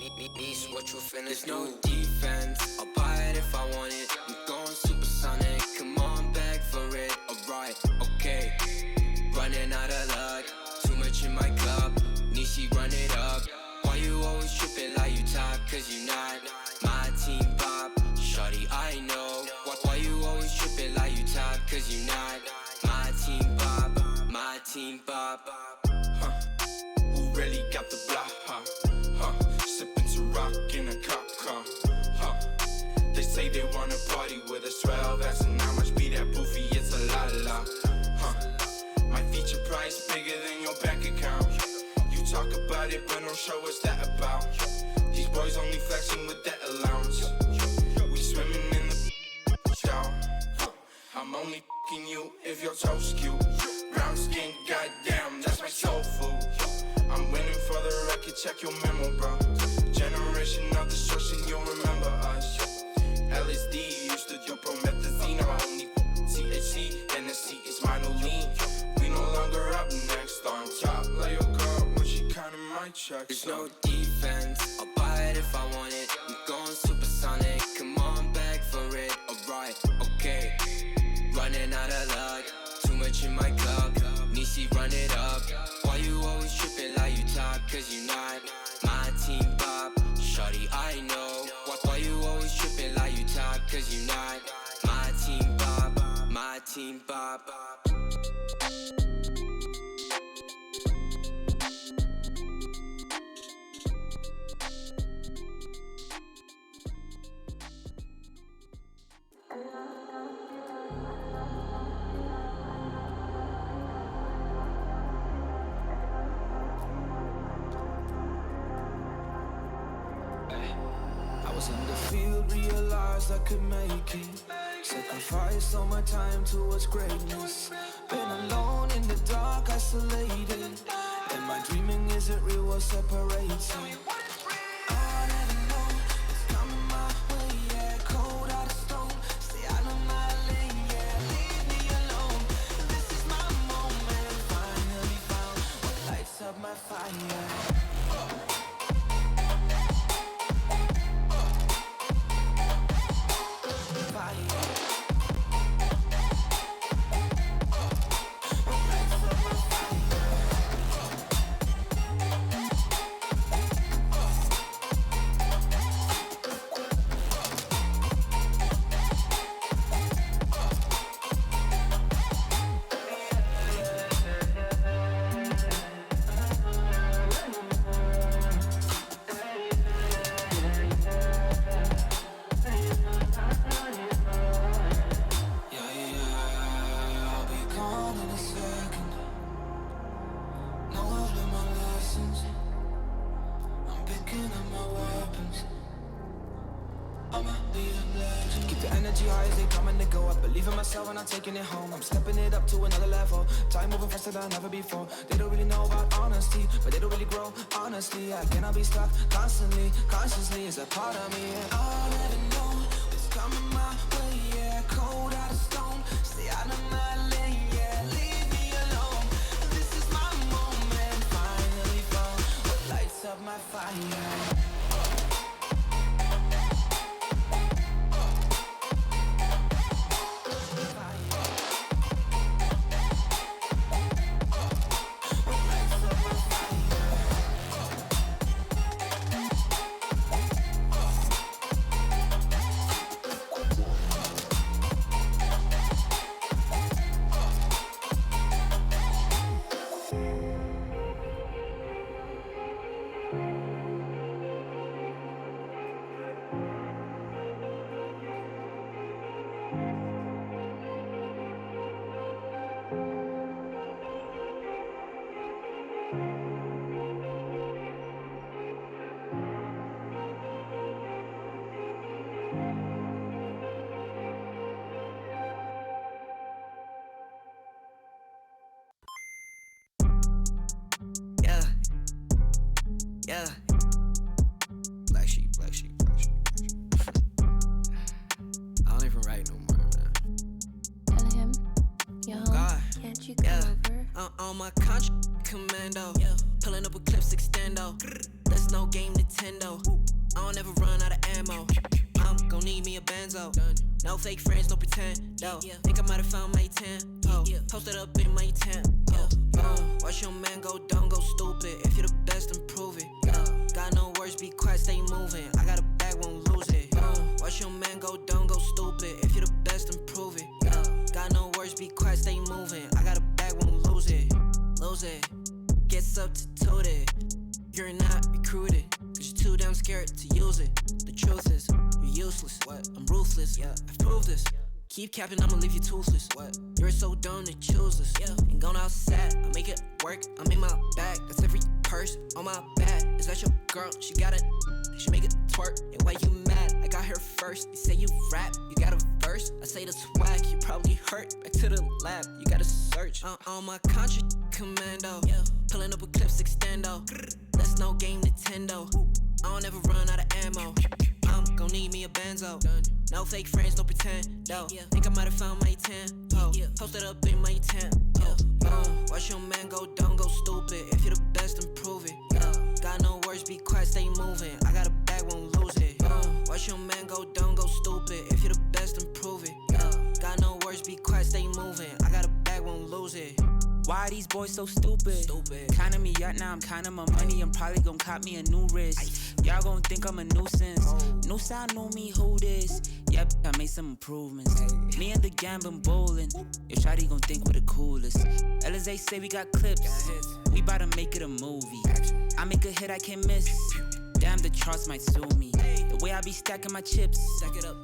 Niece, what you finna There's no defense, I'll buy it if I want it. I'm going supersonic, come on, beg for it. Alright, okay, running out of luck, too much in my club. Nishi, run it up. Why you always tripping like you top? Cause you not my team pop. Shawty, I know. Why you always tripping like you top? Cause you not my team pop. My team pop. Who really got the block, sipping to rock in a cop car, They say they wanna party with us 12 as and how much be that boofy, it's a la, My feature price bigger than your bank account. You talk about it but don't show us that about. These boys only flexing with that allowance. We swimming in the down. I'm only f***ing you if your toes cute. Brown skin, goddamn, that's my soul food. I'm winning for the record, check your memo, bro. Generation of destruction, you'll remember us. LSD used to do promethazine. I'm only THC, NSC is my new lean. We no longer up next, on top. Let your girl, but she counting my checks. There's no defense, I'll buy it if I want it. I'm going supersonic, come on, beg for it. Alright, okay, running out of luck, too much in my club. Nishi, run it up. Why you always tripping like you top? Cause you not my team pop. Shawty, I know. Why you always tripping like you top? Cause you not my team pop. My team pop. Realized I could make it. Sacrificed all my time towards greatness. Been alone in the dark, isolated. And my dreaming isn't real, what separates me. I never know, it's coming my way, yeah. Cold out of stone, stay out of my lane, yeah. Leave me alone, this is my moment. Finally found what lights up my fire. When I'm taking it home, I'm stepping it up to another level. Time moving faster than ever before. They don't really know about honesty, but they don't really grow. Honestly, I cannot be stuck constantly. Consciously is a part of me. I'll never know it's coming my way. Yeah, cold out of stone, stay out of my lane. Yeah, leave me alone. This is my moment. Finally found what lights up my fire. Yeah. Black sheep. I don't even write no more, man. Tell him, yo, God. can't you come over? On my contract commando, pulling up with clips extendo. That's no game Nintendo. bando. No fake friends, no pretend, though. Think I might have found my tempo. Posted up in my tempo. Watch your man go dumb, go stupid. If you're the best, then prove it. Got no words, be quiet, stay moving. I got a bag, won't lose it. Watch your man go dumb, go stupid. If you're the best, then prove it. Got no words, be quiet, stay moving. I got a bag, won't lose it. Lose it. Get substituted. You're not recruited. Cause you're too damn scared to use it. The truth is, you're useless. I'm ruthless. I've proved this. Keep capping, I'ma leave you toothless. You're so dumb to choose this. Ain't gone outside, I make it work. I'm in my bag, that's every purse on my back. Is that your girl? She got it. She make it twerk. And why you mad? I got her first. You say you rap, you got a verse. I say that's whack, you probably hurt. Back to the lab, you gotta search. On my contract commando. Pulling up with clips extendo. That's no game Nintendo. I don't ever run out of ammo. I'm gon' need me a benzo. No fake friends, no pretend, though. Think I might have found my tempo. Posted up in my tempo. Watch your man go dumb, go stupid. If you're the best, then prove it. Got no words, be quiet, stay moving. I got a bag, won't lose it. Watch your man go dumb, go stupid. If you're the best, then prove it. Got no words, be quiet, stay moving. I got a bag, won't lose it. Why are these boys so stupid? Counting me out now, I'm counting my money. I'm probably gon' cop me a new wrist. Y'all gon' think I'm a nuisance. New sound, know me, who this? Yep, I made some improvements. Me and the gang been bowling. Your shawty gon' think we're the coolest. LSA say we got clips. We bout to make it a movie. I make a hit I can't miss. Damn, the charts might sue me. The way I be stacking my chips,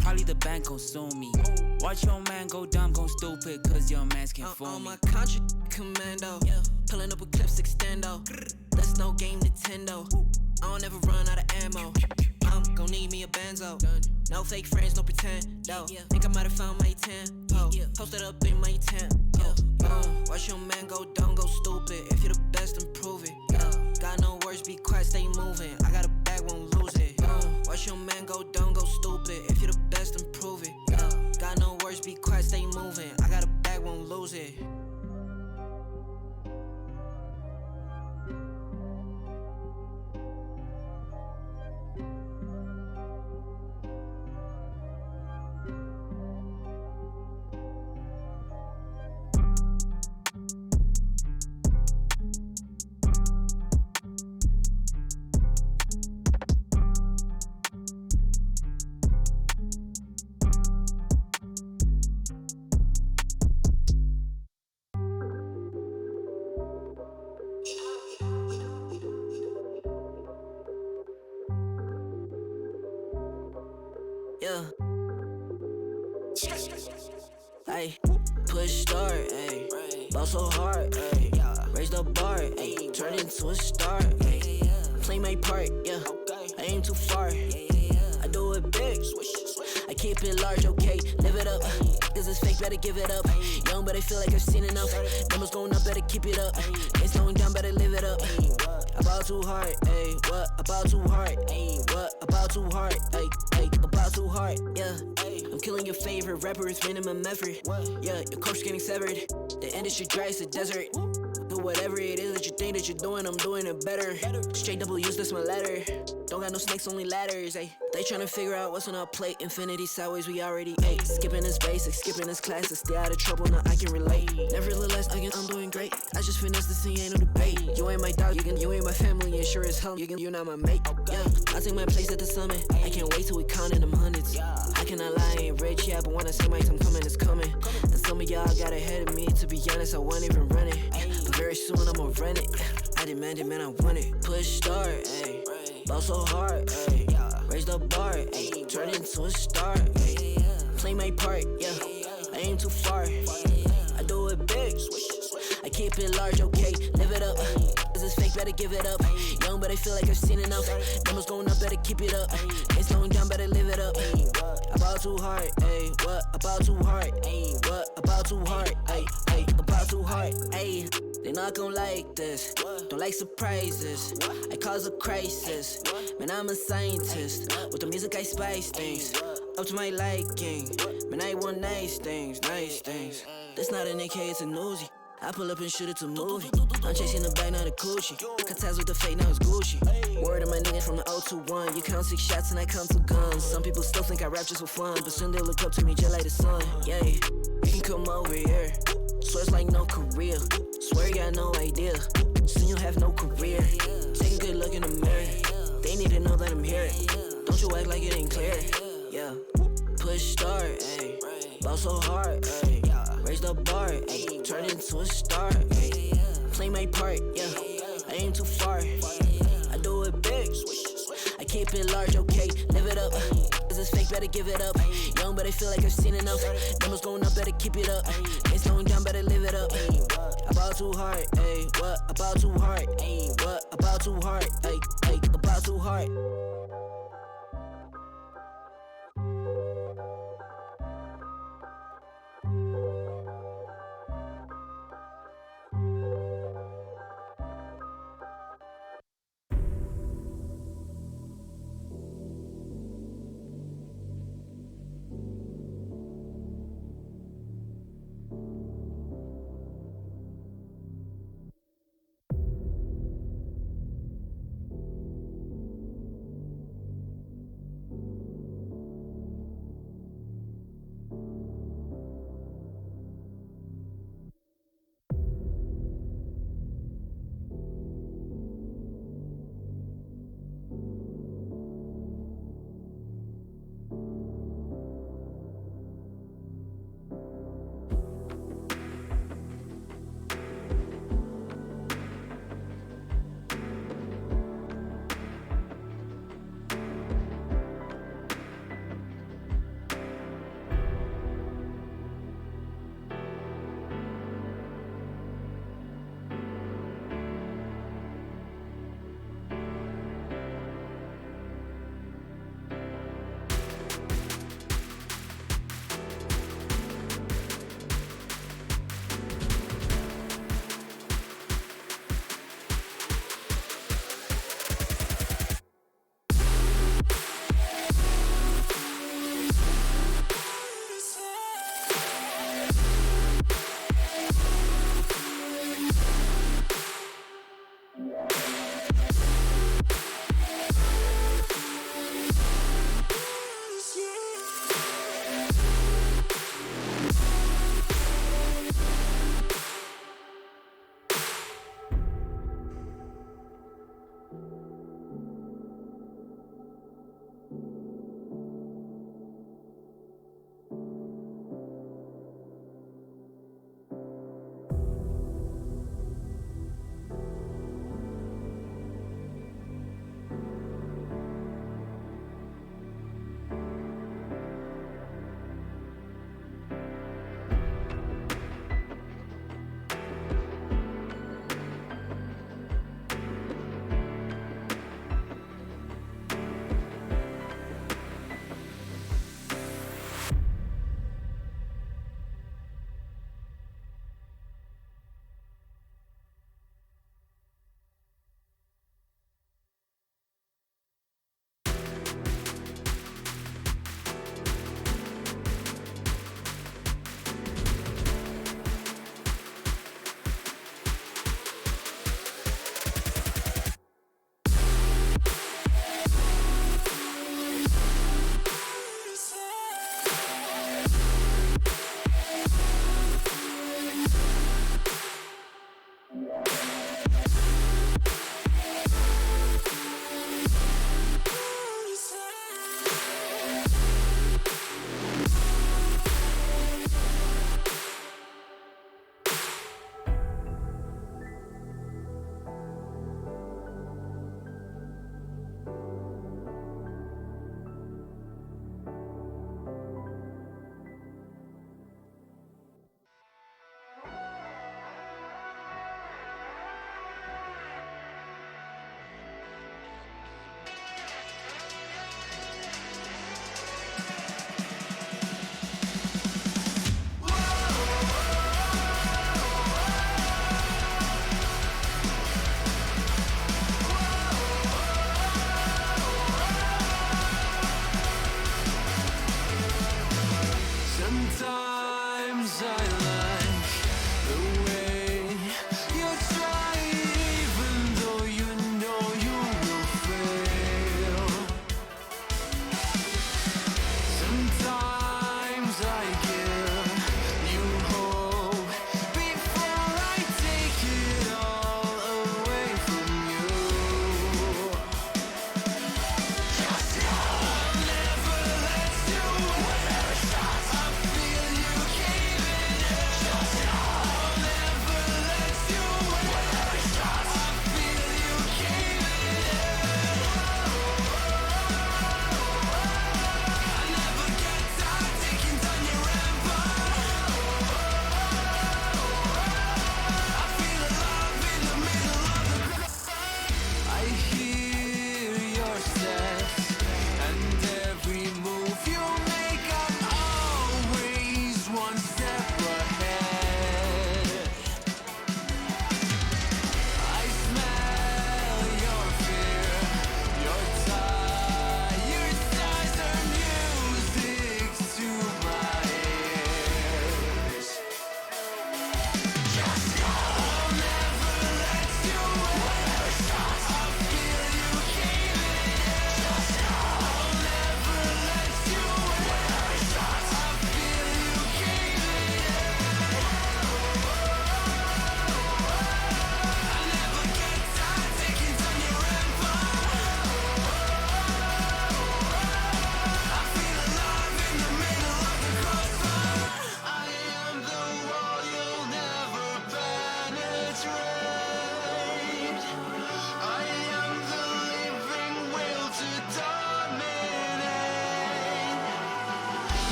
probably the bank gon' sue me. Watch your man go dumb, go stupid, cause your mans can't fool me. On my contract commando. Pulling up with clips extendo. That's no game Nintendo. I don't ever run out of ammo. I'm gon' need me a benzo. No fake friends, no pretend, though. Think I might have found my tempo. Posted up in my tempo. Watch your man go dumb, go stupid. If you're the best, then prove it. Got no words, be quiet, stay moving. I got a bag, won't lose it. Watch your man go dumb, go stupid. If you're the best, then prove it. Got no words, be quiet, stay moving. I got a bag, won't lose it. Yeah. Ay, push start, ayy. Ball so hard, ayy. Raise the bar, ayy. Turn into a star, ayy. Play my part, yeah. I aim too far. I do it big. I keep it large, okay. Live it up. Cause it's fake, better give it up. Young, but I feel like I've seen enough. Numbers going up, better keep it up. Ain't slowing down, better live it up. About too hard, ayy. What? About too hard, ayy. What? About too hard, ayy. About too hard, yeah. I'm killing your favorite rapper, it's minimum effort. Yeah, your coach getting severed. The industry dry, it's a desert. Do whatever it is that you think that you're doing, I'm doing it better. Straight double use, that's my letter. Don't got no snakes, only ladders, ayy. They tryna figure out what's on our plate. Infinity sideways, we already ate. Skipping is basic, skipping is classic. Stay out of trouble, now I can relate. Nevertheless, again, I'm doing great. I just finished this thing, ain't no debate. You ain't my dog, you ain't my family, and sure as hell, you're not my mate. Yeah, I take my place at the summit. I can't wait till we countin' them hundreds. I cannot lie, I ain't rich, yeah, but when I say my time coming, it's coming. And some of y'all got ahead of me, to be honest, I wasn't even running. But very soon I'ma run it. I demand it, man, I want it. Push start, ayy. Ball so hard, ayy. Raise the bar, ayy. Turn into a star, ayy. Play my part, yeah. I aim too far. I do it big. I keep it large, okay. Live it up. Cause it's fake, better give it up. Young, but I feel like I've seen enough. Numbers going up, better keep it up. Ain't slowing down, better live it up. About too hard, ayy. What? About too hard, ayy. What? About too hard, ayy. About too hard, ayy. They not gon' like this, don't like surprises. I cause a crisis, man, I'm a scientist. With the music I spice things, up to my liking. Man, I want nice things, nice things. That's not an AK, it's a Uzi. I pull up and shoot it to movie. I'm chasing the bag, not a coochie. Cut ties with the fake, now it's Gucci. Word of my niggas from the 021. You count 6 shots and I count 2 guns. Some people still think I rap just for fun, but soon they look up to me just like the sun. Yeah, you can come over here. Swear it's like no career. Swear you got no idea. Soon you'll have no career. Take a good look in the mirror. They need to know that I'm here. Don't you act like it ain't clear. Yeah. Push start, ayy. Ball so hard, ayy. Raise the bar, ayy. Turn into a star, ayy. Play my part, yeah. I aim too far. I do it big. I keep it large, okay. Live it up. Is this fake? Better give it up. Young, but I feel like I've seen enough. Numbers going up, better keep it up. Ain't slowing down, better live it up. About too hard, ayy. What? About too hard, ayy. What? About too hard, ayy. About too hard.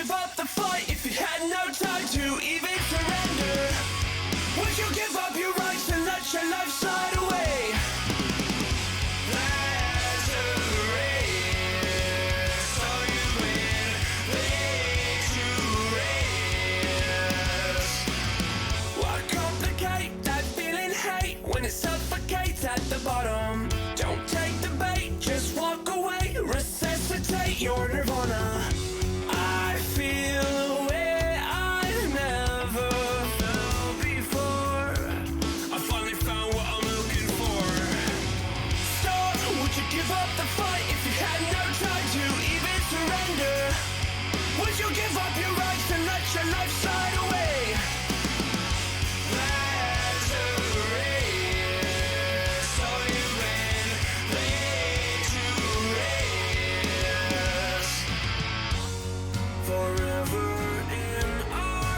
give up the fight if you had no time to even surrender? Would you give up your rights and let your life slide away? That's a race, so you win, victorious. Why complicate that feeling hate when it suffocates at the bottom? Don't take the bait, just walk away, resuscitate your nirvana. I feel a way I've never felt before. I finally found what I'm looking for. Stop, would you give up the fight if you had no time to even surrender? Would you give up your rights and let your life slide away? That's a race, so you win, victorious. Forever in our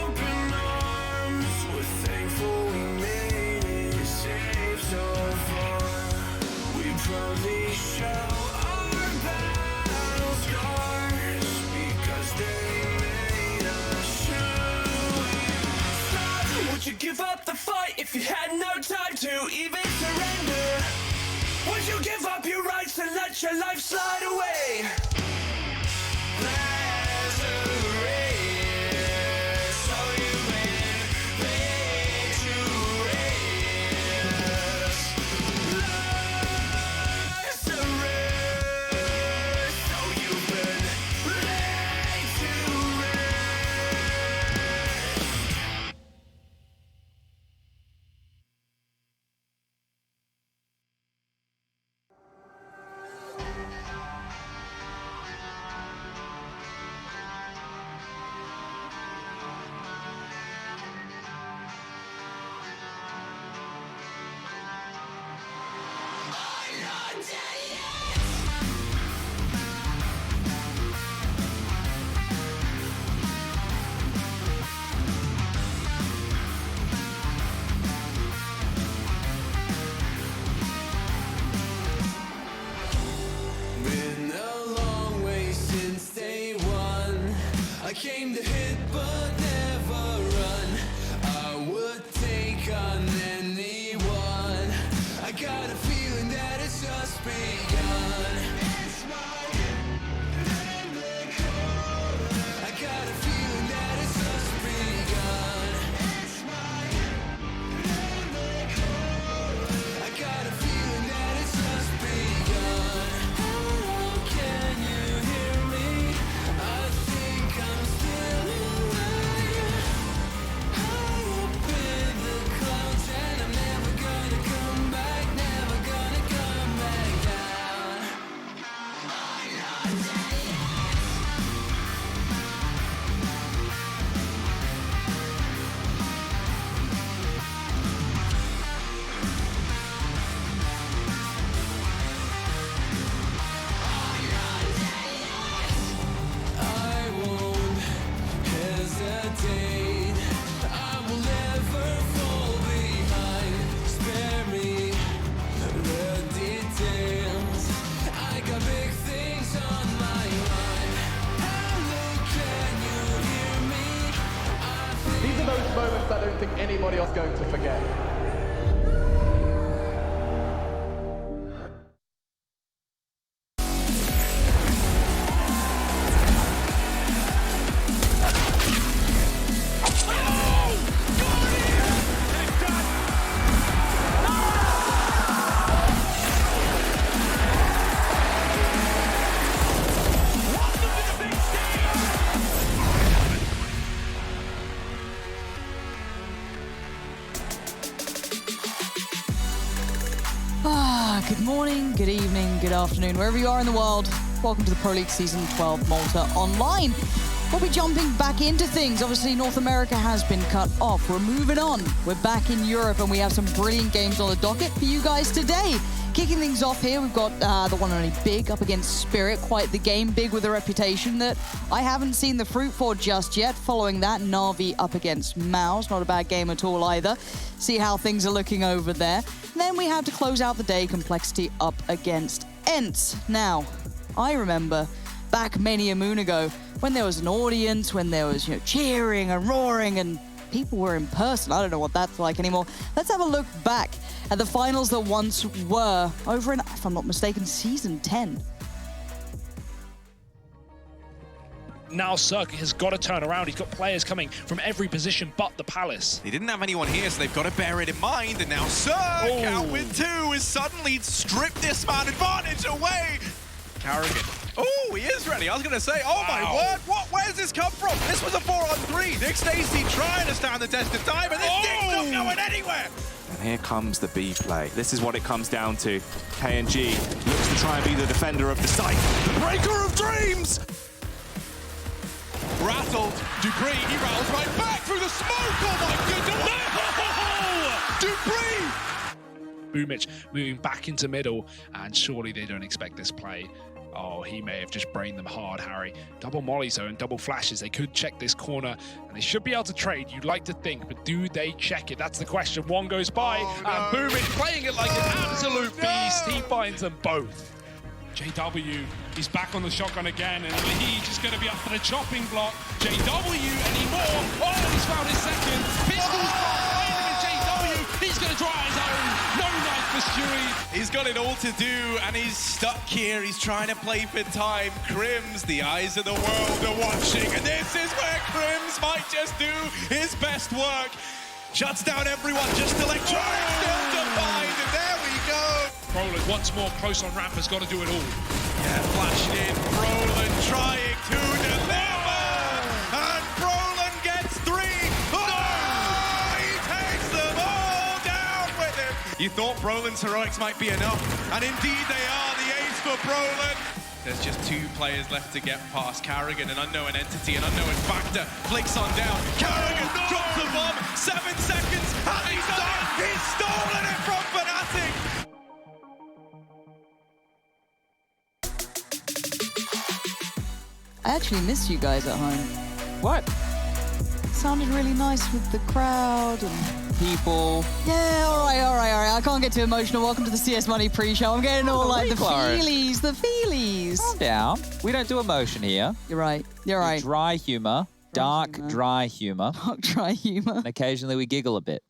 open arms, we're thankful we made it safe so far. We proudly show our battle scars because they made us true. Stop, would you give up the fight if you had no time to even surrender? Would you give up your rights and let your life slide away? There's a race, so you win, victorious. There's a race, so you win, victorious. Been a long way since day one. I came to hit but never run. I would take on anyone. I got a feeling that it's just begun. I got a feeling that it's just begun. I got a feeling that it's just begun. Can you hear me? I think I'm still alive. High up in the clouds and I'm never gonna come back, never gonna come back down. I won't hesitate. I will never fall behind. Spare me the details. I got big things on my mind. Hello, can you hear me? These are those moments I don't think anybody else is going to forget. Good morning, good evening, good afternoon, wherever you are in the world. Welcome to the Pro League Season 12 Malta Online. We'll be jumping back into things. Obviously, North America has been cut off. We're moving on. We're back in Europe, and we have some brilliant games on the docket for you guys today. Kicking things off here, we've got the one and only Big up against Spirit. Quite the game. Big with a reputation that I haven't seen the fruit for just yet. Following that, Na'Vi up against Mouse. Not a bad game at all either. See how things are looking over there. And then we have to close out the day, Complexity up against ENCE. Now, I remember back many a moon ago when there was an audience, when there was, cheering and roaring and people were in person. I don't know what that's like anymore. Let's have a look back at the finals that once were over in, if I'm not mistaken, season 10. Now Circuit has got to turn around. He's got players coming from every position but the Palace. They didn't have anyone here, so they've got to bear it in mind. And now Cirque out with 2 has suddenly stripped this man advantage away. Carrigan. Oh, he is ready. I was going to say, oh my word, where's this come from? This was a 4-on-3. Nick Stacey trying to stand the test of time, and this thing's not going anywhere. And here comes the B play. This is what it comes down to. KNG looks to try and be the defender of the site. The breaker of dreams! Rattled, Dupree, he rattles right back through the smoke. Oh my goodness! No! Dupree! Boomic moving back into middle, and surely they don't expect this play. Oh, he may have just brained them hard, Harry. Double mollies though and double flashes. They could check this corner, and they should be able to trade, you'd like to think, but do they check it? That's the question. One goes by, and Boomic playing it like an absolute beast. He finds them both. JW is back on the shotgun again, and he's just going to be up for the chopping block. JW anymore. Oh, he's found his second. Pistols behind him, and JW, he's going to try his own. No knife for Stewie. He's got it all to do, and he's stuck here. He's trying to play for time. Crims, the eyes of the world are watching, and this is where Crims might just do his best work. Shuts down everyone, just electronic still defined, and there we go. Roland once more close on ramp, has got to do it all. Yeah, flashed in. Roland trying to deliver. And Roland gets 3. Oh, he takes them all down with him. You thought Brolin's heroics might be enough. And indeed they are. The ace for Brolin. There's just 2 players left to get past. Carrigan, an unknown entity, an unknown factor. Flicks on down. Carrigan drops the bomb. 7 seconds. And he's done it. He's stolen it from Fnatic. I actually missed you guys at home. What? It sounded really nice with the crowd and people. Yeah, all right. I can't get too emotional. Welcome to the CS Money pre-show. I'm getting all like the feelies. Calm down. We don't do emotion here. You're right. Dry humor, dark, dry humor. Dark, dry humor. And occasionally we giggle a bit.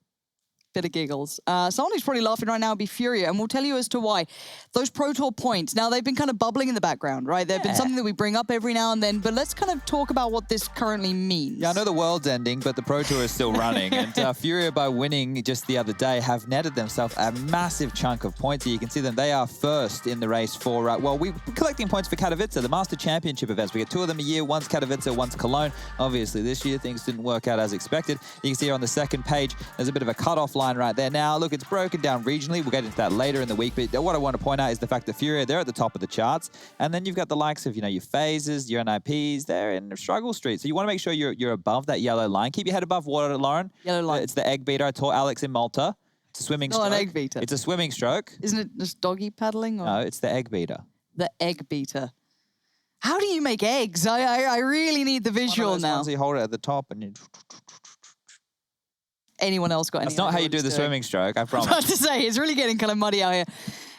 Bit of giggles. Someone who's probably laughing right now would be Furia, and we'll tell you as to why. Those Pro Tour points, now they've been kind of bubbling in the background, right? They've been something that we bring up every now and then, but let's kind of talk about what this currently means. Yeah, I know the world's ending, but the Pro Tour is still running, and Furia, by winning just the other day, have netted themselves a massive chunk of points. You can see them, they are first in the race for, we're collecting points for Katowice, the Master Championship events. We get 2 of them a year, one's Katowice, one's Cologne. Obviously, this year, things didn't work out as expected. You can see here on the second page, there's a bit of a cutoff line right there. Now, look, it's broken down regionally. We'll get into that later in the week. But what I want to point out is the fact that Furia, they're at the top of the charts. And then you've got the likes of, your phases, your NIPs. They're in struggle street. So you want to make sure you're above that yellow line. Keep your head above water, Lauren. Yellow line. It's the egg beater. I taught Alex in Malta. It's a swimming stroke. Not an egg beater. It's a swimming stroke. Isn't it just doggy paddling? Or? No, it's the egg beater. The egg beater. How do you make eggs? I really need the visual One of those now. ones you hold it at the top and you... Anyone else got any? That's not how you do the swimming stroke, I promise. I was about to say, it's really getting kind of muddy out here.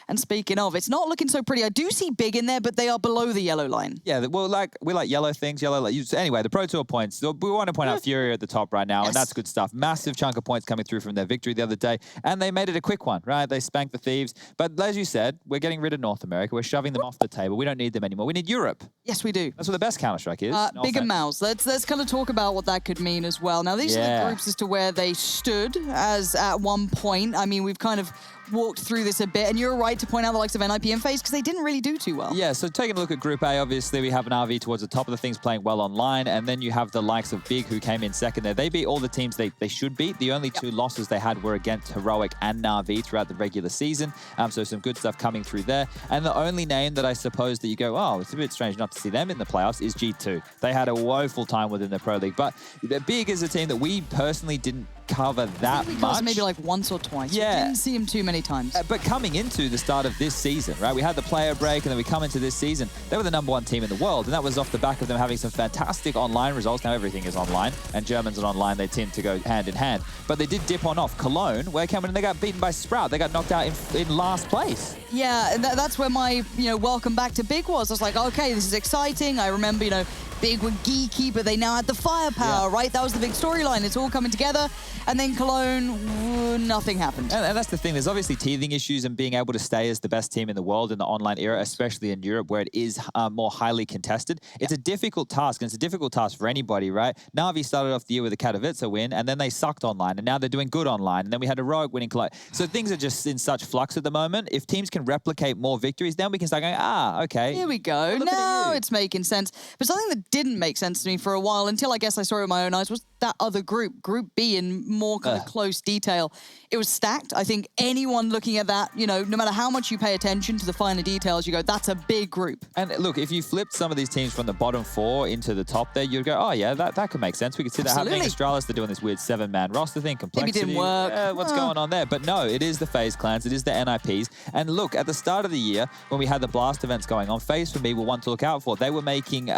And speaking of, it's not looking so pretty. I do see big in there, but they are below the yellow line. Yeah, well, we like yellow things, anyway, the Pro Tour points. So we want to point out Furia at the top right now, and that's good stuff. Massive chunk of points coming through from their victory the other day, and they made it a quick one, right? They spanked the Thieves. But as you said, we're getting rid of North America. We're shoving them off the table. We don't need them anymore. We need Europe. Yes, we do. That's what the best Counter-Strike is. Big and Mouse. Let's kind of talk about what that could mean as well. Now, these are the groups as to where they stood as at one point. I mean, we've kind of walked through this a bit, and you're right to point out the likes of NIP and FaZe because they didn't really do too well. Yeah, so taking a look at Group A, obviously we have an RV towards the top of the things playing well online, and then you have the likes of Big who came in second there. They beat all the teams they should beat. The only 2 losses they had were against Heroic and Na'Vi throughout the regular season, so some good stuff coming through there. And the only name that I suppose that you go, oh, it's a bit strange not to see them in the playoffs is G2. They had a woeful time within the Pro League, but Big is a team that we personally didn't cover that much. Maybe like once or twice. Yeah. We didn't see him too many times. But coming into the start of this season, right, we had the player break, and then we come into this season, they were the #1 team in the world, and that was off the back of them having some fantastic online results. Now everything is online, and Germans and online, they tend to go hand in hand. But they did dip on off. Cologne, where came in and they got beaten by Sprout. They got knocked out in last place. Yeah, and that's where my, welcome back to Big was. I was like, okay, this is exciting. I remember, big with Geeky, but they now had the firepower, right? That was the big storyline. It's all coming together. And then Cologne, nothing happened. And that's the thing. There's obviously teething issues and being able to stay as the best team in the world in the online era, especially in Europe where it is more highly contested. It's a difficult task, and it's a difficult task for anybody, right? Na'Vi started off the year with a Katowice win, and then they sucked online, and now they're doing good online. And then we had Heroic winning. So things are just in such flux at the moment. If teams can replicate more victories, then we can start going, okay. Here we go. Now it's making sense. But something that didn't make sense to me for a while, until I guess I saw it with my own eyes, was that other group, Group B, in more kind of close detail. It was stacked. I think anyone looking at that, you know, no matter how much you pay attention to the finer details, you go, that's a big group. And look, if you flipped some of these teams from the bottom 4 into the top there, you'd go, oh yeah, that could make sense. We could see that happening. Astralis, they're doing this weird 7-man roster thing, complexity. Maybe didn't work. What's going on there? But no, it is the FaZe clans, it is the NIPs. And look, at the start of the year, when we had the Blast events going on, FaZe for me were one to look out for. They were making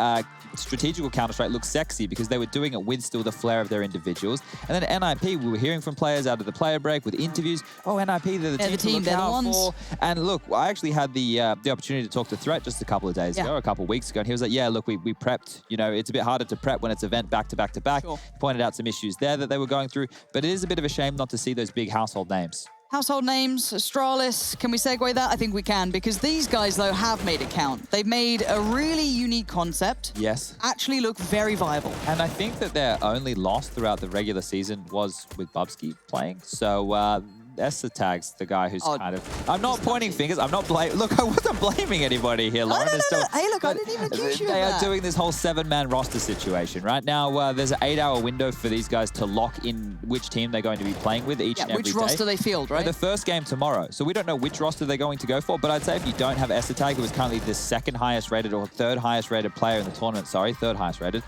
strategical Counter-Strike look sexy because they were doing it with still the flair of their individuals. And then NIP, we were hearing from players out of the player break with interviews. Oh, NIP, they're the team to look out for. And look, I actually had the opportunity to talk to Threat just a couple of days ago, a couple of weeks ago, and he was like, yeah, look, we prepped. You know, it's a bit harder to prep when it's event back to back to back. He pointed out some issues there that they were going through, but it is a bit of a shame not to see those big household names. Household names, Astralis, can we segue that? I think we can, because these guys, though, have made it count. They've made a really unique concept. Yes. Actually look very viable. And I think that their only loss throughout the regular season was with Bubsky playing. So, ESL Tag's the guy who's kind of... I'm not pointing fingers. I'm not blaming... Look, I wasn't blaming anybody here, Lauren. No. Hey, look, I didn't even accuse you of They that. are doing this whole 7-man roster situation, right? Now, there's an 8-hour window for these guys to lock in which team they're going to be playing with each and every day. Which roster they field, right? The first game tomorrow. So we don't know which roster they're going to go for, but I'd say if you don't have ESL Tag, who is currently the second highest rated or third highest rated player in the tournament, third highest rated,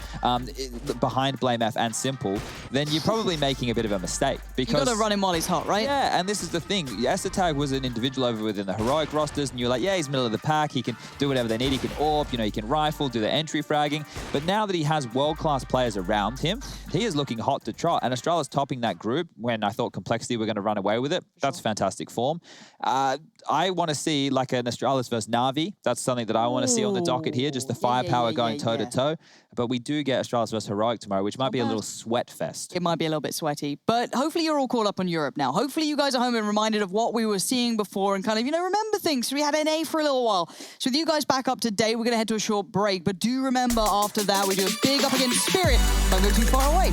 behind Blame F and Simple, then you're probably making a bit of a mistake. Because you got to run him while he's hot, right? Yeah, and this is the thing. ESL Tag was an individual over within the Heroic rosters, and you're like, yeah, he's middle of the pack. He can do whatever they need. He can AWP, you know, he can rifle, do the entry fragging. But now that he has world-class players around him, he is looking hot to trot. And Astralis topping that group when I thought Complexity were going to run away with it. That's fantastic form. I want to see like an Astralis versus Na'Vi. That's something that I want to see on the docket here, just the firepower going toe-to-toe. But we do get Astralis versus Heroic tomorrow, which might be a little sweat fest. It might be a little bit sweaty. But hopefully you're all caught up on Europe now. Hopefully you guys are home and reminded of what we were seeing before and kind of, you know, remember things. So we had NA for a little while. So with you guys back up to date, we're going to head to a short break. But do remember after that, we do a big up against Spirit. Don't go too far away.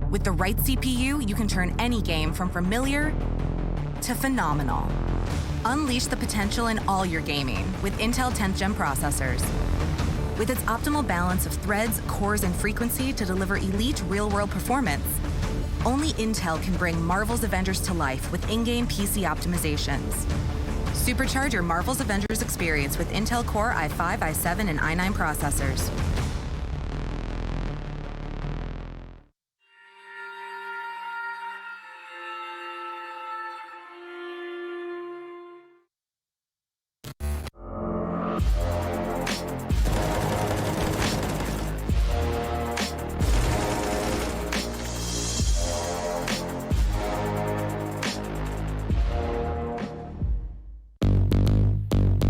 With the right CPU, you can turn any game from familiar to phenomenal. Unleash the potential in all your gaming with Intel 10th Gen processors. With its optimal balance of threads, cores, and frequency to deliver elite real-world performance, only Intel can bring Marvel's Avengers to life with in-game PC optimizations. Supercharge your Marvel's Avengers experience with Intel Core i5, i7, and i9 processors.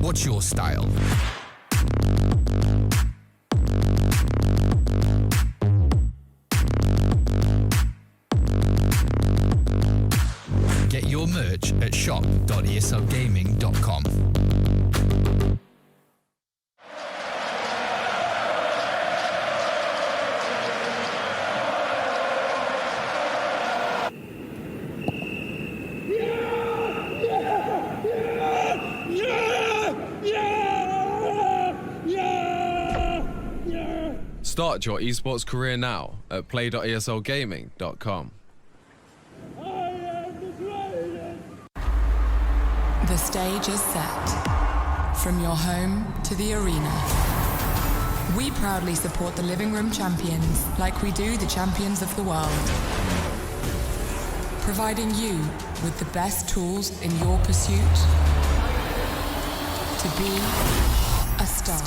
What's your style? Get your merch at shop.eslgaming.com. Start your esports career now at play.eslgaming.com. The stage is set. From your home to the arena. We proudly support the living room champions like we do the champions of the world. Providing you with the best tools in your pursuit to be a star.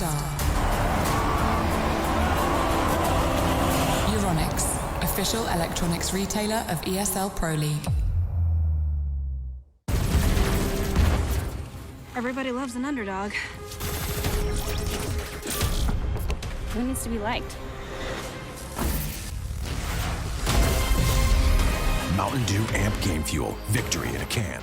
Euronics, official electronics retailer of ESL Pro League. Everybody loves an underdog. Who needs to be liked? Mountain Dew Amp Game Fuel. Victory in a can.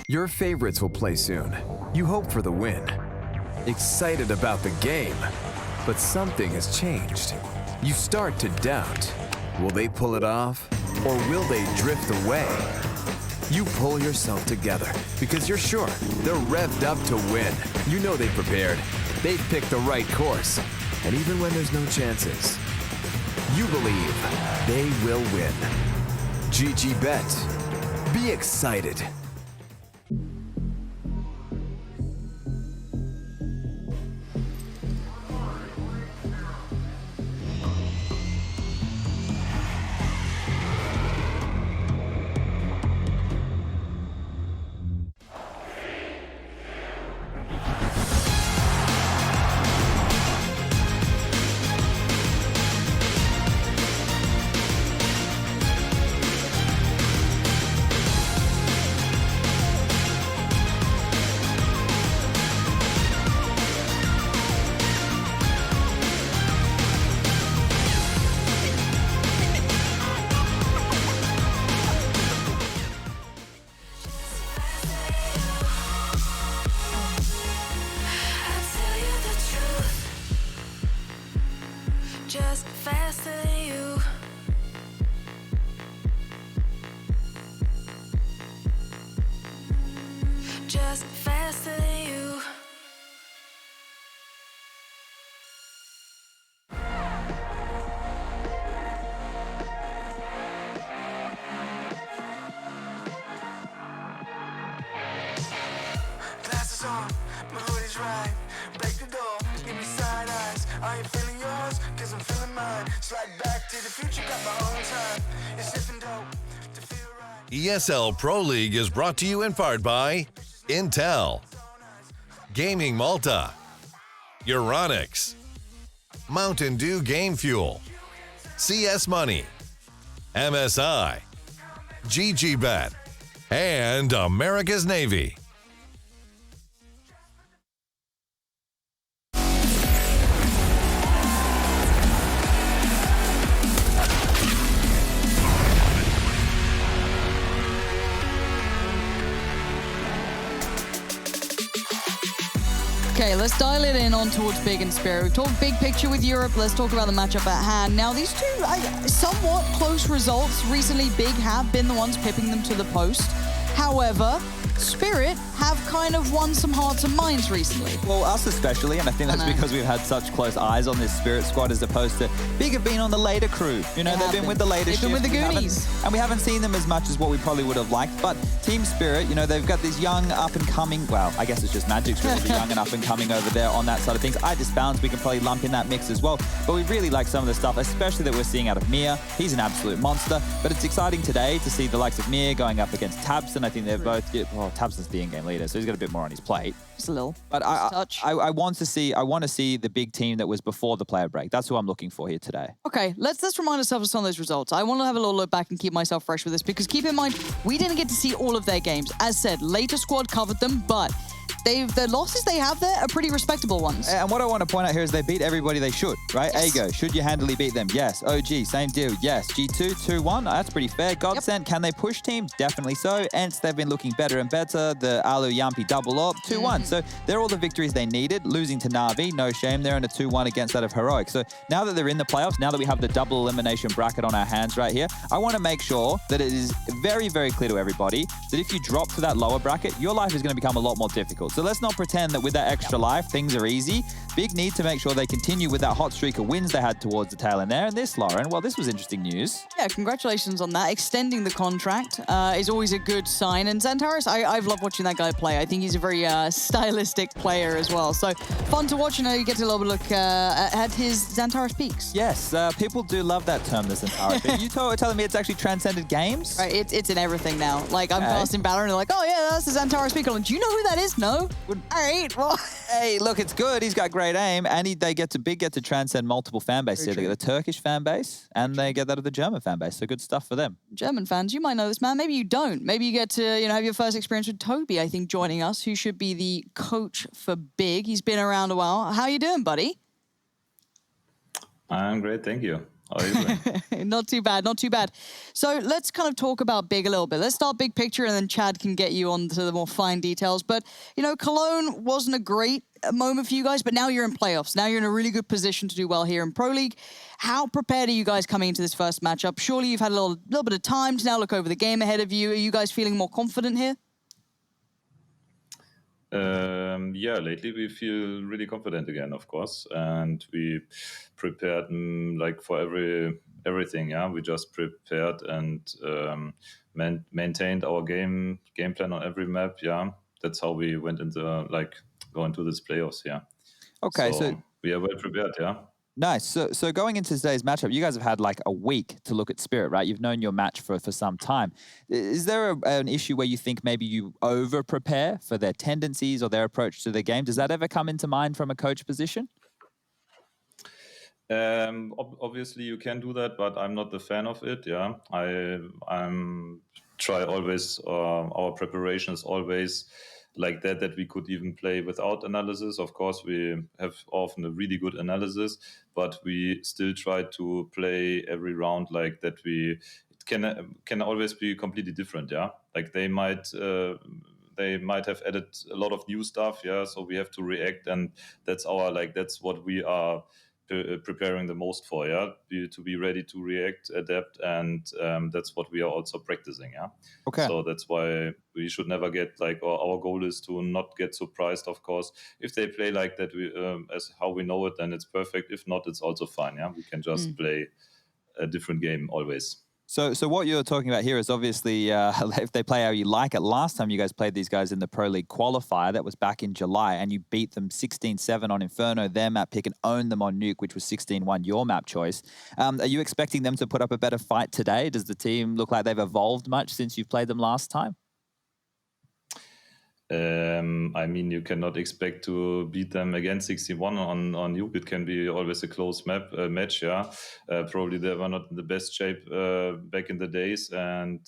Your favorites will play soon. You hope for the win. Excited about the game. But something has changed. You start to doubt. Will they pull it off? Or will they drift away? You pull yourself together because you're sure they're revved up to win. You know they've prepared. They've picked the right course. And even when there's no chances, you believe they will win. GG Bet. Be excited. Just faster than you. Just faster than you. Glasses on, my hood is right. Break the door, give me side eyes. I ain't feeling yours, cause I'm feeling mine. Slide back to the future, got my own time. It's sipping dope to feel right. ESL Pro League is brought to you in part by Intel, Gaming Malta, Euronics, Mountain Dew Game Fuel, CS Money, MSI, GG Bet, and America's Navy. Okay, let's dial it in on towards Big and Spirit. We've talked big picture with Europe. Let's talk about the matchup at hand. Now, these two somewhat close results. Recently, Big have been the ones pipping them to the post. However, Spirit have kind of won some hearts and minds recently. Well, us especially, and I think that's because we've had such close eyes on this Spirit squad as opposed to Big have been on the later crew. You know, they've been with the later They've been with the Goonies. And we haven't seen them as much as what we probably would have liked. But Team Spirit, you know, they've got this young up-and-coming, well, I guess it's just Magic's really young and up-and-coming over there on that side of things. iDisBalance, we can probably lump in that mix as well. But we really like some of the stuff, especially that we're seeing out of Mia. He's an absolute monster. But it's exciting today to see the likes of Mia going up against Tabson. I think they're both, well, Tabson's the in-game leader, so he's got a bit more on his plate. Just a little. But I want to see the big team that was before the player break. That's who I'm looking for here today. Okay, let's remind ourselves of some of those results. I want to have a little look back and keep myself fresh with this because keep in mind, we didn't get to see all of their games. As said, later squad covered them, but the losses they have there are pretty respectable ones. And what I want to point out here is they beat everybody they should, right? Yes. Ago, should you handily beat them? Yes. OG, same deal. Yes. G2, 2-1. That's pretty fair. Godsend, can they push teams? Definitely so. ENCE, they've been looking better and better. The Alu Yampi double up, 2-1. So they're all the victories they needed. Losing to Na'Vi, no shame. They're in a 2-1 against that of Heroic. So now that they're in the playoffs, now that we have the double elimination bracket on our hands right here, I want to make sure that it is very, very clear to everybody that if you drop to that lower bracket, your life is going to become a lot more difficult. So let's not pretend that with that extra life, things are easy. Big need to make sure they continue with that hot streak of wins they had towards the tail end there. And this, Lauren, well, this was interesting news. Yeah, congratulations on that. Extending the contract is always a good sign. And Xantares, I've loved watching that guy play. I think he's a very stylistic player as well. So fun to watch. You get to a little bit look at his Xantares peaks. Yes, people do love that term, the Xantares peak. You telling me it's actually transcended games? Right, it's in everything now. Like, I'm casting Valorant and they're like, oh yeah, that's the Xantares peak. I'm like, do you know who that is? No? All right, well. Hey, look, it's good. He's got great aim, and they get to transcend multiple fan bases. They get the Turkish fan base, and they get that of the German fan base. So good stuff for them. German fans, you might know this man. Maybe you don't. Maybe you get to have your first experience with Toby, I think, joining us, who should be the coach for Big. He's been around a while. How you doing, buddy? I'm great, thank you. How are you doing? Not too bad, not too bad. So let's kind of talk about Big a little bit. Let's start big picture, and then Chad can get you on to the more fine details. But, Cologne wasn't a great moment for you guys, but now you're in playoffs. Now you're in a really good position to do well here in Pro League. How prepared are you guys coming into this first matchup? Surely you've had a little bit of time to now look over the game ahead of you. Are you guys feeling more confident here? Yeah, lately we feel really confident again, of course, and we prepared for everything. Yeah, we just prepared and maintained our game plan on every map. Yeah, that's how we went into going to this playoffs. Yeah. Okay, so we are well prepared. Yeah. Nice. So going into today's matchup, you guys have had like a week to look at Spirit, right? You've known your match for some time. Is there an issue where you think maybe you over-prepare for their tendencies or their approach to the game? Does that ever come into mind from a coach position? Obviously you can do that, but I'm not the fan of it. Yeah, I'm try always. Our preparation is always like that we could even play without analysis. Of course, we have often a really good analysis, but we still try to play every round like that. It can always be completely different. Yeah, like they might have added a lot of new stuff. Yeah, so we have to react, and that's what we are preparing the most for. Yeah, to be ready to react, adapt, and that's what we are also practicing. Yeah. Okay. So that's why we should never get our goal is to not get surprised. Of course, if they play like that, as how we know it, then it's perfect. If not, it's also fine. Yeah, we can just play a different game always. So what you're talking about here is obviously if they play how you like it. Last time you guys played these guys in the Pro League qualifier, that was back in July, and you beat them 16-7 on Inferno, their map pick, and owned them on Nuke, which was 16-1, your map choice. Are you expecting them to put up a better fight today? Does the team look like they've evolved much since you've played them last time? I mean, you cannot expect to beat them again 61 on Nuke. It can be always a close match. Yeah, probably they were not in the best shape back in the days, and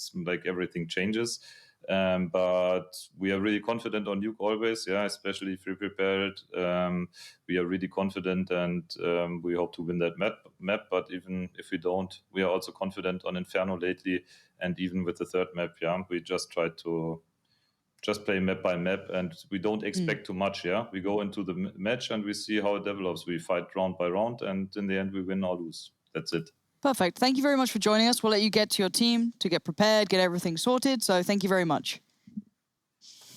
everything changes. But we are really confident on Nuke always. Yeah, especially if we prepare it. We are really confident, and we hope to win that map. But even if we don't, we are also confident on Inferno lately, and even with the third map. Yeah, we just try to just play map by map, and we don't expect too much. Yeah, we go into the match and we see how it develops. We fight round by round, and in the end we win or lose. That's it. Perfect. Thank you very much for joining us. We'll let you get to your team to get prepared, get everything sorted. So thank you very much.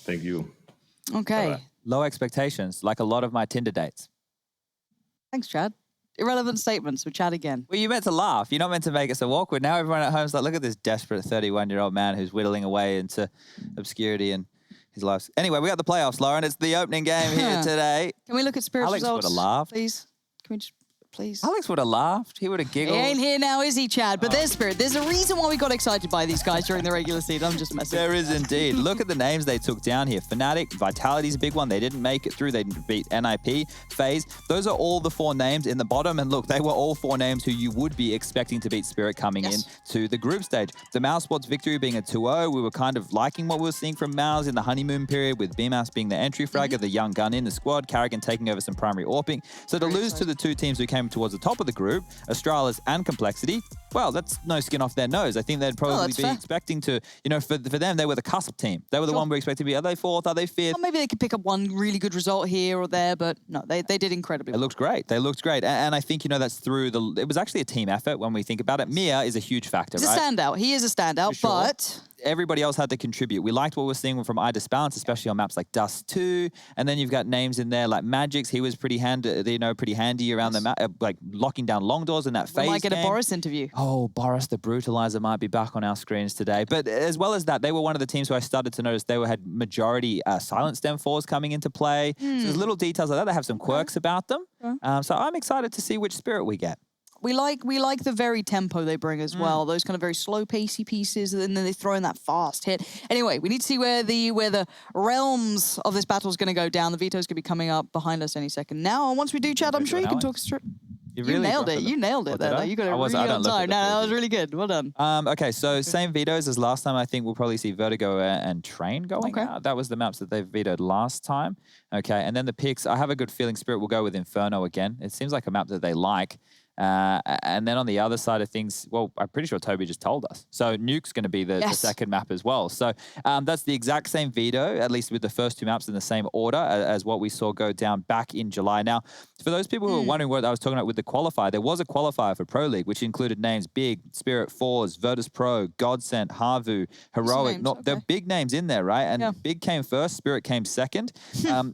Thank you. Okay. Low expectations, like a lot of my Tinder dates. Thanks, Chad. Irrelevant statements with Chad again. Well, you're meant to laugh. You're not meant to make it so awkward. Now everyone at home's like, look at this desperate 31-year-old man who's whittling away into obscurity and his life. Anyway, we got the playoffs, Lauren. It's the opening game here today. Can we look at Spirit's Alex results? would have laughed. Please. Can we just... Please. Alex would have laughed. He would have giggled. He ain't here now, is he, Chad? But there's Spirit. There's a reason why we got excited by these guys during the regular season. I'm just messing. There is indeed. Look at the names they took down here. Fnatic, Vitality's a big one. They didn't make it through. They beat NIP, FaZe. Those are all the 4 names in the bottom. And look, they were all 4 names who you would be expecting to beat Spirit coming in to the group stage. The Mousesports victory being a 2-0. We were kind of liking what we were seeing from Mouse in the honeymoon period, with BMAS being the entry fragger, the young gun in the squad, Carrigan taking over some primary AWPing. So to lose to the 2 teams who came towards the top of the group, Astralis and Complexity, well, that's no skin off their nose. I think they'd probably be expecting to, you know, for them, they were the cusp team. They were the one we expected to be. Are they 4th? Are they 5th? Well, maybe they could pick up one really good result here or there, but no, they did incredibly well. It looked great. They looked great. And I think, you know, that's through it was actually a team effort when we think about it. Mia is a huge factor, He's a standout. He is a standout, but... Everybody else had to contribute. We liked what we're seeing from iDisbalance, especially on maps like Dust 2. And then you've got names in there like Magix. He was pretty handy around the map, like locking down long doors in that phase. We might get a Boris interview. Oh, Boris the Brutalizer might be back on our screens today. But as well as that, they were one of the teams who I started to notice they had majority silent stem 4s coming into play. So there's little details like that. They have some quirks about them. So I'm excited to see which Spirit we get. We like the very tempo they bring as well. Those kind of very slow pacey pieces, and then they throw in that fast hit. Anyway, we need to see where the realms of this battle is going to go down. The veto's going to be coming up behind us any second now. And once we do, Chad, I'm sure you can talk us through. You nailed it. You nailed it there. You got it really on time. No, that was really good. Well done. Okay, so same vetoes as last time. I think we'll probably see Vertigo and Train going out. That was the maps that they vetoed last time. Okay, and then the picks. I have a good feeling Spirit will go with Inferno again. It seems like a map that they like. And then on the other side of things, well, I'm pretty sure Toby just told us. So Nuke's going to be the second map as well. So that's the exact same veto, at least with the first 2 maps in the same order as what we saw go down back in July. Now, for those people who are wondering what I was talking about with the qualifier, there was a qualifier for Pro League, which included names Big, Spirit 4s, Virtus Pro, Godsent, Harvu, Heroic. They're big names in there, right? And Big came first, Spirit came second.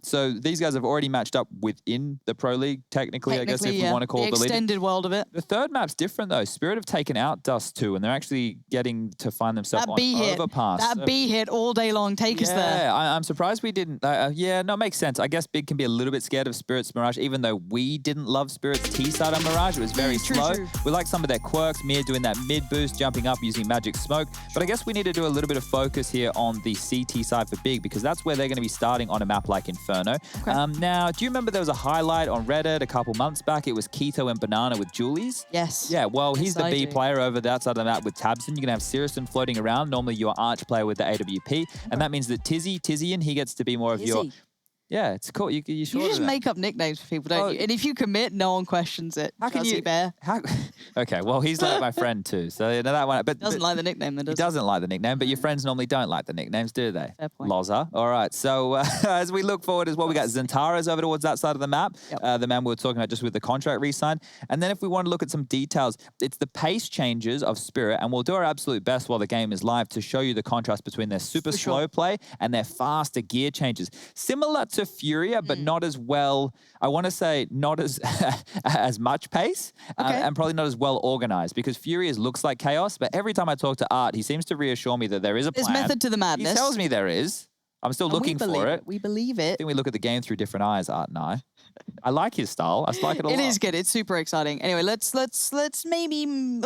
So these guys have already matched up within the Pro League, technically I guess, if we want to call it the extended world of it. The third map's different though. Spirit have taken out Dust 2, and they're actually getting to find themselves on Overpass. That B hit all day long. Take us there. Yeah, I'm surprised we didn't. No, it makes sense. I guess Big can be a little bit scared of Spirit's Mirage, even though we didn't love Spirit's T side on Mirage. It was very slow. We like some of their quirks. Mia doing that mid boost, jumping up using Magic Smoke. But I guess we need to do a little bit of focus here on the CT side for Big, because that's where they're going to be starting on a map like Inferno. Now, do you remember there was a highlight on Reddit a couple months back? It was Keto and Banana with Julies. Yes. Yeah, well, he's the B player over the outside of the map with Tabson. You're going to have Sirison floating around. Normally, your Arch player with the AWP. And that means that Tizian, he gets to be more of your... Yeah, it's cool. You just make up nicknames for people, don't you? And if you commit, no one questions it. How can you... Bear. Okay, well, he's like my friend too. So you know that one. But doesn't like the nickname, then, does he? He doesn't like the nickname, but your friends normally don't like the nicknames, do they? Fair point. Loza. All right, so as we look forward as well, we got Zentara's over towards that side of the map. The man we were talking about just with the contract re-sign. And then if we want to look at some details, it's the pace changes of Spirit, and we'll do our absolute best while the game is live to show you the contrast between their super slow play and their faster gear changes. Similar to Furia, but not as well, I want to say not as as much pace and probably not as well organized, because Furious looks like chaos, but every time I talk to Art, he seems to reassure me that there is a plan. There's method to the madness. He tells me there is. I'm still looking for it. We believe it. I think we look at the game through different eyes, Art and I. I like his style. I like it a lot. It is good. It's super exciting. Anyway, let's maybe...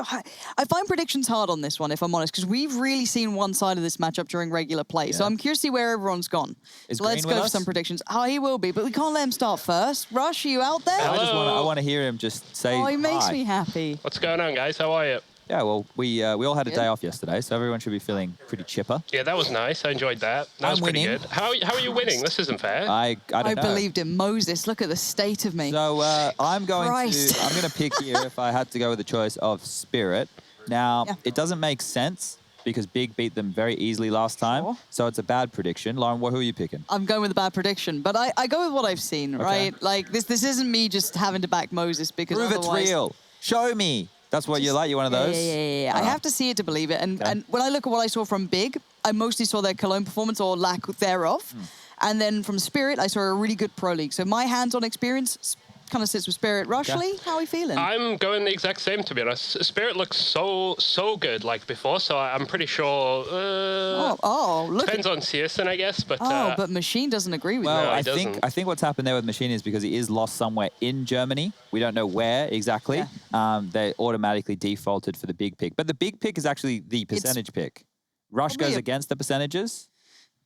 I find predictions hard on this one, if I'm honest, because we've really seen one side of this matchup during regular play. Yeah. So I'm curious to see where everyone's gone. So let's go for some predictions. Oh, he will be, but we can't let him start first. Rush, are you out there? I want to hear him just say he makes me happy. What's going on, guys? How are you? Yeah, well, we all had a day off yesterday, so everyone should be feeling pretty chipper. Yeah, that was nice. I enjoyed that. That was pretty good. How are you winning? This isn't fair. I don't know. Believed in Moses. Look at the state of me. So I'm going to pick here, if I had to go with the choice of Spirit. Now, it doesn't make sense because Big beat them very easily last time, so it's a bad prediction. Lauren, who are you picking? I'm going with a bad prediction, but I go with what I've seen, right? Like, this isn't me just having to back Moses because Prove it's real. Show me. That's what you like? You one of those? Yeah. I have to see it to believe it. And when I look at what I saw from Big, I mostly saw their Cologne performance or lack thereof. And then from Spirit, I saw a really good Pro League. So my hands-on experience kind of sits with Spirit. Rushley, how are we feeling? I'm going the exact same, to be honest. Spirit looks so good like before, so I'm pretty sure. Look. Depends on Searson, I guess. But but Machine doesn't agree with you. Well, I think what's happened there with Machine is because he is lost somewhere in Germany. We don't know where exactly. Yeah. They automatically defaulted for the big pick, but the big pick is actually the percentage pick. Rush goes against the percentages.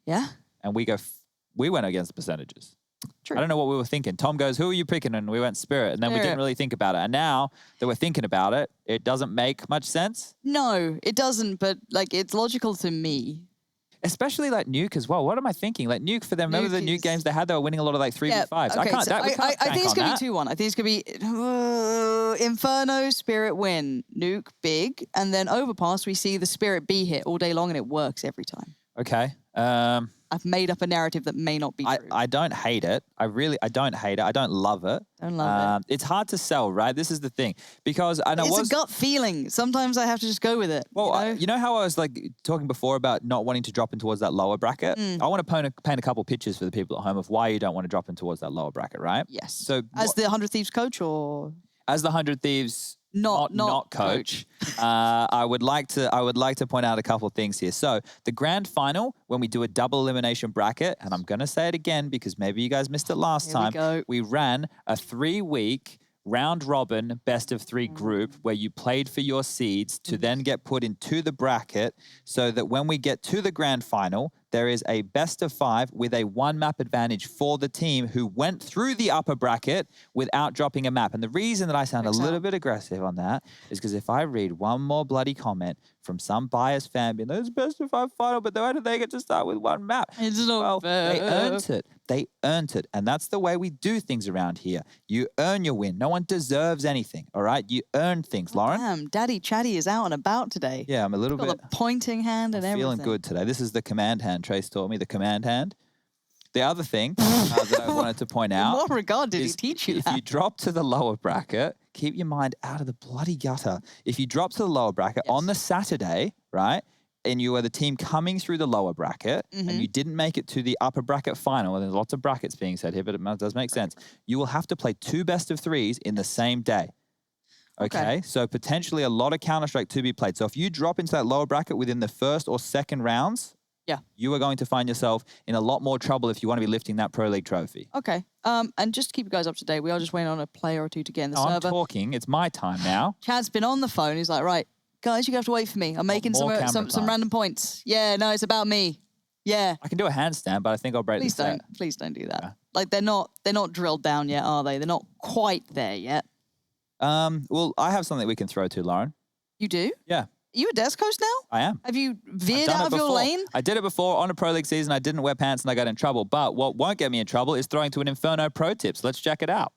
Yeah. And we went against the percentages. True. I don't know what we were thinking. Tom goes, who are you picking? And we went Spirit. And then we didn't really think about it. And now that we're thinking about it, it doesn't make much sense. No, it doesn't. But like, it's logical to me. Especially like Nuke as well. What am I thinking? Like Nuke for them. Remember the Nuke games they had? They were winning a lot of like 3v5s. Okay, I think it's going to be 2-1. I think it's going to be Inferno, Spirit win, Nuke big, and then Overpass, we see the Spirit B hit all day long and it works every time. Okay. I've made up a narrative that may not be true. I don't hate it. I don't hate it. I don't love it. Don't love it. It's hard to sell, right? This is the thing. Because it's a gut feeling. Sometimes I have to just go with it. Well, you know how I was like talking before about not wanting to drop in towards that lower bracket? I want to paint a couple pictures for the people at home of why you don't want to drop in towards that lower bracket, right? Yes. So as the 100 Thieves coach or? As the 100 Thieves not coach. I would like to point out a couple of things here. So the grand final, when we do a double elimination bracket, and I'm going to say it again because maybe you guys missed it last time. We ran a 3-week round robin best of 3 group where you played for your seeds to then get put into the bracket so that when we get to the grand final, there is a best of 5 with a 1 map advantage for the team who went through the upper bracket without dropping a map. And the reason that I sound a little bit aggressive on that is because if I read one more bloody comment from some biased fan being, there's best of 5 final, but why did they get to start with 1 map? It's not fair. They earned it. They earned it. And that's the way we do things around here. You earn your win. No one deserves anything, all right? You earn things, Lauren. Damn, Daddy Chatty is out and about today. Yeah, I'm a little bit. Got a pointing hand and everything. Feeling good today. This is the command hand Trace taught me, the command hand. The other thing that I wanted to point out. In what regard did he teach you that? If you drop to the lower bracket, keep your mind out of the bloody gutter. If you drop to the lower bracket on the Saturday, right, and you are the team coming through the lower bracket and you didn't make it to the upper bracket final, and there's lots of brackets being said here, but it does make sense, you will have to play 2 best of 3s in the same day. Okay, so potentially a lot of Counter-Strike to be played. So if you drop into that lower bracket within the first or second rounds, you are going to find yourself in a lot more trouble if you want to be lifting that Pro League trophy. Okay, and just to keep you guys up to date, we are just waiting on a player or two to get in the server. I'm talking. It's my time now. Chad's been on the phone. He's like, right, guys, you have to wait for me. I'm making some random points. Yeah, no, it's about me. Yeah. I can do a handstand, but I think I'll break the set. Please don't do that. Yeah. Like they're not drilled down yet, are they? They're not quite there yet. Well, I have something we can throw to, Lauren. You do? Yeah. Are you a desk coach now? I am. Have you veered out of your lane? I did it before on a Pro League season. I didn't wear pants and I got in trouble. But what won't get me in trouble is throwing to an Inferno pro tips. Let's check it out.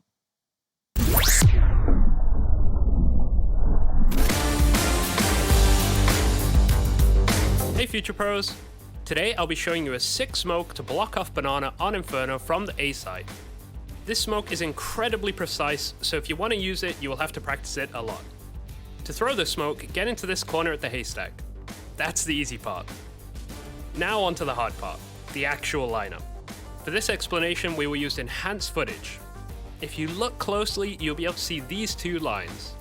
Hey Future Pros. Today I'll be showing you a sick smoke to block off Banana on Inferno from the A side. This smoke is incredibly precise, so if you want to use it, you will have to practice it a lot. To throw the smoke, get into this corner at the haystack. That's the easy part. Now onto the hard part, the actual lineup. For this explanation, we will use enhanced footage. If you look closely, you'll be able to see these 2 lines.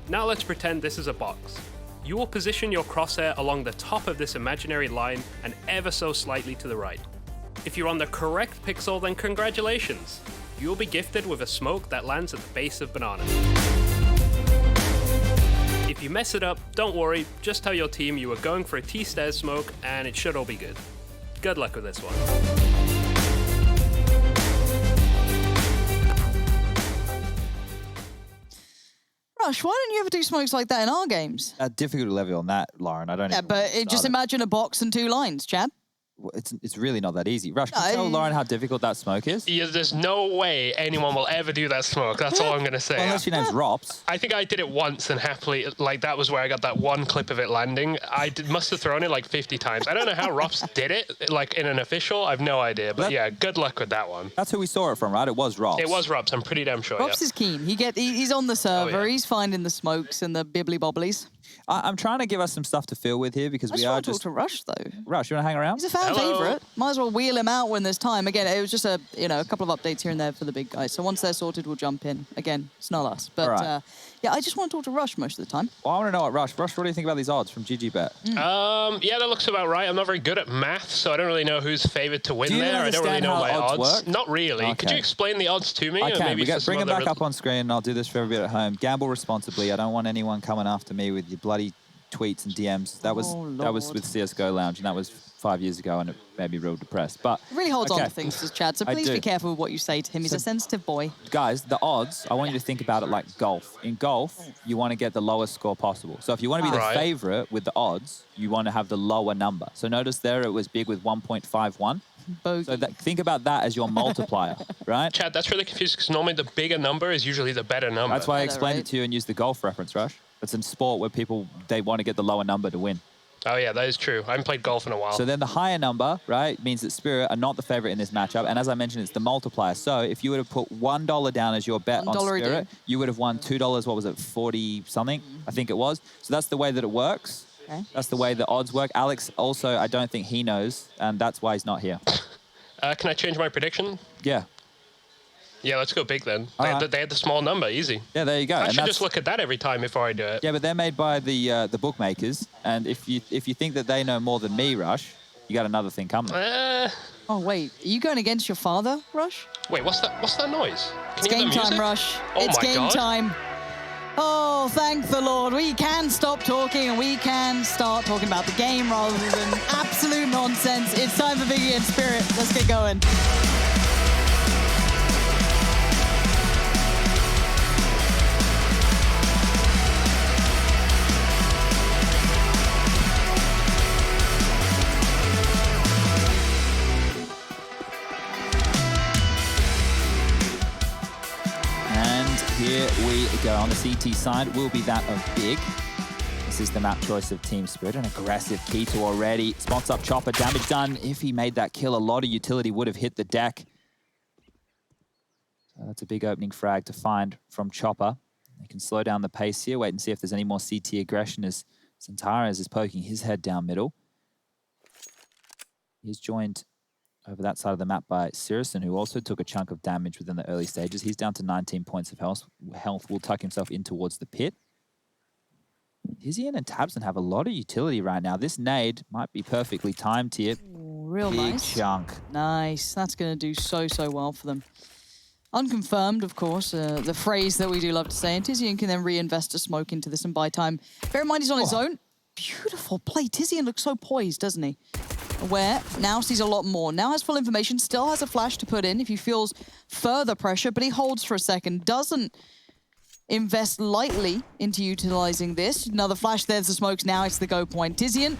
Now let's pretend this is a box. You will position your crosshair along the top of this imaginary line and ever so slightly to the right. If you're on the correct pixel, then congratulations! You'll be gifted with a smoke that lands at the base of Banana. If you mess it up, don't worry, just tell your team you were going for a T-stairs smoke and it should all be good. Good luck with this one. Rush, why don't you ever do smokes like that in our games? Difficult level on that, Lauren. I don't know. Yeah, but just imagine a box and 2 lines, Chad. It's really not that easy. Rush, can you tell Lauren how difficult that smoke is? Yeah, there's no way anyone will ever do that smoke. That's all I'm going to say. Well, unless your name's Rops. I think I did it once and happily, like, that was where I got that one clip of it landing. Must have thrown it like 50 times. I don't know how Rops did it, like, in an official. I've no idea. But yeah, good luck with that one. That's who we saw it from, right? It was Rops. It was Rops. I'm pretty damn sure. Rops is keen. He's on the server. Oh, yeah. He's finding the smokes and the bibbly bobblies. I'm trying to give us some stuff to fill with here because we are just... I just want to talk to Rush, though. Rush, you want to hang around? He's a fan favourite. Might as well wheel him out when there's time. Again, it was just a couple of updates here and there for the big guys. So once they're sorted, we'll jump in. Again, it's not us. But right. yeah, I just want to talk to Rush most of the time. Well, I want to know what Rush, what do you think about these odds from GGBet? Yeah, that looks about right. I'm not very good at math, so I don't really know who's favoured to win there. I don't really know my odds. Work? Not really. Okay. Could you explain the odds to me? I can. Maybe Bring them back up on screen. I'll do this for everybody at home. Gamble responsibly. I don't want anyone coming after me with your bloody tweets and DMs. That was with CSGO Lounge, and that was 5 years ago, and it made me real depressed. But he really holds on to things, does Chad, so please be careful with what you say to him. He's a sensitive boy. Guys, the odds, I want you to think about it like golf. In golf, you want to get the lowest score possible. So if you want to be the favourite with the odds, you want to have the lower number. So notice there it was big with 1.51. So think about that as your multiplier, right? Chad, that's really confusing because normally the bigger number is usually the better number. That's why I explained it to you and used the golf reference, Rush. It's in sport where they want to get the lower number to win. Oh, yeah, that is true. I haven't played golf in a while. So then the higher number, right, means that Spirit are not the favorite in this matchup. And as I mentioned, it's the multiplier. So if you would have put $1 down as your bet on Spirit, you would have won $2, what was it, 40-something, I think it was. So that's the way that it works. Okay. That's the way the odds work. Alex also, I don't think he knows, and that's why he's not here. Can I change my prediction? Yeah. Yeah, let's go big then. They had the small number, easy. Yeah, there you go. I should just look at that every time before I do it. Yeah, but they're made by the bookmakers, and if you think that they know more than me, Rush, you got another thing coming. Oh wait, are you going against your father, Rush? Wait, what's that? What's that noise? It's game time, Rush. It's game time. Oh, thank the Lord. We can stop talking and we can start talking about the game rather than absolute nonsense. It's time for Biggie and Spirit. Let's get going. Here we go. On the CT side will be that of Big. This is the map choice of Team Spirit. An aggressive Keto already. Spots up Chopper. Damage done. If he made that kill, a lot of utility would have hit the deck. So that's a big opening frag to find from Chopper. They can slow down the pace here. Wait and see if there's any more CT aggression as Centaurus is poking his head down middle. He's joined over that side of the map by Sirison, who also took a chunk of damage within the early stages. He's down to 19 points of health. Will tuck himself in towards the pit. Tizian and Tabson have a lot of utility right now. This nade might be perfectly timed here. Real Big nice. chunk. Nice. That's going to do so well for them. Unconfirmed, of course, the phrase that we do love to say. And Tizian can then reinvest a smoke into this and buy time. Bear in mind he's on his own. Beautiful play. Tizian looks so poised, doesn't he? Aware, now sees a lot more. Now has full information, still has a flash to put in if he feels further pressure, but he holds for a second, doesn't invest lightly into utilizing this. Another flash, there's the smokes, now it's the go point. Tizian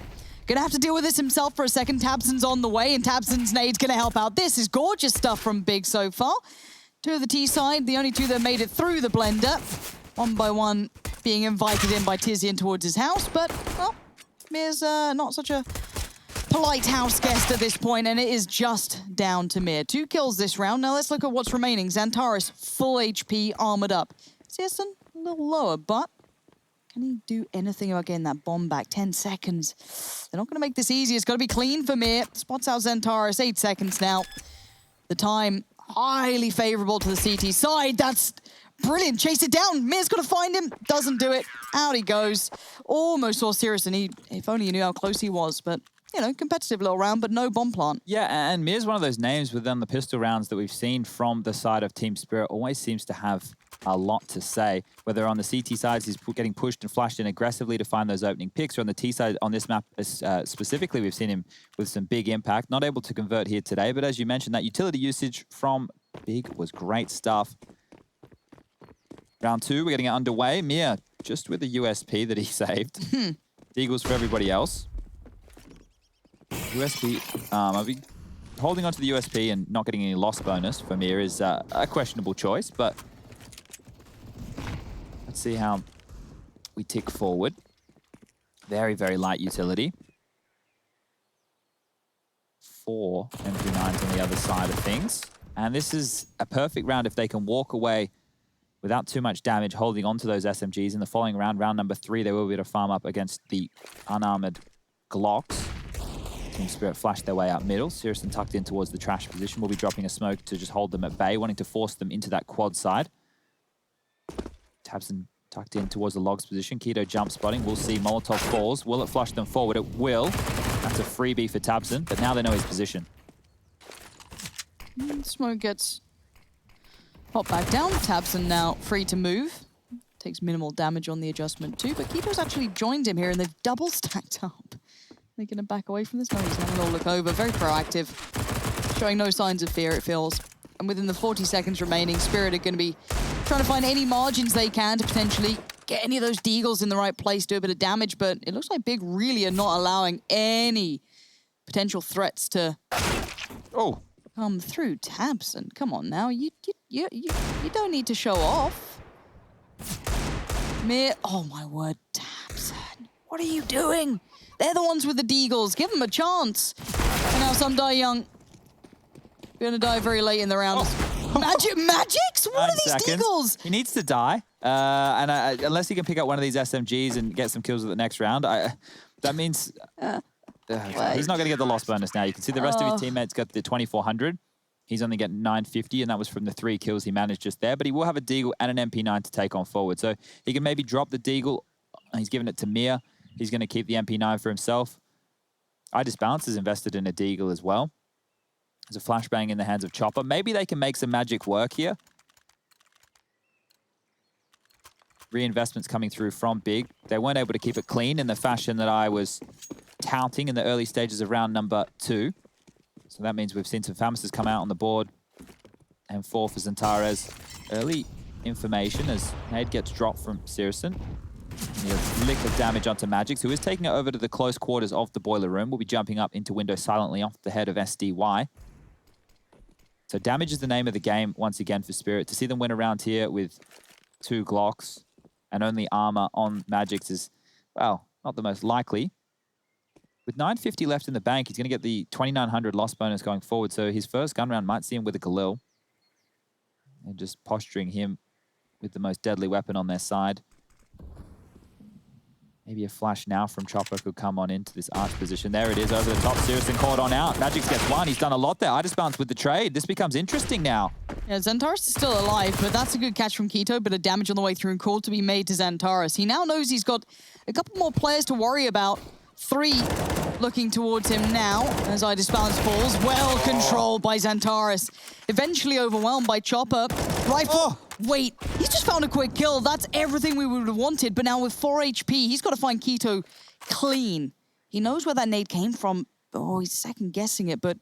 gonna have to deal with this himself for a second. Tabson's on the way, and Tabson's nade's gonna help out. This is gorgeous stuff from Big so far. Two of the T side, the only two that made it through the blender. One by one being invited in by Tizian towards his house, but, well, Mir's not such a polite house guest at this point, and it is just down to Mir. 2 kills this round. Now let's look at what's remaining. Xantares, full HP, armored up. Sierson, a little lower, but can he do anything about getting that bomb back? 10 seconds. They're not going to make this easy. It's got to be clean for Mir. Spots out Xantares, 8 seconds now. The time highly favorable to the CT side. That's brilliant. Chase it down. Mir's got to find him. Doesn't do it. Out he goes. Almost saw Sierson. If only he knew how close he was, but you know, competitive little round, but no bomb plant. Yeah, and Mir's one of those names within the pistol rounds that we've seen from the side of Team Spirit. Always seems to have a lot to say. Whether on the CT sides, he's getting pushed and flashed in aggressively to find those opening picks, or on the T side, on this map specifically, we've seen him with some big impact. Not able to convert here today, but as you mentioned, that utility usage from Big was great stuff. Round 2, we're getting it underway. Mir, just with the USP that he saved. Deagles for everybody else. USP, I'll be holding on to the USP and not getting any loss bonus for Mir is a questionable choice, but let's see how we tick forward. Very, very light utility. 4 MP9s on the other side of things. And this is a perfect round if they can walk away without too much damage, holding on to those SMGs. In the following round, round number 3, they will be able to farm up against the unarmored Glocks. Team Spirit flashed their way up middle. Sirison tucked in towards the trash position. Will be dropping a smoke to just hold them at bay, wanting to force them into that quad side. tabseN tucked in towards the logs position. Keto jump spotting. We'll see Molotov falls. Will it flush them forward? It will. That's a freebie for tabseN, but now they know his position. Smoke gets popped back down. tabseN now free to move. Takes minimal damage on the adjustment too, but Keto's actually joined him here and they've double stacked up. They're going to back away from this. No, he's having a look over. Very proactive. Showing no signs of fear, it feels. And within the 40 seconds remaining, Spirit are going to be trying to find any margins they can to potentially get any of those deagles in the right place, do a bit of damage, but it looks like Big really are not allowing any potential threats to come through. tabseN, come on now. You don't need to show off. Oh my word, tabseN. What are you doing? They're the ones with the deagles. Give them a chance. And now some die young. Gonna die very late in the round. Magics? What are these deagles? He needs to die. And unless he can pick up one of these SMGs and get some kills at the next round, that means he's not going to get the loss bonus now. You can see the rest of his teammates got the 2400. He's only getting 950, and that was from the 3 kills he managed just there. But he will have a deagle and an MP9 to take on forward. So he can maybe drop the deagle. He's given it to Mir. He's going to keep the MP9 for himself. iDisbalance is invested in a deagle as well. There's a flashbang in the hands of Chopper. Maybe they can make some magic work here. Reinvestments coming through from Big. They weren't able to keep it clean in the fashion that I was touting in the early stages of round number 2. So that means we've seen some Famis's come out on the board. And 4 for Xantares. Early information as nade gets dropped from Sirison. A lick of damage onto Magix, who is taking it over to the close quarters of the boiler room. Will be jumping up into window silently off the head of SDY. So damage is the name of the game once again for Spirit. To see them win around here with 2 Glocks and only armor on Magix is, well, not the most likely. With 950 left in the bank, he's going to get the 2900 loss bonus going forward. So his first gun round might see him with a Galil. And just posturing him with the most deadly weapon on their side. Maybe a flash now from Chopper could come on into this arch position. There it is, over the top. Sirison caught on out. Magix gets 1. He's done a lot there. iDisbalance with the trade. This becomes interesting now. Yeah, Xantares is still alive, but that's a good catch from Keto. Bit of damage on the way through and call to be made to Xantares. He now knows he's got a couple more players to worry about. 3 looking towards him now as iDisbalance falls. Well controlled by Xantares. Eventually overwhelmed by Chopper. Rifle. Wait, he's just found a quick kill. That's everything we would have wanted. But now with 4 HP, he's got to find Keto clean. He knows where that nade came from. Oh, he's second guessing it, but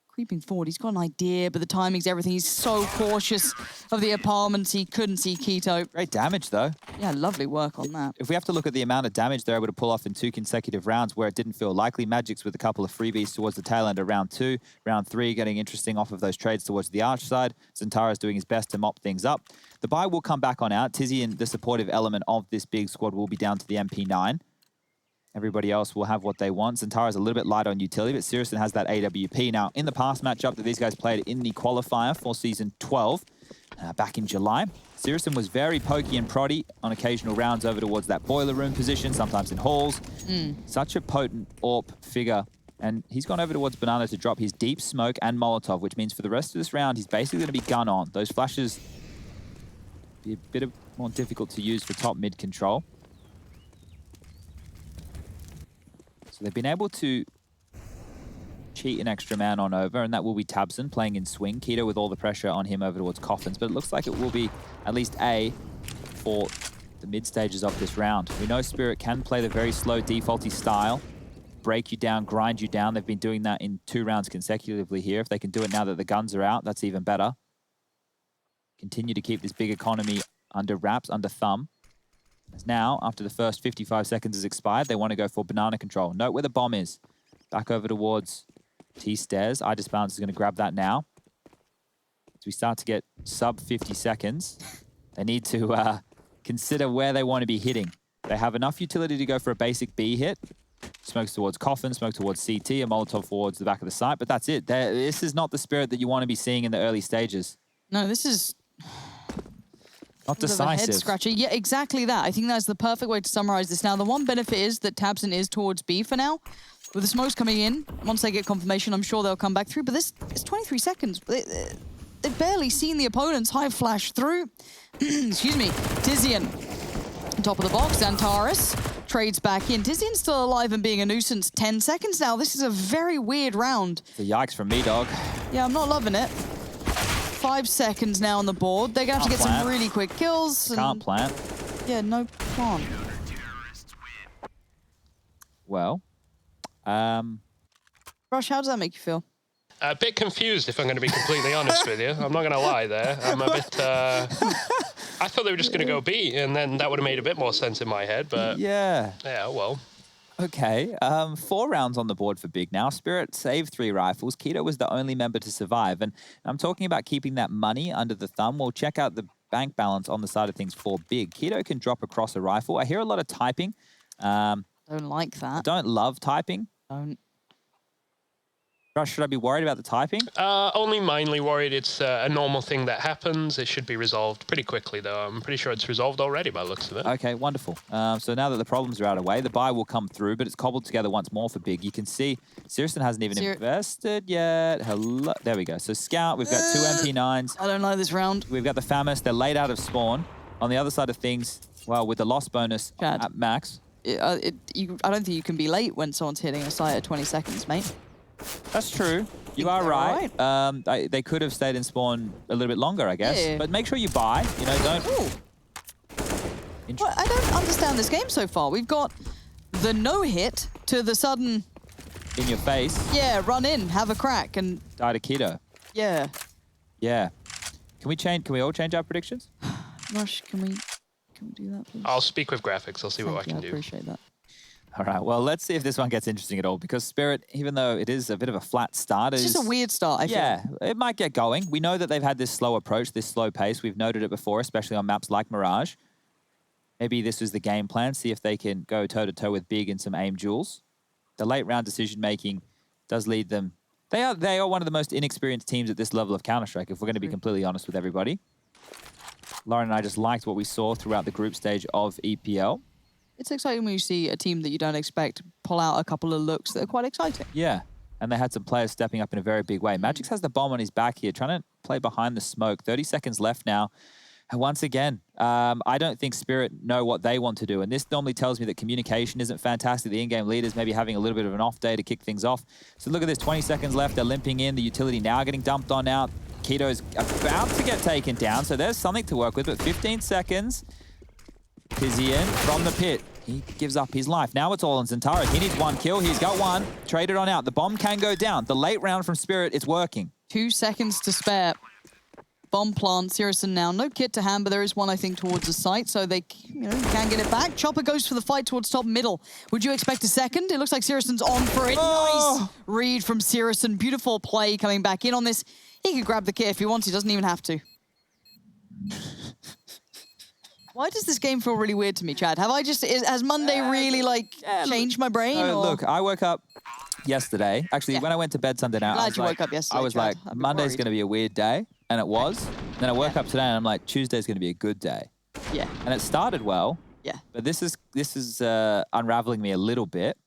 creeping forward, he's got an idea, but the timing's everything. He's so cautious of the apartments, he couldn't see Keto. Great damage, though. Yeah, lovely work on that. If we have to look at the amount of damage they're able to pull off in 2 consecutive rounds where it didn't feel likely, Magix with a couple of freebies towards the tail end of round 2. Round 3 getting interesting off of those trades towards the arch side. Xantares doing his best to mop things up. The buy will come back on out. Tizzy and the supportive element of this big squad will be down to the MP9. Everybody else will have what they want. Xantares a little bit light on utility, but Sirison has that AWP. Now, in the past matchup that these guys played in the qualifier for Season 12, back in July, Sirison was very pokey and proddy on occasional rounds over towards that boiler room position, sometimes in halls. Such a potent AWP figure. And he's gone over towards Banana to drop his deep smoke and Molotov, which means for the rest of this round, he's basically going to be gun on. Those flashes be a bit more difficult to use for top mid control. So they've been able to cheat an extra man on over, and that will be tabseN playing in swing. Keto with all the pressure on him over towards Coffins, but it looks like it will be at least A for the mid stages of this round. We know Spirit can play the very slow defaulty style, break you down, grind you down. They've been doing that in 2 rounds consecutively here. If they can do it now that the guns are out, that's even better. Continue to keep this big economy under wraps, under thumb. As now, after the first 55 seconds has expired, they want to go for banana control. Note where the bomb is. Back over towards T-Stairs. iDisbalance is going to grab that now. As we start to get sub 50 seconds, they need to consider where they want to be hitting. They have enough utility to go for a basic B hit. Smokes towards Coffin, smoke towards CT, a Molotov towards the back of the site, but that's it. This is not the Spirit that you want to be seeing in the early stages. No, this is Not Bit of a head decisive. scratcher. Yeah, exactly that. I think that's the perfect way to summarize this. Now, the one benefit is that Tabson is towards B for now. With the smokes coming in, once they get confirmation, I'm sure they'll come back through. But this is 23 seconds. They've barely seen the opponents high flash through. Excuse me. Tizian, top of the box. Antares trades back in. Tizian's still alive and being a nuisance. 10 seconds now. This is a very weird round. The yikes from me, dog. Yeah, I'm not loving it. 5 seconds now on the board. They're going to have to get some really quick kills. Can't plant. Yeah, no plan. Well, Rush, how does that make you feel? A bit confused, if I'm going to be completely honest with you. I'm not going to lie there. I'm a bit... I thought they were just going to go B, and then that would have made a bit more sense in my head, but... Yeah. Yeah, well... Okay, 4 rounds on the board for Big now. Spirit saved 3 rifles. Keto was the only member to survive. And I'm talking about keeping that money under the thumb. Well, check out the bank balance on the side of things for Big. Keto can drop across a rifle. I hear a lot of typing. Don't like that. Don't love typing. Don't. Rush, should I be worried about the typing? Only mildly worried. It's a normal thing that happens. It should be resolved pretty quickly, though. I'm pretty sure it's resolved already by the looks of it. Okay, wonderful. So now that the problems are out of the way, the buy will come through, but it's cobbled together once more for Big. You can see Sirison hasn't even invested yet. Hello. There we go. So Scout, we've got 2 MP9s. I don't like this round. We've got the Famous. They're laid out of spawn. On the other side of things, well, with the loss bonus at max. I don't think you can be late when someone's hitting a site at 20 seconds, mate. That's true. You are right. They could have stayed in spawn a little bit longer, I guess. Yeah. But make sure you buy. You know, don't... Well, I don't understand this game so far. We've got the no-hit to the sudden... In your face. Yeah, run in, have a crack, and... Die to Keto. Yeah. Yeah. Can we all change our predictions? Rush, can we do that, please? I'll speak with graphics. I'll see what I can I do. appreciate that. All right, well, let's see if this one gets interesting at all, because Spirit, even though it is a bit of a flat start... It's just a weird start, I feel. Yeah, it might get going. We know that they've had this slow approach, this slow pace. We've noted it before, especially on maps like Mirage. Maybe this was the game plan, see if they can go toe-to-toe with Big in some aim duels. The late-round decision-making does lead them... They are one of the most inexperienced teams at this level of Counter-Strike, if we're going to be completely honest with everybody. Lauren and I just liked what we saw throughout the group stage of EPL. It's exciting when you see a team that you don't expect pull out a couple of looks that are quite exciting. Yeah, and they had some players stepping up in a very big way. Magix has the bomb on his back here, trying to play behind the smoke. 30 seconds left now. And once again, I don't think Spirit know what they want to do. And this normally tells me that communication isn't fantastic. The in-game leaders maybe having a little bit of an off day to kick things off. So look at this, 20 seconds left. They're limping in. The utility now getting dumped on out. Keto's about to get taken down. So there's something to work with, but 15 seconds. Tizian from the pit. He gives up his life. Now it's all on Zentaris. He needs 1 kill. He's got 1. Traded on out. The bomb can go down. The late round from Spirit, it's working. 2 seconds to spare. Bomb plant, Sirison now. No kit to hand, but there is one, I think, towards the site, so they can get it back. Chopper goes for the fight towards top middle. Would you expect a second? It looks like Sirison's on for it. Nice read from Sirison. Beautiful play coming back in on this. He could grab the kit if he wants. He doesn't even have to. Why does this game feel really weird to me, Chad? Have I just... Has Monday really, changed my brain? No, or? look, I woke up yesterday. Actually, when I went to bed Sunday night, Glad you woke up yesterday, I was Chad. like, Monday's going to be a weird day. And it was. Then I woke up today and I'm like, Tuesday's going to be a good day. Yeah. And it started well. Yeah. But this is unraveling me a little bit.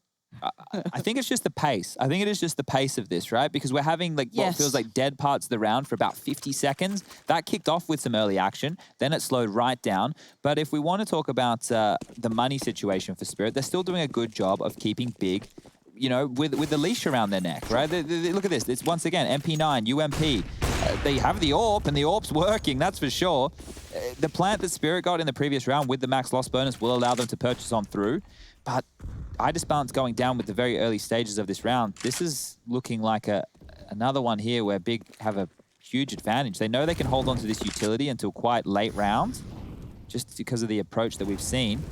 I think it's just the pace. I think it is just the pace of this, right? Because we're having what feels like dead parts of the round for about 50 seconds. That kicked off with some early action. Then it slowed right down. But if we want to talk about the money situation for Spirit, they're still doing a good job of keeping Big, with the leash around their neck, right? Look at this. It's once again MP9, UMP. They have the AWP, and the AWP's working, that's for sure. The plant that Spirit got in the previous round with the max loss bonus will allow them to purchase on through. But Idis balance going down with the very early stages of this round. This is looking like another one here where Big have a huge advantage. They know they can hold on to this utility until quite late rounds, just because of the approach that we've seen.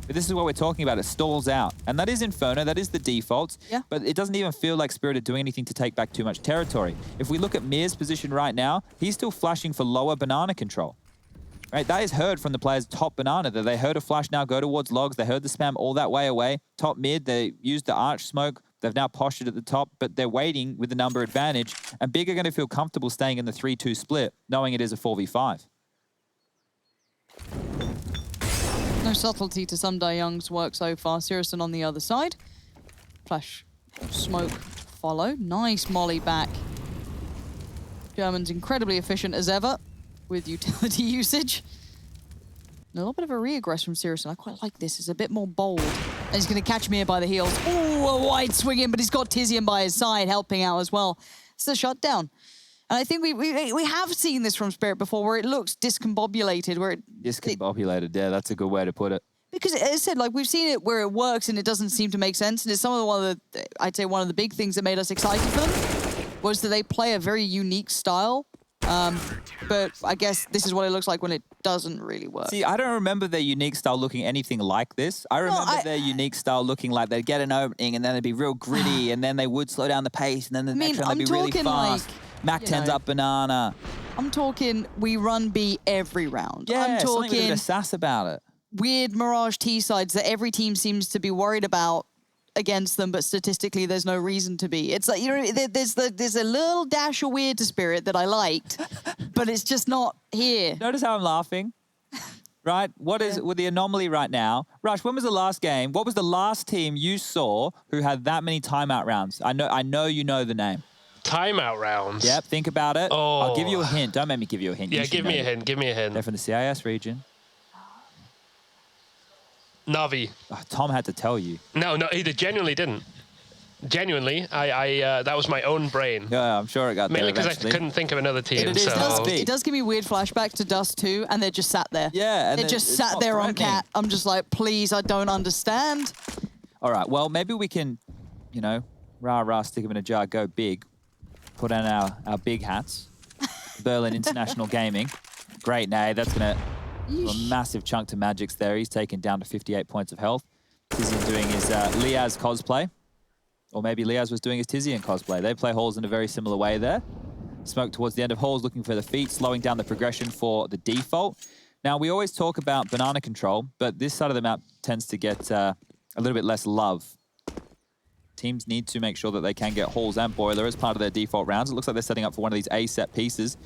But this is what we're talking about. It stalls out. And that is Inferno. That is the default. Yeah. But it doesn't even feel like Spirit are doing anything to take back too much territory. If we look at Mir's position right now, he's still flashing for lower banana control. Right? That is heard from the players top banana, that they heard a flash now go towards logs. They heard the spam all that way away. Top mid, they used the arch smoke. They've now postured at the top, but they're waiting with the number advantage. And Big are going to feel comfortable staying in the 3-2 split, knowing it is a 4v5. No subtlety to some Young's work so far. Sirison on the other side. Flash, smoke, follow. Nice molly back. German's incredibly efficient as ever with utility usage. A little bit of a re-aggress from Sirison. I quite like this. It's a bit more bold. And he's going to catch Mir by the heels. Ooh, a wide swing in, but he's got Tizian by his side, helping out as well. It's a shutdown. And I think we have seen this from Spirit before, where it looks discombobulated, where Discombobulated, yeah, that's a good way to put it. Because, as I said, like, we've seen it where it works and it doesn't seem to make sense. And it's one of the, I'd say, one of the big things that made us excited for them was that they play a very unique style. But I guess this is what it looks like when it doesn't really work. See, I don't remember their unique style looking anything like this. I remember their unique style looking like they'd get an opening and then they'd be real gritty and then they would slow down the pace and then the next round they'd be really fast. Mac 10's up banana. I'm talking we run B every round. Yeah, I'm something with a bit talking of sass about it. weird Mirage T-sides that every team seems to be worried about against them, but statistically there's no reason to be. It's like, you know, there's a little dash of weird to Spirit that I liked, but it's just not here. Notice how I'm laughing, right? What is with the anomaly right now? Rush, when was the last game? What was the last team you saw who had that many timeout rounds? I know you know the name. Timeout rounds? Yep, think about it. Oh. I'll give you a hint. Don't make me give you a hint. Yeah, give me a hint. Give me a hint. They're from the CIS region. Navi. Oh, Tom had to tell you. No, he genuinely didn't. Genuinely, I that was my own brain. Yeah, I'm sure it got mainly there because I couldn't think of another team. It does give me weird flashbacks to Dust 2, and they're just sat there. Yeah, and they're just sat there on Cat. I'm just like, please, I don't understand. All right, well, maybe we can, you know, rah, stick them in a jar, go big, put on our big hats. Berlin International Gaming. Great, nay, that's going to a massive chunk to Magic's there. He's taken down to 58 points of health. Tizian doing his Liaz cosplay. Or maybe Liaz was doing his Tizian cosplay. They play Halls in a very similar way there. Smoke towards the end of Halls, looking for the feet, slowing down the progression for the default. Now, we always talk about banana control, but this side of the map tends to get a little bit less love. Teams need to make sure that they can get Halls and Boiler as part of their default rounds. It looks like they're setting up for one of these A set pieces.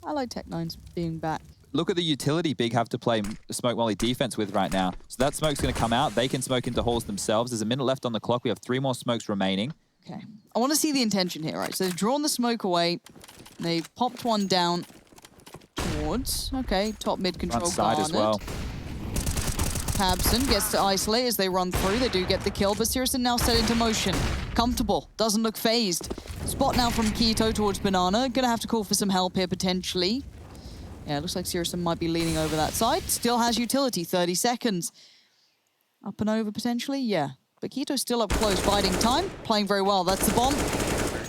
I like Tech9's being back. Look at the utility Big have to play Smoke Molly defense with right now. So that smoke's going to come out. They can smoke into Halls themselves. There's a minute left on the clock. We have 3 more smokes remaining. Okay. I want to see the intention here, right? So they've drawn the smoke away. They've popped one down towards, okay, top mid control Front side as well. Pabson gets to isolate as they run through. They do get the kill, but Sirison now set into motion. Comfortable, doesn't look phased. Spot now from Keto towards Banana. Gonna have to call for some help here potentially. Yeah, it looks like Sirison might be leaning over that side. Still has utility, 30 seconds. Up and over potentially, yeah. But Keto's still up close, biding time. Playing very well, that's the bomb.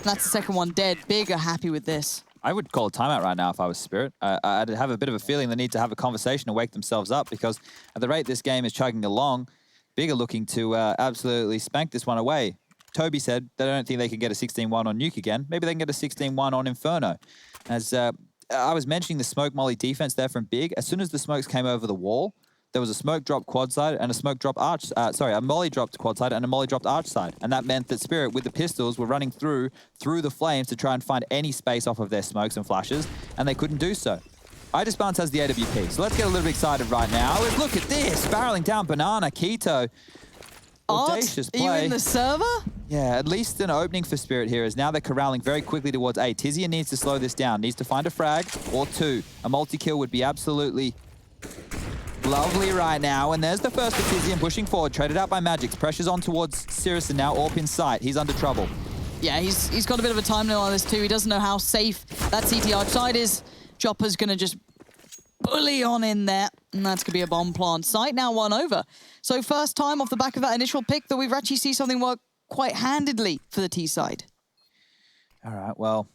That's the second one dead. Big are happy with this. I would call a timeout right now if I was Spirit. I'd have a bit of a feeling they need to have a conversation and wake themselves up because at the rate this game is chugging along, Big are looking to absolutely spank this one away. Toby said they don't think they can get a 16-1 on Nuke again. Maybe they can get a 16-1 on Inferno. As I was mentioning the smoke molly defense there from Big. As soon as the smokes came over the wall, there was a smoke drop quad side and a smoke drop arch, a molly dropped quad side and a molly dropped arch side. And that meant that Spirit with the pistols were running through the flames to try and find any space off of their smokes and flashes, and they couldn't do so. Bounce has the AWP, so let's get a little bit excited right now. Look at this, barreling down Banana, Keto. Audacious play. Are you in the server? Yeah, at least an opening for Spirit here is now they're corralling very quickly towards A. Tizian needs to slow this down, needs to find a frag or 2. A multi-kill would be absolutely lovely right now. And there's the first for Tizian pushing forward, traded out by Magix. Pressure's on towards Sirison now, AWP in sight. He's under trouble. Yeah, he's got a bit of a time limit on this too. He doesn't know how safe that CT outside is. Chopper's going to just bully on in there. And that's going to be a bomb plant site. Now 1 over. So first time off the back of that initial pick that we've actually seen something work quite handedly for the T side. All right, well,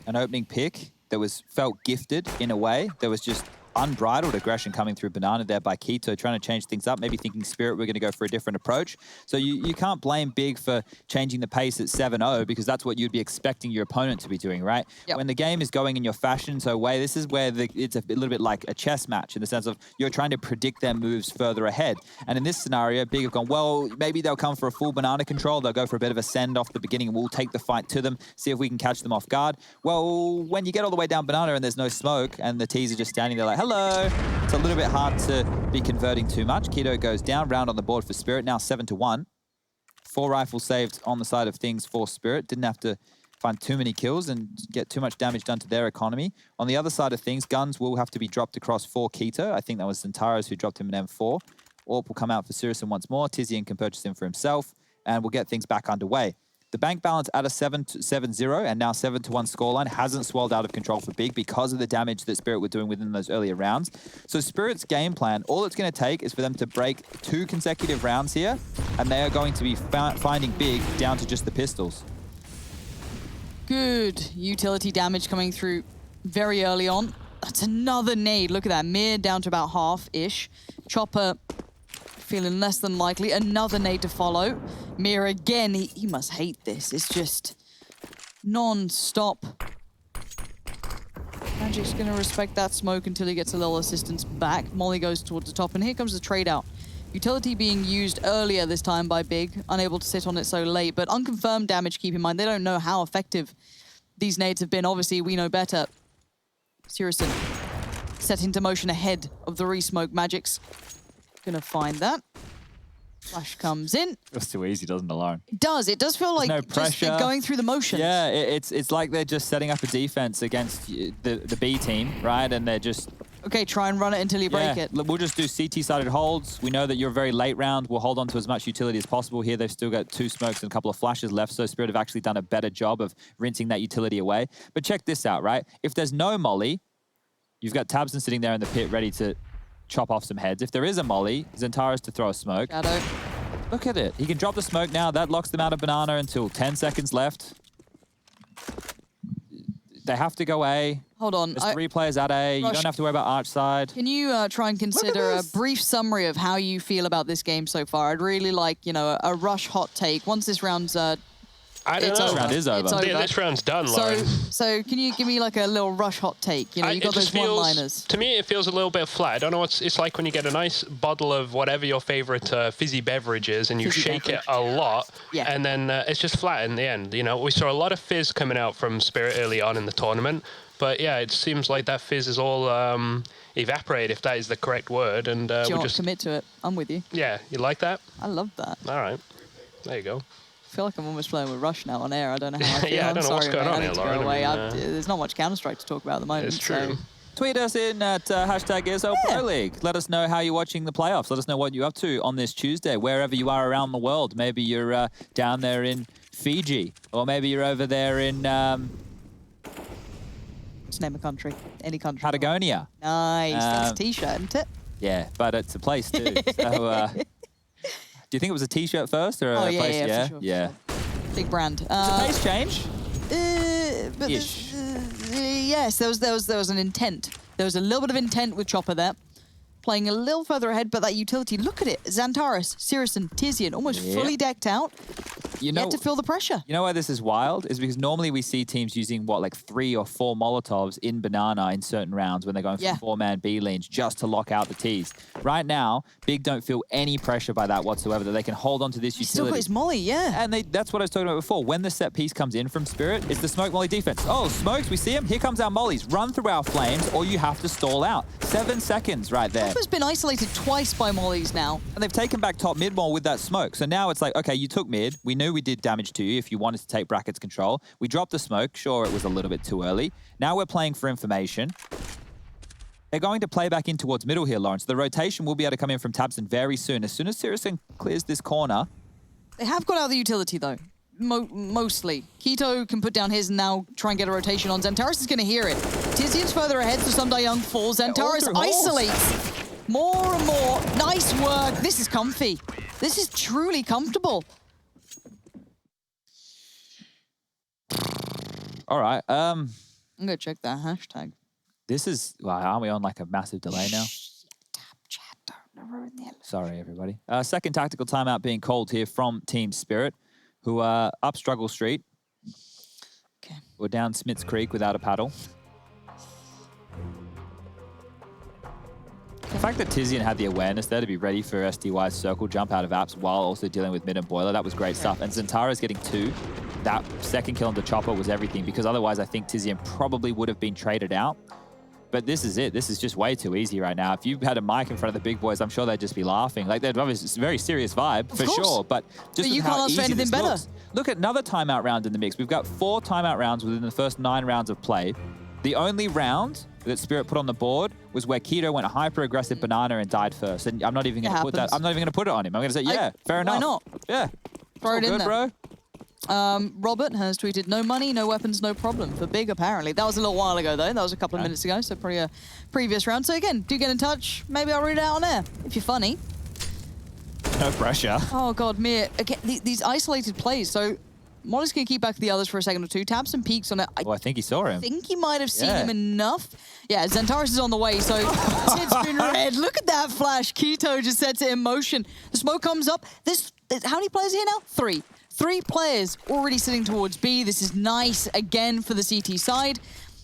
an opening pick that felt gifted in a way. There was just unbridled aggression coming through Banana there by Keto, trying to change things up, maybe thinking Spirit we're going to go for a different approach. So you can't blame Big for changing the pace at 7-0 because that's what you'd be expecting your opponent to be doing, right? Yep. When the game is going in your fashion, this is where it's a little bit like a chess match in the sense of you're trying to predict their moves further ahead. And in this scenario, Big have gone, well, maybe they'll come for a full Banana control. They'll go for a bit of a send off the beginning and we'll take the fight to them, see if we can catch them off guard. Well, when you get all the way down Banana and there's no smoke and the T's are just standing there like, Hello. It's a little bit hard to be converting too much. Keto goes down, round on the board for Spirit, now 7-1. 4 rifles saved on the side of things for Spirit. Didn't have to find too many kills and get too much damage done to their economy. On the other side of things, guns will have to be dropped across for Keto. I think that was Zentaros who dropped him an M4. Orp will come out for Sirison once more. Tizian can purchase him for himself, and we'll get things back underway. The bank balance at a 7-0 and now 7-1 scoreline hasn't swelled out of control for Big because of the damage that Spirit were doing within those earlier rounds. So Spirit's game plan, all it's going to take is for them to break 2 consecutive rounds here, and they are going to be finding Big down to just the pistols. Good utility damage coming through very early on. That's another nade. Look at that. Mir down to about half-ish. Chopper feeling less than likely. Another nade to follow. Mir again, he must hate this. It's just non-stop. Magic's going to respect that smoke until he gets a little assistance back. Molly goes towards the top, and here comes the trade out. Utility being used earlier this time by Big, unable to sit on it so late, but unconfirmed damage, keep in mind. They don't know how effective these nades have been. Obviously, we know better. Sirison set into motion ahead of the re-smoke. Magic's gonna find that. Flash comes in. Feels too easy, doesn't it, Lauren? It does. It does feel like no just pressure. going through the motions. Yeah, it's like they're just setting up a defense against the B team, right? And they're just... Okay, try and run it until you break it. We'll just do CT-sided holds. We know that you're very late round. We'll hold on to as much utility as possible here. They've still got 2 smokes and a couple of flashes left, so Spirit have actually done a better job of rinsing that utility away. But check this out, right? If there's no molly, you've got Tabson sitting there in the pit ready to chop off some heads. If there is a molly, Zentaros to throw a smoke. Shadow. Look at it. He can drop the smoke now. That locks them out of Banana until 10 seconds left. They have to go A. Hold on. There's 3 players at A. Rush. You don't have to worry about arch side. Can you try and consider a brief summary of how you feel about this game so far? I'd really like, you know, a Rush hot take. Once this round's I don't know. This round is over. It's over. This round's done, Lauren. So can you give me like a little Rush hot take? You know, you got those one-liners. To me, it feels a little bit flat. I don't know what it's like when you get a nice bottle of whatever your favorite fizzy beverage is and you shake it a lot, and then it's just flat in the end. You know, we saw a lot of fizz coming out from Spirit early on in the tournament, but yeah, it seems like that fizz is all evaporated, if that is the correct word. And Do you we want just to commit to it? I'm with you. Yeah, you like that? I love that. All right, there you go. I feel like I'm almost playing with Rush now on air. I don't know how I feel. Yeah, I don't know what's going on I here, need to Lauren. go away. I mean, there's not much Counter-Strike to talk about at the moment. It's true. So. Tweet us in at hashtag ESL Pro League. Let us know how you're watching the playoffs. Let us know what you're up to on this Tuesday, wherever you are around the world. Maybe you're down there in Fiji, or maybe you're over there in... Just name a country. Any country. Patagonia. Nice. That's a T-shirt, isn't it? Yeah, but it's a place too. So, do you think it was a T-shirt first or a place? Yeah, for sure. Yeah. Big brand. Does the pace change? Yes, there was an intent. There was a little bit of intent with Chopper there. Playing a little further ahead, but that utility, look at it. Xantaris, Sirison, Tizian, almost fully decked out. You know, yet to feel the pressure. You know why this is wild? Is because normally we see teams using, what, like 3 or 4 Molotovs in Banana in certain rounds when they're going for 4-man B lanes just to lock out the Ts. Right now, Big don't feel any pressure by that whatsoever, that they can hold on to this utility. Still got his molly, yeah. And that's what I was talking about before. When the set piece comes in from Spirit, it's the smoke molly defense. Oh, smokes, we see him. Here comes our mollies. Run through our flames, or you have to stall out. 7 seconds right there. Chopper's been isolated twice by mollies now. And they've taken back top mid more with that smoke. So now it's like, okay, you took mid. We knew we did damage to you if you wanted to take brackets control. We dropped the smoke. Sure, it was a little bit too early. Now we're playing for information. They're going to play back in towards middle here, Lawrence. The rotation will be able to come in from Tabson very soon. As soon as Sirison clears this corner. They have got out the utility, though. Mostly. Keto can put down his and now try and get a rotation on. Xantaris is going to hear it. Tizian's further ahead, so Sunday Young falls. Xantaris isolates more and more. Nice work. This is comfy. This is truly comfortable. All right. I'm going to check that hashtag. This is... Well, aren't we on like a massive delay now? Sorry, everybody. Second tactical timeout being called here from Team Spirit, who are up Struggle Street. Okay. We're down Smith's Creek without a paddle. The fact that Tizian had the awareness there to be ready for SDY's circle jump out of apps while also dealing with mid and boiler, that was great stuff. And Zentara's getting 2. That second kill on the Chopper was everything, because otherwise I think Tizian probably would have been traded out. but this is it. This is just way too easy right now. If you had a mic in front of the big boys, I'm sure they'd just be laughing. Like, they'd obviously, it's a very serious vibe, for sure, but just you can't ask for anything better. Look at another timeout round in the mix. We've got 4 timeout rounds within the first 9 rounds of play. The only round that Spirit put on the board was where Keto went hyper-aggressive banana and died first. And I'm not even going to put that. I'm not even going to put it on him. I'm going to say, yeah, fair enough. Why not? Yeah. Throw it in good, there. Bro. Robert has tweeted, no money, no weapons, no problem. For Big, apparently. That was a little while ago, though. That was a couple of minutes ago, so probably a previous round. So again, do get in touch. Maybe I'll read it out on air, if you're funny. No pressure. Oh, God, Mir. Again, these isolated plays. So Molly's going to keep back the others for a second or two. Tap some peeks on it. I think he saw him. I think he might have seen him enough. Yeah, Xantares is on the way, so it's been red. Look at that flash. Keto just sets it in motion. The smoke comes up. How many players are here now? 3. 3 players already sitting towards B. This is nice again for the CT side.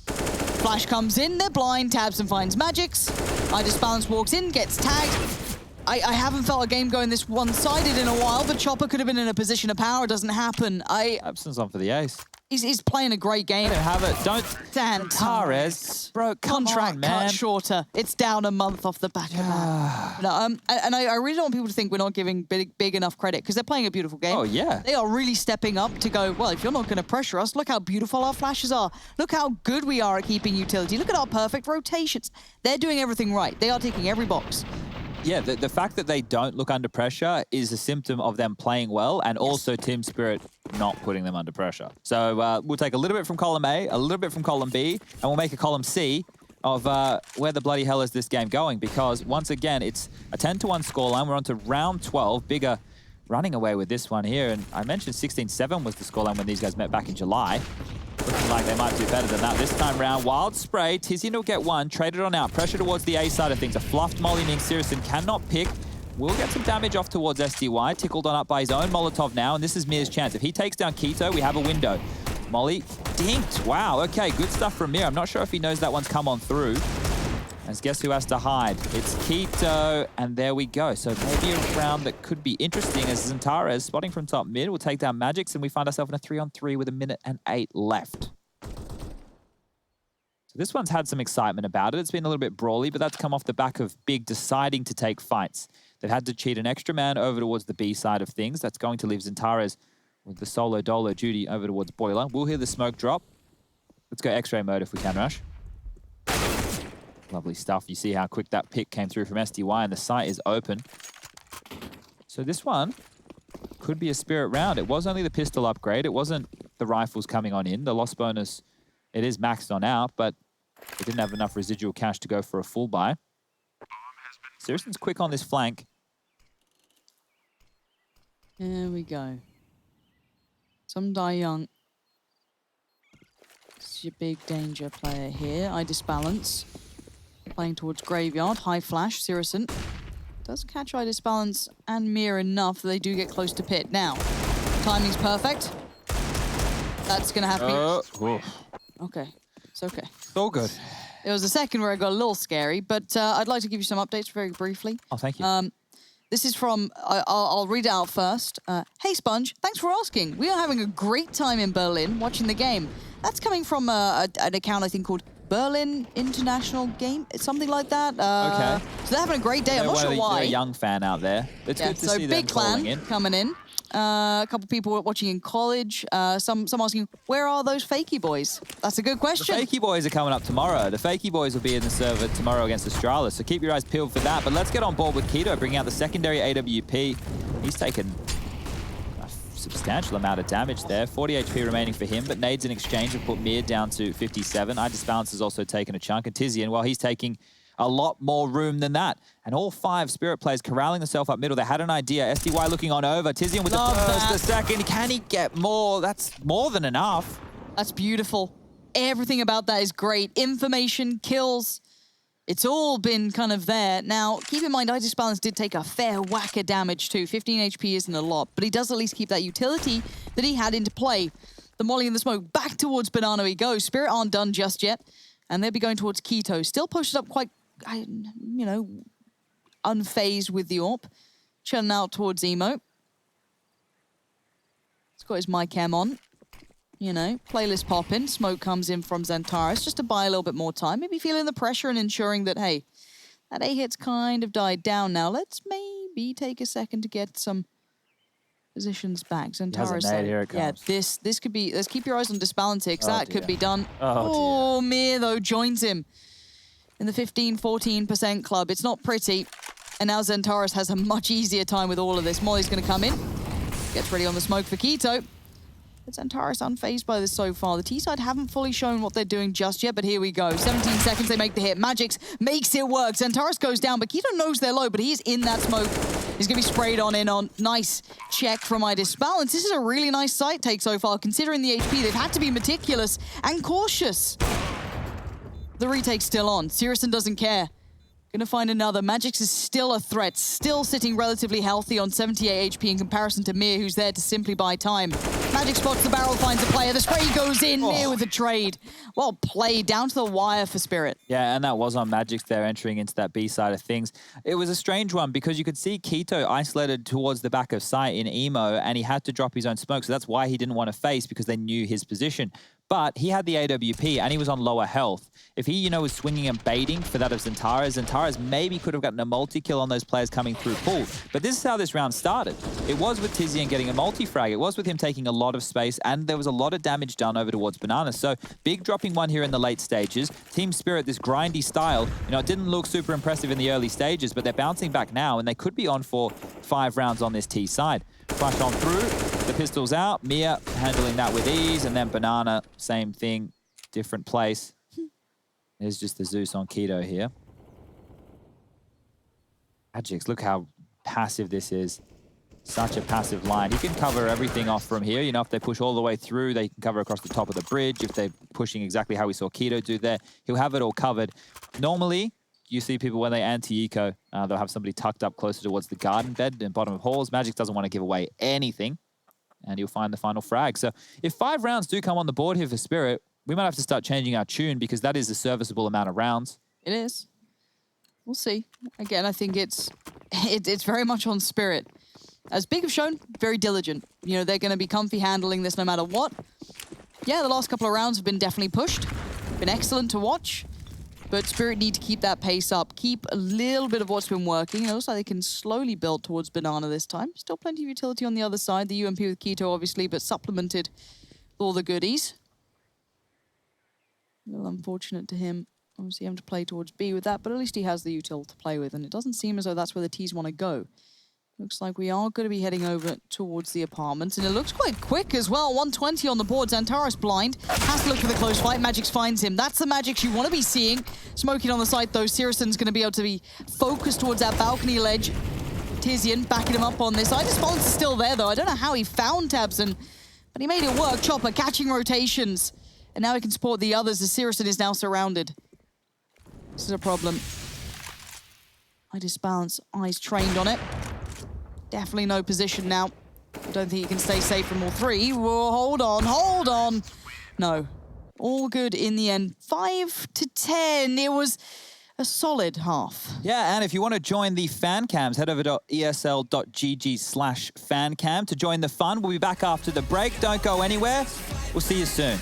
Flash comes in. They're blind. Tabs and finds Magics. iDisbalance walks in, gets tagged. I haven't felt a game going this one-sided in a while, but Chopper could have been in a position of power. It doesn't happen. Absence on for the ace. He's playing a great game. I don't have it. Don't. Xantares. Bro, contract cut shorter. It's down a month off the back of that. No, and I really don't want people to think we're not giving big enough credit, because they're playing a beautiful game. Oh, yeah. They are really stepping up to go, well, if you're not going to pressure us, look how beautiful our flashes are. Look how good we are at keeping utility. Look at our perfect rotations. They're doing everything right. They are ticking every box. Yeah, the fact that they don't look under pressure is a symptom of them playing well, and also Team Spirit not putting them under pressure. So we'll take a little bit from column A, a little bit from column B, and we'll make a column C of where the bloody hell is this game going, because once again, it's a 10-1 scoreline. We're on to round 12. Bigger running away with this one here, and I mentioned 16-7 was the scoreline when these guys met back in July. Looking like they might do better than that this time round. Wild spray. Tizian will get one. Traded on out. Pressure towards the A side of things. A fluffed Molly means Sirison cannot pick. Will get some damage off towards SDY. Tickled on up by his own Molotov now. And this is Mir's chance. If he takes down Keto, we have a window. Molly dinked. Wow. Okay, good stuff from Mir. I'm not sure if he knows that one's come on through. As guess who has to hide? It's Keto, and there we go. So maybe a round that could be interesting as Xantares, spotting from top mid, will take down Magics, and we find ourselves in a 3-on-3 with 1 minute and 8 left. So this one's had some excitement about it. It's been a little bit brawly, but that's come off the back of Big deciding to take fights. They've had to cheat an extra man over towards the B side of things. That's going to leave Xantares with the solo dolo duty over towards Boiler. We'll hear the smoke drop. Let's go X-ray mode if we can, Rush. Lovely stuff. You see how quick that pick came through from SDY, and the site is open. So this one could be a Spirit round. It was only the pistol upgrade. It wasn't the rifles coming on in. The loss bonus, it is maxed on out, but it didn't have enough residual cash to go for a full buy. Sirison's quick on this flank. There we go. Some die young. This is your big danger player here. iDisbalance. Playing towards Graveyard. High flash. Sirison does catch iDisbalance and Mir enough that they do get close to pit. Now, timing's perfect. That's going to have to be... Okay. It's okay. It's all good. It was a second where I got a little scary, but I'd like to give you some updates very briefly. Oh, thank you. This is from, I'll read it out first. Hey, Sponge, thanks for asking. We are having a great time in Berlin watching the game. That's coming from an account, I think, called Berlin International Game, something like that. Okay. So they're having a great day. I'm not sure why. They're a young fan out there. It's good to see them big calling clan in. coming in. A couple people watching in college. Some asking, where are those fakey boys? That's a good question. The fakey boys are coming up tomorrow. The fakey boys will be in the server tomorrow against Astralis, so keep your eyes peeled for that. But let's get on board with Keto, bringing out the secondary AWP. He's taken a substantial amount of damage there. 40 HP remaining for him, but nades in exchange have put Mir down to 57. iDisbalance has also taken a chunk, and Tizian, well, he's taking a lot more room than that. And all 5 Spirit players corralling themselves up middle. They had an idea. SDY looking on over. Tizian with the first, the second. Can he get more? That's more than enough. That's beautiful. Everything about that is great. Information, kills. It's all been kind of there. Now, keep in mind, iDisbalance did take a fair whack of damage too. 15 HP isn't a lot, but he does at least keep that utility that he had into play. The Molly and the smoke. Back towards Banana he goes. Spirit aren't done just yet. And they'll be going towards Keto. Still posted up quite, you know, unfazed with the AWP. Chilling out towards Emo. He's got his mic cam on. You know, playlist popping, smoke comes in from Xantares just to buy a little bit more time. Maybe feeling the pressure and ensuring that, hey, that A hit's kind of died down now. Let's maybe take a second to get some positions back. Xantares, here it yeah, comes. this could be, let's keep your eyes on Disbalance here, 'cause that could be done. Oh, Mir, though, joins him in the 15-14% club. It's not pretty. And now Xantares has a much easier time with all of this. Molly's going to come in. Gets ready on the smoke for k1to. But Xantares unfazed by this so far. The T-side haven't fully shown what they're doing just yet, but here we go. 17 seconds, they make the hit. Magix makes it work. Xantares goes down, but k1to knows they're low, but he's in that smoke. He's going to be sprayed on in on. Nice check from Disbalance. This is a really nice site take so far, considering the HP. They've had to be meticulous and cautious. The retake's still on. Syrison doesn't care. Gonna find another. Magix is still a threat, still sitting relatively healthy on 78 HP in comparison to Mir, who's there to simply buy time. Magix spots the barrel, finds a player. The spray goes in. Mir with the trade. Well played, down to the wire for Spirit. Yeah, and that was on Magix there entering into that B side of things. It was a strange one because you could see k1to isolated towards the back of sight in Emo, and he had to drop his own smoke, so that's why he didn't want to face, because they knew his position. But he had the AWP and he was on lower health. If he, was swinging and baiting for that of Xantares maybe could have gotten a multi-kill on those players coming through pool. But this is how this round started. It was with Tizian getting a multi-frag. It was with him taking a lot of space, and there was a lot of damage done over towards Banana. So big dropping one here in the late stages. Team Spirit, this grindy style, it didn't look super impressive in the early stages, but they're bouncing back now, and they could be on for 5 rounds on this T side. Flash on through, the pistol's out, Mir handling that with ease, and then Banana, same thing, different place. There's just the Zeus on k1to here. Magix, look how passive this is. Such a passive line. He can cover everything off from here. If they push all the way through, they can cover across the top of the bridge. If they're pushing exactly how we saw k1to do there, he'll have it all covered. Normally, you see people when they anti-eco, they'll have somebody tucked up closer towards the garden bed and bottom of halls. Magix doesn't want to give away anything, and he'll find the final frag. So if 5 rounds do come on the board here for Spirit, we might have to start changing our tune, because that is a serviceable amount of rounds. It is. We'll see. Again, I think it's very much on Spirit. As Big have shown, very diligent. They're going to be comfy handling this no matter what. Yeah, the last couple of rounds have been definitely pushed. Been excellent to watch. But Spirit need to keep that pace up. Keep a little bit of what's been working. It looks like they can slowly build towards Banana this time. Still plenty of utility on the other side. The UMP with k1to, obviously, but supplemented with all the goodies. A little unfortunate to him. Obviously having to play towards B with that, but at least he has the util to play with, and it doesn't seem as though that's where the T's want to go. Looks like we are going to be heading over towards the apartments, and it looks quite quick as well. 120 on the board. Xantares blind. Has to look for the close fight. Magix finds him. That's the Magix you want to be seeing. Smoking on the side, though. Syrison's going to be able to be focused towards that balcony ledge. Tizian backing him up on this. Disbalance is still there, though. I don't know how he found Tabson, but he made it work. Chopper catching rotations. And now he can support the others as Syrison is now surrounded. This is a problem. Disbalance, eyes trained on it. Definitely no position now. I don't think he can stay safe from all 3. Whoa, hold on. No. All good in the end. 5-10. It was a solid half. Yeah, and if you want to join the fan cams, head over to esl.gg/fancam to join the fun. We'll be back after the break. Don't go anywhere. We'll see you soon.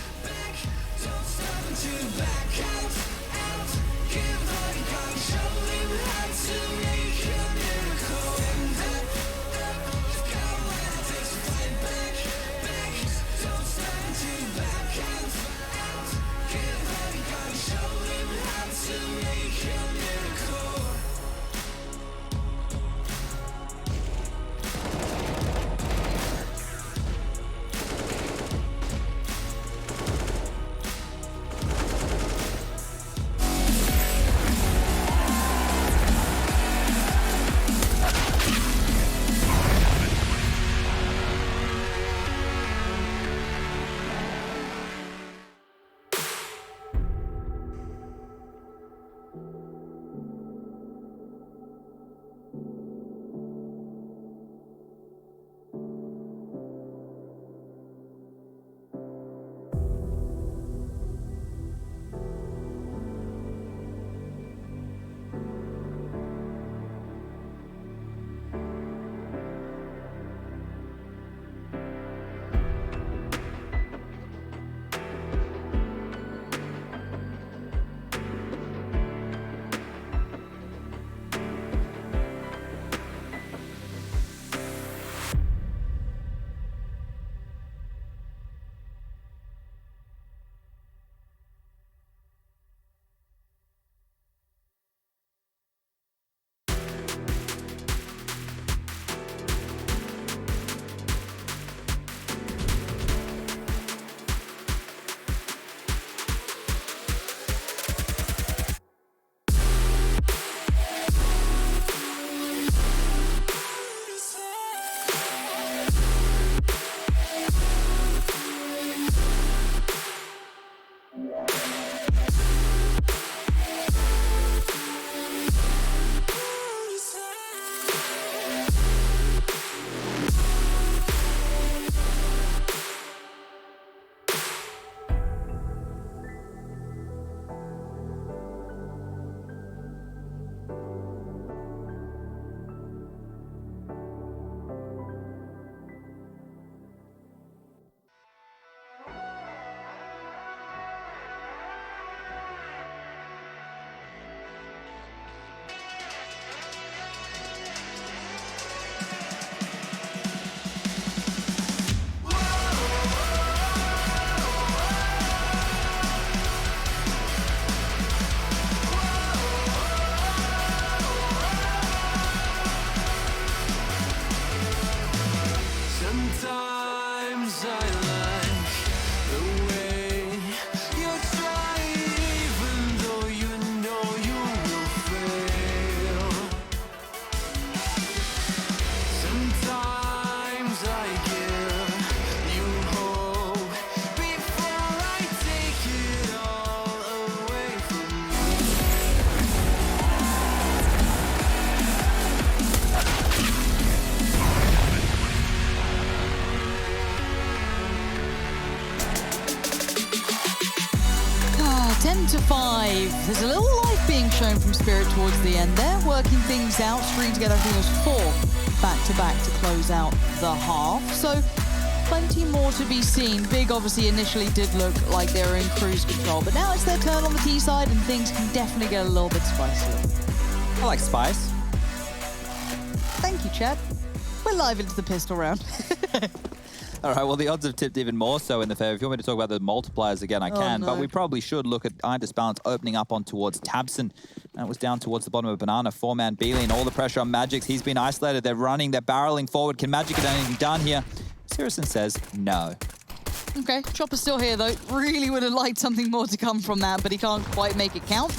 There's a little life being shown from Spirit towards the end there, working things out, stringing together, I think it was 4 back-to-back to close out the half. So plenty more to be seen. Big obviously initially did look like they were in cruise control, but now it's their turn on the T side and things can definitely get a little bit spicier. I like spice. Thank you, Chad. We're live into the pistol round. All right, well, the odds have tipped even more so in the favor. If you want me to talk about the multipliers again, I can, but we probably should look at Iron Balance opening up on towards Tabson. That was down towards the bottom of Banana. 4-man Beeline, all the pressure on Magix. He's been isolated. They're running, they're barreling forward. Can Magic get anything done here? Sirison says no. Okay, Chopper's still here, though. Really would have liked something more to come from that, but he can't quite make it count.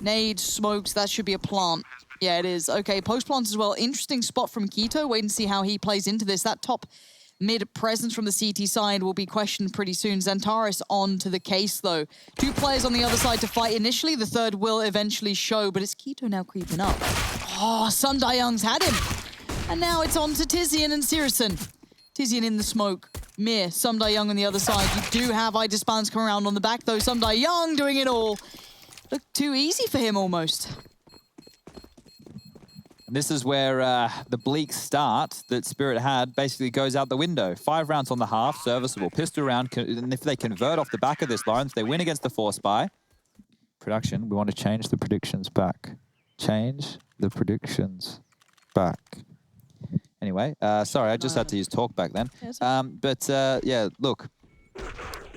Nade, smokes, that should be a plant. Yeah, it is. Okay, post plants as well. Interesting spot from Keto. Wait and see how he plays into this. That top mid presence from the CT side will be questioned pretty soon. Xantares on to the case, though. 2 players on the other side to fight initially. The third will eventually show, but it's Keto now creeping up. Oh, Sundayoung's had him. And now it's on to Tizian and Sirison. Tizian in the smoke. Mir, Sundayoung on the other side. You do have Idisbalance coming around on the back, though. Sundayoung doing it all. Looked too easy for him, almost. And this is where the bleak start that Spirit had basically goes out the window. 5 rounds on the half, serviceable. Pistol round, and if they convert off the back of this, Lawrence, they win against the Force Spy. Production, we want to change the predictions back. Change the predictions back. Anyway, sorry, I just had to use talk back then. Yeah, look.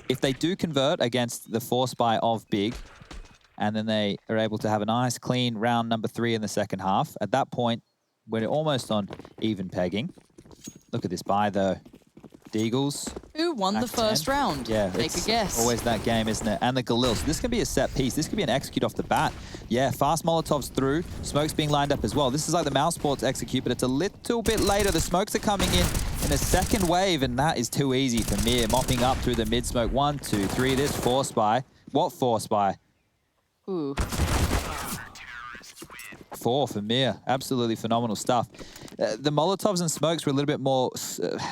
If they do convert against the Force Spy of Big, and then they are able to have a nice, clean round number 3 in the second half. At that point, we're almost on even pegging. Look at this buy, though. Deagles. Who won the first round? Yeah, Take a guess. Always that game, isn't it? And the Galil. So this can be a set piece. This could be an execute off the bat. Yeah, fast Molotovs through. Smoke's being lined up as well. This is like the Mouse Sports execute, but it's a little bit later. The smokes are coming in the second wave, and that is too easy for Mir. Mopping up through the mid-smoke. 1, 2, 3. This Force Spy. What Force Spy? Ooh. 4 for Mir. Absolutely phenomenal stuff. The Molotovs and smokes were a little bit more...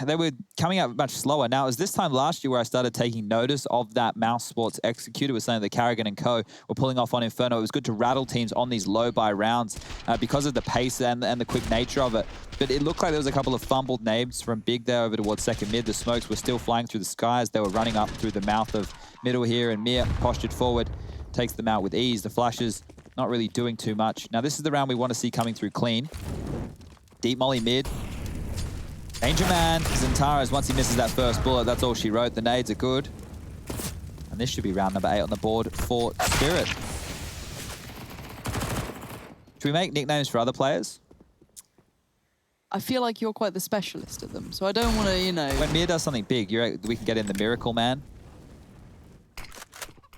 they were coming out much slower. Now, it was this time last year where I started taking notice of that Mouse Sports executor with something that Carrigan and co were pulling off on Inferno. It was good to rattle teams on these low-buy rounds because of the pace and the quick nature of it. But it looked like there was a couple of fumbled nades from Big there over towards second mid. The smokes were still flying through the skies. They were running up through the mouth of middle here, and Mir postured forward. Takes them out with ease. The flashes not really doing too much. Now, this is the round we want to see coming through clean. Deep molly mid. Danger Man. Xantares, once he misses that first bullet, that's all she wrote. The nades are good. And this should be round number 8 on the board for Spirit. Should we make nicknames for other players? I feel like you're quite the specialist at them, so I don't want to, you know... When Mir does something big, we can get in the Miracle Man.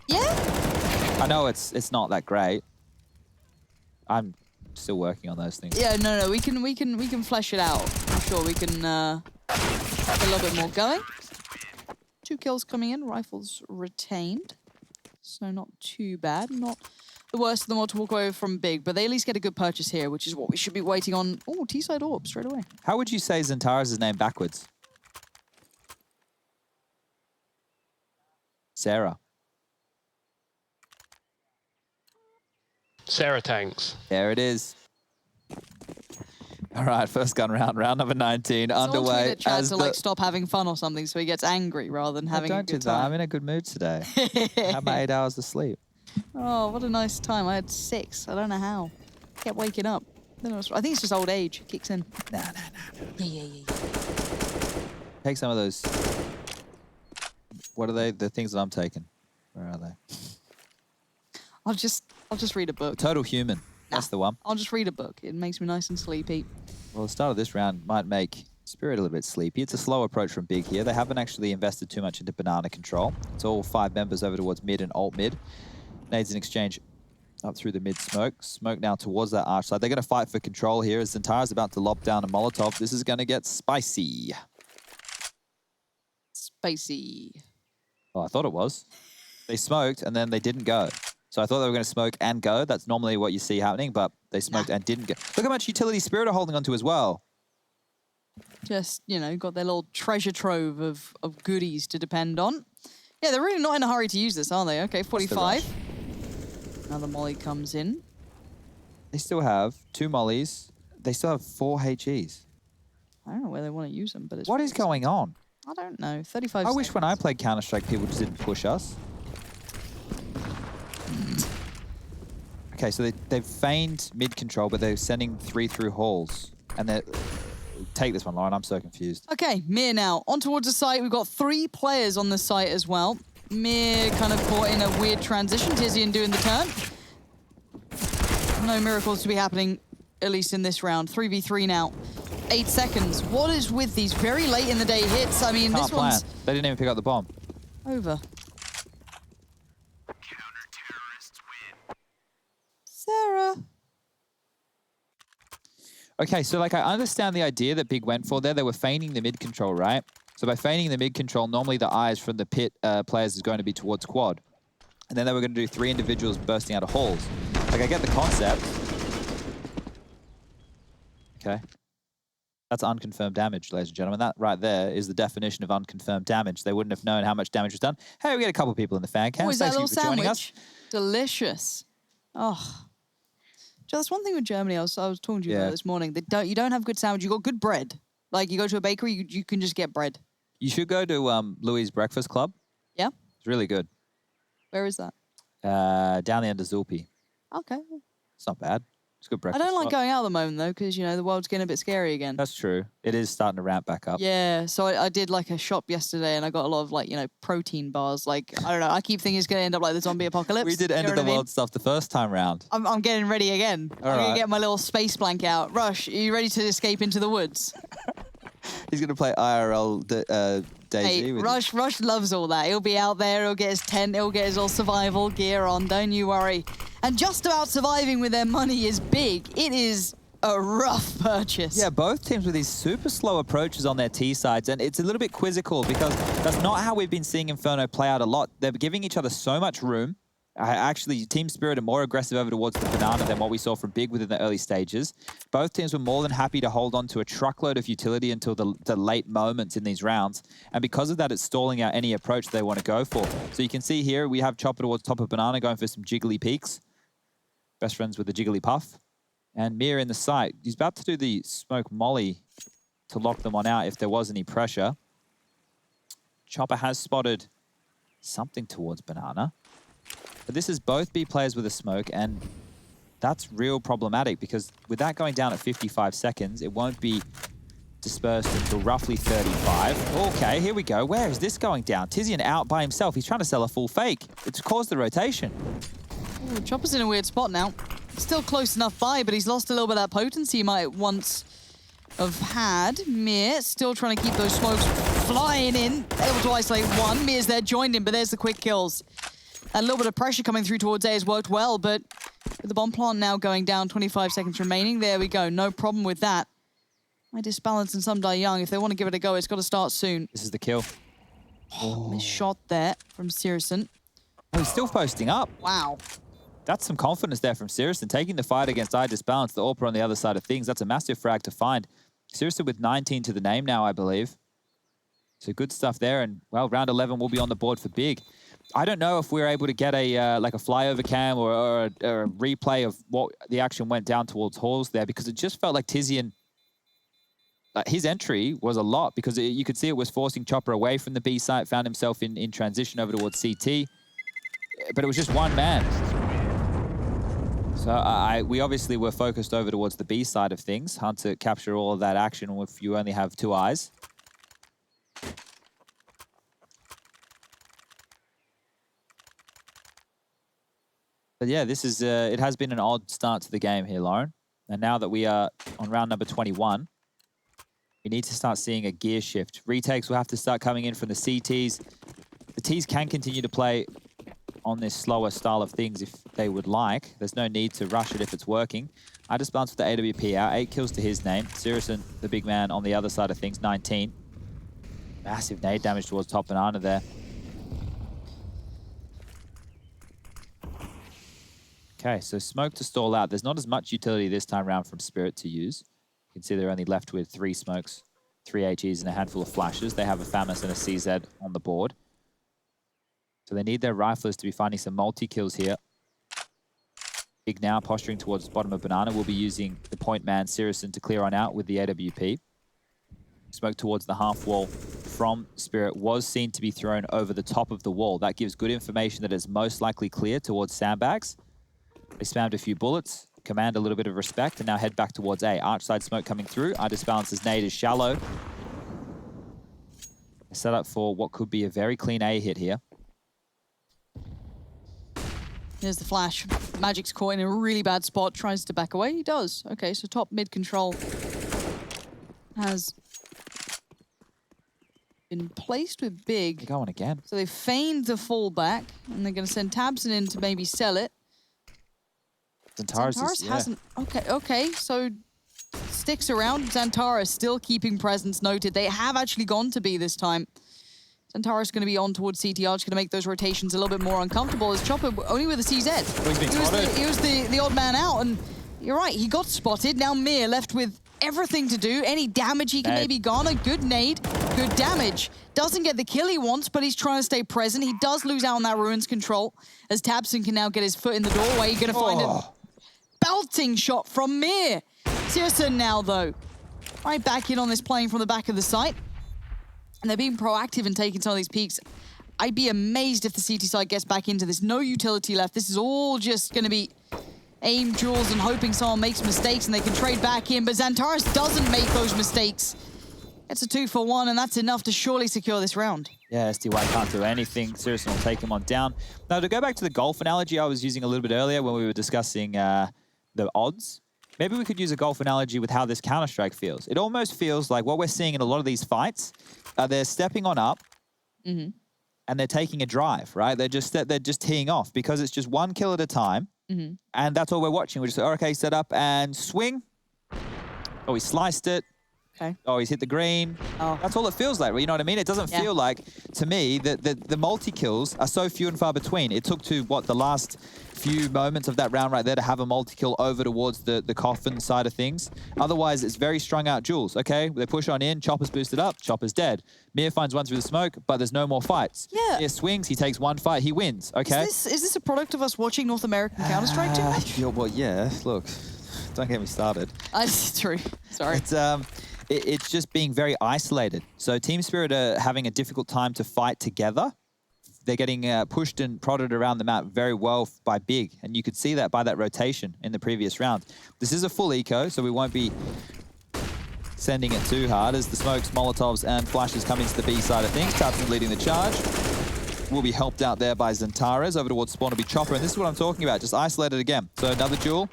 Yeah? I know it's not that great. I'm still working on those things. Yeah, no, we can flesh it out. I'm sure we can get a little bit more going. 2 kills coming in, rifles retained. So not too bad. Not the worst of them all to walk away from Big, but they at least get a good purchase here, which is what we should be waiting on. Oh, T-side orb straight away. How would you say Xantares' name backwards? Sarah. Sarah Tanks. There it is. All right, first gun round, round number 19, underway. As to like stop having fun or something, so he gets angry rather than having a good time. I'm in a good mood today. I had my 8 hours of sleep. Oh, what a nice time. I had 6. I don't know how. Kept waking up. I think it's just old age. It kicks in. Nah. Yeah. Take some of those. What are they? The things that I'm taking. Where are they? I'll just read a book. Total Human. That's the one. I'll just read a book. It makes me nice and sleepy. Well, the start of this round might make Spirit a little bit sleepy. It's a slow approach from Big here. They haven't actually invested too much into Banana control. It's all 5 members over towards mid and alt mid. Nades in exchange up through the mid smoke. Smoke now towards that arch side. They're going to fight for control here as Xantares about to lob down a Molotov. This is going to get spicy. Spicy. Oh, I thought it was. They smoked and then they didn't go. So I thought they were going to smoke and go. That's normally what you see happening, but they smoked and didn't go. Look how much utility Spirit are holding onto as well. Just, you know, got their little treasure trove of goodies to depend on. Yeah, they're really not in a hurry to use this, are they? Okay, 45. Another molly comes in. They still have 2 mollies. They still have 4 HEs. I don't know where they want to use them, but it's... What is going on? I don't know. 35 I seconds. wish when I played Counter-Strike, people just didn't push us. Okay, so they've feigned mid-control, but they're sending 3 through halls. And they're... Take this one, Lauren. I'm so confused. Okay, Mir now. On towards the site. We've got 3 players on the site as well. Mir kind of caught in a weird transition. Tizian doing the turn. No miracles to be happening, at least in this round. 3v3 now. 8 seconds. What is with these very late in the day hits? I mean, this one's... They didn't even pick up the bomb. Over. Sarah. Okay, so like I understand the idea that Big went for there. They were feigning the mid control, right? So by feigning the mid control, normally the eyes from the pit players is going to be towards quad. And then they were going to do 3 individuals bursting out of halls. Like I get the concept. Okay. That's unconfirmed damage, ladies and gentlemen. That right there is the definition of unconfirmed damage. They wouldn't have known how much damage was done. Hey, we get a couple people in the fan cam. Oh, is that Thanks little for joining us. sandwich? Delicious. Oh. Joe, that's one thing with Germany. I was talking to you about this morning. You don't have good sandwich. You got good bread. Like you go to a bakery, you can just get bread. You should go to Louis' Breakfast Club. Yeah. It's really good. Where is that? Down the end of Zulpi. Okay. It's not bad. It's a good I breakfast. don't like spot. going out at the moment though, because the world's getting a bit scary again. That's true. It is starting to ramp back up. Yeah, so I did like a shop yesterday and I got a lot of protein bars. Like, I don't know, I keep thinking it's going to end up like the zombie apocalypse. We did You end know of what the I mean? world stuff the first time round. I'm getting ready again. All I'm going right. to get my little space blanket out. Rush, are you ready to escape into the woods? He's going to play IRL Daisy. Hey, with Rush loves all that. He'll be out there, he'll get his tent, he'll get his all survival gear on, don't you worry. And just about surviving with their money is big. It is a rough purchase. Yeah, both teams with these super slow approaches on their T sides, and it's a little bit quizzical because that's not how we've been seeing Inferno play out a lot. They're giving each other so much room. Actually, Team Spirit are more aggressive over towards the banana than what we saw from Big within the early stages. Both teams were more than happy to hold on to a truckload of utility until the late moments in these rounds. And because of that, it's stalling out any approach they want to go for. So you can see here, we have Chopper towards top of banana going for some jiggly peaks. Best friends with the jiggly puff. And Mir in the sight. He's about to do the smoke molly to lock them on out if there was any pressure. Chopper has spotted something towards banana. But this is both B players with a smoke, and that's real problematic because with that going down at 55 seconds, it won't be dispersed until roughly 35. Okay, here we go. Where is this going down? Tizian out by himself. He's trying to sell a full fake. It's caused the rotation. Ooh, Chopper's in a weird spot now. Still close enough by, but he's lost a little bit of that potency he might once have had. Mir still trying to keep those smokes flying in. Able to isolate one. Mir's there, joined him, but there's the quick kills. A little bit of pressure coming through towards A has worked well, but with the bomb plant now going down, 25 seconds remaining. There we go. No problem with that. I disbalance and some die young. If they want to give it a go, it's got to start soon. This is the kill. Missed shot there from Sirison. Oh, he's still posting up. Wow. That's some confidence there from Sirison. Taking the fight against I Disbalance, the AWPer on the other side of things. That's a massive frag to find. Sirison with 19 to the name now, I believe. So good stuff there. And, well, round 11 will be on the board for Big. I don't know if we're able to get a like a flyover cam or a replay of what the action went down towards halls there, because it just felt like Tizian, his entry was a lot because you could see it was forcing Chopper away from the B site, found himself in transition over towards CT, but it was just one man. So we obviously were focused over towards the B side of things, hunt to capture all of that action if you only have 2 eyes. But yeah, this is it has been an odd start to the game here, Lauren. And now that we are on round number 21, we need to start seeing a gear shift. Retakes will have to start coming in from the CTs. The Ts can continue to play on this slower style of things if they would like. There's no need to rush it if it's working. I just bounced with the AWP out. 8 kills to his name. Sirison, the big man on the other side of things, 19. Massive nade damage towards top banana there. Okay, so smoke to stall out. There's not as much utility this time around from Spirit to use. You can see they're only left with 3 smokes, 3 HEs, and a handful of flashes. They have a FAMAS and a CZ on the board. So they need their riflers to be finding some multi-kills here. Big now posturing towards the bottom of Banana. We'll be using the point man, Sirison, to clear on out with the AWP. Smoke towards the half wall from Spirit was seen to be thrown over the top of the wall. That gives good information that it's most likely clear towards sandbags. They spammed a few bullets, command a little bit of respect, and now head back towards A. Archside smoke coming through. Disbalance's nade is shallow. Set up for what could be a very clean A hit here. Here's the flash. Magic's caught in a really bad spot, tries to back away. He does. Okay, so top mid control has been placed with Big. They're going again. So they feigned the fallback, and they're going to send Tabson in to maybe sell it. Xantares hasn't. Okay, so sticks around. Xantares still keeping presence noted. They have actually gone to B this time. Xantares is going to be on towards CTR, just going to make those rotations a little bit more uncomfortable as Chopper only with a CZ. He was the odd man out, and you're right, he got spotted. Now Mir left with everything to do. Any damage he can maybe garner. Good nade, good damage. Doesn't get the kill he wants, but he's trying to stay present. He does lose out on that Ruins control, as Tabson can now get his foot in the doorway. You're going to find a belting shot from Mir. Sirison now, though. Right back in on this, playing from the back of the site. And they're being proactive in taking some of these peaks. I'd be amazed if the CT side gets back into this. No utility left. This is all just going to be aim duels and hoping someone makes mistakes and they can trade back in. But Xantares doesn't make those mistakes. It's a 2-for-1, and that's enough to surely secure this round. Yeah, SDY can't do anything. Sirison will take him on down. Now, to go back to the golf analogy I was using a little bit earlier when we were discussing the odds, maybe we could use a golf analogy with how this Counter-Strike feels. It almost feels like what we're seeing in a lot of these fights, they're stepping on up and they're taking a drive, right? They're just teeing off because it's just one kill at a time. And that's all we're watching. We're just like, okay, set up and swing. Oh, he sliced it. Okay. Oh, he's hit the green. Oh. That's all it feels like, you know what I mean? It doesn't feel like, to me, that the multi-kills are so few and far between. It took to, the last few moments of that round right there to have a multi-kill over towards the coffin side of things. Otherwise, it's very strung out duels, okay? They push on in, Chopper's boosted up, Chopper's dead. Mir finds one through the smoke, but there's no more fights. Yeah. Mir swings, he takes one fight, he wins, okay? Is this a product of us watching North American Counter-Strike too much? Well, yeah, look, don't get me started. It's true, sorry. It's just being very isolated. So Team Spirit are having a difficult time to fight together. They're getting pushed and prodded around the map very well by Big, and you could see that by that rotation in the previous round. This is a full eco, so we won't be sending it too hard as the smokes, Molotovs, and flashes come into the B side of things. Tabson leading the charge. Will be helped out there by Xantares. Over towards spawn will be Chopper, and this is what I'm talking about, just isolated again. So another duel,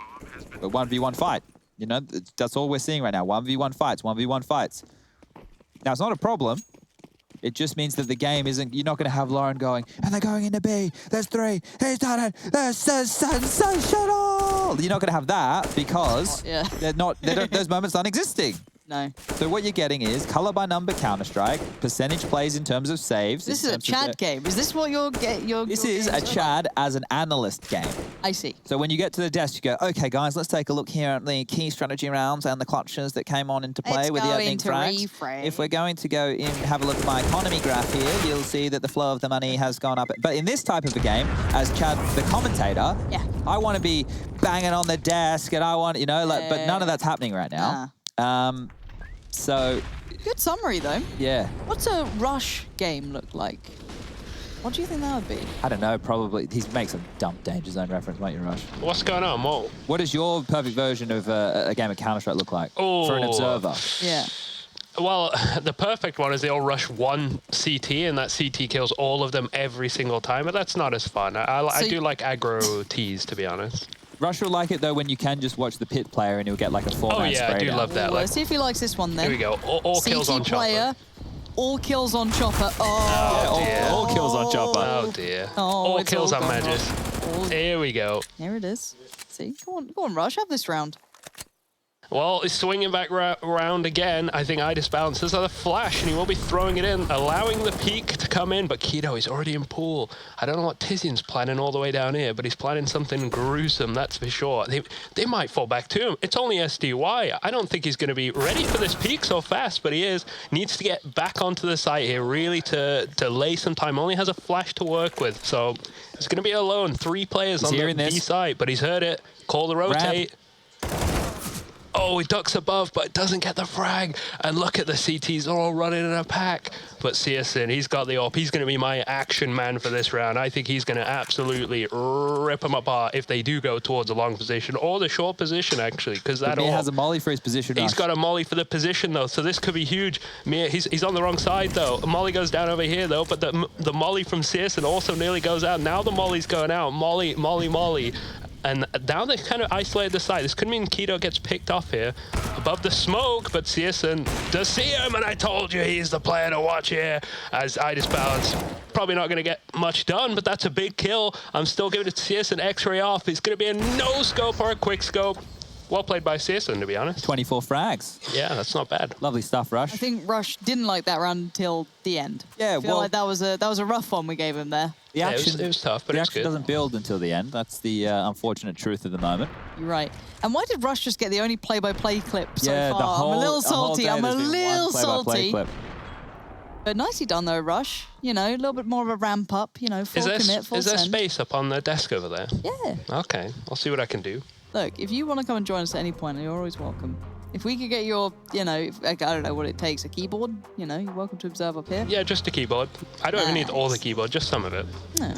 a 1v1 fight. You know, that's all we're seeing right now. 1v1 fights, 1v1 fights. Now, it's not a problem. It just means that the game isn't... You're not going to have Lauren going, and they're going into B. There's 3. He's done it. There's sensational. You're not going to have that because those moments aren't existing. No. So what you're getting is color by number Counter-Strike, percentage plays in terms of saves. This is a Chad game. Is this what you're This is a Chad as an analyst game. I see. So when you get to the desk, you go, okay, guys, let's take a look here at the key strategy rounds and the clutches that came on into play with the opening frags. If we're going to go in and have a look at my economy graph here, you'll see that the flow of the money has gone up. But in this type of a game, as Chad, the commentator, I want to be banging on the desk and I want, but none of that's happening right now. So good summary though. Yeah. What's a rush game look like? What do you think that would be? I don't know, probably. He makes a dumb danger zone reference, won't you, Rush? What's going on, Mo? What does your perfect version of a game of Counter-Strike look like for an observer? Yeah. Well, the perfect one is they all rush one CT, and that CT kills all of them every single time, but that's not as fun. I do like aggro tees, to be honest. Rush will like it, though, when you can just watch the pit player and he'll get like a 4-man spray. Oh, yeah, I do love that. Let's see if he likes this one, then. Here we go. All kills on Chopper. All kills on Chopper. All kills on Chopper. Oh, dear. all kills on Magis. Here we go. Here it is. See? Go on, Rush. Have this round. Well, he's swinging back around again. I think Idis bounces on a flash, and he will be throwing it in, allowing the peak to come in. But Keto is already in pool. I don't know what Tizian's planning all the way down here, but he's planning something gruesome, that's for sure. They might fall back to him. It's only SDY. I don't think he's going to be ready for this peak so fast, but he is. Needs to get back onto the site here, really to lay some time. Only has a flash to work with, so it's going to be alone. 3 players on the B side, but he's heard it. Call the rotate. Oh, he ducks above, but doesn't get the frag. And look at the CTs all running in a pack. But Searson, he's got the op. He's going to be my action man for this round. I think he's going to absolutely rip them apart if they do go towards a long position or the short position, actually, because that Mir has a molly for his position. He's got a molly for the position, though, so this could be huge. Mir, he's on the wrong side, though. Molly goes down over here, though, but the molly from Searson also nearly goes out. Now the molly's going out. Molly. And now they kind of isolated the side. This could mean Keto gets picked off here above the smoke, but Searson does see him, and I told you he's the player to watch here as Idis Balance. Probably not going to get much done, but that's a big kill. I'm still giving it to Searson. X-ray off. It's going to be a no-scope or a quick-scope. Well played by Searson, to be honest. 24 frags. Yeah, that's not bad. Lovely stuff, Rush. I think Rush didn't like that round until the end. Yeah, I feel like that was a rough one we gave him there. The action, it was tough, but the it's action good. doesn't build until the end. That's the unfortunate truth of the moment. You're right. And why did Rush just get the only play-by-play clip so Yeah, far? the whole, I'm a little salty. I'm a there's been little one play-by-play salty. clip. But nicely done, though, Rush. You know, a little bit more of a ramp up, you know, full commit, full Is there send. space up on the desk over there? Yeah. Okay, I'll see what I can do. Look, if you want to come and join us at any point, you're always welcome. If we could get your, you know, I don't know what it takes, a keyboard, you know, you're welcome to observe up here. Yeah, just a keyboard. I don't even need all the keyboard, just some of it. No.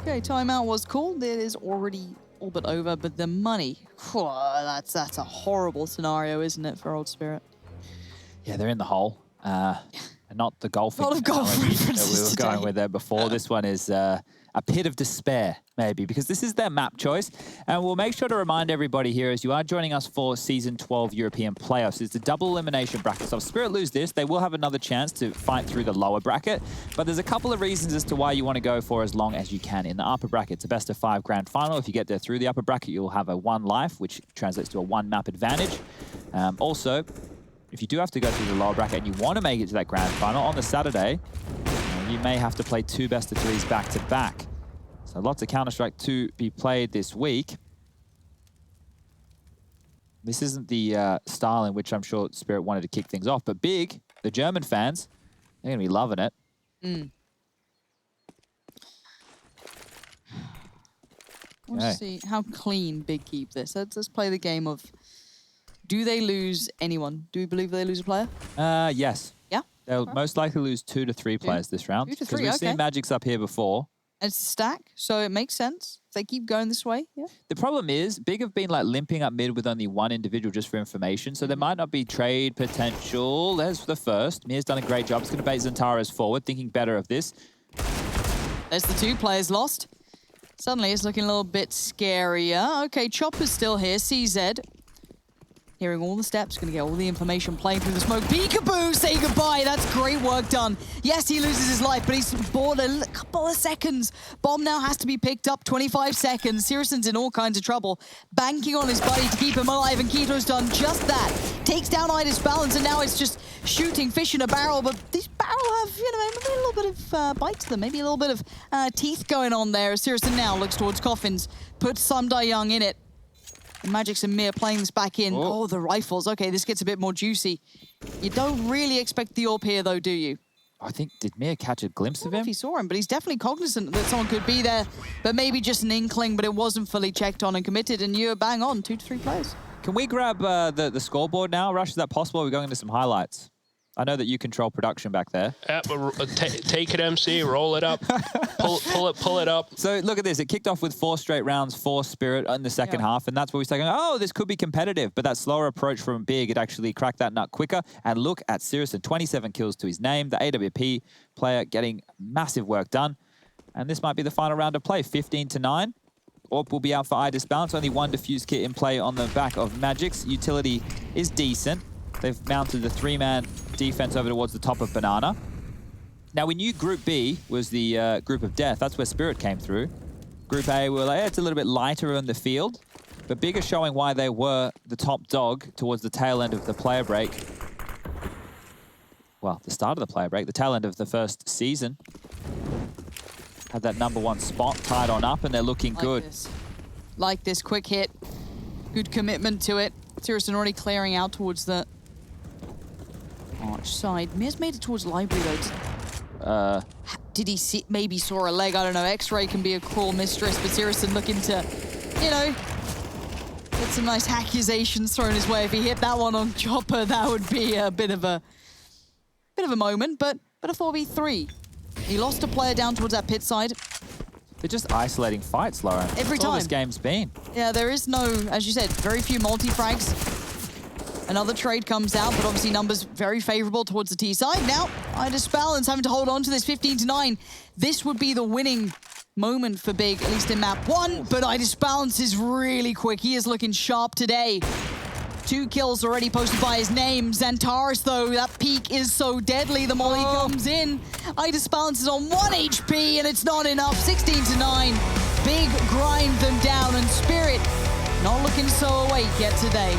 Okay, timeout was cool. It is already all but over, but the money, that's a horrible scenario, isn't it, for Old Spirit? Yeah, they're in the hole. And not the golfing. A lot of golf references we were today. going with there before. This one is a pit of despair, maybe, because this is their map choice. And we'll make sure to remind everybody here, as you are joining us for Season 12 European Playoffs, it's a double elimination bracket. So if Spirit lose this, they will have another chance to fight through the lower bracket. But there's a couple of reasons as to why you want to go for as long as you can. In the upper bracket, it's a best-of-5 grand final. If you get there through the upper bracket, you'll have a 1 life, which translates to a 1 map advantage. Also, if you do have to go through the lower bracket and you want to make it to that grand final on the Saturday, you may have to play 2 best-of-3s back-to-back. So lots of Counter-Strike to be played this week. This isn't the style in which I'm sure Spirit wanted to kick things off, but Big, the German fans, they're going to be loving it. Let's see how clean Big keep this. Let's play the game of, do they lose anyone? Do we believe they lose a player? Yes. Yeah? They'll most likely lose 2 to 3 players this round. 2 to 3, because we've seen Magic's up here before. And it's a stack, so it makes sense. If they keep going this way, yeah. The problem is, Big have been like limping up mid with only 1 individual just for information, so there might not be trade potential. There's the first. Mir's done a great job. It's going to bait Zentares forward, thinking better of this. There's the 2 players lost. Suddenly it's looking a little bit scarier. Okay, Chopper's still here. CZ. Hearing all the steps, going to get all the information playing through the smoke. Peekaboo, say goodbye. That's great work done. Yes, he loses his life, but he's bought a couple of seconds. Bomb now has to be picked up, 25 seconds. Searson's in all kinds of trouble. Banking on his buddy to keep him alive, and Keto's done just that. Takes down Idis Balance, and now it's just shooting fish in a barrel, but these barrel have, you know, maybe a little bit of bite to them, maybe a little bit of teeth going on there. Searson now looks towards Coffins, puts Sumdai Young in it. And Magic's and Mir playing this back in. Oh, the rifles. Okay, this gets a bit more juicy. You don't really expect the AWP here, though, do you? I think, did Mir catch a glimpse of him? If he saw him, but he's definitely cognizant that someone could be there, but maybe just an inkling, but it wasn't fully checked on and committed, and you're bang on, 2 to 3 players. Can we grab the scoreboard now, Rush? Is that possible? We're going into some highlights. I know that you control production back there. Yeah, take it, MC, roll it up, pull it up. So look at this. It kicked off with 4 straight rounds for Spirit in the second half, and that's where we start going, oh, this could be competitive. But that slower approach from Big, it actually cracked that nut quicker. And look at Searson, 27 kills to his name. The AWP player getting massive work done. And this might be the final round of play, 15 to 9. AWP will be out for Idis Balance. Only 1 defuse kit in play on the back of Magic's. Utility is decent. They've mounted the 3-man defense over towards the top of Banana. Now, we knew Group B was the group of death. That's where Spirit came through. Group A, we were like, it's a little bit lighter on the field. But Big are showing why they were the top dog towards the tail end of the player break. Well, the start of the player break, the tail end of the first season. Had that '1 spot tied on up, and they're looking good. Like this quick hit. Good commitment to it. Syrison already clearing out towards the arch side. Mir's made it towards library, though. Did he see, maybe saw a leg? I don't know. X-Ray can be a cruel mistress, but Syrison looking to, you know, get some nice accusations thrown his way. If he hit that one on Chopper, that would be a bit of a moment, but a 4v3. He lost a player down towards that pit side. They're just isolating fights, Lauren. Every That's all time. this game's been. Yeah, there is no, as you said, very few multi-frags. Another trade comes out, but obviously numbers very favorable towards the T side. Now, Idis Balance having to hold on to this 15-9. This would be the winning moment for Big, at least in map 1, but Idis Balance is really quick. He is looking sharp today. 2 kills already posted by his name. Xantares, though, that peak is so deadly. The molly comes in. Idis Balance is on 1 HP, and it's not enough. 16-9. Big grind them down, and Spirit not looking so awake yet today.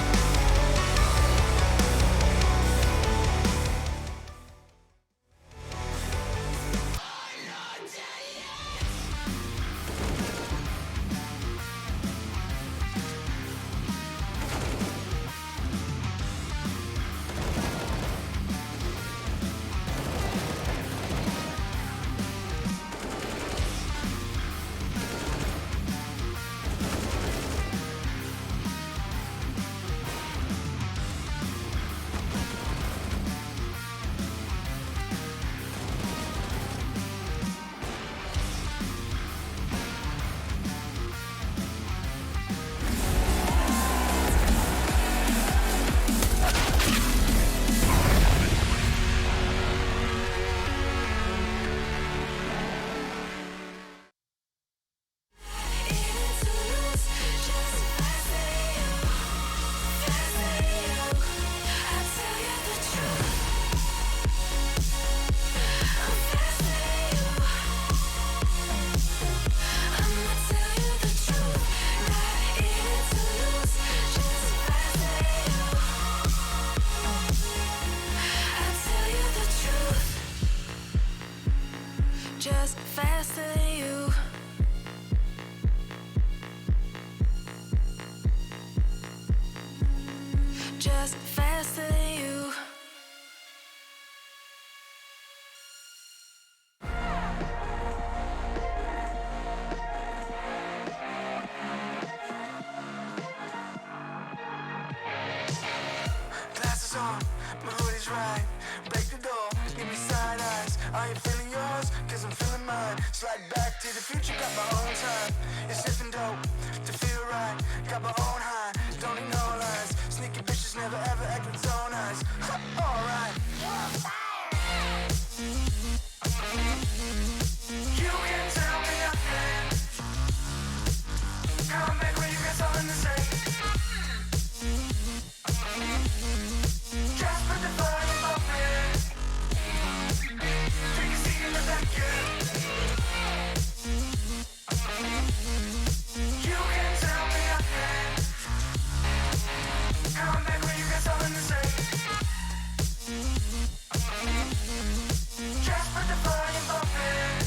Just faster than you. Just faster than you. Glasses on, my hoodie's right. Break the door, give me side eyes. Are you feeling yours? Cause I'm feeling mine. Slide back to the future, got my own time. It's sniffing dope to feel right. Got my own high, don't need no lies. Sneaky bitches never ever act with so nice. Alright. You can tell me nothing. Come back when you got something to say. Just put the volume up, man. Take a seat in the back, yeah. You can tell me nothing. Come back when you got something to say. Just put the volume up, man.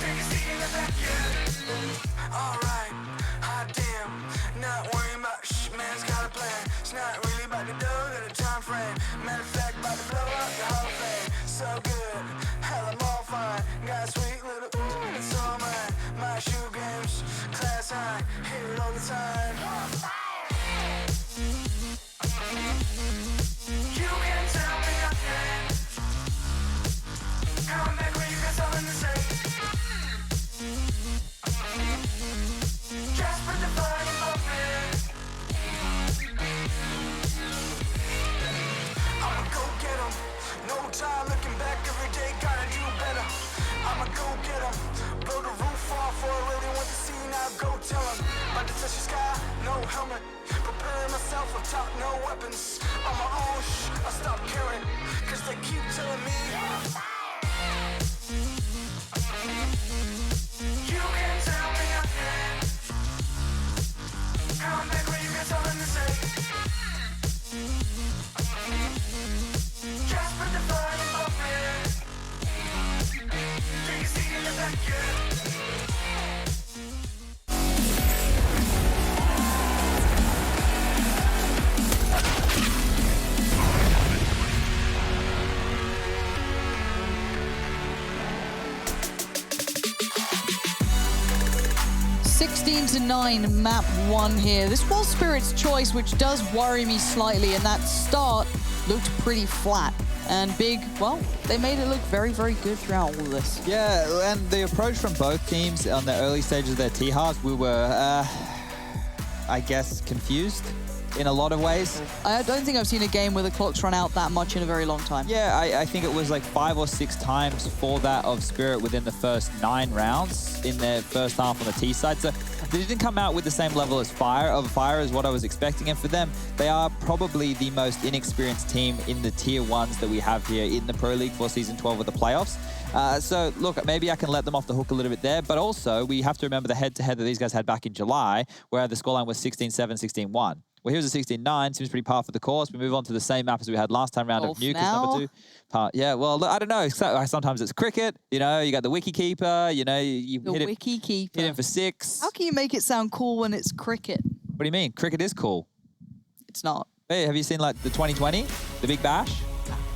Take a seat in the back, yeah. Alright, hot damn. Not worrying about man's got a plan. It's not really about the dough, got a time frame. Matter of fact, about to blow up the Hall of Fame. So good, hell, I'm all fine. Got a sweet little ooh, and it's all mine. My shoe games, class high, hear it all the time. You can tell me nothing. Come back when you got something to say. Just put the volume up, man. I'ma go get 'em. No time looking back, every day gotta do better. I'ma go get 'em. Blow the roof off for I really want to see, now go tell 'em. About to touch the sky, no helmet. Preparing myself on top, no weapons. On my own, I stop caring. Cause they keep telling me you can tell me nothing. 16-9, map 1 here. This was Spirit's choice, which does worry me slightly, and that start looked pretty flat. And Big, well, they made it look very, very good throughout all of this. Yeah, and the approach from both teams on the early stages of their T-halves, we were, I guess, confused in a lot of ways. I don't think I've seen a game where the clock's run out that much in a very long time. Yeah, I think it was like 5 or 6 times for that of Spirit within the first 9 rounds in their first half on the T side. So they didn't come out with the same level as Fire as what I was expecting. And for them, they are probably the most inexperienced team in the tier 1s that we have here in the Pro League for Season 12 of the playoffs. So look, maybe I can let them off the hook a little bit there, but also we have to remember the head-to-head that these guys had back in July, where the scoreline was 16-7, 16-1. Well, here's a 16-9, seems pretty par for the course. We move on to the same map as we had last time round of Nuke as number 2. Yeah, well, I don't know. Sometimes it's cricket, you know, you got the wiki keeper, you know, you the hit wiki keeper. Hit him for 6. How can you make it sound cool when it's cricket? What do you mean? Cricket is cool. It's not. Hey, have you seen like the 2020, the Big Bash?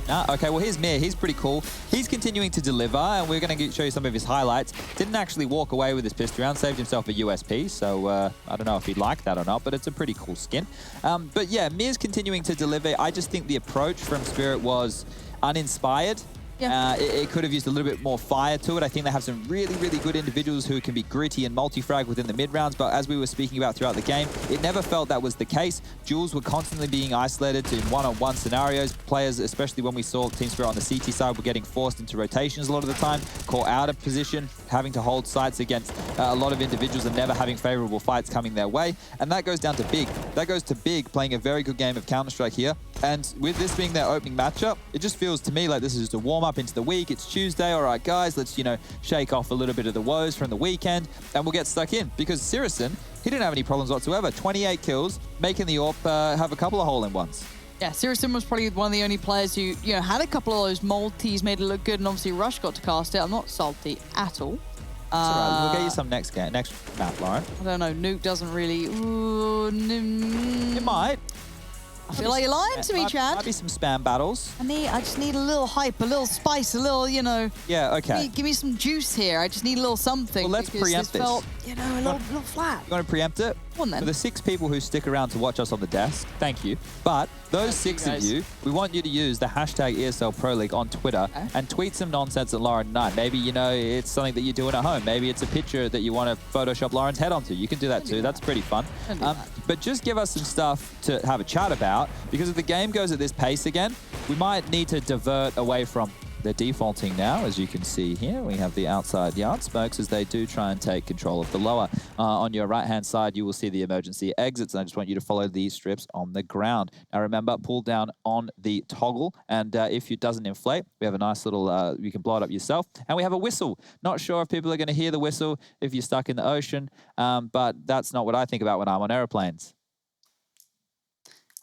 No? Okay, well, here's Mir. He's pretty cool. He's continuing to deliver, and we're going to show you some of his highlights. Didn't actually walk away with his pistol round, saved himself a USP, so I don't know if he'd like that or not, but it's a pretty cool skin. But yeah, Mir's continuing to deliver. I just think the approach from Spirit was uninspired. Yeah. It could have used a little bit more fire to it. I think they have some really, really good individuals who can be gritty and multi-frag within the mid-rounds, but as we were speaking about throughout the game, it never felt that was the case. Duels were constantly being isolated to one-on-one scenarios. Players, especially when we saw Team Spirit on the CT side, were getting forced into rotations a lot of the time, caught out of position, having to hold sites against a lot of individuals and never having favorable fights coming their way. And that goes down to Big. That goes to Big playing a very good game of Counter-Strike here. And with this being their opening matchup, it just feels to me like this is just a warm-up into the week. It's Tuesday. All right, guys, let's, you know, shake off a little bit of the woes from the weekend and we'll get stuck in. Because Sirison, he didn't have any problems whatsoever. 28 kills, making the AWP have a couple of hole-in-ones. Yeah, Sirison was probably one of the only players who, you know, had a couple of those multis, made it look good, and obviously Rush got to cast it. I'm not salty at all. It's all right. We'll get you some next map, Lauren. I don't know. Nuke doesn't really... It might. I feel like you're lying to me, Chad. Might be some spam battles. I just need a little hype, a little spice, a little, you know... Yeah, okay. Give me some juice here. I just need a little something. Well, let's preempt this. Felt, you know, a little flat. You want to preempt it? Go on, then. For the 6 people who stick around to watch us on the desk, thank you. But those 6 of you, we want you to use the hashtag ESL Pro League on Twitter and tweet some nonsense at Lauren tonight. Maybe, you know, it's something that you're doing at home. Maybe it's a picture that you want to Photoshop Lauren's head onto. You can do that too. That's pretty fun. But just give us some stuff to have a chat about, because if the game goes at this pace again, we might need to divert away from... They're defaulting now, as you can see here. We have the outside yard smokes as they do try and take control of the lower. On your right-hand side, you will see the emergency exits, and I just want you to follow these strips on the ground. Now remember, pull down on the toggle, and if it doesn't inflate, we have a nice little, you can blow it up yourself. And we have a whistle. Not sure if people are going to hear the whistle if you're stuck in the ocean, but that's not what I think about when I'm on airplanes.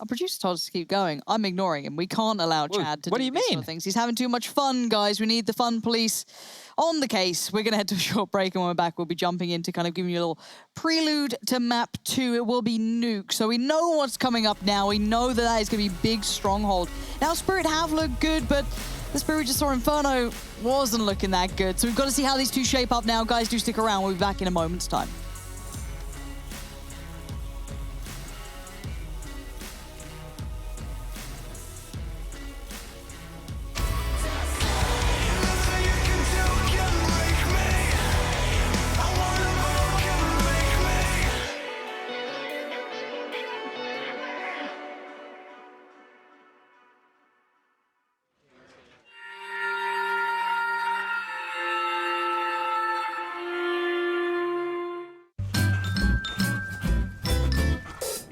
Our producer told us to keep going. I'm ignoring him. We can't allow Chad to do these sort of things. He's having too much fun, guys. We need the fun police on the case. We're going to head to a short break, and when we're back, we'll be jumping into kind of giving you a little prelude to map 2. It will be Nuke. So we know what's coming up now. We know that is going to be big stronghold. Now, Spirit have looked good, but the Spirit we just saw Inferno wasn't looking that good. So we've got to see how these two shape up now. Guys, do stick around. We'll be back in a moment's time.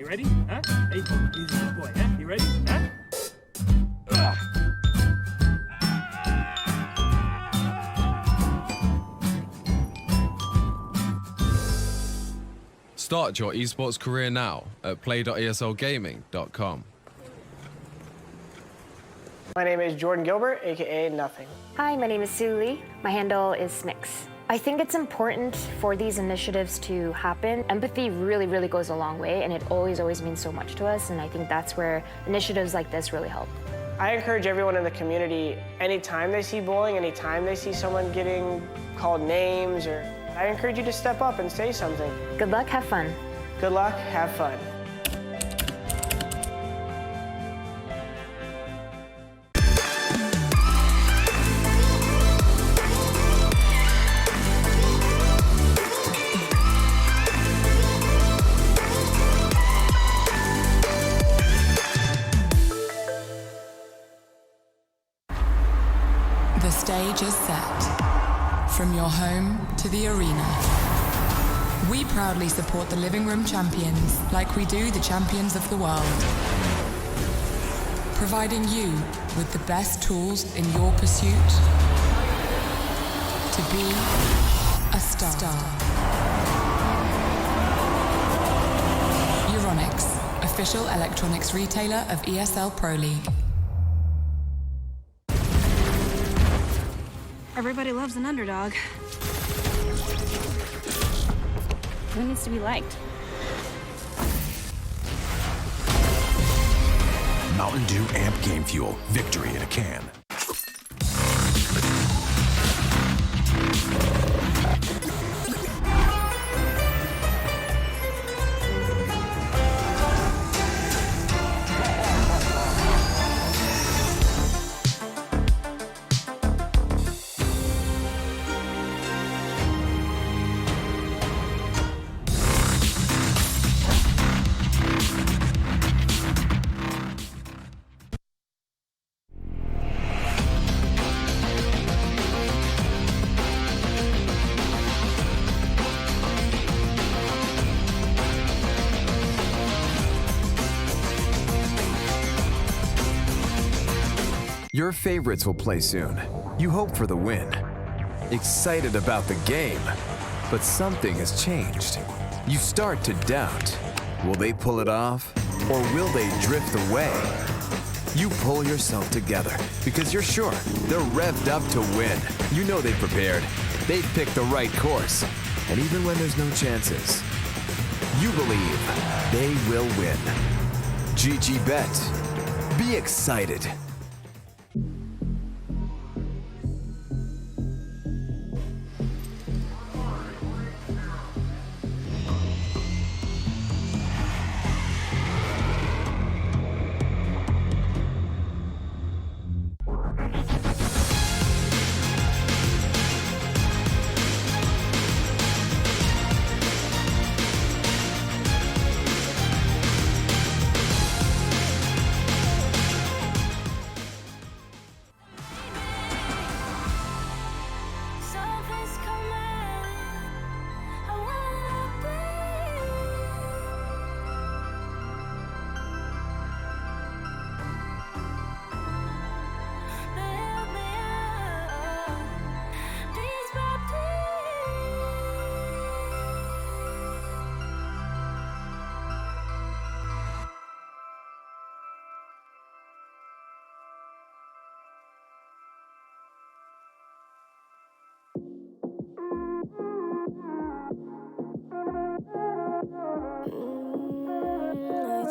Ready? Huh? Hey, he's a good boy, huh? You ready? Huh? Start your esports career now at play.eslgaming.com. My name is Jordan Gilbert, aka Nothing. Hi, my name is Sue Lee. My handle is Snix. I think it's important for these initiatives to happen. Empathy really, really goes a long way, and it always means so much to us, and I think that's where initiatives like this really help. I encourage everyone in the community, anytime they see bullying, anytime they see someone getting called names, or I encourage you to step up and say something. Good luck, have fun. Good luck, have fun. The stage is set. From your home to the arena. We proudly support the living room champions like we do the champions of the world. Providing you with the best tools in your pursuit to be a star. Euronics, official electronics retailer of ESL Pro League. Everybody loves an underdog. Who needs to be liked? Mountain Dew Amp Game Fuel. Victory in a can. Your favorites will play soon. You hope for the win. Excited about the game, but something has changed. You start to doubt. Will they pull it off, or will they drift away? You pull yourself together because you're sure they're revved up to win. You know they've prepared. They've picked the right course. And even when there's no chances, you believe they will win. GG Bet. Be excited.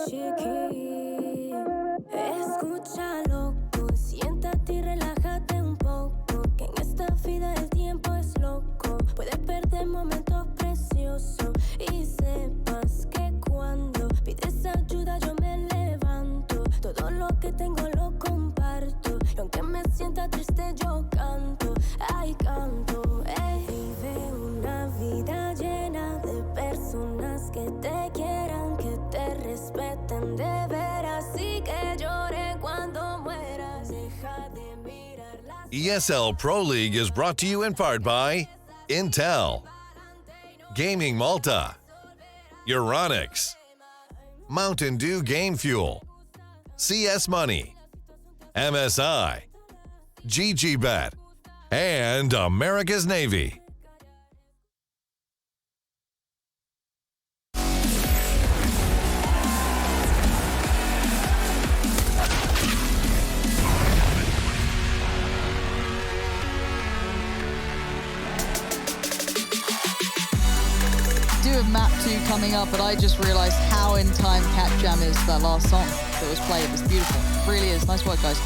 Chiqui, escucha loco, siéntate y relájate un poco, que en esta vida el tiempo es loco, puedes perder momentos preciosos y sepas que cuando pides ayuda yo me levanto, todo lo que tengo lo comparto, y aunque me sienta triste yo canto, ay canto, vive una vida llena de personas que te quieran, que te respeten de veras y que lloren cuando mueras. Deja de mirar las... ESL Pro League is brought to you in part by Intel, Gaming Malta, Euronics, Mountain Dew Game Fuel, CS Money, MSI, GG Bet, and America's Navy. Do have map 2 coming up, but I just realized how in time Cat Jam is, that last song that was played. It was beautiful. It really is. Nice work, guys.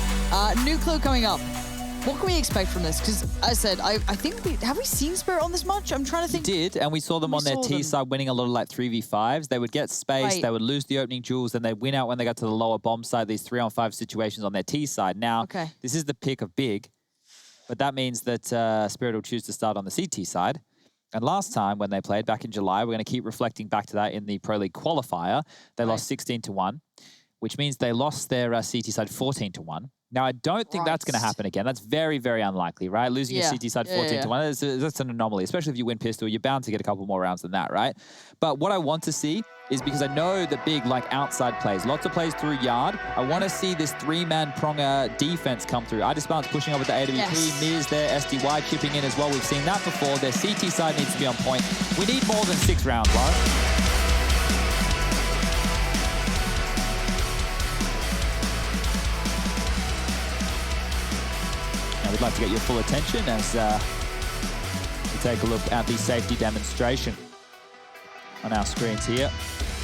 Nuclear coming up. What can we expect from this? Because I said, I think have we seen Spirit on this much? I'm trying to think. We did, and we saw them on their T side winning a lot of like 3v5s. They would get space, they would lose the opening jewels, then they'd win out when they got to the lower bomb side, these 3-on-5 situations on their T side. Now, this is the pick of big, but that means that Spirit will choose to start on the CT side. And last time when they played back in July, we're going to keep reflecting back to that in the Pro League qualifier, they lost 16-1, which means they lost their CT side 14-1. Now, I don't think that's going to happen again. That's very, very unlikely, right? Losing your CT side 14-1, that's an anomaly, especially if you win pistol. You're bound to get a couple more rounds than that, right? But what I want to see is, because I know the big, like, outside plays, lots of plays through yard. I want to see this 3-man pronger defense come through. I just balance pushing up with the AWP. Miz there, SDY chipping in as well. We've seen that before. Their CT side needs to be on point. We need more than 6 rounds, right? We'd like to get your full attention as we take a look at the safety demonstration on our screens here.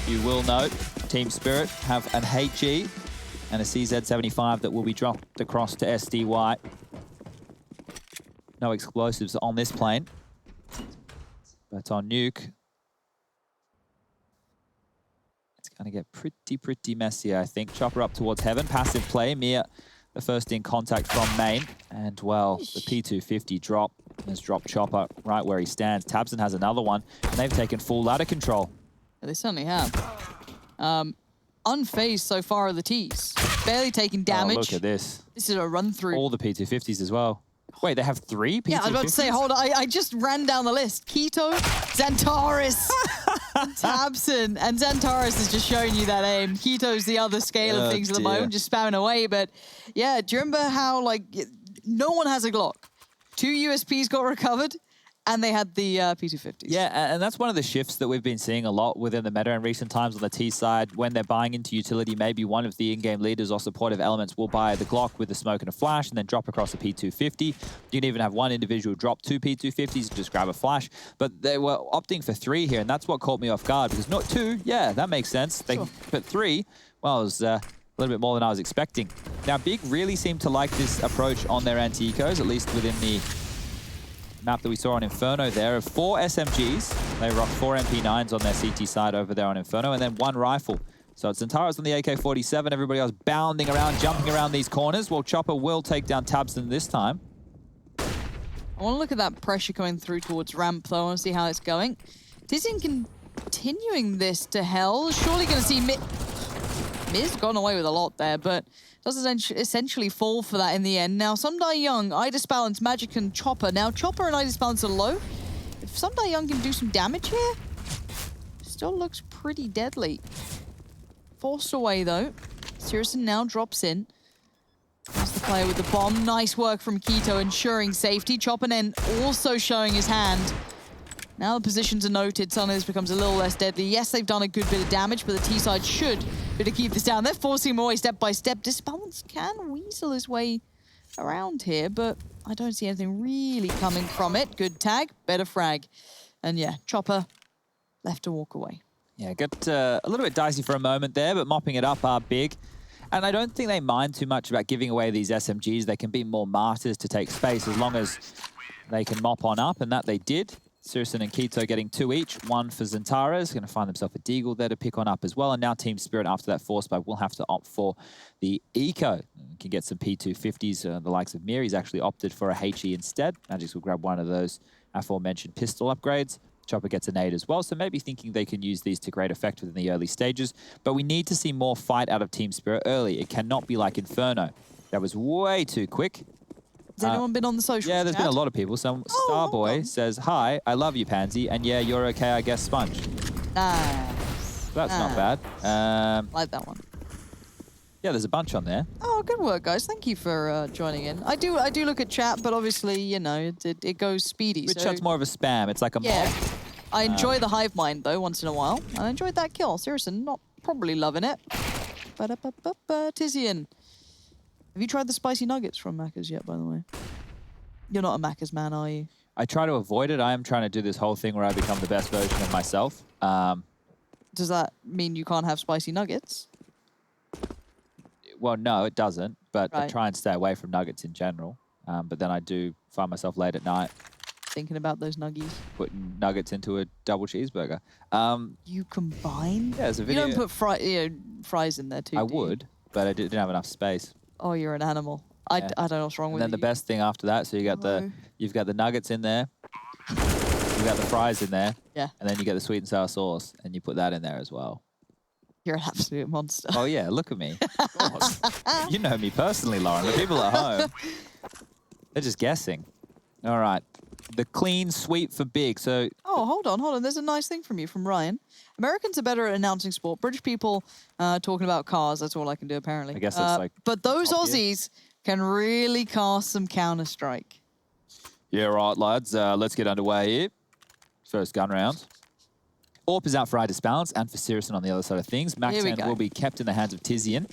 You will note Team Spirit have an HE and a CZ75 that will be dropped across to SDY. No explosives on this plane, but on Nuke, it's going to get pretty messy, I think. Chopper up towards Heaven, passive play, Mia the first in contact from main, and well, the P250 drop has dropped Chopper right where he stands. Tabson has another one, and they've taken full ladder control. Yeah, they certainly have. Unfazed so far are the Ts. Barely taking damage. Oh, look at this. This is a run through. All the P250s as well. Wait, they have 3 P250s? Yeah, I was about to say, hold on. I just ran down the list. Keto, Xantares, Tabson. And Xantares is just showing you that aim. Keto's the other scale of things at the moment, just spamming away. But yeah, do you remember how, like, no one has a Glock? 2 USPs got recovered, and they had the P250s. Yeah, and that's one of the shifts that we've been seeing a lot within the meta in recent times on the T side. When they're buying into utility, maybe one of the in-game leaders or supportive elements will buy the Glock with the smoke and a flash and then drop across a P250. You can even have one individual drop 2 P250s, just grab a flash. But they were opting for 3 here, and that's what caught me off guard, because not 2, yeah, that makes sense. But 3, well, it was a little bit more than I was expecting. Now, Big really seemed to like this approach on their anti-ecos, at least within the map that we saw on Inferno there of 4 SMGs. They rock 4 MP9s on their CT side over there on Inferno, and then 1 rifle. So it's Xantares on the AK-47, everybody else bounding around, jumping around these corners. Well, Chopper will take down Tabson this time. I want to look at that pressure coming through towards ramp, though. I want to see how it's going. Tizian continuing this to hell. Surely going to see Miz gone away with a lot there, but does essentially fall for that in the end. Now, Sundai Young, Idis Balance, Magic, and Chopper. Now, Chopper and Idis Balance are low. If Sundai Young can do some damage here, still looks pretty deadly. Forced away, though. Sirison now drops in. There's the player with the bomb. Nice work from Keto, ensuring safety. Chopper then also showing his hand. Now the positions are noted, suddenly this becomes a little less deadly. Yes, they've done a good bit of damage, but the T-side should be to keep this down. They're forcing him away step by step. Disbalance can weasel his way around here, but I don't see anything really coming from it. Good tag, better frag. And yeah, Chopper left to walk away. Yeah, got a little bit dicey for a moment there, but mopping it up are Big. And I don't think they mind too much about giving away these SMGs. They can be more martyrs to take space as long as they can mop on up, and that they did. Sirison and Keto getting 2 each, 1 for Xantares, going to find themselves a Deagle there to pick on up as well. And now Team Spirit, after that force buy, will have to opt for the Eco. Can get some P250s, the likes of Miri's actually opted for a HE instead. Magics will grab one of those aforementioned pistol upgrades. Chopper gets a nade as well, so maybe thinking they can use these to great effect within the early stages. But we need to see more fight out of Team Spirit early. It cannot be like Inferno. That was way too quick. Has anyone been on the socials? Yeah, there's been a lot of people. So Starboy says, "Hi, I love you, Pansy, and yeah, you're okay, I guess, Sponge." Nice. That's not bad. Like that one. Yeah, there's a bunch on there. Oh, good work, guys. Thank you for joining in. I do look at chat, but obviously, you know, it goes speedy. But so chat's more of a spam. It's like a mob. I enjoy the hive mind, though, once in a while. And I enjoyed that kill. Seriously, not probably loving it. Tizian. Have you tried the spicy nuggets from Macca's yet, by the way? You're not a Macca's man, are you? I try to avoid it. I am trying to do this whole thing where I become the best version of myself. Does that mean you can't have spicy nuggets? Well, no, it doesn't. But I Right. try and stay away from nuggets in general. But then I do find myself late at night thinking about those nuggies. Putting nuggets into a double cheeseburger. You combine? Yeah, there's a video. You don't put fries in there too, I would, but I didn't have enough space. Oh, you're an animal. I don't know what's wrong with you. And then the best thing after that, so you've got the nuggets in there, you've got the fries in there, yeah, and then you get the sweet and sour sauce, and you put that in there as well. You're an absolute monster. Oh yeah, look at me. You know me personally, Lauren. The people at home, they're just guessing. All right. The clean sweep for big. So oh, hold on. There's a nice thing from you, from Ryan. Americans are better at announcing sport. British people talking about cars. That's all I can do, apparently. I guess that's like... But those Aussies can really cast some Counter-Strike. Yeah, right, lads. Let's get underway here. First gun round. AWP is out for iDisbalance and for Sirison on the other side of things. Mac-10 will be kept in the hands of Tizian.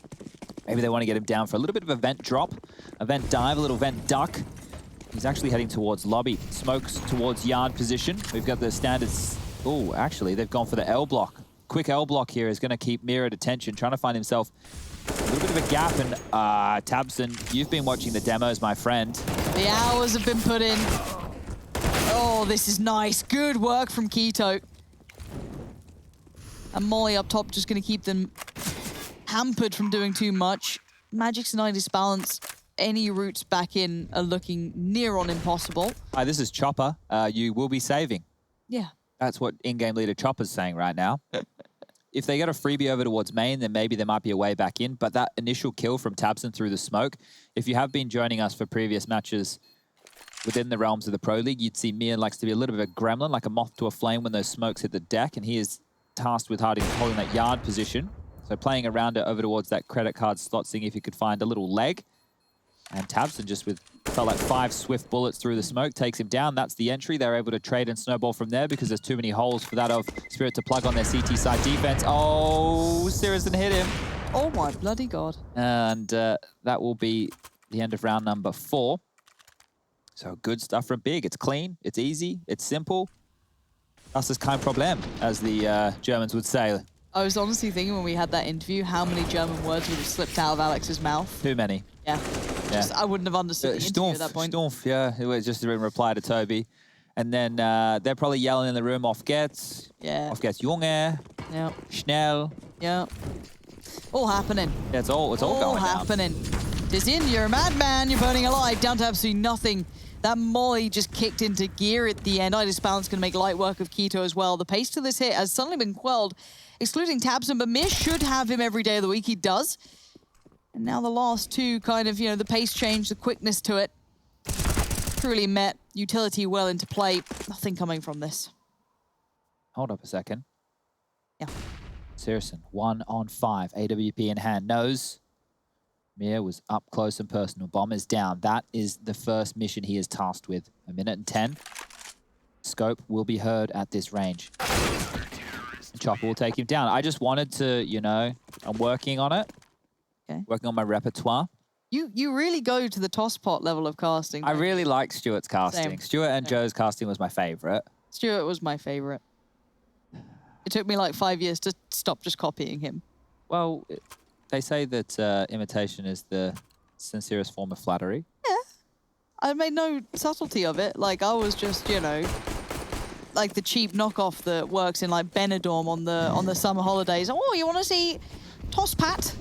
Maybe they want to get him down for a little bit of a vent drop, a vent dive, a little vent duck. He's actually heading towards lobby. Smokes towards yard position. We've got the standards. Oh, actually, they've gone for the L block. Quick L block here is going to keep Mira at attention, trying to find himself a little bit of a gap. And Tabson, you've been watching the demos, my friend. The hours have been put in. Oh, this is nice. Good work from Keto. And Molly up top just going to keep them hampered from doing too much. Magic's and iDisbalance. Any routes back in are looking near on impossible. Hi, this is Chopper. You will be saving. Yeah. That's what in-game leader Chopper's saying right now. If they get a freebie over towards main, then maybe there might be a way back in. But that initial kill from Tabson through the smoke, if you have been joining us for previous matches within the realms of the Pro League, you'd see Mir likes to be a little bit of a gremlin, like a moth to a flame when those smokes hit the deck, and he is tasked with holding that yard position. So playing around it over towards that credit card slot, seeing if you could find a little leg. And Tabson just felt like 5 swift bullets through the smoke, takes him down. That's the entry. They're able to trade and snowball from there because there's too many holes for that of Spirit to plug on their CT side defense. Oh, Sirison hit him. Oh my bloody God. And that will be the end of round number 4. So good stuff from Big. It's clean, it's easy, it's simple. Das ist kein Problem, as the Germans would say. I was honestly thinking when we had that interview, how many German words would have slipped out of Alex's mouth. Too many. Yeah. Just, I wouldn't have understood the interview at that point. Stumpf, yeah. It was just in reply to Toby. And then they're probably yelling in the room, auf geht's. Yeah. Auf geht's, Junge. Yeah. Schnell. Yeah. All happening. Yeah, it's all going happening. Tizian, you're a madman. You're burning alive. Down to absolutely nothing. That Molly just kicked into gear at the end. iDisbalance going to make light work of Keto as well. The pace to this hit has suddenly been quelled, excluding Tabson, but Mir should have him every day of the week. He does. And now the last two kind of, the pace change, the quickness to it. Truly met. Utility well into play. Nothing coming from this. Hold up a second. Yeah. Sirison, 1 on 5. AWP in hand. Knows Mir was up close and personal. Bomb is down. That is the first mission he is tasked with. 1 minute and 10. Scope will be heard at this range. And Chopper will take him down. I just wanted to, I'm working on it. Okay. Working on my repertoire. You really go to the toss pot level of casting. I really like Stuart's casting. Same. Stuart and Joe's casting was my favorite. Stuart was my favorite. It took me like 5 years to stop just copying him. Well, they say that imitation is the sincerest form of flattery. Yeah. I made no subtlety of it. Like, I was just, like the cheap knockoff that works in like Benidorm on the summer holidays. Oh, you want to see Toss Pat?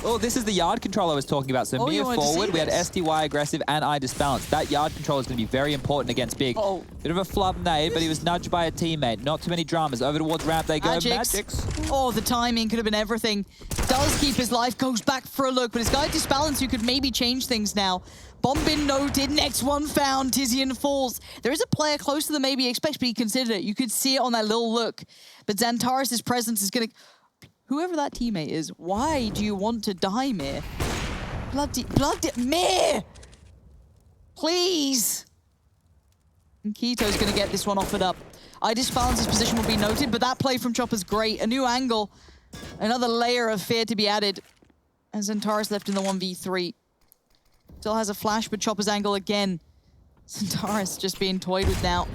Oh, this is the yard control I was talking about. So Mir forward, we had SDY aggressive and iDisbalance. That yard control is going to be very important against Big. Oh. Bit of a flub nade, but he was nudged by a teammate. Not too many dramas. Over towards ramp they go. Magics. Oh, the timing could have been everything. Does keep his life, goes back for a look, but his guy iDisbalance, who could maybe change things now. Bomb bin noted, next one found, Tizian falls. There is a player closer than maybe he expects, but he considered it. You could see it on that little look. But Xantares' presence is going to... Whoever that teammate is, why do you want to die, Mir? Bloody Mir! Please! And Keto's going to get this one offered up. iDisbalance's position will be noted, but that play from Chopper's great. A new angle, another layer of fear to be added. And Xantares left in the 1v3. Still has a flash, but Chopper's angle again. Xantares just being toyed with now.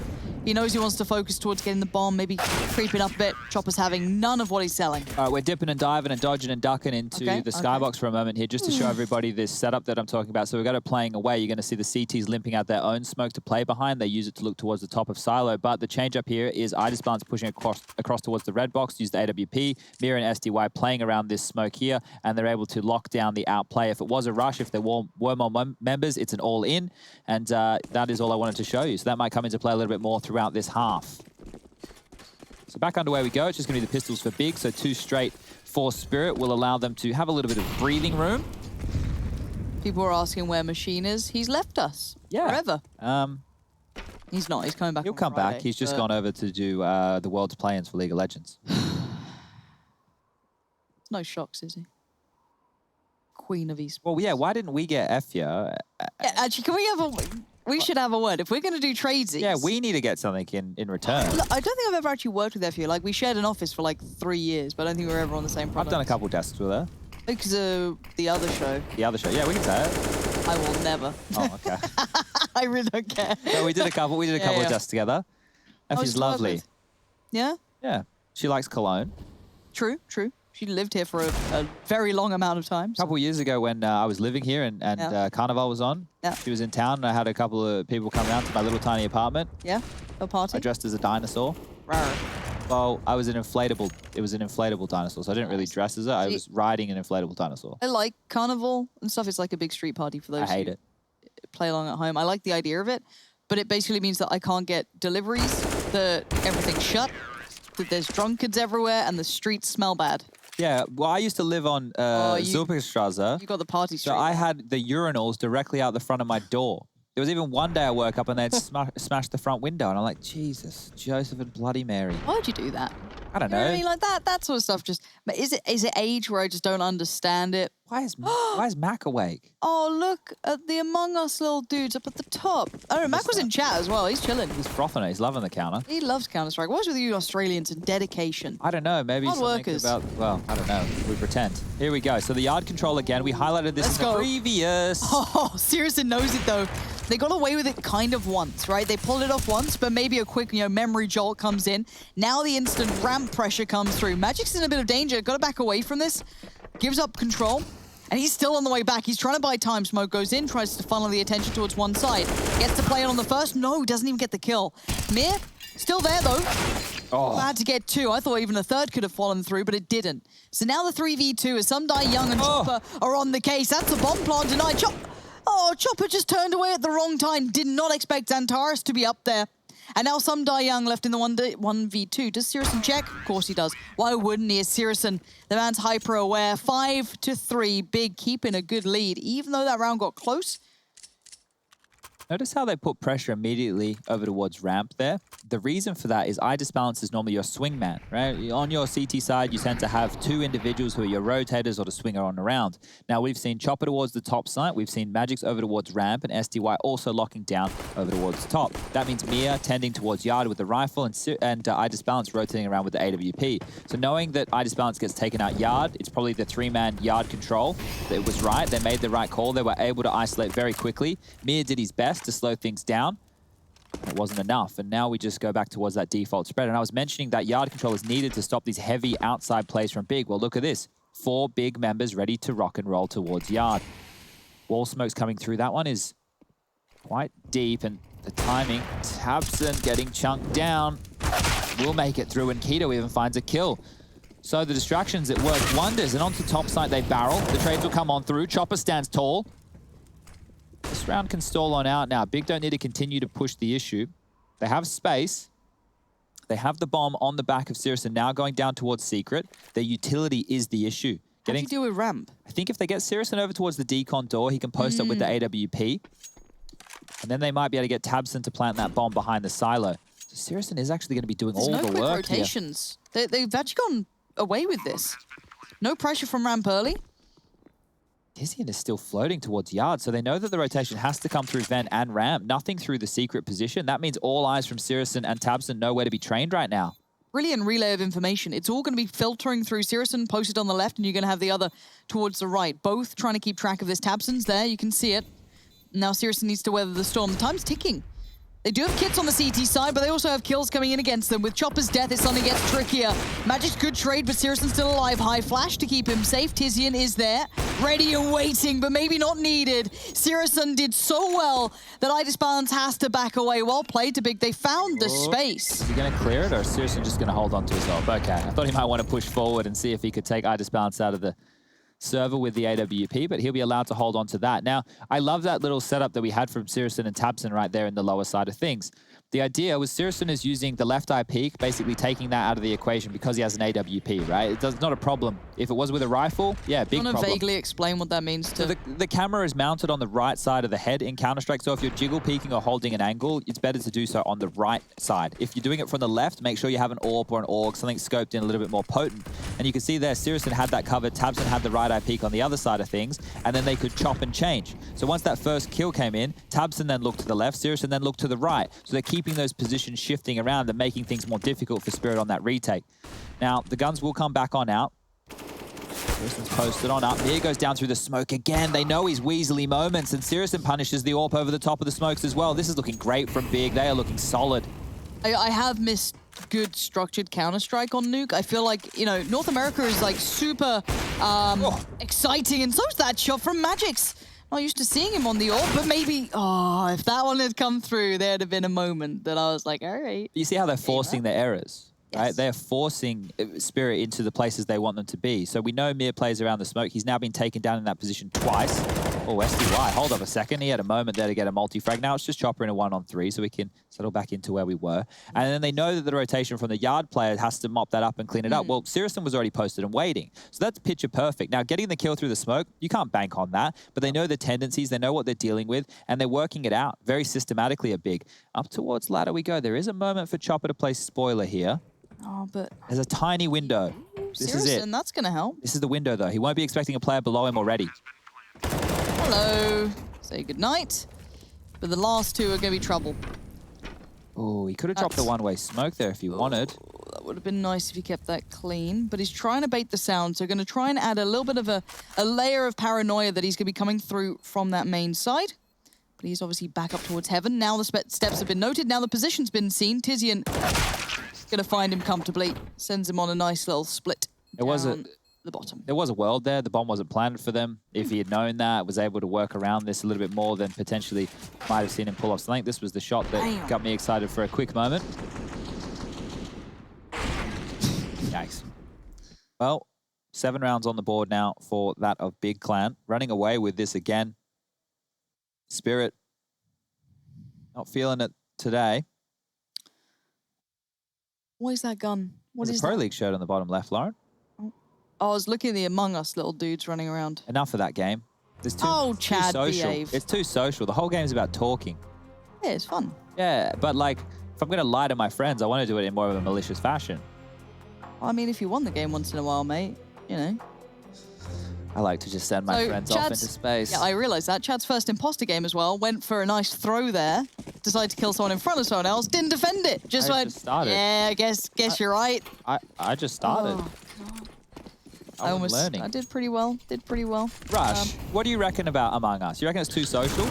He knows he wants to focus towards getting the bomb, maybe creeping up a bit. Chopper's having none of what he's selling. All right, we're dipping and diving and dodging and ducking into the skybox for a moment here, just to show everybody this setup that I'm talking about. So we've got it playing away. You're going to see the CTs limping out their own smoke to play behind. They use it to look towards the top of Silo. But the change up here is iDisbalance pushing across towards the red box, use the AWP. Mira and SDY playing around this smoke here, and they're able to lock down the outplay. If it was a rush, if there were more members, it's an all-in. And that is all I wanted to show you. So that might come into play a little bit more throughout this half. So back underway we go. It's just going to be the pistols for Big. So 2 straight for Spirit will allow them to have a little bit of breathing room. People are asking where Machine is. He's left us forever. He's not. He's coming back. He'll come back. He's just gone over to do the World's Play-ins for League of Legends. No shocks, is he? Queen of esports. Well, yeah. Why didn't we get Effia? Yeah, actually, can we have a... We should have a word. If we're going to do tradesies... Yeah, we need to get something in return. Look, I don't think I've ever actually worked with Effia. Like, we shared an office for like 3 years, but I don't think we were ever on the same product. I've done a couple desks with her. Because the other show. The other show. Yeah, we can say it. I will never. Oh, okay. I really don't care. No, we did a couple. We did a couple of desks together. Effie's lovely. Yeah? Yeah. She likes cologne. True, true. She lived here for a very long amount of time. A couple of years ago when I was living here and Carnival was on, she was in town and I had a couple of people come down to my little tiny apartment. Yeah, a party. I dressed as a dinosaur. Rawr. Well, I was an inflatable. It was an inflatable dinosaur, so I didn't really dress as it. I was riding an inflatable dinosaur. I like Carnival and stuff. It's like a big street party for those I hate it. Play along at home. I like the idea of it, but it basically means that I can't get deliveries, that everything's shut, that there's drunkards everywhere, and the streets smell bad. Yeah, well, I used to live on Zilperstrasse. You got the party street. So I had the urinals directly out the front of my door. There was even one day I woke up and they'd smashed the front window, and I'm like, Jesus, Joseph and Bloody Mary. Why'd you do that? I don't know. You know what I mean? Like that sort of stuff. Just is it age where I just don't understand it? Why is Mac awake? Oh, look at the Among Us little dudes up at the top. Oh, Mac was in chat as well. He's chilling. He's frothing it. He's loving the counter. He loves Counter-Strike. What's with you Australians and dedication? I don't know. Maybe Hard something workers. about, well, I don't know. We pretend. Here we go. So the yard control again. We highlighted this in the previous. Oh, Sirison knows it though. They got away with it kind of once, right? They pulled it off once, but maybe a quick, memory jolt comes in. Now the instant ramp pressure comes through. Magic's in a bit of danger. Got to back away from this. Gives up control. And he's still on the way back. He's trying to buy time. Smoke goes in, tries to funnel the attention towards one side. Gets to play it on the first. No, doesn't even get the kill. Mir, still there though. Oh. Glad to get 2. I thought even a third could have fallen through, but it didn't. So now the 3v2 as Sumdai Young and Chopper are on the case. That's a bomb plant denied. Chopper just turned away at the wrong time. Did not expect Xantares to be up there. And now Sumdai Young left in the 1v2. Does Sirison check? Of course he does. Why wouldn't he? It's Sirison. The man's hyper-aware. 5-3. Big keeping a good lead. Even though that round got close. Notice how they put pressure immediately over towards ramp there. The reason for that is iDisbalance is normally your swingman, right? On your CT side, you tend to have 2 individuals who are your rotators or the swinger on around. Now, we've seen Chopper towards the top site. We've seen Magic's over towards ramp and SDY also locking down over towards top. That means Mia tending towards yard with the rifle and iDisbalance rotating around with the AWP. So knowing that iDisbalance gets taken out yard, it's probably the 3-man yard control. It was right. They made the right call. They were able to isolate very quickly. Mia did his best to slow things down. It wasn't enough, and now we just go back towards that default spread. And I was mentioning that yard control is needed to stop these heavy outside plays from Big. Well, look at this. 4 big members ready to rock and roll towards yard. Wall smoke's coming through. That one is quite deep, and the timing. Tabson getting chunked down. Will make it through, and Keto even finds a kill. So the distractions, it worked wonders, and onto top side they barrel. The trades will come on through. Chopper stands tall. This round can stall on out now. Big don't need to continue to push the issue. They have space. They have the bomb on the back of Sirison now going down towards Secret. Their utility is the issue. How do you deal with ramp? I think if they get Sirison over towards the decon door, he can post up with the AWP. And then they might be able to get Tabson to plant that bomb behind the silo. So Sirison is actually going to be doing all the work here. There's no quick rotations. They've actually gone away with this. No pressure from ramp early. Tizian is still floating towards yard, so they know that the rotation has to come through Ven and ramp, nothing through the secret position. That means all eyes from Sirison and Tabson know where to be trained right now. Brilliant relay of information. It's all going to be filtering through Sirison, posted on the left, and you're going to have the other towards the right. Both trying to keep track of this. Tabson's there, you can see it. Now Sirison needs to weather the storm. The time's ticking. They do have kits on the CT side, but they also have kills coming in against them. With Chopper's death, it suddenly gets trickier. Magic's good trade, but Sirison still alive. High flash to keep him safe. Tizian is there, ready and waiting, but maybe not needed. Sirison did so well that iDisbalance has to back away. Well played to Big. They found the space. Is he going to clear it, or is Sirison just going to hold on to his ult? Okay, I thought he might want to push forward and see if he could take iDisbalance out of the server with the AWP, but he'll be allowed to hold on to that. Now, I love that little setup that we had from Sirison and tabseN right there in the lower side of things. The idea was Sirison is using the left eye peek, basically taking that out of the equation because he has an AWP, right? It's not a problem. If it was with a rifle, yeah, big problem. I want to vaguely explain what that means to... So the camera is mounted on the right side of the head in Counter-Strike, so if you're jiggle peeking or holding an angle, it's better to do so on the right side. If you're doing it from the left, make sure you have an AWP or an AUG, something scoped in a little bit more potent. And you can see there, Sirison had that covered, tabseN had the right eye peek on the other side of things, and then they could chop and change. So once that first kill came in, tabseN then looked to the left, Sirison then looked to the right. So they're keeping those positions shifting around and making things more difficult for Spirit on that retake. Now, the guns will come back on out. Sirison's posted on up. Mir goes down through the smoke again. They know he's Weasley moments, and Sirison punishes the AWP over the top of the smokes as well. This is looking great from Big. They are looking solid. I have missed good structured Counter-Strike on Nuke. I feel like, you know, North America is like super exciting, and so is that shot from Magix. Not used to seeing him on the AWP, but maybe, if that one had come through, there'd have been a moment that I was like, all right. You see how they're forcing their errors, right? They're forcing Spirit into the places they want them to be. So we know Mir plays around the smoke. He's now been taken down in that position twice. Oh, SDY, hold up a second. He had a moment there to get a multi-frag. Now it's just Chopper in a 1-on-3, so we can settle back into where we were. And then they know that the rotation from the yard player has to mop that up and clean it up. Well, Sirison was already posted and waiting. So that's picture perfect. Now, getting the kill through the smoke, you can't bank on that, but they know the tendencies, they know what they're dealing with, and they're working it out very systematically at Big. Up towards ladder we go. There is a moment for Chopper to play spoiler here. Oh, but... There's a tiny window. This is it. That's going to help. This is the window, though. He won't be expecting a player below him already. Hello. Say goodnight. But the last two are going to be trouble. Oh, he could have dropped the one-way smoke there if he wanted. That would have been nice if he kept that clean. But he's trying to bait the sound, so going to try and add a little bit of a layer of paranoia that he's going to be coming through from that main side. But he's obviously back up towards heaven. Now the steps have been noted. Now the position's been seen. Tizian going to find him comfortably. Sends him on a nice little split down the bottom. There was a world there. The bomb wasn't planned for them. If he had known that, was able to work around this a little bit more, then potentially might have seen him pull off. So I think this was the shot that got me excited for a quick moment. Yikes. Well, 7 rounds on the board now for that of Big Clan. Running away with this again. Spirit not feeling it today. What is that gun? What There's is a Pro that? League shirt on the bottom left, Lauren. I was looking at the Among Us little dudes running around. Enough of that game. There's too, Chad, too social. behave. It's too social. The whole game's about talking. Yeah, it's fun. Yeah, but like, if I'm going to lie to my friends, I want to do it in more of a malicious fashion. I mean, if you won the game once in a while, mate, you know. I like to just send my friends off into space. Yeah, I realised that. Chad's first imposter game as well. Went for a nice throw there. Decided to kill someone in front of someone else. Didn't defend it. Just went, yeah, I guess you're right. I just started. Oh, God. I did pretty well. Rush, what do you reckon about Among Us? You reckon it's too social?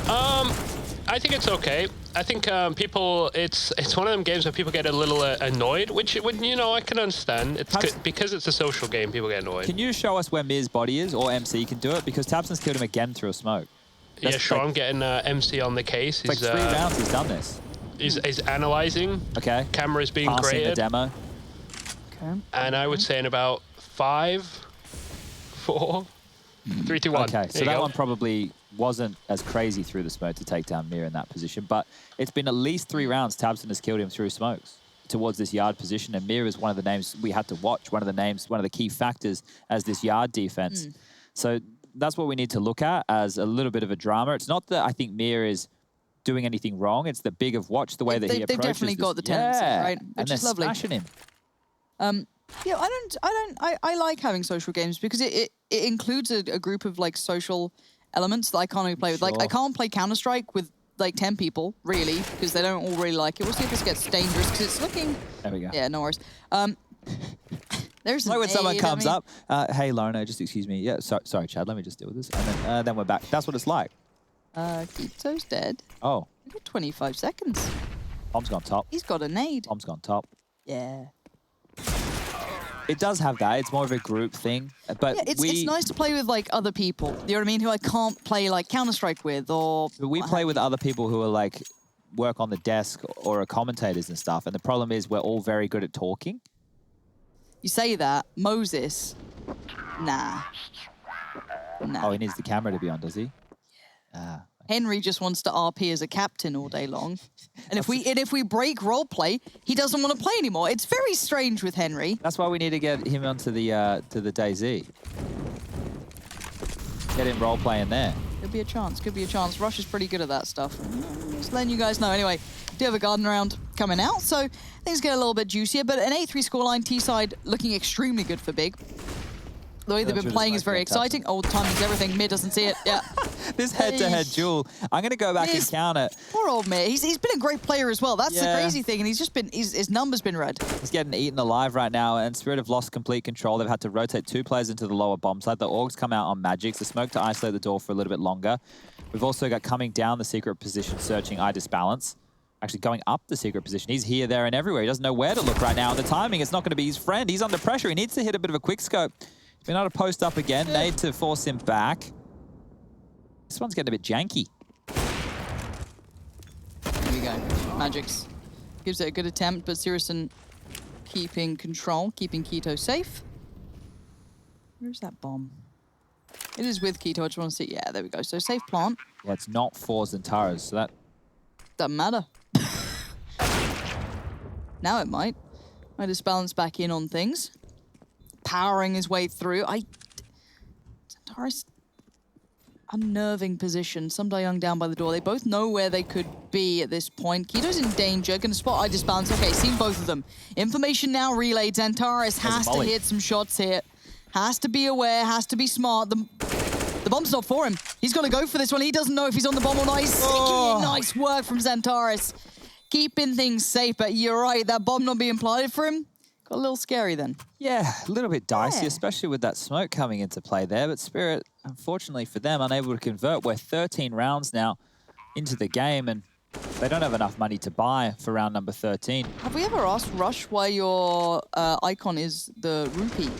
I think it's okay. I think people, it's one of them games where people get a little annoyed, which, you know, I can understand. It's because it's a social game, people get annoyed. Can you show us where Mir's body is, or MC can do it? Because tabseN's killed him again through a smoke. Yeah, sure, I'm getting MC on the case. It's like 3 rounds he's done this. He's analyzing. Okay. Cameras being Passing created. the demo. Okay. And I would say in about 5, 4, 3, 2, 1. Okay, so that one probably wasn't as crazy through the smoke to take down Mir in that position, but it's been at least 3 rounds tabseN has killed him through smokes towards this yard position, and Mir is one of the names we had to watch, one of the key factors as this yard defense. So that's what we need to look at as a little bit of a drama. It's not that I think Mir is doing anything wrong, it's the Big of watch the way that he approaches They've definitely got the tendency, right? Which is lovely. Smashing him. Yeah, I like having social games because it includes a group of like social elements that I can't really play with. Like I can't play Counter-Strike with like 10 people really because they don't all really like it. We'll see if this gets dangerous because it's looking. There we go. Yeah, no worries. There's like when someone comes up, hey Lorna, just excuse me. Yeah, sorry Chad, let me just deal with this, and then we're back. That's what it's like. Kito's dead. Oh. We got 25 seconds. Bomb's gone top. He's got a nade. Bomb's gone top. Yeah. It does have that. It's more of a group thing. But yeah, it's nice to play with like other people. You know what I mean? Who I can't play like Counter-Strike with or... But we play with other people who are like work on the desk or are commentators and stuff. And the problem is we're all very good at talking. You say that. Moses. Nah. Nah. Oh, he needs the camera to be on, does he? Ah. Henry just wants to RP as a captain all day long. And if we break roleplay, he doesn't want to play anymore. It's very strange with Henry. That's why we need to get him onto the DayZ. Get him roleplaying there. Could be a chance. Could be a chance. Rush is pretty good at that stuff. Just letting you guys know. Anyway, do have a garden round coming out, so things get a little bit juicier. But an 8-3 scoreline, T-side looking extremely good for Big. The way they've been playing is very exciting. Old timing's everything. Mid doesn't see it. Yeah. This head-to-head duel. I'm going to go back and count it. Poor old Mid. He's been a great player as well. That's the crazy thing. And he's just been, his number's been read. He's getting eaten alive right now, and Spirit have lost complete control. They've had to rotate 2 players into the lower bomb side. The Orgs come out on Magics. The smoke to isolate the door for a little bit longer. We've also got coming down the secret position, searching I Disbalance. Actually going up the secret position. He's here, there, and everywhere. He doesn't know where to look right now. And the timing, it's not going to be his friend. He's under pressure. He needs to hit a bit of a quick scope. Been able to post up again. Nade to force him back. This one's getting a bit janky. Here we go. Magics gives it a good attempt, but Sirison keeping control, keeping Keto safe. Where's that bomb? It is with Keto. I just want to see. Yeah, there we go. So safe plant. Yeah, it's not for Zentaras, so that doesn't matter. Now it might. I just balance back in on things. Powering his way through. Zentaris, unnerving position. Some Young down by the door. They both know where they could be at this point. Keto's in danger. Gonna spot I Disbalance. Okay, seen both of them. Information now relayed. Zentaris has to hit some shots here. Has to be aware, has to be smart. The bomb's not for him. He's got to go for this one. He doesn't know if he's on the bomb or not. He's sneaking in. Nice work from Zentaris. Keeping things safe, but you're right. That bomb not being planted for him, got a little scary then. Yeah, a little bit dicey, especially with that smoke coming into play there. But Spirit, unfortunately for them, unable to convert. We're 13 rounds now into the game, and they don't have enough money to buy for round number 13. Have we ever asked Rush why your icon is the rupee?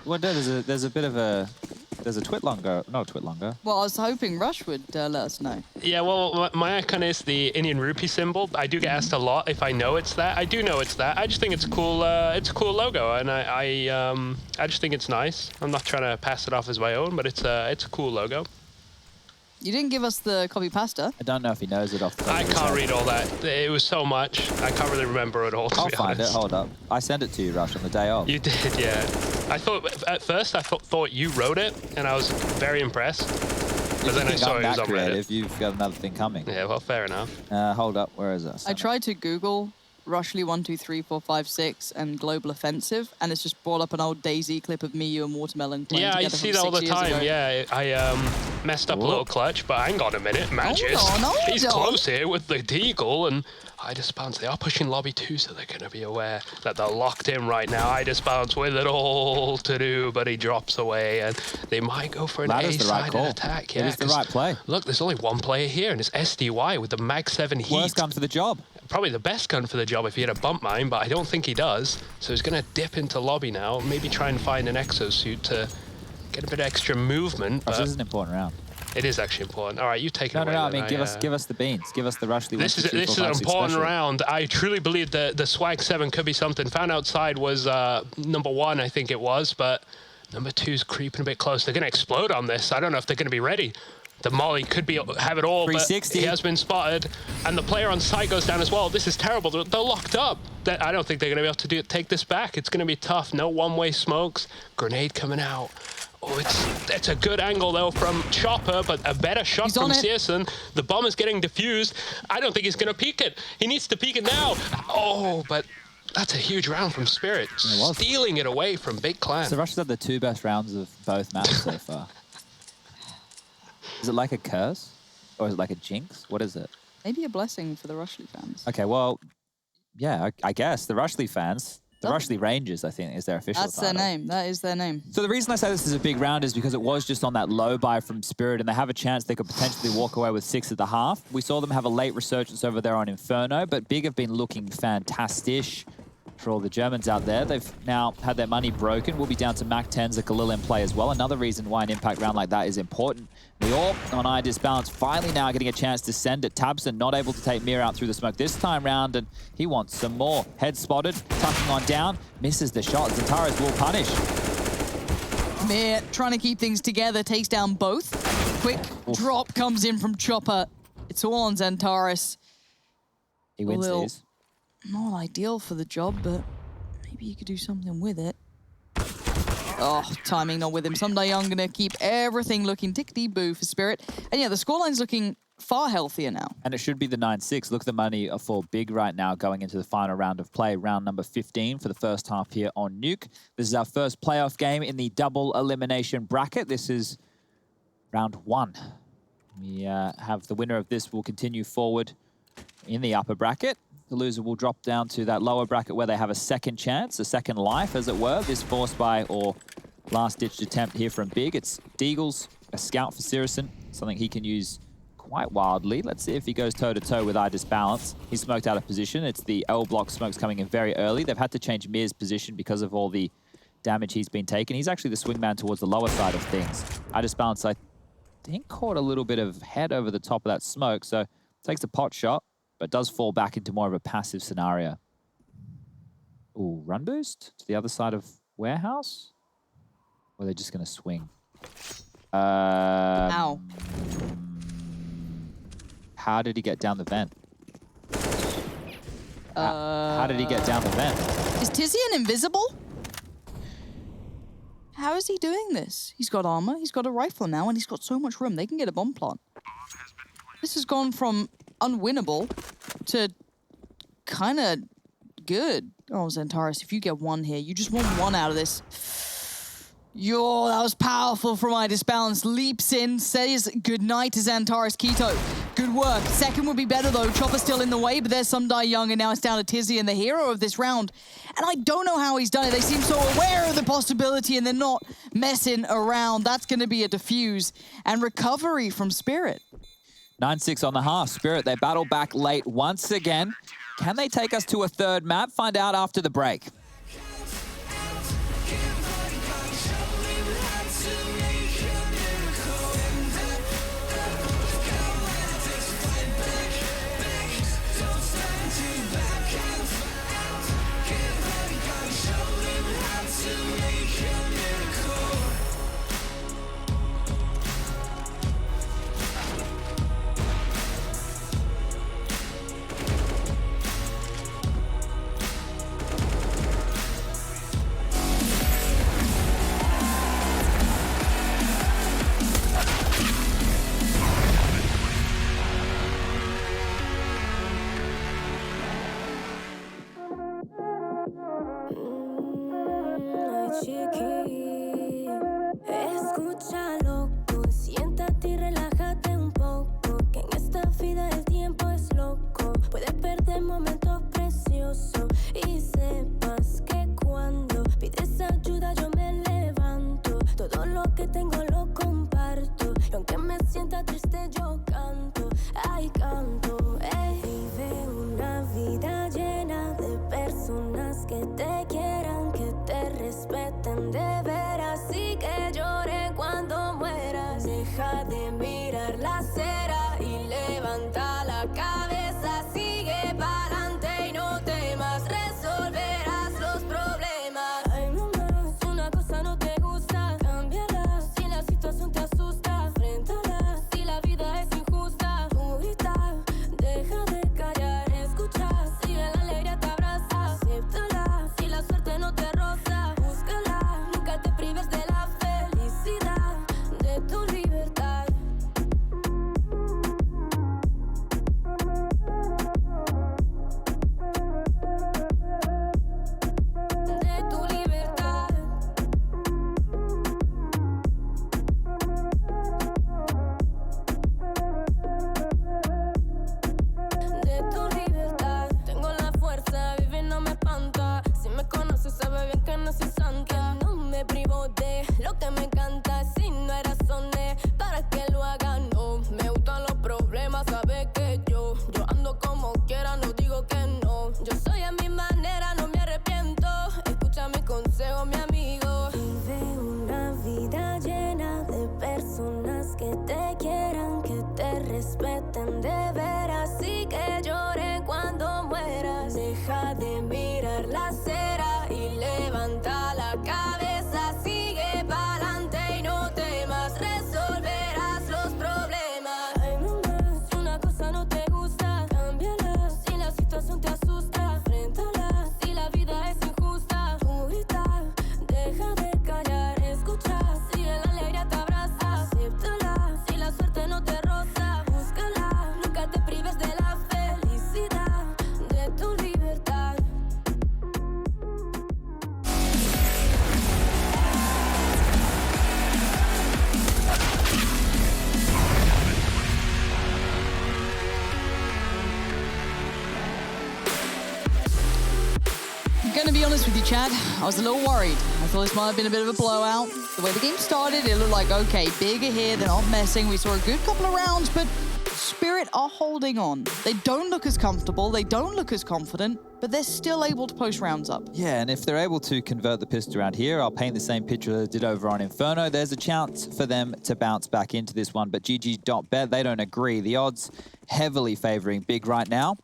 Well, no, there's a bit of a... There's a twit longer, not a twit longer. Well, I was hoping Rush would let us know. Yeah, well, my icon is the Indian rupee symbol. I do get asked a lot if I know it's that. I do know it's that. I just think it's a cool logo, and I just think it's nice. I'm not trying to pass it off as my own, but it's a cool logo. You didn't give us the copy pasta. I don't know if he knows it off the top I can't read all that. It was so much. I can't really remember it all, to be honest. I'll find it. Hold up. I sent it to you, Rush, on the day of. You did, yeah. I thought, at first, I thought you wrote it, and I was very impressed. But then I saw it was on Reddit. You've got another thing coming. Yeah, well, fair enough. Hold up. Where is it? I tried to Google Rushly 1, 2, 3, 4, 5, 6 and Global Offensive, and it's just brought up an old DayZ clip of me, you, and Watermelon playing together. Yeah, I see that all the time. Yeah, I messed up a little clutch, but hang on a minute, Magis. He's close here with the Deagle, and I Disbalance. They are pushing lobby 2, so they're going to be aware that they're locked in right now. I Disbalance with it all to do, but he drops away, and they might go for an A-sided attack. Yeah, it is the right play. Look, there's only one player here, and it's SDY with the Mag 7 Heat. Worst gun for the job. Probably the best gun for the job if he had a bump mine, but I don't think he does. So he's going to dip into lobby now, maybe try and find an exosuit to get a bit of extra movement. This is an important round. It is actually important. All right, you take it away. No, I mean, give us the beans. Give us the Rushly. This is an important round. I truly believe the Swag 7 could be something. Found outside was number 1, I think it was, but number 2's creeping a bit close. They're going to explode on this. I don't know if they're going to be ready. The Molly could have it all, but he has been spotted. And the player on site goes down as well. This is terrible. They're locked up. I don't think they're going to be able to take this back. It's going to be tough. No one-way smokes. Grenade coming out. Oh, it's a good angle, though, from Chopper, but a better shot from Searson. The bomb is getting diffused. I don't think he's going to peek it. He needs to peek it now. Oh, but that's a huge round from Spirit. Stealing it away from Big Clan. So Rush had the 2 best rounds of both maps so far. Is it like a curse? Or is it like a jinx? What is it? Maybe a blessing for the Rushly fans. Okay, well, yeah, I guess. The Rushly fans, The Rushley Rangers, I think, is their official That's title. their name. That is their name. So the reason I say this is a big round is because it was just on that low buy from Spirit, and they have a chance they could potentially walk away with 6 at the half. We saw them have a late resurgence over there on Inferno, but Big have been looking fantastic for all the Germans out there. They've now had their money broken. We'll be down to Mac 10s, a Galil in play as well. Another reason why an impact round like that is important. The AWP on I Disbalance finally now getting a chance to send it. Tabson not able to take Mir out through the smoke this time round, and he wants some more. Head spotted, tucking on down, misses the shot. Xantares will punish. Mir trying to keep things together, takes down both. Quick drop comes in from Chopper. It's all on Xantares. He wins these. Not ideal for the job, but maybe you could do something with it. Oh, timing not with him. Sunday Young gonna keep everything looking tickety-boo for Spirit. And yeah, the scoreline's looking far healthier now. And it should be the 9-6. Look at the money for Big right now going into the final round of play. Round number 15 for the first half here on Nuke. This is our first playoff game in the double elimination bracket. This is round 1. We have the winner of this will continue forward in the upper bracket. The loser will drop down to that lower bracket where they have a second chance, a second life, as it were. This forced by or last-ditched attempt here from Big. It's Deagles, a scout for Sirison, something he can use quite wildly. Let's see if he goes toe-to-toe with I Disbalance. He's smoked out of position. It's the L block smokes coming in very early. They've had to change Mir's position because of all the damage he's been taking. He's actually the swingman towards the lower side of things. I Disbalance, I think, caught a little bit of head over the top of that smoke, so takes a pot shot, but does fall back into more of a passive scenario. Ooh, run boost to the other side of Warehouse? Or are they just going to swing? Ow. How did he get down the vent? How did he get down the vent? Is Tizian invisible? How is he doing this? He's got armor, he's got a rifle now, and he's got so much room. They can get a bomb plant. This has gone from unwinnable to kind of good. Oh, Xantares, if you get one here, you just want one out of this. Yo, that was powerful from I Disbalance. Leaps in, says goodnight to Xantares Keto. Good work. Second would be better, though. Chopper still in the way, but there's Sunday Young, and now it's down to Tizian, the hero of this round. And I don't know how he's done it. They seem so aware of the possibility, and they're not messing around. That's going to be a defuse and recovery from Spirit. 9-6 on the half. Spirit, they battle back late once again. Can they take us to a third map? Find out after the break. Escucha loco, siéntate y relájate un poco, que en esta vida el tiempo es loco, puedes perder momentos preciosos y sepas que cuando pides ayuda yo me levanto, todo lo que tengo lo comparto, y aunque me sienta triste yo canto, ay canto, vive una vida llena de personas que te quieran, que te respeten de veras y que lloren cuando mueras. Deja de mirar la acera y levanta la cabeza, sigue pa'lante y no temas, resolverás los problemas. Ay, mamá, si una cosa no te gusta, cámbiala. Si la situación te asusta, enfréntala. Si la vida es injusta, tú grita, deja de callar, escucha. Si la alegría te abraza, acéptala. Si la suerte no te roza, búscala. Nunca te Chad. I was a little worried. I thought this might have been a bit of a blowout. The way the game started, it looked like, okay, bigger here, they're not messing. We saw a good couple of rounds, but Spirit are holding on. They don't look as comfortable, they don't look as confident, but they're still able to post rounds up. Yeah, and if they're able to convert the pistol around here, I'll paint the same picture that I did over on Inferno. There's a chance for them to bounce back into this one, but GG.bet, they don't agree. The odds heavily favoring Big right now.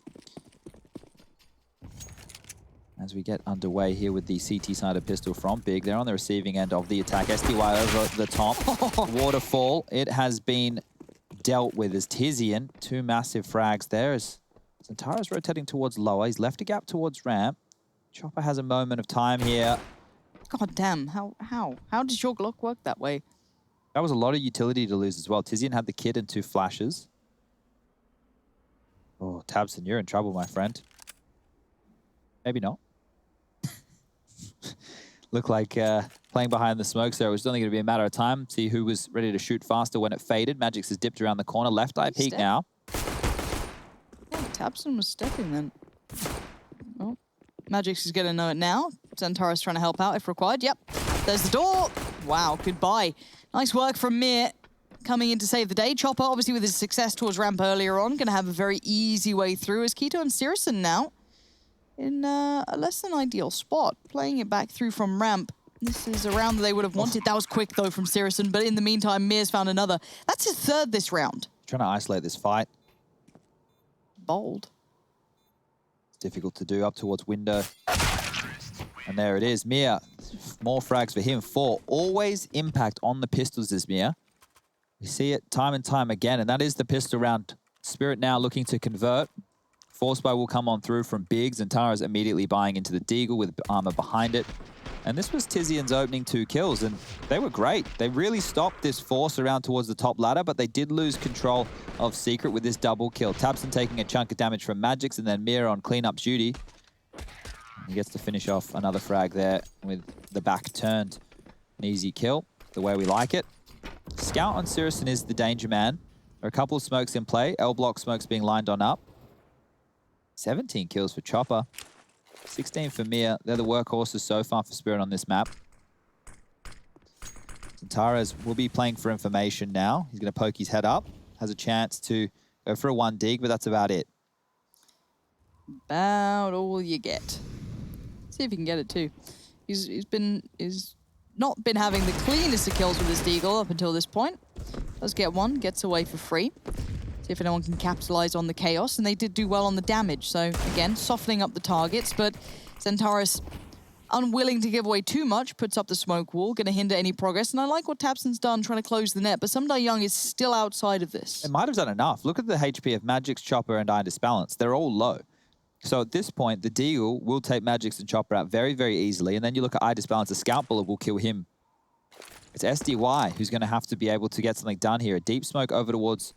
As we get underway here with the CT-sided pistol from Big, they're on the receiving end of the attack. SDY over the top. Waterfall, it has been dealt with as Tizian. 2 massive frags there as Zantara's rotating towards lower. He's left a gap towards ramp. Chopper has a moment of time here. God damn, how does your Glock work that way? That was a lot of utility to lose as well. Tizian had the kid and 2 flashes. Oh, Tabson, you're in trouble, my friend. Maybe not. Looked like playing behind the smokes there. It was only going to be a matter of time. See who was ready to shoot faster when it faded. Magix has dipped around the corner. Left eye peek now. Yeah, Tabson was stepping then. Well, Magix is going to know it now. Zantara's trying to help out if required. Yep, there's the door. Wow, goodbye. Nice work from Mir coming in to save the day. Chopper, obviously with his success towards ramp earlier on, going to have a very easy way through as Keto and Sirison now in a less than ideal spot, playing it back through from ramp. This is a round that they would have wanted. That was quick, though, from Sirison, but in the meantime, Mir's found another. That's his 3rd this round. Trying to isolate this fight. Bold. It's difficult to do up towards window. And there it is. Mir, more frags for him. 4. Always impact on the pistols is Mir. We see it time and time again, and that is the pistol round. Spirit now looking to convert. Force buy will come on through from Biggs, and Tara's immediately buying into the Deagle with armor behind it. And this was Tizian's opening 2 kills, and they were great. They really stopped this force around towards the top ladder, but they did lose control of Secret with this double kill. Tabson taking a chunk of damage from Magix, and then Mir on cleanup duty. He gets to finish off another frag there with the back turned. An easy kill, the way we like it. Scout on Sirison is the danger man. There are a couple of smokes in play. L-block smokes being lined on up. 17 kills for Chopper. 16 for Mir. They're the workhorses so far for Spirit on this map. Zantara's will be playing for information now. He's going to poke his head up. Has a chance to go for a 1 dig, but that's about it. About all you get. See if he can get it too. He's not been having the cleanest of kills with his Deagle up until this point. Does get 1, gets away for free. See if anyone can capitalize on the chaos, and they did do well on the damage. So again, softening up the targets, but Zantara's unwilling to give away too much, puts up the smoke wall, going to hinder any progress. And I like what Tabson's done, trying to close the net, but Sumdai Young is still outside of this. It might have done enough. Look at the HP of Magix, Chopper, and Iron Disbalance. They're all low. So at this point, the Deagle will take Magix and Chopper out very, very easily. And then you look at Iron Disbalance, a Scout Bullet will kill him. It's SDY who's going to have to be able to get something done here. A deep smoke over towards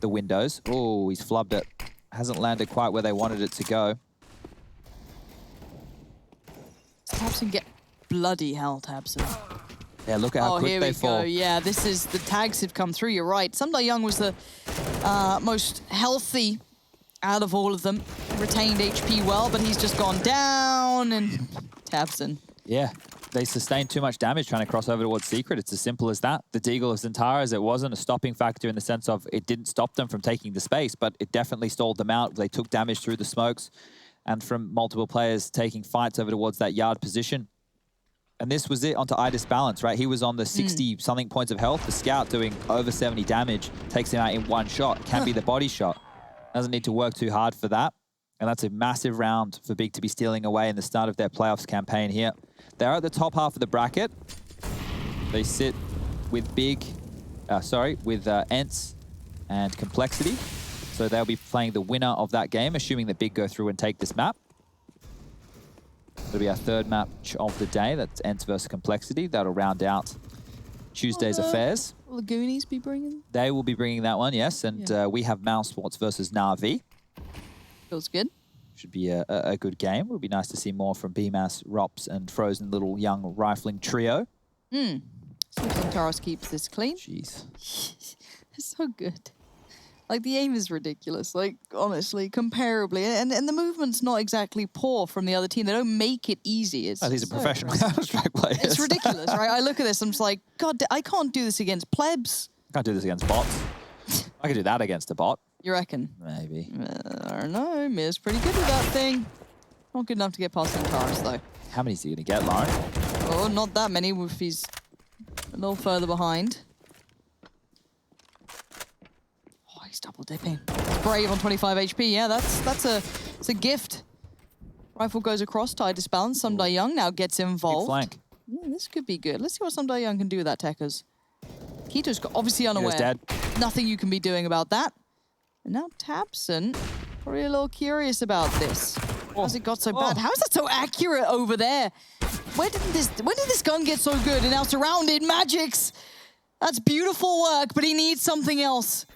the windows. Oh, he's flubbed it. Hasn't landed quite where they wanted it to go. Tabson get bloody hell, Tabson. Yeah, look at how quick they fall. Yeah, this is the tags have come through. You're right. Sumdai Young was the most healthy out of all of them. Retained HP well, but he's just gone down, and Tabson. Yeah. They sustained too much damage trying to cross over towards Secret. It's as simple as that. The Deagle of Zantara's, it wasn't a stopping factor in the sense of it didn't stop them from taking the space, but it definitely stalled them out. They took damage through the smokes and from multiple players taking fights over towards that yard position. And this was it onto Idis Balance, right? He was on the 60-something points of health. The Scout doing over 70 damage takes him out in 1 shot. Can be the body shot. Doesn't need to work too hard for that. And that's a massive round for Big to be stealing away in the start of their playoffs campaign here. They're at the top half of the bracket. They sit with ENCE and Complexity. So they'll be playing the winner of that game, assuming that Big go through and take this map. It'll be our 3rd match of the day. That's ENCE versus Complexity. That'll round out Tuesday's affairs. Will the Goonies be bringing? They will be bringing that one, yes. And we have Mouse Sports versus Na'Vi. Feels good. Should be a good game. It would be nice to see more from BMAS, Rops, and Frozen little young rifling trio. See if Taros keeps this clean. Jeez. It's so good. Like, the aim is ridiculous, like, honestly, comparably. And the movement's not exactly poor from the other team. They don't make it easy. It's these are professional Counter-Strike players. It's ridiculous, right? I look at this, I'm just like, God, I can't do this against plebs. I can't do this against bots. I can do that against a bot. You reckon? Maybe. I don't know. Mir's pretty good with that thing. Not good enough to get past Centaurus, though. How many is he going to get, Lauren? Oh, not that many if he's a little further behind. Oh, he's double dipping. It's brave on 25 HP. Yeah, it's a gift. Rifle goes across, tied to balance. Sumdai Young now gets involved. Big flank. Yeah, this could be good. Let's see what Sumdai Young can do with that, Tekers. Kito's obviously unaware. dead. Nothing you can be doing about that. And now tabseN, probably a little curious about this. How's it got so bad? How is that so accurate over there? When did this gun get so good? And now surrounded, Magix. That's beautiful work, but he needs something else.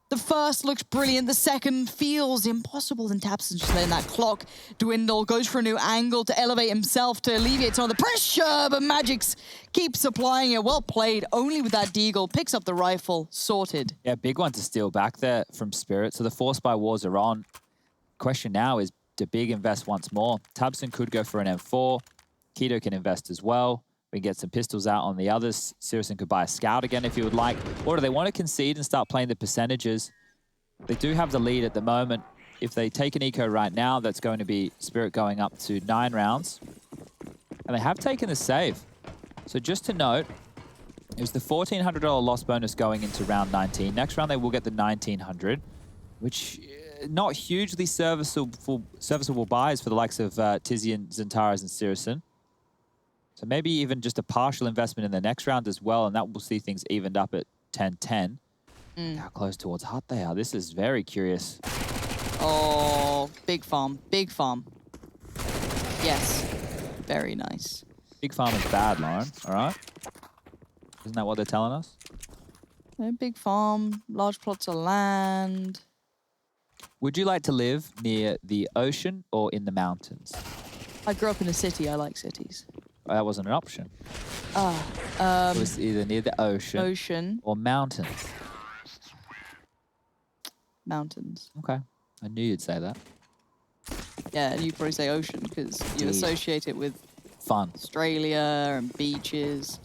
The first looks brilliant. The second feels impossible. And tabseN just letting that clock dwindle. Goes for a new angle to elevate himself to alleviate some of the pressure. But Magix keeps supplying it. Well played. Only with that deagle. Picks up the rifle. Sorted. Yeah, big one to steal back there from Spirit. So the Force by Wars are on. Question now is, do Big invest once more? tabseN could go for an M4. Kito can invest as well. We can get some pistols out on the others. siRoCen could buy a scout again if he would like. Or do they want to concede and start playing the percentages? They do have the lead at the moment. If they take an eco right now, that's going to be Spirit going up to 9 rounds. And they have taken the save. So just to note, it was the $1,400 loss bonus going into round 19. Next round, they will get the $1,900, which not hugely serviceable buys for the likes of Tizian, Xantares, and siRoCen. So maybe even just a partial investment in the next round as well, and that will see things evened up at 10-10. How close towards Hut they are. This is very curious. Oh, big farm. Big farm. Yes. Very nice. Big farm is bad, Lauren. All right? Isn't that what they're telling us? Yeah, big farm, large plots of land. Would you like to live near the ocean or in the mountains? I grew up in a city. I like cities. That wasn't an option. It was either near the ocean or mountains. Mountains. Okay. I knew you'd say that. Yeah, and you'd probably say ocean because you associate it with fun. Australia and beaches.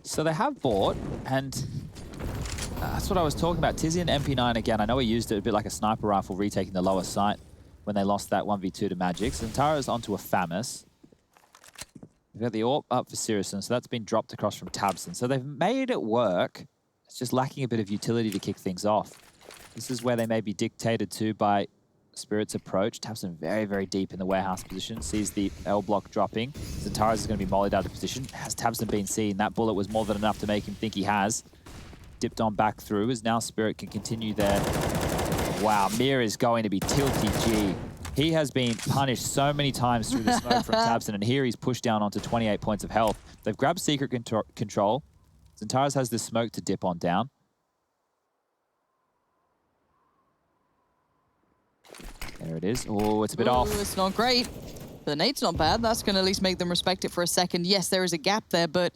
So they have bought, and that's what I was talking about. Tizian MP9 again. I know he used it a bit like a sniper rifle, retaking the lower sight when they lost that 1v2 to Magix. Xantares onto a FAMAS. We've got the AWP up for siRoCen, so that's been dropped across from tabseN. So they've made it work. It's just lacking a bit of utility to kick things off. This is where they may be dictated to by Spirit's approach. tabseN very, very deep in the warehouse position. Sees the L block dropping. Xantares is going to be mollied out of position. Has tabseN been seen? That bullet was more than enough to make him think he has. Dipped on back through as now Spirit can continue there. Wow, Mir is going to be tilty G. He has been punished so many times through the smoke from tabseN, and here he's pushed down onto 28 points of health. They've grabbed secret control. Xantares has this smoke to dip on down. There it is. Oh, it's a bit off. It's not great. The nade's not bad. That's going to at least make them respect it for a second. Yes, there is a gap there, but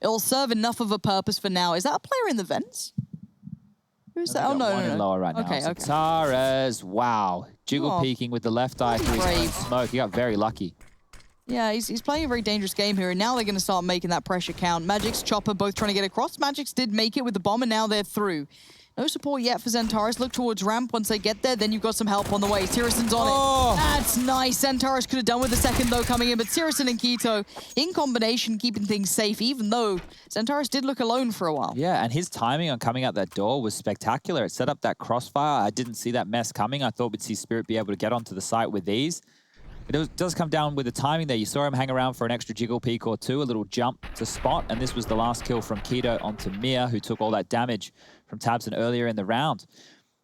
it'll serve enough of a purpose for now. Is that a player in the vents? Who's that? Oh, no. Lower right now. Okay. Xantares, wow. Jiggle peeking with the left eye through his own smoke. He got very lucky. Yeah, he's playing a very dangerous game here, and now they're going to start making that pressure count. Magix, Chopper both trying to get across. Magix did make it with the bomb, and now they're through. No support yet for Xantares. Look towards ramp. Once they get there, then you've got some help on the way. siRoCen's on it. That's nice. Xantares could have done with the second, though, coming in. But siRoCen and Kito, in combination, keeping things safe, even though Xantares did look alone for a while. Yeah, and his timing on coming out that door was spectacular. It set up that crossfire. I didn't see that mess coming. I thought we'd see Spirit be able to get onto the site with these. It does come down with the timing there. You saw him hang around for an extra jiggle peek or two, a little jump to spot, and this was the last kill from Kito onto Mir, who took all that damage from tabseN earlier in the round.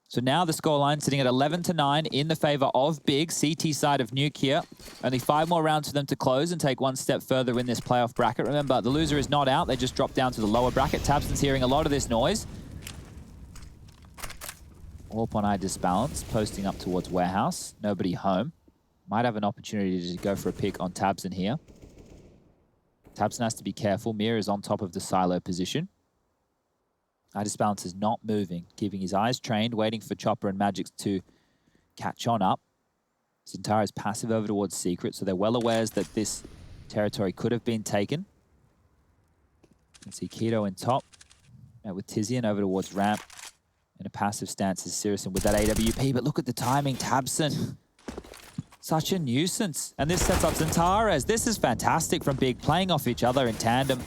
So now the scoreline sitting at 11-9 in the favor of Big, CT side of Nuke here. Only 5 more rounds for them to close and take one step further in this playoff bracket. Remember, the loser is not out. They just drop down to the lower bracket. tabseN's hearing a lot of this noise. AWP on eye disbalance, posting up towards warehouse. Nobody home. Might have an opportunity to go for a pick on tabseN here. tabseN has to be careful. Mir is on top of the silo position. Balance is not moving, keeping his eyes trained, waiting for Chopper and Magix to catch on up. Zentara is passive over towards Secret, so they're well aware that this territory could have been taken. You can see Keto in top, with Tizian over towards ramp. In a passive stance is Sirison with that AWP, but look at the timing, Tabson. Such a nuisance. And this sets up Zentara. This is fantastic from Big, playing off each other in tandem.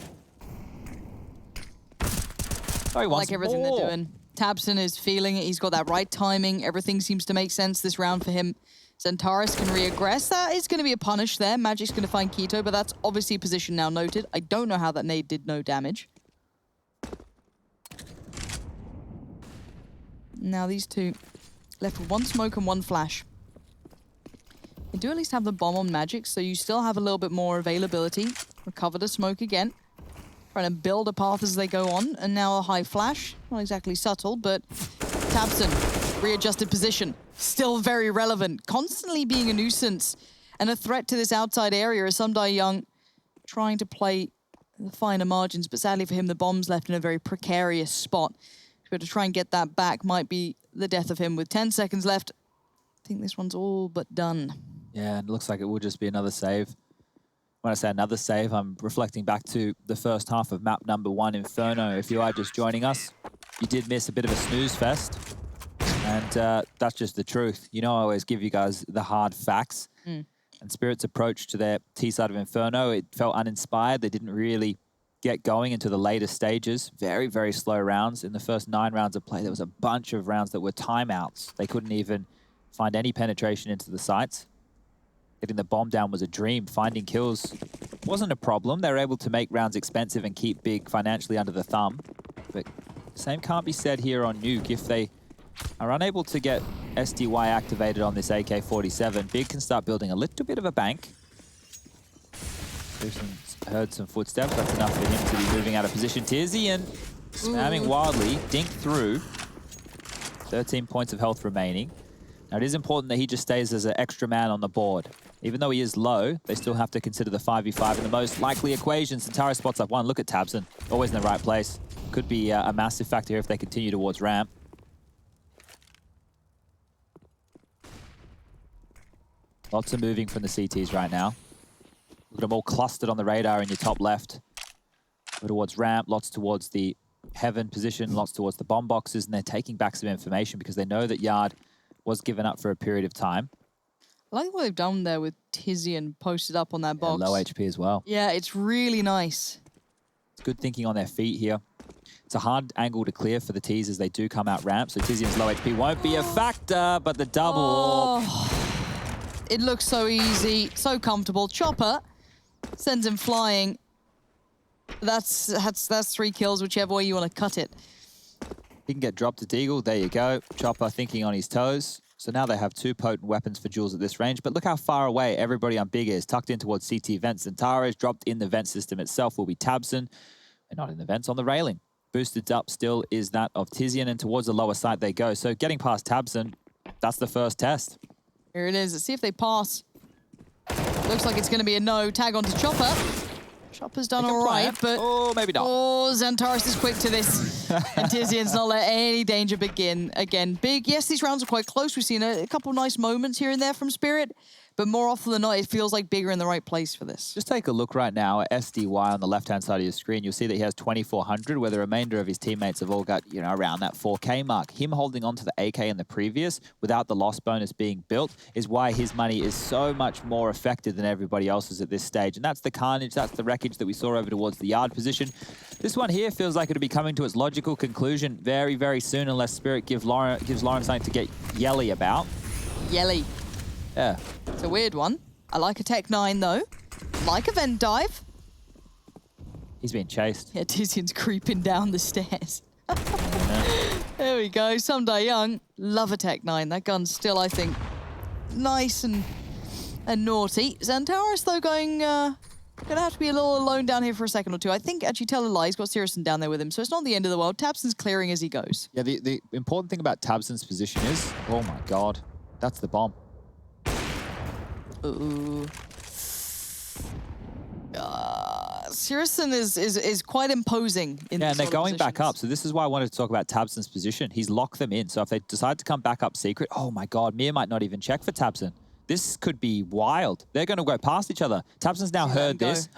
Oh, he wants like everything more. they're doing. Tabson is feeling it. He's got that right timing. Everything seems to make sense this round for him. Zentaris can reaggress. That is going to be a punish there. Magic's going to find Keto, but that's obviously a position now noted. I don't know how that nade did no damage. Now these two left with one smoke and one flash. They do at least have the bomb on Magic, so you still have a little bit more availability. Recover the smoke again. Trying to build a path as they go on, and now a high flash. Not exactly subtle, but Tabson, readjusted position. Still very relevant. Constantly being a nuisance and a threat to this outside area as Sundai Young trying to play the finer margins, but sadly for him, the bomb's left in a very precarious spot. To try and get that back might be the death of him. With 10 seconds left, I think this one's all but done. Yeah, it looks like it will just be another save. When I say another save, I'm reflecting back to the first half of map number 1, Inferno. If you are just joining us, you did miss a bit of a snooze fest. And that's just the truth. You know, I always give you guys the hard facts. And Spirit's approach to their T side of Inferno, it felt uninspired. They didn't really get going into the later stages. Very, very slow rounds. In the first 9 rounds of play, there was a bunch of rounds that were timeouts. They couldn't even find any penetration into the sites. Getting the bomb down was a dream. Finding kills wasn't a problem. They were able to make rounds expensive and keep Big financially under the thumb. But the same can't be said here on Nuke. If they are unable to get SDY activated on this AK-47, Big can start building a little bit of a bank. Heard some footsteps. That's enough for him to be moving out of position. Tizian spamming wildly. Dink through. 13 points of health remaining. Now, it is important that he just stays as an extra man on the board. Even though he is low, they still have to consider the 5v5 in the most likely equation. Zentara spots up 1. Look at Tabson. Always in the right place. Could be a massive factor here if they continue towards ramp. Lots of moving from the CTs right now. Look at them all clustered on the radar in your top left. Go towards ramp, lots towards the heaven position, lots towards the bomb boxes, and they're taking back some information because they know that Yard was given up for a period of time. I like what they've done there with Tizian posted up on that box. Low HP as well. Yeah, it's really nice. It's good thinking on their feet here. It's a hard angle to clear for the T's as they do come out ramp, so Tizian's low HP won't be a factor, but the double... It looks so easy, so comfortable. Chopper sends him flying. That's 3 kills, whichever way you want to cut it. He can get dropped to Deagle. There you go. Chopper thinking on his toes. So now they have 2 potent weapons for Jules at this range. But look how far away everybody on Big is. Tucked in towards CT vents. Zentara is dropped in the vent system itself. Will be Tabson. And not in the vents, on the railing. Boosted up still is that of Tizian. And towards the lower side they go. So getting past Tabson, that's the first test. Here it is. Let's see if they pass. Looks like it's going to be a no. Tag onto Chopper. Chopper's done all right, but... Oh, maybe not. Oh, Zentaris is quick to this. And Tizian's not let any danger begin. Again, Big. Yes, these rounds are quite close. We've seen a couple nice moments here and there from Spirit. But more often than not, it feels like Big are in the right place for this. Just take a look right now at SDY on the left-hand side of your screen. You'll see that he has 2,400, where the remainder of his teammates have all got, you know, around that 4K mark. Him holding on to the AK in the previous, without the loss bonus being built, is why his money is so much more effective than everybody else's at this stage. And that's the carnage, that's the wreckage that we saw over towards the Yard position. This one here feels like it'll be coming to its logical conclusion very, very soon, unless Spirit gives Lauren something to get yelly about. Yelly. Yeah. It's a weird one. I like a Tech 9, though. Like a vent dive. He's being chased. Yeah, Tizian's creeping down the stairs. There we go. Sundai Young. Love a Tech 9. That gun's still, I think, nice and naughty. Zentaris, though, gonna have to be a little alone down here for a second or two. I think, actually, tell a lie, he's got Sirison down there with him, so it's not the end of the world. Tabson's clearing as he goes. Yeah, the important thing about Tabson's position is, oh my god, that's the bomb. Ooh. Sirison is quite imposing in Yeah, these and they're sort of going back positions. up. So this is why I wanted to talk about Tabson's position. He's locked them in. So if they decide to come back up secret, oh my God, Mir might not even check for Tabson. This could be wild. They're going to go past each other. Tabson's now heard this.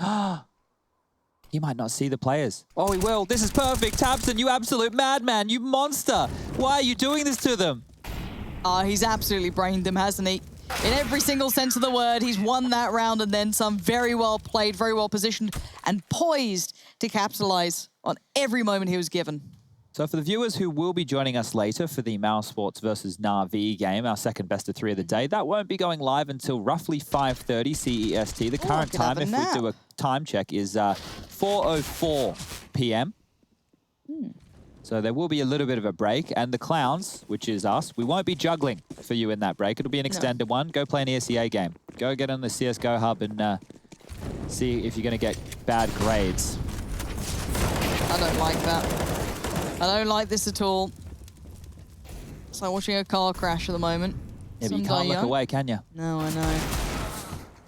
He might not see the players. Oh, he will. This is perfect. Tabson, you absolute madman. You monster. Why are you doing this to them? He's absolutely brained them, hasn't he? In every single sense of the word, he's won that round and then some. Very well played, very well positioned, and poised to capitalize on every moment he was given. So for the viewers who will be joining us later for the Mouse Sports versus Na'Vi game, our second best of 3 of the day, that won't be going live until roughly 5:30 CEST. The current time, if we do a time check, is 4:04 p.m. So there will be a little bit of a break. And the Clowns, which is us, we won't be juggling for you in that break. It'll be an extended one. Go play an ESEA game. Go get on the CSGO hub and see if you're going to get bad grades. I don't like that. I don't like this at all. It's like watching a car crash at the moment. Yeah, but you can't look away, can you? No, I know.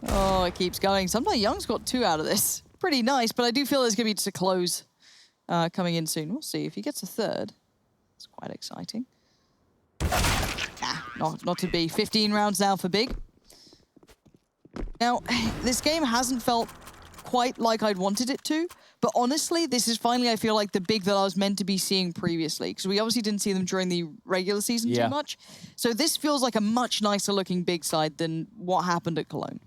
Oh, it keeps going. Someday Young's got 2 out of this. Pretty nice, but I do feel there's going to be just a close coming in soon. We'll see if he gets a 3rd. It's quite exciting. Not to be. 15 rounds now for Big. Now, this game hasn't felt quite like I'd wanted it to, but honestly, this is finally, I feel like, the Big that I was meant to be seeing previously, because we obviously didn't see them during the regular season too much. So this feels like a much nicer looking Big side than what happened at Cologne.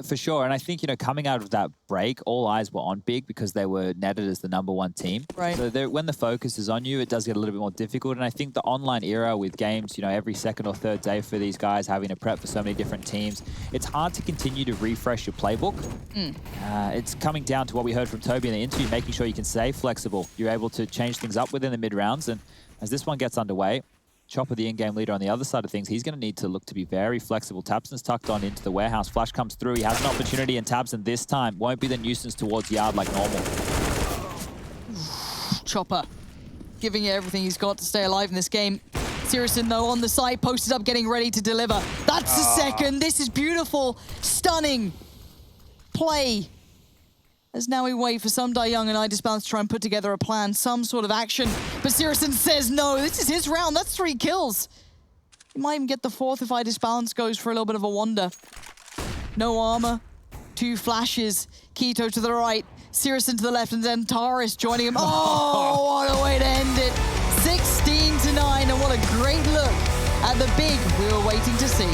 For sure. And I think, coming out of that break, all eyes were on Big because they were netted as the #1 team. Right. So when the focus is on you, it does get a little bit more difficult. And I think the online era with games, every second or third day for these guys having to prep for so many different teams, it's hard to continue to refresh your playbook. It's coming down to what we heard from Toby in the interview, making sure you can stay flexible. You're able to change things up within the mid-rounds. And as this one gets underway, Chopper, the in-game leader on the other side of things, he's going to need to look to be very flexible. Tabson's tucked on into the warehouse. Flash comes through. He has an opportunity, and Tabson this time won't be the nuisance towards Yard like normal. Chopper giving it everything he's got to stay alive in this game. Sirison, though, on the side, posted up, getting ready to deliver. That's the second. This is beautiful, stunning play. As now we wait for some Young and iDisbalance to try and put together a plan, some sort of action. But Sirison says no, this is his round. That's 3 kills. He might even get the 4th if iDisbalance goes for a little bit of a wander. No armor, 2 flashes. Keto to the right, Sirison to the left, and then Taris joining him. Oh, what a way to end it. 16-9, and what a great look at the Big we were waiting to see.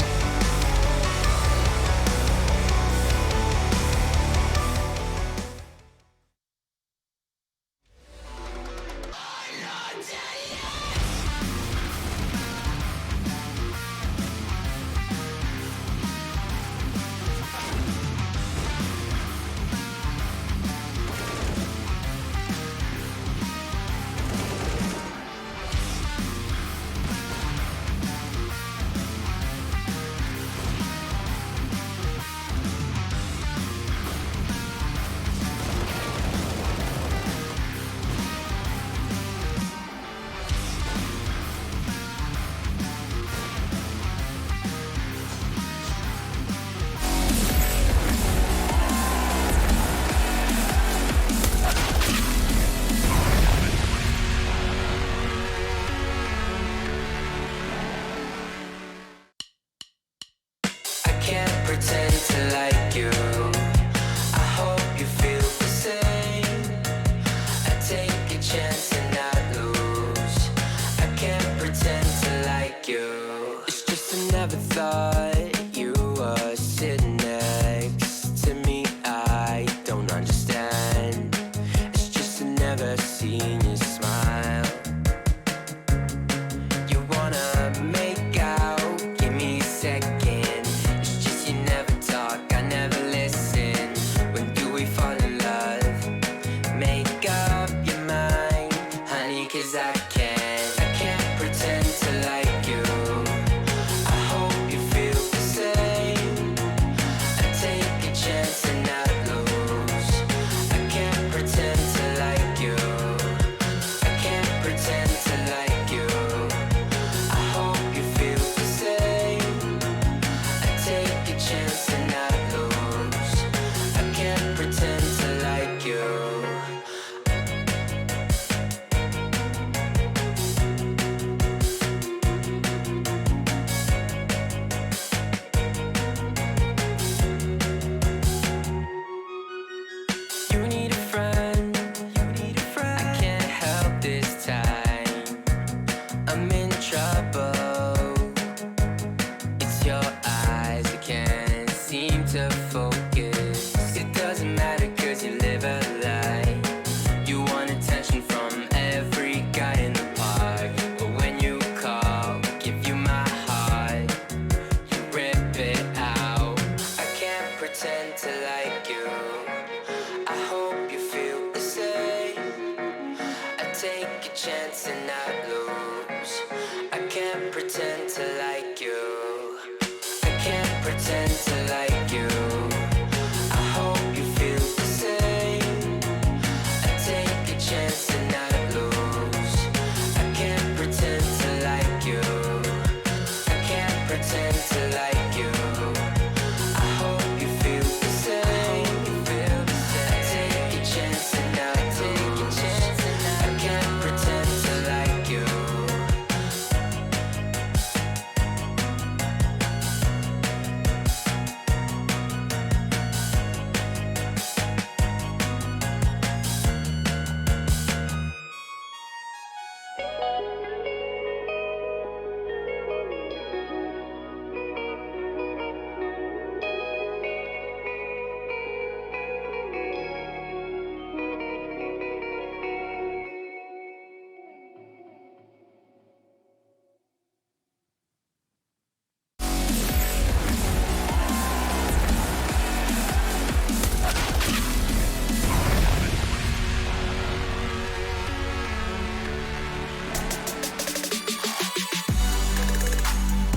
pretend to like you. I hope you feel the same. I take a chance and not lose. I can't pretend to like you. It's just I never thought you were sitting next to me. I don't understand. It's just I never seen you smile. You wanna make out, give me a second. It's just you never talk, I never listen. When do we fall in love? Make up your mind, honey, 'cause I can't pretend to like you. I hope you feel a chance and not lose. I can't pretend to like you. I can't pretend to like you. I hope you feel the same. I take a chance and not lose. I can't pretend to like you. I can't pretend to like you. I hope you feel the same. I take a chance and not lose. I can't pretend to like you.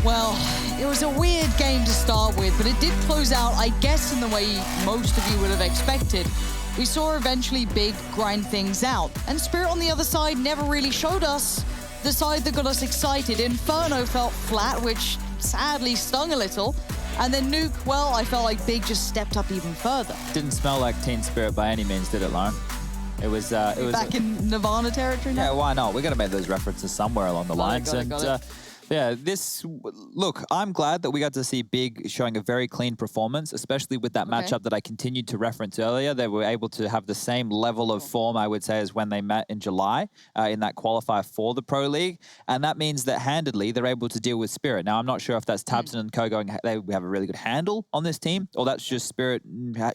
Well, it was a weird game to start with, but it did close out, I guess, in the way most of you would have expected. We saw eventually Big grind things out, and Spirit on the other side never really showed us the side that got us excited. Inferno felt flat, which sadly stung a little. And then Nuke, well, I felt like Big just stepped up even further. Didn't smell like Teen Spirit by any means, did it, Lauren? It was back in Nirvana territory now? Yeah, why not? We're going to make those references somewhere along the lines. Got it. Yeah, look, I'm glad that we got to see Big showing a very clean performance, especially with that matchup that I continued to reference earlier. They were able to have the same level of form, I would say, as when they met in July in that qualifier for the Pro League. And that means that handedly, they're able to deal with Spirit. Now, I'm not sure if that's Tabson and Co going, they have a really good handle on this team, or that's just Spirit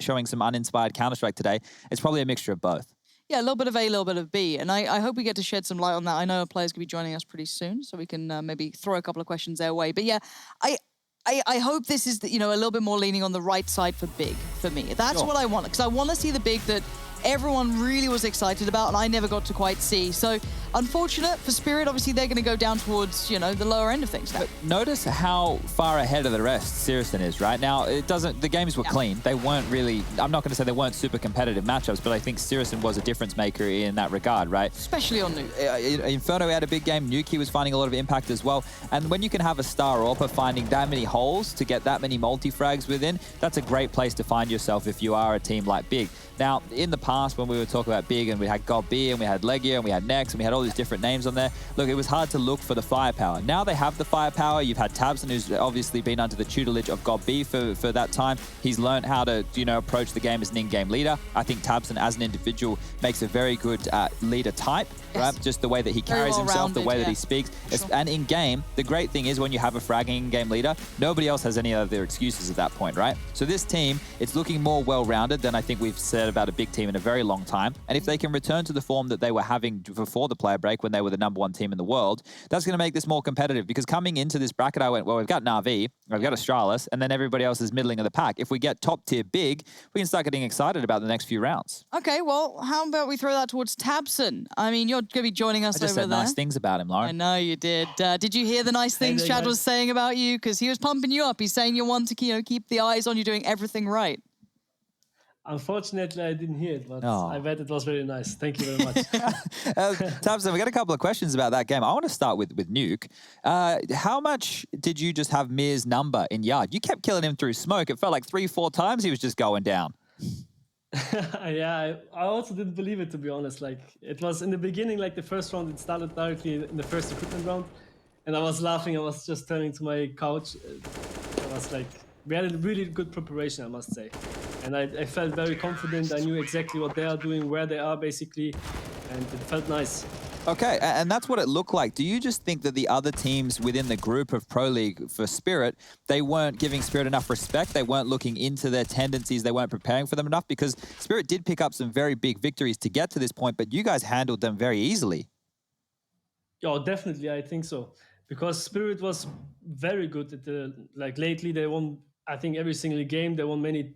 showing some uninspired Counter-Strike today. It's probably a mixture of both. Yeah, a little bit of A, a little bit of B. And I hope we get to shed some light on that. I know players could be joining us pretty soon, so we can maybe throw a couple of questions their way. But yeah, I hope this is, a little bit more leaning on the right side for Big, for me. That's what I want, because I want to see the Big that everyone really was excited about, and I never got to quite see. So, unfortunate for Spirit. Obviously, they're going to go down towards, the lower end of things now. But notice how far ahead of the rest Syrison is right now. The games were clean. They weren't really, I'm not going to say they weren't super competitive matchups, but I think Syrison was a difference maker in that regard, right? Especially on Nuke. Inferno had a big game. Nuke was finding a lot of impact as well. And when you can have a star AWPer finding that many holes to get that many multi-frags within, that's a great place to find yourself if you are a team like Big. Now, in the past, when we were talking about Big and we had GodB and we had Legia and we had Nex and we had all these different names on there, look, it was hard to look for the firepower. Now they have the firepower. You've had Tabson, who's obviously been under the tutelage of GodB for that time. He's learned how to, approach the game as an in-game leader. I think Tabson, as an individual, makes a very good leader type, right? Just the way that he carries himself, the way that he speaks. Sure. And in-game, the great thing is when you have a fragging in-game leader, nobody else has any other excuses at that point, right? So this team, it's looking more well-rounded than I think we've said about a Big team in a very long time. And if they can return to the form that they were having before the player break when they were the #1 team in the world, that's going to make this more competitive, because coming into this bracket, I went, well, we've got Na'Vi, we've got Astralis, and then everybody else is middling of the pack. If we get top tier Big, we can start getting excited about the next few rounds. Okay, well, how about we throw that towards Tabson? I mean, you're going to be joining us over there. I just said nice things about him, Lauren. I know you did. Did you hear the nice things Chad was saying about you? Because he was pumping you up. He's saying you want to keep the eyes on you doing everything right. Unfortunately, I didn't hear it, but I bet it was very nice. Thank you very much. Tabson, we got a couple of questions about that game. I want to start with Nuke. How much did you just have Mir's number in yard? You kept killing him through smoke. It felt like 3-4 times he was just going down. Yeah, I also didn't believe it, to be honest. Like, it was in the beginning, like the first round, it started directly in the first equipment round, and I was laughing. I was just turning to my couch. I was like, we had a really good preparation, I must say. And I felt very confident. I knew exactly what they are doing, where they are, basically, and it felt nice. Okay, and that's what it looked like. Do you just think that the other teams within the group of Pro League for Spirit, they weren't giving Spirit enough respect? They weren't looking into their tendencies? They weren't preparing for them enough? Because Spirit did pick up some very big victories to get to this point, but you guys handled them very easily. Yeah, definitely, I think so. Because Spirit was very good at lately they won, I think, every single game. They won many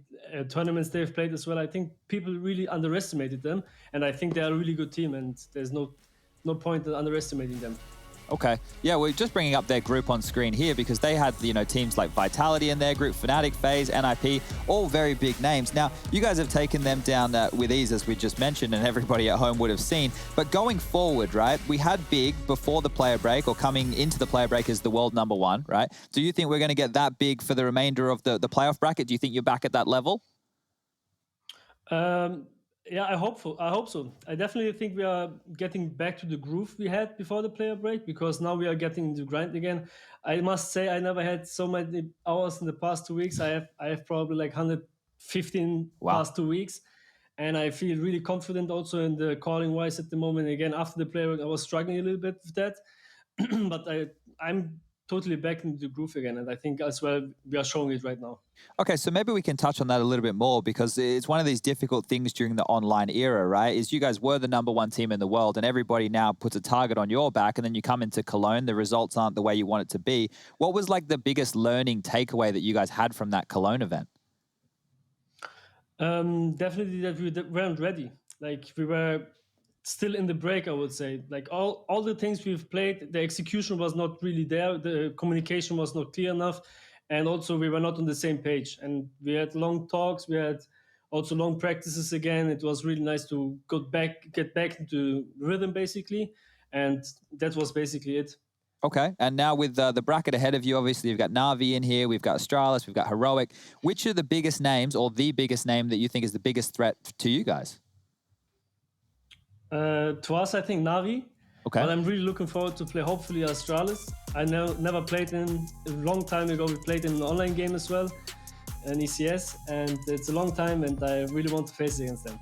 tournaments they've played as well. I think people really underestimated them, and I think they're a really good team, and there's no no point in underestimating them. Okay. Yeah, we're just bringing up their group on screen here because they had, teams like Vitality in their group, Fnatic, FaZe, NIP, all very big names. Now, you guys have taken them down with ease, as we just mentioned, and everybody at home would have seen. But going forward, right, we had Big before the player break, or coming into the player break as the world #1, right? Do you think we're going to get that big for the remainder of the playoff bracket? Do you think you're back at that level? Yeah, I hope so. I definitely think we are getting back to the groove we had before the player break, because now we are getting into grind again. I must say I never had so many hours in the past 2 weeks. I have probably like 115 past 2 weeks, and I feel really confident also in the calling wise at the moment. Again, after the player break, I was struggling a little bit with that, but I'm totally back into the groove again, and I think as well we are showing it right now. Okay, so maybe we can touch on that a little bit more, because it's one of these difficult things during the online era, right? Is you guys were the #1 team in the world, and everybody now puts a target on your back, and then you come into Cologne, the results aren't the way you want it to be. What was like the biggest learning takeaway that you guys had from that Cologne event? Definitely that we weren't ready. Like, we were still in the break, I would say. Like all the things we've played, the execution was not really there. The communication was not clear enough. And also we were not on the same page. And we had long talks. We had also long practices again. It was really nice to get back into rhythm, basically. And that was basically it. Okay, and now with the bracket ahead of you, obviously you've got Na'Vi in here, we've got Astralis, we've got Heroic. Which are the biggest names, or the biggest name that you think is the biggest threat to you guys? To us, I think Na'Vi. Okay. But I'm really looking forward to play, hopefully, Astralis. I never played in a long time ago. We played in an online game as well, an ECS, and it's a long time, and I really want to face against them.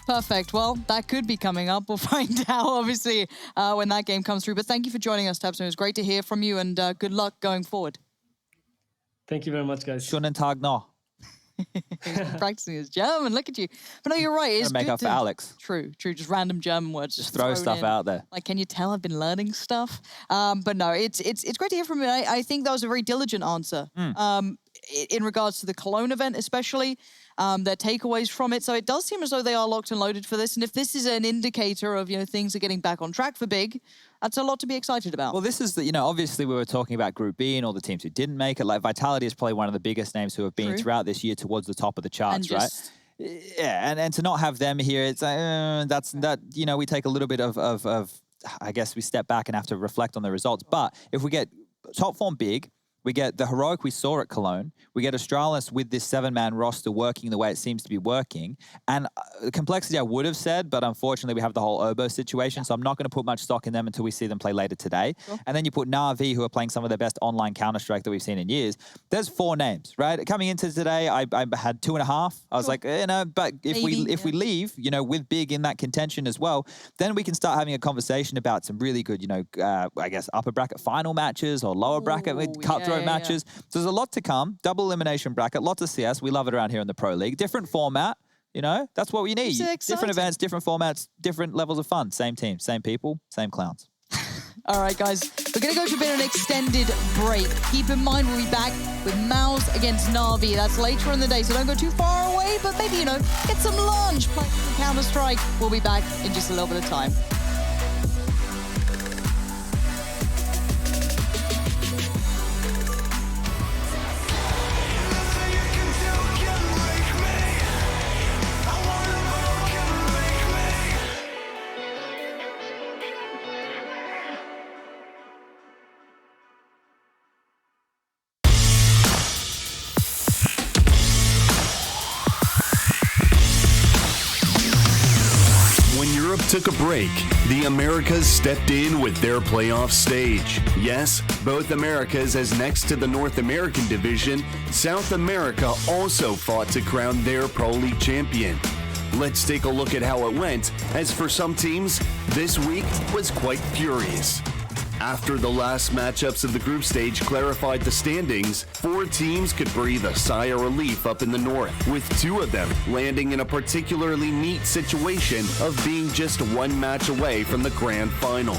Perfect. Well, that could be coming up. We'll find out, obviously, when that game comes through. But thank you for joining us, Tabson. It was great to hear from you, and good luck going forward. Thank you very much, guys. Schönen Tag noch. He's been practicing his German. Look at you. But no, you're right. It's make good up for Alex. True. Just random German words. Just throw stuff out there. Like, can you tell I've been learning stuff? But no, it's great to hear from you. I think that was a very diligent answer. In regards to the Cologne event, especially their takeaways from it. So it does seem as though they are locked and loaded for this. And if this is an indicator of, things are getting back on track for Big, that's a lot to be excited about. Well, this is obviously we were talking about Group B and all the teams who didn't make it. Like Vitality is probably one of the biggest names who have been throughout this year towards the top of the charts, right? Yeah, and to not have them here, it's we take a little bit of I guess we step back and have to reflect on the results. But if we get top form Big, we get the Heroic we saw at Cologne. We get Astralis with this 7-man roster working the way it seems to be working. And the complexity I would have said, but unfortunately we have the whole Obo situation, so I'm not going to put much stock in them until we see them play later today. Sure. And then you put Na'Vi, who are playing some of their best online Counter-Strike that we've seen in years. There's 4 names, right? Coming into today, I had 2.5. I was like, but if we leave, with Big in that contention as well, then we can start having a conversation about some really good, I guess, upper bracket final matches or lower bracket cutthroat matches. So there's a lot to come. Double elimination bracket, lots of CS. We love it around here in the Pro League. Different format, that's what we need. Different events, different formats, different levels of fun. Same team, same people, same clowns. All right, guys, we're going to go to a bit of an extended break. Keep in mind, we'll be back with Mouse against Na'Vi. That's later in the day, so don't go too far away, but maybe, get some lunch, play some Counter-Strike. We'll be back in just a little bit of time. Took a break, the Americas stepped in with their playoff stage. Yes, both Americas, as next to the North American division, South America also fought to crown their Pro League champion. Let's take a look at how it went, as for some teams, this week was quite furious. After the last matchups of the group stage clarified the standings, 4 teams could breathe a sigh of relief up in the north, with 2 of them landing in a particularly neat situation of being just 1 match away from the grand final.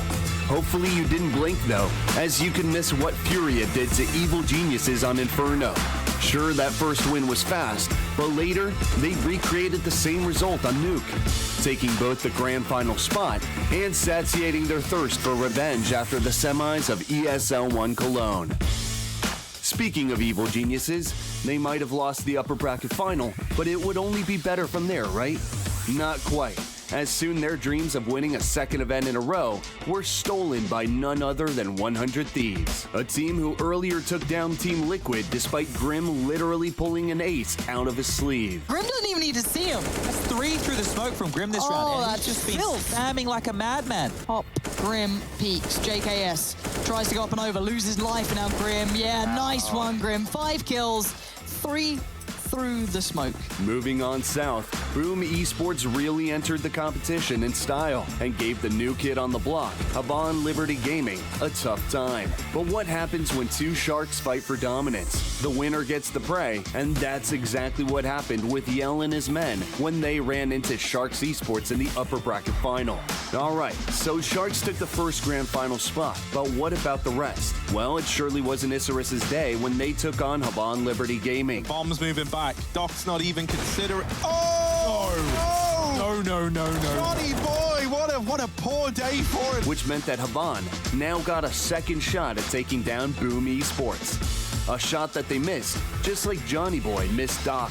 Hopefully you didn't blink though, as you can miss what Furia did to Evil Geniuses on Inferno. Sure, that first win was fast, but later, they recreated the same result on Nuke, taking both the grand final spot and satiating their thirst for revenge after the semis of ESL 1 Cologne. Speaking of evil geniuses, they might have lost the upper bracket final, but it would only be better from there, right? Not quite, as soon their dreams of winning a second event in a row were stolen by none other than 100 Thieves, a team who earlier took down Team Liquid despite Grim literally pulling an ace out of his sleeve. Grim doesn't even need to see him. That's 3 through the smoke from Grim this round. And That's he's just been filth. spamming like a madman. Pop, Grim, peaks, JKS. Tries to go up and over, loses life, and now Grim. Yeah, nice one, Grim. 5 kills, 3 through the smoke. Moving on south, Boom Esports really entered the competition in style and gave the new kid on the block, Havon Liberty Gaming, a tough time. But what happens when two sharks fight for dominance? The winner gets the prey, and that's exactly what happened with Yell and his men when they ran into Sharks Esports in the upper bracket final. Alright, so Sharks took the first grand final spot, but what about the rest? Well, it surely wasn't Icarus's day when they took on Havon Liberty Gaming. Bombs moving back. Doc's not even considering. Oh! No. Johnny boy, what a poor day for him. Which meant that Havon now got a second shot at taking down Boom Esports. A shot that they missed, just like Johnny Boy missed Doc.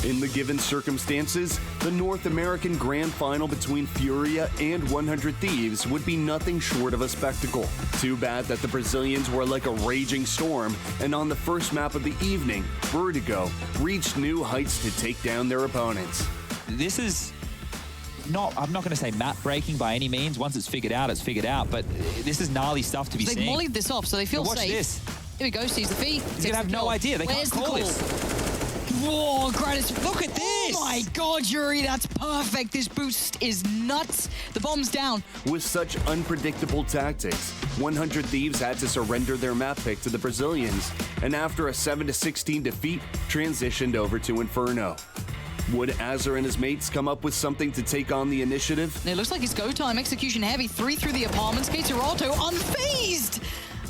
In the given circumstances, the North American Grand Final between Furia and 100 Thieves would be nothing short of a spectacle. Too bad that the Brazilians were like a raging storm, and on the first map of the evening, Vertigo reached new heights to take down their opponents. This is not, I'm not going to say map breaking by any means. Once it's figured out, but this is gnarly stuff to be They've seeing. mollied this off, so they feel watch safe. this. Here we go, sees the feed. He's going to have no idea. They Where's can't call the this. Whoa, Grannis. Look at this! Oh my god, Yuri, that's perfect. This boost is nuts. The bomb's down. With such unpredictable tactics, 100 Thieves had to surrender their map pick to the Brazilians, and after a 7-16 defeat, transitioned over to Inferno. Would Azar and his mates come up with something to take on the initiative? It looks like it's go time. Execution heavy. 3 through the apartments. Gatorado unfazed.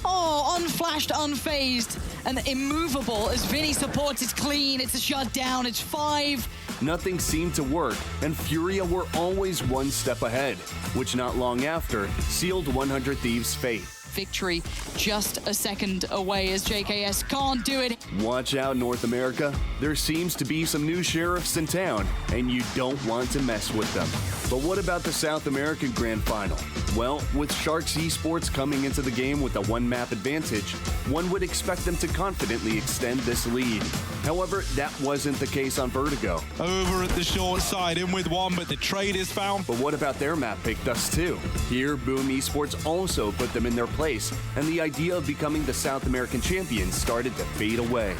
Oh, unflashed, unfazed, and immovable as Vinny supports. It's clean, it's a shutdown, it's 5. Nothing seemed to work, and Furia were always one step ahead, which not long after sealed 100 Thieves' fate. Victory just a second away as JKS can't do it. Watch out, North America. There seems to be some new sheriffs in town, and you don't want to mess with them. But what about the South American Grand Final? Well, with Sharks Esports coming into the game with a one-map advantage, one would expect them to confidently extend this lead. However, that wasn't the case on Vertigo. Over at the short side, in with one, but the trade is found. But what about their map pick thus too? Here, Boom Esports also put them in their place, and the idea of becoming the South American champions started to fade away.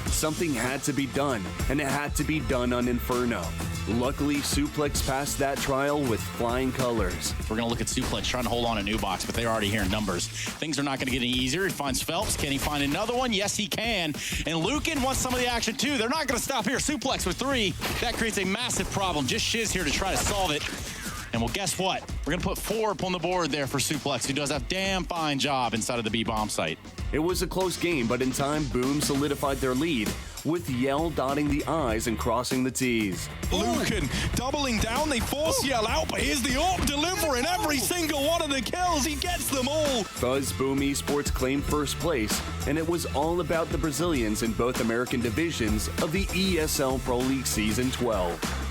Something had to be done, and it had to be done on Inferno. Luckily, Suplex passed that trial with flying colors. We're going to look at Suplex trying to hold on a new box, but they're already here in numbers. Things are not going to get any easier. He finds Phelps. Can he find another one? Yes, he can. And Lucan wants some of the action, too. They're not going to stop here. Suplex with 3. That creates a massive problem. Just Shiz here to try to solve it. And well, guess what? We're going to put 4 up on the board there for Suplex, who does a damn fine job inside of the B-bomb site. It was a close game, but in time, Boom solidified their lead, with Yell dotting the I's and crossing the T's. Lucan doubling down. They force Yell out, but here's the AWP delivering every single one of the kills. He gets them all. Thus, Boom Esports claimed first place, and it was all about the Brazilians in both American divisions of the ESL Pro League Season 12.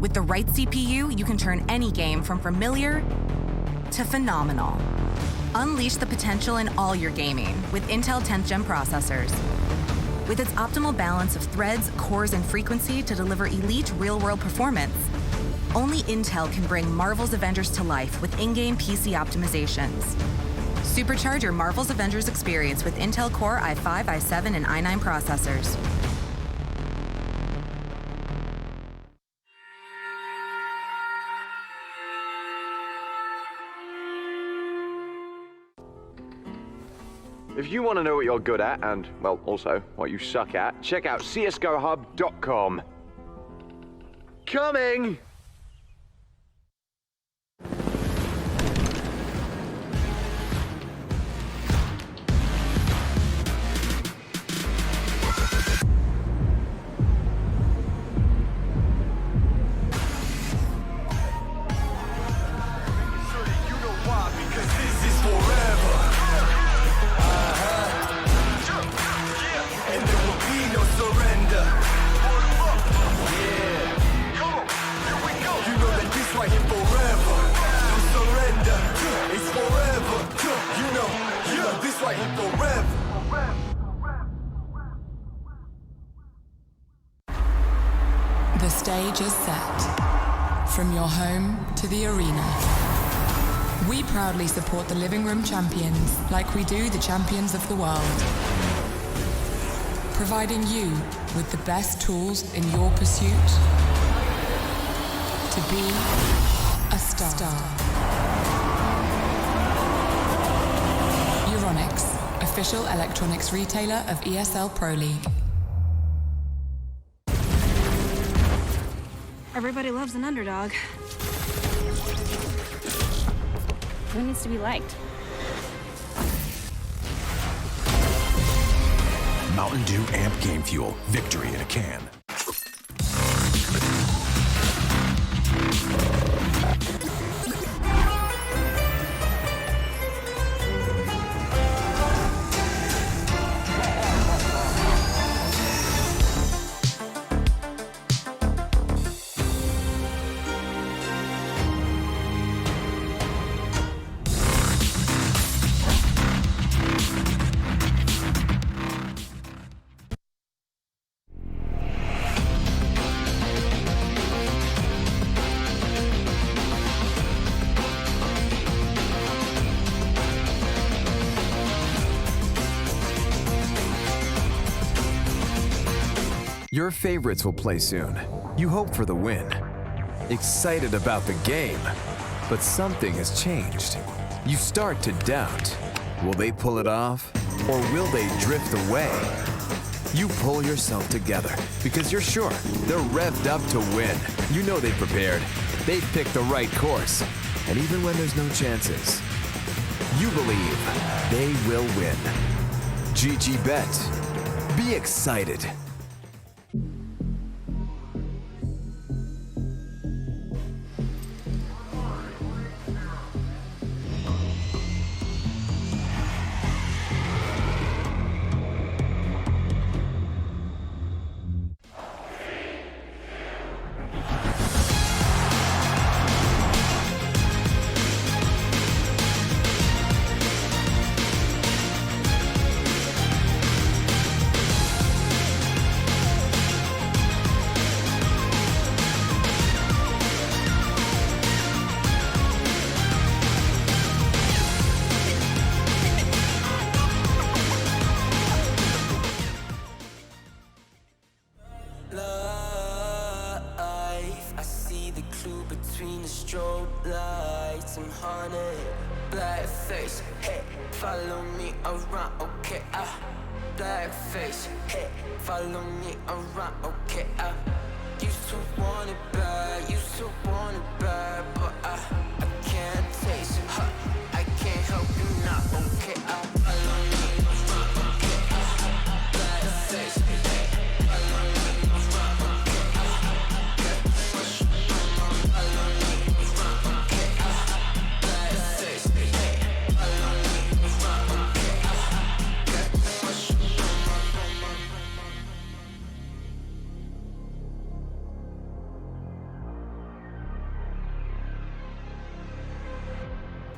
With the right CPU, you can turn any game from familiar to phenomenal. Unleash the potential in all your gaming with Intel 10th Gen processors. With its optimal balance of threads, cores, and frequency to deliver elite real-world performance, only Intel can bring Marvel's Avengers to life with in-game PC optimizations. Supercharge your Marvel's Avengers experience with Intel Core i5, i7, and i9 processors. If you want to know what you're good at and, well, also what you suck at, check out csgohub.com. Coming! The stage is set. From your home to the arena. We proudly support the living room champions like we do the champions of the world. Providing you with the best tools in your pursuit to be a star. Euronics, official electronics retailer of ESL Pro League. Everybody loves an underdog. Who needs to be liked? Mountain Dew Amp Game Fuel. Victory in a can. Your favorites will play soon. You hope for the win. Excited about the game. But something has changed. You start to doubt. Will they pull it off? Or will they drift away? You pull yourself together because you're sure they're revved up to win. You know they've prepared. They've picked the right course. And even when there's no chances, you believe they will win. GG Bet. Be excited.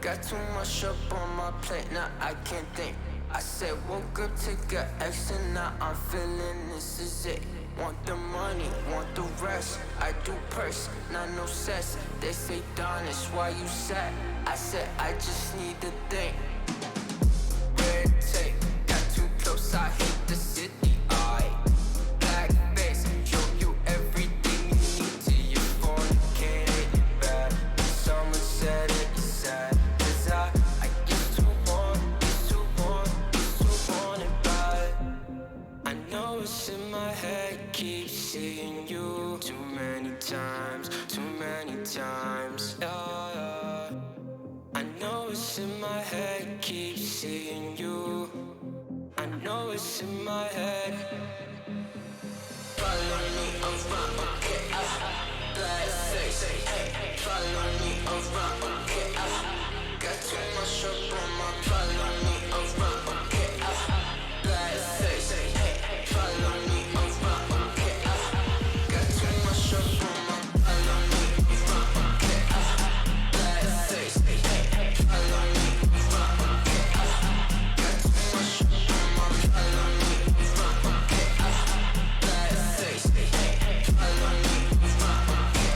Got too much up on my plate, now I can't think. I said woke up, take a action, now I'm feeling this is it. Want the money, want the rest. I do purse, not no cess. They say, Don, it's why you sad. I said, I just need to think. Red tape, got too close, I hit the city. Black face, show you everything you need to your phone. Can't hit it bad. Someone said it's sad. Cause I get too warm, it's too warm, it's too warm and bad. I know it's in my head, keep seeing you too many times, yeah. I know it's in my head, keep seeing you. I know it's in my head. Follow me around, okay, black face, hey, follow me around, okay, got too much up on my, follow me around, okay, black face, hey, follow me around, okay, got too much up on my, follow me around, okay, black face, hey, follow me around, okay, got too much up on my, follow me around, okay, black face, hey, follow me around, okay,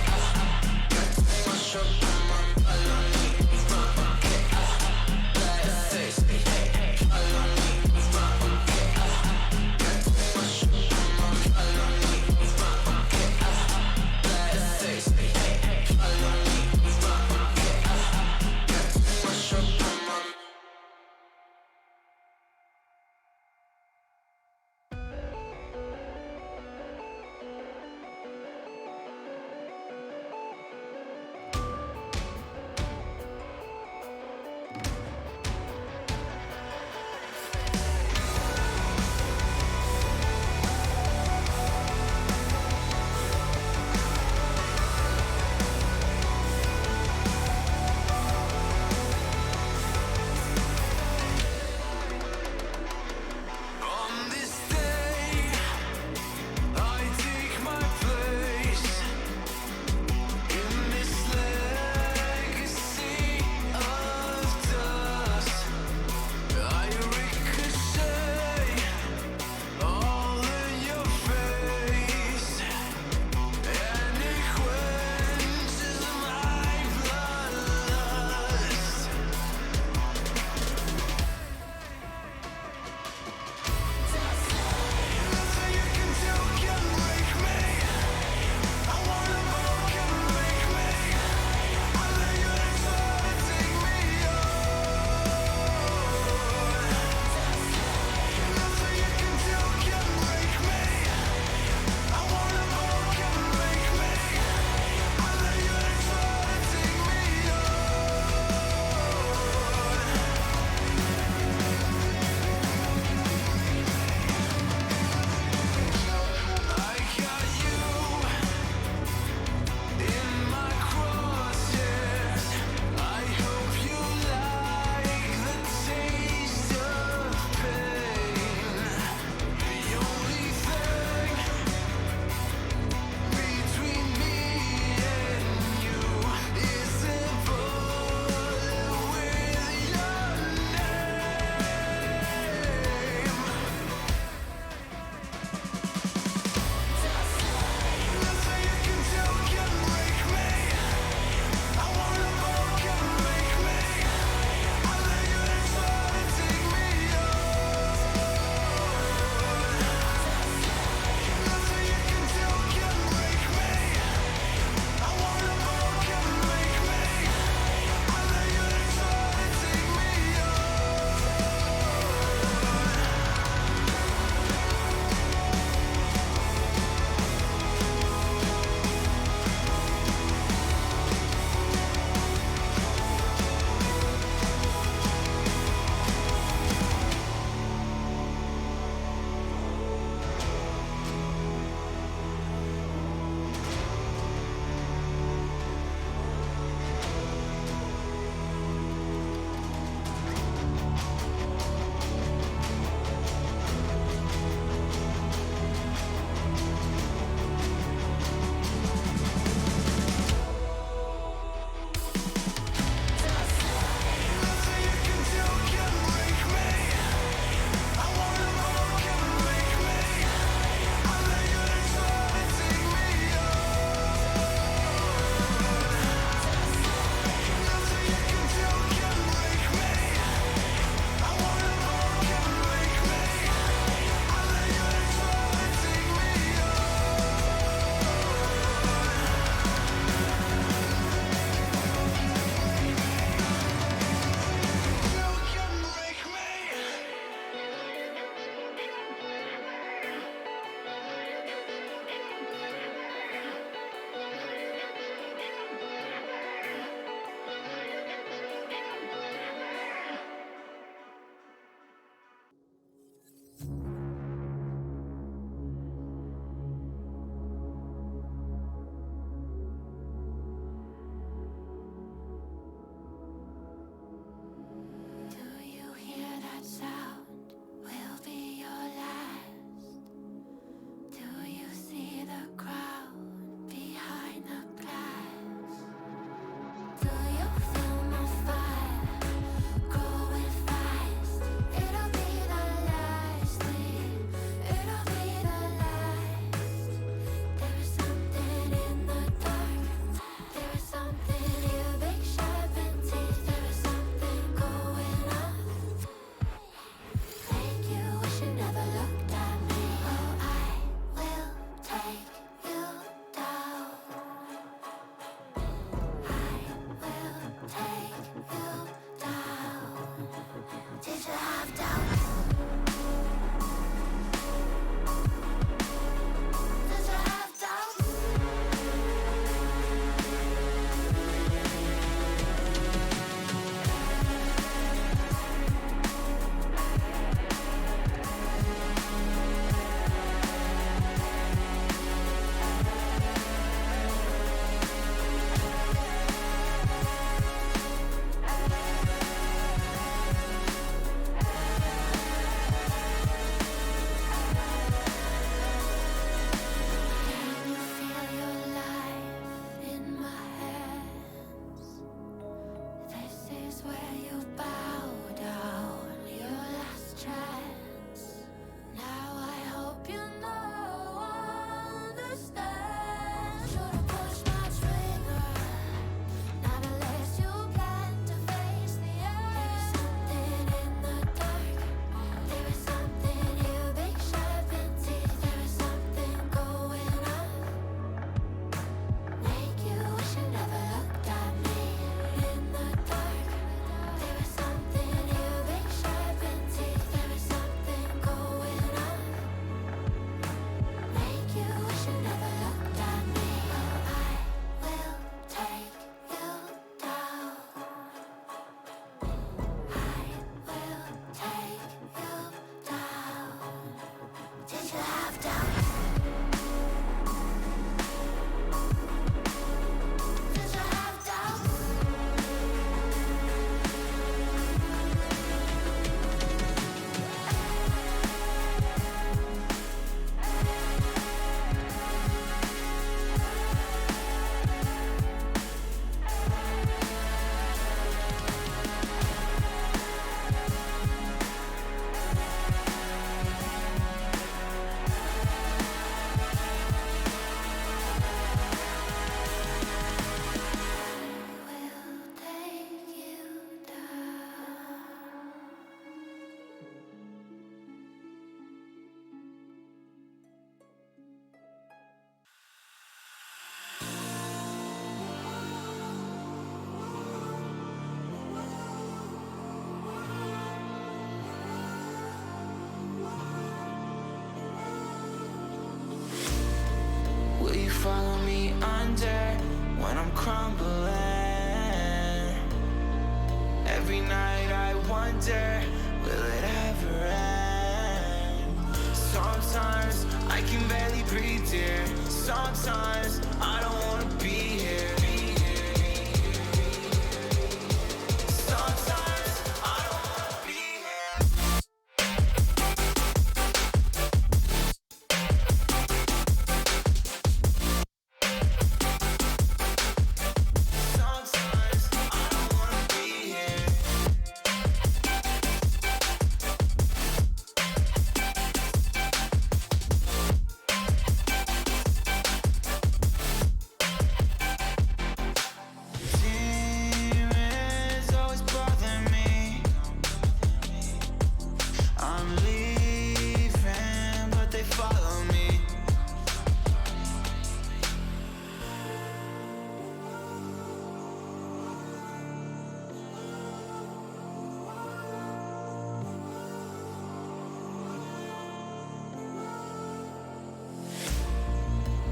got too much up on my, follow me around, okay, black face, hey, follow Will you follow me under when I'm crumbling? Every night I wonder, will it ever end? Sometimes I can barely breathe, dear. Sometimes I don't wanna be here. Sometimes I don't wanna be here. Sometimes I don't wanna be here. Demons always bother me. I'm leaving, but they follow me.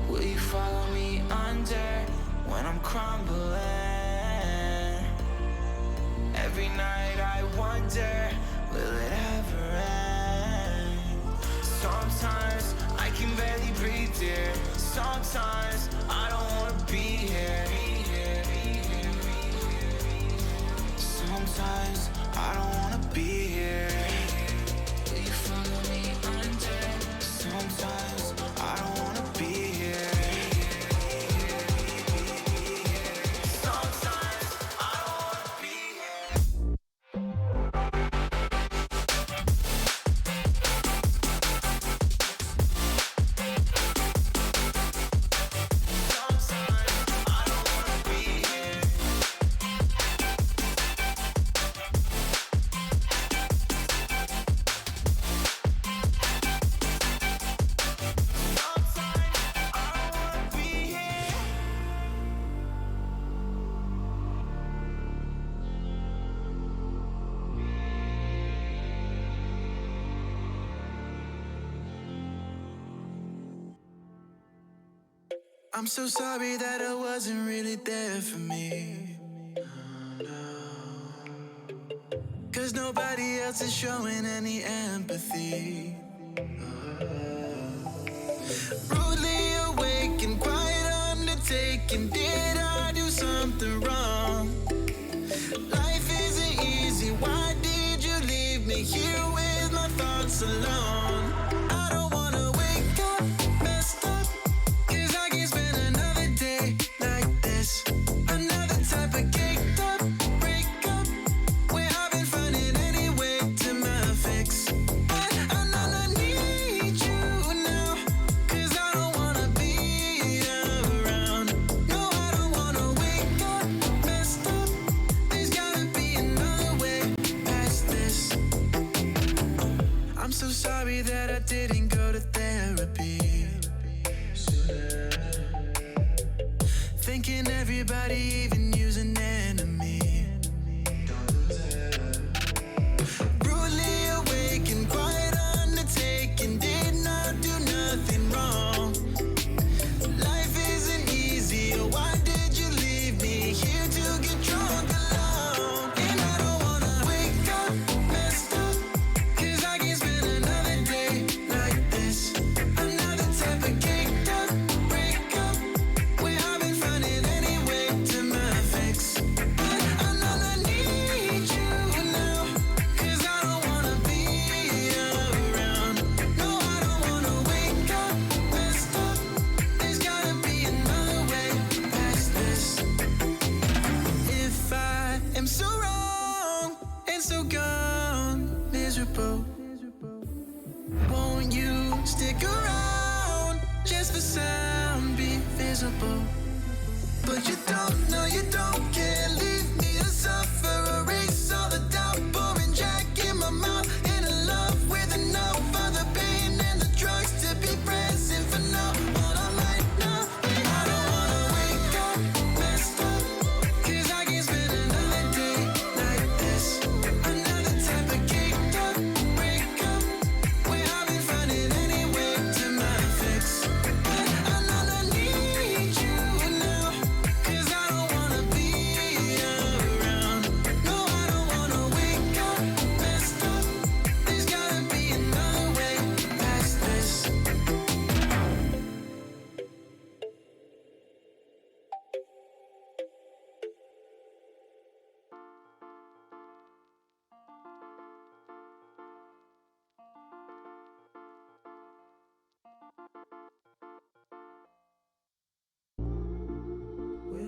Will you follow me under when I'm crumbling? Every night I wonder, will it ever end? Sometimes I can barely breathe, dear. Sometimes I don't wanna be here. Sometimes I don't wanna be here. Will you follow me under? Sometimes I don't wanna be here. Sometimes I don't wanna be here. I'm so sorry that I wasn't really there for me. Cause nobody else is showing any empathy. Rudely awake and quiet undertaking. Did I do something wrong? Life isn't easy. Why did you leave me here with my thoughts alone? I don't wanna wake up messed up, 'cause I can't spend another day like this. Another type of caked up breakup, where I've been finding any way to my fix. But I need you now, 'cause I don't wanna be around. No, I don't wanna wake up messed up. There's gotta be another way past this. I'm so sorry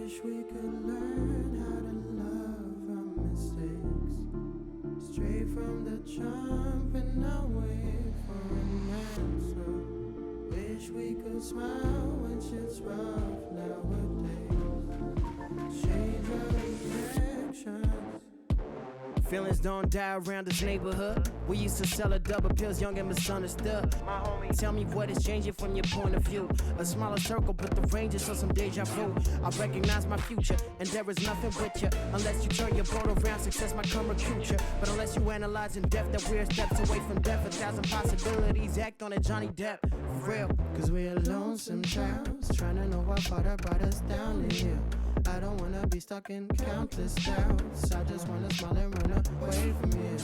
Wish we could learn how to love our mistakes. Straight from the jump and not wait for an answer. Wish we could smile when shit's rough nowadays. Change our reactions. Feelings don't die around this neighborhood. We used to sell a double pills, young and misunderstood. My homie, tell me what is changing from your point of view. A smaller circle, but the range is some deja vu. I recognize my future, and there is nothing with you. Unless you turn your boat around, success might come recruit you. But unless you analyze in depth that we're steps away from death, 1,000 possibilities, act on it, Johnny Depp. For real. Cause we're lonesome towns, trying to know what far that brought us down the hill. I don't wanna be stuck in countless doubts. I just wanna smile and run away from here.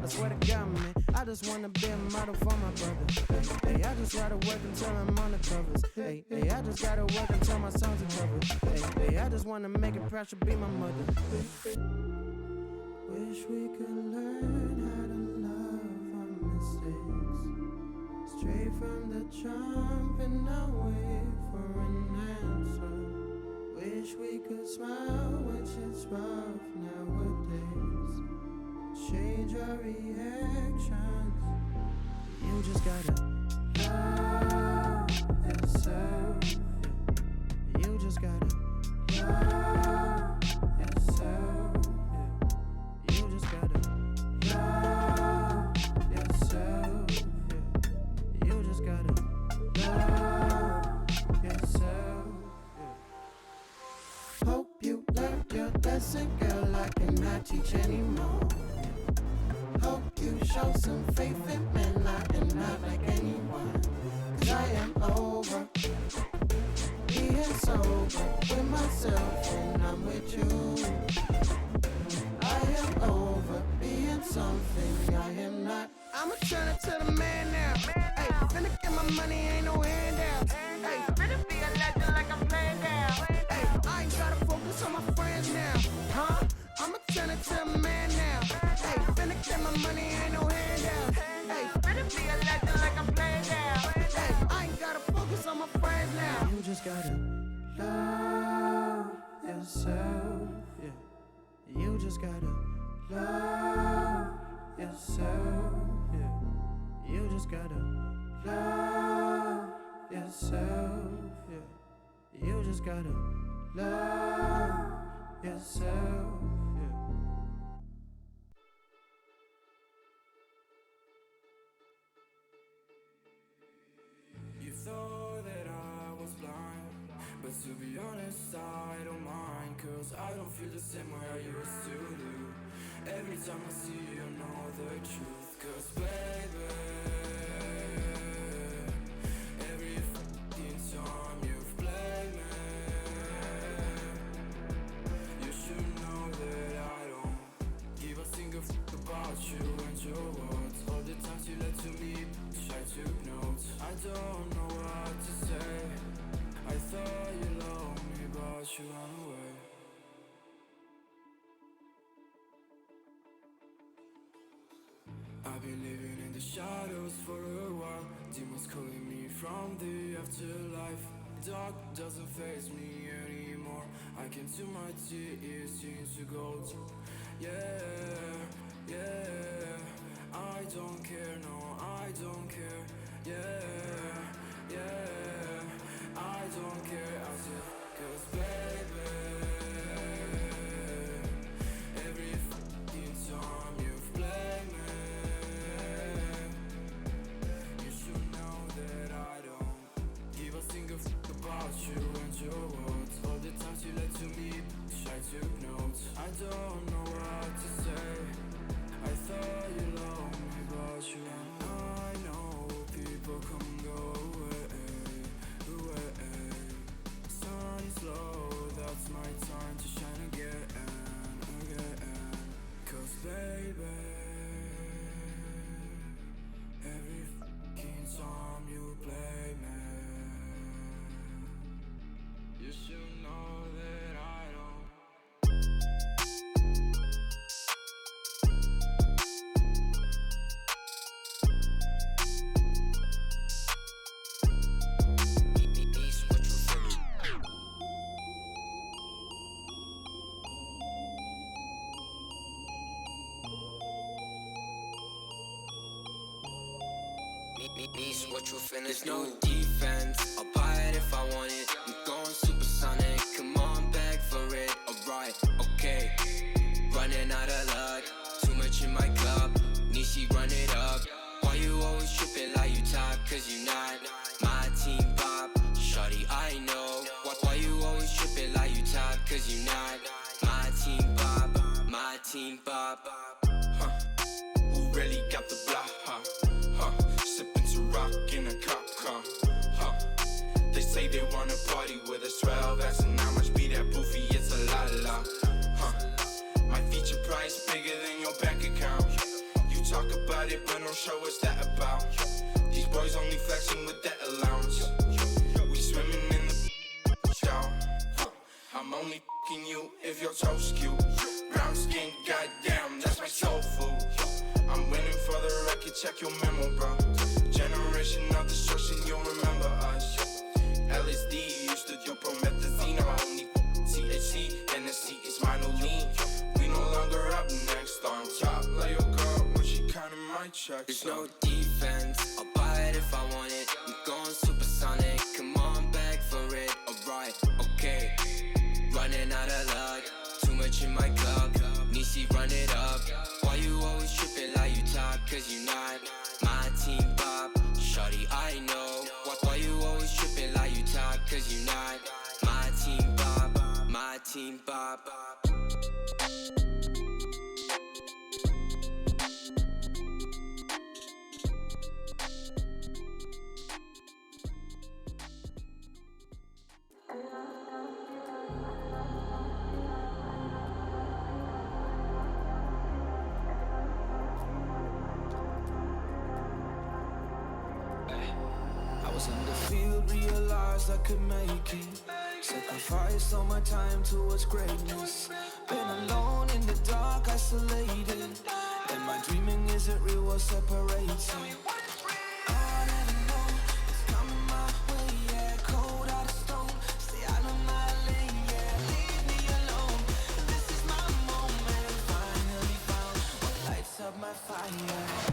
I swear to God, man, I just wanna be a model for my brother. Hey, I just gotta work until I'm on the covers. Hey, I just gotta work until my songs are covered. Hey, I just wanna make it proud to be my mother. Wish we could learn how to love our mistakes. Straight from the jump and not wait for an answer. Wish we could smile when shit's rough nowadays. Change our reactions. You just gotta love yourself. You just gotta love yourself. You just gotta love yourself. You just gotta love yourself. Hope you learned your lesson, girl, I cannot teach anymore. Hope you show some faith in men, I am not like anyone. Cause I am over being sober with myself when I'm with you. I am over being something I am not. I'ma turn it to the man now. Hey, finna get my money, ain't no handouts. Hey, finna be a legend like I'm playing now. Hey, I ain't gotta focus on my friends now. Huh? I'ma turn it to a man now. Hey, finna get my money, ain't no handouts. Hey, finna be a legend like I'm playing now. Hey, I ain't gotta focus on my friends now. You just gotta love yourself. Yeah. You just gotta love yourself. Yeah. You just gotta love yourself. Yeah. You just gotta love yourself. You thought that I was blind, but to be honest, I don't mind. Cause I don't feel the same way I used to do. Every time I see you, I know the truth. Cause baby, every fucking time you've played me, you should know that I don't give a single fuck about you and your words. All the times you lied to me, I took notes. I don't know what to say. I thought you loved me, but you ran away. I've been living in the shadows for a while. Demons calling me from the afterlife. Dark doesn't faze me anymore. I can see my tears seems to go to. Yeah, I don't care, no, I don't care. Yeah, I don't care. I said, cause baby, every fucking time you've played me, you should know that I don't give a single fuck about you and your words. All the times you lied to me, I took notes. I don't know what to say. I thought you loved me, but you don't. I know people come and go away. Sun is low, that's my time to shine again. Cause baby, every fucking time you play me, you should know that I don't. Niece, what you finna There's no defense, I'll buy it if I want it. I'm going supersonic, come on, beg for it. Alright, okay, running out of luck, too much in my cup. Nishi, run it up. Why you always tripping like you top? Cause you not my team pop. Shawty, I know. Why you always tripping like you top? Cause you not my team pop. My team pop. Who really got the block, sipping to rock in a cop car, They say they wanna party with us, 12 as and how much be that boofy, it's a la, My feature price bigger than your bank account. You talk about it, but don't show us that about. These boys only flexing with that allowance. We swimming in the down. I'm only f***ing you if your toes cute. Brown skin, goddamn, that's my soul food. I'm winning for the record, check your memo, bro. Generation of destruction, you'll remember us. LSD used to do promethazine. I'm only THC, Hennessy is minor lean. We no longer up next on top. Lay your girl when she counting my checks. There's no defense, I'll buy it if I want it. I'm going supersonic, come on, beg for it. Alright, okay, running out of luck, too much in my cup. Nishi, run it up. Why you always tripping like you top? Cause you not my team pop. Shawty, I know. Why you always tripping like you top? Cause you not my team pop. My team pop. In the field, realized I could make it. Sacrificed all my time towards greatness. Been alone in the dark, isolated. And my dreaming isn't real, what separates me. I never know it's coming my way, yeah. Cold out of stone, stay out of my lane, yeah. Leave me alone, this is my moment. Finally found what lights up my fire.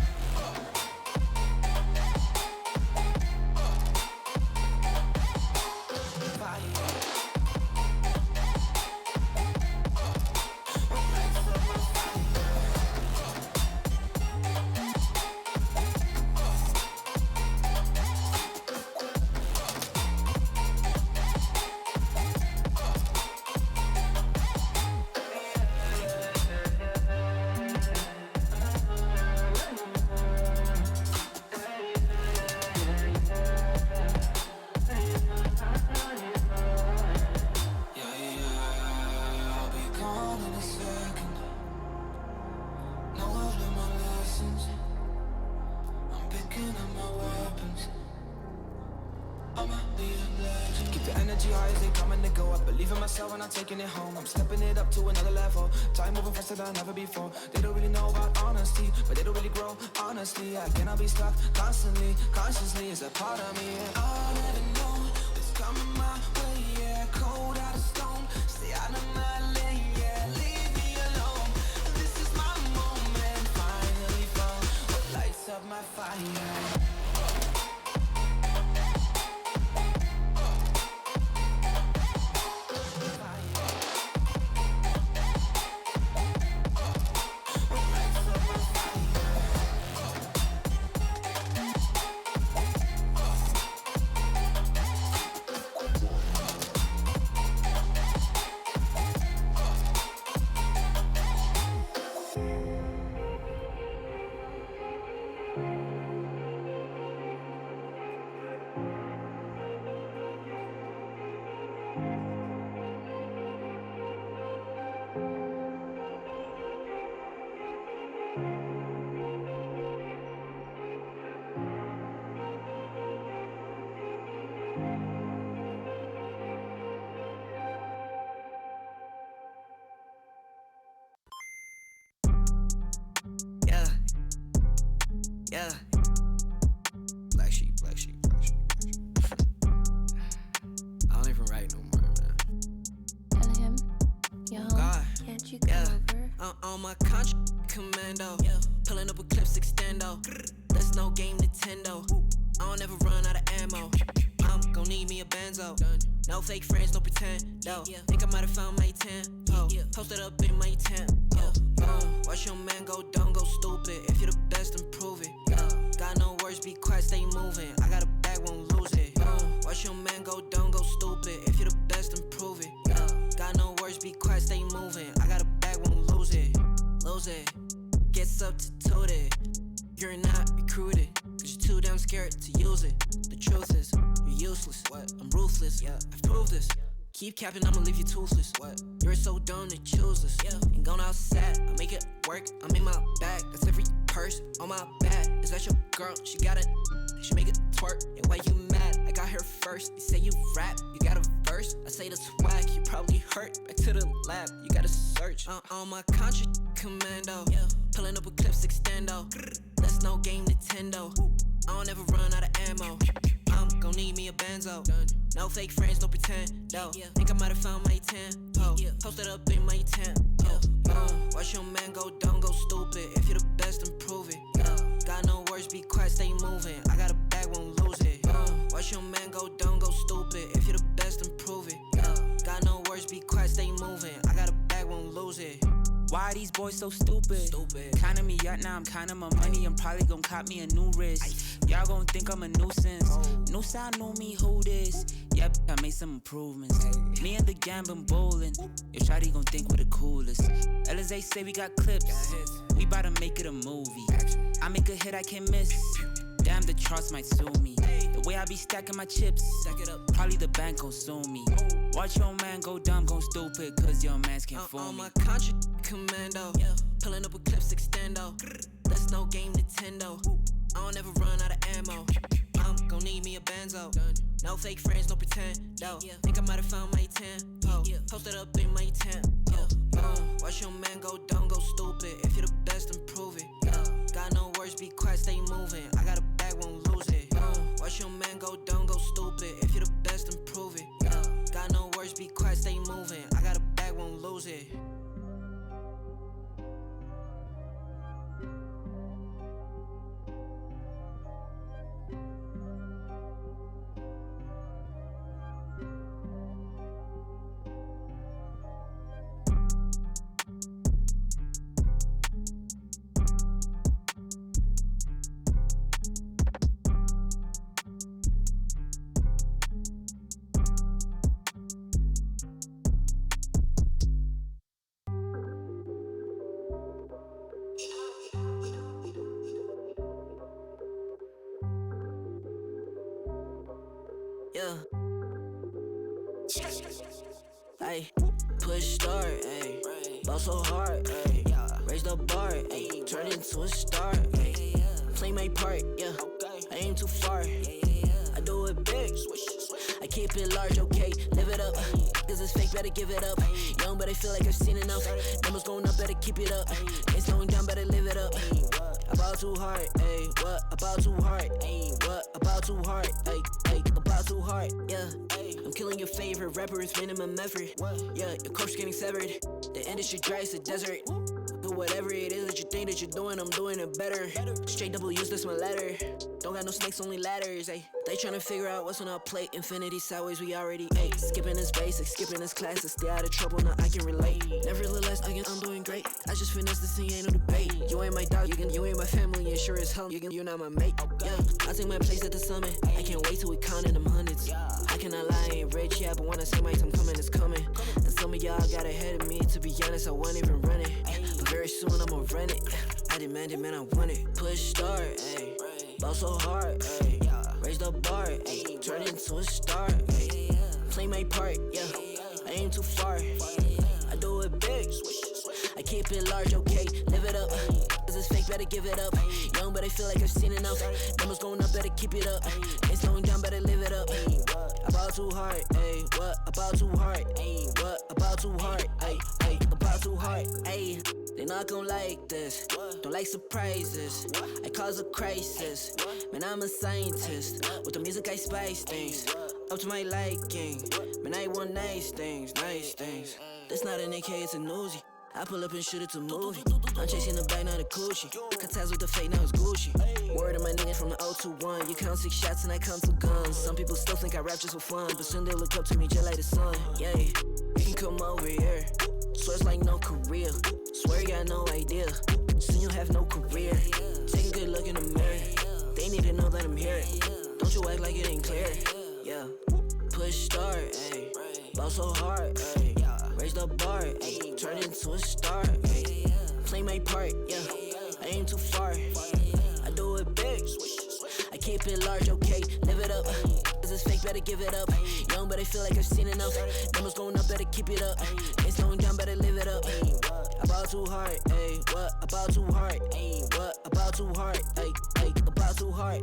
Taking it home, I'm stepping it up to another level. Time moving faster than ever before. They don't really know about honesty, but they don't really grow. Honestly, I cannot be stuck constantly. Consciously is a part of me. I'll never know it's coming my way, yeah. Cold out of stone, stay out of my lane, yeah. Leave me alone, this is my moment. Finally found what lights up my fire. Yeah. Black sheep, black sheep, black sheep, black sheep. I don't even write no more, man. Tell him, yo, God. can't you come over? I'm on my contract commando. Pulling up with clips extendo. There's no game Nintendo. I don't ever run out of ammo. I'm gon' need me a benzo. No fake friends, no pretend. No, think I might have found my tempo. Posted up in my tempo. Watch your man go dumb, go stupid. If you're the best, then prove it. Got no words, be quiet, stay moving. I got a bag, won't lose it. Watch your man go dumb, go stupid. If you're the best, then prove it. Got no words, be quiet, stay moving. I got a bag, won't lose it. Lose it. Get substituted. You're not recruited. Cause you're too damn scared to use it. The truth is, you're useless. I'm ruthless. I've proved this. Keep capping, I'ma leave you toothless. You're so dumb to choose this. Ain't gone outside, I make it work. I'm in my bag, that's every purse on my back. Is that your girl? She got it. She make it twerk. And why you mad? I got her first. You say you rap, you got a verse. I say that's whack, you probably hurt. Back to the lab, you gotta search. On my contract commando. Pulling up with clips extendo. That's no game Nintendo. I don't ever run out of ammo. I'm gon' need me a benzo. No fake friends, no pretend. No, think I might have found my tempo. Posted up in my tempo. Watch your man go dumb, go stupid. If you're the best, then prove it. Got no words, be quiet, stay moving. I got a bag, won't lose it. Watch your man go dumb, go stupid. If you're the best, then prove it. Got no words, be quiet, stay moving. I got a bag, won't lose it. Why are these boys so stupid? Counting me out now, I'm counting my money. I'm probably gon' cop me a new wrist. Y'all gon' think I'm a nuisance. New style, new me, who this? Yep, I made some improvements. Me and the gang been bowling. Your shawty gon' think we're the coolest. LSA say we got clips. We bout to make it a movie. I make a hit I can't miss. Damn, the charts might sue me. The way I be stacking my chips, probably the bank gon' sue me. Watch your man go dumb, go stupid, cause your mans can't fool me. On my contract commando. Pulling up with clips extendo. That's no game Nintendo. I don't ever run out of ammo. I'm gon' need me a benzo. No fake friends, no pretend. No, think I might have found my tempo. Posted up in my tempo. Watch your man go dumb, go stupid. If you're the best, then prove it. Got no words, be quiet, stay moving. I got a bag, won't lose it. Watch your man go dumb, go stupid. If you're the best, then prove it. Got no words, be quiet, stay moving. I got a bag, won't lose it. Yeah. Ay, push start, ayy. Ball so hard, ayy. Raise the bar, ayy. Turn into a star, ayy. Play my part, yeah. I aim too far. I do it big. I keep it large, okay. Live it up. Cause it's fake, better give it up. Young, but I feel like I've seen enough. Numbers going up, better keep it up. Ain't slowing down, better live it up. About too hard, ayy. What? About too hard, ayy. What? About too hard, ayy. About too hard, yeah. I'm killing your favorite rapper with minimum effort. Yeah, your corpse getting severed. The industry dry as a desert. Do whatever it is that you think that you're doing, I'm doing it better. Straight W's, that's my letter. Don't got no snakes, only ladders, ayy. They tryna figure out what's on our plate. Infinity sideways, we already ate. Skipping this basic, skipping this classes. Stay out of trouble, now I can relate. Nevertheless, I'm doing great. I just finished this thing, ain't no debate. You ain't my dog, you ain't my family, and sure as hell, you're not my mate. Yeah, I take my place at the summit. I can't wait till we counting them hundreds. I cannot lie, I ain't rich, yeah, but when I say my time coming, it's coming. And some of y'all got ahead of me, to be honest, I wasn't even running. But very soon I'ma run it. I demand it, man, I want it. Push start, ayy. Ball so hard, ayy. Raise the bar, ayy. Turn into a star, ayy. Play my part, yeah. I aim too far. I do it big. I keep it large, okay. Live it up. Cause it's fake, better give it up. Young, but I feel like I've seen enough. Numbers going up, better keep it up. Ain't slowing down, better live it up. About too hard, ayy. What? About too hard, ayy. What? About too hard, ayy. About too hard, ayy. They not gon' like this. Don't like surprises. I cause a crisis. Man, I'm a scientist. With the music, I spice things up to my liking. Man, I want nice things, nice things. This not an AK, it's a Uzi. I pull up and shoot it to movie. I'm chasing the bag, not a coochie. Cut ties with the fake, now it's Gucci. Word of my niggas from the 021. You count 6 shots and I count 2 guns. Some people still think I rap just for fun, but soon they look up to me just like the sun. Yeah, you can come over here. Swear it's like no career. Swear you got no idea. Soon you'll have no career. Take a good look in the mirror. They need to know that I'm here. Don't you act like it ain't clear. Yeah. Push start, ayy. Ball so hard, ayy. Raise the bar, ayy. Turn into a star, ayy. Play my part, yeah. I aim too far. I do it big. I keep it large, okay. Live it up. This is fake, better give it up. Young, but I feel like I've seen enough. Numbers going up, better keep it up. Ain't slowing down, better live it up. About too hard, ayy. What? About too hard, ayy. What? About too hard, ayy. About too hard.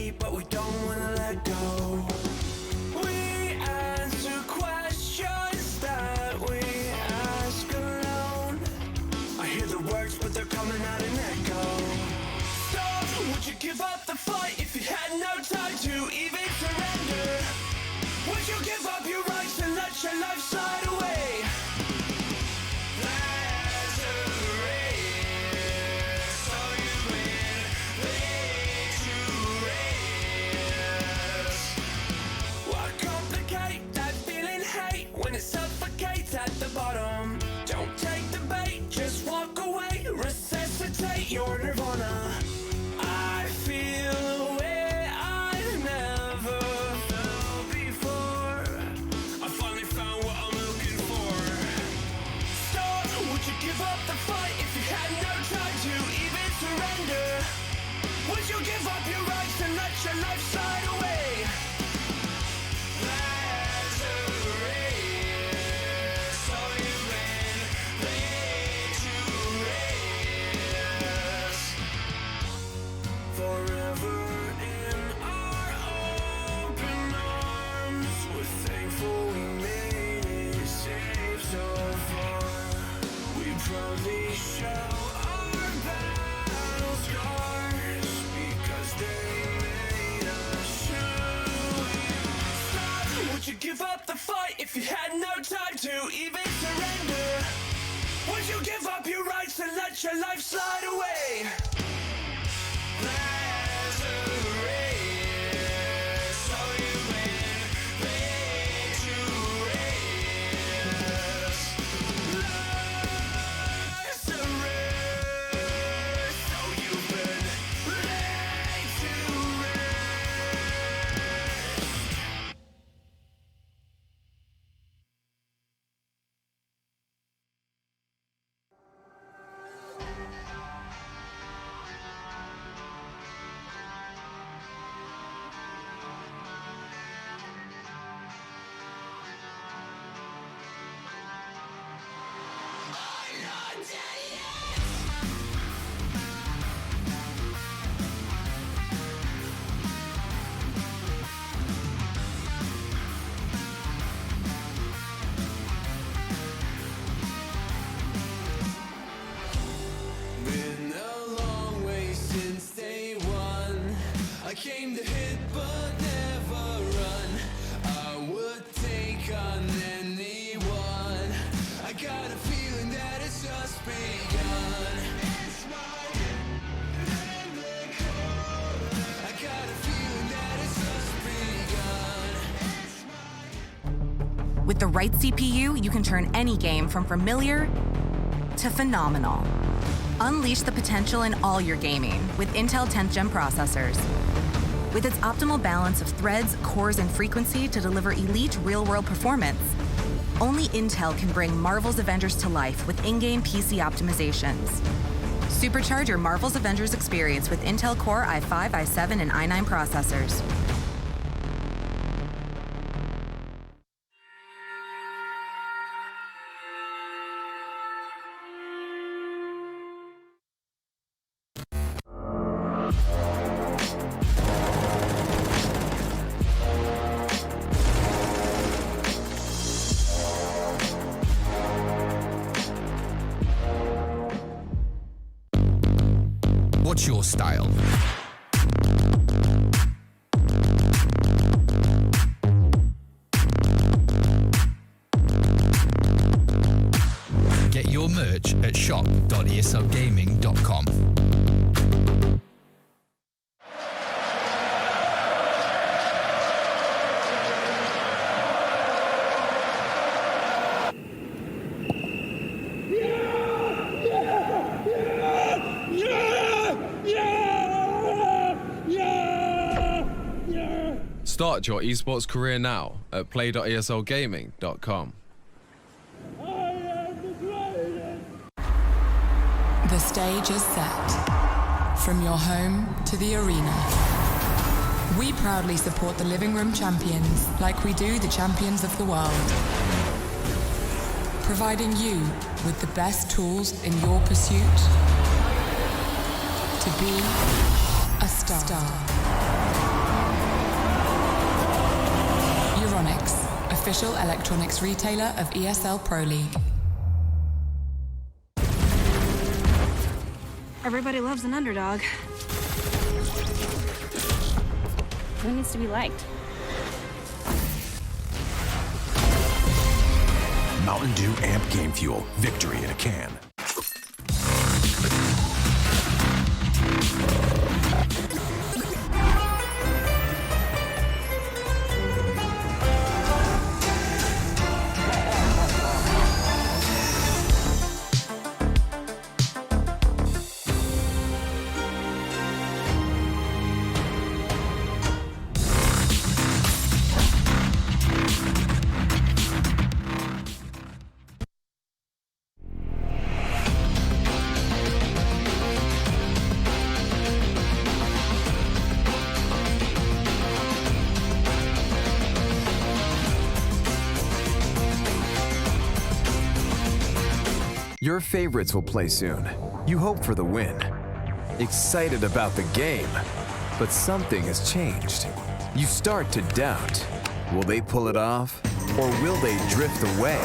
keep, but we don't wanna let go. We answer questions that we ask alone. I hear the words, but they're coming out an echo. So, would you give up the fight if you had no time to even surrender? Would you give up your rights and let your life slide away? There's a race, so you win, victorious. Why complicate that feeling hate when it suffocates at the bottom? Don't take the bait, just walk away, resuscitate your nirvana. I feel a way I've never felt before. I finally found what I'm looking for. Stop, would you give up the fight if you had no time to even surrender? Would you give up your rights and let your life slide away? There's a race, so you win, victorious. Forever in our open arms, we're thankful we made it safe so far. We proudly show our battle scars because they made us true. Stop, would you give up the fight if you had no time to even surrender? Would you give up your rights and let your life slide away? There's a race, so you win, victorious. There's a race, so you've been laid to rest. Been a long way since day one. I came to hit but never run. I would take on anyone. I got a feeling that it's just begun. It's my I got a feeling that it's just begun. With the right CPU, you can turn any game from familiar to phenomenal. Unleash the potential in all your gaming with Intel 10th Gen processors. With its optimal balance of threads, cores, and frequency to deliver elite real-world performance, only Intel can bring Marvel's Avengers to life with in-game PC optimizations. Supercharge your Marvel's Avengers experience with Intel Core i5, i7, and i9 processors. What's your style? Get your merch at shop.eslgaming.com. Start your esports career now at play.eslgaming.com. The stage is set. From your home to the arena. We proudly support the living room champions like we do the champions of the world. Providing you with the best tools in your pursuit to be a star. Electronics, official electronics retailer of ESL Pro League. Everybody loves an underdog. Who needs to be liked? Mountain Dew Amp Game Fuel. Victory in a can. Your favorites will play soon. You hope for the win. Excited about the game, but something has changed. You start to doubt. Will they pull it off, or will they drift away?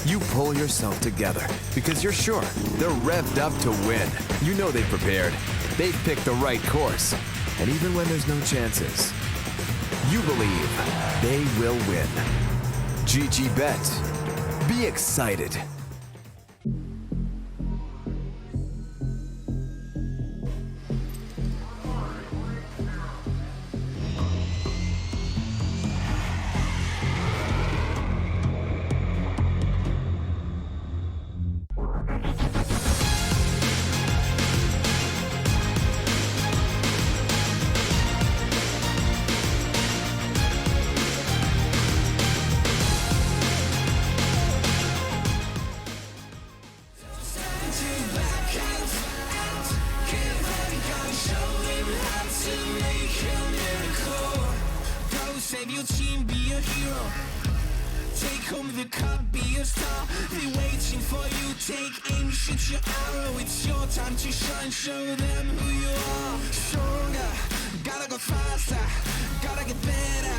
You pull yourself together because you're sure they're revved up to win. You know they've prepared. They've picked the right course. And even when there's no chances, you believe they will win. GG Bet. Be excited. Save your team, be a hero. Take home the cup, be a star. They waiting for you, take aim, shoot your arrow. It's your time to shine, show them who you are. Stronger, gotta go faster, gotta get better,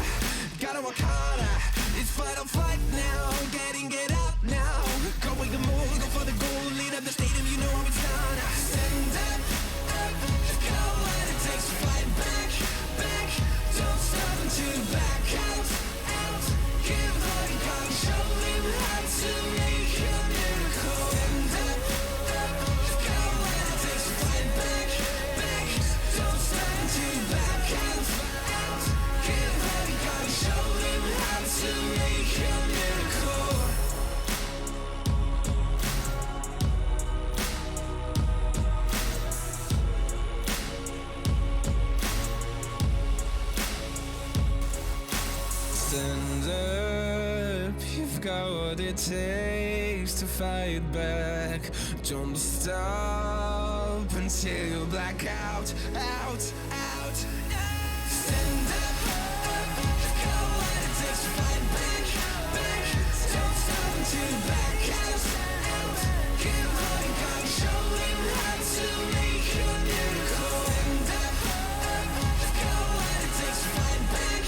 gotta work harder. It's fight or flight now, get up now. Go with the move, go for the goal, lead up the stadium, you know how it's done. Stand up, go when it takes to fight back. Don't stop until you back out. Give all you got, show them how to make a miracle. Stand up, go when it takes to fight back. Don't stop until you back out. Give all you got, show them how to make a miracle. Stand up, you've got what it takes to fight back. Don't stop until you black out. Stand up, go when it takes to fight back. Don't stop until you back out. Give all you got, show them how to make a miracle. Stand up, go when it takes to fight back.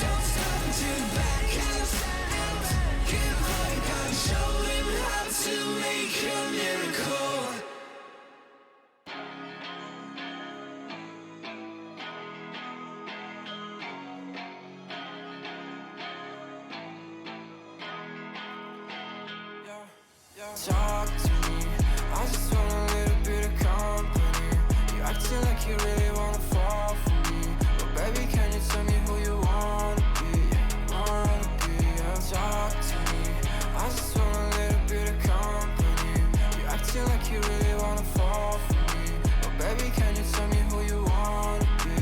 Don't stop until you back out. Give all you got, show them how to make a miracle. Talk to me, I just want a little bit of company. You acting like you really wanna fall for me, but baby, can you tell me who you wanna be? Talk to me, I just want a little bit of company. You acting like you really wanna fall for me, but baby, can you tell me who you wanna be?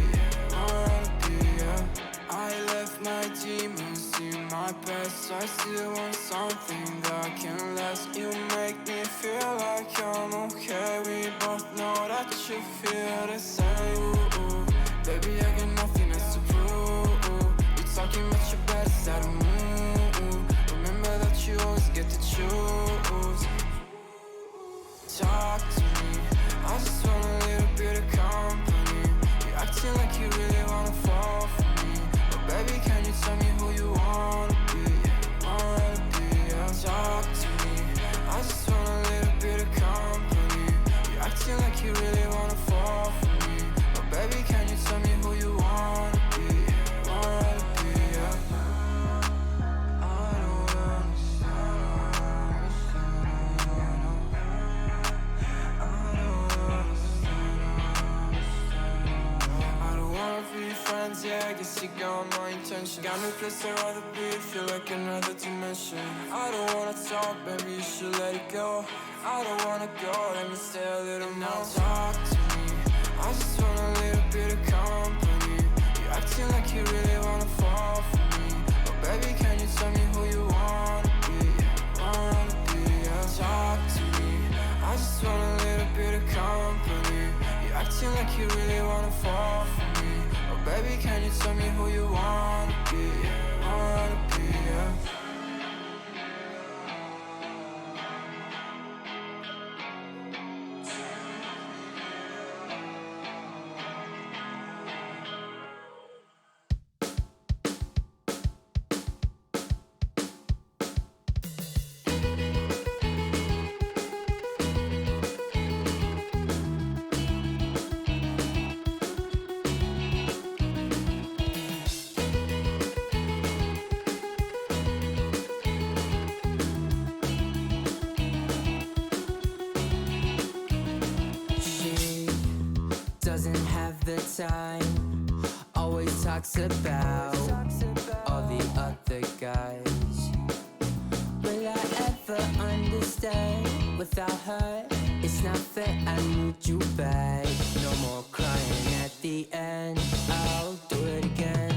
I left my demons in my past. I still want something that can last. You make me feel like I'm okay. We both know that you feel the same. Ooh, baby, I got nothing else to prove. You talking about your bad side of me. Remember that you always get to choose. Talk to me, I just want a little bit of company. You acting like you really wanna fall for me, but baby, can you tell me seek out my intention. Got no place I'd rather be, feel like another dimension. I don't wanna talk, baby, you should let it go. I don't wanna go, let me stay a little more. Now talk to me, I just want a little bit of company. You acting like you really wanna fall for me, but baby, can you tell me who you wanna be? Yeah. Talk to me, I just want a little bit of company. You acting like you really wanna fall for me, but baby, can you tell me who you wanna be? Yeah. Doesn't have the time, always talks about all the other guys. Will I ever understand? Without her, it's not fair, I need you back. No more crying at the end, I'll do it again.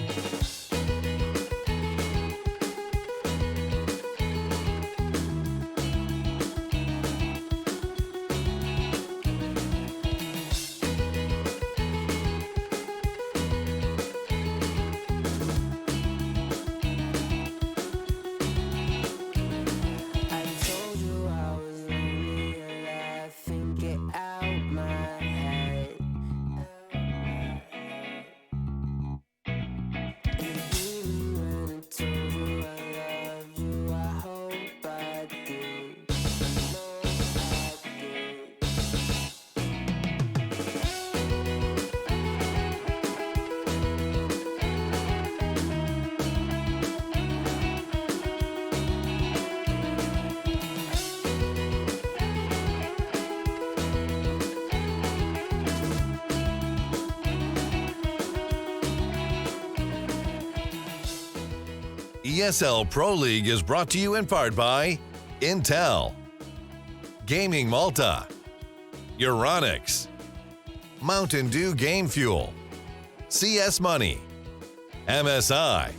ESL Pro League is brought to you in part by Intel, Gaming Malta, Euronics, Mountain Dew Game Fuel, CS Money, MSI,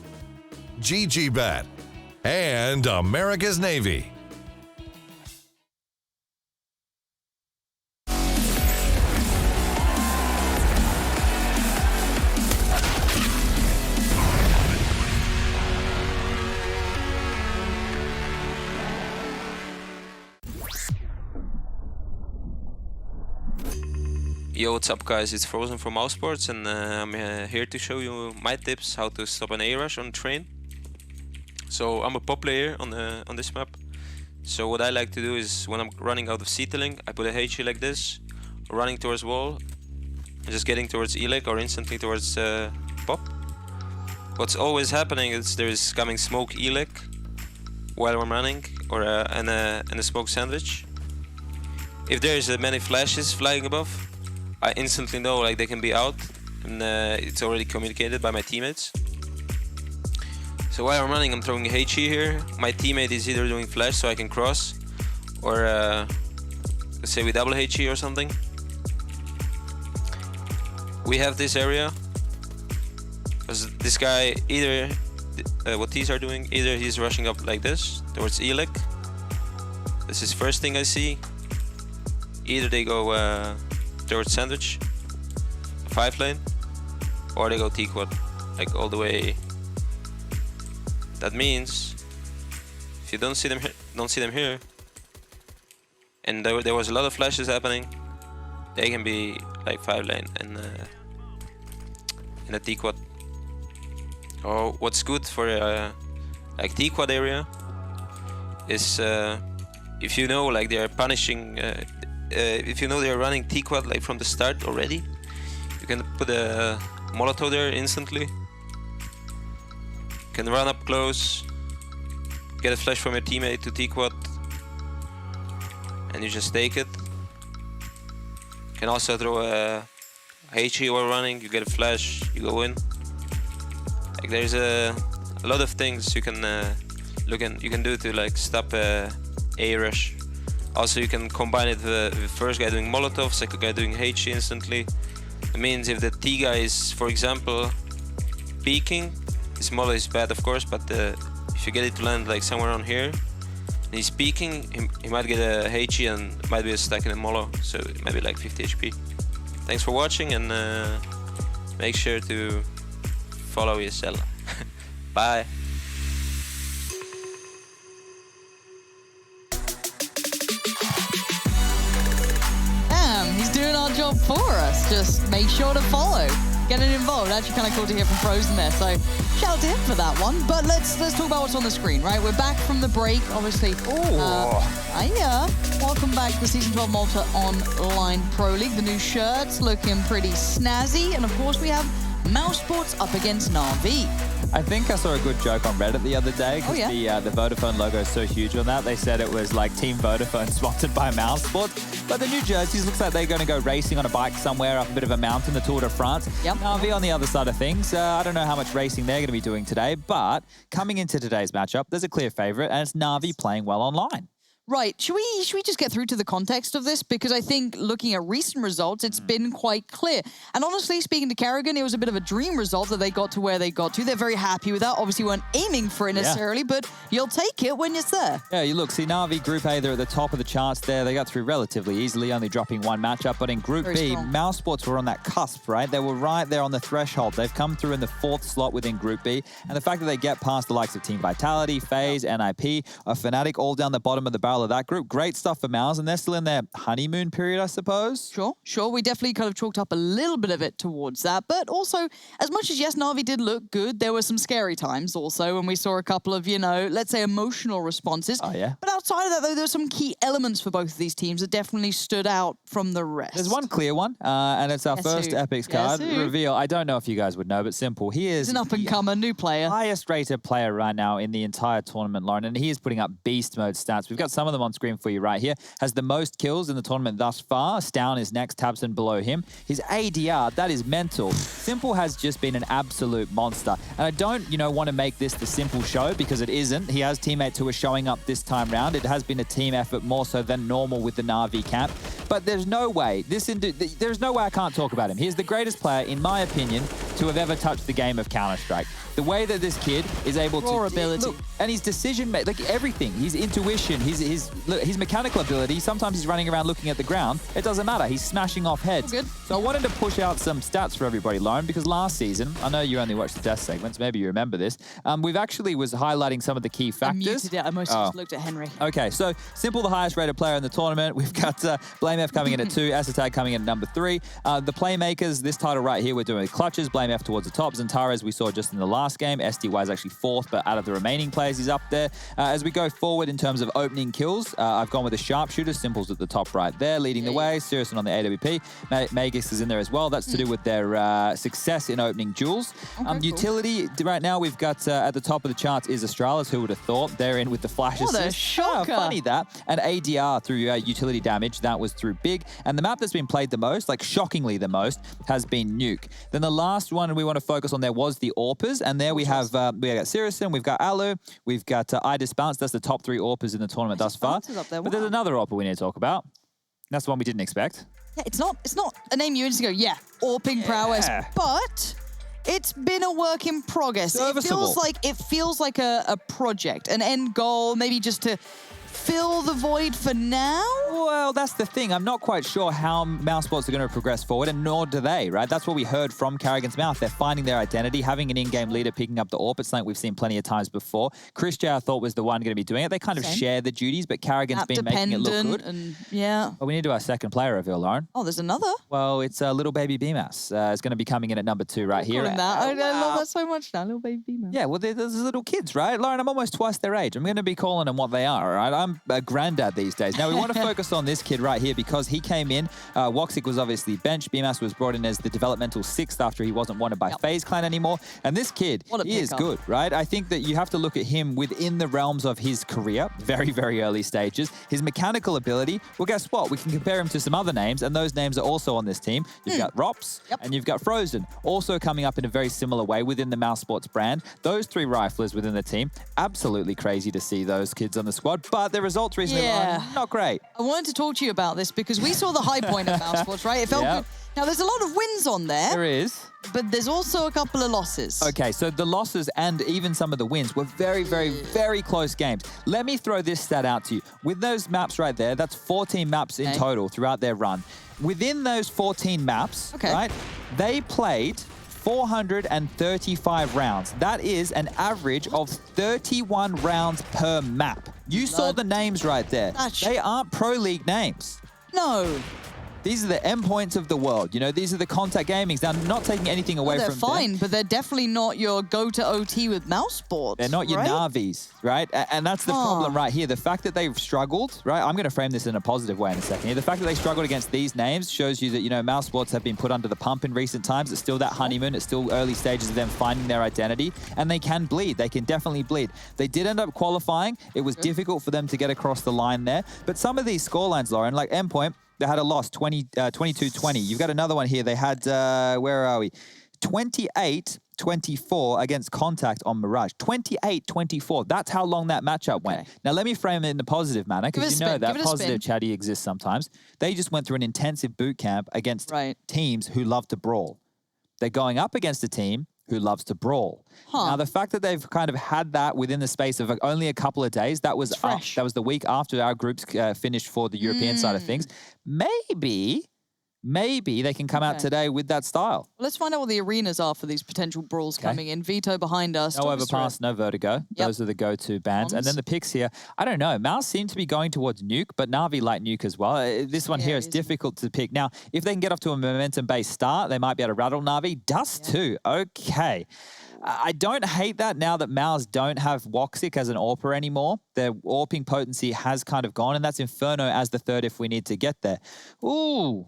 GGBet, and America's Navy. Yo, what's up guys, it's Frozen from Mousesports and I'm here to show you my tips how to stop an A-rush on train. So I'm a pop player on this map. So what I like to do is when I'm running out of C-tilling, I put a HE like this, running towards wall, and just getting towards E-leg or instantly towards pop. What's always happening is there is coming smoke E-leg while I'm running, or and a smoke sandwich. If there's many flashes flying above, I instantly know like they can be out, and it's already communicated by my teammates. So while I'm running, I'm throwing HE here. My teammate is either doing flash so I can cross, or let's say we double HE or something. We have this area, because this guy either, what these are doing, either he's rushing up like this, towards E-leg. This is first thing I see. Either they go towards sandwich, 5 lane, or they go T-quad, like all the way. That means if you don't see them here, and there was a lot of flashes happening, they can be like 5 lane and in a T-quad. Or what's good for like T-quad area is if you know like they're punishing. If you know they're running T-quad like from the start already, you can put a Molotov there instantly. You can run up close, get a flash from your teammate to T-quad, and you just take it. You can also throw a HE while running, you get a flash, you go in. Like there's a lot of things you can you can do to like stop a rush. Also, you can combine it with the first guy doing Molotov, second guy doing HE instantly. It means if the T guy is, for example, peeking, his Molotov is bad, of course, but if you get it to land like somewhere on here, and he's peeking, he might get a HE and might be stuck in a Molo, so it might be like 50 HP. Thanks for watching, and make sure to follow ESL. Bye. He's doing our job for us. Just make sure to follow, getting involved. Actually kind of cool to hear from Frozen there, so shout out to him for that one. But let's talk about what's on the screen, right? We're back from the break, obviously. Welcome back to the Season 12 Malta Online Pro League. The new shirts looking pretty snazzy, and of course we have Mouse Sports up against Na'Vi. I think I saw a good joke on Reddit the other day because the Vodafone logo is so huge on that. They said it was like Team Vodafone sponsored by Mouse Sports. But the new jerseys looks like they're going to go racing on a bike somewhere up a bit of a mountain, the Tour de France. Na'Vi on the other side of things. I don't know how much racing they're going to be doing today, but coming into today's matchup, there's a clear favorite, and it's Na'Vi playing well online. Right. Should we just get through to the context of this? Because I think looking at recent results, it's been quite clear. And honestly, speaking to Kerrigan, it was a bit of a dream result that they got to where they got to. They're very happy with that. Obviously, weren't aiming for it necessarily, but you'll take it when it's there. Yeah, you look, see Na'Vi Group A, they're at the top of the charts there. They got through relatively easily, only dropping one matchup. But in Group B, Mouse Sports were on that cusp, right? They were right there on the threshold. They've come through in the 4th slot within Group B. And the fact that they get past the likes of Team Vitality, FaZe, NIP, Fnatic, all down the bottom of the barrel of that group. Great stuff for Mouse, and they're still in their honeymoon period, I suppose. Sure. We definitely kind of chalked up a little bit of it towards that. But also, as much as, yes, Na'Vi did look good, there were some scary times also when we saw a couple of, let's say emotional responses. Oh, yeah. But outside of that, though, there were some key elements for both of these teams that definitely stood out from the rest. There's one clear one, and it's our first Epics card reveal. I don't know if you guys would know, but Simple. He is an up-and-comer, new player. Highest rated player right now in the entire tournament, Lauren, and he is putting up beast mode stats. We've got some of them on screen for you right here. Has the most kills in the tournament thus far. Stown is next, Tabson below him. His ADR, that is mental. Simple has just been an absolute monster. And I don't, want to make this the Simple show because it isn't. He has teammates who are showing up this time round. It has been a team effort more so than normal with the Na'Vi camp. But there's no way, there's no way I can't talk about him. He's the greatest player, in my opinion, to have ever touched the game of Counter-Strike. The way that this kid is able to ability. Look, and his decision making, like everything, his intuition, his mechanical ability. Sometimes he's running around looking at the ground. It doesn't matter. He's smashing off heads. Good. So I wanted to push out some stats for everybody, Lauren, because last season, I know you only watched the death segments. Maybe you remember this. We've actually was highlighting some of the key factors. I muted it. I mostly just looked at Henry. Okay, so Simple, the highest rated player in the tournament. We've got BlameF coming in at 2, Asatag coming in at number 3. The playmakers, this title right here, we're doing clutches. BlameF towards the top. Zantara, we saw just in the last game. SDY is actually 4th, but out of the remaining players, he's up there. As we go forward in terms of opening kills, I've gone with the sharpshooter. Simple's at the top right there, leading the way. Sirius on the AWP. Magus is in there as well. That's to do with their success in opening duels. Utility, right now we've got at the top of the charts is Astralis. Who would have thought? They're in with the flash assist. What a shocker. Funny that. And ADR through utility damage, that was through Big. And the map that's been played the most, like shockingly the most, has been Nuke. Then the last one we want to focus on there was the AWPers. And there we have, we got Sirison, we've got Alu, we've got Idis Bounce. That's the top 3 AWPers in the tournament thus far. But there's another AWPer we need to talk about. That's the one we didn't expect. Yeah, it's not a name you just go, AWPing prowess, but it's been a work in progress. It feels like a project, an end goal, maybe just to fill the void for now? Well, that's the thing. I'm not quite sure how Mouse Sports are going to progress forward, and nor do they, right? That's what we heard from Carrigan's mouth. They're finding their identity, having an in-game leader picking up the AWP. It's like we've seen plenty of times before. Chris J, I thought, was the one going to be doing it. They kind of share the duties, but Carrigan's been making it look good. And, But we need to do our second player reveal, Lauren. Oh, there's another? Well, it's little baby BMAS. It's going to be coming in at number 2 right here. I love that so much now, little baby BMAS. Yeah, well, there's little kids, right? Lauren, I'm almost twice their age. I'm going to be calling them what they are, all right? I'm a granddad these days. Now, we want to focus on this this kid right here because he came in. Woxic was obviously benched. BMAS was brought in as the developmental 6th after he wasn't wanted by FaZe Clan anymore. And this kid, he is good, right? I think that you have to look at him within the realms of his career, very, very early stages. His mechanical ability, well, guess what? We can compare him to some other names, and those names are also on this team. You've got Rops, and you've got Frozen, also coming up in a very similar way within the Mouse Sports brand. Those 3 riflers within the team, absolutely crazy to see those kids on the squad, but their results recently were not great. I wanted to talk to you about this because we saw the high point of Mouse Sports, right? It felt good. Now, there's a lot of wins on there. There is. But there's also a couple of losses. Okay, so the losses and even some of the wins were very, very, very close games. Let me throw this stat out to you. With those maps right there, that's 14 maps in total throughout their run. Within those 14 maps, right, they played 435 rounds. That is an average of 31 rounds per map. You saw the names right there. They aren't Pro League names. No. These are the endpoints of the world. You know, these are the contact gamings. Now, not taking anything away from them. They're fine, but they're definitely not your go-to OT with Mouse Sports. They're not your Navis, right? And that's the problem right here. The fact that they've struggled, right? I'm going to frame this in a positive way in a second here. The fact that they struggled against these names shows you that, you know, Mouse Sports have been put under the pump in recent times. It's still that honeymoon. It's still early stages of them finding their identity. And they can bleed. They can definitely bleed. They did end up qualifying. It was difficult for them to get across the line there. But some of these scorelines, Lauren, like Endpoint, they had a loss, 22-20. You've got another one here. They had, where are we? 28-24 against Contact on Mirage. 28-24. That's how long that matchup went. Now, let me frame it in a positive manner, because you know that positive chatty exists sometimes. They just went through an intensive boot camp against teams who love to brawl. They're going up against a team who loves to brawl. Now, the fact that they've kind of had that within the space of only a couple of days, that was the week after our groups finished for the European side of things. Maybe they can come out today with that style. Well, let's find out what the arenas are for these potential brawls coming in. Vito behind us. No Overpass, no Vertigo. Those are the go-to bans. And then the picks here, I don't know. Mouse seem to be going towards Nuke, but Na'Vi like Nuke as well. This one here is difficult to pick. Now, if they can get off to a momentum-based start, they might be able to rattle Na'Vi. Dust too. Okay. I don't hate that now that Mouse don't have Woxic as an AWPer anymore. Their AWPing potency has kind of gone, and that's Inferno as the 3rd if we need to get there. Ooh,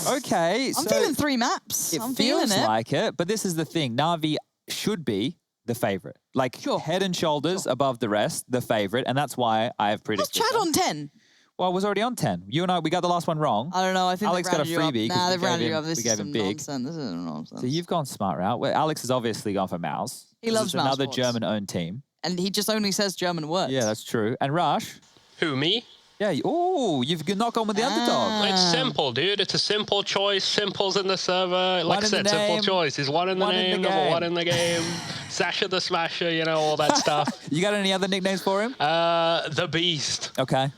okay. I'm feeling 3 maps. I'm feels feeling it. like it, but this is the thing. Na'Vi should be the favorite. Like, head and shoulders above the rest, the favorite, and that's why I have predicted. What's Chad on 10? Well, I was already on 10. You and I, we got the last one wrong. I don't know. I think Alex got a freebie. Nah, they've rounded you up. This we gave is him some big. nonsense. This is nonsense. So you've gone smart route. Well, Alex has obviously gone for Mouse. He loves Mouse another Sports. German-owned team. And he just only says German words. Yeah, that's true. And Rush? Who, me? Yeah. Oh, you've not gone with the underdog. It's simple, dude. It's a simple choice. Simple's in the server. Like I said, simple choice. He's one in the name, number 1 in the game. Sasha the Smasher, you know, all that stuff. You got any other nicknames for him? The Beast. Okay.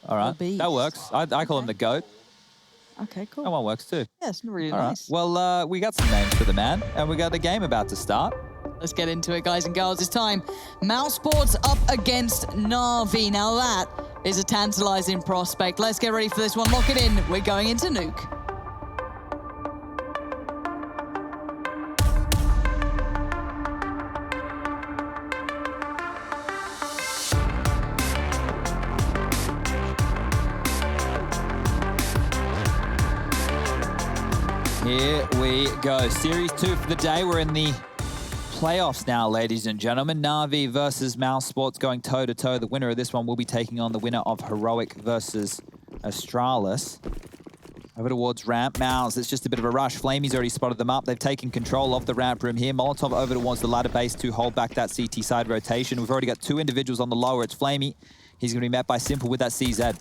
All right. That works. I call him the GOAT. Okay, cool. That one works too. Yeah, it's really All right. nice. Well, we got some names for the man, and we got the game about to start. Let's get into it, guys and girls. It's time. Mouse Sports up against Na'Vi. Now that is a tantalizing prospect. Let's get ready for this one. Lock it in. We're going into Nuke. Here we go. Series 2 for the day. We're in the playoffs now, ladies and gentlemen. Na'Vi versus Mouse Sports going toe-to-toe. The winner of this one will be taking on the winner of Heroic versus Astralis. Over towards ramp. Mouse, it's just a bit of a rush. Flamey's already spotted them up. They've taken control of the ramp room here. Molotov over towards the ladder base to hold back that CT side rotation. We've already got 2 individuals on the lower. It's Flamey. He's going to be met by Simple with that CZ.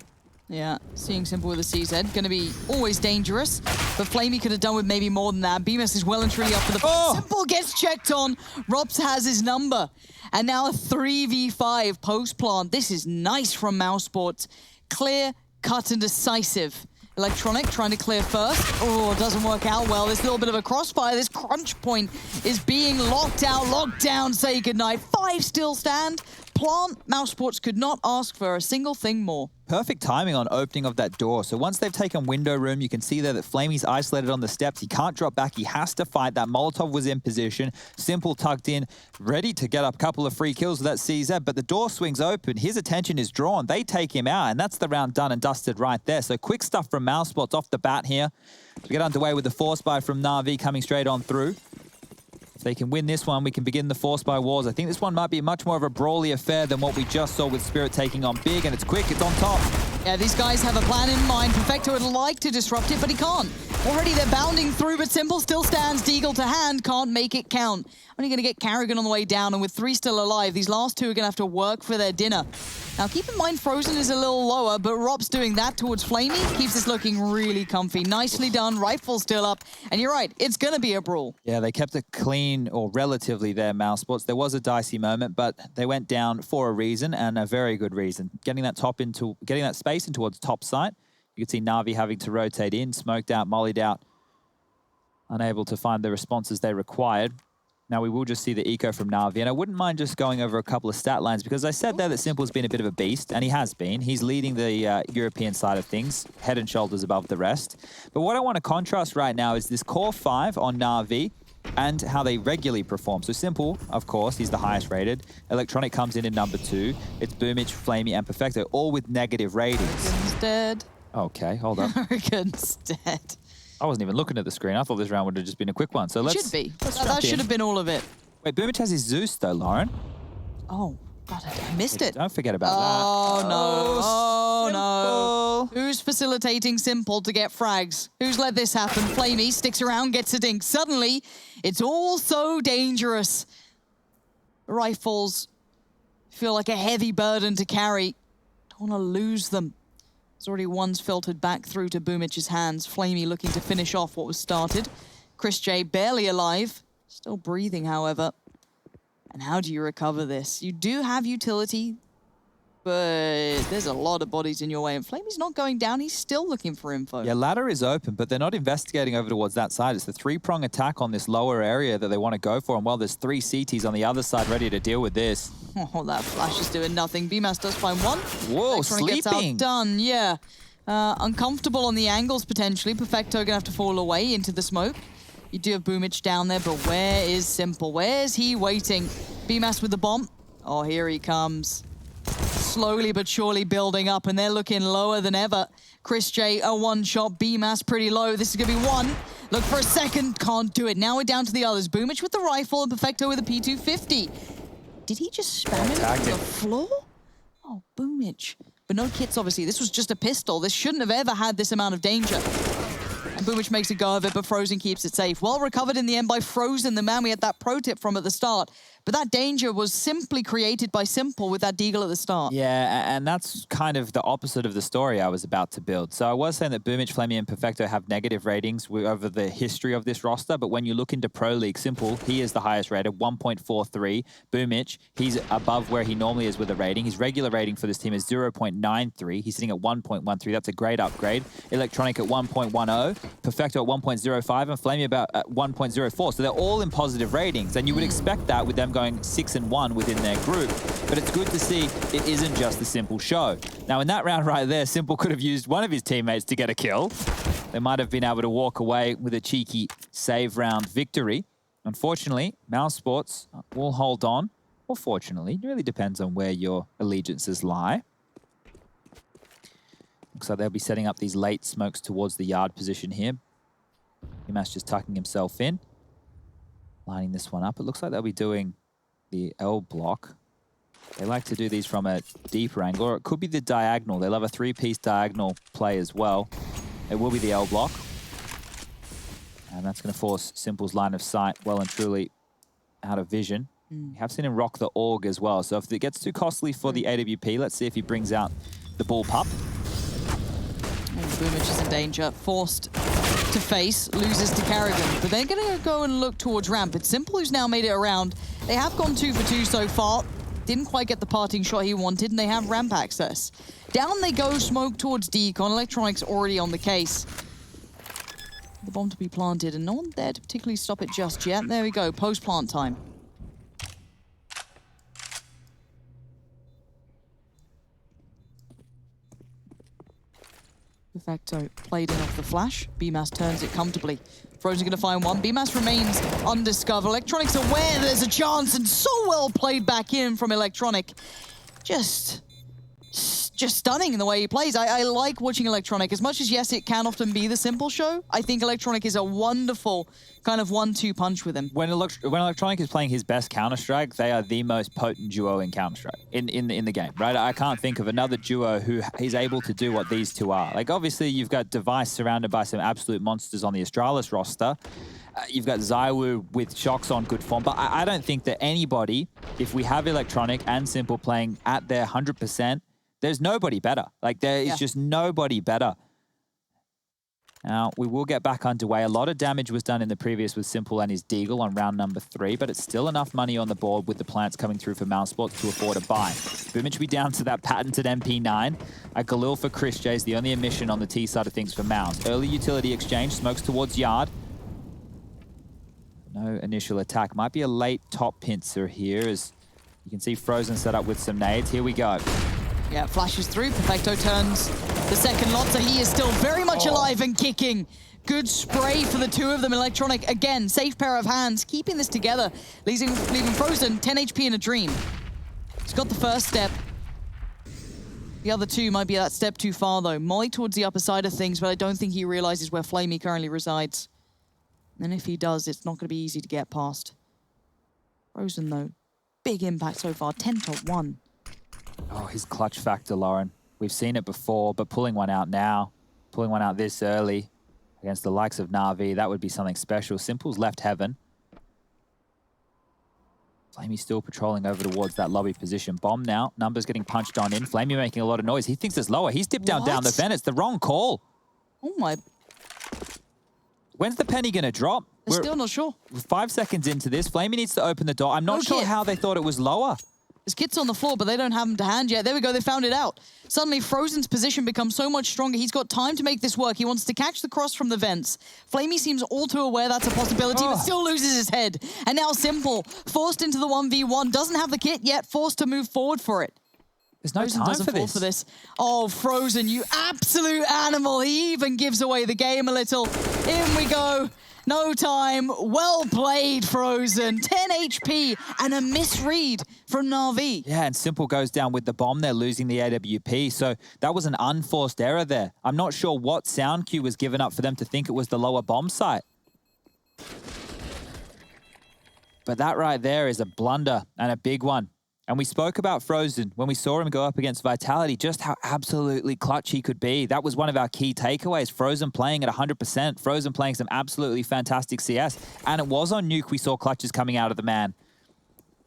Yeah, seeing Simple with a CZ. Going to be always dangerous, but Flamey could have done with maybe more than that. BMS is well and truly up for the Simple gets checked on. Rops has his number. And now a 3v5 post-plant. This is nice from Mouse Sports. Clear, cut, and decisive. Electronic trying to clear first. Oh, doesn't work out well. This little bit of a crossfire. This crunch point is being locked out, locked down. Say goodnight. 5 still stand. plant, Mouse Sports could not ask for a single thing more. Perfect timing on opening of that door. So once they've taken window room, you can see there that Flamey's isolated on the steps. He can't drop back. He has to fight. That Molotov was in position. Simple tucked in, ready to get up a couple of free kills with that CZ, but the door swings open. His attention is drawn. They take him out, and that's the round done and dusted right there. So quick stuff from Mouse Sports off the bat here. We get underway with the force buy from Na'Vi coming straight on through. If they can win this one, we can begin the force buy wars. I think this one might be much more of a brawly affair than what we just saw with Spirit taking on Big, and it's quick, it's on top. Yeah, these guys have a plan in mind. Perfecto would like to disrupt it, but he can't. Already they're bounding through, but Simple still stands. Deagle to hand, can't make it count. Only going to get Carrigan on the way down, and with 3 still alive, these last 2 are going to have to work for their dinner. Now, keep in mind, Frozen is a little lower, but Rob's doing that towards Flamey. Keeps this looking really comfy. Nicely done. Rifle still up. And you're right, it's going to be a brawl. Yeah, they kept it clean, or relatively there, Mouse Sports. There was a dicey moment, but they went down for a reason, and a very good reason. Getting that space in towards top site. You can see Na'Vi having to rotate in, smoked out, mollied out, unable to find the responses they required. Now we will just see the eco from Na'Vi, and I wouldn't mind just going over a couple of stat lines, because I said there that Simple's been a bit of a beast, and he has been. He's leading the European side of things, head and shoulders above the rest. But what I want to contrast right now is this core 5 on Na'Vi and how they regularly perform. So Simple, of course, he's the highest rated. Electronic comes in number 2. It's Boomich, Flamey, and Perfecto, all with negative ratings. Arrogance dead. Okay, hold up. Arrogance dead. I wasn't even looking at the screen. I thought this round would have just been a quick one. So let's... Should be. That should have been all of it. Wait, Boomich has his Zeus though, Lauren. Oh, God, I missed it. Don't forget about that. Oh, no. Oh, Simple. no. Who's facilitating Simple to get frags? Who's let this happen? Flamey sticks around, gets a dink. Suddenly, it's all so dangerous. Rifles feel like a heavy burden to carry. Don't want to lose them. There's already one's filtered back through to Boomich's hands. Flamey looking to finish off what was started. Chris J barely alive. Still breathing, however. And how do you recover this? You do have utility, but there's a lot of bodies in your way, and Flamey's not going down. He's still looking for info. Yeah, ladder is open, but they're not investigating over towards that side. It's the 3-prong attack on this lower area that they want to go for, and while there's 3 CTs on the other side ready to deal with this. Oh, that flash is doing nothing. BMAS does find one. Whoa, Electronic gets sleeping. outdone, yeah. Uncomfortable on the angles, potentially. Perfecto going to have to fall away into the smoke. You do have Boomich down there, but where is Simple? Where's he waiting? BMAS with the bomb. Oh, here he comes. Slowly but surely building up, and they're looking lower than ever. Chris J, a one-shot. BMAS pretty low. This is going to be 1. Look for a second. Can't do it. Now we're down to the others. Boomich with the rifle and Perfecto with a P250. Did he just spam him to the floor? Oh, Boomich. But no kits, obviously. This was just a pistol. This shouldn't have ever had this amount of danger. And Boomich makes a go of it, but Frozen keeps it safe. Well recovered in the end by Frozen, the man we had that pro tip from at the start. But that danger was simply created by Simple with that deagle at the start. Yeah, and that's kind of the opposite of the story I was about to build. So I was saying that Boomich, Flamey, and Perfecto have negative ratings over the history of this roster, but when you look into Pro League, Simple, he is the highest rated, 1.43. Boomich, he's above where he normally is with a rating. His regular rating for this team is 0.93. He's sitting at 1.13. That's a great upgrade. Electronic at 1.10, Perfecto at 1.05, and Flamey about at 1.04. So they're all in positive ratings, and you would expect that with them going 6-1 within their group. But it's good to see it isn't just the Simple show. Now, in that round right there, Simple could have used one of his teammates to get a kill. They might have been able to walk away with a cheeky save round victory. Unfortunately, Mouse Sports will hold on. Or fortunately, it really depends on where your allegiances lie. Looks like they'll be setting up these late smokes towards the yard position here. Imash just tucking himself in. Lining this one up. It looks like they'll be doing the L block. They like to do these from a deeper angle, or it could be the diagonal. They love a 3-piece diagonal play as well. It will be the L block. And that's going to force Simple's line of sight well and truly out of vision. We have seen him rock the AUG as well. So if it gets too costly for the AWP, let's see if he brings out the bull pup. And Boomich is in danger. Forced to face, loses to Carrigan. But they're going to go and look towards ramp. It's Simple who's now made it around. They have gone 2 for 2 so far. Didn't quite get the parting shot he wanted, and they have ramp access. Down they go, smoke towards Decon. Electronics already on the case. The bomb to be planted, and no one there to particularly stop it just yet. There we go, post-plant time. Perfecto played in off the flash. BMAS turns it comfortably. Frozen gonna find one. BMAS remains undiscovered. Electronic's aware there's a chance, and so well played back in from Electronic. Just stunning in the way he plays. I like watching Electronic. As much as, yes, it can often be the simple show, I think Electronic is a wonderful kind of 1-2 punch with him. When Electronic is playing his best Counter-Strike, they are the most potent duo in Counter-Strike, in the game, right? I can't think of another duo who is able to do what these two are. Like, obviously, you've got Device surrounded by some absolute monsters on the Astralis roster. You've got ZywOo with Shocks on good form, but I don't think that anybody, if we have Electronic and Simple playing at their 100%, there's nobody better. Like, there is just nobody better. Now, we will get back underway. A lot of damage was done in the previous with Simple and his Deagle on round number 3, but it's still enough money on the board with the plants coming through for Mouse Sports to afford a buy. Boomich be down to that patented MP9. A Galil for Chris J is the only emission on the T side of things for Mouse. Early utility exchange, smokes towards Yard. No initial attack. Might be a late top pincer here, as you can see Frozen set up with some nades. Here we go. Yeah, flashes through. Perfecto turns the second lot, so he is still very much alive and kicking. Good spray for the two of them. Electronic, again, safe pair of hands, keeping this together, leaving Frozen 10 HP in a dream. He's got the first step. The other two might be that step too far, though. Molly towards the upper side of things, but I don't think he realizes where Flamey currently resides. And if he does, it's not going to be easy to get past. Frozen, though, big impact so far, 10-1. Oh, his clutch factor, Lauren. We've seen it before, but pulling one out now, pulling one out this early against the likes of Na'Vi, that would be something special. Simple's left heaven. Flamey still patrolling over towards that lobby position. Bomb now. Numbers getting punched on in. Flamey making a lot of noise. He thinks it's lower. He's dipped down the vent. It's the wrong call. Oh, my. When's the penny going to drop? We're still not sure. 5 seconds into this. Flamey needs to open the door. I'm not sure how they thought it was lower. There's kits on the floor, but they don't have them to hand yet. There we go, they found it out. Suddenly, Frozen's position becomes so much stronger. He's got time to make this work. He wants to catch the cross from the vents. Flamey seems all too aware that's a possibility, but still loses his head. And now Simple, forced into the 1v1, doesn't have the kit yet, forced to move forward for it. There's no time for this. Oh, Frozen, you absolute animal. He even gives away the game a little. In we go. No time. Well played, Frozen. 10 HP and a misread from Na'Vi. Yeah, and Simple goes down with the bomb. They're losing the AWP. So that was an unforced error there. I'm not sure what sound cue was given up for them to think it was the lower bomb site. But that right there is a blunder and a big one. And we spoke about Frozen when we saw him go up against Vitality, just how absolutely clutch he could be. That was one of our key takeaways. Frozen playing at 100%. Frozen playing some absolutely fantastic CS. And it was on Nuke we saw clutches coming out of the man.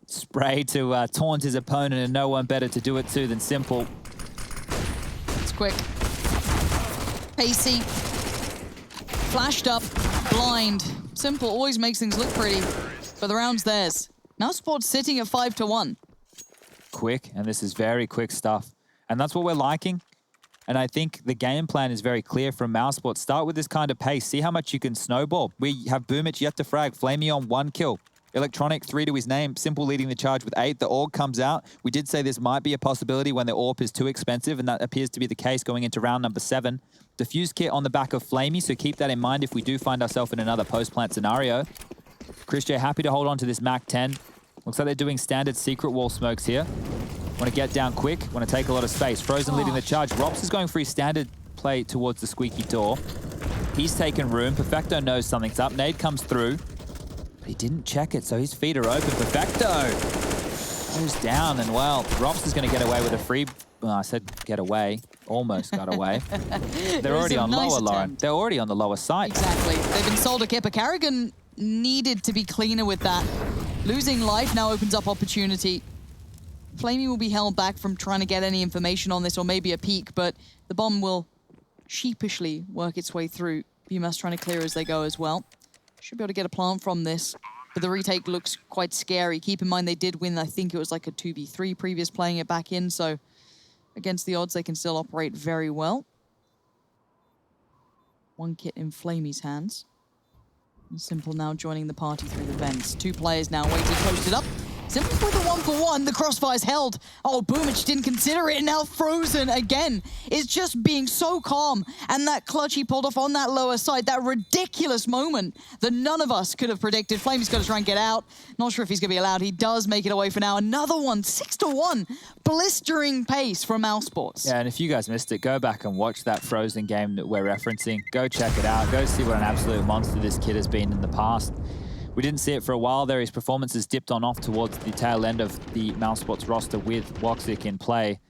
Spray to taunt his opponent, and no one better to do it to than Simple. It's quick. Pacey. Flashed up. Blind. Simple always makes things look pretty, but the round's theirs. Now Sport's sitting at 5-1. Quick, and this is very quick stuff. And that's what we're liking. And I think the game plan is very clear from Mousesport. Start with this kind of pace. See how much you can snowball. We have Boomich yet to frag. Flamey on 1 kill. Electronic 3 to his name. Simple leading the charge with 8. The AWP comes out. We did say this might be a possibility when the AWP is too expensive, and that appears to be the case going into round number 7. Diffuse kit on the back of Flamey, so keep that in mind if we do find ourselves in another post-plant scenario. Chris J happy to hold on to this Mac 10. Looks like they're doing standard secret wall smokes here. Want to get down quick, want to take a lot of space. Frozen leading the charge. Rops is going for his standard play towards the squeaky door. He's taken room. Perfecto knows something's up. Nade comes through, but he didn't check it, so his feet are open. Perfecto goes down, and well, Rops is going to get away with a free... Well, I said get away. Almost got away. They're already on lower, Lauren. They're already on the lower side. Exactly. They've been sold a kit, but Carrigan needed to be cleaner with that. Losing life now opens up opportunity. Flamey will be held back from trying to get any information on this, or maybe a peek, but the bomb will sheepishly work its way through. BMAS trying to clear as they go as well. Should be able to get a plant from this, but the retake looks quite scary. Keep in mind they did win, I think it was like a 2v3 previous playing it back in, so against the odds they can still operate very well. 1 kit in Flamey's hands. Simple now joining the party through the vents. 2 players now waiting posted up. Simple with a 1-for-1, the crossfire's held. Oh, Boomich didn't consider it, and now Frozen again is just being so calm. And that clutch he pulled off on that lower side, that ridiculous moment that none of us could have predicted. Flamey's got to try and get out. Not sure if he's going to be allowed. He does make it away for now. Another one, 6-1. Blistering pace from Mousesports. Yeah, and if you guys missed it, go back and watch that Frozen game that we're referencing. Go check it out. Go see what an absolute monster this kid has been in the past. We didn't see it for a while there. His performances dipped on off towards the tail end of the Mousesports roster with Woxic in play.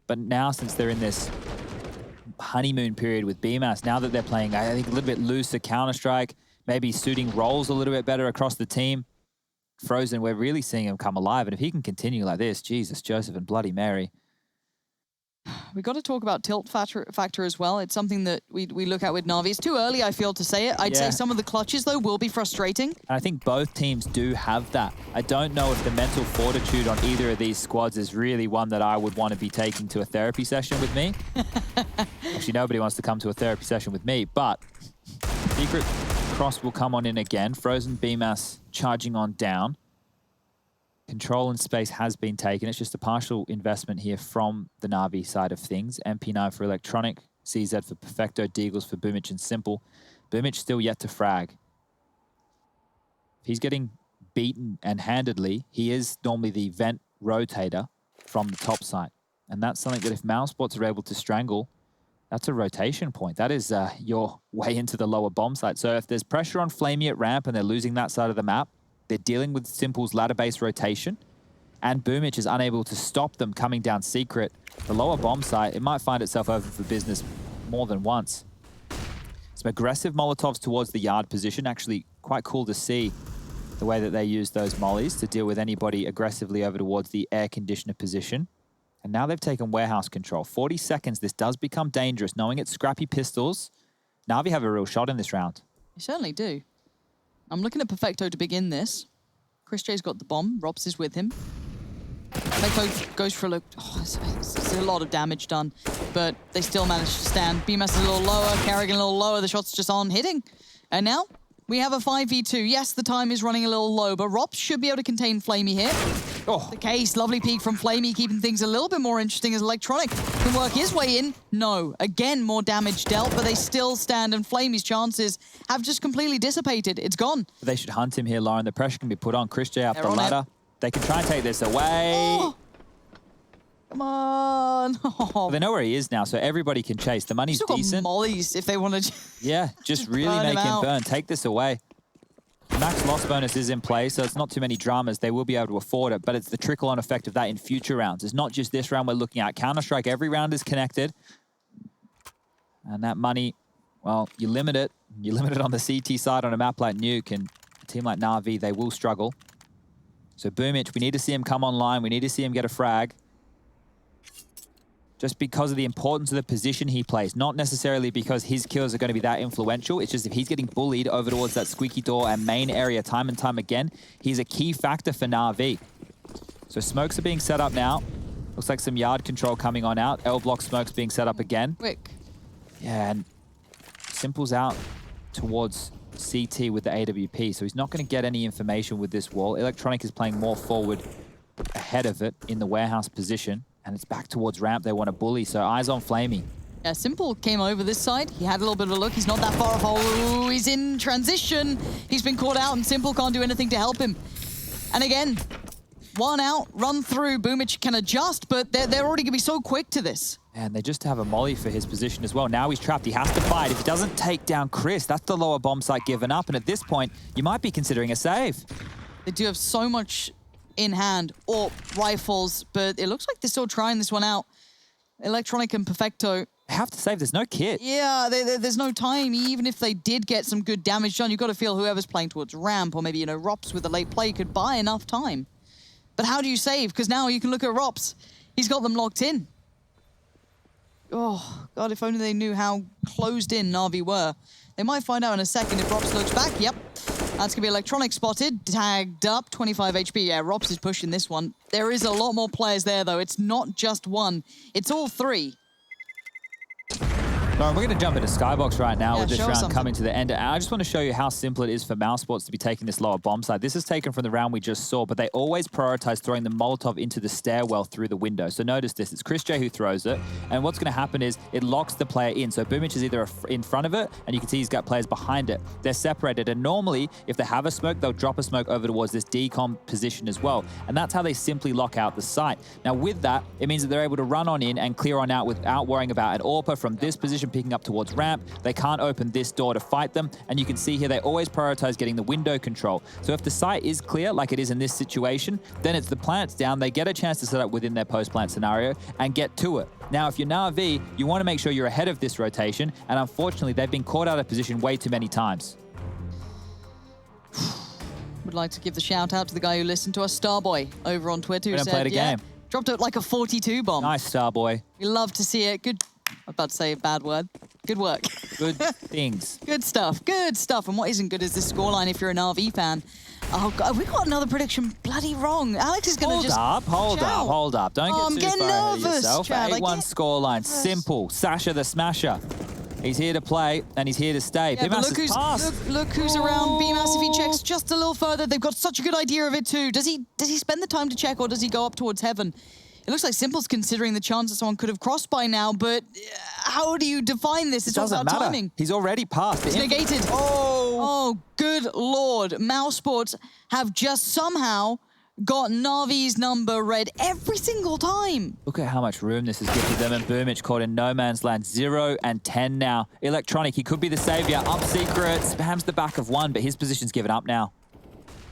But now, since they're in this honeymoon period with BMAS, now that they're playing, I think, a little bit looser Counter-Strike, maybe suiting roles a little bit better across the team, Frozen, we're really seeing him come alive. And if he can continue like this, Jesus, Joseph and Bloody Mary. We've got to talk about tilt factor as well. It's something that we look at with Na'Vi. It's too early, I feel, to say it. I'd say some of the clutches, though, will be frustrating. And I think both teams do have that. I don't know if the mental fortitude on either of these squads is really one that I would want to be taking to a therapy session with me. Actually, nobody wants to come to a therapy session with me, but Secret Cross will come on in again. Frozen BMAS charging on down. Control in space has been taken. It's just a partial investment here from the Na'Vi side of things. MP9 for Electronic, CZ for Perfecto, Deagles for Boomich and Simple. Boomich still yet to frag. If he's getting beaten and handedly, he is normally the vent rotator from the top side. And that's something that if Mousesports are able to strangle, that's a rotation point. That is your way into the lower bomb site. So if there's pressure on Flamey at ramp and they're losing that side of the map, they're dealing with Simple's ladder-based rotation, and Boomich is unable to stop them coming down Secret. The lower bomb site, it might find itself over for business more than once. Some aggressive Molotovs towards the yard position. Actually, quite cool to see the way that they use those mollies to deal with anybody aggressively over towards the air conditioner position. And now they've taken warehouse control. 40 seconds, this does become dangerous. Knowing it's scrappy pistols, Na'Vi have a real shot in this round. You certainly do. I'm looking at Perfecto to begin this. Chris J's got the bomb. Robs is with him. Perfecto goes for a look. Oh, it's a lot of damage done, but they still manage to stand. BMAS is a little lower, Carrigan a little lower. The shots just aren't hitting. And now we have a 5v2. Yes, the time is running a little low, but Robs should be able to contain Flamey here. Oh, the case. Lovely peek from Flamey, keeping things a little bit more interesting as Electronic can work his way in. No. Again, more damage dealt, but they still stand, and Flamey's chances have just completely dissipated. It's gone. They should hunt him here, Lauren. The pressure can be put on. Chris J up the ladder. They can try and take this away. Oh. Come on. Oh. They know where he is now, so everybody can chase. The money's decent. Got mollies if they want to. Yeah, just really make him burn. Take this away. Max loss bonus is in play, so it's not too many dramas. They will be able to afford it, but it's the trickle-on effect of that in future rounds. It's not just this round we're looking at. Counter-Strike, every round is connected. And that money, well, you limit it. You limit it on the CT side on a map like Nuke, and a team like Na'Vi, they will struggle. So Boomich, we need to see him come online. We need to see him get a frag. Just because of the importance of the position he plays, not necessarily because his kills are going to be that influential. It's just if he's getting bullied over towards that squeaky door and main area time and time again, he's a key factor for Na'Vi. So smokes are being set up now. Looks like some yard control coming on out. L-block smokes being set up again. Quick. Yeah, and Simple's out towards CT with the AWP, so he's not going to get any information with this wall. Electronic is playing more forward ahead of it in the warehouse position. And it's back towards ramp. They want to bully, so eyes on Flamey. Yeah, Simple came over this side. He had a little bit of a look. He's not that far off. Oh, he's in transition. He's been caught out, and Simple can't do anything to help him. And again, one out, run through. Boomich can adjust, but they're already going to be so quick to this. And they just have a molly for his position as well. Now he's trapped. He has to fight. If he doesn't take down Chris, that's the lower bomb site given up. And at this point, you might be considering a save. They do have so much in hand, or rifles, but it looks like they're still trying this one out. Electronic and Perfecto. They have to save, there's no kit. Yeah, there's no time. Even if they did get some good damage done, you've got to feel whoever's playing towards ramp, or maybe, you know, Rops with a late play could buy enough time. But how do you save? Because now you can look at Rops. He's got them locked in. Oh, God, if only they knew how closed in Na'Vi were. They might find out in a second if Rops looks back. Yep. That's going to be Electronic spotted, tagged up, 25 HP. Yeah, Rops is pushing this one. There is a lot more players there, though. It's not just one. It's all three. Lauren, we're going to jump into Skybox right now with this show us round something. coming to the end. And I just want to show you how simple it is for Mouse Sports to be taking this lower bomb side. This is taken from the round we just saw, but they always prioritize throwing the Molotov into the stairwell through the window. So notice this. It's Chris J who throws it. And what's going to happen is it locks the player in. So Boomich is either in front of it, and you can see he's got players behind it. They're separated. And normally, if they have a smoke, they'll drop a smoke over towards this decom position as well. And that's how they simply lock out the site. Now, with that, it means that they're able to run on in and clear on out without worrying about an AWPer from this position picking up towards ramp. They can't open this door to fight them. And you can see here, they always prioritize getting the window control. So if the site is clear, like it is in this situation, then it's the plants down. They get a chance to set up within their post-plant scenario and get to it. Now, if you're Na'Vi, you want to make sure you're ahead of this rotation. And unfortunately, they've been caught out of position way too many times. Would like to give the shout out to the guy who listened to us, Starboy, over on Twitter, who We done said, played a game. dropped it like a 42 bomb. Nice, Starboy. We love to see it. Good. I'm about to say a bad word. Good work. Good things. Good stuff. Good stuff. And what isn't good is this scoreline if you're an RV fan. Oh, God, we got another prediction bloody wrong. Alex is going to just... Hold up. Don't I'm get too getting far ahead of nervous, yourself. Chad. 8-1 scoreline. Simple. Sasha the Smasher. He's here to play, and he's here to stay. Yeah, but Bimas has passed. look who's around BMAS if he checks just a little further. They've got such a good idea of it too. Does he spend the time to check, or does he go up towards heaven? It looks like Simple's considering the chance that someone could have crossed by now, but how do you define this? It's all Doesn't about matter. timing. He's already passed. It's negated. Oh, good Lord. Mouse Sports have just somehow got Navi's number read every single time. Look at how much room this has gifted them, and Boomich caught in no man's land. 0 and 10 now. Electronic, he could be the savior. Up secret, spams the back of one, but his position's given up now.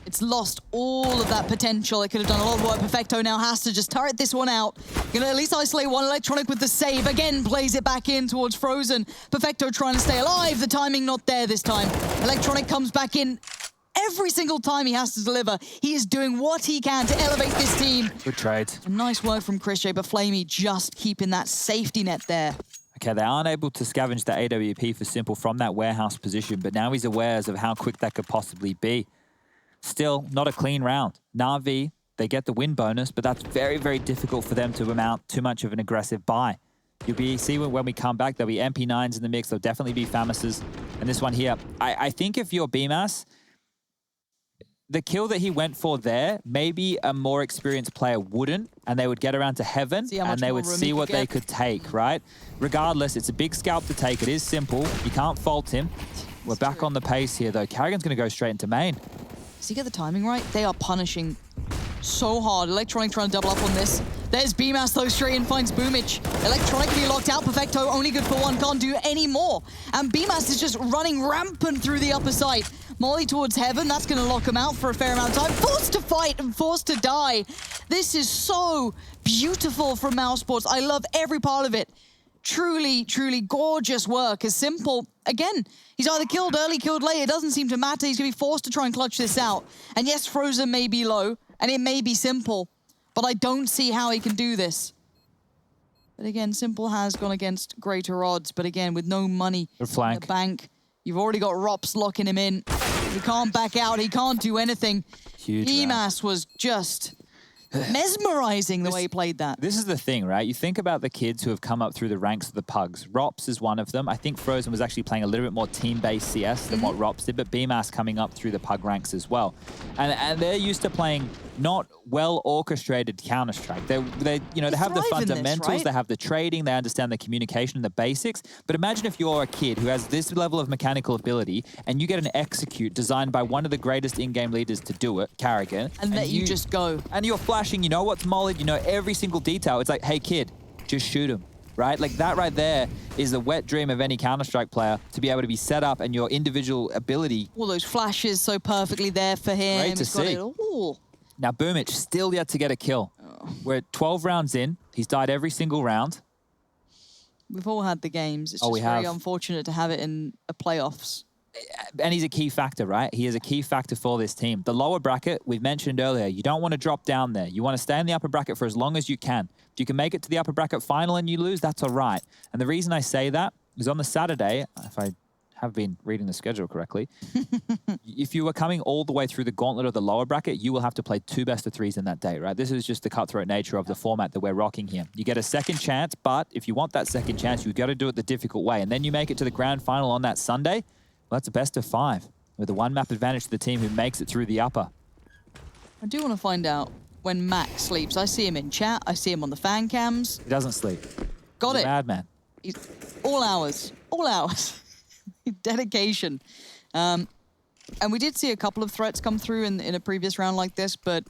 It's lost all of that potential. It could have done a lot of work. Perfecto now has to just turret this one out. Gonna at least isolate one. Electronic with the save. Again, plays it back in towards Frozen. Perfecto trying to stay alive. The timing not there this time. Electronic comes back in. Every single time he has to deliver, he is doing what he can to elevate this team. Good trade. Nice work from Chris J, but Flamey just keeping that safety net there. Okay, they aren't able to scavenge the AWP for Simple from that warehouse position, but now he's aware of how quick that could possibly be. Still, not a clean round. Na'Vi, they get the win bonus, but that's very, very difficult for them to amount too much of an aggressive buy. You'll see when we come back, there'll be MP9s in the mix. There'll definitely be Famises. And this one here, I think if you're BMAS, the kill that he went for there, maybe a more experienced player wouldn't, and they would get around to heaven, and they would see what they could take, right? Regardless, it's a big scalp to take. It is Simple. You can't fault him. We're back on the pace here, though. Carrigan's going to go straight into main. Does he get the timing right? They are punishing so hard. Electronic trying to double up on this. There's BMAS though, straight in, finds Boomich. Electronic can be locked out. Perfecto, only good for one, can't do any more. And BMAS is just running rampant through the upper side. Molly towards heaven, that's gonna lock him out for a fair amount of time. Forced to fight and forced to die. This is so beautiful from Mouse Sports. I love every part of it. Truly, truly gorgeous work. As Simple, again, he's either killed early, killed late. It doesn't seem to matter. He's going to be forced to try and clutch this out. And yes, Frozen may be low, and it may be Simple, but I don't see how he can do this. But again, Simple has gone against greater odds, but again, with no money in the bank, you've already got Rops locking him in. He can't back out. He can't do anything. Huge EMAS was just mesmerizing the way he played that. This is the thing, right? You think about the kids who have come up through the ranks of the Pugs. Rops is one of them. I think Frozen was actually playing a little bit more team-based CS than what Rops did, but BMAS coming up through the Pug ranks as well. And they're used to playing not well-orchestrated Counter-Strike. They have the fundamentals, right? they have the trading, they understand the communication and the basics. But imagine if you're a kid who has this level of mechanical ability and you get an execute designed by one of the greatest in-game leaders to do it, Carrigan. And that you just go. And you're flashing, you know what's mollied, you know every single detail. It's like, hey kid, just shoot him, right? Like that right there is the wet dream of any Counter-Strike player, to be able to be set up and your individual ability. All those flashes so perfectly there for him. Great to see. Now Boomich still yet to get a kill. We're 12 rounds in. He's died every single round. We've all had the games. It's just very unfortunate to have it in a playoffs. And he's a key factor, right? He is a key factor for this team. The lower bracket, we've mentioned earlier, you don't want to drop down there. You want to stay in the upper bracket for as long as you can. If you can make it to the upper bracket final and you lose, that's all right. And the reason I say that is on the Saturday, if I have been reading the schedule correctly. If you are coming all the way through the gauntlet of the lower bracket, you will have to play 2 best-of-3s in that day, right? This is just the cutthroat nature of the format that we're rocking here. You get a second chance, but if you want that second chance, you've got to do it the difficult way. And then you make it to the grand final on that Sunday. Well, that's a best-of-5 with a 1 map advantage to the team who makes it through the upper. I do want to find out when Max sleeps. I see him in chat. I see him on the fan cams. He doesn't sleep. Got He's it. a madman. He's all hours. All hours. Dedication. And we did see a couple of threats come through in a previous round like this, but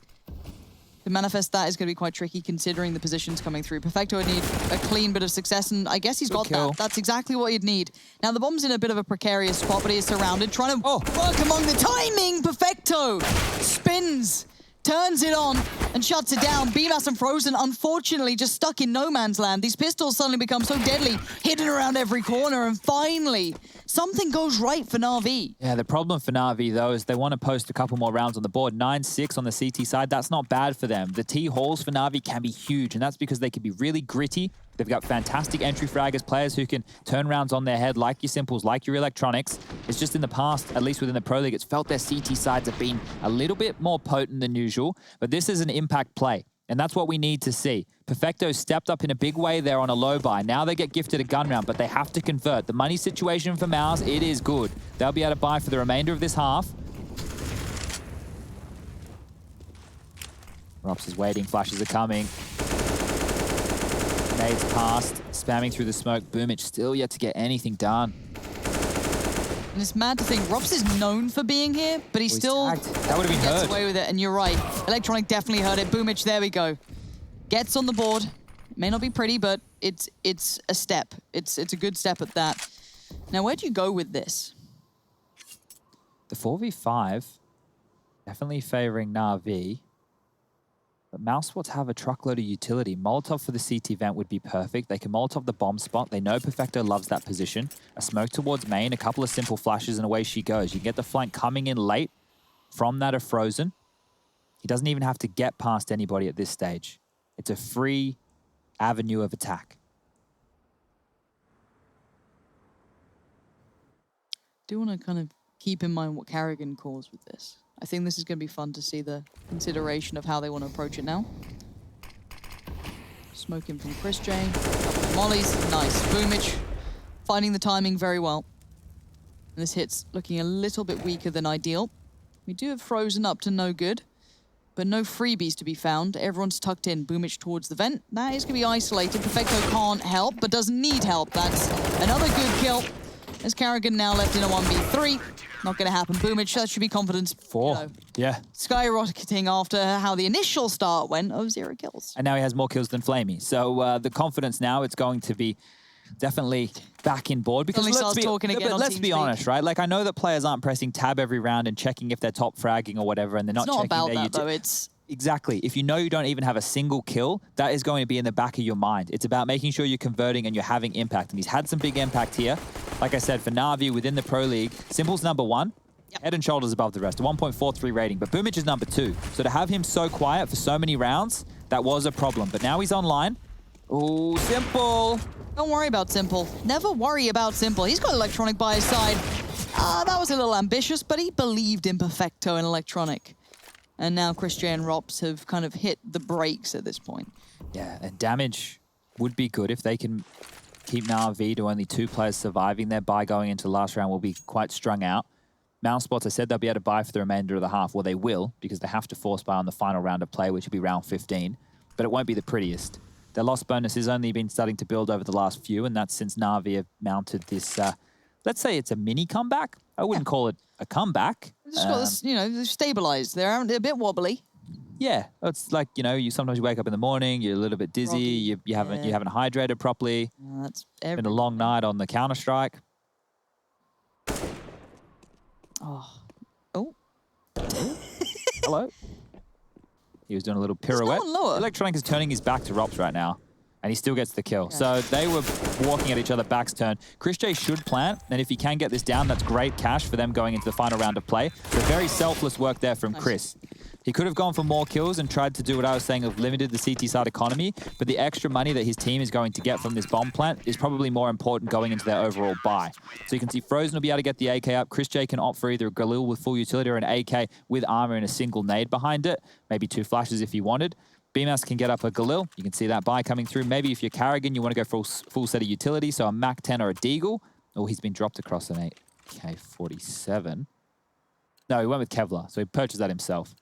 to manifest that is going to be quite tricky considering the positions coming through. Perfecto would need a clean bit of success, and I guess he's got that. That's exactly what he'd need. Now, the bomb's in a bit of a precarious spot, but he is surrounded, trying to work among the timing. Perfecto spins, turns it on, and shuts it down. BMAS and Frozen, unfortunately, just stuck in no man's land. These pistols suddenly become so deadly, hidden around every corner, and finally, something goes right for Na'Vi. Yeah, the problem for Na'Vi, though, is they want to post a couple more rounds on the board. 9-6 on the CT side, that's not bad for them. The T-hauls for Na'Vi can be huge, and that's because they can be really gritty. They've got fantastic entry fraggers, players who can turn rounds on their head like your Simples, like your Electronics. It's just in the past, at least within the Pro League, it's felt their CT sides have been a little bit more potent than usual, but this is an impact play, and that's what we need to see. Perfecto stepped up in a big way there on a low buy. Now they get gifted a gun round, but they have to convert. The money situation for Mouse, it is good. They'll be able to buy for the remainder of this half. Rops is waiting, flashes are coming. Nades past, spamming through the smoke. Boomich still yet to get anything done. And it's mad to think, Rops is known for being here, but he still that would have been gets heard. away with it, and you're right. Electronic definitely heard it. Boomich, there we go. Gets on the board. May not be pretty, but it's a step. It's a good step at that. Now, where do you go with this? The 4v5, definitely favoring Na'Vi. But Mousesports have a truckload of utility. Molotov for the CT vent would be perfect. They can Molotov the bomb spot. They know Perfecto loves that position. A smoke towards main, a couple of simple flashes, and away she goes. You can get the flank coming in late from that of Frozen. He doesn't even have to get past anybody at this stage. It's a free avenue of attack. Do want to kind of keep in mind what Carrigan calls with this. I think this is going to be fun to see the consideration of how they want to approach it now. Smoking from Chris J. Couple of mollies. Nice. Boomich finding the timing very well. And this hit's looking a little bit weaker than ideal. We do have Frozen up to no good, but no freebies to be found. Everyone's tucked in. Boomich towards the vent. That is going to be isolated. Perfecto can't help, but doesn't need help. That's another good kill. There's Carrigan now left in a 1v3. Not going to happen. Boomich, that should be confidence. 4. You know, yeah. skyrocketing after how the initial start went of 0 kills. And now he has more kills than Flamey. So the confidence now, it's going to be definitely back in board. Because let's be honest, right? Like, I know that players aren't pressing tab every round and checking if they're top fragging or whatever, and they're not checking about their that, though. It's exactly. If you know you don't even have a single kill, that is going to be in the back of your mind. It's about making sure you're converting and you're having impact. And he's had some big impact here. Like I said, for Na'Vi within the Pro League, Simple's number 1. Head and shoulders above the rest, a 1.43 rating. But Boomich is number 2. So to have him so quiet for so many rounds, that was a problem. But now he's online. Oh, Simple. Don't worry about Simple. Never worry about Simple. He's got Electronic by his side. That was a little ambitious, but he believed in Perfecto and Electronic. And now Chris J and Rops have kind of hit the brakes at this point. Yeah, and damage would be good if they can keep Na'Vi to only 2 players surviving. Their buy going into the last round will be quite strung out. Mousesports, I said they'll be able to buy for the remainder of the half. Well, they will, because they have to force buy on the final round of play, which will be round 15. But it won't be the prettiest. Their loss bonus has only been starting to build over the last few, and that's since Na'Vi have mounted this, let's say it's a mini comeback. I wouldn't call it a comeback. Just got this, you know, they're stabilized. They're a bit wobbly. Yeah, it's like, you know, you sometimes wake up in the morning, you're a little bit dizzy, you haven't hydrated properly. That's been a long night on the Counter-Strike. Oh. Hello. He was doing a little pirouette. lower. Electronic is turning his back to Rops right now, and he still gets the kill. So they were walking at each other back's turn. Chris J should plant, and if he can get this down, that's great cash for them going into the final round of play. So very selfless work there from Chris. He could have gone for more kills and tried to do what I was saying of limited the CT side economy, but the extra money that his team is going to get from this bomb plant is probably more important going into their overall buy. So you can see Frozen will be able to get the AK up. Chris J can opt for either a Galil with full utility or an AK with armor and a single nade behind it. Maybe 2 flashes if you wanted. BMAS can get up a Galil. You can see that buy coming through. Maybe if you're Carrigan, you want to go full set of utility, so a Mac 10 or a Deagle. Oh, he's been dropped across an AK-47. No, he went with Kevlar, so he purchased that himself.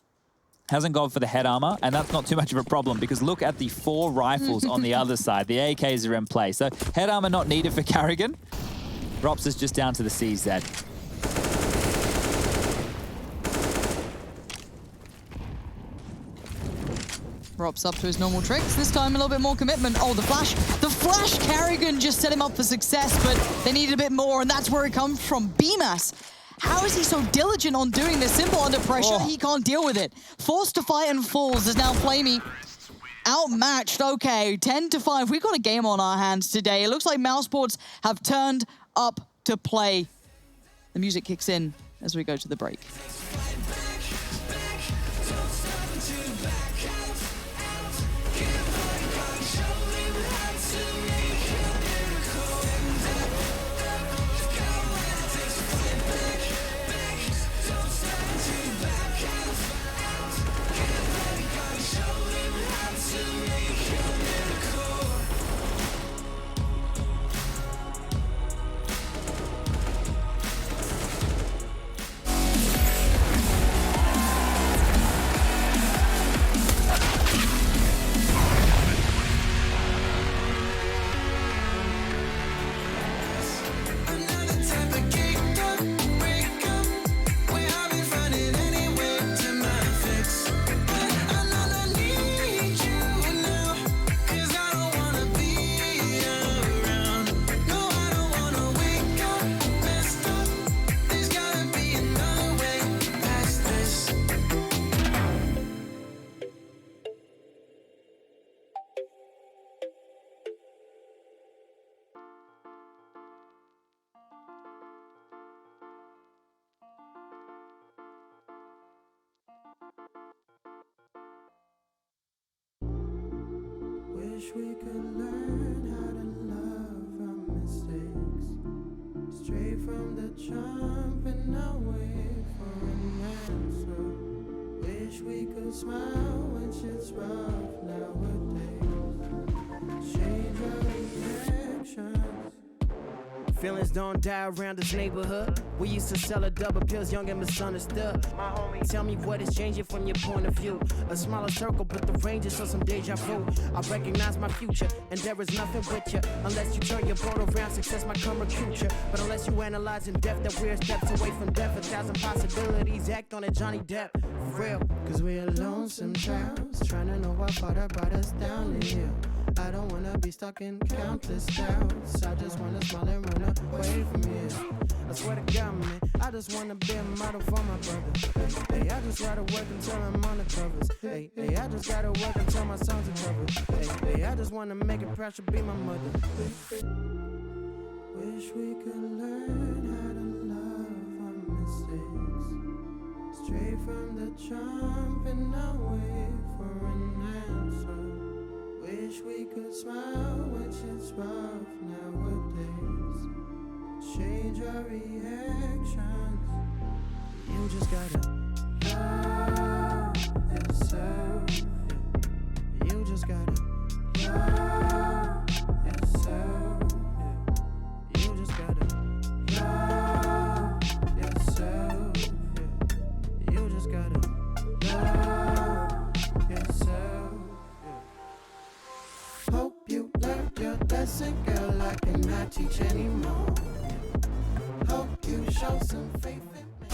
Hasn't gone for the head armor, and that's not too much of a problem because look at the 4 rifles on the other side. The AKs are in play. So head armor not needed for Carrigan. Rops is just down to the CZ. Rops up to his normal tricks. This time a little bit more commitment. Oh, the flash. The flash Carrigan just set him up for success, but they needed a bit more, and that's where it comes from. BMAS. How is he so diligent on doing this? Simple under pressure, he can't deal with it. Forced to fight and falls is now Flamey outmatched. Okay, 10-5. We've got a game on our hands today. It looks like Mousesports have turned up to play. The music kicks in as we go to the break. Wish we could learn how to love our mistakes. Straight from the jump and not wait for an answer. Wish we could smile when shit's rough nowadays. Change our reactions. Feelings don't die around this neighborhood. We used to sell a double pills, young and misunderstood. My homie, tell me what is changing from your point of view. A smaller circle, but the range is some deja vu. I recognize my future, and there is nothing with you. Unless you turn your boat around, success might come recruit you. But unless you analyze in depth that we're steps away from death, 1,000 possibilities, act on it, Johnny Depp. For real. Cause we're lonesome towns, trying to know what far that brought us down the hill. I don't wanna be stuck in countless doubts. I just wanna smile and run away from here. I swear to God, man, I just wanna be a model for my brother. Hey, I just gotta work until I'm on the covers. Hey, I just gotta work until my songs are covered. Hey, I just wanna make it proud to be my mother. Wish we could learn how to love our mistakes. Straight from the jump and not wait for an answer. Wish we could smile when shit's rough nowadays. Change our reactions. You just gotta love yourself. You just gotta love yourself. You just gotta love yourself. You just gotta love yourself. Hope you learned your lesson, girl. I cannot teach anymore. Hope you show some faith in me.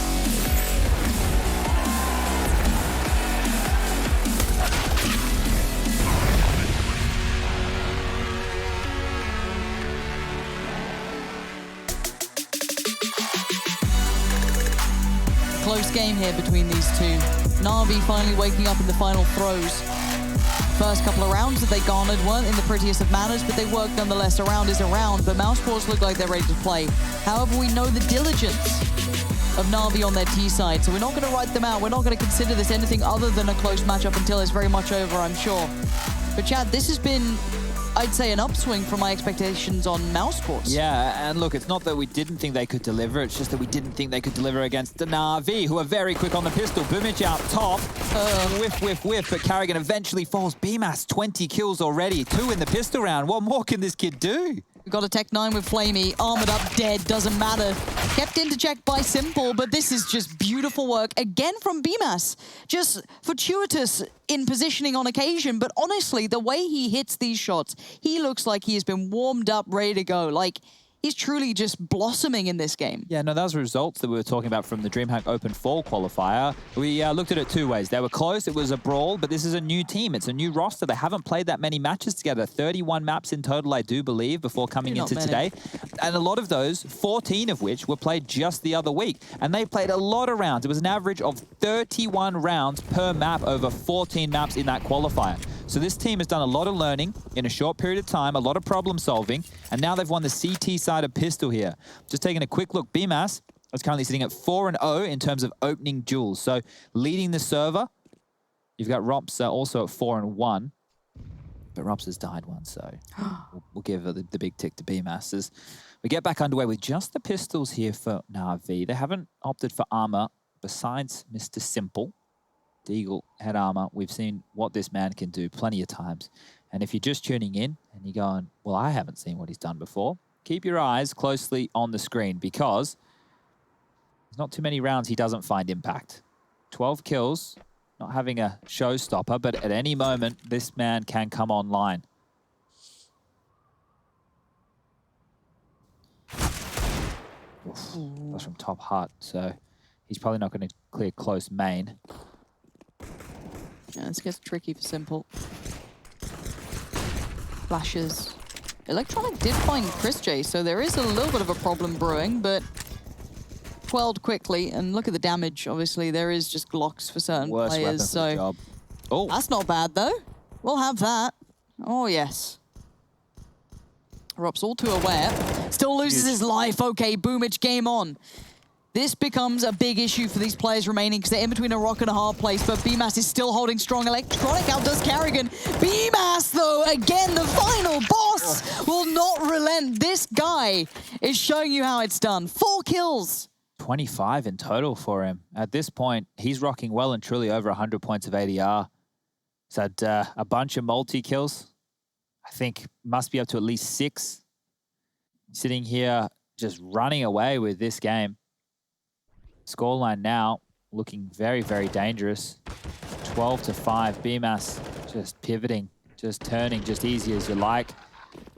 Close game here between these two. Na'Vi finally waking up in the final throws. First couple of rounds that they garnered weren't in the prettiest of manners, but they worked nonetheless. A round is a round, but Mousesports look like they're ready to play. However, we know the diligence of Na'Vi on their T side, so we're not going to write them out. We're not going to consider this anything other than a close matchup until it's very much over, I'm sure. But Chad, this has been, I'd say, an upswing from my expectations on Mouse Sports. Yeah, and look, it's not that we didn't think they could deliver, it's just that we didn't think they could deliver against the Na'Vi, who are very quick on the pistol. Boomich out top. Whiff, but Carrigan eventually falls. BMAS, 20 kills already, 2 in the pistol round. What more can this kid do? We've got a Tech 9 with Flamey, armored up, dead, doesn't matter. Kept into check by Simple, but this is just beautiful work, again from BMAS. Just fortuitous in positioning on occasion, but honestly, the way he hits these shots, he looks like he has been warmed up, ready to go. Like, he's truly just blossoming in this game. Yeah, no, those results that we were talking about from the DreamHack Open Fall qualifier. We looked at it 2 ways. They were close, it was a brawl, but this is a new team. It's a new roster. They haven't played that many matches together. 31 maps in total, I do believe, before coming into today. And a lot of those, 14 of which were played just the other week. And they played a lot of rounds. It was an average of 31 rounds per map over 14 maps in that qualifier. So this team has done a lot of learning in a short period of time, a lot of problem solving, and now they've won the CT side of Pistol here. Just taking a quick look, BMAS is currently sitting at 4-0 in terms of opening duels. So leading the server, you've got Rops also at 4-1, but Rops has died one, so we'll give the big tick to BMAS. As we get back underway with just the pistols here for Na'Vi. They haven't opted for armor besides Mr. Simple. Deagle head armor. We've seen what this man can do plenty of times. And if you're just tuning in and you're going, well, I haven't seen what he's done before, keep your eyes closely on the screen because there's not too many rounds he doesn't find impact. 12 kills, not having a showstopper, but at any moment, this man can come online. That's from top hut, so he's probably not going to clear close main. Yeah, this gets tricky for Simple. Flashes. Electronic did find Chris J, so there is a little bit of a problem brewing, but quelled quickly. And look at the damage. Obviously, there is just Glocks for certain players. So job. Oh, that's not bad though. We'll have that. Oh yes. Rob's all too aware. Still loses his life. Okay, Boomich, game on. This becomes a big issue for these players remaining because they're in between a rock and a hard place, but BMAS is still holding strong. Electronic outdoes Carrigan. BMAS, though, again, the final boss will not relent. This guy is showing you how it's done. 4 kills. 25 in total for him. At this point, he's rocking well and truly over 100 points of ADR. He's had a bunch of multi-kills. I think must be up to at least 6. Sitting here just running away with this game. Scoreline now looking very, very dangerous. 12-5. BMAS just pivoting, just turning, just easy as you like.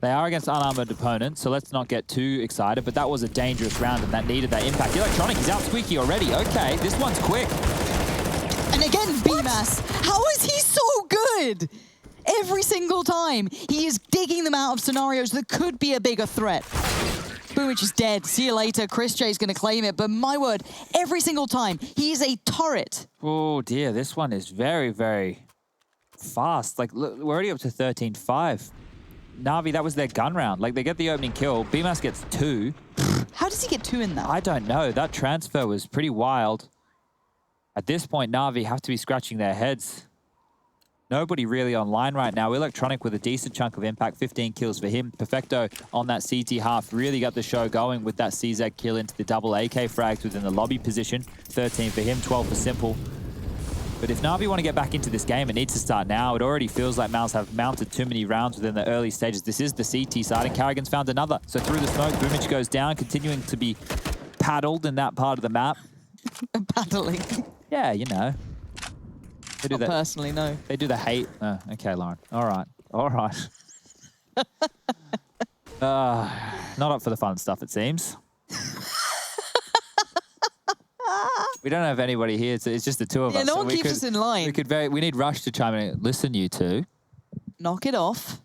They are against unarmored opponents, so let's not get too excited, but that was a dangerous round and that needed that impact. Electronic is out squeaky already. Okay, this one's quick. And again, BMAS. How is he so good? Every single time, he is digging them out of scenarios that could be a bigger threat. Boomich is dead. See you later. Chris J is going to claim it. But my word, every single time, he is a turret. Oh, dear. This one is very, very fast. Like, look, we're already up to 13-5. Na'Vi, that was their gun round. Like, they get the opening kill. BMAS gets 2. How does he get 2 in that? I don't know. That transfer was pretty wild. At this point, Na'Vi have to be scratching their heads. Nobody really online right now. Electronic with a decent chunk of impact, 15 kills for him. Perfecto on that CT half really got the show going with that CZ kill into the double AK frags within the lobby position. 13 for him, 12 for Simple. But if Na'Vi want to get back into this game, it needs to start now. It already feels like Mouse have mounted too many rounds within the early stages. This is the CT side, and Carrigan's found another. So through the smoke, Boomich goes down, continuing to be paddled in that part of the map. Paddling? Yeah, you know. They do Not personally, no. They do the hate. Oh, okay, Lauren. All right. All right. Not up for the fun stuff, it seems. We don't have anybody here. It's just the two of us. Yeah, no one keeps us in line. We need Rush to chime in. Listen, you two. Knock it off.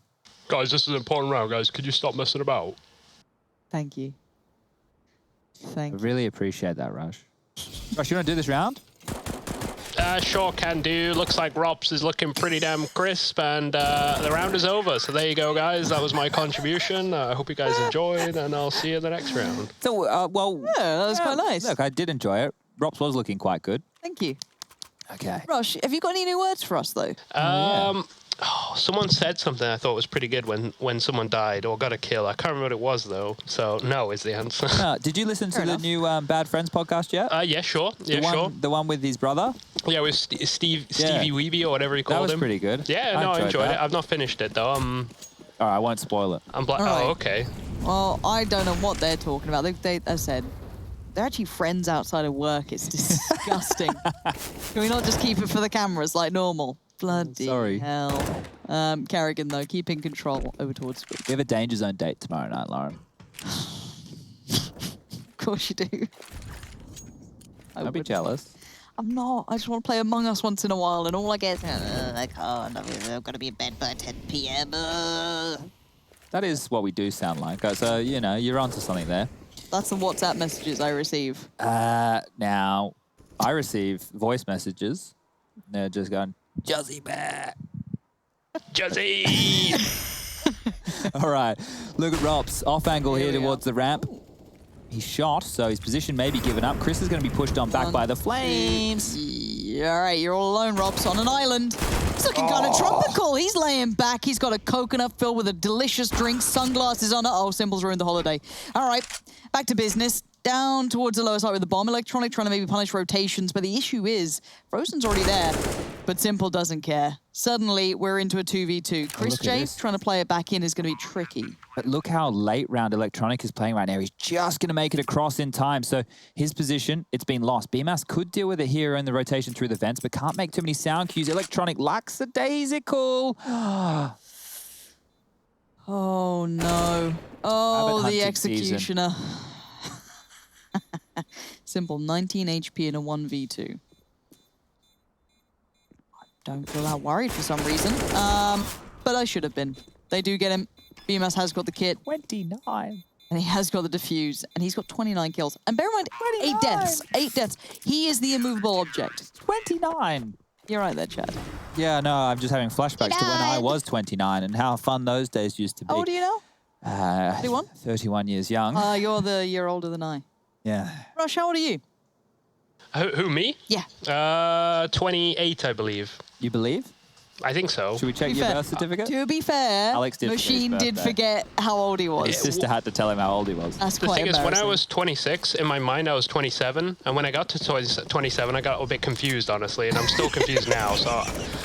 Guys, this is an important round, guys. Could you stop messing about? Thank you. I really appreciate that, Rush. Rush, you want to do this round? Sure can do. Looks like Rops is looking pretty damn crisp, and the round is over. So there you go, guys. That was my contribution. I hope you guys enjoyed, and I'll see you in the next round. So, well... Yeah, that was quite nice. Look, I did enjoy it. Rops was looking quite good. Thank you. Okay. Rosh, have you got any new words for us, though? Someone said something I thought was pretty good when someone died or got a kill. I can't remember what it was, though. So no is the answer. Did you listen to the new Bad Friends podcast yet? Yeah, sure. Yeah, sure. The one with his brother? Yeah, with Stevie Weeby or whatever he called him. That was pretty good. Yeah, I enjoyed it. I've not finished it, though. All right, I won't spoil it. Oh, okay. Well, I don't know what they're talking about. They said they're actually friends outside of work. It's disgusting. Can we not just keep it for the cameras like normal? Bloody hell. Kerrigan, though, keep in control over towards Squid. We have a Danger Zone date tomorrow night, Lauren. Of course you do. Don't be jealous. I'm not. I just want to play Among Us once in a while, and all I get is, I can't. I've got to be in bed by 10 p.m. That is what we do sound like. So, you know, you're onto something there. That's the WhatsApp messages I receive. Now, I receive voice messages. They're just going, Juzzy Bear. Juzzy! All right. Look at Rops. Off angle here towards the ramp. He's shot, so his position may be given up. Chris is going to be pushed on back by the flames. All right, you're all alone, Rops, on an island. He's looking kind of tropical. He's laying back. He's got a coconut filled with a delicious drink, sunglasses on it. Oh, Simple's ruined the holiday. All right, back to business. Down towards the lower side with the bomb. Electronic trying to maybe punish rotations, but the issue is Frozen's already there, but Simple doesn't care. Suddenly, we're into a 2v2. Chris J trying to play it back in is going to be tricky. But look how late round Electronic is playing right now. He's just going to make it across in time. So his position, it's been lost. BMAS could deal with it here in the rotation through the vents, but can't make too many sound cues. Electronic lackadaisical. Oh, no. Oh, the Executioner. Simple, 19 HP in a 1v2. I don't feel that worried for some reason. But I should have been. They do get him. BMS has got the kit. 29. And he has got the defuse. And he's got 29 kills. And bear in mind, 8 deaths. 8 deaths. He is the immovable object. 29. You're right there, Chad. Yeah, no, I'm just having flashbacks to when I was 29 and how fun those days used to be. How old are you now? 31? 31 years young. You're the year older than I. Yeah. Rosh, how old are you? Who, me? Yeah. 28, I believe. You believe? I think so. Should we check your birth certificate? To be fair, Alex did Machine did forget how old he was. His sister had to tell him how old he was. That's The quite thing is, when I embarrassing. was 26, in my mind I was 27, and when I got to 27, I got a bit confused, honestly, and I'm still confused now. So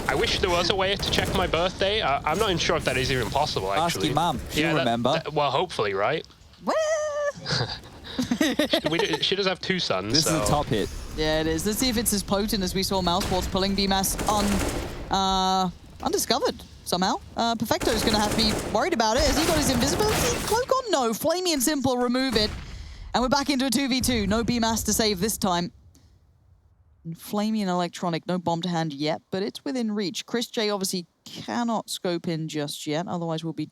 I wish there was a way to check my birthday. I'm not even sure if that is even possible, actually. Ask your mum. She'll remember. Well, hopefully, right? She does have 2 sons. This is a top hit. Yeah, it is. Let's see if it's as potent as we saw Mousesports pulling BMAS undiscovered somehow. Perfecto's going to have to be worried about it. Has he got his invisibility cloak on? No. Flamey and Simple remove it. And we're back into a 2v2. No BMAS to save this time. And Flamey and Electronic, no bomb to hand yet, but it's within reach. Chris J obviously cannot scope in just yet, otherwise we'll be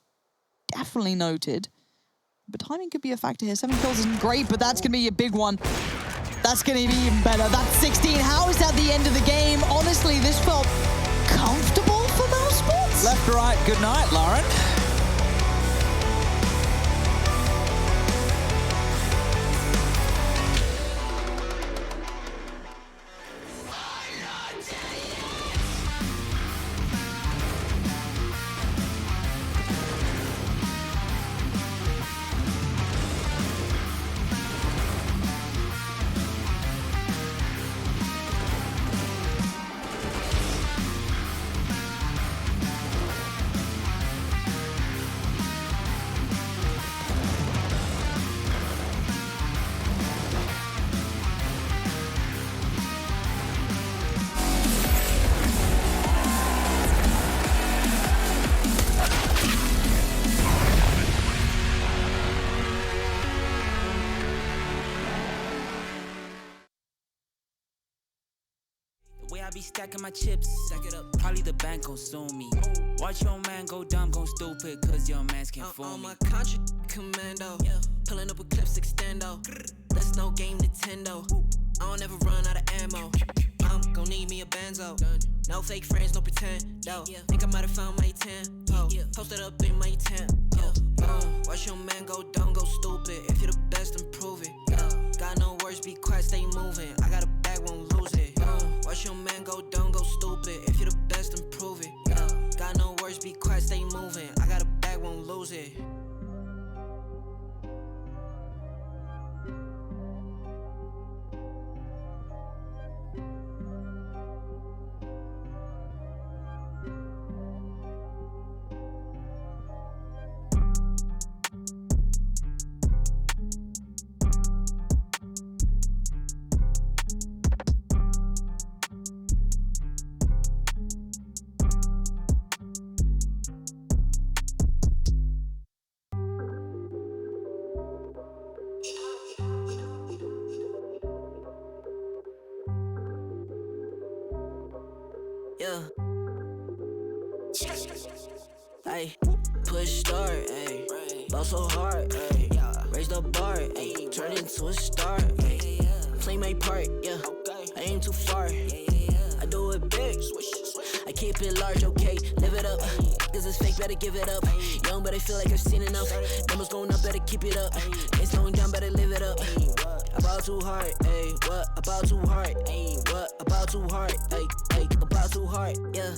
definitely noted. But timing could be a factor here. 7 kills isn't great, but that's going to be a big one. That's going to be even better. That's 16. How is that the end of the game? Honestly, this felt comfortable for Mousesports. Left, right, good night, Lauren. I be stacking my chips, stack it up. Probably the bank gon' sue me. Watch your man go dumb, go stupid, cause your mans can't fool me. On my contra commando, pulling up with clips extendo. That's no game Nintendo. I don't ever run out of ammo. I'm gon' need me a band. Enzo. No fake friends, no pretend. No, think I might have found my tempo. Posted up in my tempo. Watch your man go dumb, go stupid. If you're the best, then prove it. Got no words, be quiet, stay moving. I got a bag, won't lose it. Watch your man go dumb, go stupid. If you're the best, then prove it. Got no words, be quiet, stay moving. I got a bag, won't lose it. Yeah. Ay, push start, ayy. Ball so hard, ayy. Raise the bar, ayy. Turn into a star, ayy. Play my part, yeah. I aim too far. I do it big. I keep it large, okay. Live it up. This is fake, better give it up. Young, but I feel like I've seen enough. Numbers going up, better keep it up. Ain't slowing down, better live it up. About too hard, ayy. What? About too hard, ayy. What? About too hard, ayy. About too hard, yeah.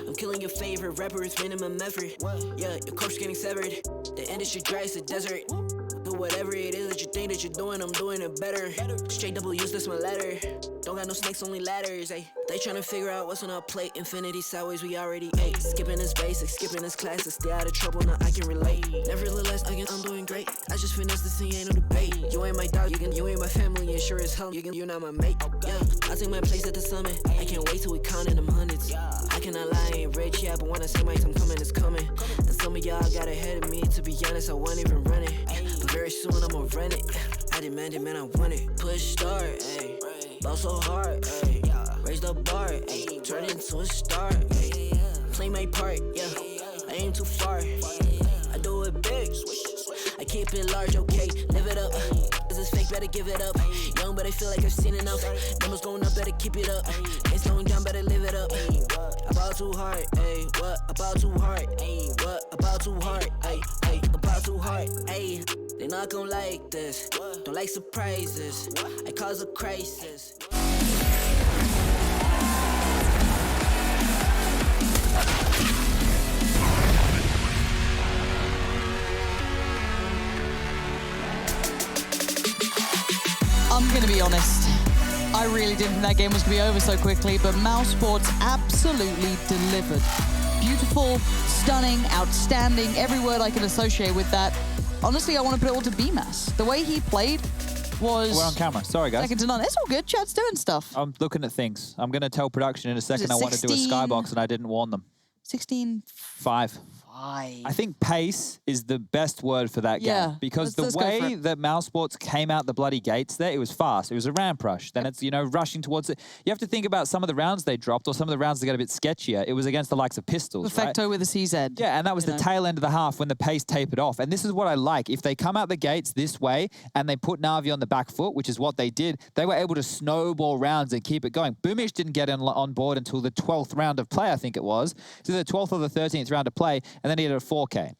I'm killing your favorite rapper with minimum effort. Yeah, your coach getting severed. The industry dry as a desert. Do whatever it is that you think that you're doing, I'm doing it better. Straight W's, that's my letter. Don't got no snakes, only ladders, ayy. They tryna figure out what's on our plate. Infinity sideways, we already ate. Skipping this basic, skipping this classes. Stay out of trouble, now I can relate. Nevertheless, again, I'm doing great. I just finished this thing, ain't no debate. You ain't my dog, you ain't my family, and sure as hell, you're not my mate. Yeah, I take my place at the summit. I can't wait till we counting them hundreds. I cannot lie, I ain't rich, yeah, but when I say my time coming, it's coming. And some of y'all got ahead of me, to be honest, I wasn't even running. But very soon I'ma run it. I demand it, man, I want it. Push start, ayy. Ball so hard, ayy. Raise the bar, ayy. Turn into a star, ayy. Play my part, yeah. I aim too far. I do it big. I keep it large, okay. Live it up. This is fake, better give it up. Young, but I feel like I've seen enough. Numbers going up, better keep it up. Ain't slowing down, better live it up. About too hard, ayy. What? About too hard, ayy. What? About too hard, ayy. About too hard, ayy. They not gon' like this. Don't like surprises. I cause a crisis. I'm gonna be honest. I really didn't think that game was gonna be over so quickly, but Mouse Sports absolutely delivered. Beautiful, stunning, outstanding, every word I can associate with that. Honestly, I want to put it all to BMAS. The way he played was... We're on camera. Sorry, guys. Second to none. It's all good. Chad's doing stuff. I'm looking at things. I'm going to tell production in a second I want to do a skybox, and I didn't warn them. 16-5. I think pace is the best word for that game, because the way that Mouse Sports came out the bloody gates there, it was fast. It was a ramp rush. Then it's, you know, rushing towards it. You have to think about some of the rounds they dropped, or some of the rounds that got a bit sketchier. It was against the likes of Pistols, Perfecto with a CZ. Yeah, and that was the tail end of the half when the pace tapered off. And this is what I like. If they come out the gates this way and they put Na'Vi on the back foot, which is what they did, they were able to snowball rounds and keep it going. Boomish didn't get on board until the 12th round of play, I think it was. So the 12th or the 13th round of play, and then he had a 4K.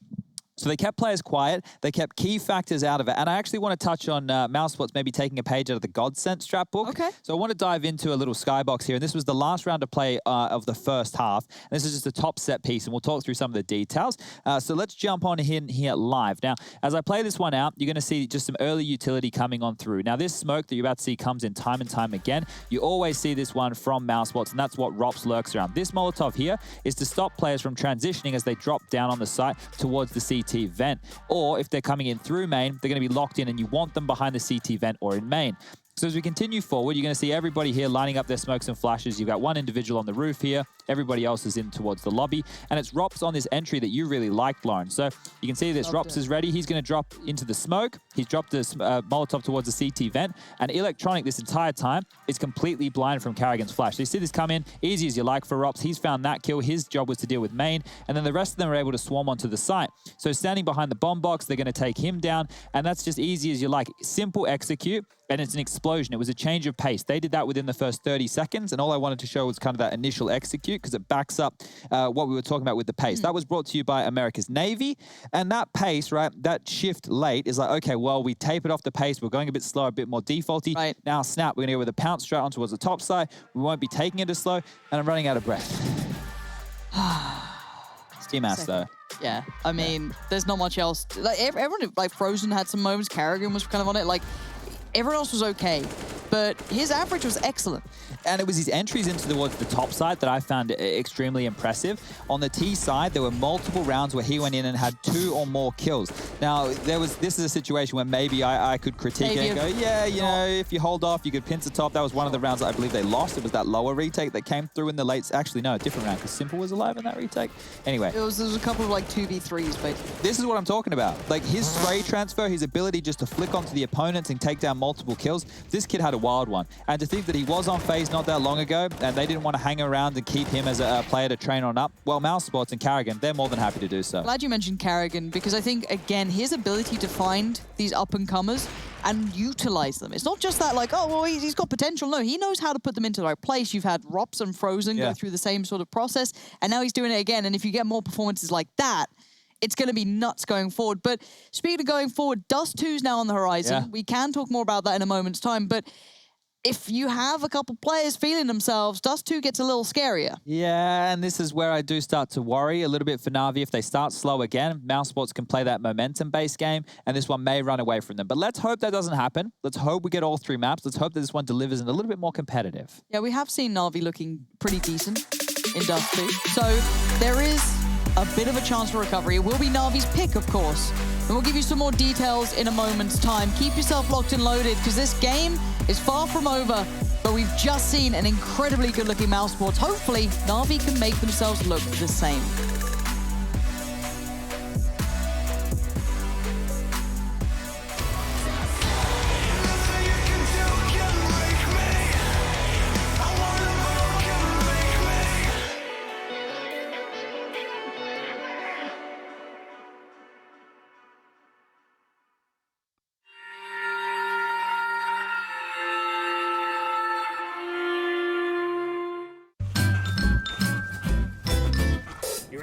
So they kept players quiet. They kept key factors out of it. And I actually want to touch on Mouse Sports maybe taking a page out of the Godsent strap book. Okay. So I want to dive into a little skybox here. And this was the last round of play of the first half. And this is just a top set piece. And we'll talk through some of the details. So let's jump on here live. Now, as I play this one out, you're going to see just some early utility coming on through. Now, this smoke that you're about to see comes in time and time again. You always see this one from Mouse Sports, and that's what ROPS lurks around. This Molotov here is to stop players from transitioning as they drop down on the site towards the CT vent. Or if they're coming in through main, they're going to be locked in, and you want them behind the CT vent or in main. So as we continue forward, you're going to see everybody here lining up their smokes and flashes. You've got one individual on the roof here, Everybody else is in towards the lobby. And it's Rops on this entry that you really liked, Lauren. So you can see this. Rops is ready. He's going to drop into the smoke. He's dropped this Molotov towards the CT vent. And Electronic this entire time is completely blind from Carrigan's flash. So you see this come in, easy as you like for Rops. He's found that kill. His job was to deal with main. And then the rest of them are able to swarm onto the site. So standing behind the bomb box, they're going to take him down. And that's just easy as you like. Simple execute. And it's an explosion. It was a change of pace. They did that within the first 30 seconds. And all I wanted to show was kind of that initial execute because it backs up what we were talking about with the pace. That was brought to you by America's Navy. And that pace, right, that shift late is like, okay, well, we tapered off the pace. We're going a bit slower, a bit more defaulty. Right. Now, snap, we're going to go with a pounce straight on towards the top side. We won't be taking it as slow. And I'm running out of breath. It's team ass, though. Yeah, I mean, there's not much else. Like, everyone, like, Frozen had some moments. Carrigan was kind of on it. Like, everyone else was okay, but his average was excellent. And it was his entries into towards the top side that I found extremely impressive. On the T side, there were multiple rounds where he went in and had 2 or more kills. Now, this is a situation where maybe I could critique it and go, yeah, you know, if you hold off, you could pinch the top. That was one of the rounds that I believe they lost. It was that lower retake that came through in the late. Actually, no, a different round because Simple was alive in that retake. Anyway. There was a couple of like 2v3s, but this is what I'm talking about. Like his spray transfer, his ability just to flick onto the opponents and take down multiple kills. This kid had a wild one. And to think that he was on FaZe not that long ago and they didn't want to hang around and keep him as a player to train on up, well, Mouse Sports and Carrigan, they're more than happy to do so. Glad you mentioned Carrigan because I think, again, his ability to find these up-and-comers and utilize them. It's not just that like, oh, well, he's got potential. No, he knows how to put them into the right place. You've had Rops and Frozen go through the same sort of process, and now he's doing it again. And if you get more performances like that, it's going to be nuts going forward. But speaking of going forward, Dust 2's now on the horizon. We can talk more about that in a moment's time, but if you have a couple players feeling themselves, Dust 2 gets a little scarier. Yeah, and this is where I do start to worry a little bit for Na'Vi. If they start slow again, Mouse Sports can play that momentum-based game, and this one may run away from them. But let's hope that doesn't happen. Let's hope we get all 3 maps. Let's hope that this one delivers and a little bit more competitive. Yeah, we have seen Na'Vi looking pretty decent in Dust 2. So there is a bit of a chance for recovery. It will be Na'Vi's pick, of course. And we'll give you some more details in a moment's time. Keep yourself locked and loaded because this game is far from over, but we've just seen an incredibly good-looking Mouse Sports. Hopefully, Na'Vi can make themselves look the same.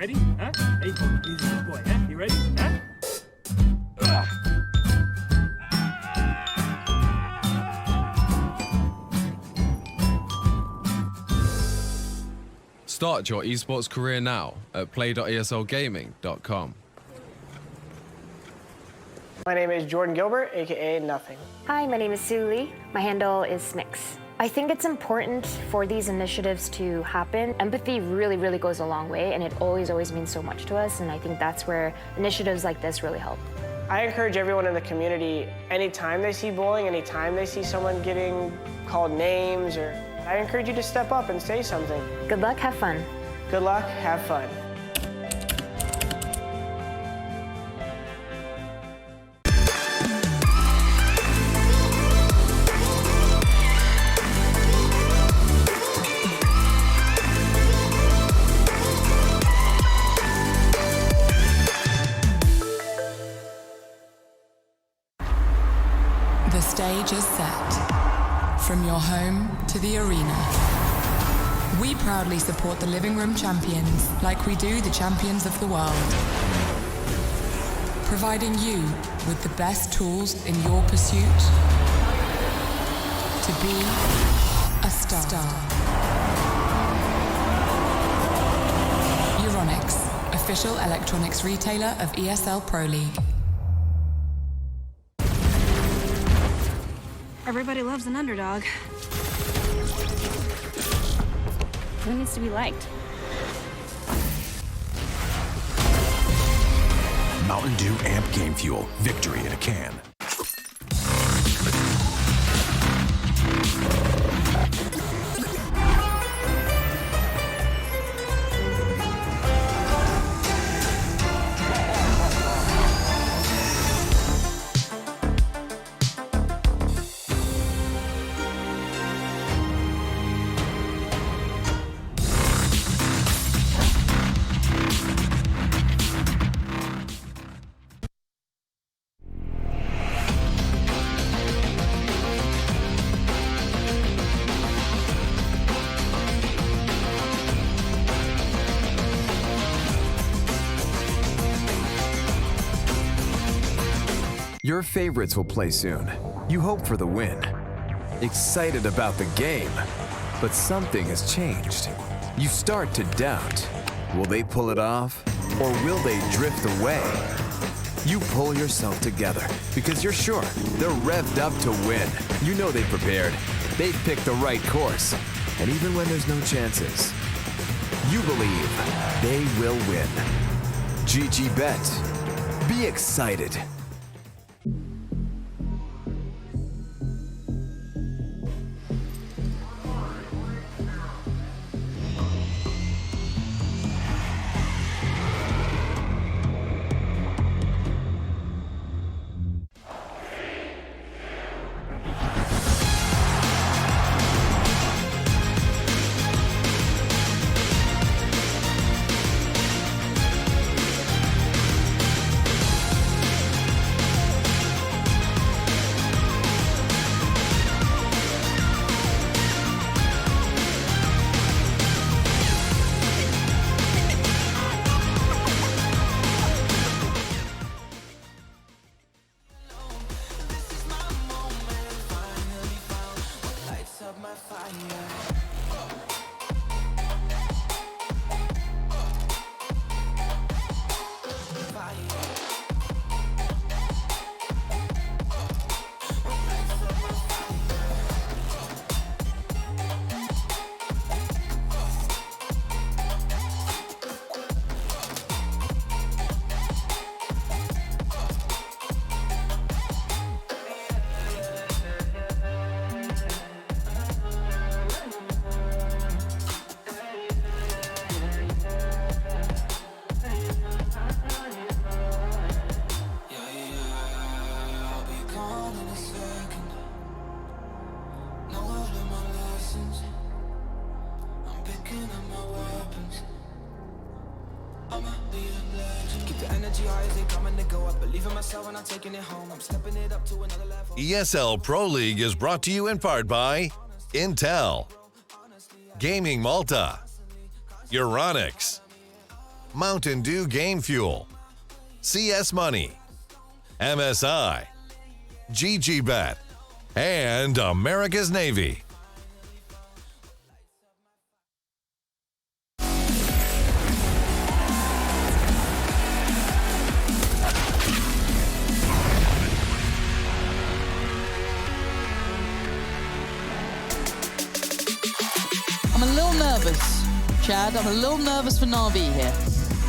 Ready? Huh? Hey, he's a good boy, huh? You ready? Huh? Start your esports career now at play.eslgaming.com. My name is Jordan Gilbert, aka Nothing. Hi, my name is Sue Lee. My handle is Snix. I think it's important for these initiatives to happen. Empathy really, really goes a long way, and it always means so much to us, and I think that's where initiatives like this really help. I encourage everyone in the community, anytime they see bullying, anytime they see someone getting called names, I encourage you to step up and say something. Good luck, have fun. Good luck, have fun. The stage is set. From your home to the arena. We proudly support the living room champions like we do the champions of the world. Providing you with the best tools in your pursuit to be a star. Euronics, official electronics retailer of ESL Pro League. Everybody loves an underdog. Who needs to be liked? Mountain Dew Amp Game Fuel. Victory in a can. Your favorites will play soon. You hope for the win. Excited about the game. But something has changed. You start to doubt. Will they pull it off? Or will they drift away? You pull yourself together because you're sure they're revved up to win. You know they've prepared. They've picked the right course. And even when there's no chances, you believe they will win. GG Bet. Be excited. ESL Pro League is brought to you in part by Intel, Gaming Malta, Euronics, Mountain Dew Game Fuel, CS Money, MSI, GG Bet, and America's Navy. I'm a little nervous, Chad. I'm a little nervous for Na'Vi here.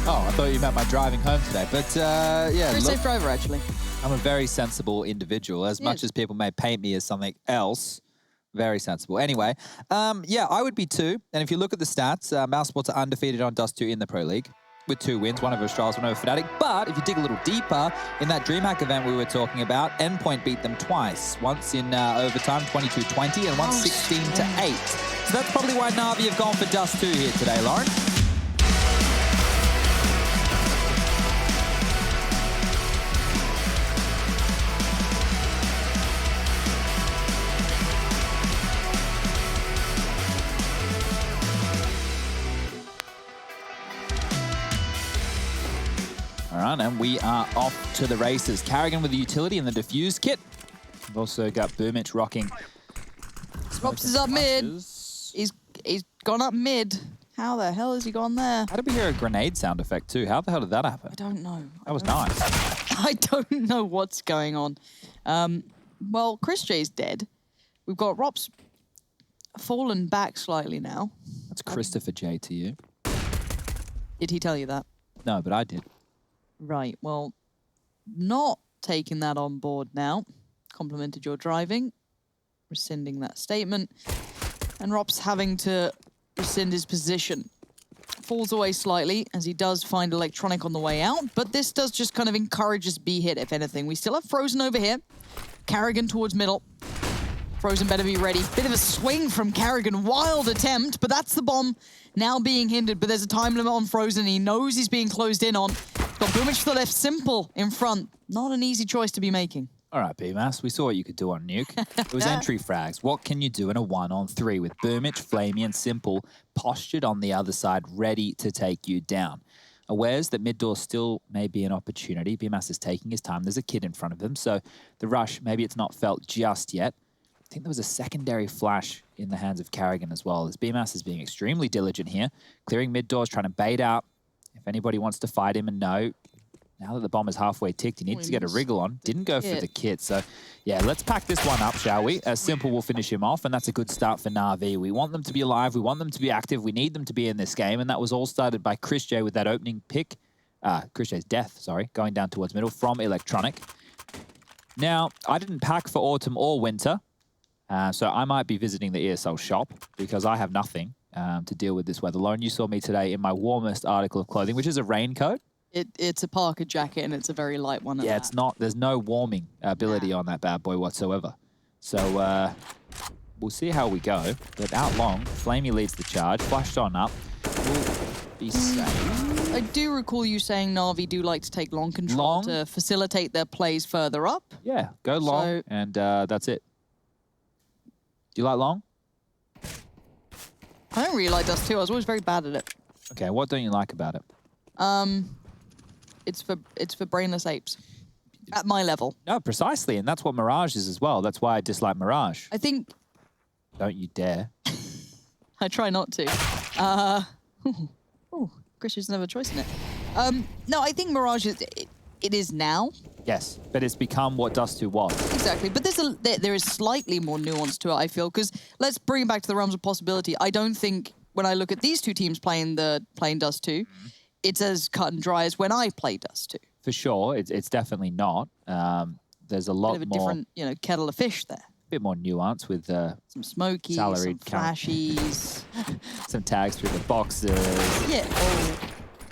Oh, I thought you meant my driving home today. But yeah, Very safe driver, actually. I'm a very sensible individual. As much as people may paint me as something else, very sensible. Anyway, yeah, I would be 2. And if you look at the stats, Mousesports are undefeated on Dust 2 in the Pro League with 2 wins, one over Australis, one over Fnatic. But if you dig a little deeper, in that DreamHack event we were talking about, Endpoint beat them twice. Once in overtime, 22-20, and once 16-8. So that's probably why Na'Vi have gone for Dust 2 here today, Lauren. All right, and we are off to the races. Carrigan with the utility and the diffuse kit. We've also got Boomich rocking. Rops is up mid. He's gone up mid. How the hell has he gone there? How did we hear a grenade sound effect too? How the hell did that happen? I don't know. That was nice. I don't know what's going on. Well, Chris J's dead. We've got Rops fallen back slightly now. That's Christopher J to you. Did he tell you that? No, but I did. Right, well, not taking that on board now. Complimented your driving. Rescinding that statement. And Rops having to rescind his position. Falls away slightly as he does find Electronic on the way out, but this does just kind of encourage his B hit, if anything. We still have Frozen over here. Carrigan towards middle. Frozen better be ready. Bit of a swing from Carrigan. Wild attempt, but that's the bomb now being hindered. But there's a time limit on Frozen. He knows he's being closed in on. Got Boomich to the left, Simple in front. Not an easy choice to be making. All right, BMAS, we saw what you could do on Nuke. It was entry frags. What can you do in a 1-on-3 with Boomich, Flamey, and Simple postured on the other side, ready to take you down? awares that mid door still may be an opportunity. BMAS is taking his time. There's a kid in front of him, so the rush, maybe it's not felt just yet. I think there was a secondary flash in the hands of Carrigan as well, as BMAS is being extremely diligent here, clearing mid doors, trying to bait out if anybody wants to fight him. And no, now that the bomb is halfway ticked, he needs to get a wriggle on. Didn't go for the kit. So, yeah, let's pack this one up, shall we? Simple will finish him off, and that's a good start for Na'Vi. We want them to be alive. We want them to be active. We need them to be in this game, and that was all started by Chris J with that opening pick. Chris J's death, sorry, going down towards middle from Electronic. Now, I didn't pack for autumn or winter, so I might be visiting the ESL shop because I have nothing to deal with this weather. Lauren, you saw me today in my warmest article of clothing, which is a raincoat. It's a parka jacket, and it's a very light one. Yeah, it's not. There's no warming ability on that bad boy whatsoever. So we'll see how we go. But out long, Flamey leads the charge. Flashed on up. We'll be safe. I do recall you saying Na'Vi do like to take long control to facilitate their plays further up. Yeah, go long, and that's it. Do you like long? I don't really like Dust 2. I was always very bad at it. Okay, what don't you like about it? It's for brainless apes. At my level. No, precisely, and that's what Mirage is as well. That's why I dislike Mirage. I think... Don't you dare. I try not to. Chris doesn't have a choice in it. No, I think Mirage is... It is now. Yes, but it's become what Dust 2 was. Exactly, but there is slightly more nuance to it, I feel, because let's bring it back to the realms of possibility. I don't think, when I look at these two teams playing Dust 2, it's as cut and dry as when I played Dust 2. For sure, it's definitely not. There's a lot bit of a more... different, kettle of fish there. A bit more nuance with some smokies, some flashies. Some tags through the boxes. Yeah.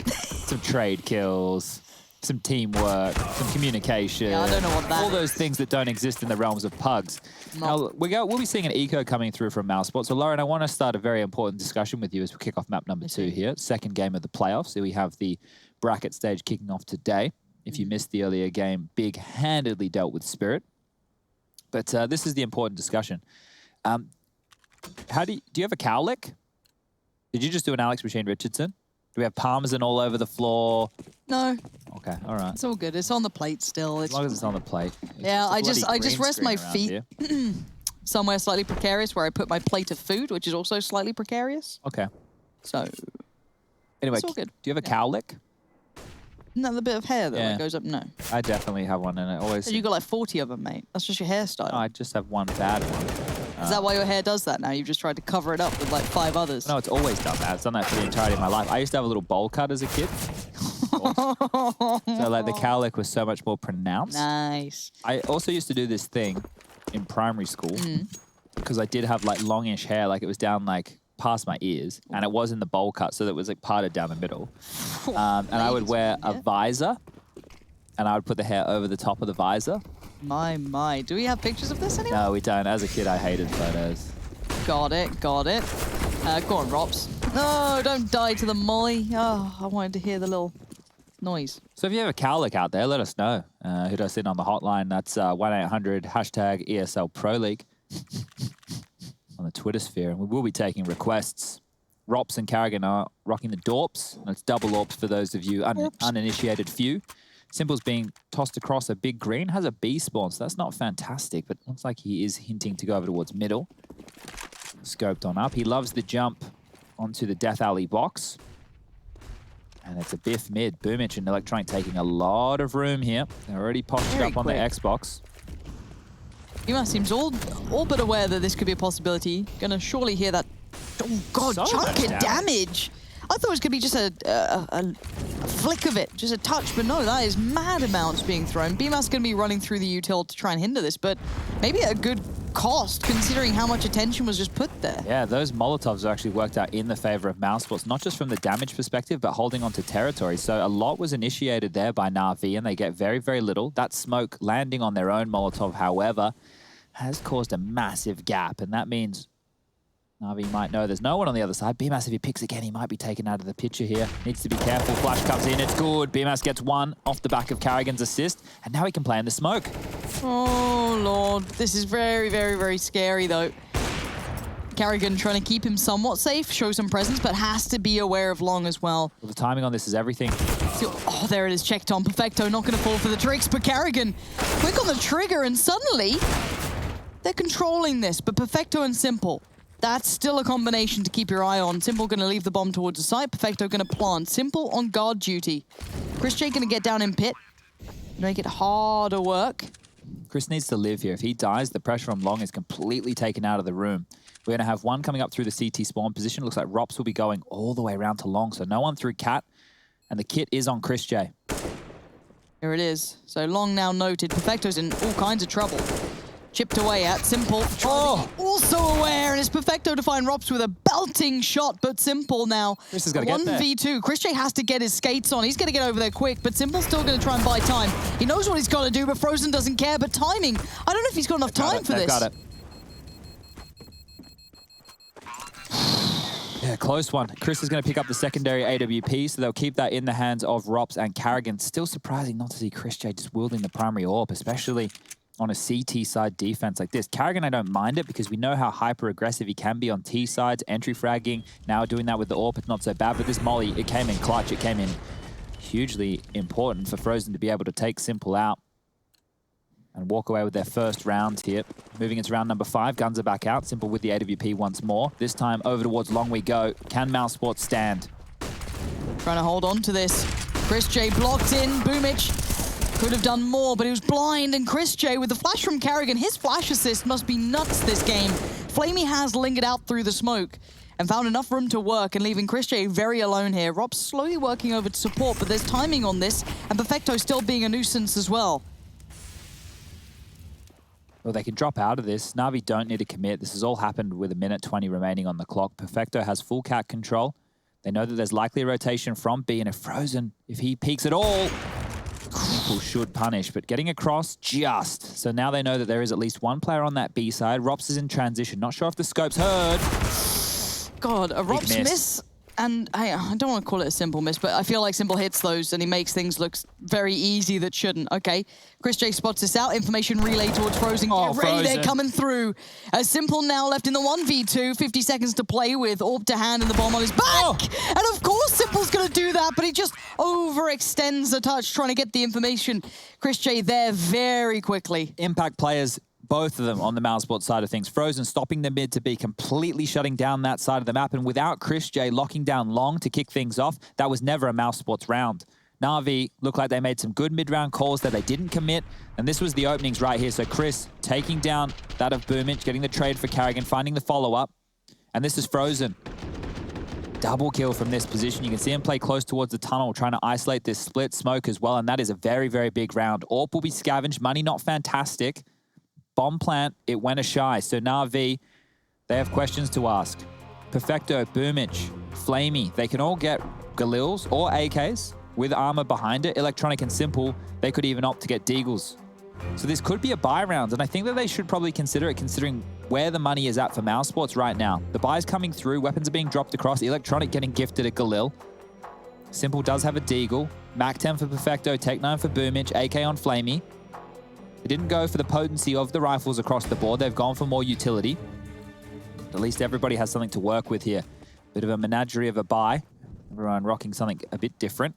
Some trade kills. Some teamwork, some communication. Yeah, I don't know what that all those things that don't exist in the realms of pugs. Now, we'll be seeing an eco coming through from Mouseport. So, Lauren, I want to start a very important discussion with you as we kick off map number 2 here. Second game of the playoffs. So we have the bracket stage kicking off today. If you missed the earlier game, big-handedly dealt with Spirit. But this is the important discussion. Do you have a cowlick? Did you just do an Alex Machine Richardson? Do we have parmesan all over the floor? No. Okay, all right. It's all good. It's on the plate still. As long as it's on the plate. Yeah, I just rest my feet somewhere slightly precarious where I put my plate of food, which is also slightly precarious. Okay. So, anyway, it's all good. Do you have a cowlick? Another bit of hair that goes up? No. I definitely have one, and it always... You got like 40 of them, mate. That's just your hairstyle. No, I just have one bad one. Is that why your hair does that now? You've just tried to cover it up with like 5 others? No, it's always done that. It's done that for the entirety of my life. I used to have a little bowl cut as a kid. So like the cowlick was so much more pronounced. Nice. I also used to do this thing in primary school because I did have like longish hair, like it was down like past my ears, and it was in the bowl cut, so that it was like parted down the middle. And I would wear a visor, and I would put the hair over the top of the visor. My. Do we have pictures of this anymore? No, we don't. As a kid, I hated photos. Got it. Go on, Rops. No, don't die to the molly. Oh, I wanted to hear the little noise. So if you have a cowlick out there, let us know. Hit us in on the hotline. That's 1-800 hashtag ESL Pro League on the Twitter sphere. And we will be taking requests. Rops and Carrigan are rocking the dorps. That's double orps for those of you uninitiated few. Simple's being tossed across a big green. Has a B spawn, so that's not fantastic, but looks like he is hinting to go over towards middle. Scoped on up. He loves the jump onto the Death Alley box. And it's a biff mid. Boomich and Electronic taking a lot of room here. They're already postured up on the Xbox. Yuma seems all but aware that this could be a possibility. Gonna surely hear that. Oh god, So chunk much of damage! I thought it was gonna be just a flick of it, just a touch, but no, that is mad amounts being thrown. BMAS gonna be running through the util to try and hinder this, but maybe at a good cost, considering how much attention was just put there. Yeah, those Molotovs are actually worked out in the favor of Mousesports, not just from the damage perspective, but holding onto territory. So a lot was initiated there by Na'Vi, and they get very, very little. That smoke landing on their own Molotov, however, has caused a massive gap, and that means Na'Vi might know there's no one on the other side. BMAS, if he picks again, he might be taken out of the picture here. Needs to be careful. Flash comes in. It's good. BMAS gets one off the back of Carrigan's assist, and now he can play in the smoke. Oh, Lord. This is very, very, very scary, though. Carrigan trying to keep him somewhat safe, show some presence, but has to be aware of Long as well. Well, the timing on this is everything. Oh, there it is, checked on. Perfecto not going to fall for the tricks, but Carrigan quick on the trigger, and suddenly they're controlling this, but Perfecto and Simple, that's still a combination to keep your eye on. Simple going to leave the bomb towards the site, Perfecto going to plant. Simple on guard duty. Chris J going to get down in pit, make it harder work. Chris needs to live here. If he dies, the pressure on Long is completely taken out of the room. We're going to have one coming up through the CT spawn position. Looks like Rops will be going all the way around to Long, so no one through Cat, and the kit is on Chris J. Here it is. So Long now noted. Perfecto's in all kinds of trouble. Chipped away at. Simple. Also aware, and it's Perfecto to find Rops with a belting shot, but Simple now. Chris has got to get there. 1v2. Chris J has to get his skates on. He's going to get over there quick, but Simple's still going to try and buy time. He knows what he's got to do, but Frozen doesn't care. But timing, I don't know if he's got enough time for this. Got it. Yeah, close one. Chris is going to pick up the secondary AWP, so they'll keep that in the hands of Rops and Carrigan. Still surprising not to see Chris J just wielding the primary AWP, especially on a CT side defense like this. Carrigan, I don't mind it because we know how hyper-aggressive he can be on T sides, entry fragging. Now doing that with the AWP, it's not so bad. But this molly, it came in clutch. It came in hugely important for Frozen to be able to take Simple out and walk away with their first round here. Moving into round number 5, guns are back out. Simple with the AWP once more. This time over towards Long we go. Can Mouse Sports stand? Trying to hold on to this. Chris J blocked in. Boomich could have done more, but he was blind. And Chris J with the flash from Carrigan. His flash assist must be nuts this game. Flamey has lingered out through the smoke and found enough room to work, and leaving Chris J very alone here. Rob's slowly working over to support, but there's timing on this, and Perfecto still being a nuisance as well. Well, they can drop out of this. Na'Vi don't need to commit. This has all happened with 1:20 remaining on the clock. Perfecto has full cat control. They know that there's likely a rotation from B, and if Frozen, if he peeks at all, Simple should punish, but getting across just. So now they know that there is at least one player on that B side. Rops is in transition. Not sure if the scope's heard. God, a Rops miss. And I don't want to call it a Simple miss, but I feel like Simple hits those and he makes things look very easy that shouldn't. Okay, Chris J spots this out. Information relay towards Frozen. Get ready, they're coming through. Simple now left in the 1v2. 50 seconds to play with. Orb to hand and the bomb on his back. And of course Simple's going to do that, but he just overextends the touch trying to get the information. Chris J there very quickly. Impact players, both of them on the Mousesports side of things. Frozen stopping the mid to be completely shutting down that side of the map, and without Chris J locking down Long to kick things off, that was never a Mousesports round. Na'Vi looked like they made some good mid-round calls that they didn't commit, and this was the openings right here. So Chris taking down that of Boomich, getting the trade for Carrigan, finding the follow-up, and this is Frozen. Double kill from this position. You can see him play close towards the tunnel, trying to isolate this split smoke as well, and that is a very, very big round. AWP will be scavenged, money not fantastic. Bomb plant, it went a shy. So Na'Vi, they have questions to ask. Perfecto, Boomich, Flamey, they can all get Galils or AKs with armor behind it. Electronic and Simple, they could even opt to get Deagles. So this could be a buy round, and I think that they should probably consider it, considering where the money is at for Mousesports right now. The buy's coming through, weapons are being dropped across, Electronic getting gifted a Galil. Simple does have a Deagle. Mac 10 for Perfecto, Tech 9 for Boomich, AK on Flamey. They didn't go for the potency of the rifles across the board. They've gone for more utility. At least everybody has something to work with here. Bit of a menagerie of a buy. Everyone rocking something a bit different.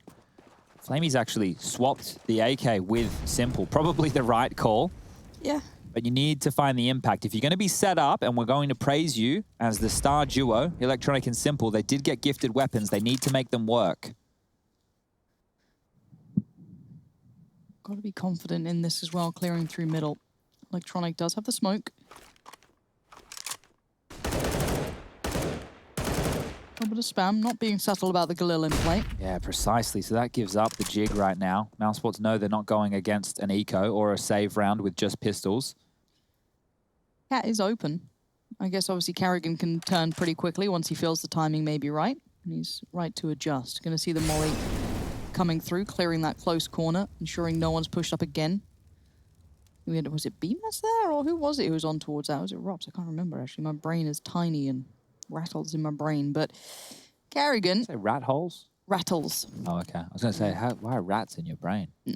Flamey's actually swapped the AK with Simple. Probably the right call. Yeah. But you need to find the impact. If you're going to be set up, and we're going to praise you as the star duo, Electronic and Simple, they did get gifted weapons. They need to make them work. Got to be confident in this as well, clearing through middle. Electronic does have the smoke. A bit of spam, not being subtle about the Galil in play. Yeah, precisely. So that gives up the jig right now. Mousesports know they're not going against an eco or a save round with just pistols. Cat is open. I guess obviously Carrigan can turn pretty quickly once he feels the timing may be right. And he's right to adjust. Going to see the molly coming through, clearing that close corner, ensuring no one's pushed up again. Was it Bemis there, or who was it who was on towards that? Was it Rops? I can't remember, actually. My brain is tiny and rattles in my brain, but Carrigan... Say rat holes? Rattles. Oh, okay. I was going to say, why are rats in your brain? No.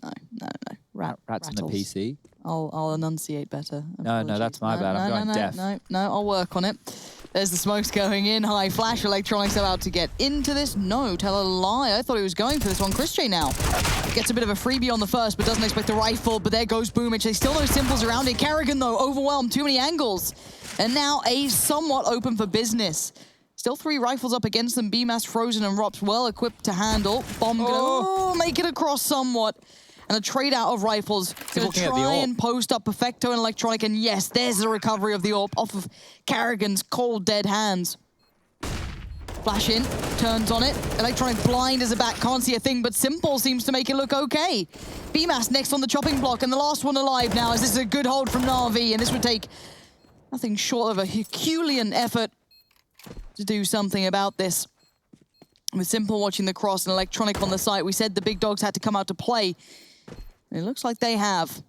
Rats rattles. in the PC? I'll enunciate better. No, that's my bad. I'm going deaf. No, I'll work on it. There's the smokes going in. High flash. Electronics about to get into this. No, tell a lie. I thought he was going for this one. Chris J now gets a bit of a freebie on the first, but doesn't expect the rifle. But there goes Boomich. They still no simples around it. Carrigan, though, overwhelmed. Too many angles. And now A somewhat open for business. Still 3 rifles up against them. BMAS, Frozen, and Rops well equipped to handle. Bomb gonna make it across somewhat. And a trade out of rifles. Gonna try and post up Perfecto and Electronic. And yes, there's the recovery of the AWP off of Carrigan's cold, dead hands. Flash in, turns on it. Electronic blind as a bat, can't see a thing, but Simple seems to make it look okay. BMAS next on the chopping block, and the last one alive now, as this is a good hold from Na'Vi, and this would take nothing short of a Herculean effort to do something about this. With Simple watching the cross and Electronic on the site, we said the big dogs had to come out to play. And it looks like they have.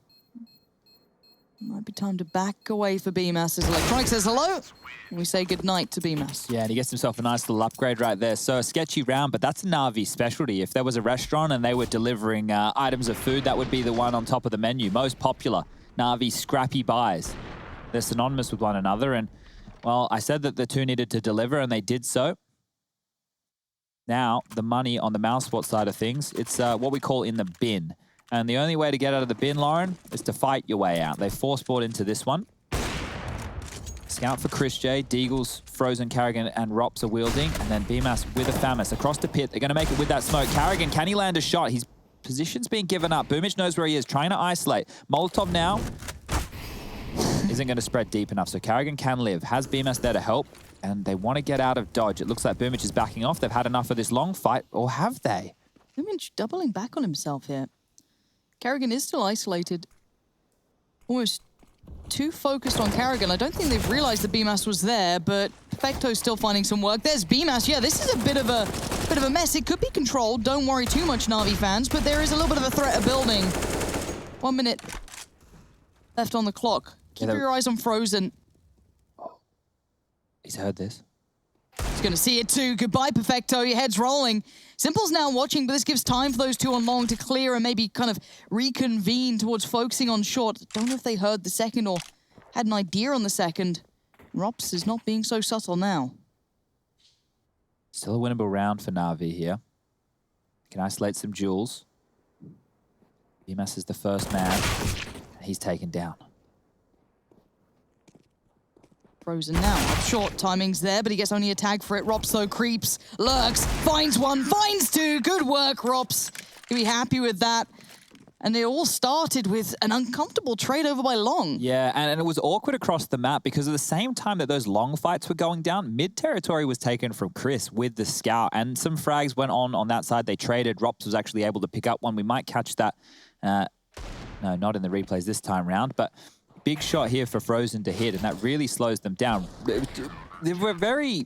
Might be time to back away for BMAS as Electronic says hello. And we say goodnight to BMAS. Yeah, and he gets himself a nice little upgrade right there. So a sketchy round, but that's a Na'Vi specialty. If there was a restaurant and they were delivering items of food, that would be the one on top of the menu. Most popular, Na'Vi scrappy buys. They're synonymous with one another. And, well, I said that the two needed to deliver, and they did so. Now, the money on the Mousesport side of things, it's what we call in the bin. And the only way to get out of the bin, Lauren, is to fight your way out. They force-bought into this one. Scout for Chris J, Deagles, Frozen, Carrigan, and Rops are wielding. And then BMAS with a Famis across the pit. They're going to make it with that smoke. Carrigan, can he land a shot? His position's being given up. Boomich knows where he is, trying to isolate. Molotov now isn't going to spread deep enough, so Carrigan can live. Has BMAS there to help, and they want to get out of dodge. It looks like Boomich is backing off. They've had enough of this long fight, or have they? Boomich doubling back on himself here. Carrigan is still isolated. Almost too focused on Carrigan. I don't think they've realized that BMAS was there, but Perfecto's still finding some work. There's BMAS. Yeah, this is a bit of a mess. It could be controlled. Don't worry too much, Na'Vi fans, but there is a little bit of a threat of building. 1 minute left on the clock. Keep your eyes on Frozen. He's heard this. He's going to see it too. Goodbye, Perfecto. Your head's rolling. Simple's now watching, but this gives time for those two on long to clear and maybe kind of reconvene towards focusing on short. Don't know if they heard the second or had an idea on the second. Rops is not being so subtle now. Still a winnable round for Na'Vi here. Can isolate some jewels. BMAS is the first man. He's taken down. Frozen now. Up short, timing's there, but he gets only a tag for it. Rops, though, creeps, lurks, finds one, finds two. Good work, Rops. You'll be happy with that. And it all started with an uncomfortable trade over by Long. Yeah, and it was awkward across the map because at the same time that those long fights were going down, mid-territory was taken from Chris with the Scout, and some frags went on that side. They traded. Rops was actually able to pick up one. We might catch that. No, not in the replays this time round, but big shot here for Frozen to hit, and that really slows them down. They were very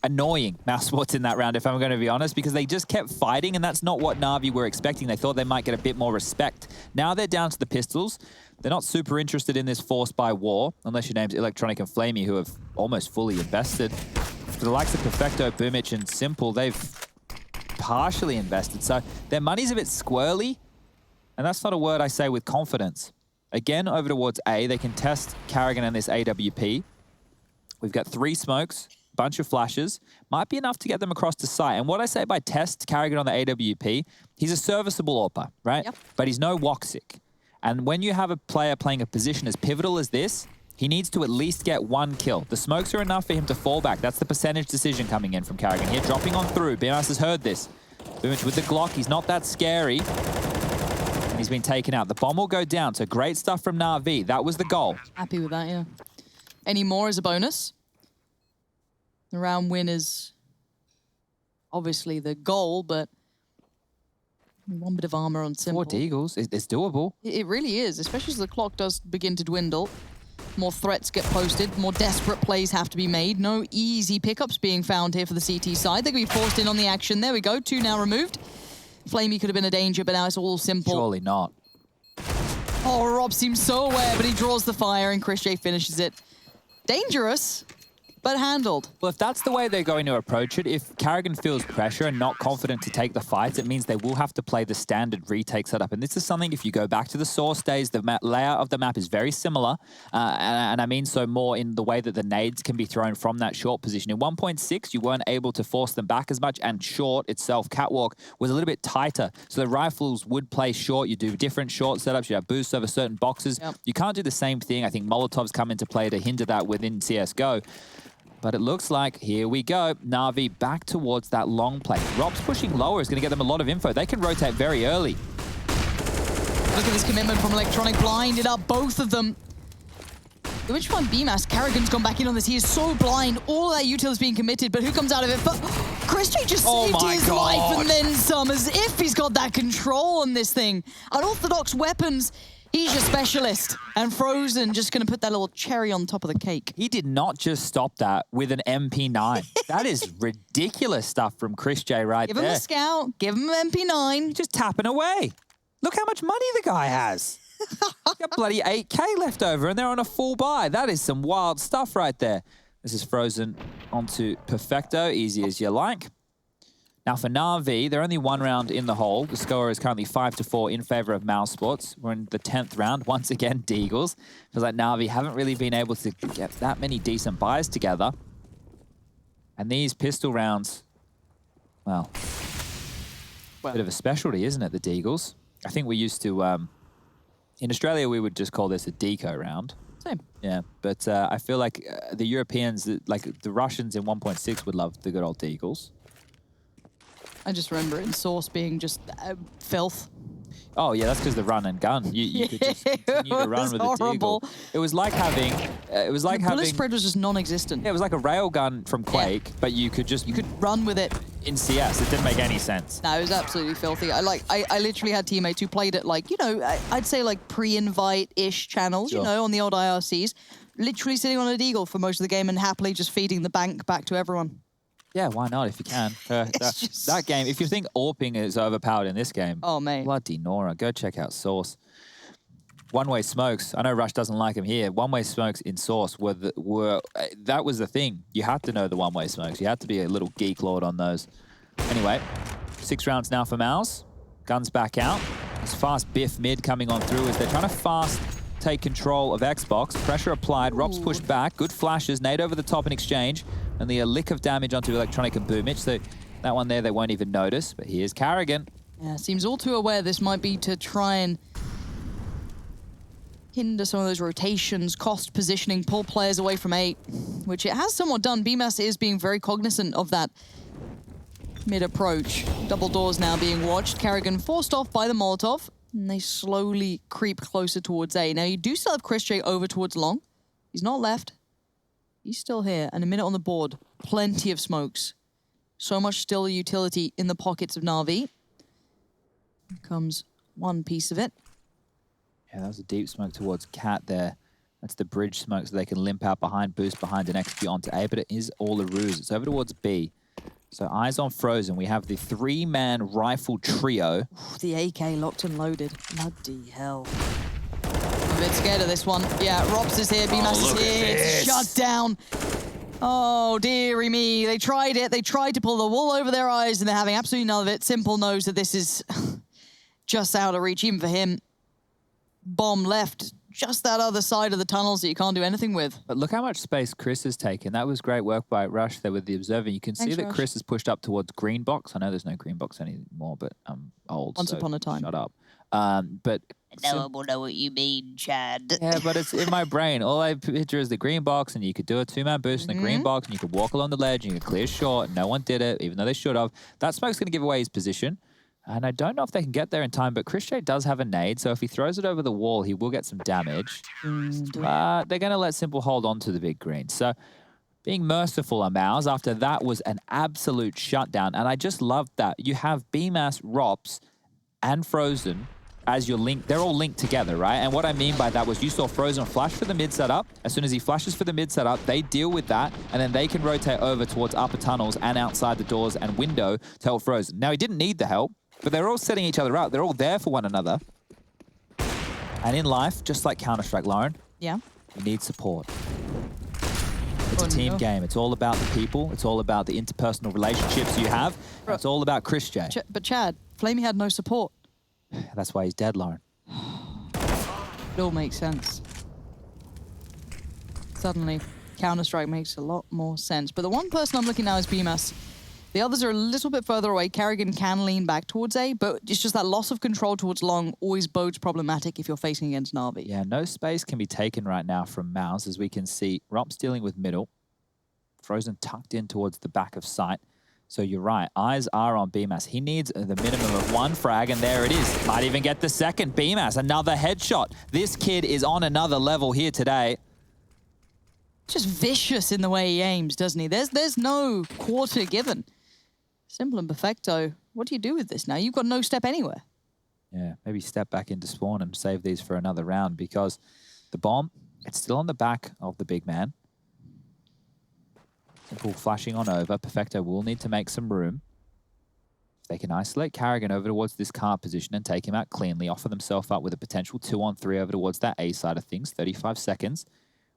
annoying Mousesports in that round, if I'm going to be honest, because they just kept fighting, and that's not what Na'Vi were expecting. They thought they might get a bit more respect. Now they're down to the pistols. They're not super interested in this force by war, unless your name's Electronic and Flamey, who have almost fully invested. For the likes of Perfecto, Boomich, and Simple, they've partially invested. So their money's a bit squirrely, and that's not a word I say with confidence. Again, over towards A, they can test Carrigan and this AWP. We've got 3 smokes, bunch of flashes. Might be enough to get them across to site. And what I say by test Carrigan on the AWP, he's a serviceable AWPer, right? Yep. But he's no Woxic. And when you have a player playing a position as pivotal as this, he needs to at least get 1 kill. The smokes are enough for him to fall back. That's the percentage decision coming in from Carrigan here. Dropping on through. BMAS has heard this. Boomich with the Glock. He's not that scary. And he's been taken out. The bomb will go down. So great stuff from Na'Vi. That was the goal. Happy with that, yeah. Any more as a bonus? The round win is obviously the goal, but 1 bit of armor on Simple. 4 Deagles. It's doable. It really is, especially as the clock does begin to dwindle. More threats get posted, more desperate plays have to be made. No easy pickups being found here for the CT side. They're going to be forced in on the action. There we go, 2 now removed. Flamey could have been a danger, but now it's all Simple. Surely not. Oh, Rob seems so aware, but he draws the fire and Chris J finishes it. Dangerous, but handled. Well, if that's the way they're going to approach it, if Karrigan feels pressure and not confident to take the fights, it means they will have to play the standard retake setup. And this is something, if you go back to the Source days, the layout of the map is very similar. And I mean so more in the way that the nades can be thrown from that short position. In 1.6, you weren't able to force them back as much, and short itself, Catwalk, was a little bit tighter. So the rifles would play short. You do different short setups. You have boosts over certain boxes. Yep. You can't do the same thing. I think Molotovs come into play to hinder that within CSGO. But it looks like, here we go, Na'Vi back towards that long play. Rob's pushing lower is going to get them a lot of info. They can rotate very early. Look at this commitment from Electronic, blinded up both of them. Which one? BMAS. Karrigan's gone back in on this. He is so blind. All that util is being committed, but who comes out of it? But Christy just saved his life and then some, as if he's got that control on this thing. Unorthodox weapons. He's your specialist, and Frozen just going to put that little cherry on top of the cake. He did not just stop that with an MP9. That is ridiculous stuff from Chris J right there. Give him a scout, give him an MP9. He's just tapping away. Look how much money the guy has. He's got bloody 8K left over, and they're on a full buy. That is some wild stuff right there. This is Frozen onto Perfecto, easy as you like. Now for Na'Vi, they're only one round in the hole. The score is currently 5-4 in favor of Mouse Sports. We're in the 10th round. Once again, Deagles. Feels like Na'Vi haven't really been able to get that many decent buys together. And these pistol rounds, well, bit of a specialty, isn't it, the Deagles? I think we used to, in Australia, we would just call this a deco round. Same. Yeah, but I feel like the Europeans, like the Russians in 1.6 would love the good old Deagles. I just remember it in Source being just filth. Oh yeah, that's because the run and gun. You could just continue to run with a Deagle. It was like having, the bullet spread was just non-existent. Yeah, it was like a railgun from Quake, but you could run with it in CS. It didn't make any sense. No, it was absolutely filthy. I literally had teammates who played it like, you know, I'd say like pre-invite-ish channels, you know, on the old IRCs, literally sitting on a Deagle for most of the game and happily just feeding the bank back to everyone. Yeah, why not if you can? That game, if you think AWPing is overpowered in this game, oh, mate. Bloody Nora, go check out Source. One-way smokes, I know Rush doesn't like them here. One-way smokes in Source that was the thing. You had to know the one-way smokes. You had to be a little geek lord on those. Anyway, 6 rounds now for Mouse. Guns back out. This fast biff mid coming on through as they're trying to fast take control of Xbox. Pressure applied, Rob's pushed back. Good flashes, nade over the top in exchange. Only a lick of damage onto Electronic and Boomich, so that one there they won't even notice. But here's Karrigan. Yeah, seems all too aware this might be to try and hinder some of those rotations, cost positioning, pull players away from 8, which it has somewhat done. BMAS is being very cognizant of that mid-approach. Double doors now being watched. Karrigan forced off by the Molotov, and they slowly creep closer towards A. Now, you do still have Chris J over towards long. He's not left. He's still here, and a minute on the board. Plenty of smokes. So much still utility in the pockets of Na'Vi. Here comes one piece of it. Yeah, that was a deep smoke towards Cat there. That's the bridge smoke, so they can limp out behind, boost behind, and execute onto A, but it is all a ruse. It's over towards B. So eyes on Frozen. We have the 3-man rifle trio. The AK locked and loaded. Bloody hell. I'm a bit scared of this one. Yeah, Robs is here, BMAS is here. It's shut down. Oh, dearie me. They tried it. They tried to pull the wool over their eyes, and they're having absolutely none of it. Simple knows that this is just out of reach, even for him. Bomb left just that other side of the tunnels that you can't do anything with. But look how much space Chris has taken. That was great work by Rush there with the observer. You can see that Rush. Chris has pushed up towards green box. I know there's no green box anymore, but I'm old. Once upon a time. Shut up. But no one will know what you mean, Chad. Yeah, but it's in my brain. All I picture is the green box, and you could do a 2-man boost in the green box, and you could walk along the ledge, and you could clear short, and no one did it, even though they should have. That smoke's going to give away his position. And I don't know if they can get there in time, but Chris J does have a nade, so if he throws it over the wall, he will get some damage. They're going to let Simple hold on to the big green. So being merciful on Mouse after that was an absolute shutdown. And I just loved that. You have BMAS, Rops, and Frozen as your link. They're all linked together, right? And what I mean by that was you saw Frozen flash for the mid setup. As soon as he flashes for the mid setup, they deal with that, and then they can rotate over towards upper tunnels and outside the doors and window to help Frozen. Now, he didn't need the help, but they're all setting each other up. They're all there for one another. And in life, just like Counter-Strike, Lauren, yeah, you need support. It's a team game. It's all about the people. It's all about the interpersonal relationships you have. It's all about Chris J. But Chad, Flamey had no support. That's why he's dead, Lauren. It all makes sense. Suddenly, Counter-Strike makes a lot more sense. But the one person I'm looking now is BMAS. The others are a little bit further away. Kerrigan can lean back towards A, but it's just that loss of control towards long always bodes problematic if you're facing against Na'Vi. Yeah, no space can be taken right now from Mouse, as we can see. Rop's dealing with middle. Frozen tucked in towards the back of sight. So you're right, eyes are on BMAS. He needs the minimum of 1 frag, and there it is. Might even get the second. BMAS, another headshot. This kid is on another level here today. Just vicious in the way he aims, doesn't he? There's no quarter given. Simple and Perfecto, what do you do with this now? You've got no step anywhere. Yeah, maybe step back into spawn and save these for another round, because the bomb, it's still on the back of the big man. Simple flashing on over. Perfecto will need to make some room. They can isolate Kerrigan over towards this cart position and take him out cleanly, offer themselves up with a potential 2-on-3 over towards that A side of things. 35 seconds.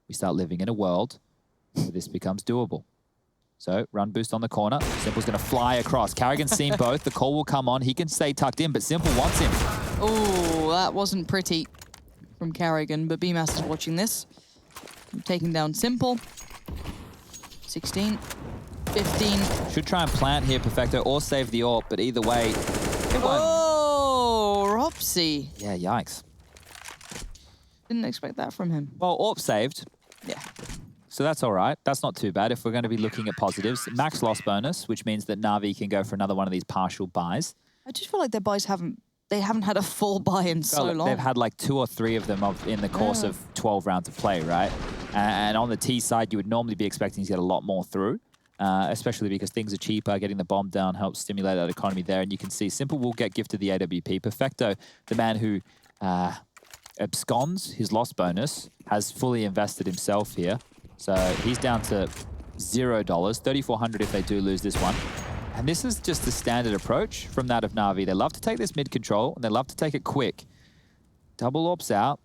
We start living in a world where this becomes doable. So, run boost on the corner. Simple's going to fly across. Kerrigan's seen both. The call will come on. He can stay tucked in, but Simple wants him. Oh, that wasn't pretty from Kerrigan, but BMAS is watching this. Taking down Simple. 16, 15. Should try and plant here, Perfecto, or save the AWP, but either way, it won't. Oh, Ropsy. Yeah, yikes. Didn't expect that from him. Well, AWP saved. Yeah. So that's all right. That's not too bad if we're going to be looking at positives. Max loss bonus, which means that Na'Vi can go for another one of these partial buys. I just feel like their buys haven't had a full buy in so long. They've had like 2 or 3 of them in the course of 12 rounds of play, right? And on the T side, you would normally be expecting to get a lot more through, especially because things are cheaper. Getting the bomb down helps stimulate that economy there. And you can see Simple will get gifted the AWP. Perfecto, the man who absconds his loss bonus, has fully invested himself here. So he's down to $0, $3,400 if they do lose this one. And this is just the standard approach from that of Na'Vi. They love to take this mid control, and they love to take it quick. Double AWPs out.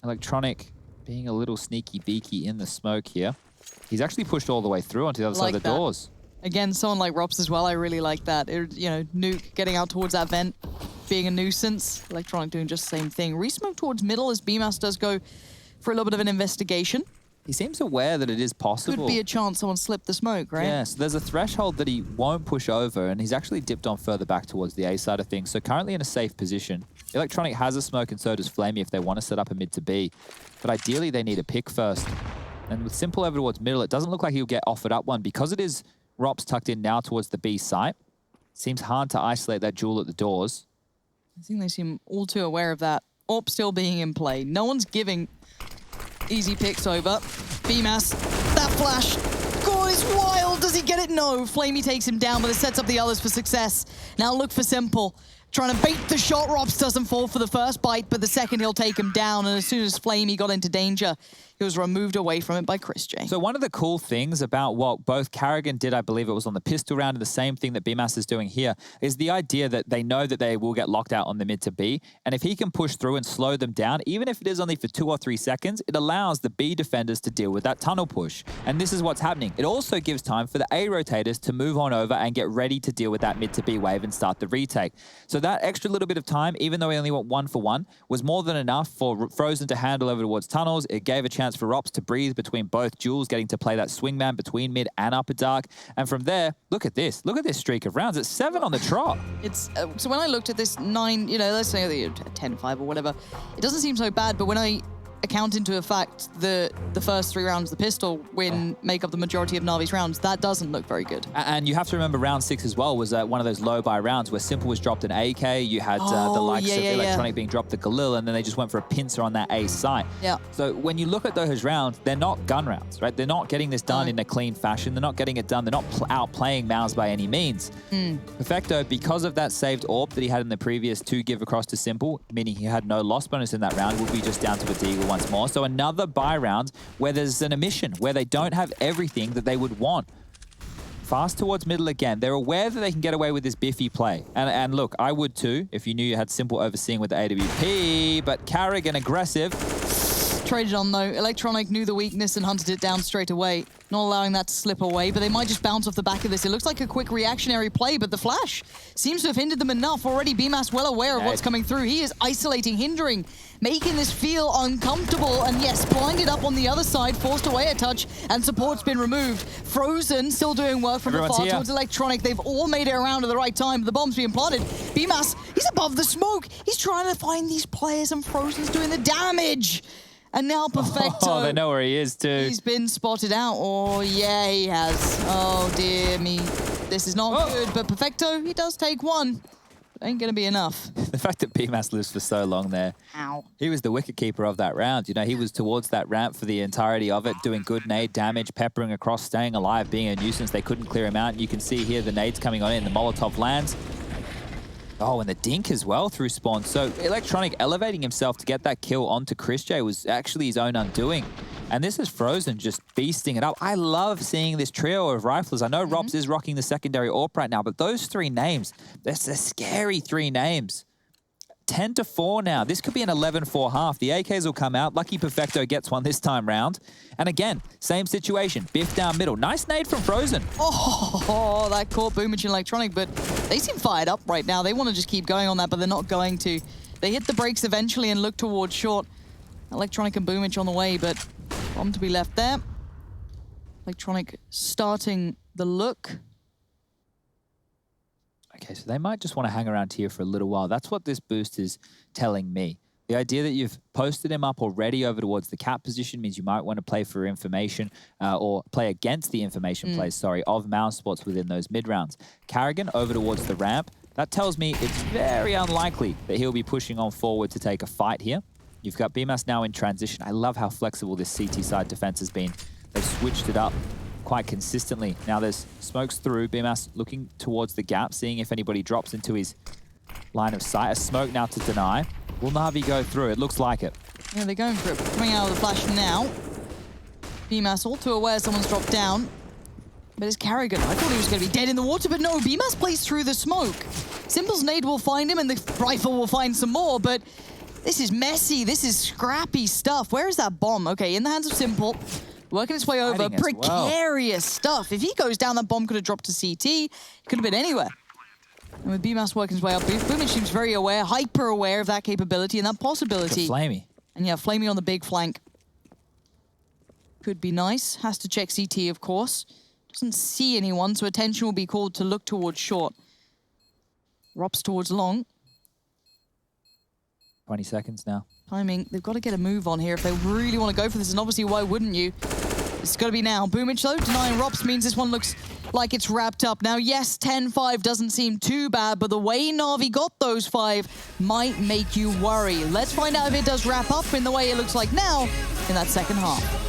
Electronic being a little sneaky beaky in the smoke here. He's actually pushed all the way through onto the other side of the doors. Again, someone like Rops as well, I really like that. You know, Nuke getting out towards that vent, being a nuisance. Electronic doing just the same thing. Resmoke towards middle as BMAS does go for a little bit of an investigation. He seems aware that it is possible. Could be a chance someone slipped the smoke, right? Yeah, so there's a threshold that he won't push over, and he's actually dipped on further back towards the A side of things. So currently in a safe position. Electronic has a smoke, and so does Flamey if they want to set up a mid to B. But ideally, they need a pick first. And with Simple over towards middle, it doesn't look like he'll get offered up one. Because it is Rops tucked in now towards the B site, it seems hard to isolate that duel at the doors. I think they seem all too aware of that. AWP still being in play. No one's giving easy picks over. BMAS, that flash. God, it's wild. Does he get it? No. Flamey takes him down, but it sets up the others for success. Now look for Simple. Trying to bait the shot. Rops doesn't fall for the first bite, but the second he'll take him down. And as soon as Flamey got into danger, he was removed away from it by Chris J. So one of the cool things about what both Kerrigan did, I believe it was on the pistol round, and the same thing that BMAS is doing here, is the idea that they know that they will get locked out on the mid to B. And if he can push through and slow them down, even if it is only for 2 or 3 seconds, it allows the B defenders to deal with that tunnel push. And this is what's happening. It also gives time for the A rotators to move on over and get ready to deal with that mid to B wave and start the retake. So that extra little bit of time, even though he only went 1 for 1, was more than enough for Frozen to handle over towards tunnels. It gave a chance for Rops to breathe between both duels, getting to play that swingman between mid and upper dark. And from there, look at this. Look at this streak of rounds. It's 7 on the trot. It's so when I looked at this 9, you know, let's say 10-5 or whatever, it doesn't seem so bad, but when I account into the fact that the first 3 rounds the pistol make up the majority of Na'Vi's rounds, that doesn't look very good. And you have to remember round 6 as well was one of those low buy rounds where Simple was dropped an AK, you had the likes of Electronic being dropped the Galil, and then they just went for a pincer on that A site. Yeah. So when you look at those rounds, they're not gun rounds, right? They're not getting this done in a clean fashion. They're not getting it done. They're not outplaying Mouse by any means. Perfecto, because of that saved AWP that he had in the previous 2 give across to Simple, meaning he had no loss bonus in that round, will be just down to a deagle once more. So another buy round where there's an omission, where they don't have everything that they would want. Fast towards middle again. They're aware that they can get away with this biffy play. And look, I would too, if you knew you had Simple overseeing with the AWP, but Kerrigan aggressive. traded on, though. Electronic knew the weakness and hunted it down straight away. Not allowing that to slip away, but they might just bounce off the back of this. It looks like a quick reactionary play, but the flash seems to have hindered them enough. Already BMAS well aware of what's coming through. He is isolating, hindering, making this feel uncomfortable. And yes, blinded up on the other side, forced away a touch, and support's been removed. Frozen still doing work from afar towards Electronic. They've all made it around at the right time. The bomb's being planted. BMAS, he's above the smoke. He's trying to find these players, and Frozen's doing the damage. And now Perfecto. Oh, they know where he is too. He's been spotted out. Oh, yeah, he has. Oh, dear me. This is not good, but Perfecto, he does take one. But ain't going to be enough. The fact that BMAS lives for so long there. Ow. He was the wicketkeeper of that round. You know, he was towards that ramp for the entirety of it, doing good nade damage, peppering across, staying alive, being a nuisance. They couldn't clear him out. And you can see here the nades coming on in. The Molotov lands. Oh, and the dink as well through spawn. So Electronic elevating himself to get that kill onto Chris J was actually his own undoing. And this is Frozen just beasting it up. I love seeing this trio of riflers. I know Robs is rocking the secondary AWP right now, but those three names, that's a scary three names. 10-4 now. This could be an 11-4 half. The AKs will come out. Lucky Perfecto gets one this time round. And again, same situation. Biff down middle. Nice nade from Frozen. Oh, that caught Boomich and Electronic, but they seem fired up right now. They want to just keep going on that, but they're not going to. They hit the brakes eventually and look towards short. Electronic and Boomich on the way, but bomb to be left there. Electronic starting the look. Okay, so they might just want to hang around here for a little while. That's what this boost is telling me. The idea that you've posted him up already over towards the cap position means you might want to play for information or play against the information plays, sorry, of mouse spots within those mid rounds. Carrigan over towards the ramp. That tells me it's very unlikely that he'll be pushing on forward to take a fight here. You've got BMAS now in transition. I love how flexible this CT side defense has been. They've switched it up quite consistently. Now there's smokes through. BMAS looking towards the gap, seeing if anybody drops into his line of sight. A smoke now to deny. Will Na'Vi go through? It looks like it. Yeah, they're going for it. Coming out of the flash now. BMAS all too aware someone's dropped down. But it's Carrigan. I thought he was going to be dead in the water, but no, BMAS plays through the smoke. Simple's nade will find him, and the rifle will find some more, but this is messy. This is scrappy stuff. Where is that bomb? Okay, in the hands of Simple. Working its way over. Precarious stuff. If he goes down, that bomb could have dropped to CT. It could have been anywhere. And with BMAS working his way up, Boomich seems very aware, hyper aware of that capability and that possibility. Flamey. And yeah, Flamey on the big flank. Could be nice. Has to check CT, of course. Doesn't see anyone, so attention will be called to look towards short. Rops towards long. 20 seconds now. Timing. They've got to get a move on here if they really want to go for this, and obviously, why wouldn't you? It's got to be now. Boomich, though, denying Rops means this one looks like it's wrapped up. Now, yes, 10-5 doesn't seem too bad, but the way Na'Vi got those 5 might make you worry. Let's find out if it does wrap up in the way it looks like now in that second half.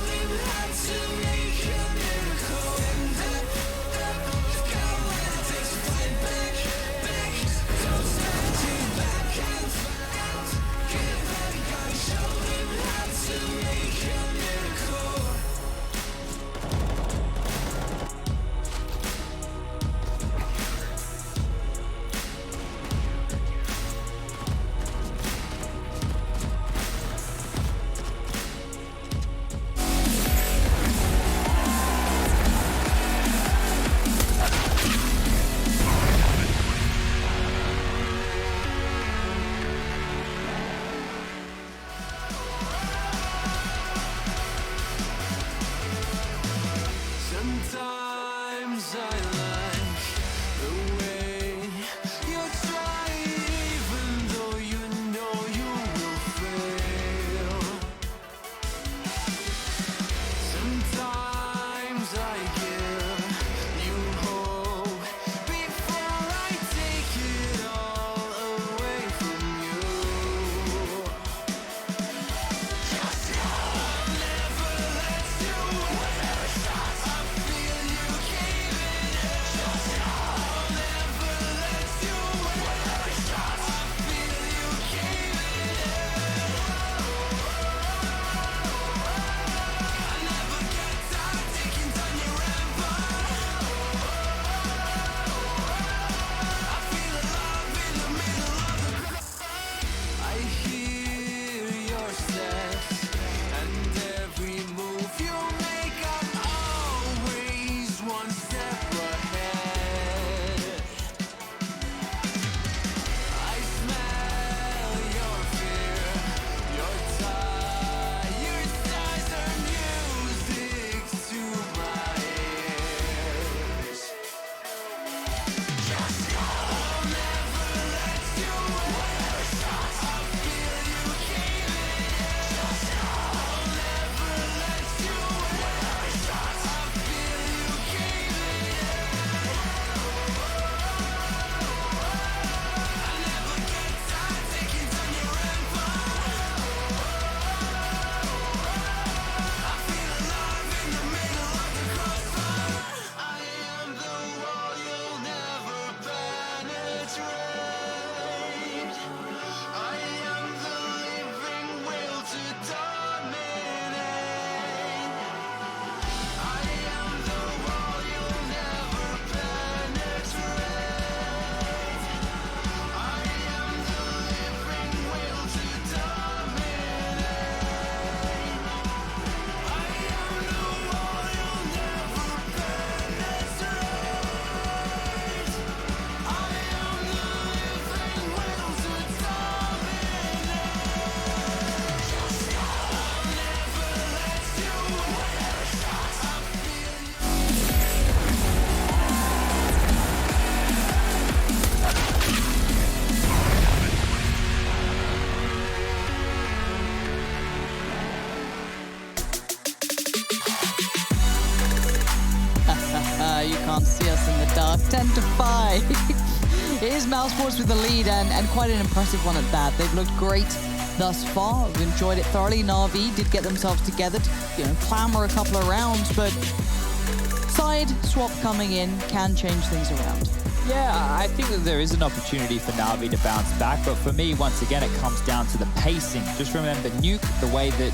can't see us in the dark. 10-5. It is Mousesports with the lead, and quite an impressive one at that. They've looked great thus far. We've enjoyed it thoroughly. Na'Vi did get themselves together to, clamor a couple of rounds, but side swap coming in can change things around. Yeah, I think that there is an opportunity for Na'Vi to bounce back, but for me, once again, it comes down to the pacing. Just remember, Nuke, the way that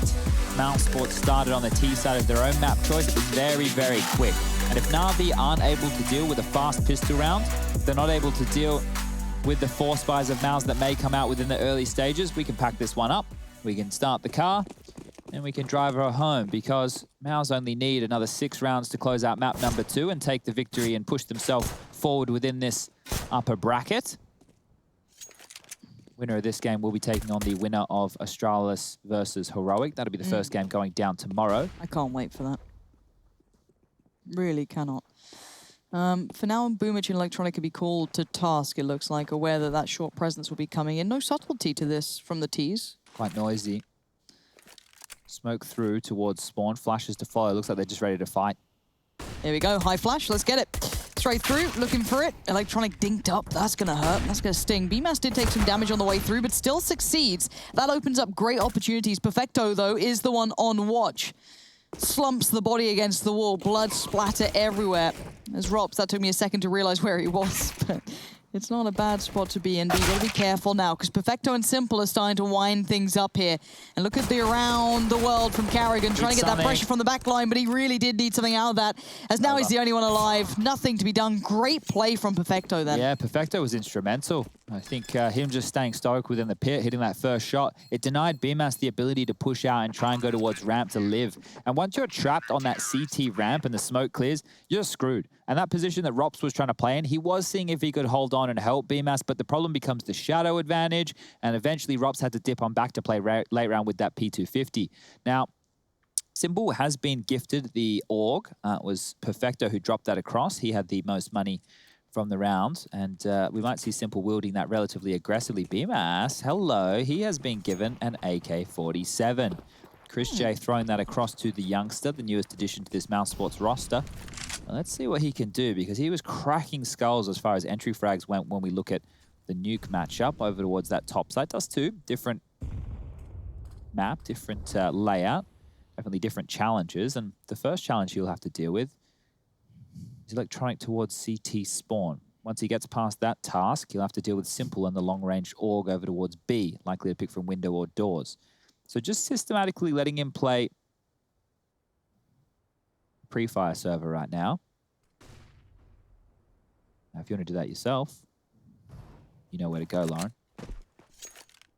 Mousesports started on the T side of their own map choice, it was very, very quick. And if Na'Vi aren't able to deal with a fast pistol round, they're not able to deal with the force buys of Mouse that may come out within the early stages, we can pack this one up, we can start the car, and we can drive her home, because Mouse only need another 6 rounds to close out map number 2 and take the victory and push themselves forward within this upper bracket. Winner of this game will be taking on the winner of Astralis versus Heroic. That'll be the first game going down tomorrow. I can't wait for that. Really cannot. For now, Boomich and Electronic can be called to task, it looks like, aware that that short presence will be coming in. No subtlety to this from the T's. Quite noisy. Smoke through towards spawn. Flashes to follow. Looks like they're just ready to fight. Here we go. High flash. Let's get it. Straight through. Looking for it. Electronic dinked up. That's going to hurt. That's going to sting. BMAS did take some damage on the way through, but still succeeds. That opens up great opportunities. Perfecto, though, is the one on watch. Slumps the body against the wall. Blood splatter everywhere. As Rops, that took me a second to realize where he was, but it's not a bad spot to be in, but you gotta be careful now, because Perfecto and Simple are starting to wind things up here. And look at the around the world from Carrigan, trying to get that pressure from the back line, but he really did need something out of that, as now he's the only one alive. Nothing to be done. Great play from Perfecto then. Yeah, Perfecto was instrumental. I think him just staying stoic within the pit, hitting that first shot, it denied BMAS the ability to push out and try and go towards ramp to live. And once you're trapped on that CT ramp and the smoke clears, you're screwed. And that position that Rops was trying to play in, he was seeing if he could hold on and help BMAS, but the problem becomes the shadow advantage, and eventually Rops had to dip on back to play late round with that P250. Now, Symbol has been gifted the AUG. It was Perfecto who dropped that across. He had the most money from the round, and we might see Simple wielding that relatively aggressively. BMAS, hello, he has been given an AK-47. Chris J throwing that across to the youngster, the newest addition to this Mousesports roster. Now, let's see what he can do, because he was cracking skulls as far as entry frags went when we look at the Nuke matchup over towards that top side. Does too. Different map, different layout, definitely different challenges, and the first challenge he'll have to deal with is Electronic towards CT spawn. Once he gets past that task, he'll have to deal with Simple and the long-range AUG over towards B, likely to pick from window or doors. So just systematically letting him play pre-fire server right now. Now, if you want to do that yourself, you know where to go, Lauren.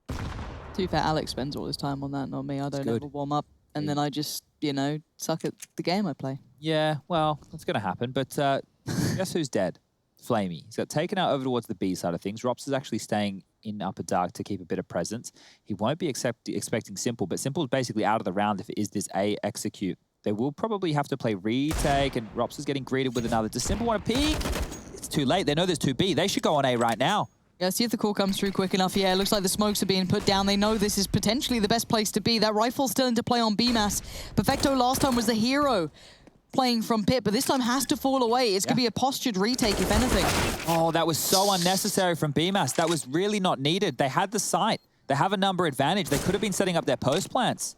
To be fair, Alex spends all his time on that, not me. I don't ever warm up, and then I just, suck at the game I play. Yeah, well, that's going to happen, but guess who's dead? Flamey. He's got taken out over towards the B side of things. Rops is actually staying in upper dark to keep a bit of presence. He won't be expecting Simple, but Simple's basically out of the round if it is this A execute. They will probably have to play retake, and Rops is getting greeted with another. Does Simple want to peek? It's too late. They know there's 2B. They should go on A right now. Yeah, see if the call comes through quick enough. Yeah, it looks like the smokes are being put down. They know this is potentially the best place to be. That rifle's still into play on BMAS. Perfecto last time was the hero playing from pit, but this time has to fall away. It's going to be a postured retake, if anything. Oh, that was so unnecessary from BMAS. That was really not needed. They had the site. They have a number advantage. They could have been setting up their post plants.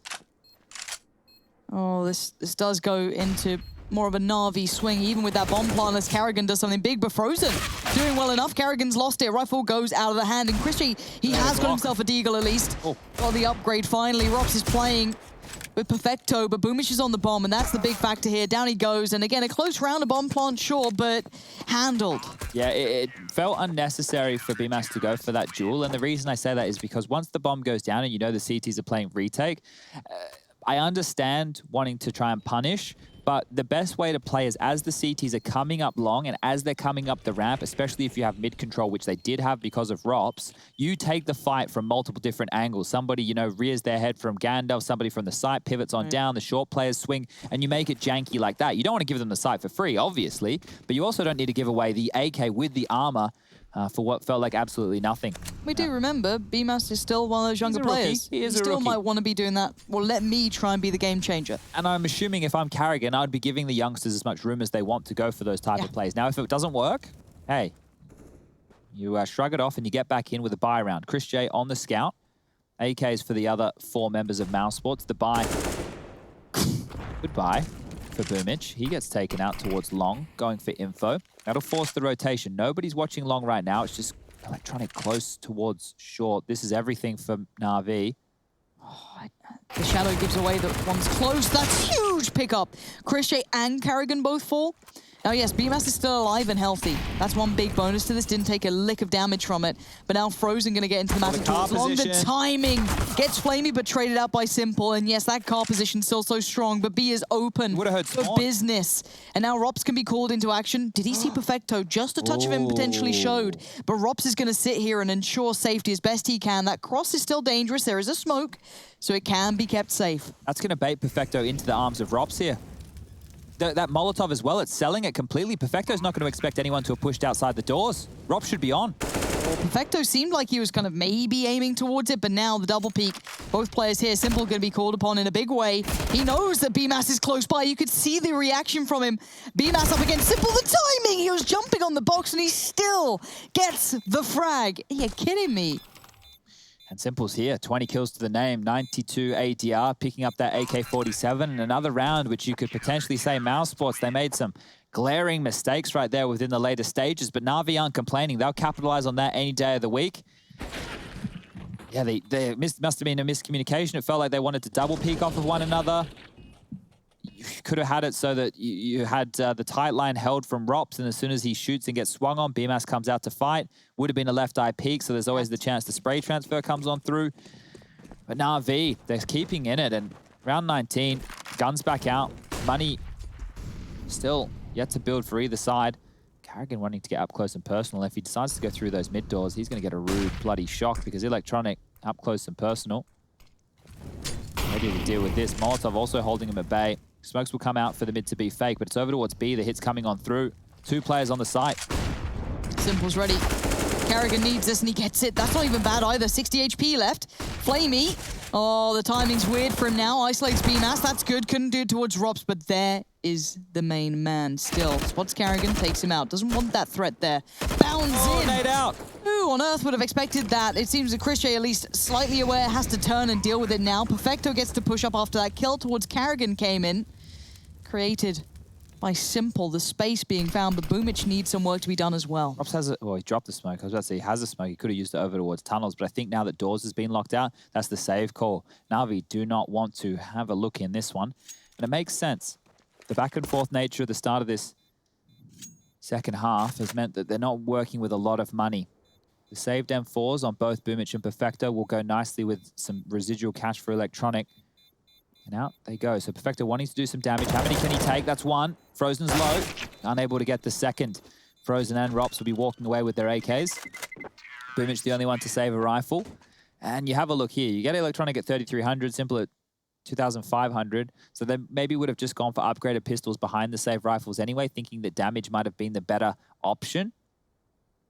Oh, this does go into more of a Na'Vi swing, even with that bomb plant, as Carrigan does something big, but Frozen doing well enough. Carrigan's lost it. Rifle goes out of the hand, and Chrissy, he has got himself a deagle at least. Got the upgrade finally. Rops is playing with Perfecto, but Boomish is on the bomb, and that's the big factor here. Down he goes, and again, a close round, a bomb plant, sure, but handled. Yeah, it felt unnecessary for BMAS to go for that duel, and the reason I say that is because once the bomb goes down and you know the CTs are playing retake, I understand wanting to try and punish, but the best way to play is as the CTs are coming up long and as they're coming up the ramp, especially if you have mid control, which they did have because of Rops, you take the fight from multiple different angles. Somebody, rears their head from Gandalf, somebody from the site pivots on down, the short players swing, and you make it janky like that. You don't want to give them the site for free, obviously, but you also don't need to give away the AK with the armor for what felt like absolutely nothing. We do remember, BMAS is still one of those younger a rookie. players. He is a still rookie. might want to be doing that. Well, let me try and be the game changer. And I'm assuming if I'm Carrigan, I'd be giving the youngsters as much room as they want to go for those type of plays. Now, if it doesn't work, hey, you shrug it off and you get back in with a buy round. Chris J on the scout. AKs for the other 4 members of Mouse Sports. The buy. Goodbye for Boomich. He gets taken out towards long, going for info. That'll force the rotation. Nobody's watching long right now. It's just Electronic close towards short. This is everything for Na'Vi. The shadow gives away that one's close. That's huge pickup. Chris J and Carrigan both fall. Now, yes, BMAS is still alive and healthy. That's one big bonus to this. Didn't take a lick of damage from it. But now Frozen going to get into the match towards long. The timing gets Flamey, but traded out by Simple. And yes, that car position still so strong, but B is open for business. And now Rops can be called into action. Did he see Perfecto? Just a touch of him potentially showed. But Rops is going to sit here and ensure safety as best he can. That cross is still dangerous. There is a smoke, so it can be kept safe. That's going to bait Perfecto into the arms of Rops here. That Molotov as well, it's selling it completely. Perfecto's not going to expect anyone to have pushed outside the doors. Rob should be on. Well, Perfecto seemed like he was kind of maybe aiming towards it, but now the double peek. Both players here, Simple going to be called upon in a big way. He knows that BMAS is close by. You could see the reaction from him. BMAS up against Simple. The timing! He was jumping on the box and he still gets the frag. Are you kidding me? And Simple's here, 20 kills to the name, 92 ADR, picking up that AK-47, and another round which you could potentially say Mouse Sports, they made some glaring mistakes right there within the later stages, but Na'Vi aren't complaining. They'll capitalize on that any day of the week. Yeah, they must have been a miscommunication. It felt like they wanted to double peek off of one another. You could have had it so that you had the tight line held from Rops, and as soon as he shoots and gets swung on, BMAS comes out to fight. Would have been a left eye peek, so there's always the chance the spray transfer comes on through. But Na'Vi, they're keeping in it, and round 19, guns back out. Money still yet to build for either side. Carrigan wanting to get up close and personal. If he decides to go through those mid doors, he's going to get a rude, bloody shock because Electronic up close and personal. Ready to deal with this. Molotov also holding him at bay. Smokes will come out for the mid to be fake, but it's over towards B. The hit's coming on through. 2 players on the site. Simple's ready. Carrigan needs this and he gets it. That's not even bad either. 60 HP left. Flamey. Oh, the timing's weird for him now. Isolates BMAS. That's good. Couldn't do it towards Rops, but there is the main man still. Spots Carrigan, takes him out. Doesn't want that threat there. Bounds in. Nade out. Who on earth would have expected that? It seems that Chris J, at least slightly aware, has to turn and deal with it now. Perfecto gets to push up after that kill towards Carrigan came in. Created by Simple, the space being found, but Boomich needs some work to be done as well. Rops has well, he dropped the smoke. I was about to say he has a smoke. He could have used it over towards tunnels, but I think now that doors has been locked out, that's the save call. Na'Vi do not want to have a look in this one, and it makes sense. The back and forth nature at the start of this second half has meant that they're not working with a lot of money. The saved M4s on both Boomich and Perfecto will go nicely with some residual cash for Electronic. And out they go. So Perfecto wanting to do some damage. How many can he take? That's one. Frozen's low. Unable to get the second. Frozen and Rops will be walking away with their AKs. Boomich the only one to save a rifle. And you have a look here. You get Electronic at 3,300, Simple at 2,500. So they maybe would have just gone for upgraded pistols behind the save rifles anyway, thinking that damage might have been the better option.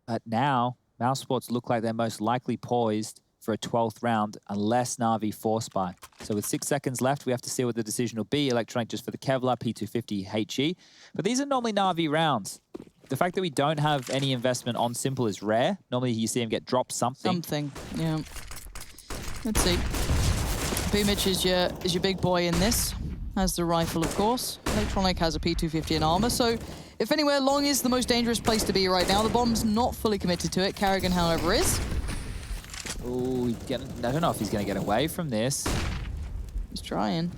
But now, Mouse Sports look like they're most likely poised for a 12th round unless Na'Vi force buy. So with 6 seconds left, we have to see what the decision will be. Electronic just for the Kevlar, P250 HE. But these are normally Na'Vi rounds. The fact that we don't have any investment on Simple is rare. Normally you see him get dropped something. Yeah. Let's see. Boomich is your big boy in this. Has the rifle, of course. Electronic has a P250 and armor, so if anywhere, long is the most dangerous place to be right now. The bomb's not fully committed to it. Carrigan, however, is. Oh, I don't know if he's going to get away from this. He's trying.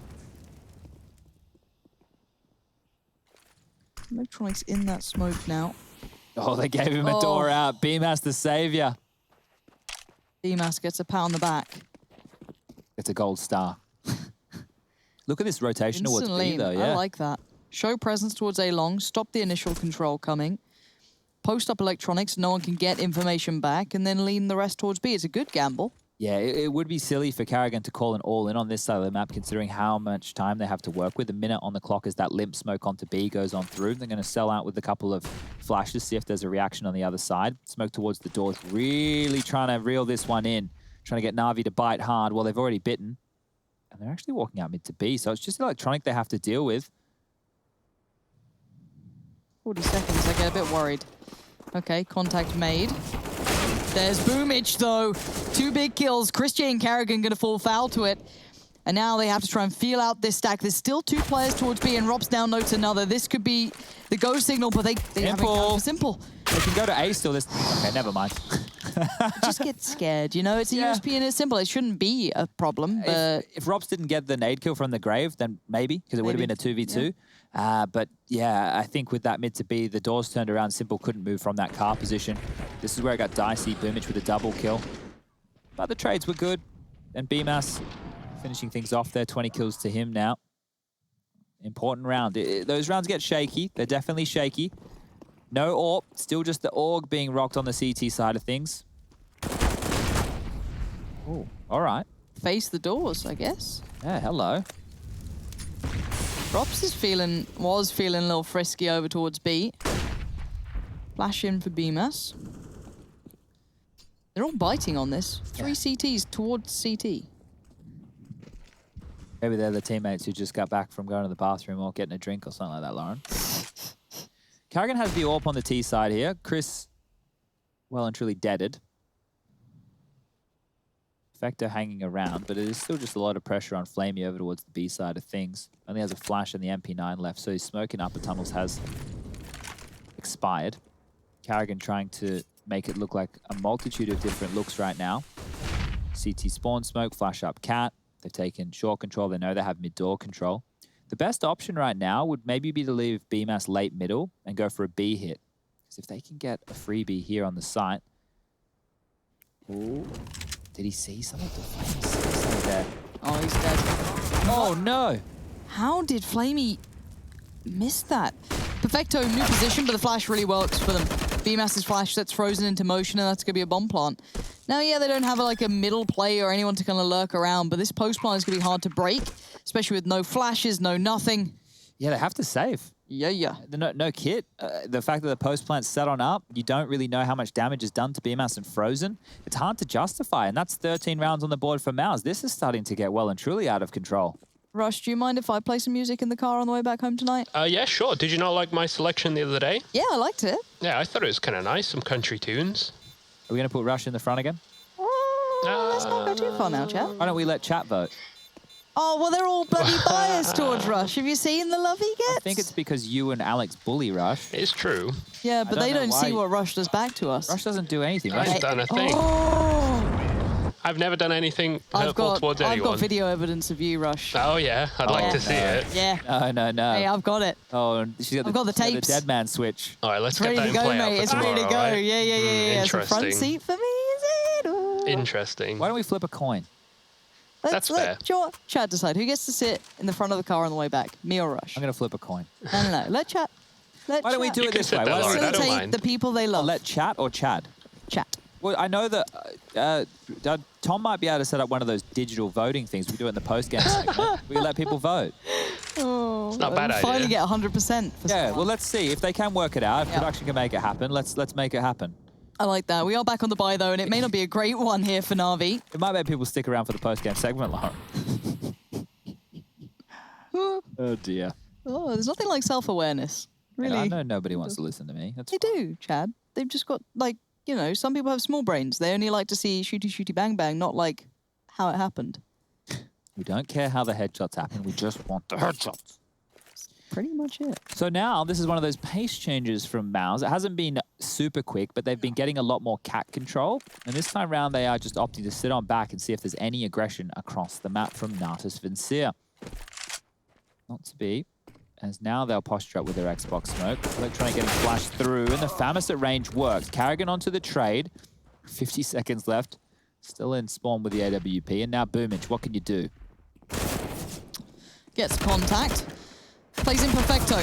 Electronic's in that smoke now. Oh, they gave him a door out. BMAS the savior. BMAS gets a pat on the back. It's a gold star. Look at this rotation towards B, though, yeah. I like that. Show presence towards A long, stop the initial control coming. Post up Electronics, no one can get information back, and then lean the rest towards B. It's a good gamble. Yeah, it would be silly for Carrigan to call an all-in on this side of the map, considering how much time they have to work with. A minute on the clock as that limp smoke onto B goes on through. They're going to sell out with a couple of flashes, see if there's a reaction on the other side. Smoke towards the doors, really trying to reel this one in, trying to get Na'Vi to bite hard. Well, they've already bitten, and they're actually walking out mid to B, so it's just Electronic they have to deal with. 40 seconds, I get a bit worried. Okay, contact made. There's Boomich, though. 2 big kills. Chris J and Carrigan going to fall foul to it. And now they have to try and feel out this stack. There's still 2 players towards B, and Robs now notes another. This could be the go signal, but they haven't gone for simple. They can go to A still. Okay, never mind. Just get scared, you know? It's a USP and it's simple. It shouldn't be a problem, but... If Robs didn't get the nade kill from the grave, then maybe, because it would have been a 2v2. Yeah. But yeah, I think with that mid to B, the doors turned around. Simple couldn't move from that car position. This is where it got dicey. Boomich with a double kill. But the trades were good. And BMAS finishing things off there. 20 kills to him now. Important round. Those rounds get shaky. They're definitely shaky. No AWP. Still just the AUG being rocked on the CT side of things. Oh, all right. Face the doors, I guess. Yeah, hello. Props was feeling a little frisky over towards B. Flash in for BMAS. They're all biting on this. 3 CTs towards CT. Maybe they're the teammates who just got back from going to the bathroom or getting a drink or something like that, Lauren. Carrigan has the AWP on the T side here. Chris, well and truly deaded. Vector hanging around, but it is still just a lot of pressure on Flamey over towards the B side of things. Only has a flash and the MP9 left, so his smoke in upper tunnels has expired. Carrigan trying to make it look like a multitude of different looks right now. CT spawn smoke, flash up cat. They've taken short control. They know they have mid-door control. The best option right now would maybe be to leave BMAS late middle and go for a B hit. Because if they can get a freebie here on the site... Ooh. Did he see something? Did Flamey see something there? Oh, he's dead. Oh, no. How did Flamey miss that? Perfecto, new position, but the flash really works for them. BMAS's flash sets Frozen into motion, and that's going to be a bomb plant. Now, yeah, they don't have like a middle play or anyone to kind of lurk around, but this post plant is going to be hard to break, especially with no flashes, no nothing. Yeah, they have to save. Yeah. No kit. The fact that the post plant's set on up, you don't really know how much damage is done to BMAS and Frozen. It's hard to justify, and that's 13 rounds on the board for Mouse. This is starting to get well and truly out of control. Rush, do you mind if I play some music in the car on the way back home tonight? Yeah, sure. Did you not like my selection the other day? Yeah, I liked it. Yeah, I thought it was kind of nice. Some country tunes. Are we going to put Rush in the front again? Let's not go too far now, chat. Why don't we let chat vote? Oh, well, they're all bloody biased towards Rush. Have you seen the love he gets? I think it's because you and Alex bully Rush. It's true. Yeah, but they don't see what Rush does back to us. Rush doesn't do anything. I haven't done a thing. Oh. I've never done anything hurtful towards anyone. I've got video evidence of you, Rush. Oh, yeah. I'd like to see it. Yeah. No. Hey, I've got it. Oh, I've got the tapes. The dead man switch. All right, let's it's get that in play. play out for It's tomorrow, ready to go. right? Yeah. It's a front Interesting. seat for me, is it? Ooh. Interesting. Why don't we flip a coin? That's fair. Let Chad decide who gets to sit in the front of the car on the way back, me or Rush. I'm going to flip a coin. No. Let Chad. Why don't we do it this way? There, Lauren, I don't Facilitate mind. the people they love. Let Chat or Chad? Chat. Well, I know that Tom might be able to set up one of those digital voting things. We do it in the post-game segment. We let people vote. Oh, it's not a bad idea. Finally get 100%. Yeah, well, let's see. If they can work it out, if production can make it happen, let's make it happen. I like that. We are back on the buy, though, and it may not be a great one here for Na'Vi. It might make people stick around for the post-game segment, Lauren. Oh, dear. Oh, there's nothing like self-awareness. Really. Yeah, I know nobody wants to listen to me. They do, Chad. They've just got, like, you know, some people have small brains. They only like to see shooty, shooty, bang, bang, not like how it happened. We don't care how the headshots happen. We just want the headshots. Pretty much it. So now, this is one of those pace changes from Mouse. It hasn't been super quick, but they've been getting a lot more cat control. And this time around, they are just opting to sit on back and see if there's any aggression across the map from Natus Vincere. Not to be, as now they'll posture up with their Xbox smoke. Electronic getting flashed through, and the FAMAS at range works. Carrigan onto the trade. 50 seconds left. Still in spawn with the AWP, and now Boomich, what can you do? Gets contact. Plays in Perfecto.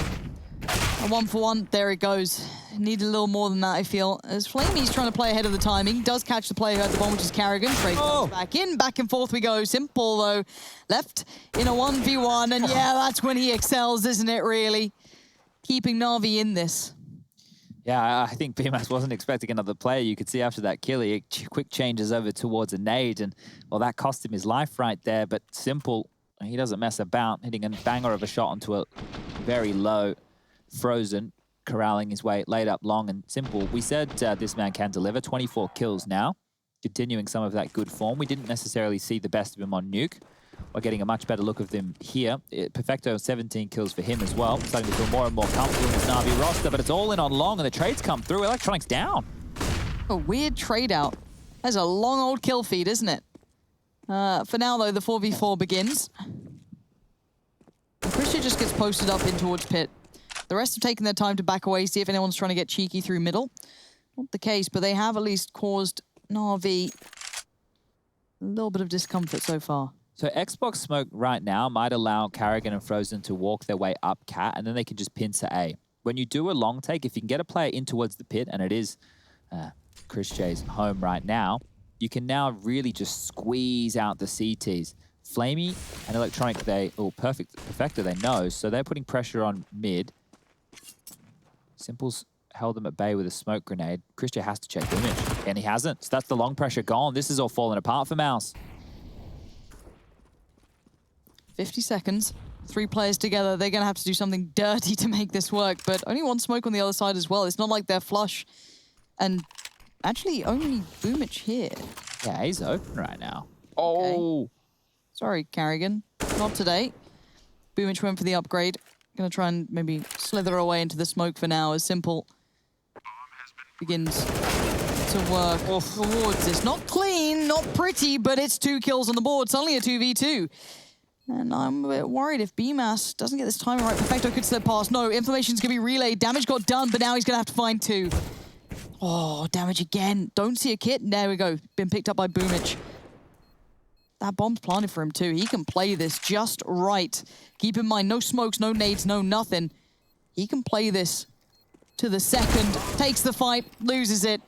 A 1-for-1, there it goes. Need a little more than that, I feel. As Flamey's trying to play ahead of the timing, does catch the player at the bomb, which is Carrigan. Trade comes back in, back and forth we go. Simple, though, left in a 1v1, and yeah, that's when he excels, isn't it, really? Keeping Na'Vi in this. Yeah, I think BMAS wasn't expecting another player. You could see after that kill, he quick changes over towards a nade, and, well, that cost him his life right there, but Simple, he doesn't mess about, hitting a banger of a shot onto a very low Frozen, corralling his way laid up long and Simple. We said this man can deliver. 24 kills now, continuing some of that good form. We didn't necessarily see the best of him on Nuke. We're getting a much better look of them here. Perfecto, 17 kills for him as well. Starting to feel more and more comfortable in his Na'Vi roster, but it's all in on long, and the trades come through. Electronics down. A weird trade out. That's a long old kill feed, isn't it? For now, though, the 4v4 begins. Christian just gets posted up in towards pit. The rest have taken their time to back away, see if anyone's trying to get cheeky through middle. Not the case, but they have at least caused Na'Vi a little bit of discomfort so far. So Xbox smoke right now might allow Carrigan and Frozen to walk their way up cat, and then they can just pincer A. When you do a long take, if you can get a player in towards the pit, and it is Chris J's home right now, you can now really just squeeze out the CTs. Flamey and Electronic, Perfecto, they know, so they're putting pressure on mid. Simple's held them at bay with a smoke grenade. Chris J has to check the image, and he hasn't. So that's the long pressure gone. This is all falling apart for Mouse. 50 seconds, 3 players together. They're going to have to do something dirty to make this work, but only one smoke on the other side as well. It's not like they're flush. And actually, only Boomich here. Yeah, he's open right now. Oh! Okay. Sorry, Carrigan. Not today. Boomich went for the upgrade. Gonna try and maybe slither away into the smoke for now as Simple begins to work towards this. Not clean, not pretty, but it's 2 kills on the board. It's only a 2v2. And I'm a bit worried if BMAS doesn't get this timing right. Perfecto could slip past. No, information's gonna be relayed. Damage got done, but now he's gonna have to find 2. Oh, damage again. Don't see a kit. There we go. Been picked up by Boomich. That bomb's planted for him too. He can play this just right. Keep in mind, no smokes, no nades, no nothing. He can play this to the second. Takes the fight, loses it.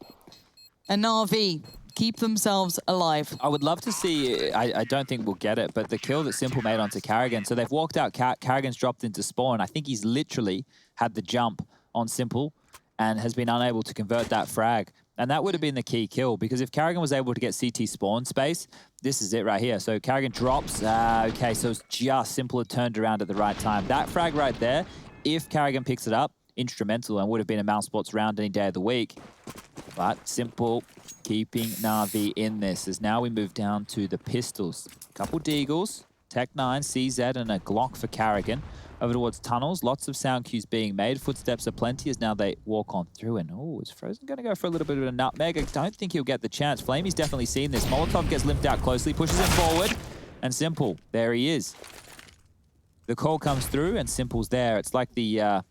And Na'Vi keep themselves alive. I would love to see, I don't think we'll get it, but the kill that Simple made onto Carrigan. So they've walked out, Carrigan's dropped into spawn. I think he's literally had the jump on Simple and has been unable to convert that frag. And that would have been the key kill, because if Carrigan was able to get CT spawn space, this is it right here. So Carrigan drops. Okay, so it's just Simple had turned around at the right time. That frag right there, if Carrigan picks it up, instrumental, and would have been a Mouse Sports round any day of the week. But Simple keeping Na'Vi in this, as now we move down to the pistols. Couple Deagles, Tech 9, CZ, and a Glock for Carrigan. Over towards tunnels, lots of sound cues being made. Footsteps are plenty as now they walk on through. And oh, is Frozen going to go for a little bit of a nutmeg? I don't think he'll get the chance. Flamey's definitely seen this. Molotov gets limped out closely, pushes him forward. And Simple, there he is. The call comes through and Simple's there. It's like the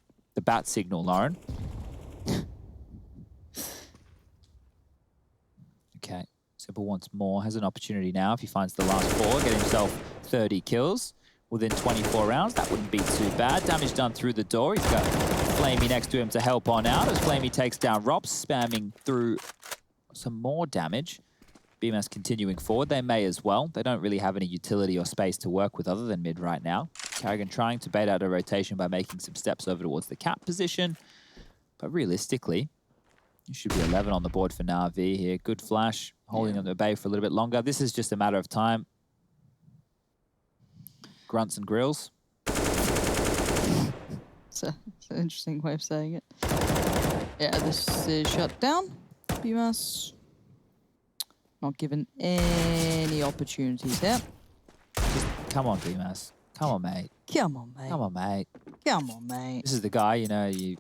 bat signal, Lauren. Okay, Simple wants more. Has an opportunity now if he finds the last 4. Get himself 30 kills. Within 24 rounds, that wouldn't be too bad. Damage done through the door. He's got Flamey next to him to help on out as Flamey takes down Rops, spamming through some more damage. BMS continuing forward. They may as well. They don't really have any utility or space to work with other than mid right now. Carrigan trying to bait out a rotation by making some steps over towards the cap position. But realistically, it should be 11 on the board for Na'Vi here. Good flash, holding them at bay for a little bit longer. This is just a matter of time. Grunts and grills. It's an interesting way of saying it. Yeah, this is shut down. BMAS not given any opportunities here. Just come on, BMAS. Come on, mate. Come on, mate. Come on, mate. Come on, mate. This is the guy, you know, you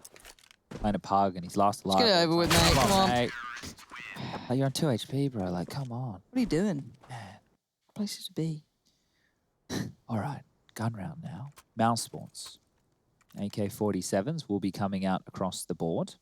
playing a pug and he's last alive. Let's get it over with, mate. Come on. Mate. Like, you're on 2 HP, bro. Like, come on. What are you doing? Man. Places to be. All right, gun round now. Mouse spawns. AK-47s will be coming out across the board.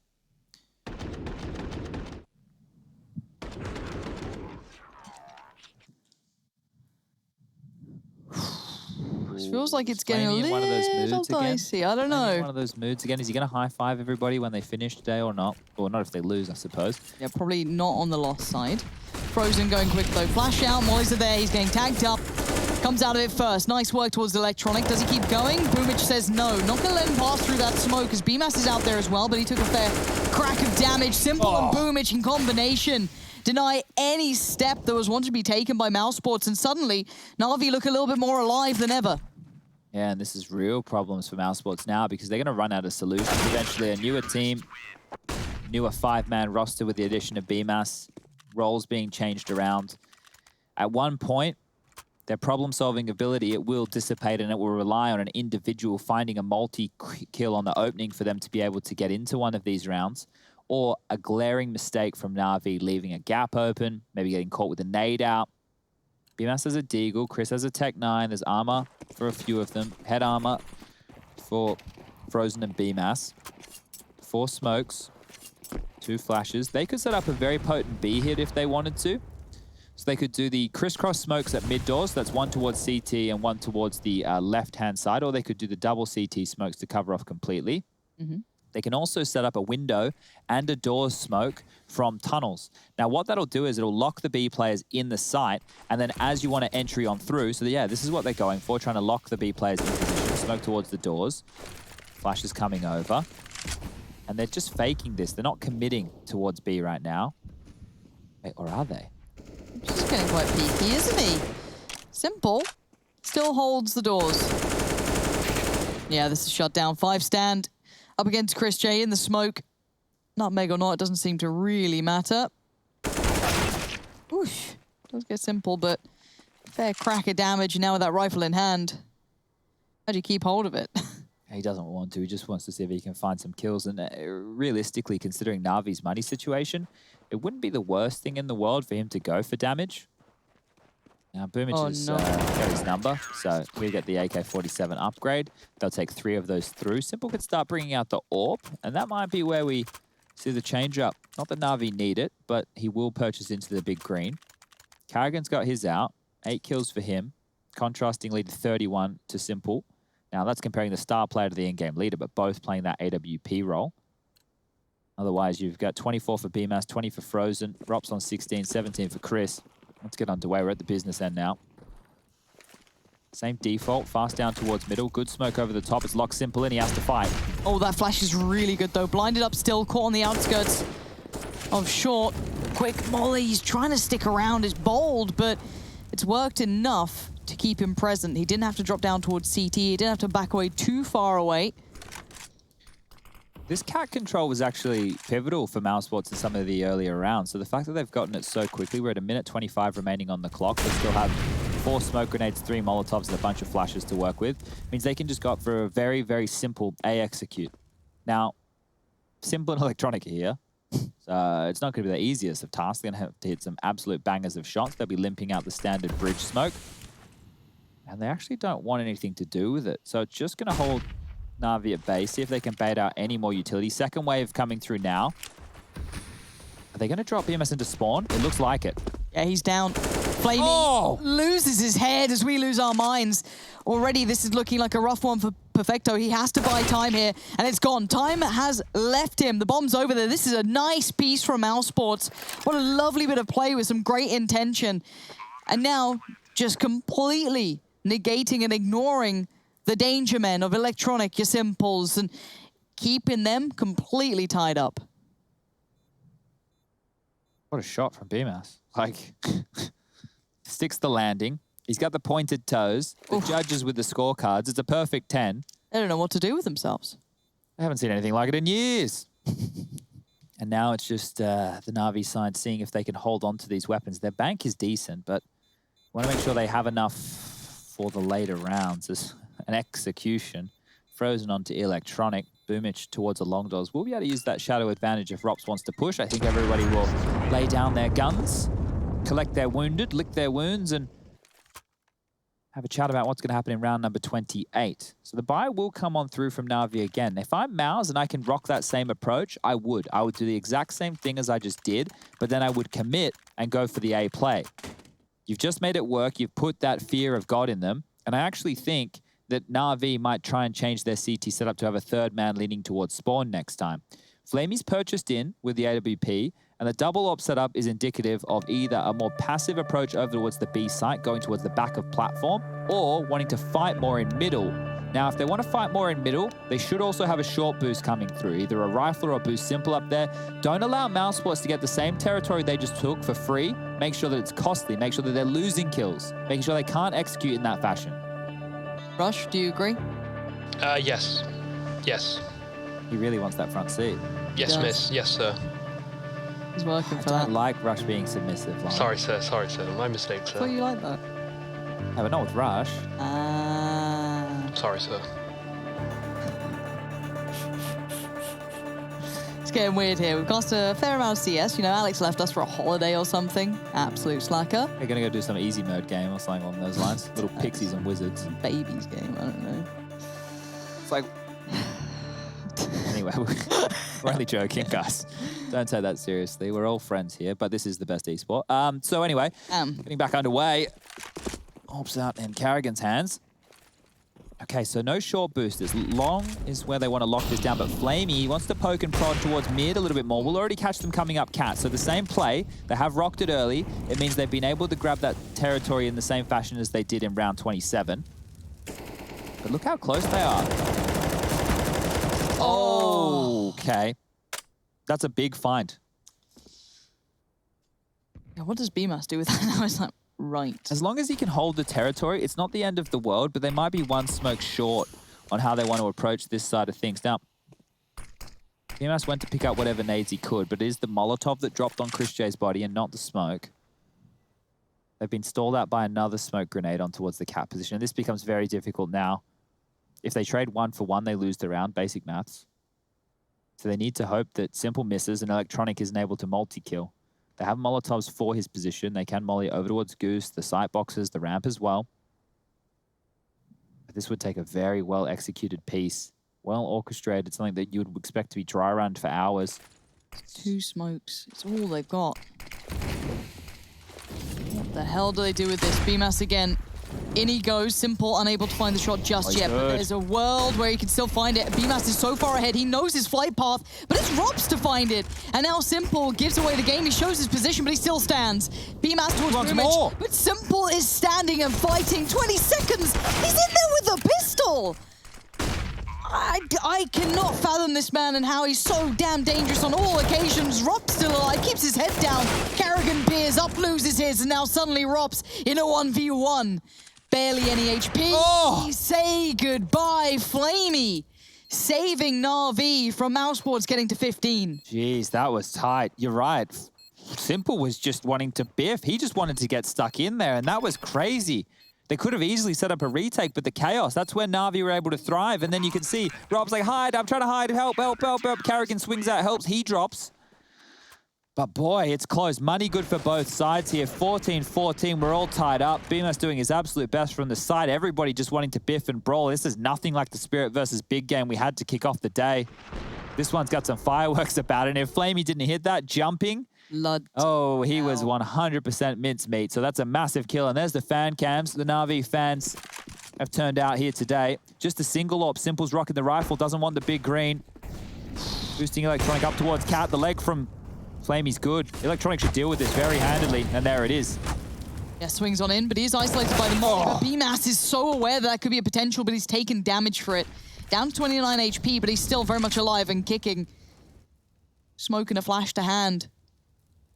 It feels like it's getting a Flamey in one of those little moods again. dicey. I don't know. One of those moods again. Is he going to high-five everybody when they finish today or not? Or not if they lose, I suppose. Yeah, probably not on the lost side. Frozen going quick though. Flash out. Mollies are there. He's getting tagged up. Comes out of it first. Nice work towards the electronic. Does he keep going? Boomich says no. Not going to let him pass through that smoke as BMAS is out there as well, but he took a fair crack of damage. Simple and Boomich in combination deny any step that was wanted to be taken by Mousesports, and suddenly Na'Vi look a little bit more alive than ever. Yeah, and this is real problems for Mousesports now because they're going to run out of solutions eventually. A newer team, newer 5-man roster with the addition of BMAS, roles being changed around. At one point, their problem-solving ability, it will dissipate and it will rely on an individual finding a multi-kill on the opening for them to be able to get into one of these rounds, or a glaring mistake from Na'Vi leaving a gap open, maybe getting caught with a nade out. BMAS has a Deagle, Chris has a Tech 9, there's armor for a few of them, head armor for Frozen and BMAS. 4 smokes, 2 flashes. They could set up a very potent B hit if they wanted to. So they could do the crisscross smokes at mid doors. That's one towards CT and one towards the left-hand side, or they could do the double CT smokes to cover off completely. They can also set up a window and a door smoke from tunnels. Now, what that'll do is it'll lock the B players in the site, and then as you want to entry on through, so yeah, this is what they're going for, trying to lock the B players in position. Smoke towards the doors. Flash is coming over. And they're just faking this. They're not committing towards B right now. Wait, or are they? He's getting quite peaky, isn't he? Simple. Still holds the doors. Yeah, this is shut down. 5 stand up against Chris J in the smoke. Nutmeg or not, it doesn't seem to really matter. Oosh. Does get simple, but fair crack of damage now with that rifle in hand. How do you keep hold of it? He doesn't want to. He just wants to see if he can find some kills. And realistically, considering Na'Vi's money situation, it wouldn't be the worst thing in the world for him to go for damage. Now, Boomich has got his number, so we get the AK-47 upgrade. They'll take 3 of those through. Simple could start bringing out the AWP, and that might be where we see the change-up. Not that Na'Vi need it, but he will purchase into the big green. Carrigan's got his out. 8 kills for him, contrastingly to 31 to Simple. Now, that's comparing the star player to the in-game leader, but both playing that AWP role. Otherwise, you've got 24 for BMAS, 20 for Frozen, Rops on 16, 17 for Chris. Let's get underway. We're at the business end now. Same default, fast down towards middle. Good smoke over the top. It's locked Simple in. He has to fight. Oh, that flash is really good, though. Blinded up still, caught on the outskirts of short. Quick molly. He's trying to stick around. It's bold, but it's worked enough to keep him present. He didn't have to drop down towards CT. He didn't have to back away too far away. This cat control was actually pivotal for Mousesports in some of the earlier rounds. So the fact that they've gotten it so quickly, we're at 1:25 remaining on the clock. They still have 4 smoke grenades, 3 Molotovs, and a bunch of flashes to work with. Means they can just go up for a very, very simple A execute. Now, Simple and Electronic here. So it's not going to be the easiest of tasks. They're going to have to hit some absolute bangers of shots. They'll be limping out the standard bridge smoke. And they actually don't want anything to do with it. So it's just going to hold Na'Vi at base, see if they can bait out any more utility. Second wave coming through now. Are they going to drop BMS into spawn? It looks like it. Yeah, he's down. Flamey loses his head as we lose our minds. Already, this is looking like a rough one for Perfecto. He has to buy time here, and it's gone. Time has left him. The bomb's over there. This is a nice piece from Mousesports. What a lovely bit of play with some great intention. And now, just completely negating and ignoring the danger men of Electronic, your Simples, and keeping them completely tied up. What a shot from BMAS. Like, sticks the landing. He's got the pointed toes. The judges with the scorecards. It's a perfect 10. They don't know what to do with themselves. I haven't seen anything like it in years. And now it's just the Na'Vi side seeing if they can hold on to these weapons. Their bank is decent, but want to make sure they have enough for the later rounds. As an execution. Frozen onto Electronic. Boomich towards the long doors. We'll be able to use that shadow advantage if Rops wants to push. I think everybody will lay down their guns, collect their wounded, lick their wounds, and have a chat about what's going to happen in round number 28. So the buy will come on through from Na'Vi again. If I'm Mouse and I can rock that same approach, I would. I would do the exact same thing as I just did, but then I would commit and go for the A play. You've just made it work. You've put that fear of God in them. And I actually think that Na'Vi might try and change their CT setup to have a third man leaning towards spawn next time. Flamey's purchased in with the AWP, and the double op setup is indicative of either a more passive approach over towards the B site, going towards the back of platform, or wanting to fight more in middle. Now, if they want to fight more in middle, they should also have a short boost coming through, either a rifle or a boost simple up there. Don't allow Mousesports to get the same territory they just took for free. Make sure that it's costly. Make sure that they're losing kills. Making sure they can't execute in that fashion. Rush, do you agree? Yes. Yes. He really wants that front seat. Yes, miss. Yes, sir. He's working for I that. don't like Rush being submissive. Like. Sorry, sir. Sorry, sir. My mistake, I sir. thought you like that. No, but not with Rush. Sorry, sir. It's getting weird here. We've cost a fair amount of CS. You know, Alex left us for a holiday or something. Absolute slacker. They're going to go do some easy mode game or something along those lines. Little pixies and wizards. Babies game, I don't know. It's like... Anyway, we're only joking, guys. Don't take that seriously. We're all friends here, but this is the best esport. So anyway, getting back underway. Orbs out in Carrigan's hands. Okay, so no short boosters. Long is where they want to lock this down, but Flamey wants to poke and prod towards mid a little bit more. We'll already catch them coming up cat. So the same play, they have rocked it early. It means they've been able to grab that territory in the same fashion as they did in round 27. But look how close they are. Oh, okay. That's a big find. Yeah, what does BMAS do with that now? It's like, right. As long as he can hold the territory, it's not the end of the world, but they might be one smoke short on how they want to approach this side of things. Now, BMAS went to pick up whatever nades he could, but it is the Molotov that dropped on Chris J's body and not the smoke. They've been stalled out by another smoke grenade on towards the cat position. And this becomes very difficult now. If they trade 1 for 1, they lose the round, basic maths. So they need to hope that Simple misses and Electronic isn't able to multi-kill. They have Molotovs for his position. They can molly over towards Goose, the sight boxes, the ramp as well. But this would take a very well-executed piece. Well orchestrated, something that you would expect to be dry run for hours. 2 smokes. It's all they've got. What the hell do they do with this? BMAS again. In he goes. Simple, unable to find the shot just yet. But there's a world where he can still find it. BMAS is so far ahead. He knows his flight path, but it's Robs to find it. And now Simple gives away the game. He shows his position, but he still stands. BMAS towards Boomage, but Simple is standing and fighting. 20 seconds. He's in there with a pistol. I cannot fathom this man and how he's so damn dangerous on all occasions. Rob's still alive, keeps his head down. Carrigan peers up, loses his, and now suddenly Rob's in a 1v1. Barely any HP. Say goodbye, Flamey. Saving Na'Vi from Mousesports getting to 15. Jeez, that was tight. You're right. Simple was just wanting to biff. He just wanted to get stuck in there, and that was crazy. They could have easily set up a retake, but the chaos, that's where Na'Vi were able to thrive. And then you can see Rob's like, hide, I'm trying to hide, help, help, help, help. Carrigan swings out, helps, he drops. But boy, it's close. Money good for both sides here. 14-14, we're all tied up. BMAS doing his absolute best from the side. Everybody just wanting to biff and brawl. This is nothing like the Spirit versus Big game we had to kick off the day. This one's got some fireworks about it. And if Flamey didn't hit that, jumping, he was 100% mincemeat. So that's a massive kill. And there's the fan cams. The Na'Vi fans have turned out here today. Just a single AWP. Simple's rocking the rifle. Doesn't want the big green. Boosting Electronic up towards Cat. The leg from Flamey's good. Electronic should deal with this very handedly. And there it is. Yeah, swings on in, but he is isolated by the molly. But BMAS is so aware that could be a potential, but he's taken damage for it. Down to 29 HP, but he's still very much alive and kicking. Smoke and a flash to hand.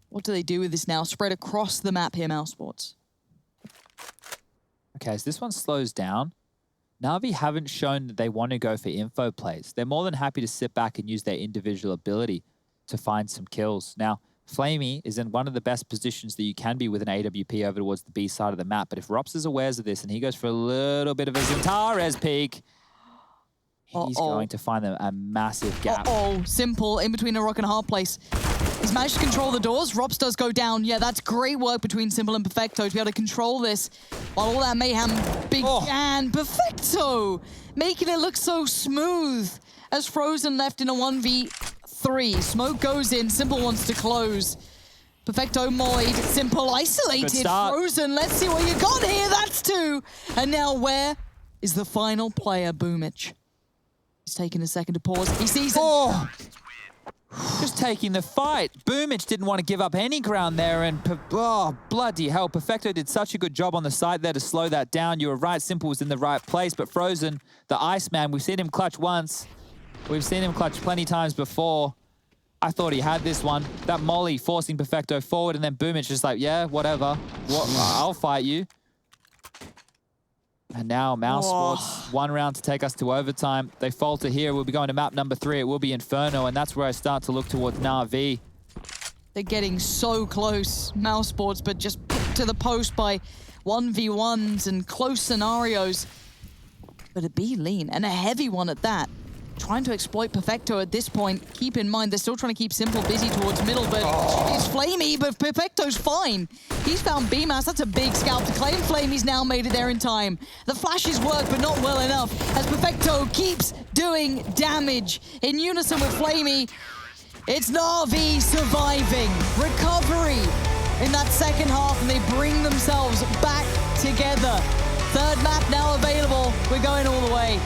What do they do with this now? Spread across the map here, Mousesports. Okay, so this one slows down. Na'Vi haven't shown that they want to go for info plays. They're more than happy to sit back and use their individual ability to find some kills. Now, Flamey is in one of the best positions that you can be with an AWP over towards the B side of the map. But if Rops is aware of this and he goes for a little bit of a Zintares peek, he's going to find them a massive gap. Simple in between a rock and a hard place. He's managed to control the doors. Rops does go down. Yeah, that's great work between Simple and Perfecto to be able to control this. While all that mayhem began, Perfecto making it look so smooth as Frozen left in a 1v3. Smoke goes in. Simple wants to close. Perfecto mollied. Simple isolated. Frozen, let's see what you got here. That's 2. And now where is the final player, Boomich. He's taking a second to pause. He sees it. Oh! Just taking the fight. Boomich didn't want to give up any ground there, and oh, bloody hell. Perfecto did such a good job on the side there to slow that down. You were right, Simple was in the right place, but Frozen, the Iceman, we've seen him clutch once. We've seen him clutch plenty times before. I thought he had this one. That molly forcing Perfecto forward, and then Boomich just like, yeah, whatever. I'll fight you. And now Mouse Sports, one round to take us to overtime. They falter here. We'll be going to map number 3. It will be Inferno, and that's where I start to look towards Na'Vi. They're getting so close, Mouse Sports, but just put to the post by 1v1s and close scenarios. But a B lean, and a heavy one at that. Trying to exploit Perfecto at this point. Keep in mind, they're still trying to keep Simple busy towards middle, but it's Flamey, but Perfecto's fine. He's found B-Mass. That's a big scalp to claim. Flamey's now made it there in time. The flashes work, but not well enough, as Perfecto keeps doing damage. In unison with Flamey, it's Na'Vi surviving. Recovery in that second half, and they bring themselves back together. Third map now available. We're going all the way.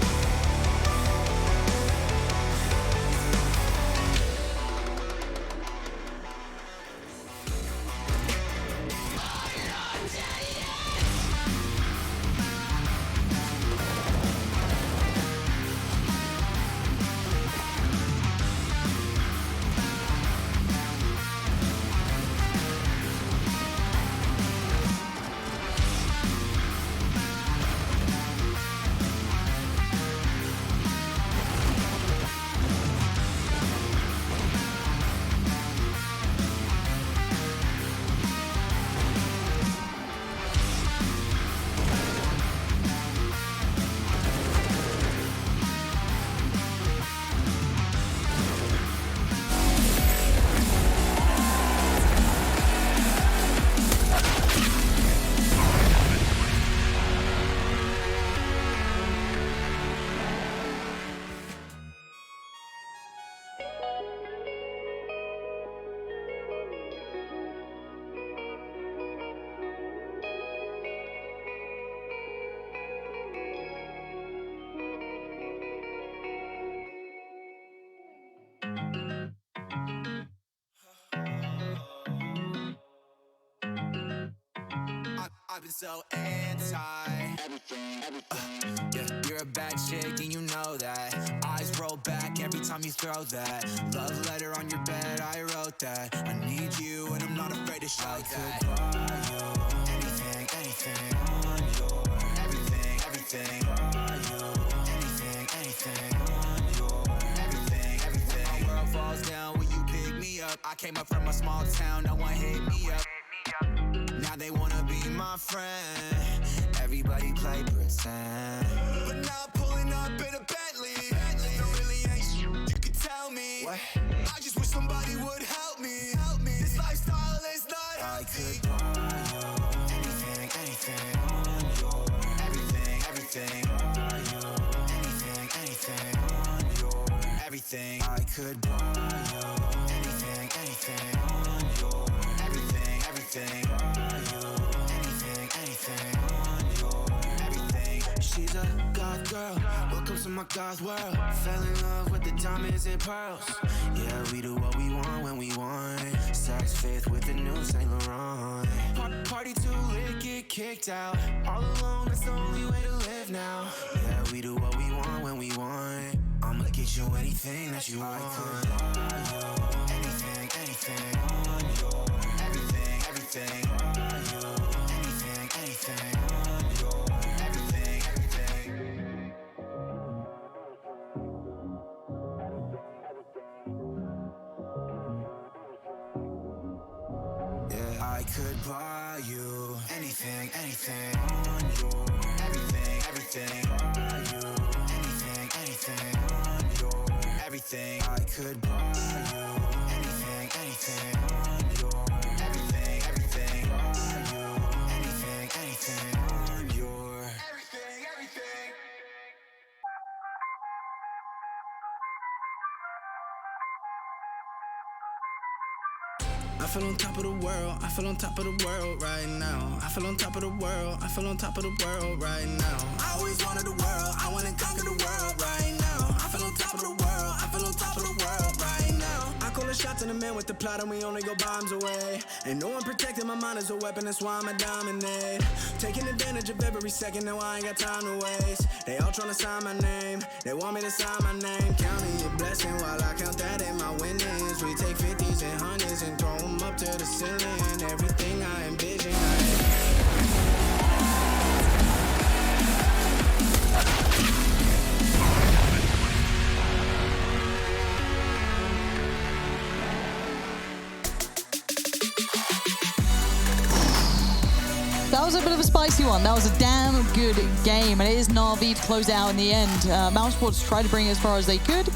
I've been so anti yeah, you're a bad chick and you know that. Eyes roll back every time you throw that. Love letter on your bed, I wrote that. I need you and I'm not afraid to show that. Buy you anything, anything on your everything, everything. Buy you anything, anything on your everything, everything. My world falls down when you pick me up. I came up from a small town, no one hit me up. Now they wanna be my friend. Everybody play pretend. But now I'm pulling up in a Bentley. There really ain't shit you could tell me. What? I just wish somebody would help me. This lifestyle is not I could buy you anything, anything on your everything, everything. Buy you anything, anything on your everything. I could buy you anything, anything on your everything, everything. She's a goth girl, welcome to my goth world. Fell in love with the diamonds and pearls. Yeah, we do what we want when we want. Sex faith with the new Saint Laurent. Party too lit, get kicked out. All alone, that's the only way to live now. Yeah, we do what we want when we want. I'ma get you anything that you want. I could buy you anything, anything on your everything, everything. Buy you anything, anything on your everything, everything. Yeah, I could buy you anything, anything on your everything, everything. Buy you anything, anything on your everything. I could buy you anything, anything on your everything, everything. Buy you anything, anything on your everything, everything. I feel on top of the world, I feel on top of the world right now. I feel on top of the world, I feel on top of the world right now. I always wanted the world, I wanna conquer the world right now. I feel on top of the world, I feel on top of the world right now. I call the shots and the man with the plot and we only go bombs away. Ain't no one protecting my mind as a weapon, that's why I'ma dominate. Taking advantage of every second, now I ain't got time to waste. They all tryna sign my name, they want me to sign my name. Counting your blessing while I count that in my winnings. We take 50s and 100s and throw them up to the ceiling. Everything I envision, That was a bit of a spicy one. That was a damn good game, and it is Na'Vi to close out in the end. Mousesports tried to bring it as far as they could,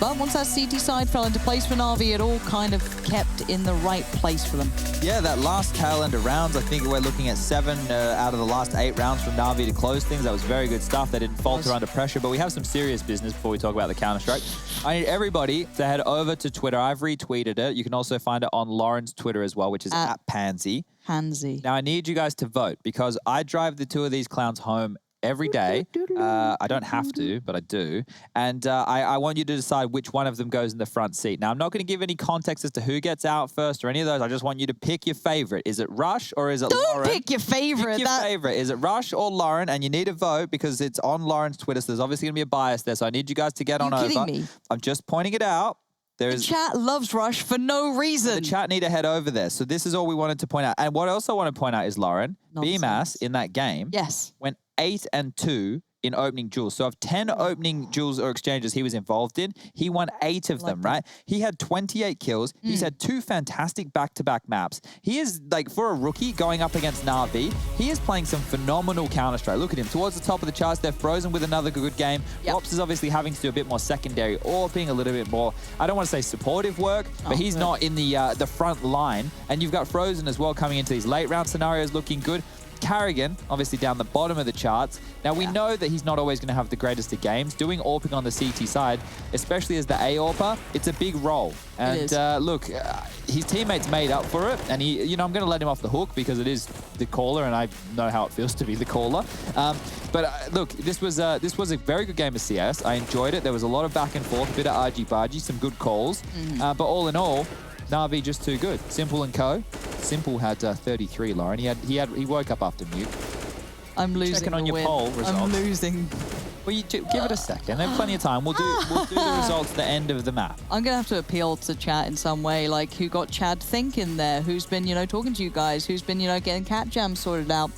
but once that CT side fell into place for Na'Vi, it all kind of kept in the right place for them. Yeah, that last tail end of rounds, I think we're looking at 7 out of the last 8 rounds from Na'Vi to close things. That was very good stuff. They didn't falter under pressure, but we have some serious business before we talk about the Counter-Strike. I need everybody to head over to Twitter. I've retweeted it. You can also find it on Lauren's Twitter as well, which is at Pansy. Now, I need you guys to vote because I drive the 2 of these clowns home every day. I don't have to, but I do. And I want you to decide which one of them goes in the front seat. Now, I'm not going to give any context as to who gets out first or any of those. I just want you to pick your favorite. Is it Rush or is it Lauren? Don't pick your favorite. Pick your favorite. Is it Rush or Lauren? And you need to vote because it's on Lauren's Twitter, so there's obviously going to be a bias there. So I need you guys to get on over. You're kidding me. I'm just pointing it out. The chat loves Rush for no reason. The chat need to head over there. So this is all we wanted to point out. And what I also want to point out is, Lauren, BMAS in that game went 8 and 2 in opening duels. So of 10 opening duels or exchanges he was involved in, he won 8 of them, right? He had 28 kills. He's had 2 fantastic back-to-back maps. He is, like, for a rookie going up against Na'Vi, he is playing some phenomenal Counter-Strike. Look at him. Towards the top of the charts, they're frozen with another good game. Rops is obviously having to do a bit more secondary AWPing, a little bit more, I don't want to say supportive work, but he's not in the front line. And you've got Frozen as well coming into these late round scenarios looking good. Carrigan, obviously down the bottom of the charts. Now, we know that he's not always going to have the greatest of games. Doing AWPing on the CT side, especially as the AWPer, it's a big role. And look, his teammates made up for it. And he, you know, I'm going to let him off the hook because it is the caller, and I know how it feels to be the caller. Look, this was a very good game of CS. I enjoyed it. There was a lot of back and forth, a bit of argy-bargy, some good calls. But all in all, Na'Vi just too good. Simple and Co. Simple had 33, Lauren. He woke up after mute. I'm losing. Checking on your poll results. I'm losing. Well, give it a second. There's plenty of time. We'll do the results at the end of the map. I'm gonna have to appeal to chat in some way, like who got Chad thinking there, who's been talking to you guys, who's been getting cat jam sorted out.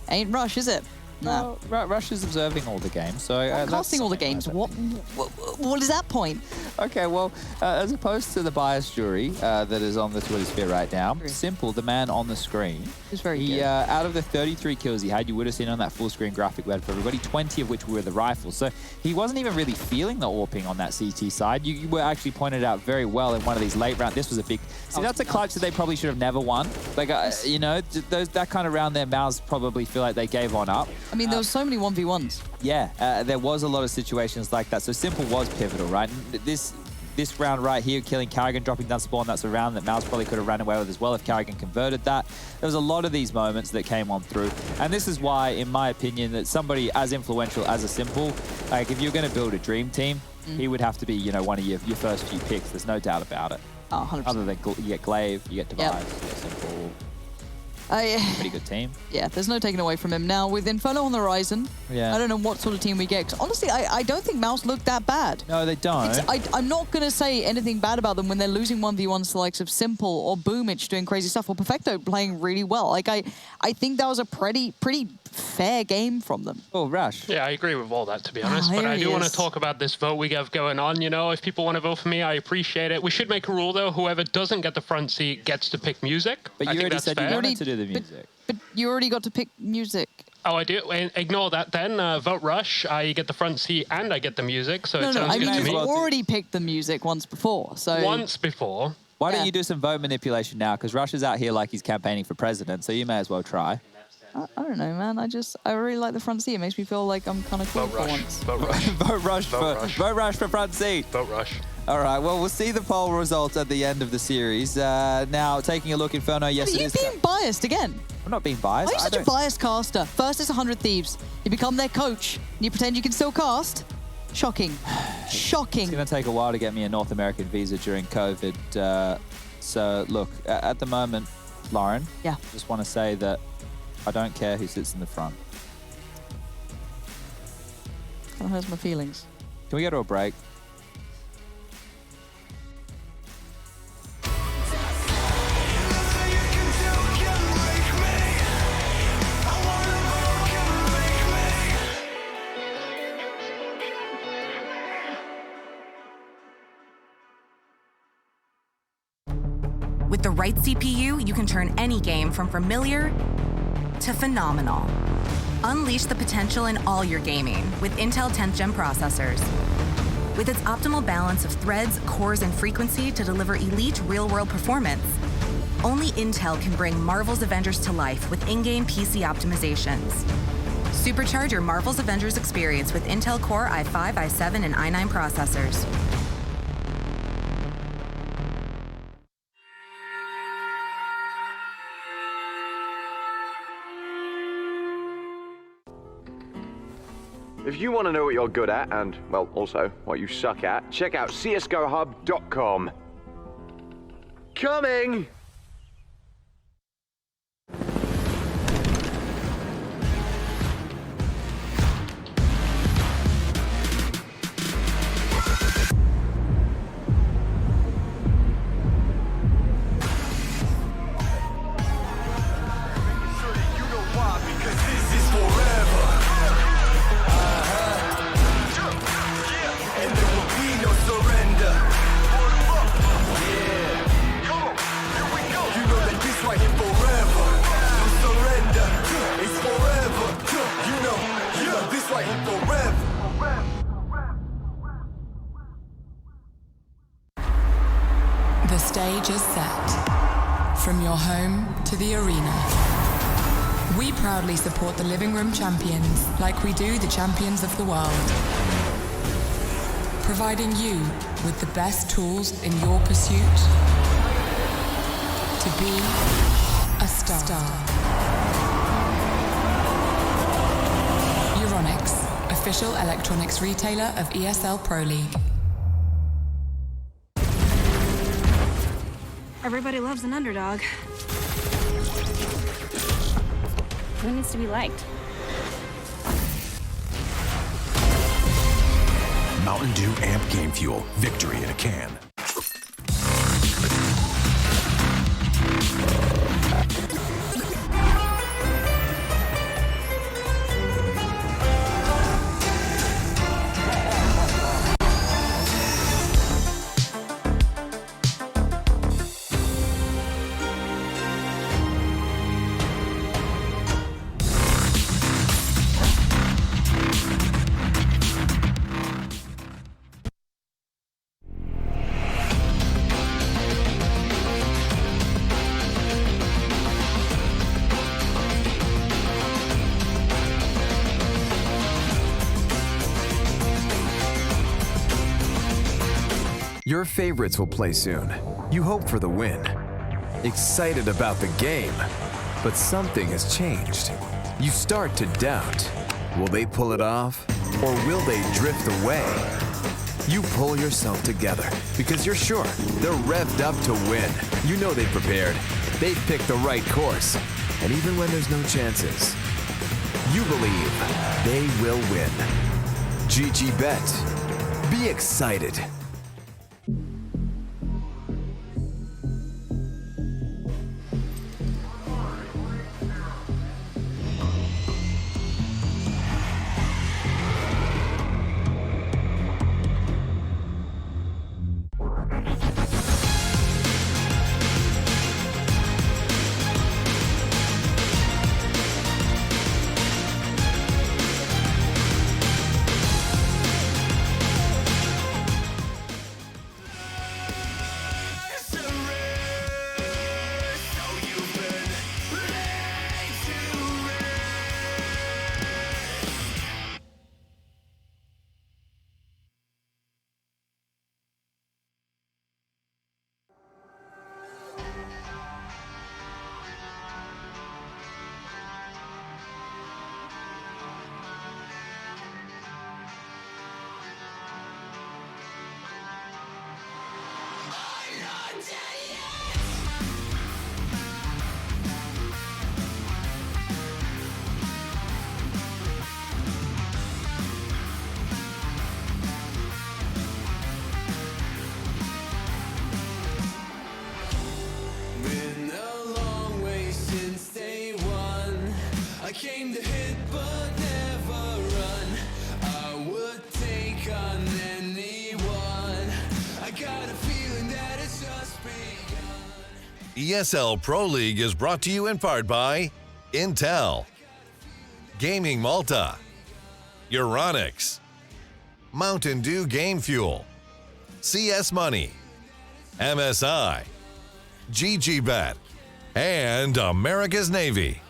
Ain't Rush, is it? No, Rush is observing all the games, so casting all the games. What is that point? Okay, well, as opposed to the biased jury that is on the Twitter sphere right now, Simple, the man on the screen, is very good. Out of the 33 kills he had, you would have seen on that full screen graphic we had for everybody, 20 of which were the rifles. So he wasn't even really feeling the AWPing on that CT side. You were actually pointed out very well in one of these late rounds. This was a big. See, that's a clutch that they probably should have never won. Like that kind of round, their mouths probably feel like they gave one up. I mean, there was so many 1v1s. Yeah, there was a lot of situations like that. So Simple was pivotal, right? This round right here, killing Carrigan, dropping down spawn, that's a round that Mouse probably could have ran away with as well if Carrigan converted that. There was a lot of these moments that came on through. And this is why, in my opinion, that somebody as influential as a Simple, like if you're going to build a dream team, he would have to be, one of your first few picks. There's no doubt about it. Oh, 100%. Other than you get Glaive, you get Device, you get Simple. Pretty good team. Yeah, there's no taking away from him. Now, with Inferno on the horizon, I don't know what sort of team we get. 'Cause honestly, I don't think Mouse looked that bad. No, they don't. I'm not going to say anything bad about them when they're losing 1v1s to the likes of Simple or Boomich doing crazy stuff, or Perfecto playing really well. Like, I think that was a pretty fair game from them. Oh, Rush. Yeah, I agree with all that, to be honest. But I do want to talk about this vote we have going on. If people want to vote for me, I appreciate it. We should make a rule, though. Whoever doesn't get the front seat gets to pick music. But you already said you wanted to do the music. But you already got to pick music. Oh, I do? Ignore that then. Vote Rush. I get the front seat and I get the music, so it sounds good to me. You've already picked the music once before, so... Once before? Why don't you do some vote manipulation now? Because Rush is out here like he's campaigning for president, so you may as well try. I don't know, man. I really like the front seat. It makes me feel like I'm kind of cool for once. Vote Rush. Vote Rush for front seat. Vote Rush. All right, well, we'll see the poll results at the end of the series. Now, taking a look, Inferno, yes, it You're is. being biased again. I'm not being biased. Why are you such a biased caster? First it's 100 Thieves. You become their coach. And you pretend you can still cast. Shocking. Shocking. It's going to take a while to get me a North American visa during COVID. So, look, at the moment, Lauren, just want to say that I don't care who sits in the front. That hurts my feelings. Can we go to a break? With the right CPU, you can turn any game from familiar to phenomenal. Unleash the potential in all your gaming with Intel 10th Gen processors. With its optimal balance of threads, cores, and frequency to deliver elite real-world performance, only Intel can bring Marvel's Avengers to life with in-game PC optimizations. Supercharge your Marvel's Avengers experience with Intel Core i5, i7, and i9 processors. If you want to know what you're good at, and, well, also what you suck at, check out csgohub.com. Coming! The stage is set. From your home to the arena. We proudly support the living room champions like we do the champions of the world. Providing you with the best tools in your pursuit to be a star. Euronics, official electronics retailer of ESL Pro League. Everybody loves an underdog. Who needs to be liked? Mountain Dew Amp Game Fuel. Victory in a can. Your favorites will play soon. You hope for the win. Excited about the game. But something has changed. You start to doubt. Will they pull it off? Or will they drift away? You pull yourself together because you're sure they're revved up to win. You know they've prepared. They've picked the right course. And even when there's no chances, you believe they will win. GG Bet. Be excited. ESL Pro League is brought to you in part by Intel, Gaming Malta, Euronics, Mountain Dew Game Fuel, CS Money, MSI, GGBet, and America's Navy.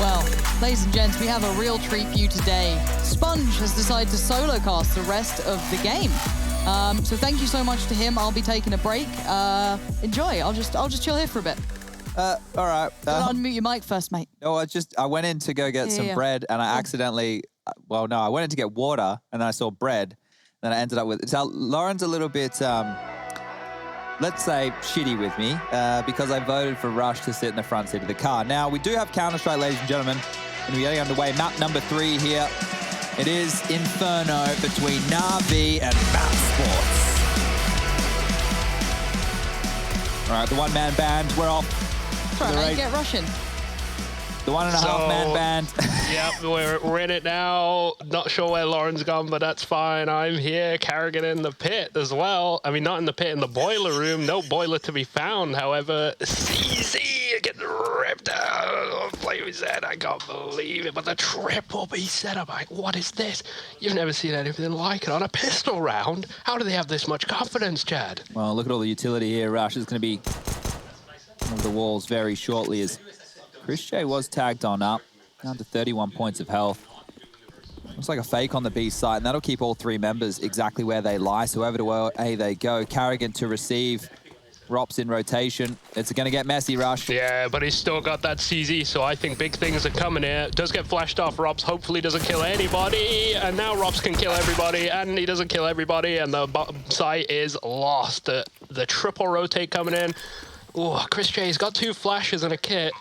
Well, ladies and gents, we have a real treat for you today. Sponge has decided to solo cast the rest of the game. So thank you so much to him. I'll be taking a break. Enjoy. I'll just chill here for a bit. All right. Unmute your mic first, mate. No, I went in to go get some bread, and I accidentally, well, no, I went in to get water, and then I saw bread. Then I ended up with, so Lauren's a little bit, let's say, shitty with me, because I voted for Rush to sit in the front seat of the car. Now, we do have Counter-Strike, ladies and gentlemen, and we're getting underway. Map number 3 here. It is Inferno between Na'Vi and Map Sports. All right, the one-man band, we're off. That's right, get Russian. The 1.5-man band. Yep, we're in it now. Not sure where Lauren's gone, but that's fine. I'm here, Carrigan in the pit as well. I mean, not in the pit, in the boiler room. No boiler to be found, however. CZ getting ripped out. Play set, I can't believe it. But the triple B setup, what is this? You've never seen anything like it on a pistol round. How do they have this much confidence, Chad? Well, look at all the utility here. Rush is going to be on the walls very shortly as Chris J was tagged on up, down to 31 points of health. Looks like a fake on the B side, and that'll keep all 3 members exactly where they lie. So over to A they go. Carrigan to receive. Rops in rotation. It's going to get messy, Rush. Yeah, but he's still got that CZ, so I think big things are coming here. Does get flashed off. Rops hopefully doesn't kill anybody, and now Rops can kill everybody, and he doesn't kill everybody, and the site is lost. The triple rotate coming in. Oh, Chris J's got 2 flashes and a kit.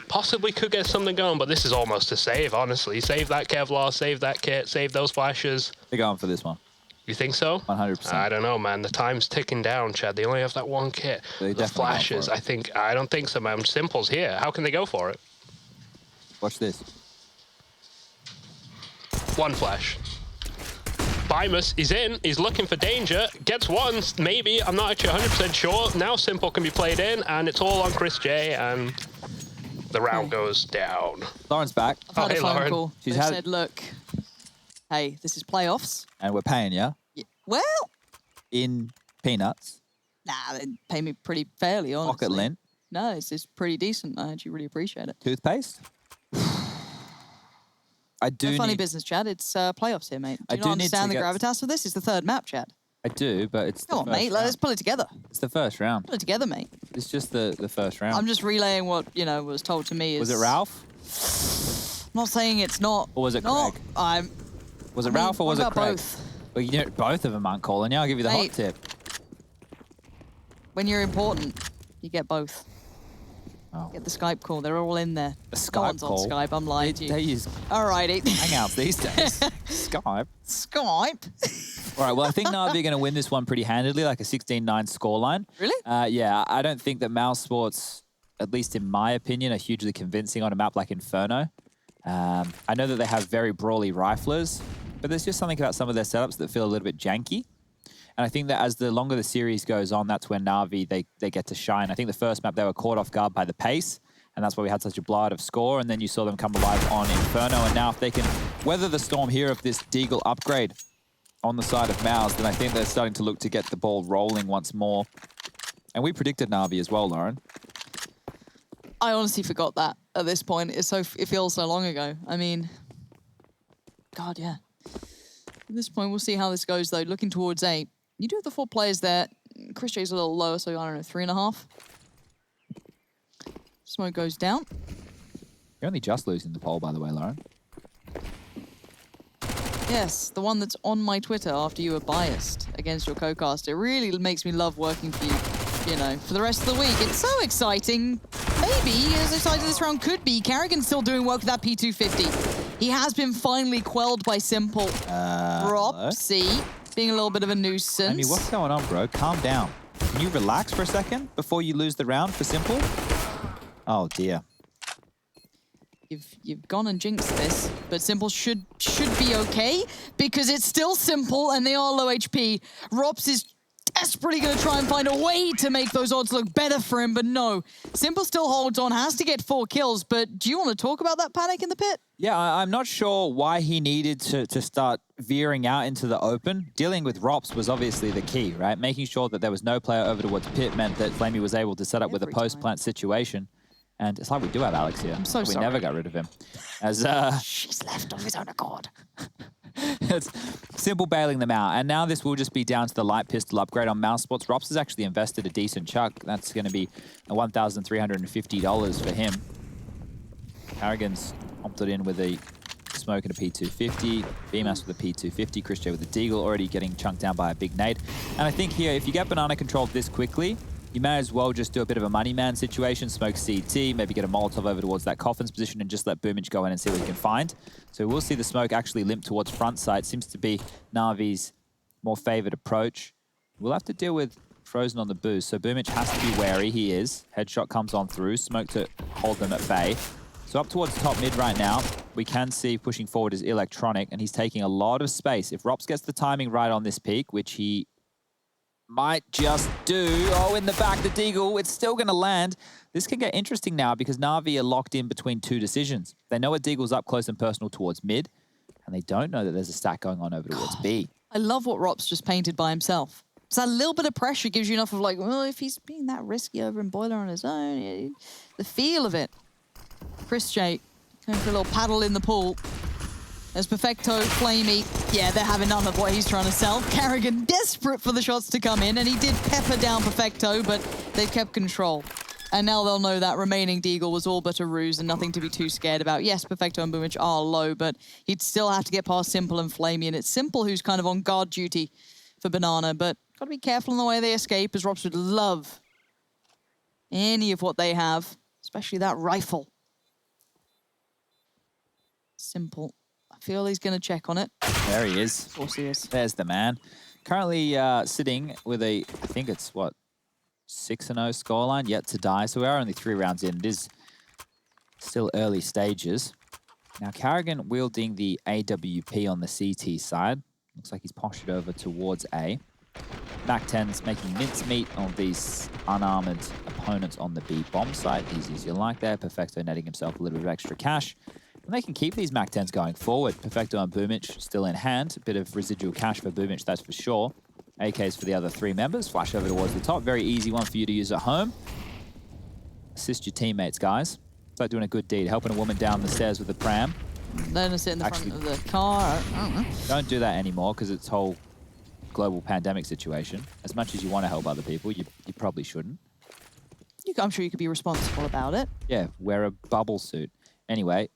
Possibly could get something going, but this is almost a save, honestly. Save that Kevlar, save that kit, save those flashes. They're going for this one. You think so? 100%. I don't know, man. The time's ticking down, Chad. They only have that 1 kit. The flashes, I don't think so, man. Simple's here. How can they go for it? Watch this. 1 flash. Bimus is in. He's looking for danger. Gets 1, maybe. I'm not actually 100% sure. Now Simple can be played in, and it's all on Chris J, and the round goes down. Lauren's back. I've had a phone call. She's They've said, look, hey, this is playoffs. And we're paying you. Yeah. Well, in peanuts. nah, they pay me pretty fairly, honestly. Pocket lint. No, it's pretty decent. I actually really appreciate it. Toothpaste. I do no funny business, Chad. It's playoffs here, mate. Do you not understand the gravitas of this? It's the 3rd map, Chad. I do, but it's Come on, mate. Let's pull it together. It's the first round. Pull it together, mate. It's just the first round. I'm just relaying what, was told to me. Was it Ralph? I'm not saying it's not. Or was it Craig? Was it Ralph or was it Craig? Both? Well, both of them aren't calling you. I'll give you the hot tip. When you're important, you get both. Oh. Get the Skype call. They're all in there. A Skype no one's call? on Skype. I'm lying to you. They use Alrighty. Hangouts these days. Skype. Skype. All right, well, I think Na'Vi are going to win this one pretty handedly, like a 16-9 scoreline. Really? Yeah, I don't think that Mouse Sports, at least in my opinion, are hugely convincing on a map like Inferno. I know that they have very brawly riflers, but there's just something about some of their setups that feel a little bit janky. And I think that as the longer the series goes on, that's when Na'Vi, they get to shine. I think the first map, they were caught off guard by the pace, and that's why we had such a blowout of score, and then you saw them come alive on Inferno, and now if they can weather the storm here of this Deagle upgrade on the side of Mouse, then I think they're starting to look to get the ball rolling once more. And we predicted Na'Vi as well, Lauren. I honestly forgot that at this point. It feels so long ago. I mean, God, yeah. At this point, we'll see how this goes, though. Looking towards 8. You do have the 4 players there. Chris J's a little lower, so I don't know, 3.5. Smoke goes down. You're only just losing the poll, by the way, Lauren. Yes, the one that's on my Twitter after you were biased against your co-cast. It really makes me love working for you, for the rest of the week. It's so exciting. Maybe as exciting as this round could be. Carrigan's still doing work with that P250. He has been finally quelled by Simple. Ropsy being a little bit of a nuisance. I mean, what's going on, bro? Calm down. Can you relax for a second before you lose the round for Simple? Oh, dear. You've gone and jinxed this, but Simple should be okay because it's still Simple and they are low HP. Rops is desperately going to try and find a way to make those odds look better for him, but no. Simple still holds on, has to get 4 kills, but do you want to talk about that panic in the pit? Yeah, I'm not sure why he needed to start veering out into the open. Dealing with Rops was obviously the key, right? Making sure that there was no player over towards pit meant that Flamey was able to set up with a post-plant situation. And it's like we do have Alex here. I'm so we sorry. never got rid of him. As She's left of his own accord. It's Simple bailing them out. And now this will just be down to the light pistol upgrade on mouse spots. Rops has actually invested a decent chunk. That's going to be $1,350 for him. Harrigan's opted in with a smoke and a P250. BMAS with a P250. Chris J with a Deagle, already getting chunked down by a big nade. And I think here, if you get banana controlled this quickly, you may as well just do a bit of a money man situation, smoke CT, maybe get a Molotov over towards that Coffin's position and just let Boomage go in and see what he can find. So we'll see the smoke actually limp towards front side. Seems to be Na'Vi's more favored approach. We'll have to deal with Frozen on the boost, so Boomage has to be wary. He is. Headshot comes on through, smoke to hold them at bay. So up towards top mid right now, we can see pushing forward is Electronic, and he's taking a lot of space. If Rops gets the timing right on this peak, which he might just do. Oh, in the back, the Deagle. It's still going to land. This can get interesting now because Na'Vi are locked in between 2 decisions. They know a Deagle's up close and personal towards mid, and they don't know that there's a stack going on over towards B. I love what Rops just painted by himself. So that little bit of pressure gives you enough of like, well, if he's being that risky over in Boiler on his own, the feel of it. Chris J going for a little paddle in the pool. There's Perfecto, Flamey. Yeah, they're having none of what he's trying to sell. Carrigan desperate for the shots to come in, and he did pepper down Perfecto, but they've kept control. And now they'll know that remaining Deagle was all but a ruse and nothing to be too scared about. Yes, Perfecto and Boomage are low, but he'd still have to get past Simple and Flamey, and it's Simple who's kind of on guard duty for Banana, but got to be careful in the way they escape, as Rops would love any of what they have, especially that rifle. Simple. I feel he's going to check on it. There he is. Of course he is. There's the man. Currently sitting with a, I think it's what, 6-0 scoreline, yet to die. So we are only 3 rounds in. It is still early stages. Now Carrigan wielding the AWP on the CT side. Looks like he's postured over towards A. Mac-10's making mincemeat of these unarmored opponents on the B bomb site. Easy as you like there. Perfecto netting himself a little bit of extra cash. And they can keep these Mac-10s going forward. Perfecto and Boomage still in hand. A bit of residual cash for Boomage, that's for sure. AKs for the other 3 members. Flash over towards the top. Very easy one for you to use at home. Assist your teammates, guys. It's like doing a good deed. Helping a woman down the stairs with a pram. Then to sit in the front of the car. I don't know. Don't do that anymore because it's whole global pandemic situation. As much as you want to help other people, you probably shouldn't. I'm sure you could be responsible about it. Yeah, wear a bubble suit. Anyway,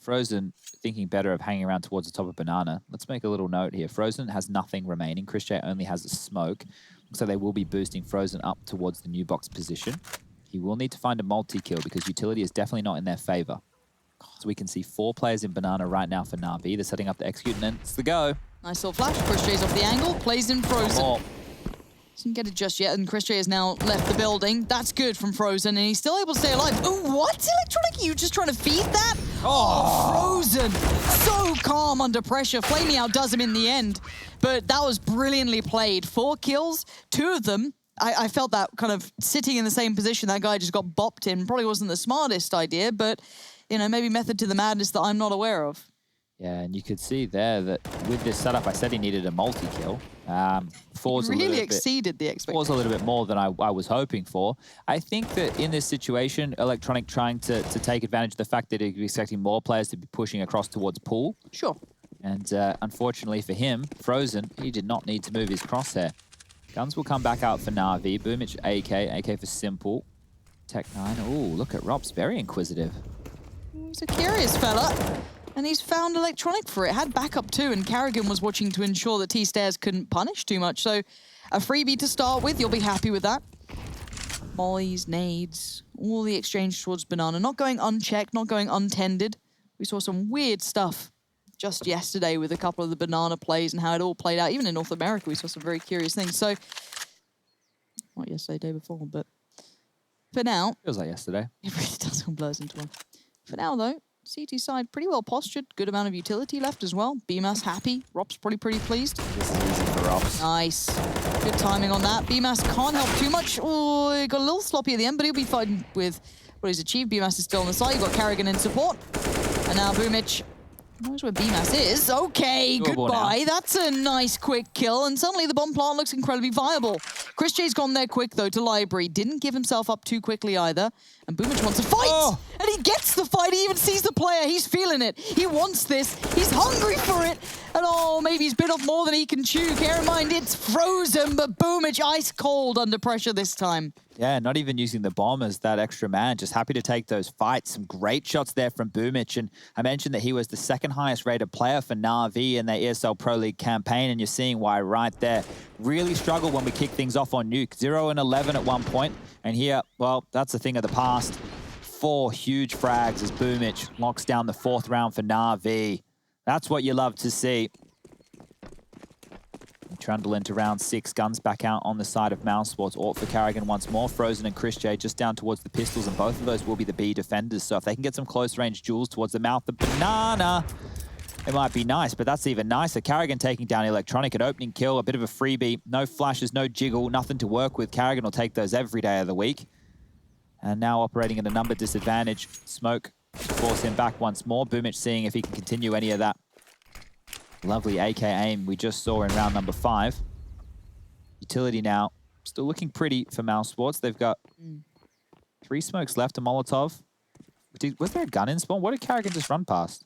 Frozen thinking better of hanging around towards the top of Banana. Let's make a little note here. Frozen has nothing remaining. Chris J only has a smoke. So they will be boosting Frozen up towards the new box position. He will need to find a multi-kill because utility is definitely not in their favor. So we can see 4 players in Banana right now for Na'Vi. They're setting up the execute and then it's the go. Nice little flash. Chris J's off the angle, plays in Frozen. Doesn't get it just yet, and Chris J has now left the building. That's good from Frozen, and he's still able to stay alive. Oh, what? Electronic, you just trying to feed that? Oh, Frozen. So calm under pressure. Flamey outdoes him in the end, but that was brilliantly played. 4 kills, 2 of them. I felt that kind of sitting in the same position that guy just got bopped in. Probably wasn't the smartest idea, but, you know, maybe method to the madness that I'm not aware of. Yeah, and you could see there that with this setup, I said he needed a multi-kill. Really exceeded the expectation. Was a little bit more than I was hoping for. I think that in this situation, Electronic trying to take advantage of the fact that he's expecting more players to be pushing across towards pool. Sure. And unfortunately for him, Frozen, he did not need to move his crosshair. Guns will come back out for Na'Vi. Boomage AK for Simple. Tech9, ooh, look at Rob's very inquisitive. He's a curious fella. And he's found Electronic for it. Had backup too, and Carrigan was watching to ensure that T-Stairs couldn't punish too much. So a freebie to start with, you'll be happy with that. Mollies, nades, all the exchange towards Banana. Not going unchecked, not going untended. We saw some weird stuff just yesterday with a couple of the Banana plays and how it all played out. Even in North America, we saw some very curious things. So Not yesterday, day before, but for now... Feels like yesterday. It really does all blurs into one. For now, though, CT side pretty well postured. Good amount of utility left as well. BMAS happy. Rob's probably pretty pleased. This is easy for Robs. Nice. Good timing on that. BMAS can't help too much. Oh, he got a little sloppy at the end, but he'll be fighting with what he's achieved. BMAS is still on the side. You've got Carrigan in support. And now Boomich knows where BMAS is. Okay, goodbye. That's a nice quick kill. And suddenly the bomb plant looks incredibly viable. Chris J's gone there quick, though, to Library. Didn't give himself up too quickly either. And Boomich wants to fight. Oh. And he gets the fight. He even sees the player. He's feeling it. He wants this. He's hungry for it. And oh, maybe he's bit off more than he can chew. Bear in mind, it's frozen, but Boomich ice cold under pressure this time. Yeah, not even using the bomb as that extra man. Just happy to take those fights. Some great shots there from Boomich. And I mentioned that he was the second highest rated player for Na'Vi in their ESL Pro League campaign. And you're seeing why right there. Really struggled when we kick things off on Nuke. 0-11 at one point. And here, well, that's a thing of the past. 4 huge frags as Boomich locks down the 4th round for Na'Vi. That's what you love to see. Trundle into round 6. Guns back out on the side of Mouse Sports. Ort for Carrigan once more. Frozen and Chris J just down towards the pistols, and both of those will be the B defenders. So if they can get some close range duels towards the mouth of Banana, it might be nice, but that's even nicer. Carrigan taking down Electronic, an opening kill, a bit of a freebie. No flashes, no jiggle, nothing to work with. Carrigan will take those every day of the week. And now operating at a number disadvantage. Smoke to force him back once more. Boomich seeing if he can continue any of that lovely AK aim we just saw in round number 5. Utility now still looking pretty for Mouse Sports. They've got 3 smokes left, a Molotov. Was there a gun in spawn? What did Carrigan just run past?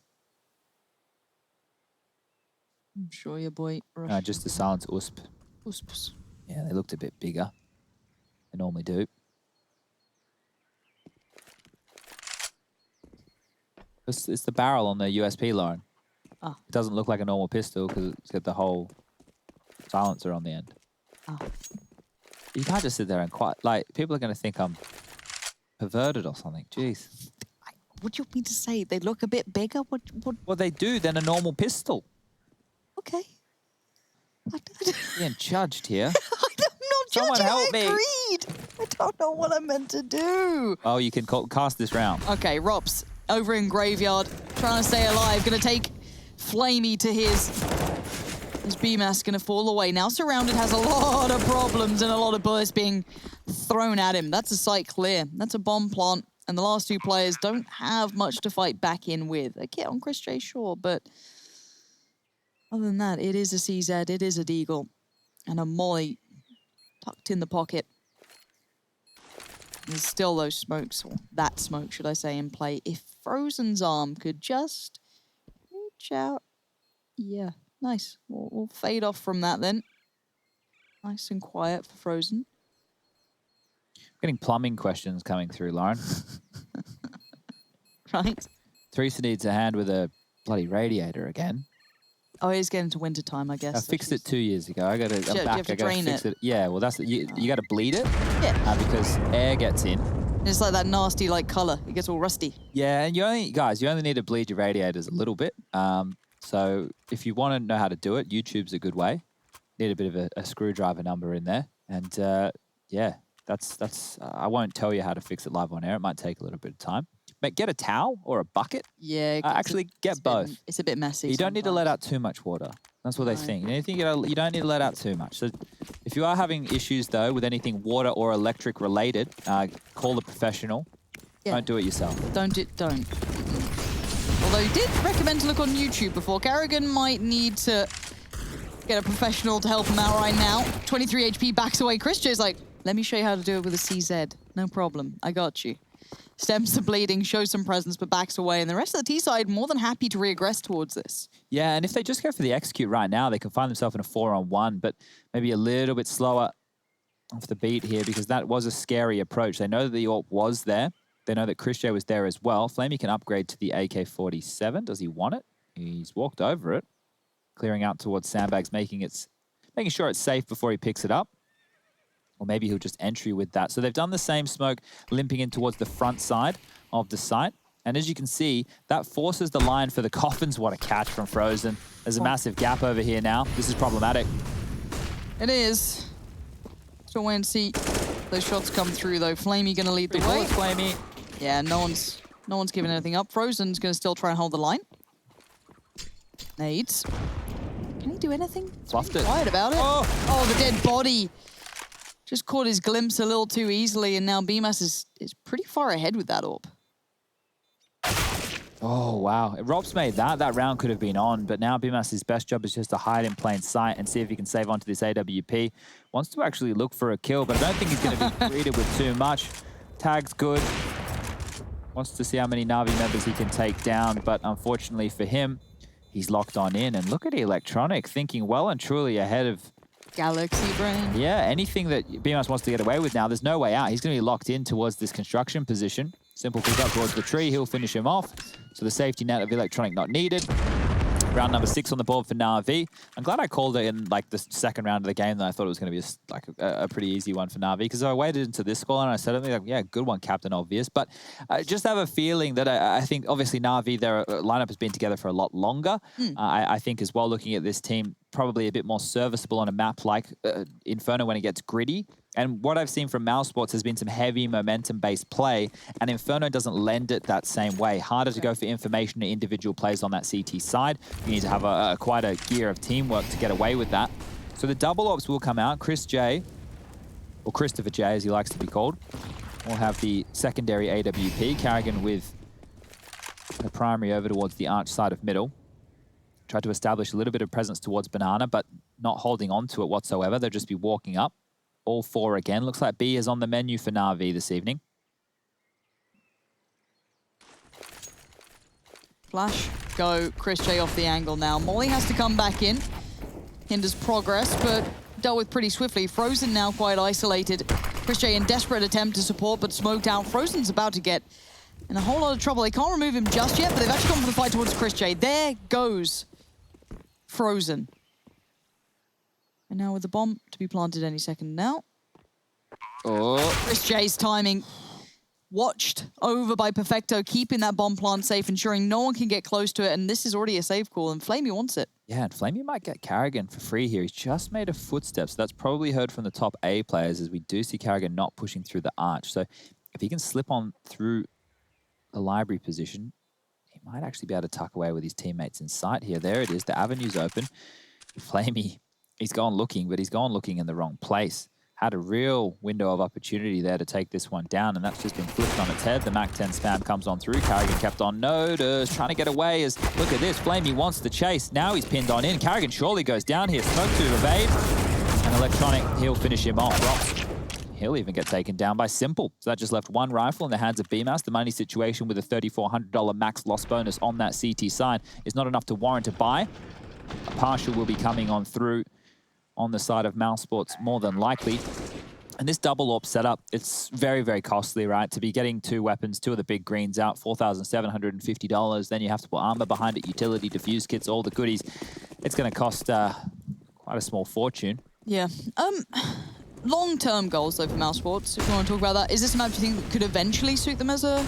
I'm sure your boy... Just the silence USP. USPs. Yeah, they looked a bit bigger. They normally do. It's the barrel on the USP, Lauren. Ah. It doesn't look like a normal pistol because it's got the whole silencer on the end. Ah. You can't just sit there and quiet. Like, people are going to think I'm perverted or something. Jeez. What do you want me to say? They look a bit bigger? What? Well, they do than a normal pistol. Okay. Being judged here. I'm not Someone judging. help me. Agreed. I don't know what I'm meant to do. Oh, you can cast this round. Okay, Robs over in Graveyard, trying to stay alive. Going to take Flamey to his BMAS. Going to fall away. Now surrounded, has a lot of problems and a lot of bullets being thrown at him. That's a site clear. That's a bomb plant. And the last 2 players don't have much to fight back in with. A kit on Chris J, sure, but other than that, it is a CZ, it is a Deagle, and a Molly tucked in the pocket. There's still those smokes, or that smoke, should I say, in play. If Frozen's arm could just reach out. Yeah, nice. We'll fade off from that then. Nice and quiet for Frozen. Getting plumbing questions coming through, Lauren. Right. Teresa needs a hand with a bloody radiator again. Oh, it is getting to winter time, I guess. I fixed it 2 years ago. I'm back. Do you have to drain fix it. Yeah, well, that's you got to bleed it. Yeah. Because air gets in. It's like that nasty color. It gets all rusty. Yeah, and you only need to bleed your radiators a little bit. So if you want to know how to do it, YouTube's a good way. Need a bit of a screwdriver number in there, and yeah, that's. I won't tell you how to fix it live on air. It might take a little bit of time. But get a towel or a bucket. Yeah. Actually, get both. It's a bit messy. You don't need to let out too much water. That's what they think. You don't need to let out too much. So if you are having issues, though, with anything water or electric related, call a professional. Yeah. Don't do it yourself. Don't. Although you did recommend to look on YouTube before. Carrigan might need to get a professional to help him out right now. 23 HP backs away. Chris J's like, let me show you how to do it with a CZ. No problem. I got you. Stems the bleeding, shows some presence, but backs away. And the rest of the T side more than happy to regress towards this. Yeah, and if they just go for the execute right now, they can find themselves in a 4-on-1, but maybe a little bit slower off the beat here because that was a scary approach. They know that the AWP was there. They know that Chris J was there as well. Flamey can upgrade to the AK-47. Does he want it? He's walked over it, clearing out towards sandbags, making sure it's safe before he picks it up. Or maybe he'll just entry with that. So they've done the same smoke, limping in towards the front side of the site. And as you can see, that forces the line for the coffins. What a catch from Frozen. There's a massive gap over here now. This is problematic. It is. So wait and see those shots come through though. Flamey gonna lead the way. Flamey. Yeah, no one's giving anything up. Frozen's gonna still try and hold the line. Nades. Can he do anything? Fluffed it. Quiet about it. Oh, the dead body. Just caught his glimpse a little too easily, and now BMAS is pretty far ahead with that orb. Oh, wow. If Rob's made that round could have been on, but now BMAS's best job is just to hide in plain sight and see if he can save onto this AWP. Wants to actually look for a kill, but I don't think he's going to be greeted with too much. Tag's good. Wants to see how many Na'Vi members he can take down, but unfortunately for him, he's locked on in. And look at Electronic, thinking well and truly ahead of Galaxy Brain. Yeah, anything that BMAS wants to get away with now, there's no way out. He's going to be locked in towards this construction position. Simple pick up towards the tree, he'll finish him off. So the safety net of Electronic not needed. Round number 6 on the board for Na'Vi. I'm glad I called it in like the second round of the game, though. I thought it was going to be a pretty easy one for Na'Vi, because I waited into this score and I said, like, yeah, good one, Captain Obvious. But I just have a feeling that I think, obviously, Na'Vi, their lineup has been together for a lot longer. I think as well, looking at this team, probably a bit more serviceable on a map like Inferno when it gets gritty. And what I've seen from Mousesports has been some heavy momentum-based play, and Inferno doesn't lend it that same way. Harder to go for information to individual plays on that CT side. You need to have quite a gear of teamwork to get away with that. So the double ops will come out. Chris J, or Christopher J as he likes to be called, will have the secondary AWP. Carrigan with the primary over towards the arch side of middle. Tried to establish a little bit of presence towards Banana, but not holding on to it whatsoever. They'll just be walking up. All 4 again. Looks like B is on the menu for Na'Vi this evening. Flash, go. Chris J off the angle now. Molly has to come back in. Hinders progress, but dealt with pretty swiftly. Frozen now quite isolated. Chris J in desperate attempt to support, but smoked out. Frozen's about to get in a whole lot of trouble. They can't remove him just yet, but they've actually gone for the fight towards Chris J. There goes Frozen. And now with the bomb to be planted any second now. Oh. Chris J's timing watched over by Perfecto, keeping that bomb plant safe, ensuring no one can get close to it. And this is already a save call, and Flamey wants it. Yeah, and Flamey might get Carrigan for free here. He's just made a footstep, so that's probably heard from the top A players, as we do see Carrigan not pushing through the arch. So if he can slip on through the library position, he might actually be able to tuck away with his teammates in sight here. There it is. The avenue's open. Flamey, he's gone looking, but he's gone looking in the wrong place. Had a real window of opportunity there to take this one down, and that's just been flipped on its head. The Mac 10 spam comes on through. Carrigan kept on notice, trying to get away as, look at this, Flamey wants the chase. Now he's pinned on in. Carrigan surely goes down here. Smoke to evade. And Electronic, he'll finish him off. Rops, he'll even get taken down by Simple. So that just left one rifle in the hands of BMAS. The money situation with a $3,400 max loss bonus on that CT side is not enough to warrant a buy. A partial will be coming on through on the side of Mousesports, more than likely. And this double AWP setup, it's very, very costly, right? To be getting 2 weapons, 2 of the big greens out, $4,750. Then you have to put armor behind it, utility, diffuse kits, all the goodies. It's going to cost quite a small fortune. Yeah. Long-term goals, though, for Mousesports, if you want to talk about that. Is this a map you think could eventually suit them as a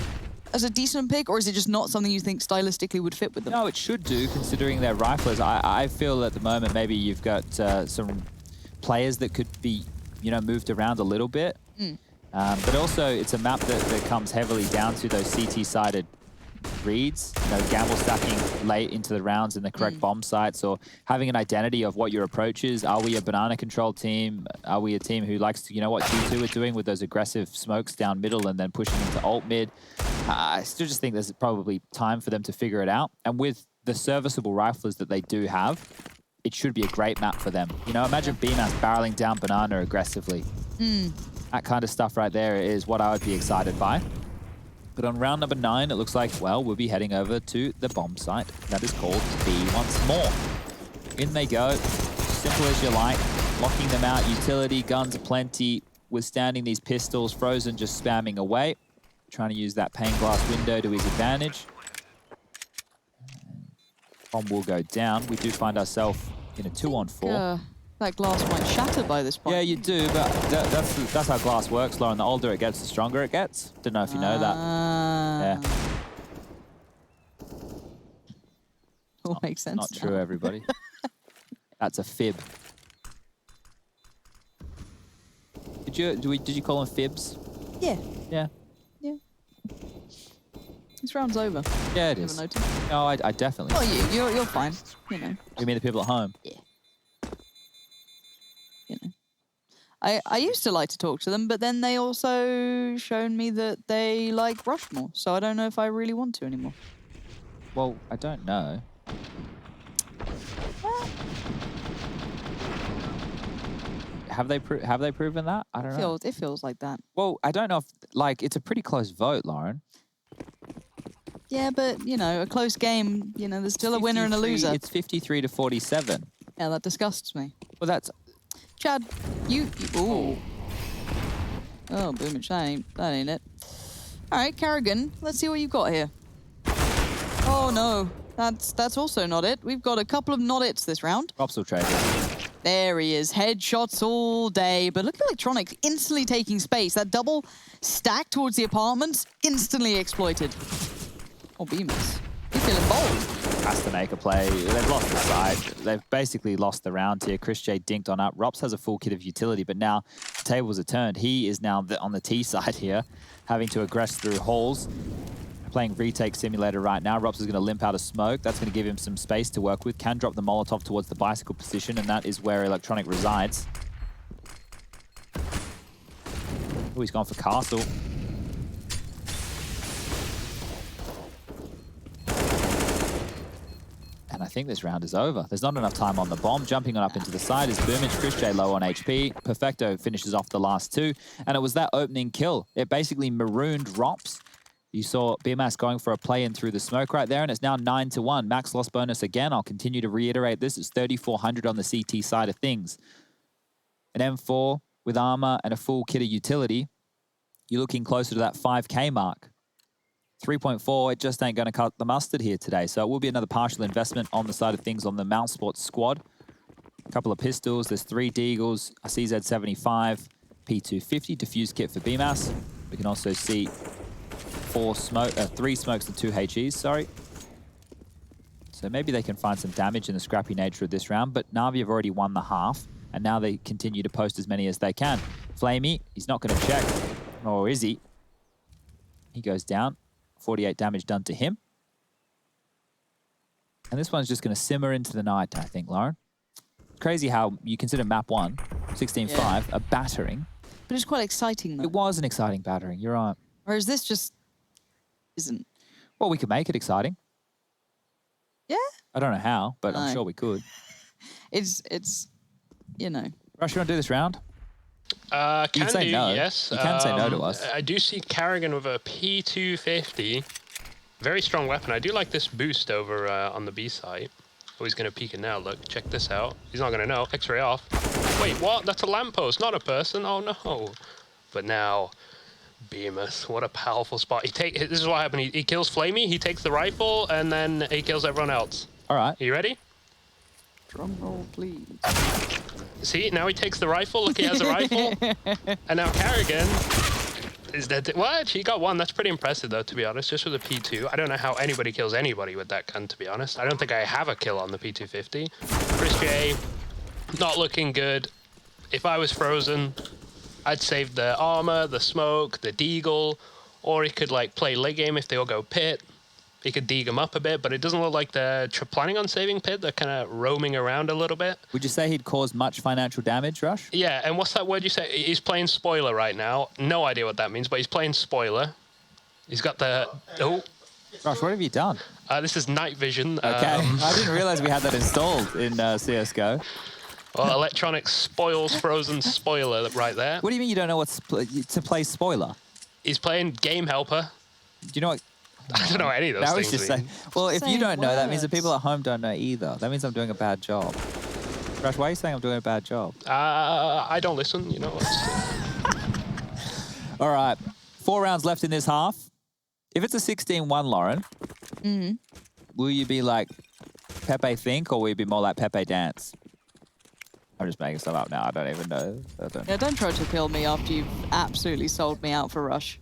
decent pick, or is it just not something you think stylistically would fit with them? No, it should do, considering their riflers. I feel at the moment maybe you've got some players that could be, you know, moved around a little bit. But also, it's a map that comes heavily down to those CT-sided reads, you know, gamble stacking late into the rounds in the correct bomb sites, or having an identity of what your approach is. Are we a banana control team? Are we a team who likes to, you know, what G2 are doing with those aggressive smokes down middle and then pushing into alt mid? I still just think there's probably time for them to figure it out. And with the serviceable riflers that they do have, it should be a great map for them. You know, imagine BMAS barreling down banana aggressively. That kind of stuff right there is what I would be excited by. But on round number 9, it looks like, well, we'll be heading over to the bomb site. That is called B once more. In they go. Simple as you like. Locking them out. Utility, guns aplenty. Withstanding these pistols. Frozen just spamming away. Trying to use that pane glass window to his advantage. Bomb will go down. We do find ourselves in a 2-on-4. That glass might shatter by this point. Yeah, you do, but that's how glass works, Lauren. The older it gets, the stronger it gets. Don't know if you know that. Yeah. All makes sense. Not true, everybody. That's a fib. Did you call them fibs? Yeah. Yeah. Yeah. This round's over. Yeah, it Never is. noticed. No, I definitely. Oh, you're fine. You know. You mean the people at home? Yeah. You know. I used to like to talk to them, but then they also shown me that they like Rushmore, so I don't know if I really want to anymore. Well, I don't know. Have they proven that? I don't know. It feels like that. Well, I don't know if like it's a pretty close vote, Lauren. Yeah, but you know, a close game. You know, there's still a winner and a loser. It's 53 to 47. Yeah, that disgusts me. Well, that's Chad. You ooh. Oh, Boomich, that ain't it. All right, Carrigan. Let's see what you've got here. Oh no, that's also not it. We've got a couple of not its this round. Rops will trade. There he is, headshots all day. But look at Electronics instantly taking space. That double stack towards the apartments, instantly exploited. Oh, Beamers. He's feeling bold. Has to make a play. They've lost the side. They've basically lost the round here. Chris J dinked on up. Rops has a full kit of utility, but now the tables are turned. He is now on the T side here, having to aggress through halls. Playing retake simulator right now. Rops is going to limp out of smoke. That's going to give him some space to work with. Can drop the Molotov towards the bicycle position, and that is where Electronic resides. Oh, he's gone for Castle. And I think this round is over. There's not enough time on the bomb. Jumping on up into the side is Boomich. Chris J low on HP. Perfecto finishes off the last two. And it was that opening kill. It basically marooned Rops. You saw BMAS going for a play-in through the smoke right there, and it's now 9-1. Max loss bonus again. I'll continue to reiterate this. It's 3,400 on the CT side of things. An M4 with armor and a full kit of utility. You're looking closer to that 5K mark. 3.4, it just ain't going to cut the mustard here today. So it will be another partial investment on the side of things on the Mount Sports squad. A couple of pistols. There's 3 Deagles, a CZ75, P250, diffuse kit for BMAS. We can also see 3 smokes and 2 HEs, sorry. So maybe they can find some damage in the scrappy nature of this round, but Na'Vi have already won the half, and now they continue to post as many as they can. Flamey, he's not going to check. Or is he? He goes down. 48 damage done to him. And this one's just going to simmer into the night, I think, Lauren. Crazy how you consider map 1, 16-5, a battering. But it's quite exciting, though. It was an exciting battering, you're right. Whereas this just isn't. Well, we could make it exciting. Yeah? I don't know how, but I'm sure we could. It's you know. Rush, you want to do this round? Can you can say do, no. yes. You can say no to us. I do see Carrigan with a P250. Very strong weapon. I do like this boost over on the B side. Oh, he's going to peek it now. Look, check this out. He's not going to know. X-ray off. Wait, what? That's a lamppost, not a person. Oh, no. But now... Bemis, what a powerful spot. This is what happened. He kills Flamey, he takes the rifle, and then he kills everyone else. All right. Are you ready? Drum roll, please. See, now he takes the rifle. Look, he has a rifle. And now Carrigan is dead. What? He got one. That's pretty impressive, though, to be honest, just with a P2. I don't know how anybody kills anybody with that gun, to be honest. I don't think I have a kill on the P250. Chris J, not looking good. If I was Frozen... I'd save the armor, the smoke, the deagle, or he could like play late game if they all go pit. He could deag them up a bit, but it doesn't look like they're planning on saving pit. They're kind of roaming around a little bit. Would you say he'd cause much financial damage, Rush? Yeah, and what's that word you say? He's playing spoiler right now. No idea what that means, but he's playing spoiler. He's got the... Oh. Rush, what have you done? This is night vision. Okay, I didn't realize we had that installed in CSGO. Well, Electronics spoils Frozen spoiler right there. What do you mean you don't know what's to play spoiler? He's playing game helper. Do you know what? I don't know any of those things. Just say, well, if you don't know, that means the people at home don't know either. That means I'm doing a bad job. Rush, why are you saying I'm doing a bad job? I don't listen, you know. All right, 4 rounds left in this half. If it's a 16-1, Lauren, will you be like Pepe think, or will you be more like Pepe dance? I'm just making stuff up now. I don't even know. Yeah, don't try to kill me after you've absolutely sold me out for Rush.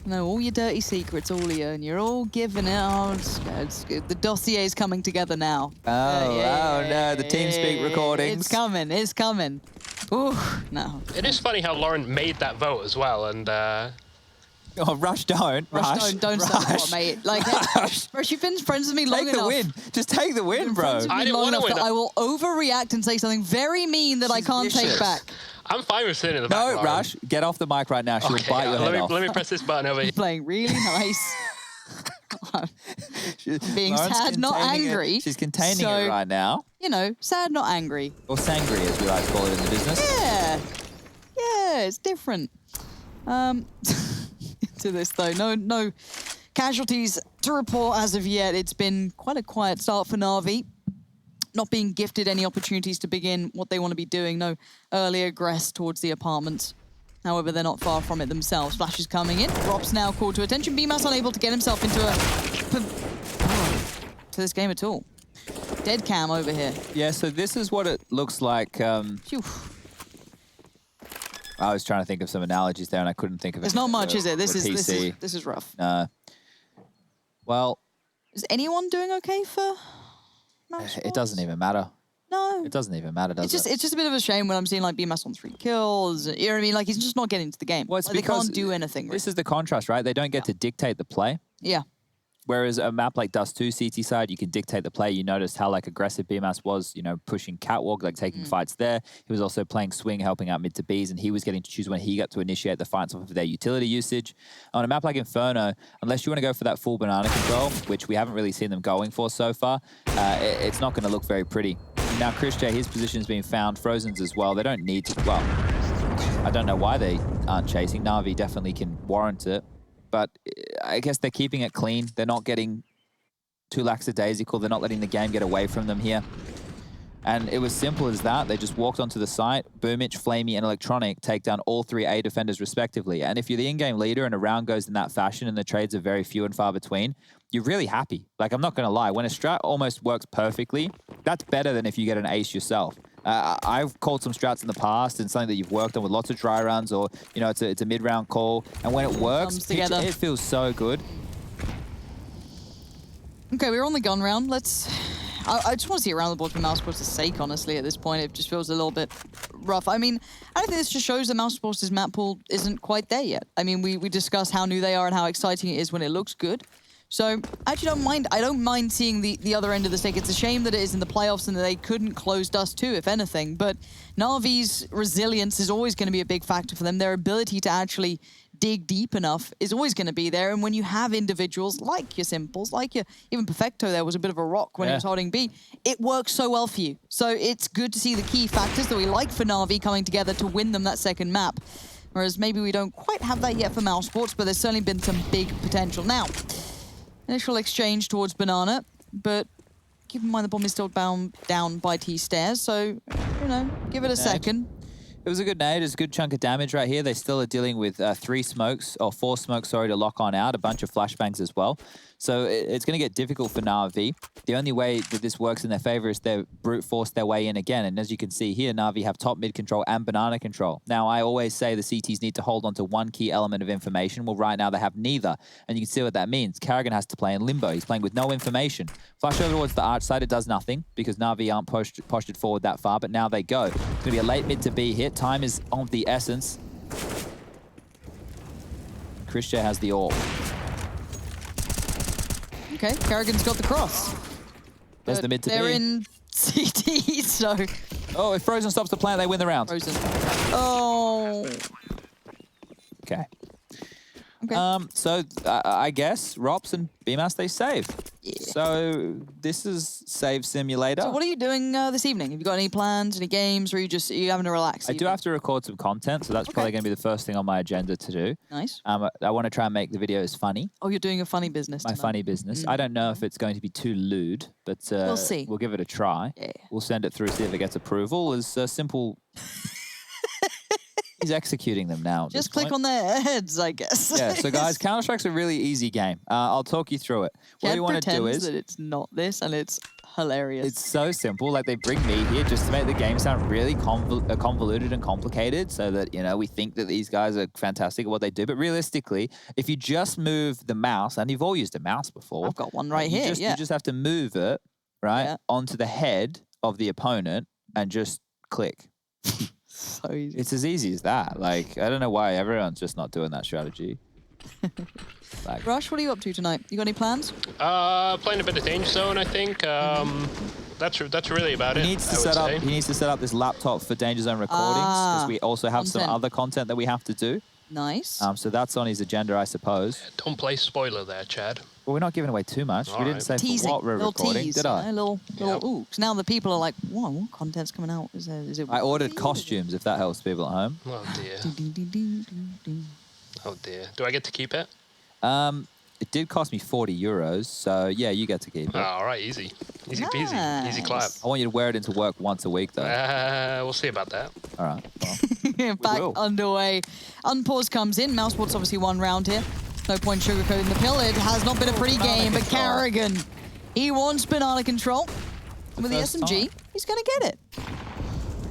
No, all your dirty secrets, all of you, and you're all giving it. Oh, it's good. The dossier's coming together now. Oh, no, the TeamSpeak recordings. It's coming. Ooh, no. It is funny how Lauren made that vote as well, and Oh, Rush, don't. Rush, don't start, mate. Like, Rush, you've been friends with me long enough. Take the win. Just take the win, bro. I didn't want to win. I will overreact and say something very mean that I can't take back. I'm fine with sitting in the back. No, Lauren. Rush, get off the mic right now. She'll bite your head off. Let me press this button over here. Playing really nice. Being Lauren's sad, not containing angry. She's containing it right now. You know, sad, not angry. Or sangry, as we like to call it in the business. Yeah. Yeah, it's different. To this, though. No casualties to report as of yet. It's been quite a quiet start for Na'Vi. Not being gifted any opportunities to begin what they want to be doing. No early egress towards the apartments. However, they're not far from it themselves. Flash is coming in. Rob's now called to attention. BMAS unable to get himself into to this game at all. Dead cam over here. Yeah, so this is what it looks like. I was trying to think of some analogies there, and I couldn't think of it. There's not much, is it? This PC. is rough. Well, is anyone doing okay for it doesn't even matter. No. It doesn't even matter, does it? It's just a bit of a shame when I'm seeing like BMAS on 3 kills. You know what I mean? Like he's just not getting to the game. Well, it's like, they because can't do anything. This is the contrast, right? They don't get to dictate the play. Yeah. Whereas a map like Dust 2 CT side, you can dictate the play. You noticed how like aggressive BMAS was, you know, pushing catwalk, like taking fights there. He was also playing swing, helping out mid to Bs, and he was getting to choose when he got to initiate the fights off of their utility usage. On a map like Inferno, unless you want to go for that full banana control, which we haven't really seen them going for so far, it's not going to look very pretty. Now, Chris J, his position's been found. Frozen's as well. They don't need to, well, I don't know why they aren't chasing. Na'Vi definitely can warrant it. But I guess they're keeping it clean. They're not getting too lackadaisical. They're not letting the game get away from them here. And it was simple as that. They just walked onto the site. Boomich, Flamey, and Electronic take down all 3 A defenders respectively. And if you're the in-game leader and a round goes in that fashion and the trades are very few and far between, you're really happy. Like, I'm not going to lie. When a strat almost works perfectly, that's better than if you get an ace yourself. I've called some strats in the past and something that you've worked on with lots of dry runs, or, you know, it's a mid-round call. And when it works, it feels so good. Okay, we're on the gun round. I just want to see around the board for Mousesports' sake, honestly, at this point. It just feels a little bit rough. I mean, I think this just shows that Mousesports' map pool isn't quite there yet. I mean, we discussed how new they are and how exciting it is when it looks good. So, I actually don't mind. I don't mind seeing the other end of the stick. It's a shame that it is in the playoffs and that they couldn't close Dust 2, if anything. But Na'Vi's resilience is always going to be a big factor for them. Their ability to actually dig deep enough is always going to be there. And when you have individuals like your Simples, like your, even Perfecto there was a bit of a rock when he was holding B, it works so well for you. So it's good to see the key factors that we like for Na'Vi coming together to win them that second map. Whereas maybe we don't quite have that yet for Mousesports, but there's certainly been some big potential. Now, initial exchange towards Banana, but keep in mind the bomb is still down by T stairs, so, you know, give it a second. It was a good nade. It was a good chunk of damage right here. They still are dealing with 4 smokes, sorry, to lock on out. A bunch of flashbangs as well. So it's going to get difficult for Na'Vi. The only way that this works in their favor is they brute force their way in again. And as you can see here, Na'Vi have top mid control and banana control. Now, I always say the CTs need to hold on to one key element of information. Well, right now they have neither. And you can see what that means. Karrigan has to play in limbo. He's playing with no information. Flash over towards the arch side, it does nothing because Na'Vi aren't postured forward that far, but now they go. It's going to be a late mid to B hit. Time is of the essence. Chris J has the orb. Okay, Karrigan's got the cross. There's the mid to they're B. in CT, so... Oh, if Frozen stops the plant, they win the round. Frozen. Oh. Okay. So I guess Rops and BMAS, they save. Yeah. So this is Save Simulator. So what are you doing this evening? Have you got any plans, any games, or are you having to relax? I do have to record some content, so that's probably going to be the first thing on my agenda to do. Nice. I want to try and make the videos funny. Oh, you're doing a funny business My funny business. I don't know if it's going to be too lewd, but we'll see. We'll give it a try. Yeah. We'll send it through, see if it gets approval. As simple... He's executing them now. Just click on their heads, I guess. Yeah, so guys, Counter-Strike's a really easy game. I'll talk you through it. What you want to do is... that it's not this, and it's hilarious. It's so simple. Like, they bring me here just to make the game sound really convoluted and complicated so that, you know, we think that these guys are fantastic at what they do. But realistically, if you just move the mouse, and you've all used a mouse before. I've got one right here, You just have to move it, right, onto the head of the opponent and just click. So easy. It's as easy as that. Like, I don't know why everyone's just not doing that strategy. Like, Rush, what are you up to tonight? You got any plans? Playing a bit of Danger Zone, I think. That's really about it. He needs to set up this laptop for Danger Zone recordings because we also have some other content that we have to do. Nice. So that's on his agenda, I suppose. Don't play spoiler there, Chad. Well, we're not giving away too much. We didn't say Teasing. for what we're recording, tease, did I? A little ooh. Because now the people are like, whoa, what content's coming out? Is it? I ordered costumes, if that helps people at home. Oh, dear. Oh, dear. Do I get to keep it? It did cost me 40 euros, so yeah, you get to keep it. Oh, all right, easy. Easy peasy. Easy clap. I want you to wear it into work once a week, though. We'll see about that. All right. Well, Back underway. Unpause comes in. Mousesport's obviously one round here. No point sugarcoating the pill. It has not been a pretty game, but Carrigan, he wants banana control. And with the SMG, he's going to get it.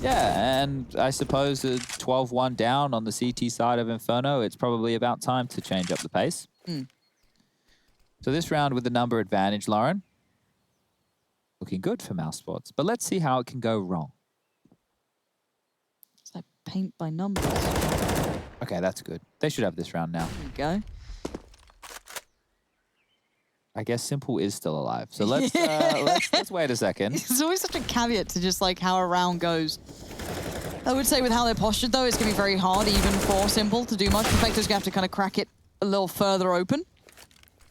Yeah, and I suppose a 12-1 down on the CT side of Inferno, it's probably about time to change up the pace. So this round with the number advantage, Lauren, looking good for Mousesports. But let's see how it can go wrong. It's like paint by numbers. Okay, that's good. They should have this round now. There you go. I guess Simple is still alive. So let's wait a second. There's always such a caveat to just like how a round goes. I would say with how they're postured, though, it's going to be very hard even for Simple to do much. Perfecto's going to have to kind of crack it a little further open.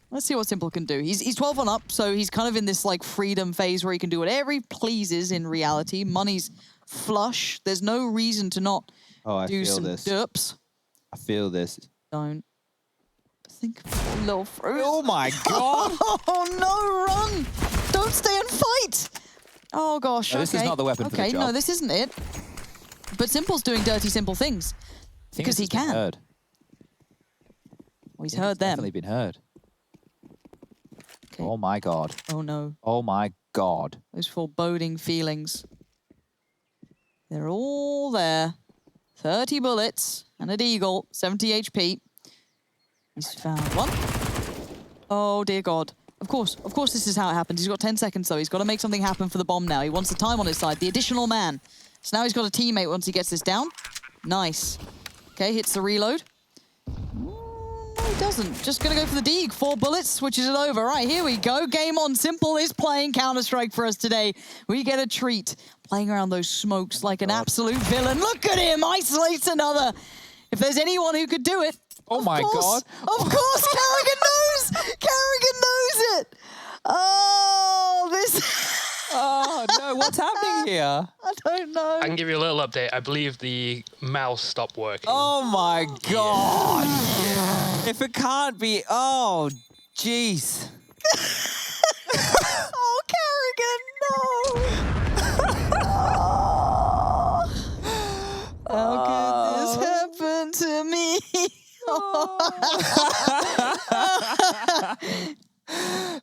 Let's see what Simple can do. He's 12 on up, so he's kind of in this like freedom phase where he can do whatever he pleases in reality. Money's flush. There's no reason to not do some derps. I feel this. Don't. Think a little fruit. Oh my god! Oh no, run! Don't stay and fight! Oh gosh, no, this is not the weapon for the job. No, this isn't it. But Simple's doing dirty Simple things. Because he can. Heard. Well, he's heard them. Definitely been heard. Okay. Oh my god. Oh no. Oh my god. Those foreboding feelings. They're all there. 30 bullets and a deagle, 70 HP. He's found one. Oh, dear God. Of course this is how it happens. He's got 10 seconds, though. He's got to make something happen for the bomb now. He wants the time on his side, the additional man. So now he's got a teammate once he gets this down. Nice. Okay, hits the reload. No, he doesn't. Just going to go for the deeg. 4 bullets, switches it over. Right, here we go. Game on. Simple is playing Counter-Strike for us today. We get a treat. Playing around those smokes like an absolute villain. Look at him. Isolates another. If there's anyone who could do it, oh my god. Of course, Carrigan knows! Carrigan knows it! Oh, this... Oh, no, what's happening here? I don't know. I can give you a little update. I believe the mouse stopped working. Oh my god! Yeah. If it can't be... Oh, jeez. Oh, Carrigan, no! How could this happen to me?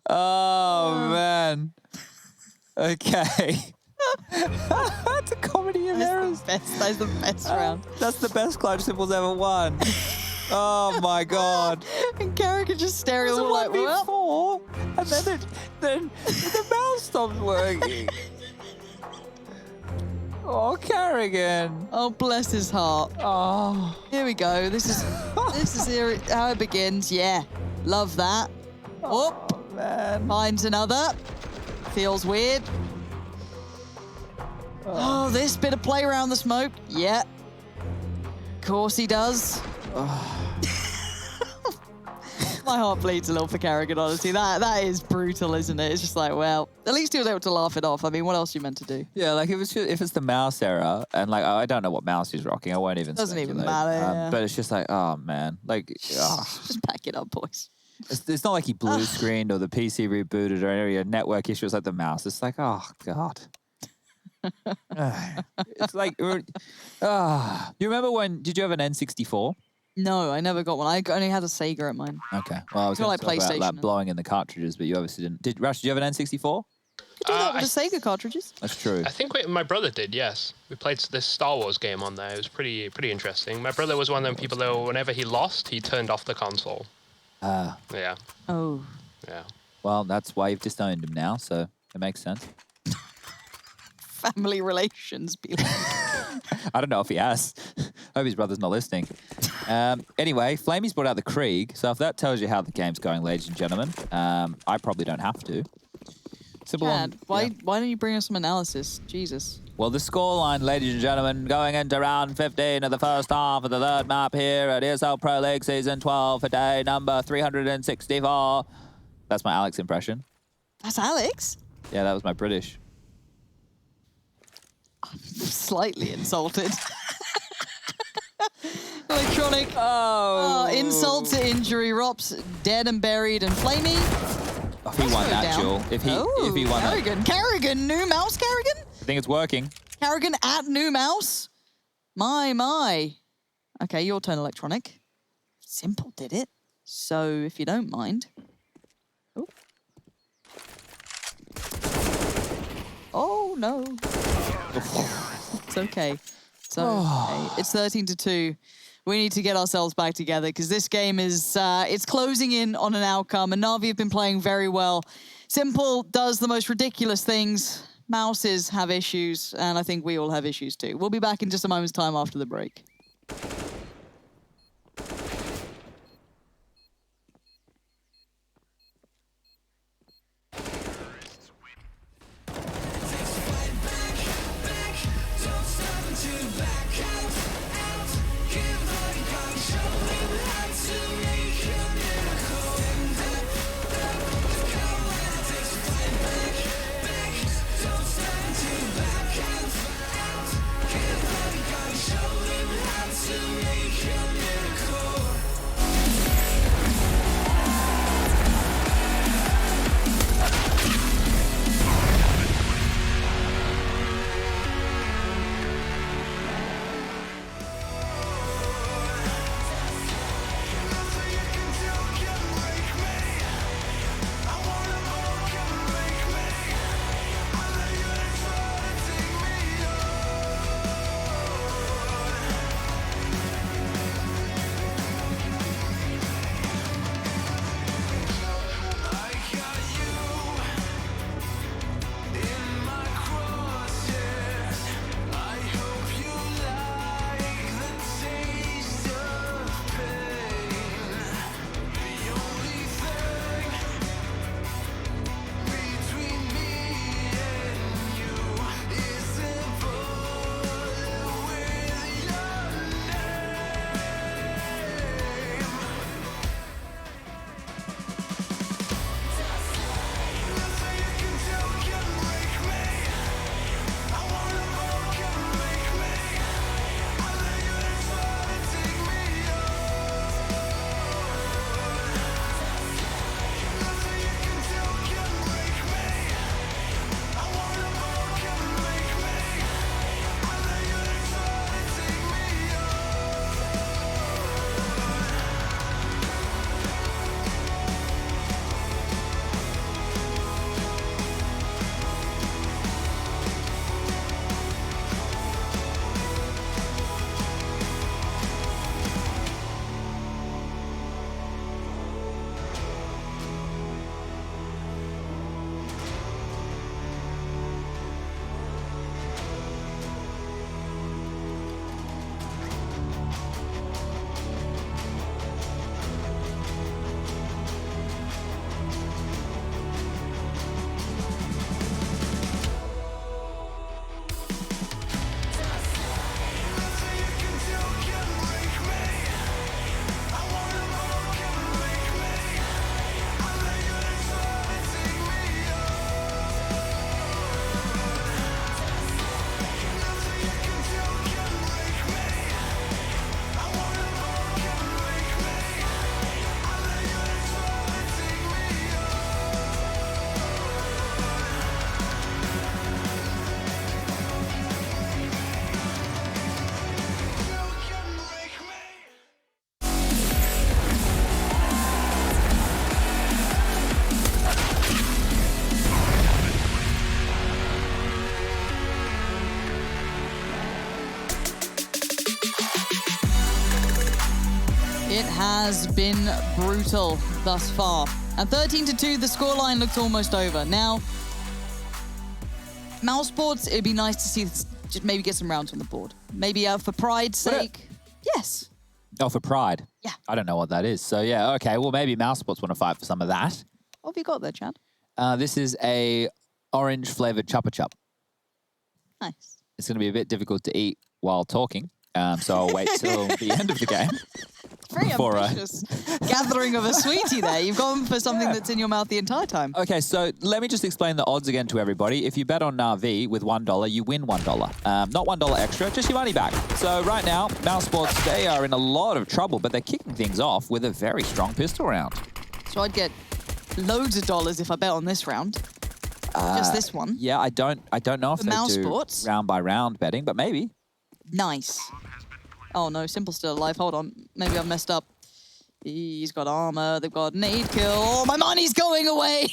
Oh, man. Okay. That's a comedy of errors. That's the best round. That's the best clutch Simple's ever won. Oh, my God. And Carrigan just staring at like, well. And then the mouse stops working. Oh, Carrigan. Oh, bless his heart. Oh. Here we go. This is here how it begins. Yeah. Love that. Oh, man. Finds another. Feels weird. Oh, this bit of play around the smoke. Yeah. Of course he does. My heart bleeds a little for Carrigan, honestly. That is brutal, isn't it? It's just like, well, at least he was able to laugh it off. I mean, what else are you meant to do? Yeah, like if it's the mouse error, and like I don't know what mouse he's rocking, I won't even. Doesn't speculate. even matter. Yeah. But it's just like, oh man, like just back it up, boys. It's not like he blue screened or the PC rebooted or any network issue. It's like the mouse. It's like, oh god. It's like, you remember when? Did you have an N64? No, I never got one. I only had a Sega at mine. Okay. Well, I was going like to talk about PlayStation. like blowing in the cartridges, but you obviously didn't. Rush, did you have an N64? Could do that with the Sega cartridges. That's true. I think my brother did, yes. We played this Star Wars game on there. It was pretty interesting. My brother was one of them people that whenever he lost, he turned off the console. Yeah. Oh. Yeah. Well, that's why you've disowned him now, so it makes sense. Family relations be like. I don't know if he has. Hope his brother's not listening. Anyway, Flamey's brought out the Krieg, so if that tells you how the game's going, ladies and gentlemen, I probably don't have to. Simple Chad, why don't you bring us some analysis? Jesus. Well, the scoreline, ladies and gentlemen, going into round 15 of the first half of the third map here at ESL Pro League Season 12 for day number 364. That's my Alex impression. That's Alex? Yeah, that was my British. I'm slightly insulted. Electronic. Oh. Insult to injury. Rops dead and buried and flaming. If he won that, Jewel. If he won Carrigan. that. Carrigan. New mouse, Carrigan? I think it's working. Carrigan at new mouse? My. Okay, your turn, Electronic. Simple did it. So, if you don't mind. Oh. Oh, no. It's okay. It's okay. It's 13-2. We need to get ourselves back together because this game is, it's closing in on an outcome and Na'Vi have been playing very well. Simple does the most ridiculous things. Mouses have issues and I think we all have issues too. We'll be back in just a moment's time after the break. It has been brutal thus far. At 13-2, the scoreline looks almost over. Now, Mouse Sports, it'd be nice to see just maybe get some rounds on the board. Maybe for pride's sake. Yes. Oh, for pride? Yeah. I don't know what that is. So, yeah, okay. Well, maybe Mouse Sports want to fight for some of that. What have you got there, Chad? This is a orange-flavored Chupa Chup. Nice. It's going to be a bit difficult to eat while talking, so I'll wait till the end of the game. Very ambitious gathering of a sweetie there. You've gone for something that's in your mouth the entire time. Okay, so let me just explain the odds again to everybody. If you bet on Na'Vi with $1, you win $1. Not $1 extra, just your money back. So right now, Mouse Sports, they are in a lot of trouble, but they're kicking things off with a very strong pistol round. So I'd get loads of dollars if I bet on this round. Just this one. Yeah, I don't know if For they Mouse do Sports? round by round betting, but maybe. Nice. Oh no, Simple's still alive. Hold on. Maybe I've messed up. He's got armor. They've got 8 kill. Oh, my money's going away.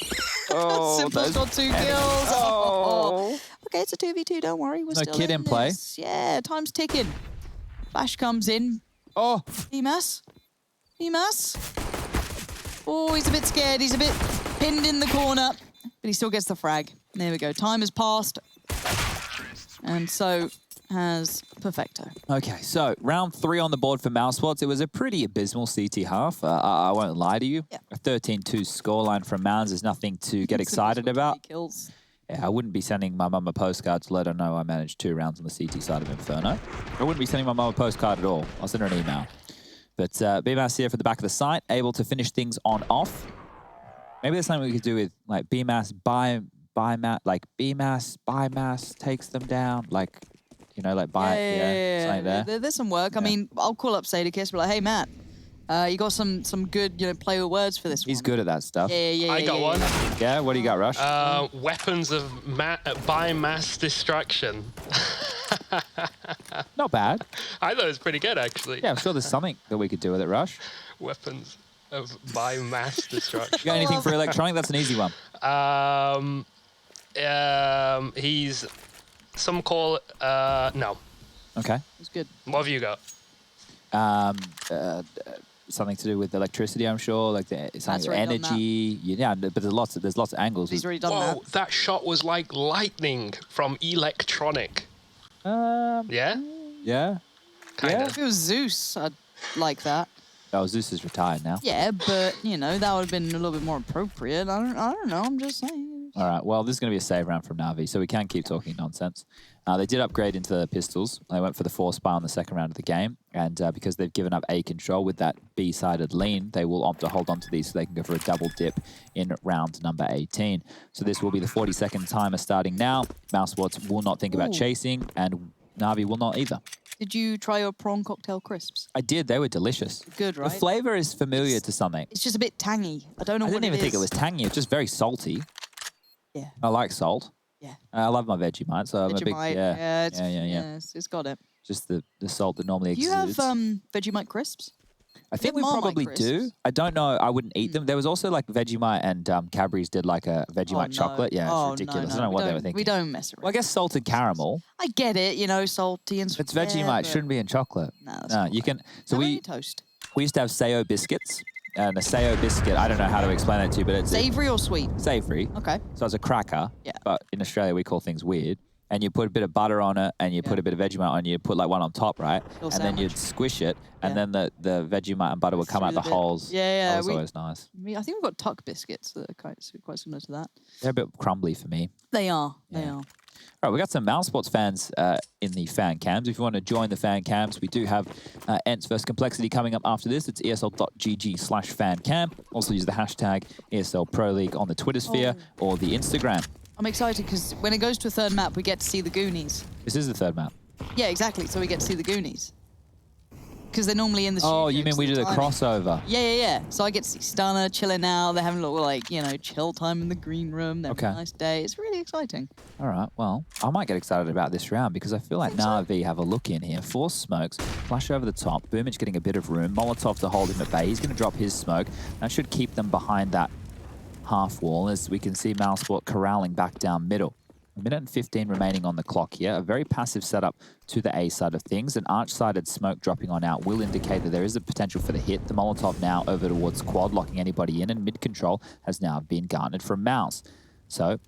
Oh, Simple's got 2 kills. Oh. Okay, it's a 2v2. Don't worry. We're No still kid in play. this. Yeah, time's ticking. Flash comes in. Oh. EMAS. EMAS. Oh, he's a bit scared. He's a bit pinned in the corner. But he still gets the frag. There we go. Time has passed. And so has Perfecto. Okay, so round 3 on the board for Mouse Sports. It was a pretty abysmal CT half. I won't lie to you. Yeah. A 13-2 scoreline from Mounds is nothing to get excited about. Kills. Yeah, I wouldn't be sending my mum a postcard to let her know I managed 2 rounds on the CT side of Inferno. I wouldn't be sending my mum a postcard at all. I'll send her an email. But BMAS here for the back of the site, able to finish things on off. Maybe there's something we could do with like BMAS, like BMAS, BMAS takes them down, like, you know, like something there. There's some work. I mean, I'll call up Sadakis, be like, hey, Matt, you got some good, play with words for this one. He's good at that stuff. Yeah. I got one. Yeah, what do you got, Rush? Weapons of by-mass destruction. Not bad. I thought it was pretty good, actually. Yeah, I'm sure there's something that we could do with it, Rush. Weapons of by-mass destruction. You got anything for electronic? That's an easy one. He's... Some call it... no. Okay. It's good. What have you got? Something to do with electricity, I'm sure, like something with energy. Yeah, but there's lots of angles. He's already done Whoa, that shot was like lightning from electronic. Yeah? Yeah. Kind of. If it was Zeus, I'd like that. Oh, Zeus is retired now. Yeah, but, that would have been a little bit more appropriate. I don't know. I'm just saying. All right. Well, this is going to be a save round from Na'Vi, so we can't keep talking nonsense. They did upgrade into the pistols. They went for the 4 spy on the second round of the game, and because they've given up A control with that B-sided lean, they will opt to hold on to these so they can go for a double dip in round number 18. So this will be the 40-second timer starting now. Mouse Sports will not think about chasing, and Na'Vi will not either. Did you try your prawn cocktail crisps? I did. They were delicious. Good, right? The flavor is familiar to something. It's just a bit tangy. I don't know what it is. I didn't even think it was tangy. It's just very salty. Yeah. I like salt. Yeah. I love my Vegemite, so I'm a big... Yeah, yeah. It's got it. Just the salt that normally Do you exudes. have Vegemite crisps? I think we probably do. I don't know. I wouldn't eat them. There was also like Vegemite and Cadbury's did like a Vegemite chocolate. Yeah, it's ridiculous. I don't know what they were thinking. We don't mess around. Well, I guess salted caramel. I get it, salty and sweet. It's Vegemite. It shouldn't be in chocolate. No, you can. So we used to have Sayo biscuits. And a Sayo biscuit, I don't know how to explain it to you, but it's... Savory or sweet? Savory. Okay. So it's a cracker. Yeah. But in Australia, we call things weird. And you put a bit of butter on it, and you put a bit of Vegemite on it, you put like one on top, right? Then you'd squish it, and then the Vegemite and butter would come out the holes. Yeah. That was always nice. I think we've got Tuck biscuits that are quite similar to that. They're a bit crumbly for me. They are. They are. All right, we got some Mouse Sports fans in the fan cams. If you want to join the fan cams, we do have ENCE vs Complexity coming up after this. It's esl.gg/fancam. Also use the hashtag ESL Pro League on the Twitter sphere or the Instagram. I'm excited because when it goes to a third map, we get to see the Goonies. This is the third map. Yeah, exactly. So we get to see the Goonies. Because they're normally in the studio. Oh, you mean we do the crossover? Yeah. So I get to see Stunner chilling out. They're having a little, chill time in the green room. They're having a nice day. It's really exciting. All right, well, I might get excited about this round because I feel like Na'Vi have a look in here. 4 smokes, flash over the top. Boomage getting a bit of room. Molotov to hold him at bay. He's going to drop his smoke. That should keep them behind that half wall as we can see Mouseport corralling back down middle. 1:15 remaining on the clock here. A very passive setup to the A side of things. An arch-sided smoke dropping on out will indicate that there is a potential for the hit. The Molotov now over towards quad, locking anybody in, and mid-control has now been garnered from Mouse. So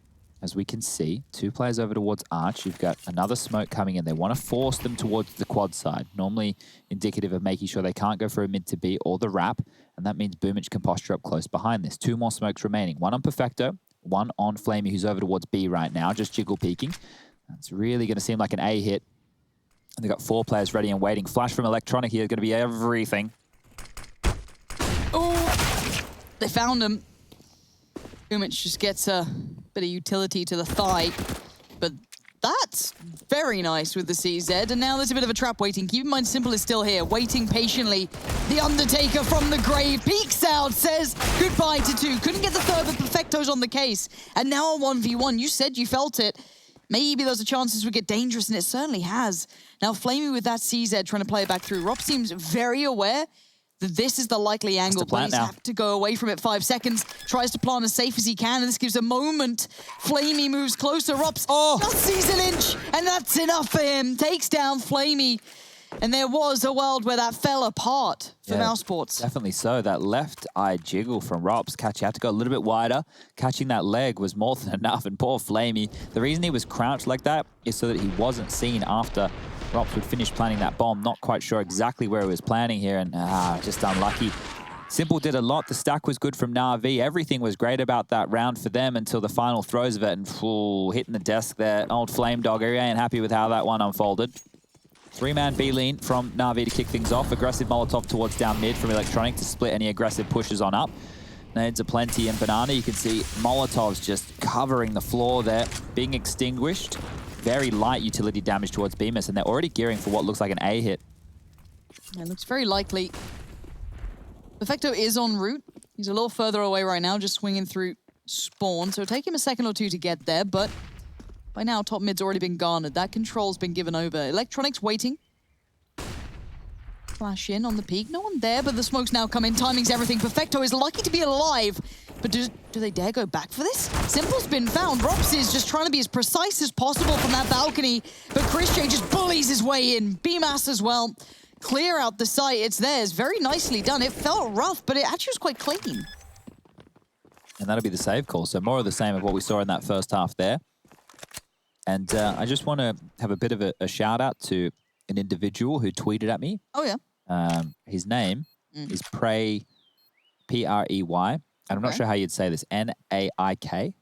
as we can see, 2 players over towards Arch. You've got another smoke coming in. They want to force them towards the quad side, normally indicative of making sure they can't go for a mid to B or the wrap, and that means Boomich can posture up close behind this. 2 more smokes remaining. 1 on Perfecto, 1 on Flamey, who's over towards B right now, just jiggle peeking. That's really going to seem like an A hit. And they've got 4 players ready and waiting. Flash from Electronic here is going to be everything. Oh, they found him. Boomich just gets a bit of utility to the thigh, but that's very nice with the CZ. And now there's a bit of a trap waiting. Keep in mind, Simple is still here, waiting patiently. The Undertaker from the grave peeks out, says goodbye to 2. Couldn't get the third, but Perfecto's on the case. And now a 1v1. You said you felt it. Maybe those are chances would get dangerous, and it certainly has. Now, Flamey with that CZ trying to play it back through. Rob seems very aware that this is the likely angle, but he's have to go away from it 5 seconds. Tries to plant as safe as he can, and this gives a moment. Flamey moves closer. Rops just sees an inch, and that's enough for him. Takes down Flamey. And there was a world where that fell apart for Mousesports. Definitely so. That left eye jiggle from Rops. Catch, you had to go a little bit wider. Catching that leg was more than enough, and poor Flamey. The reason he was crouched like that is so that he wasn't seen after Rops would finish planting that bomb. Not quite sure exactly where he was planning here, and just unlucky. Simple did a lot. The stack was good from Na'Vi. Everything was great about that round for them until the final throws of it, and hitting the desk there. Old Flame Dog, he ain't happy with how that one unfolded. 3-man B-lean from Na'Vi to kick things off. Aggressive Molotov towards down mid from Electronic to split any aggressive pushes on up. Nades are plenty, and Banana, you can see Molotovs just covering the floor there, being extinguished. Very light utility damage towards Bemis, and they're already gearing for what looks like an A hit. It looks very likely. Perfecto is en route. He's a little further away right now, just swinging through spawn. So it'll take him a second or 2 to get there, but by now, top mid's already been garnered. That control's been given over. Electronics waiting. Flash in on the peak. No one there, but the smoke's now come in. Timing's everything. Perfecto is lucky to be alive. But do they dare go back for this? Simple's been found. Rops is just trying to be as precise as possible from that balcony. But Chris J just bullies his way in. BMAS as well. Clear out the site. It's theirs. Very nicely done. It felt rough, but it actually was quite clean. And that'll be the save call. So more of the same of what we saw in that first half there. And I just want to have a bit of a shout out to an individual who tweeted at me. Oh, yeah. His name is Prey, P-R-E-Y. And I'm not sure how you'd say this. N-A-I-K?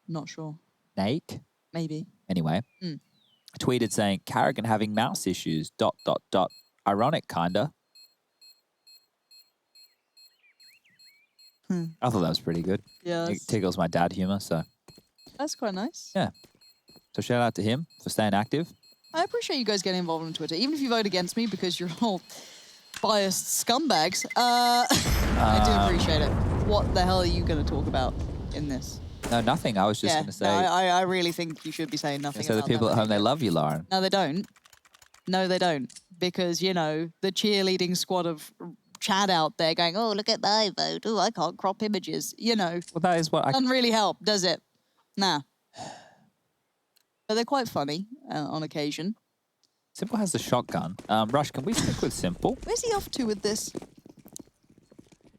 Not sure. Nake? Maybe. Anyway, tweeted saying, Carrigan having mouse issues, ... Ironic, kinda. I thought that was pretty good. Yeah. It tickles my dad humor, so. That's quite nice. Yeah. So shout out to him for staying active. I appreciate you guys getting involved on Twitter, even if you vote against me because you're all biased scumbags. I do appreciate it. What the hell are you going to talk about in this? No, nothing. I was just going to say. No, I really think you should be saying nothing. So the people at home, they love you, Lauren. No, they don't. No, they don't. Because, you know, the cheerleading squad of Chad out there going, oh, look at my vote. Oh, I can't crop images. You know. Well, that is what I... Doesn't really help, does it? Nah. But they're quite funny on occasion. Simple has the shotgun. Rush, can we stick with Simple? Where's he off to with this?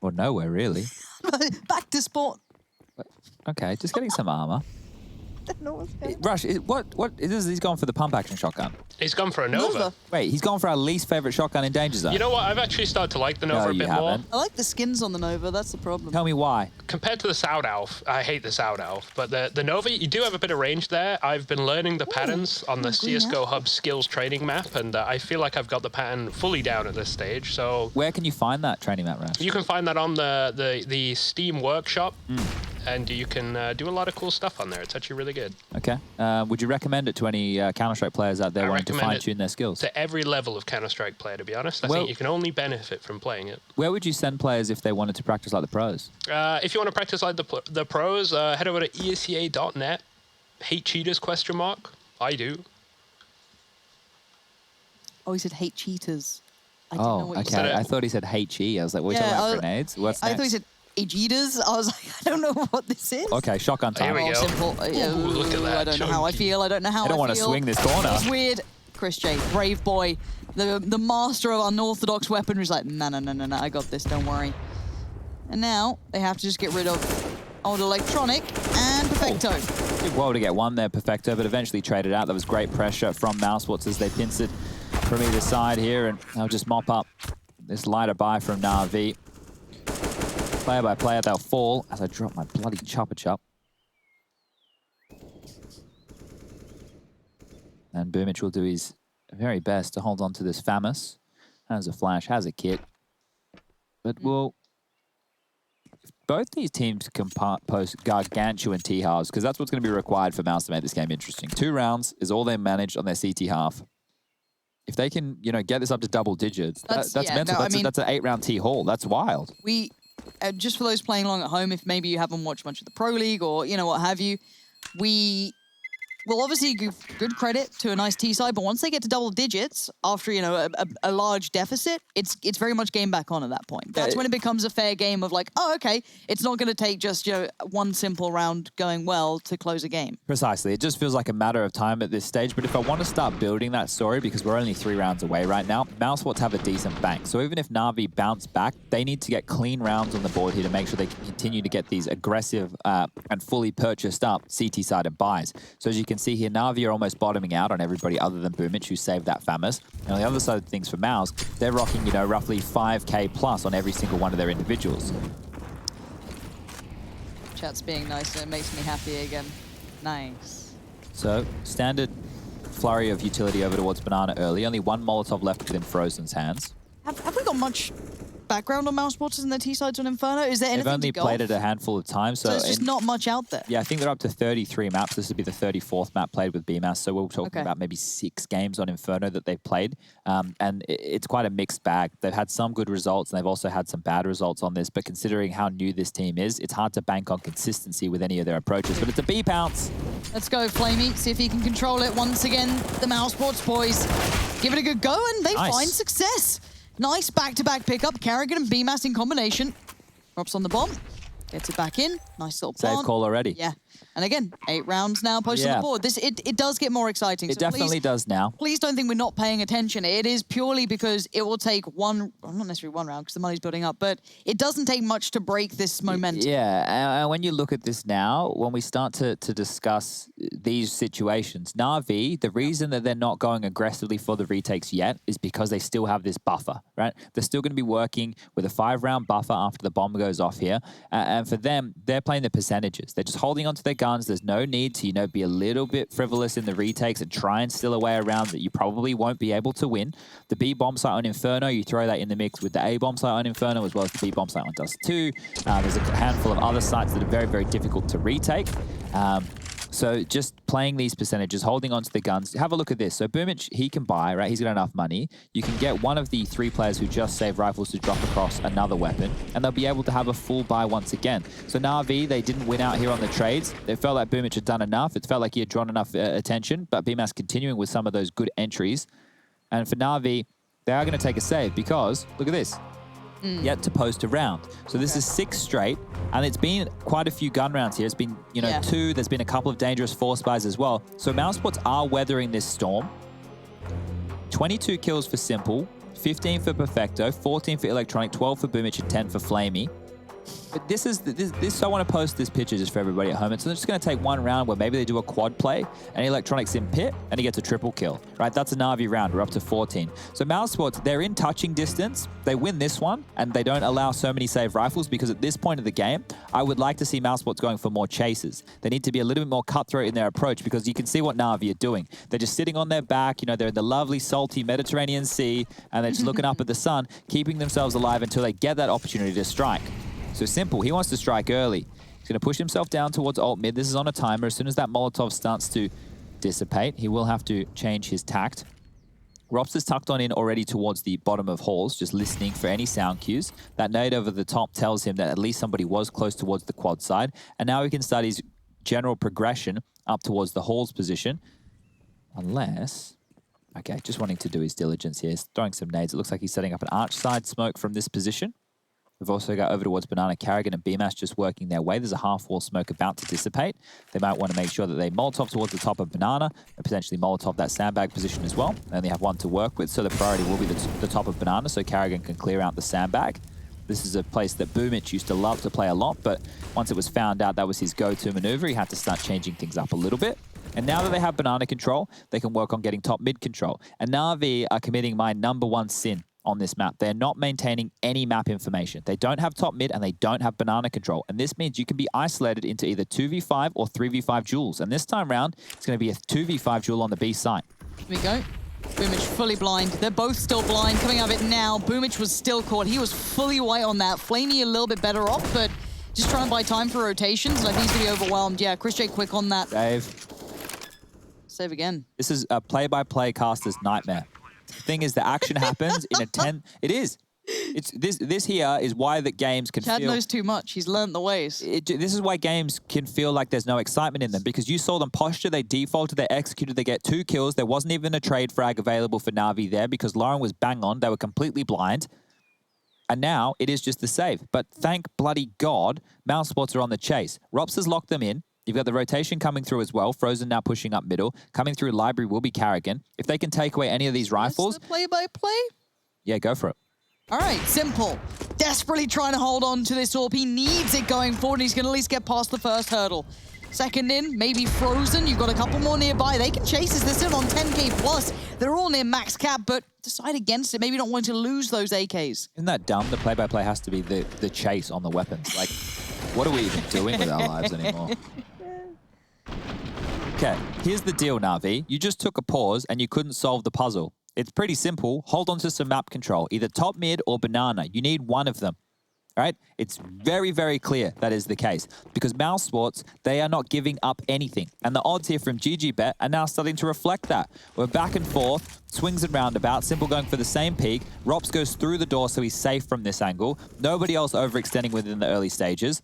Well, nowhere, really. Back to sport. Okay, just getting some armor. I don't know what's going on. Rush, what is this? He's gone for the pump action shotgun. He's gone for a Nova. Wait, he's gone for our least favorite shotgun in Danger Zone. You know what? I've actually started to like the Nova a bit more. I like the skins on the Nova. That's the problem. Tell me why. Compared to the Soud Elf, I hate the Soud Elf, but the Nova, you do have a bit of range there. I've been learning the patterns on the CSGO Hub skills training map, and I feel like I've got the pattern fully down at this stage. So where can you find that training map, Rush? You can find that on the Steam Workshop. And you can do a lot of cool stuff on there. It's actually really good. Okay. Would you recommend it to any Counter-Strike players out there wanting to fine-tune their skills? To every level of Counter-Strike player, to be honest. I think you can only benefit from playing it. Where would you send players if they wanted to practice like the pros? If you want to practice like the pros, head over to ESCA.net. Hate cheaters, ? I do. Oh, he said hate cheaters. I didn't know what you said. I thought he said HE. I was like, we're talking about grenades? What's next? I thought he said Ejitas. I was like, I don't know what this is. Okay, shotgun time. Here we go. Simple. Ooh, look at that. I don't know how I feel. I don't know how I feel. I don't want to swing this corner. It's weird. Chris J, brave boy, the master of unorthodox weaponry is like, no, I got this, don't worry. And now they have to just get rid of Old Electronic and Perfecto. Did well to get one there, Perfecto, but eventually traded out. There was great pressure from Mousesports as they pinch it from either side here, and they'll just mop up this lighter buy from Na'Vi. Player by player, they'll fall as I drop my bloody chopper. And Boomich will do his very best to hold on to this Famous. Has a flash, has a kit. But will both these teams can post gargantuan T-halves, because that's what's going to be required for Mouse to make this game interesting. 2 rounds is all they managed on their CT half. If they can, you know, get this up to double digits, that's mental. No, that's an 8-round T-haul. That's wild. We, just for those playing along at home, if maybe you haven't watched much of the Pro League or, you know, what have you, we will obviously give good credit to a nice T side, but once they get to double digits, after, you know, a large deficit, it's very much game back on at that point. That's when it becomes a fair game of like, oh, okay, it's not going to take just, you know, one simple round going well to close a game. Precisely. It just feels like a matter of time at this stage, but if I want to start building that story, because we're only 3 rounds away right now, Mousesports have a decent bank. So even if Na'Vi bounce back, they need to get clean rounds on the board here to make sure they can continue to get these aggressive and fully purchased up CT-sided buys. So as you can see here, Na'Vi are almost bottoming out on everybody other than Boomich, who saved that Famous. And on the other side of things for Mouse, they're rocking, you know, roughly 5k plus on every single one of their individuals. Chat's being nice, it makes me happy again. Nice. So, standard flurry of utility over towards Banana early. Only 1 Molotov left within Frozen's hands. Have we got much background on Mousesports and their T-sides on Inferno? Is there anything They've only to go played off? it a handful of times. So it's just not much out there. Yeah, I think they're up to 33 maps. This would be the 34th map played with BMAS. So we're talking about maybe 6 games on Inferno that they've played. And it's quite a mixed bag. They've had some good results and they've also had some bad results on this. But considering how new this team is, it's hard to bank on consistency with any of their approaches. But it's a B pounce. Let's go, Flamey. See if he can control it once again. The Mousesports boys give it a good go and they find success. Nice back-to-back pickup. Carrigan and BMAS in combination. Drops on the bomb. Gets it back in. Nice little plant. Save call already. Yeah. And again, 8 rounds now posted on the board. It does get more exciting. It definitely does now. Please don't think we're not paying attention. It is purely because it will take one, well, not necessarily 1 round because the money's building up, but it doesn't take much to break this momentum. Yeah, and when you look at this now, when we start to discuss these situations, Na'Vi, the reason that they're not going aggressively for the retakes yet is because they still have this buffer, right? They're still going to be working with a 5-round buffer after the bomb goes off here. And for them, they're playing the percentages. They're just holding onto their guns. There's no need to, you know, be a little bit frivolous in the retakes and try and steal away a round that you probably won't be able to win. The B bomb site on Inferno, you throw that in the mix with the A bomb site on Inferno as well as the B bomb site on Dust 2. There's a handful of other sites that are very, very difficult to retake. So just playing these percentages, holding onto the guns. Have a look at this. So Boomich, he can buy, right? He's got enough money. You can get one of the 3 players who just save rifles to drop across another weapon, and they'll be able to have a full buy once again. So Na'Vi, they didn't win out here on the trades. They felt like Boomich had done enough. It felt like he had drawn enough attention, but BMAS continuing with some of those good entries. And for Na'Vi, they are going to take a save because, look at this. Yet to post a round. So this is 6 straight, and it's been quite a few gun rounds here. It's been, you know, 2. There's been a couple of dangerous force buys as well. So Mousesports are weathering this storm. 22 kills for Simple, 15 for Perfecto, 14 for Electronic, 12 for Boomich, and 10 for Flamey. But this I want to post this picture just for everybody at home. It's just going to take 1 round where maybe they do a quad play and Electronic's in pit and he gets a triple kill, right? That's a Na'Vi round. We're up to 14. So Mousesports, they're in touching distance. They win this one and they don't allow so many save rifles because at this point of the game, I would like to see Mousesports going for more chases. They need to be a little bit more cutthroat in their approach because you can see what Na'Vi are doing. They're just sitting on their back. You know, they're in the lovely, salty Mediterranean Sea and they're just looking up at the sun, keeping themselves alive until they get that opportunity to strike. So Simple, he wants to strike early. He's going to push himself down towards alt mid. This is on a timer. As soon as that Molotov starts to dissipate, he will have to change his tact. Rops is tucked on in already towards the bottom of halls, just listening for any sound cues. That nade over the top tells him that at least somebody was close towards the quad side. And now he can start his general progression up towards the halls position. Unless... Okay, just wanting to do his diligence here. He's throwing some nades. It looks like he's setting up an arch side smoke from this position. We've also got over towards Banana, Carrigan and BMAS just working their way. There's a half-wall smoke about to dissipate. They might want to make sure that they Molotov towards the top of Banana and potentially Molotov that sandbag position as well. They only have 1 to work with, so the priority will be the top of Banana, so Carrigan can clear out the sandbag. This is a place that Boomich used to love to play a lot, but once it was found out that was his go-to maneuver, he had to start changing things up a little bit. And now that they have banana control, they can work on getting top mid control. And Na'Vi are committing my #1 sin on this map. They're not maintaining any map information. They don't have top mid and they don't have banana control. And this means you can be isolated into either 2v5 or 3v5 duels. And this time round, it's going to be a 2v5 duel on the B site. Here we go. Boomich fully blind. They're both still blind. Coming out of it now. Boomich was still caught. He was fully white on that. Flamey a little bit better off, but just trying to buy time for rotations. And I think he's going to be overwhelmed. Yeah, Chris J quick on that. Save again. This is a play-by-play caster's nightmare. The thing is, the action happens in a 10... It is. It's this here is why the games can Chad feel... knows too much. He's learned the ways. This is why games can feel like there's no excitement in them, because you saw them posture, they defaulted, they executed, they get 2 kills. There wasn't even a trade frag available for Na'Vi there because Lauren was bang on. They were completely blind. And now it is just the save. But thank bloody God, Mousesports are on the chase. Rops has locked them in. You've got the rotation coming through as well. Frozen now pushing up middle. Coming through library will be Carrigan. If they can take away any of these rifles... Play-by-play? Yeah, go for it. All right, Simple. Desperately trying to hold on to this orb. He needs it going forward, and he's going to at least get past the first hurdle. Second in, maybe Frozen. You've got a couple more nearby. They can chase us. They're still on 10k plus. They're all near max cap, but decide against it. Maybe don't want to lose those AKs. Isn't that dumb? The play-by-play has to be the chase on the weapons. Like, what are we even doing with our lives anymore? Okay, here's the deal, Na'Vi. You just took a pause and you couldn't solve the puzzle. It's pretty simple. Hold on to some map control, either top mid or banana. You need one of them, all right? It's very, very clear that is the case because Mousesports, they are not giving up anything. And the odds here from GGBet are now starting to reflect that. We're back and forth, swings and roundabouts, Simple going for the same peak. Rops goes through the door so he's safe from this angle. Nobody else overextending within the early stages.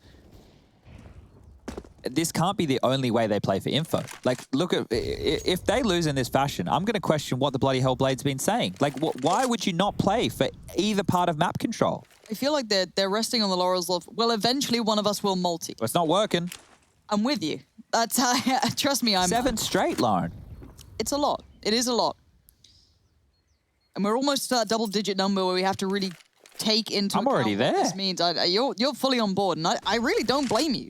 This can't be the only way they play for info. Like, look at, if they lose in this fashion, I'm going to question what the bloody hell Blade's been saying. Like, why would you not play for either part of map control? I feel like they're resting on the laurels of, well, eventually one of us will multi. Well, it's not working. I'm with you. That's how, trust me, I'm... 7 straight, Lauren. It's a lot. It is a lot. And we're almost at that double-digit number where we have to really take into account already there. What this means. You're fully on board, and I really don't blame you.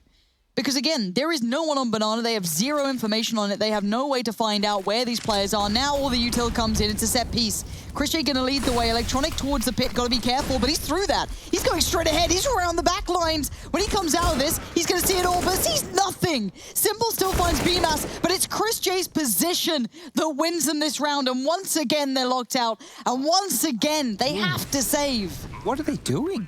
Because again, there is no one on Banana. They have zero information on it. They have no way to find out where these players are. Now all the util comes in. It's a set piece. Christian gonna lead the way. Electronic towards the pit. Gotta be careful, but he's through that. He's going straight ahead. He's around the back lines. When he comes out of this, he's gonna see it all, but sees nothing. Simple still finds BMAS, but it's Chris J's position that wins them this round. And once again, they're locked out. And once again, they have to save. What are they doing?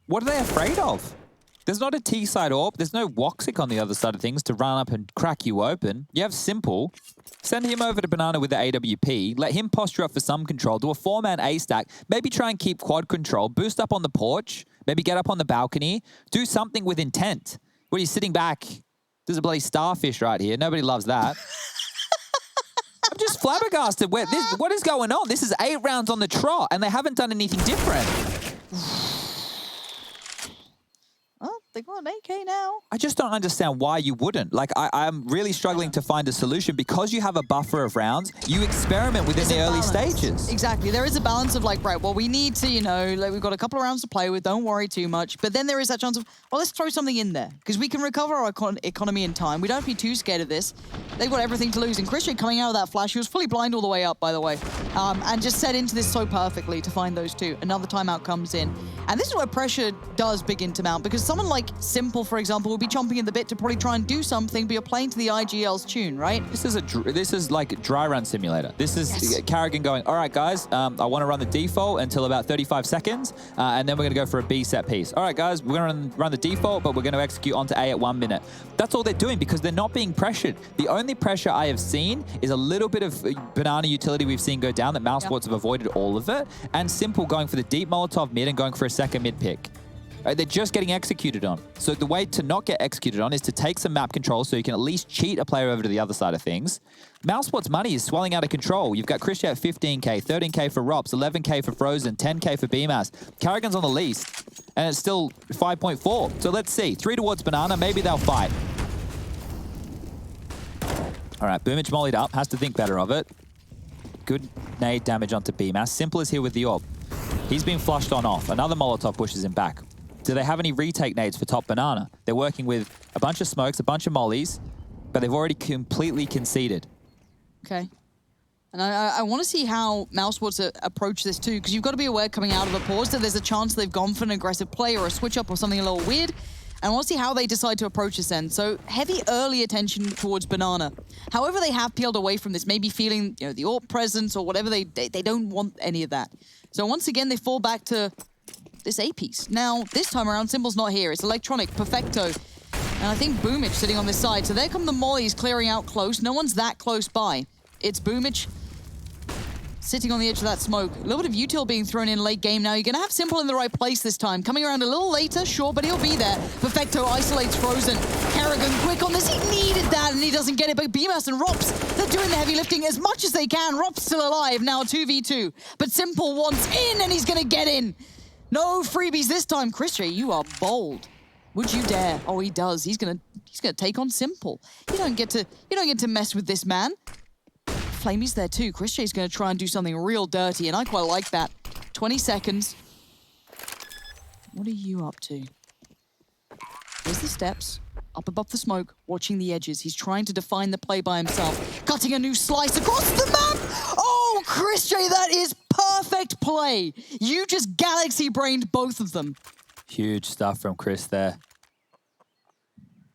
What are they afraid of? There's not a T-side orb. There's no Woxic on the other side of things to run up and crack you open. You have Simple. Send him over to Banana with the AWP. Let him posture up for some control. Do a 4-man A-stack. Maybe try and keep quad control. Boost up on the porch. Maybe get up on the balcony. Do something with intent. What are you sitting back? There's a bloody starfish right here. Nobody loves that. I'm just flabbergasted. What is going on? This is 8 rounds on the trot, and they haven't done anything different. They got an AK now. I just don't understand why you wouldn't. Like, I'm really struggling to find a solution. Because you have a buffer of rounds, you experiment within the early stages. Exactly. There is a balance of like, right, well, we need to, you know, like we've got a couple of rounds to play with. Don't worry too much. But then there is that chance of, well, let's throw something in there because we can recover our economy in time. We don't have to be too scared of this. They've got everything to lose. And Christian coming out of that flash, he was fully blind all the way up, by the way, and just set into this so perfectly to find those two. Another timeout comes in. And this is where pressure does begin to mount because someone like Simple, for example, will be chomping at the bit to probably try and do something, but you're playing to the IGL's tune, right? This is like dry run simulator. This is Carrigan going, all right, guys, I want to run the default until about 35 seconds, and then we're going to go for a B set piece. All right, guys, we're going to run the default, but we're going to execute onto A at 1 minute. That's all they're doing because they're not being pressured. The only pressure I have seen is a little bit of banana utility we've seen go down that Mousesports have avoided all of it, and Simple going for the deep Molotov mid and going for a second mid pick. They're just getting executed on. So the way to not get executed on is to take some map control so you can at least cheat a player over to the other side of things. Mousesports' money is swelling out of control. You've got Christian at 15k, 13k for Rops, 11k for Frozen, 10k for BMAS. Carrigan's on the least, and it's still 5.4. So let's see. 3 towards Banana. Maybe they'll fight. All right, Boomich mollied up. Has to think better of it. Good nade damage onto BMAS. Simple is here with the orb. He's been flushed on off. Another Molotov pushes him back. Do they have any retake nades for top banana? They're working with a bunch of smokes, a bunch of mollies, but they've already completely conceded. Okay. And I want to see how Mousesports approach this too, because you've got to be aware coming out of a pause that there's a chance they've gone for an aggressive play or a switch up or something a little weird. And I want to see how they decide to approach this end. So heavy early attention towards banana. However, they have peeled away from this, maybe feeling the AWP presence or whatever. They don't want any of that. So once again, they fall back to this A piece. Now, this time around, Simple's not here. It's Electronic, Perfecto, and I think Boomich sitting on this side. So there come the mollies clearing out close. No one's that close by. It's Boomich sitting on the edge of that smoke. A little bit of util being thrown in late game now. You're going to have Simple in the right place this time. Coming around a little later, sure, but he'll be there. Perfecto isolates Frozen. Karrigan quick on this. He needed that, and he doesn't get it. But BMAS and Rops, they're doing the heavy lifting as much as they can. Rops still alive, now 2v2. But Simple wants in, and he's going to get in. No freebies this time. Christian, you are bold. Would you dare? Oh, he does. He's gonna take on Simple. You don't get to mess with this man. Flamey's there too. Christian's gonna try and do something real dirty, and I quite like that. 20 seconds. What are you up to? There's the steps. Up above the smoke, watching the edges. He's trying to define the play by himself. Cutting a new slice across the map! Oh, Christian, that is perfect play. You just galaxy-brained both of them. Huge stuff from Chris there.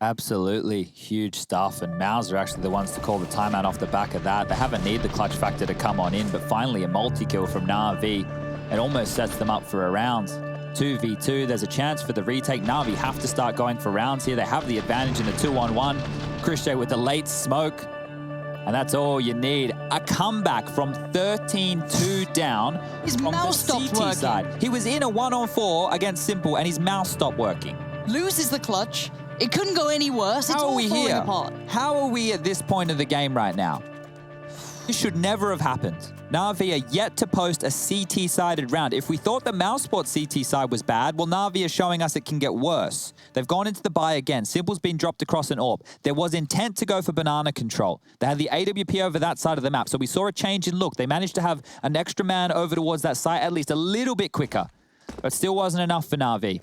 Absolutely huge stuff, and Mouse are actually the ones to call the timeout off the back of that. They haven't need the clutch factor to come on in, but finally a multi-kill from Na'Vi. It almost sets them up for a round. 2v2, there's a chance for the retake. Na'Vi have to start going for rounds here. They have the advantage in the 2-on-1. Christian with the late smoke, and that's all you need. A comeback from 13-2 down. His mouse stopped working. Side. He was in a 1-on-4 against Simple, and his mouse stopped working. Loses the clutch. It couldn't go any worse. It's all falling apart. How are we at this point of the game right now? This should never have happened. Na'Vi are yet to post a CT-sided round. If we thought the Mousesports CT side was bad, well, Na'Vi are showing us it can get worse. They've gone into the buy again. Simple's been dropped across an AWP. There was intent to go for banana control. They had the AWP over that side of the map, so we saw a change in look. They managed to have an extra man over towards that site at least a little bit quicker, but still wasn't enough for Na'Vi.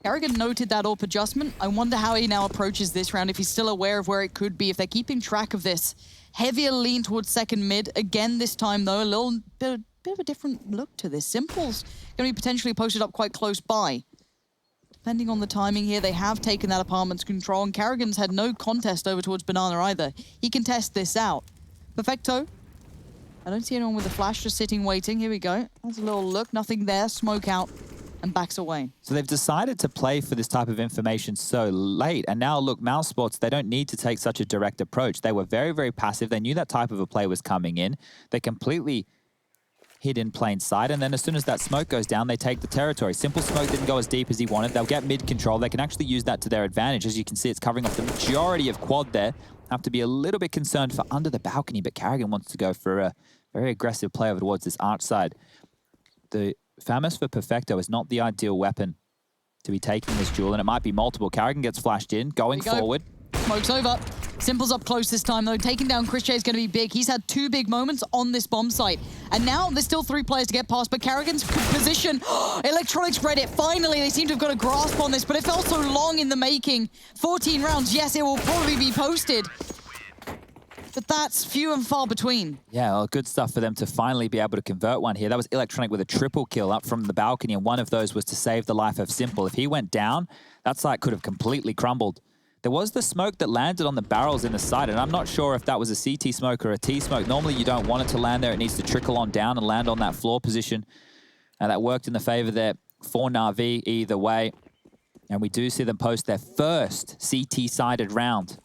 Karrigan noted that AWP adjustment. I wonder how he now approaches this round, if he's still aware of where it could be, if they're keeping track of this. Heavier lean towards second mid. Again this time, though, a little bit of a different look to this. Simple's going to be potentially posted up quite close by. Depending on the timing here, they have taken that apartment's control, and Karrigan's had no contest over towards Banana either. He can test this out. Perfecto. I don't see anyone with a flash, just sitting, waiting. Here we go. That's a little look. Nothing there. Smoke out. And backs away. So they've decided to play for this type of information so late. And now, look, Mousesports, they don't need to take such a direct approach. They were very, very passive. They knew that type of a play was coming in. They completely hid in plain sight. And then as soon as that smoke goes down, they take the territory. Simple smoke didn't go as deep as he wanted. They'll get mid control. They can actually use that to their advantage. As you can see, it's covering off the majority of quad there. Have to be a little bit concerned for under the balcony, but Karrigan wants to go for a very aggressive play over towards this arch side. The Famous for Perfecto is not the ideal weapon to be taking this duel, and it might be multiple. Karrigan gets flashed in, going forward. Smoke's over. Simple's up close this time, though. Taking down Christian is going to be big. He's had 2 big moments on this bomb site. And now there's still 3 players to get past, but Karrigan's position. Electronics read it. Finally, they seem to have got a grasp on this, but it felt so long in the making. 14 rounds. Yes, it will probably be posted. But that's few and far between. Yeah, well, good stuff for them to finally be able to convert one here. That was Electronic with a triple kill up from the balcony, and one of those was to save the life of Simple. If he went down, that site could have completely crumbled. There was the smoke that landed on the barrels in the side, and I'm not sure if that was a CT smoke or a T smoke. Normally, you don't want it to land there. It needs to trickle on down and land on that floor position. And that worked in the favor there for Na'Vi either way. And we do see them post their first CT-sided round.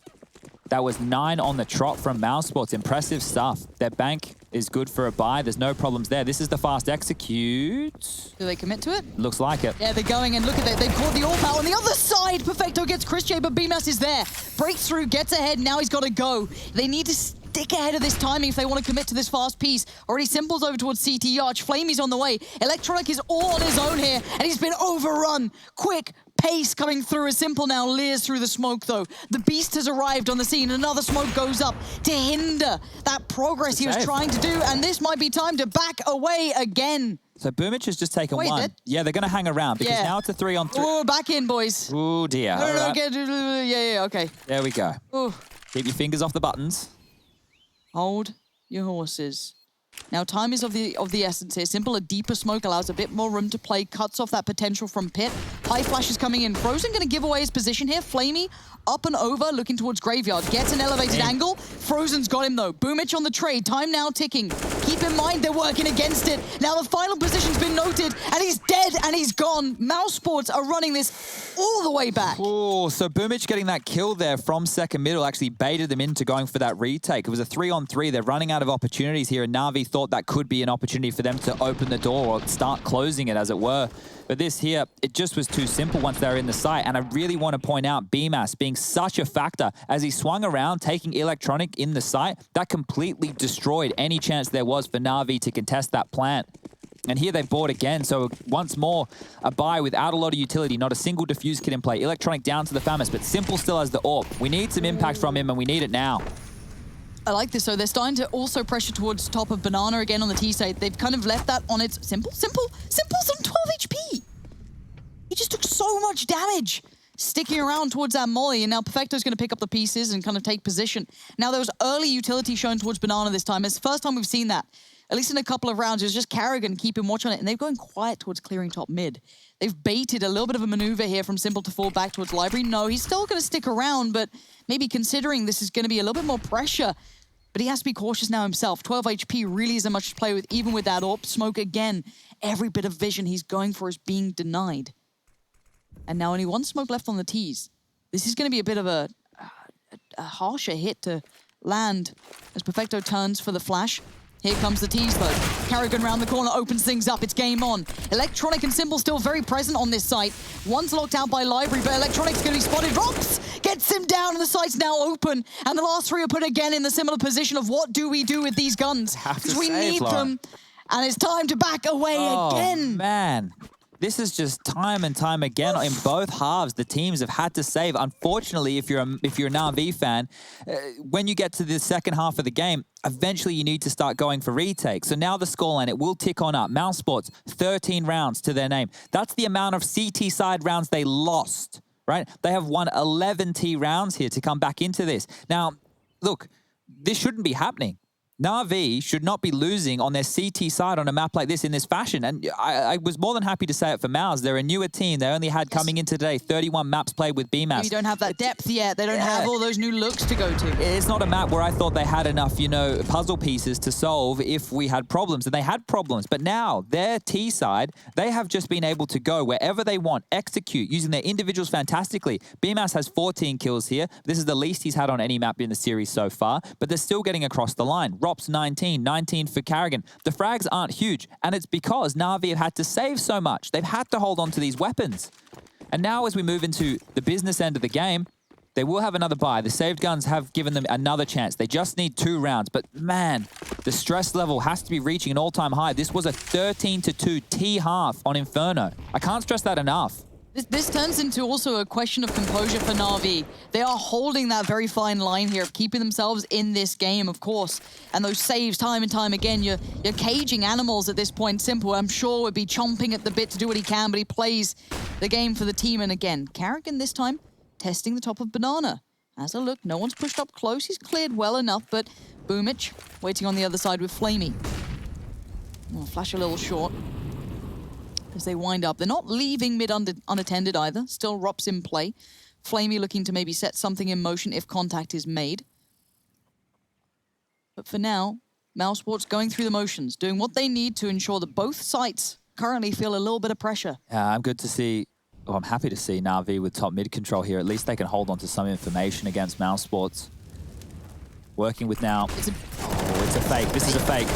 That was 9 on the trot from Mousesports. Impressive stuff. Their bank is good for a buy. There's no problems there. This is the fast execute. Do they commit to it? Looks like it. Yeah, they're going, and look at that. They caught the AWP out on the other side. Perfecto gets Christian, but BMAS is there. Breaks through, gets ahead. Now he's got to go. They need to stick ahead of this timing if they want to commit to this fast piece. Already Simple's over towards CT Arch. Flamey's on the way. Electronic is all on his own here, and he's been overrun. Quick pace coming through as Simple now leers through the smoke, though. The Beast has arrived on the scene. Another smoke goes up to hinder that progress he was trying to do, and this might be time to back away again. So Boomich has just taken one. Dead? Yeah, they're going to hang around because now it's a 3-on-3. Oh, back in, boys. Oh, dear. No, yeah, okay. There we go. Ooh. Keep your fingers off the buttons. Hold your horses. Now, time is of the essence here. Simple, a deeper smoke allows a bit more room to play, cuts off that potential from Pit. High Flash is coming in. Frozen going to give away his position here. Flamey up and over, looking towards Graveyard. Gets an elevated angle. Frozen's got him, though. Boomich on the trade. Time now ticking. Keep in mind, they're working against it. Now the final position's been noted, and he's dead, and he's gone. Mouse Sports are running this all the way back. Oh, so Boomich getting that kill there from second middle actually baited them into going for that retake. It was a 3-on-3. They're running out of opportunities here, and Na'Vi thought that could be an opportunity for them to open the door or start closing it, as it were. But this here, it just was too simple once they were in the site. And I really want to point out BMAS being such a factor as he swung around, taking Electronic in the site. That completely destroyed any chance there was for Na'Vi to contest that plant. And here they bought again, so once more, a buy without a lot of utility, not a single defuse kit in play. Electronic down to the Famis, but Simple still has the AWP. We need some impact from him, and we need it now. I like this, so they're starting to also pressure towards top of Banana again on the T side. They've kind of left that on its... Simple's on 12 HP! He just took so much damage sticking around towards that molly, and now Perfecto's going to pick up the pieces and kind of take position. Now, there was early utility shown towards Banana this time. It's the first time we've seen that. At least in a couple of rounds, it was just Carrigan keeping watch on it, and they're going quiet towards clearing top mid. They've baited a little bit of a maneuver here from Simple to fall back towards Library. No, he's still going to stick around, but maybe considering this is going to be a little bit more pressure. But he has to be cautious now himself. 12 HP really isn't much to play with, even with that AWP smoke again. Every bit of vision he's going for is being denied. And now only one smoke left on the T's. This is going to be a bit of a harsher hit to land as Perfecto turns for the flash. Here comes the T's, though. Carrigan round the corner opens things up. It's game on. Electronic and Simple still very present on this site. One's locked out by Library, but Electronic's going to be spotted. Rops gets him down, and the site's now open. And the last three are put again in the similar position of what do we do with these guns? Because we need them. And it's time to back away again. Man. This is just time and time again in both halves. The teams have had to save. Unfortunately, if you're a Na'Vi fan, when you get to the second half of the game, eventually you need to start going for retakes. So now the scoreline, it will tick on up. Mouse Sports, 13 rounds to their name. That's the amount of CT side rounds they lost, right? They have won 11 T rounds here to come back into this. Now, look, this shouldn't be happening. Na'Vi should not be losing on their CT side on a map like this in this fashion. And I was more than happy to say it for Mouse. They're a newer team. They only had coming in today 31 maps played with BMAS. You don't have that depth yet. They don't have all those new looks to go to. It's not a map where I thought they had enough, puzzle pieces to solve if we had problems. And they had problems. But now, their T side, they have just been able to go wherever they want, execute, using their individuals fantastically. BMAS has 14 kills here. This is the least he's had on any map in the series so far. But they're still getting across the line. 19 for Carrigan. The frags aren't huge, and it's because Na'Vi have had to save so much. They've had to hold on to these weapons. And now as we move into the business end of the game, they will have another buy. The saved guns have given them another chance. They just need 2 rounds, but man, the stress level has to be reaching an all-time high. This was a 13-2 T half on Inferno. I can't stress that enough. This turns into also a question of composure for Na'Vi. They are holding that very fine line here of keeping themselves in this game, of course. And those saves time and time again, you're caging animals at this point. Simple, I'm sure, would be chomping at the bit to do what he can, but he plays the game for the team. And again, Carrigan this time testing the top of Banana. As a look, no one's pushed up close. He's cleared well enough, but Boomich waiting on the other side with Flamey. Oh, flash a little short. As they wind up. They're not leaving mid unattended either. Still Rops in play. Flamey looking to maybe set something in motion if contact is made. But for now, Mouse Sports going through the motions, doing what they need to ensure that both sites currently feel a little bit of pressure. I'm good to see, I'm happy to see Na'Vi with top mid control here. At least they can hold on to some information against Mouse Sports. Working with now. It's a fake. This is a fake.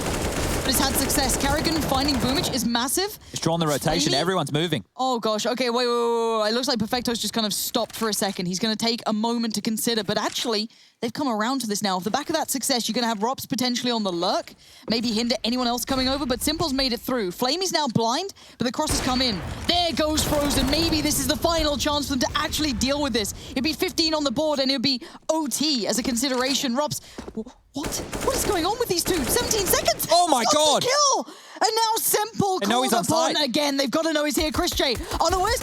but it's had success. Karrigan finding Boomich is massive. It's drawn the rotation. Flamey? Everyone's moving. Oh gosh, okay, wait. It looks like Perfecto's just kind of stopped for a second. He's going to take a moment to consider, but actually, they've come around to this now. Off the back of that success, you're going to have Rops potentially on the lurk, maybe hinder anyone else coming over, but Simple's made it through. Flamey's now blind, but the cross has come in. There goes Frozen. Maybe this is the final chance for them to actually deal with this. It'd be 15 on the board, and it'd be OT as a consideration. Rops, what is going on with these two? 17 seconds! Oh my God! Kill! And now Simple called upon again. They've got to know he's here. Chris J. Oh no, where's...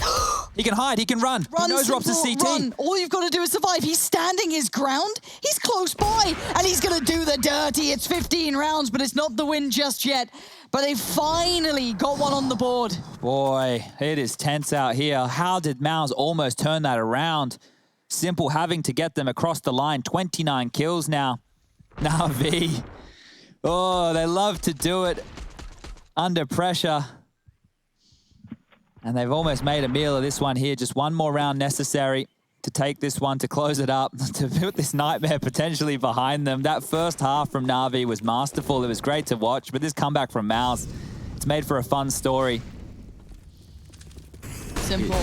He can hide, he can run. Run, He knows Simple, Rops is CT. run. All you've got to do is survive. He's standing his ground. He's close by, and he's going to do the dirty. It's 15 rounds, but it's not the win just yet. But they finally got one on the board. Boy, it is tense out here. How did Mouse almost turn that around? Simple having to get them across the line. 29 kills now. Na'Vi. Oh, they love to do it under pressure. And they've almost made a meal of this one here. Just one more round necessary to take this one, to close it up, to put this nightmare potentially behind them. That first half from Na'Vi was masterful. It was great to watch, but this comeback from Mouse, it's made for a fun story. Simple.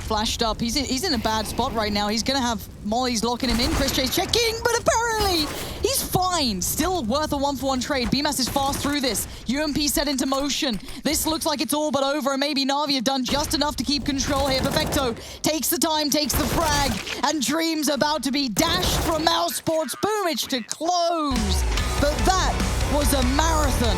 Flashed up. He's in a bad spot right now. He's going to have Molly's locking him in. Chris J's checking, but apparently he's fine. Still worth a 1-for-1 trade. BMAS is fast through this. UMP set into motion. This looks like it's all but over, and maybe Na'Vi have done just enough to keep control here. Perfecto takes the time, takes the frag, and Dream's about to be dashed from Mouse Sports. Boomich to close. But that was a marathon.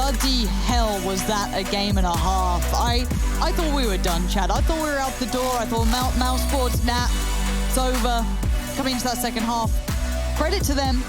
bloody hell was that a game and a half? I thought we were done, Chad. I thought we were out the door. I thought Mouse Sports, nah, it's over. Coming into that second half, credit to them.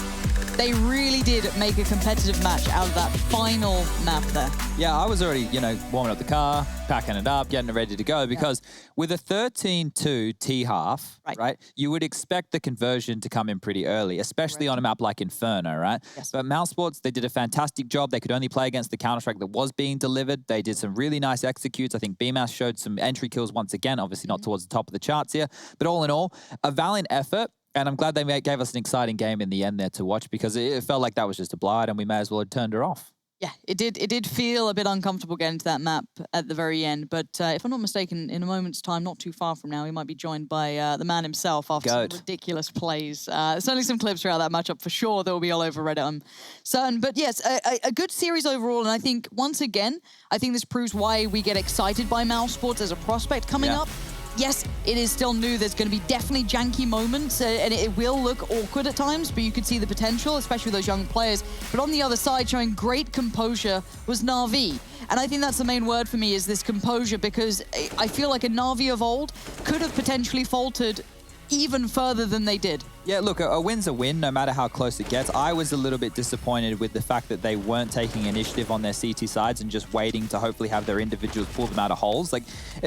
They really did make a competitive match out of that final map there. Yeah, I was already, warming up the car, packing it up, getting it ready to go, because with a 13-2 T-half, right, you would expect the conversion to come in pretty early, especially on a map like Inferno, right? Yes. But Mouse Sports, they did a fantastic job. They could only play against the Counter-Strike that was being delivered. They did some really nice executes. I think BMAS showed some entry kills once again, obviously not towards the top of the charts here, but all in all, a valiant effort. And I'm glad they gave us an exciting game in the end there to watch, because it felt like that was just a blind and we may as well have turned her off. Yeah, it did feel a bit uncomfortable getting to that map at the very end. But if I'm not mistaken, in a moment's time, not too far from now, he might be joined by the man himself after some ridiculous plays. Certainly some clips throughout that matchup for sure that will be all over Reddit, I'm certain. But yes, a good series overall. And I think, once again, I think this proves why we get excited by Mouse Sports as a prospect coming up. Yes, it is still new. There's going to be definitely janky moments, and it will look awkward at times, but you could see the potential, especially with those young players. But on the other side, showing great composure was Na'Vi. And I think that's the main word for me, is this composure, because I feel like a Na'Vi of old could have potentially faltered even further than they did. Yeah, look, a win's a win, no matter how close it gets. I was a little bit disappointed with the fact that they weren't taking initiative on their CT sides and just waiting to hopefully have their individuals pull them out of holes. Like,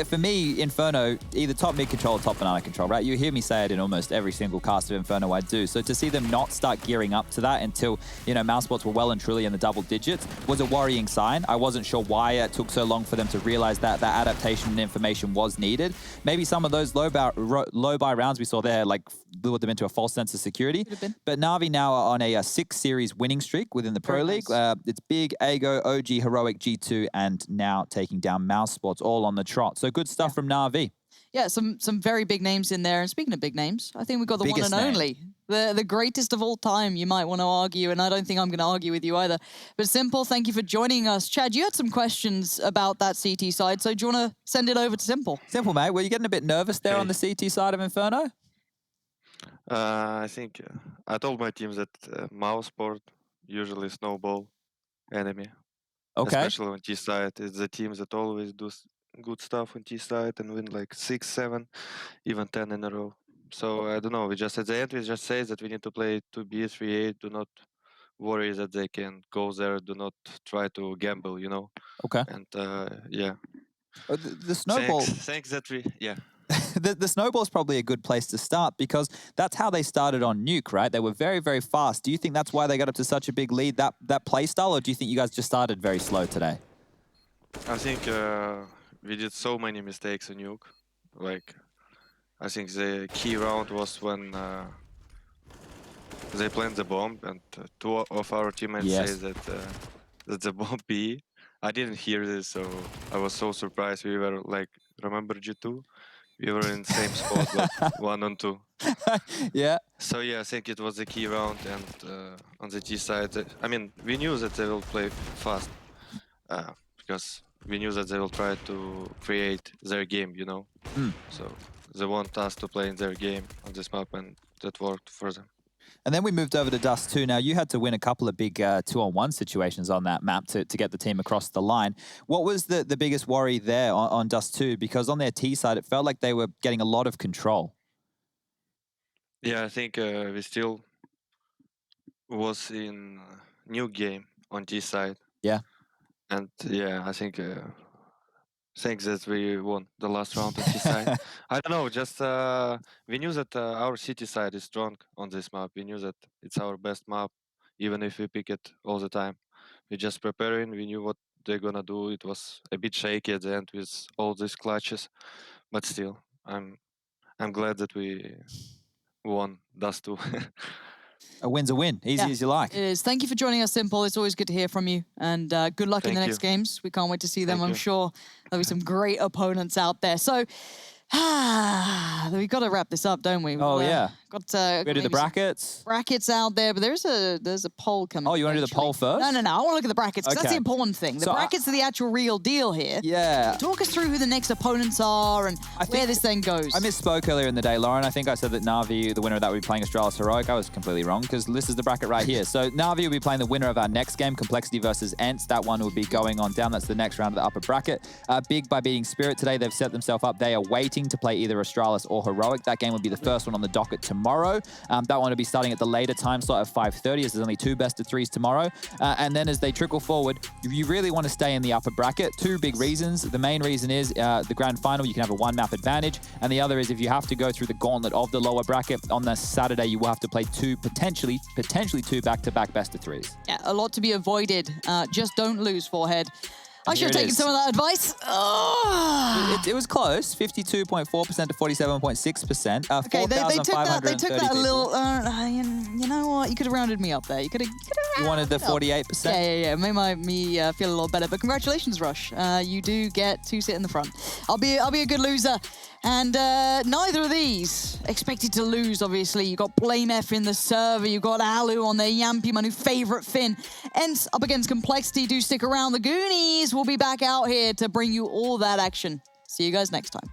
for me, Inferno, either top mid control or top banana control, right? You hear me say it in almost every single cast of Inferno I do. So to see them not start gearing up to that until, Mouse Sports were well and truly in the double digits was a worrying sign. I wasn't sure why it took so long for them to realize that that adaptation and information was needed. Maybe some of those low buy rounds we saw there, like, lured them into a false sense of security. But Na'Vi now are on a 6-series winning streak within the Pro League. Nice. It's Big, Ago, OG, Heroic, G2, and now taking down Mouse Sports all on the trot. So good stuff from Na'Vi. Yeah, some very big names in there. And speaking of big names, I think we've got the Biggest one and only. The greatest of all time, you might want to argue, and I don't think I'm going to argue with you either. But Simple, thank you for joining us. Chad, you had some questions about that CT side, so do you want to send it over to Simple? Simple, mate. Were you getting a bit nervous there on the CT side of Inferno? I think I told my team that mouse sport usually snowball enemy. Okay. Especially on T side. It's the team that always does good stuff on T side and win like 6, 7, even 10 in a row. So I don't know. We just at the end we just say that we need to play 2B, 3A. Do not worry that they can go there. Do not try to gamble. Okay. And yeah. The snowball. Thanks that we the snowball is probably a good place to start, because that's how they started on Nuke, right? They were very, very fast. Do you think that's why they got up to such a big lead, that play style, or do you think you guys just started very slow today? I think we did so many mistakes on Nuke. Like, I think the key round was when they planted the bomb, and 2 of our teammates say that the bomb B. I didn't hear this, so I was so surprised. We were like, remember G2? We were in the same spot, but 1 on 2. Yeah. So yeah, I think it was the key round, and on the T side, I mean, we knew that they will play fast, because we knew that they will try to create their game, So they want us to play in their game on this map, and that worked for them. And then we moved over to Dust 2. Now, you had to win a couple of big 2-on-1 situations on that map to get the team across the line. What was the biggest worry there on Dust 2? Because on their T side, it felt like they were getting a lot of control. Yeah, I think we still was in new game on T side. Yeah. And yeah, I think thanks that we won the last round on T side. I don't know, just we knew that our city side is strong on this map. We knew that it's our best map, even if we pick it all the time. We just preparing. We knew what they're gonna do. It was a bit shaky at the end with all these clutches, but still, I'm glad that we won Dust 2. A win's a win, easy as you like. It is. Thank you for joining us, Simple. It's always good to hear from you. And good luck in the next games. We can't wait to see them. I'm sure there'll be some great opponents out there. So we've got to wrap this up, don't we? Oh, yeah. got We do the brackets. Brackets out there, but there's a poll coming. Oh, you want to do the poll first? No. I want to look at the brackets because that's Okay. the important thing. The So brackets are the actual real deal here. Yeah. Talk us through who the next opponents are and where this thing goes. I misspoke earlier in the day, Lauren. I think I said that Na'Vi, the winner of that, would be playing Astralis Heroic. I was completely wrong because this is the bracket right here. So Na'Vi will be playing the winner of our next game, Complexity versus ENCE. That one will be going on down. That's the next round of the upper bracket. Big by beating Spirit today. They've set themselves up. They are waiting to play either Astralis or Heroic. That game will be the first one on the docket tomorrow. That one will be starting at the later time slot of 5:30 as there's only 2 best of 3s tomorrow. And then as they trickle forward, if you really want to stay in the upper bracket, 2 big reasons. The main reason is the grand final, you can have a 1-map advantage. And the other is if you have to go through the gauntlet of the lower bracket, on this Saturday, you will have to play 2, potentially 2 back-to-back best of 3s. Yeah, a lot to be avoided. Just don't lose, Forehead. I should have taken some of that advice. It was close, 52.4% to 47.6%. Okay, they took that. They took that a people. little. You know what? You could have rounded me up there. You could have. You wanted the 48%? Yeah. Made me feel a little better. But congratulations, Rush. You do get to sit in the front. I'll be a good loser. And neither of these expected to lose, obviously. You've got Blame F in the server. You've got Alu on their Yampy, my new favorite Finn. ENCE up against Complexity. Do stick around. The Goonies will be back out here to bring you all that action. See you guys next time.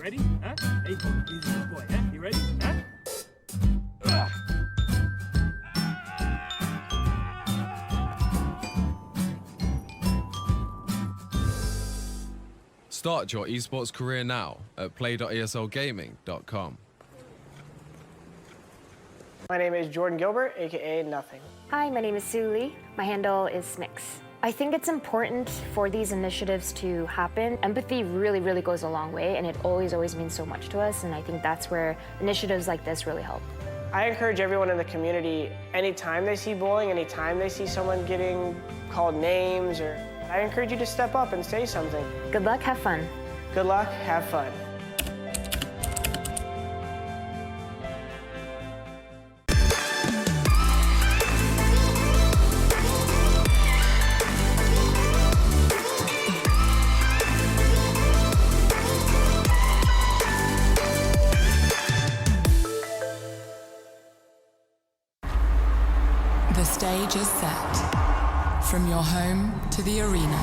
ready? Huh? Hey, he's a good boy, huh? You ready? Huh? Start your esports career now at play.eslgaming.com. My name is Jordan Gilbert, aka Nothing. Hi, my name is Sue Lee. My handle is Smix. I think it's important for these initiatives to happen. Empathy really, really goes a long way, and it always means so much to us, and I think that's where initiatives like this really help. I encourage everyone in the community, anytime they see bullying, anytime they see someone getting called names, I encourage you to step up and say something. Good luck, have fun. Good luck, have fun. The stage is set. From your home to the arena.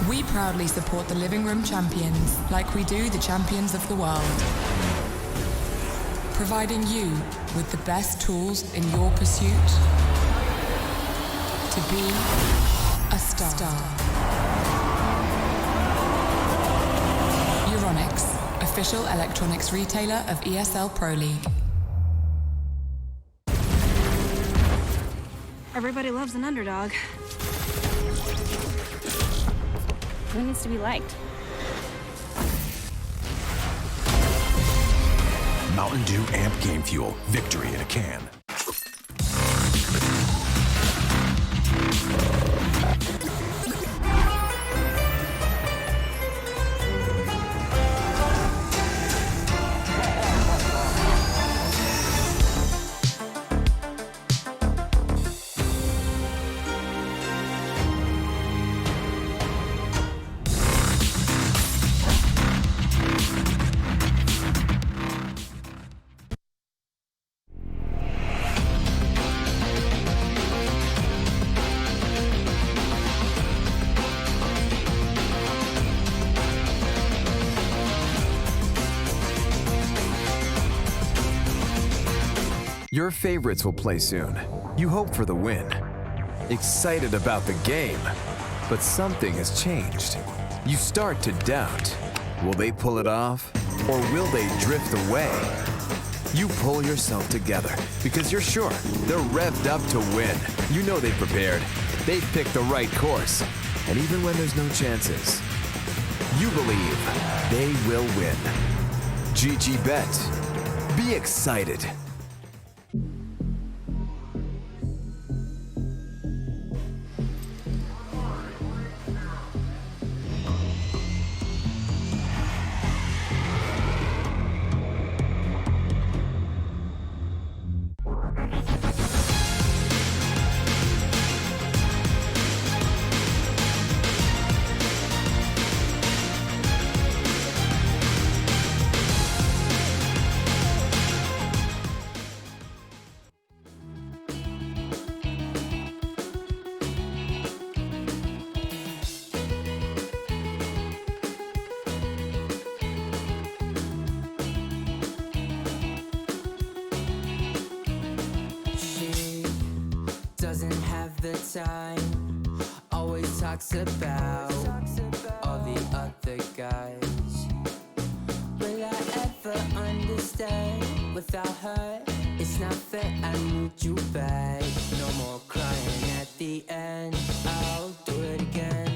We proudly support the living room champions like we do the champions of the world. Providing you with the best tools in your pursuit to be a star. Euronics, official electronics retailer of ESL Pro League. Everybody loves an underdog. Who needs to be liked? Mountain Dew Amp Game Fuel. Victory in a can. Your favorites will play soon. You hope for the win. Excited about the game. But something has changed. You start to doubt. Will they pull it off? Or will they drift away? You pull yourself together because you're sure they're revved up to win. You know they've prepared. They've picked the right course. And even when there's no chances, you believe they will win. GG Bet. Be excited. Doesn't have the time, always talks about all the other guys. Will I ever understand? Without her, it's not fair, I need you back. No more crying at the end, I'll do it again.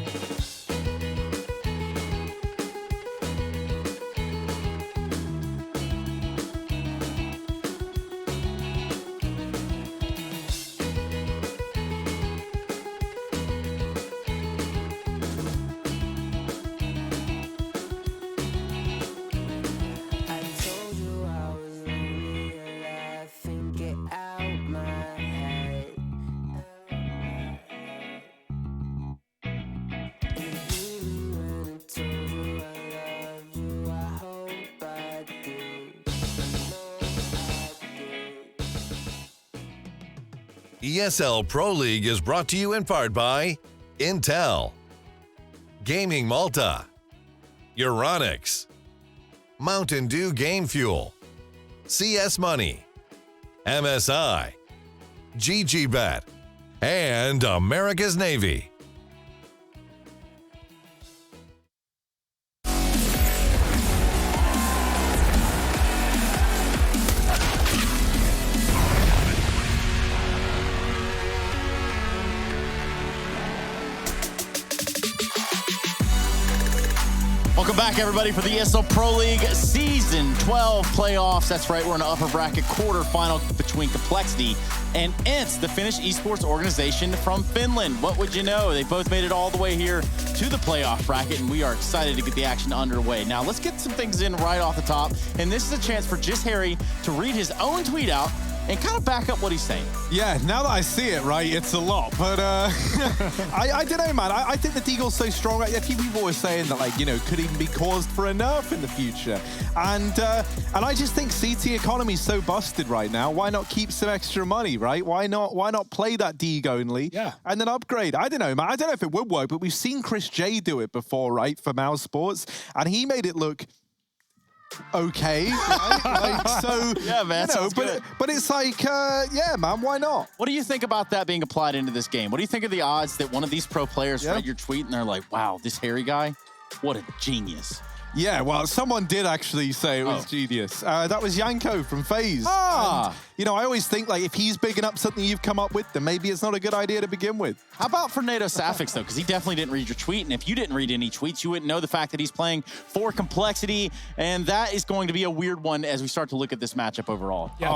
ESL Pro League is brought to you in part by Intel, Gaming Malta, Euronics, Mountain Dew Game Fuel, CS Money, MSI, GG Bet, and America's Navy. Welcome back, everybody, for the ESL Pro League Season 12 playoffs. That's right, we're in an upper bracket quarterfinal between Complexity and ENCE, the Finnish esports organization from Finland. What would you know? They both made it all the way here to the playoff bracket, and we are excited to get the action underway. Now, let's get some things in right off the top, and this is a chance for Just Harry to read his own tweet out and kind of back up what he's saying. Yeah, now that I see it, right, it's a lot. But I don't know, man. I think the Deagle's so strong. A few people were saying that, like, you know, could even be caused for a nerf in the future. And I just think CT economy's so busted right now. Why not keep some extra money, right? Why not play that Deag only? Yeah. And then upgrade? I don't know, man. I don't know if it would work, but we've seen Chris J do it before, right, for Mouse Sports. And he made it look okay, right? Like, so yeah, man. You know, but it's like, yeah, man, why not? What do you think about that being applied into this game? What do you think of the odds that one of these pro players read your tweet and they're like, "Wow, this Harry guy, what a genius." Yeah, well, someone did actually say it was genius. That was Yanko from FaZe. And, you know, I always think, like, if he's bigging up something you've come up with, then maybe it's not a good idea to begin with. How about for NATO Safix, though? Because he definitely didn't read your tweet. And if you didn't read any tweets, you wouldn't know the fact that he's playing for Complexity. And that is going to be a weird one as we start to look at this matchup overall. Yeah,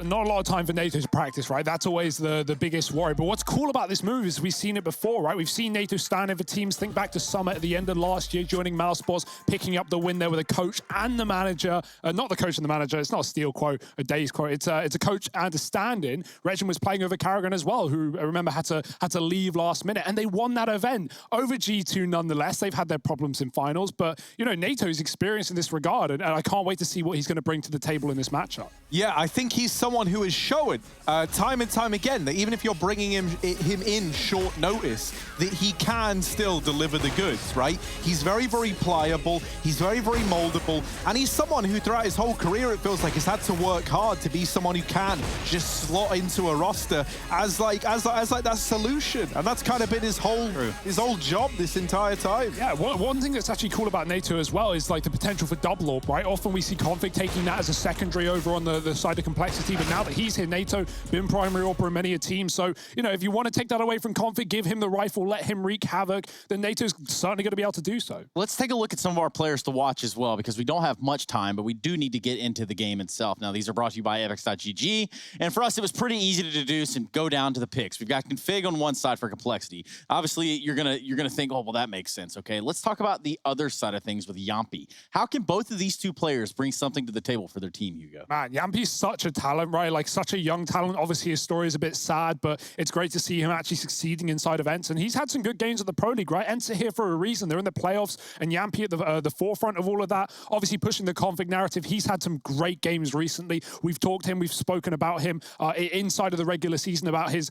not a lot of time for NATO to practice, right? That's always the biggest worry. But what's cool about this move is we've seen it before, right? We've seen NATO stand over teams. Think back to Summit at the end of last year, joining Mouse Sports, picking up the win there with a coach and the manager. Not the coach and the manager. It's not a steal quote, a Days quote. It's a coach and a stand-in. Regin was playing over Karrigan as well, who I remember had to leave last minute, and they won that event over G2 nonetheless. They've had their problems in finals, but you know, NATO's experienced in this regard, and I can't wait to see what he's going to bring to the table in this matchup. Yeah, I think he's someone who has shown time and time again that even if you're bringing him in short notice, that he can still deliver the goods, right? He's very, very pliable. He's He's very, very moldable, and he's someone who throughout his whole career, it feels like, has had to work hard to be someone who can just slot into a roster as that solution. And that's kind of been his whole job this entire time. Yeah, one thing that's actually cool about NATO as well is like the potential for double AWP, right? Often we see Config taking that as a secondary over on the side of Complexity, but now that he's here, NATO been primary AWPer in many a team. So, you know, if you want to take that away from Config, give him the rifle, let him wreak havoc, then NATO's certainly going to be able to do so. Let's take a look at some of our players to watch as well, because we don't have much time, but we do need to get into the game itself. Now, these are brought to you by Epics.gg, and for us, it was pretty easy to deduce and go down to the picks. We've got Config on one side for Complexity. Obviously, you're gonna think, oh, well, that makes sense. Okay, let's talk about the other side of things with Yampi. How can both of these two players bring something to the table for their team, Hugo? Man, Yampi's such a talent, right? Like such a young talent. Obviously, his story is a bit sad, but it's great to see him actually succeeding inside of ENCE. And he's had some good games at the Pro League, right? ENCE are here for a reason. They're in the playoffs, and Yampi at the forefront of all of that. Obviously, pushing the Config narrative. He's had some great games recently. We've talked to him. We've spoken about him inside of the regular season, about his,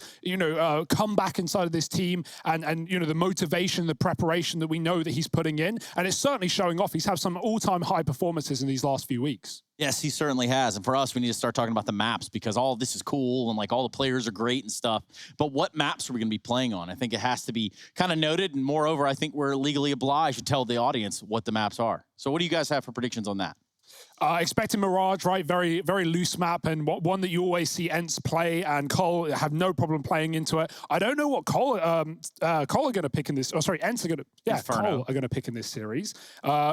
comeback inside of this team, and the motivation, the preparation that we know that he's putting in. And it's certainly showing off. He's had some all-time high performances in these last few weeks. Yes, he certainly has. And for us, we need to start talking about the maps, because all of this is cool and like all the players are great and stuff. But what maps are we going to be playing on? I think it has to be kind of noted. And moreover, I think we're legally obliged to tell the audience what the maps are. So what do you guys have for predictions on that? Expecting Mirage, right? Very, very loose map, and one that you always see ENCE play, and Cole have no problem playing into it. I don't know what Cole are going to pick in this. Oh, sorry, ENCE are going to. Yeah, Inferno. Cole are going to pick in this series.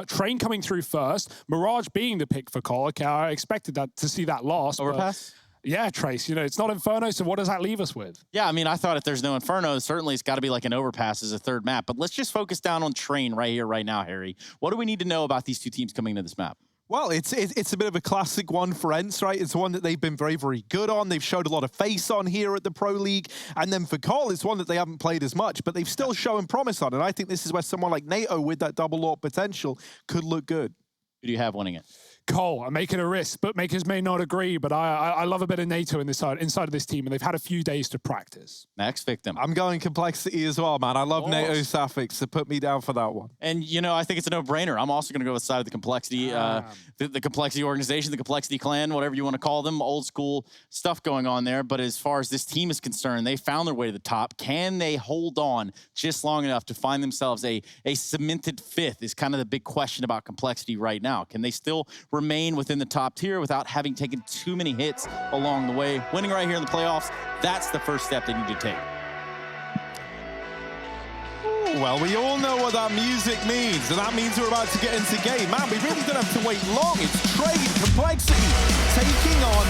Train coming through first. Mirage being the pick for Cole. Okay, I expected to see that last. Overpass? Yeah, Trace, it's not Inferno, so what does that leave us with? Yeah, I mean, I thought if there's no Inferno, certainly it's got to be like an Overpass as a third map. But let's just focus down on Train right here, right now, Harry. What do we need to know about these two teams coming into this map? Well, it's a bit of a classic one for ENCE, right? It's one that they've been very, very good on. They've showed a lot of face on here at the Pro League. And then for Cole, it's one that they haven't played as much, but they've still shown promise on. And I think this is where someone like NATO with that double AWP potential could look good. Who do you have winning it? Cole. I'm making a risk. Bookmakers may not agree, but I love a bit of NATO inside of this team, and they've had a few days to practice. Next victim. I'm going Complexity as well, man. I love NATO Sapphics, so put me down for that one. And, I think it's a no-brainer. I'm also going to go with the side of the Complexity, the Complexity organization, the Complexity clan, whatever you want to call them, old school stuff going on there. But as far as this team is concerned, they found their way to the top. Can they hold on just long enough to find themselves a cemented fifth is kind of the big question about Complexity right now. Can they still remain within the top tier without having taken too many hits along the way? Winning right here in the playoffs, that's the first step they need to take. Well, we all know what that music means, and that means we're about to get into game. Man, we really don't have to wait long. It's Trade Complexity taking on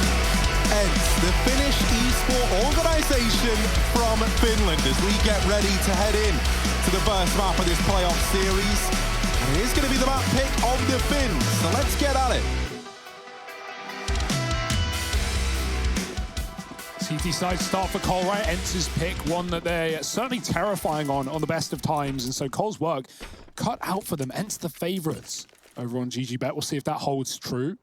ENCE, the Finnish esport organization from Finland, as we get ready to head in to the first map of this playoff series. And it is going to be the map pick of the Finns, so let's get at it. CT side start for Cole, right? ENCE's pick, one that they're certainly terrifying on the best of times. And so Cole's work cut out for them. ENCE the favorites over on GGBet. We'll see if that holds true.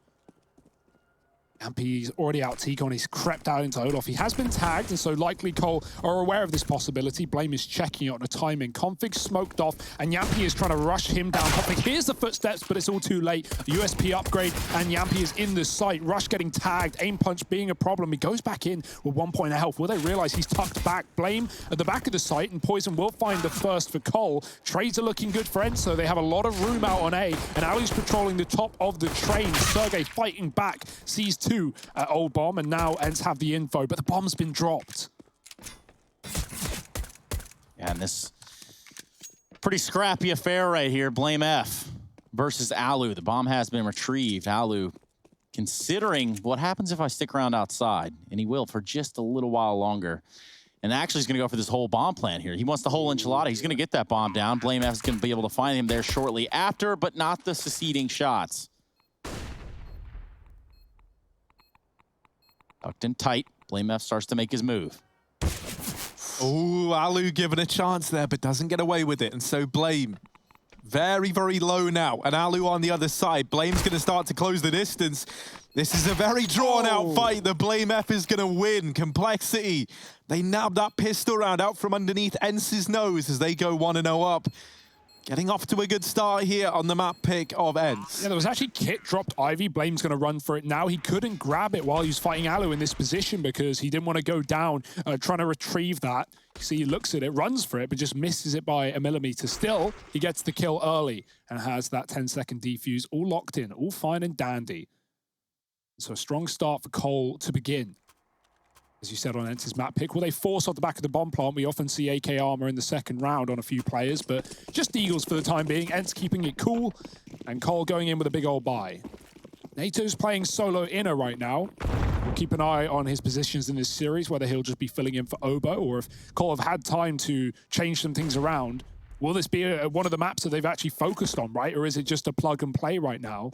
Yampi's already out Tikon. He's crept out into Olaf. He has been tagged, and so likely Cole are aware of this possibility. Blame is checking it on the timing. Config smoked off, and Yampi is trying to rush him down. Config hears the footsteps, but it's all too late. USP upgrade, and Yampi is in the site. Rush getting tagged. Aim punch being a problem. He goes back in with 1 point of health. Will they realize he's tucked back? Blame at the back of the site, and Poison will find the first for Cole. Trades are looking good for ENCE, so they have a lot of room out on A, and Ali's patrolling the top of the train. Sergey fighting back, sees two at Old Bomb, and now ENCE have the info, but the bomb's been dropped. Yeah, and this pretty scrappy affair right here. Blame F versus Alu. The bomb has been retrieved. Alu considering what happens if I stick around outside, and he will for just a little while longer. And actually, he's going to go for this whole bomb plan here. He wants the whole enchilada. He's going to get that bomb down. Blame F is going to be able to find him there shortly after, but not the succeeding shots. Tucked in tight. Blame F starts to make his move. Oh, Alu given a chance there, but doesn't get away with it. And so Blame, very, very low now. And Alu on the other side. Blame's going to start to close the distance. This is a very drawn-out fight. The Blame F is going to win. Complexity, they nab that pistol round out from underneath ENCE's nose as they go 1-0 up. Getting off to a good start here on the map pick of ENCE. Yeah, there was actually Kit dropped Ivy. Blame's going to run for it now. He couldn't grab it while he was fighting Alu in this position because he didn't want to go down trying to retrieve that. You see, he looks at it, runs for it, but just misses it by a millimeter. Still, he gets the kill early and has that 10-second defuse all locked in, all fine and dandy. So a strong start for Cole to begin. As you said on ENCE's map pick, will they force off the back of the bomb plant? We often see AK armor in the second round on a few players, but just Eagles for the time being. ENCE keeping it cool, and Cole going in with a big old buy. NATO's playing solo inner right now. We'll keep an eye on his positions in this series, whether he'll just be filling in for Obo, or if Cole have had time to change some things around. Will this be one of the maps that they've actually focused on, right? Or is it just a plug and play right now?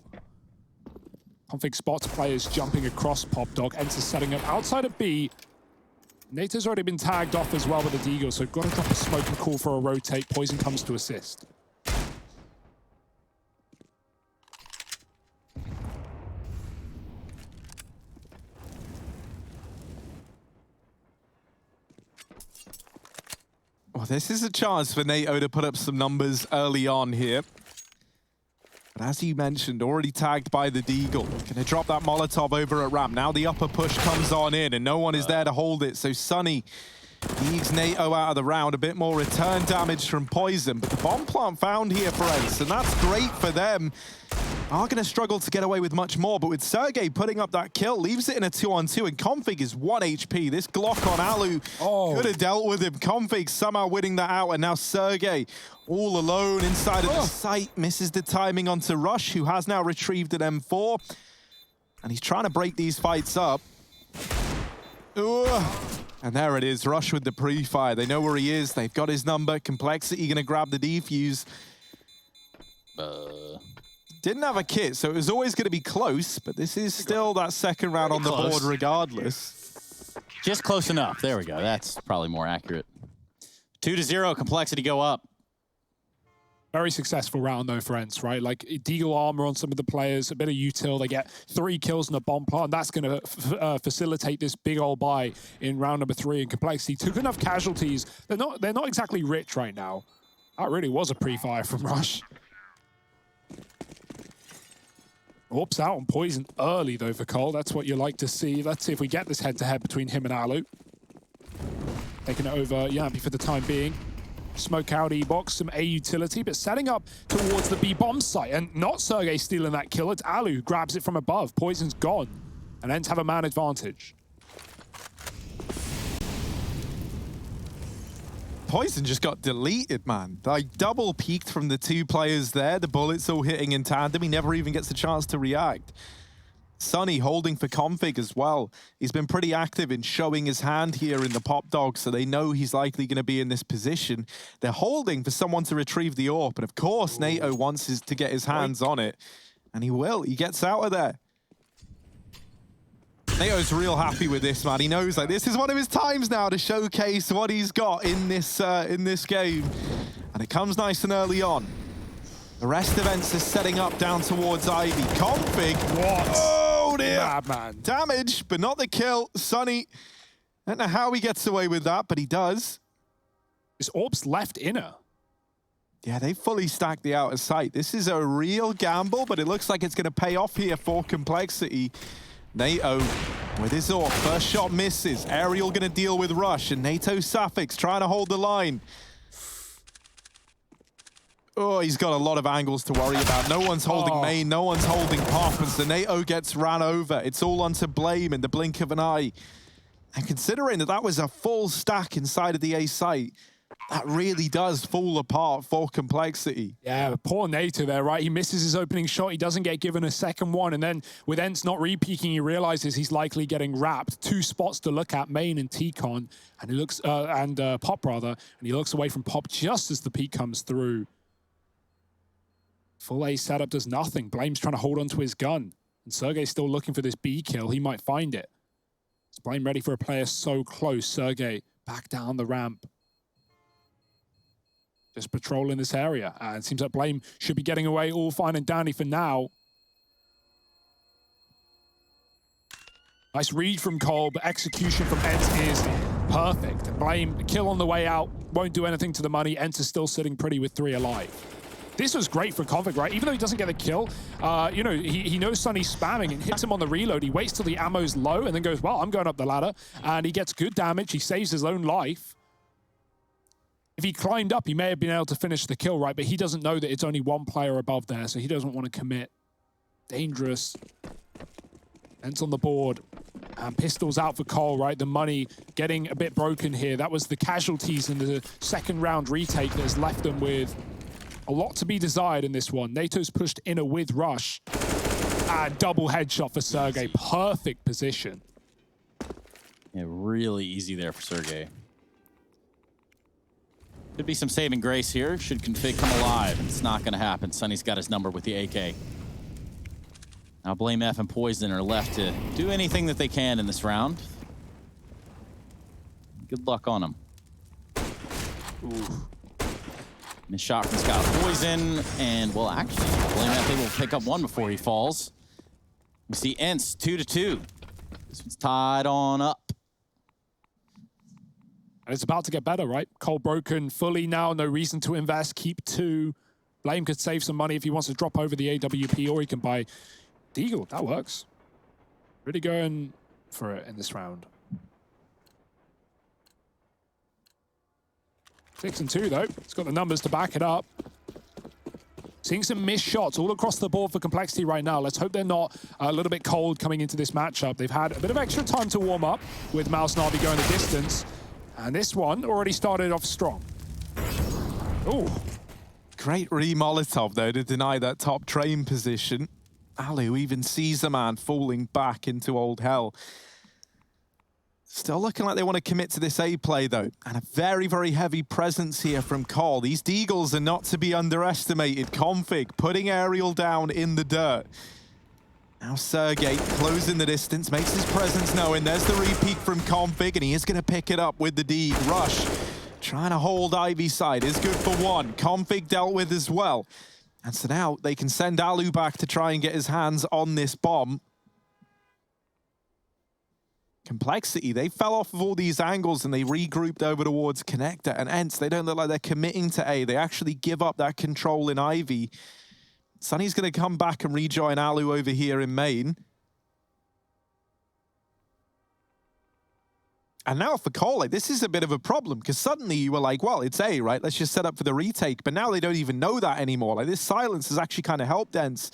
Config spots players jumping across Pop Dog. ENCE is setting up outside of B. NATO's already been tagged off as well with the Deagle, so got to drop a smoke and call for a rotate. Poison comes to assist. Well, this is a chance for NATO to put up some numbers early on here. But as you mentioned, already tagged by the Deagle. Gonna drop that Molotov over at ramp. Now the upper push comes on in and no one is there to hold it. So Sunny leaves NATO out of the round. A bit more return damage from Poison. But the bomb plant found here for ENCE, and that's great for them. Are gonna struggle to get away with much more, but with Sergey putting up that kill, leaves it in a 2-on-2, and Config is 1 HP. This Glock on Alu could have dealt with him. Config somehow winning that out, and now Sergey all alone inside of the site, misses the timing onto Rush, who has now retrieved an M4, and he's trying to break these fights up. And there it is, Rush with the pre-fire. They know where he is, they've got his number. Complexity gonna grab the defuse. Didn't have a kit, so it was always going to be close, but this is still that second round on the board regardless. Just close enough. There we go. That's probably more accurate. 2-0, Complexity go up. Very successful round, though, for ENCE, right? Like, Deagle armor on some of the players, a bit of util. They get 3 kills in the bomb plant, and that's going to facilitate this big old buy in round number 3. And Complexity took enough casualties. They're not exactly rich right now. That really was a pre-fire from Rush. Oops, out on Poison early, though, for Cole. That's what you like to see. Let's see if we get this head-to-head between him and Alu. Taking it over Yampi for the time being. Smoke out E-Box, some A utility, but setting up towards the B-bomb site. And not Sergey stealing that kill, it's Alu who grabs it from above. Poison's gone, and ENCE have a man advantage. Poison just got deleted, man. Like, double peeked from the 2 players there. The bullets all hitting in tandem. He never even gets a chance to react. Sunny holding for Config as well. He's been pretty active in showing his hand here in the Pop Dog, so they know he's likely going to be in this position. They're holding for someone to retrieve the AWP, and of course, NATO wants to get his hands on it, and he will. He gets out of there. NATO's real happy with this, man. He knows, like, this is one of his times now to showcase what he's got in this game. And it comes nice and early on. The rest of ENCE is setting up down towards Ivy. Config. What? Oh, dear. Madman. Damage, but not the kill. Sunny. I don't know how he gets away with that, but he does. Is AWP's left inner? Yeah, they fully stacked the outer site. This is a real gamble, but it looks like it's going to pay off here for Complexity. NATO with his AWP. First shot misses. Aerial going to deal with Rush, and NATO Suffix trying to hold the line. Oh, he's got a lot of angles to worry about. No one's holding main, no one's holding pop, and so NATO gets ran over. It's all onto Blame in the blink of an eye. And considering that was a full stack inside of the A site, that really does fall apart for Complexity. Yeah, poor NATO there, right? He misses his opening shot. He doesn't get given a second one. And then with ENCE not re-peeking, he realizes he's likely getting wrapped. 2 spots to look at, main and T-Con. And he looks, Pop rather. And he looks away from Pop just as the peek comes through. Full A setup does nothing. Blame's trying to hold onto his gun. And Sergey's still looking for this B kill. He might find it. Is Blame ready for a player so close? Sergey back down the ramp. Just patrolling this area. And it seems like Blame should be getting away all fine and dandy for now. Nice read from Cole, but execution from ENCE is perfect. Blame, kill on the way out, won't do anything to the money. ENCE is still sitting pretty with 3 alive. This was great for Config, right? Even though he doesn't get the kill, you know, he knows Sunny's spamming and hits him on the reload. He waits till the ammo's low and then goes, well, I'm going up the ladder. And he gets good damage. He saves his own life. If he climbed up, he may have been able to finish the kill, right? But he doesn't know that it's only one player above there, so he doesn't want to commit. Dangerous. ENCE on the board. And pistols out for Cole, right? The money getting a bit broken here. That was the casualties in the second round retake that has left them with a lot to be desired in this one. NATO's pushed inner with Rush. And double headshot for Sergey. Perfect position. Yeah, really easy there for Sergey. Could be some saving grace here. Should Config come alive? It's not going to happen. Sunny's got his number with the AK. Now Blame F and Poison are left to do anything that they can in this round. Good luck on them. Missed shot from Scott Poison. And, well, actually, Blame F able to pick up one before he falls. We see ENCE 2-2. This one's tied on up. And it's about to get better, right? Cole broken fully now, no reason to invest, keep 2. Blame could save some money if he wants to drop over the AWP, or he can buy Deagle. That works. Really going for it in this round. 6 and 2, though. It's got the numbers to back it up. Seeing some missed shots all across the board for Complexity right now. Let's hope they're not a little bit cold coming into this matchup. They've had a bit of extra time to warm up with Mouse Navi going the distance. And this one already started off strong. Oh, great re-Molotov, though, to deny that top train position. Alu even sees the man falling back into old hell. Still looking like they want to commit to this A play, though. And a very, very heavy presence here from Cole. These Deagles are not to be underestimated. Config putting Aerial down in the dirt. Now Sergey closing the distance, makes his presence known. There's the repeat from Config, and he is going to pick it up with the D. Rush trying to hold Ivy side is good for 1. Config dealt with as well. And so now they can send Alu back to try and get his hands on this bomb. Complexity, they fell off of all these angles and they regrouped over towards Connector. And ENCE, they don't look like they're committing to A. They actually give up that control in Ivy. Sunny's going to come back and rejoin Alu over here in main. And now for Cole, like, this is a bit of a problem, because suddenly you were like, well, it's A, right? Let's just set up for the retake. But now they don't even know that anymore. Like, this silence has actually kind of helped ENCE.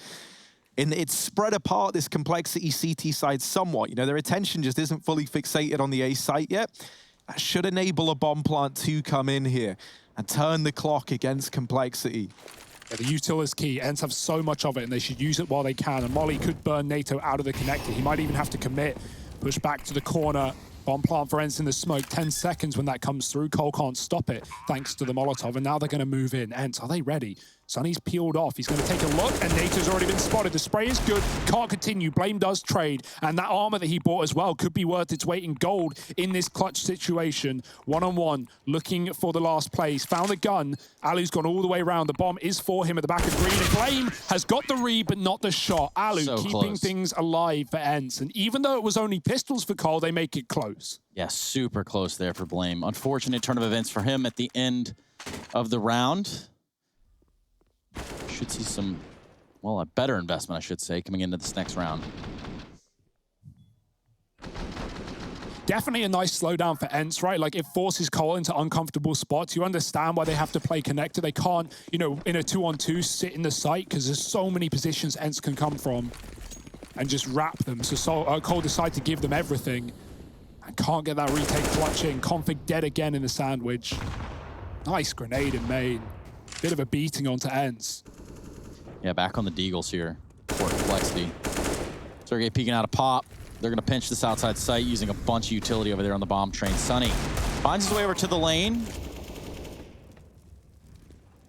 It's spread apart this Complexity CT side somewhat. You know, their attention just isn't fully fixated on the A site yet. That should enable a bomb plant to come in here and turn the clock against Complexity. Yeah, the util is key. ENCE have so much of it, and they should use it while they can. And Molly could burn NATO out of the connector. He might even have to commit. Push back to the corner. Bomb plant for ENCE in the smoke. 10 seconds when that comes through. Cole can't stop it, thanks to the Molotov. And now they're going to move in. ENCE, are they ready? Sunny's peeled off. He's going to take a look, and NATO's already been spotted. The spray is good. Can't continue. Blame does trade. And that armor that he bought as well could be worth its weight in gold in this clutch situation. One-on-one, looking for the last place. Found the gun. Alu's gone all the way around. The bomb is for him at the back of green. And Blame has got the read, but not the shot. Alu so keeping close. things alive for ENCE. And even though it was only pistols for Cole, they make it close. Yeah, super close there for Blame. Unfortunate turn of events for him at the end of the round. Should see some, well, a better investment, I should say, coming into this next round. Definitely a nice slowdown for ENCE, right? Like, it forces Cole into uncomfortable spots. You understand why they have to play connector. They can't, you know, in a 2-on-2 sit in the site, because there's so many positions ENCE can come from and just wrap them. So Cole decided to give them everything and can't get that retake clutch in. Config dead again in the sandwich. Nice grenade in main. Bit of a beating onto ENCE. Yeah, back on the Deagles here for Complexity. Sergey peeking out a pop. They're going to pinch this outside site using a bunch of utility over there on the bomb train. Sunny finds his way over to the lane.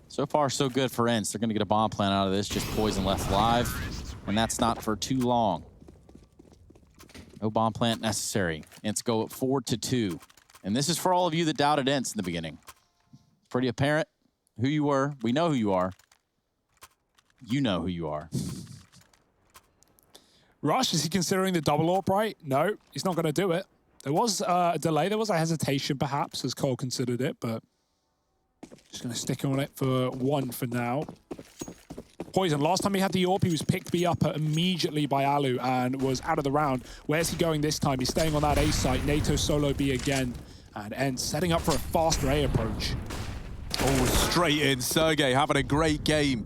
So far, so good for ENCE. They're going to get a bomb plant out of this. Just Poison left alive. And that's not for too long. No bomb plant necessary. ENCE go 4-2. And this is for all of you that doubted ENCE in the beginning. Pretty apparent who you were. We know who you are. You know who you are. Rush, is he considering the double AWP right? No, he's not going to do it. There was a delay. There was a hesitation, perhaps, as Cole considered it, but Just going to stick on it for 1 for now. Poison, last time he had the AWP, he was picked B up immediately by Alu and was out of the round. Where's he going this time? He's staying on that A site. NATO solo B again. And ENCE setting up for a faster A approach. Oh, straight in. Sergey having a great game.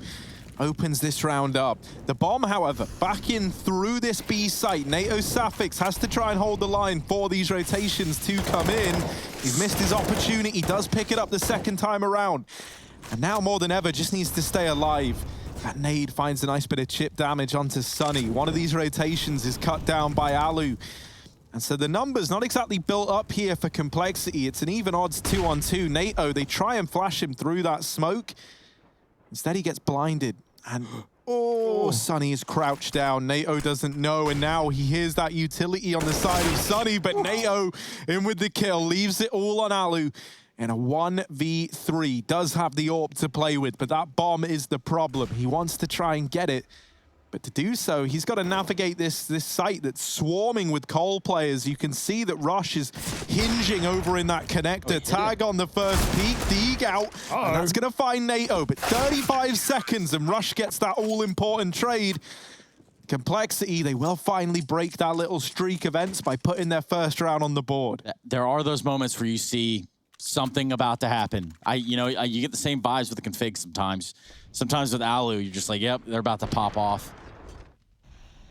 Opens this round up. The bomb, however, back in through this B site. NATO Safix has to try and hold the line for these rotations to come in. He's missed his opportunity. He does pick it up the second time around. And now more than ever, just needs to stay alive. That nade finds a nice bit of chip damage onto Sunny. One of these rotations is cut down by Alu. And so the numbers not exactly built up here for Complexity. It's an even odds 2-on-2. NATO, they try and flash him through that smoke. Instead, he gets blinded. And oh, Sunny is crouched down. NATO doesn't know. And now he hears that utility on the side of Sunny. But NATO in with the kill. Leaves it all on Alu. And a 1v3 does have the AWP to play with, but that bomb is the problem. He wants to try and get it, but to do so, he's got to navigate this site that's swarming with Cole players. You can see that Rush is hinging over in that connector. Tag on the first peak, Deeg out, and that's going to find NATO, but 35 seconds, and Rush gets that all-important trade. Complexity, they will finally break that little streak of ENCE by putting their first round on the board. There are those moments where you see something about to happen. You get the same vibes with the config sometimes. Sometimes with Alu, you're just like, yep, they're about to pop off.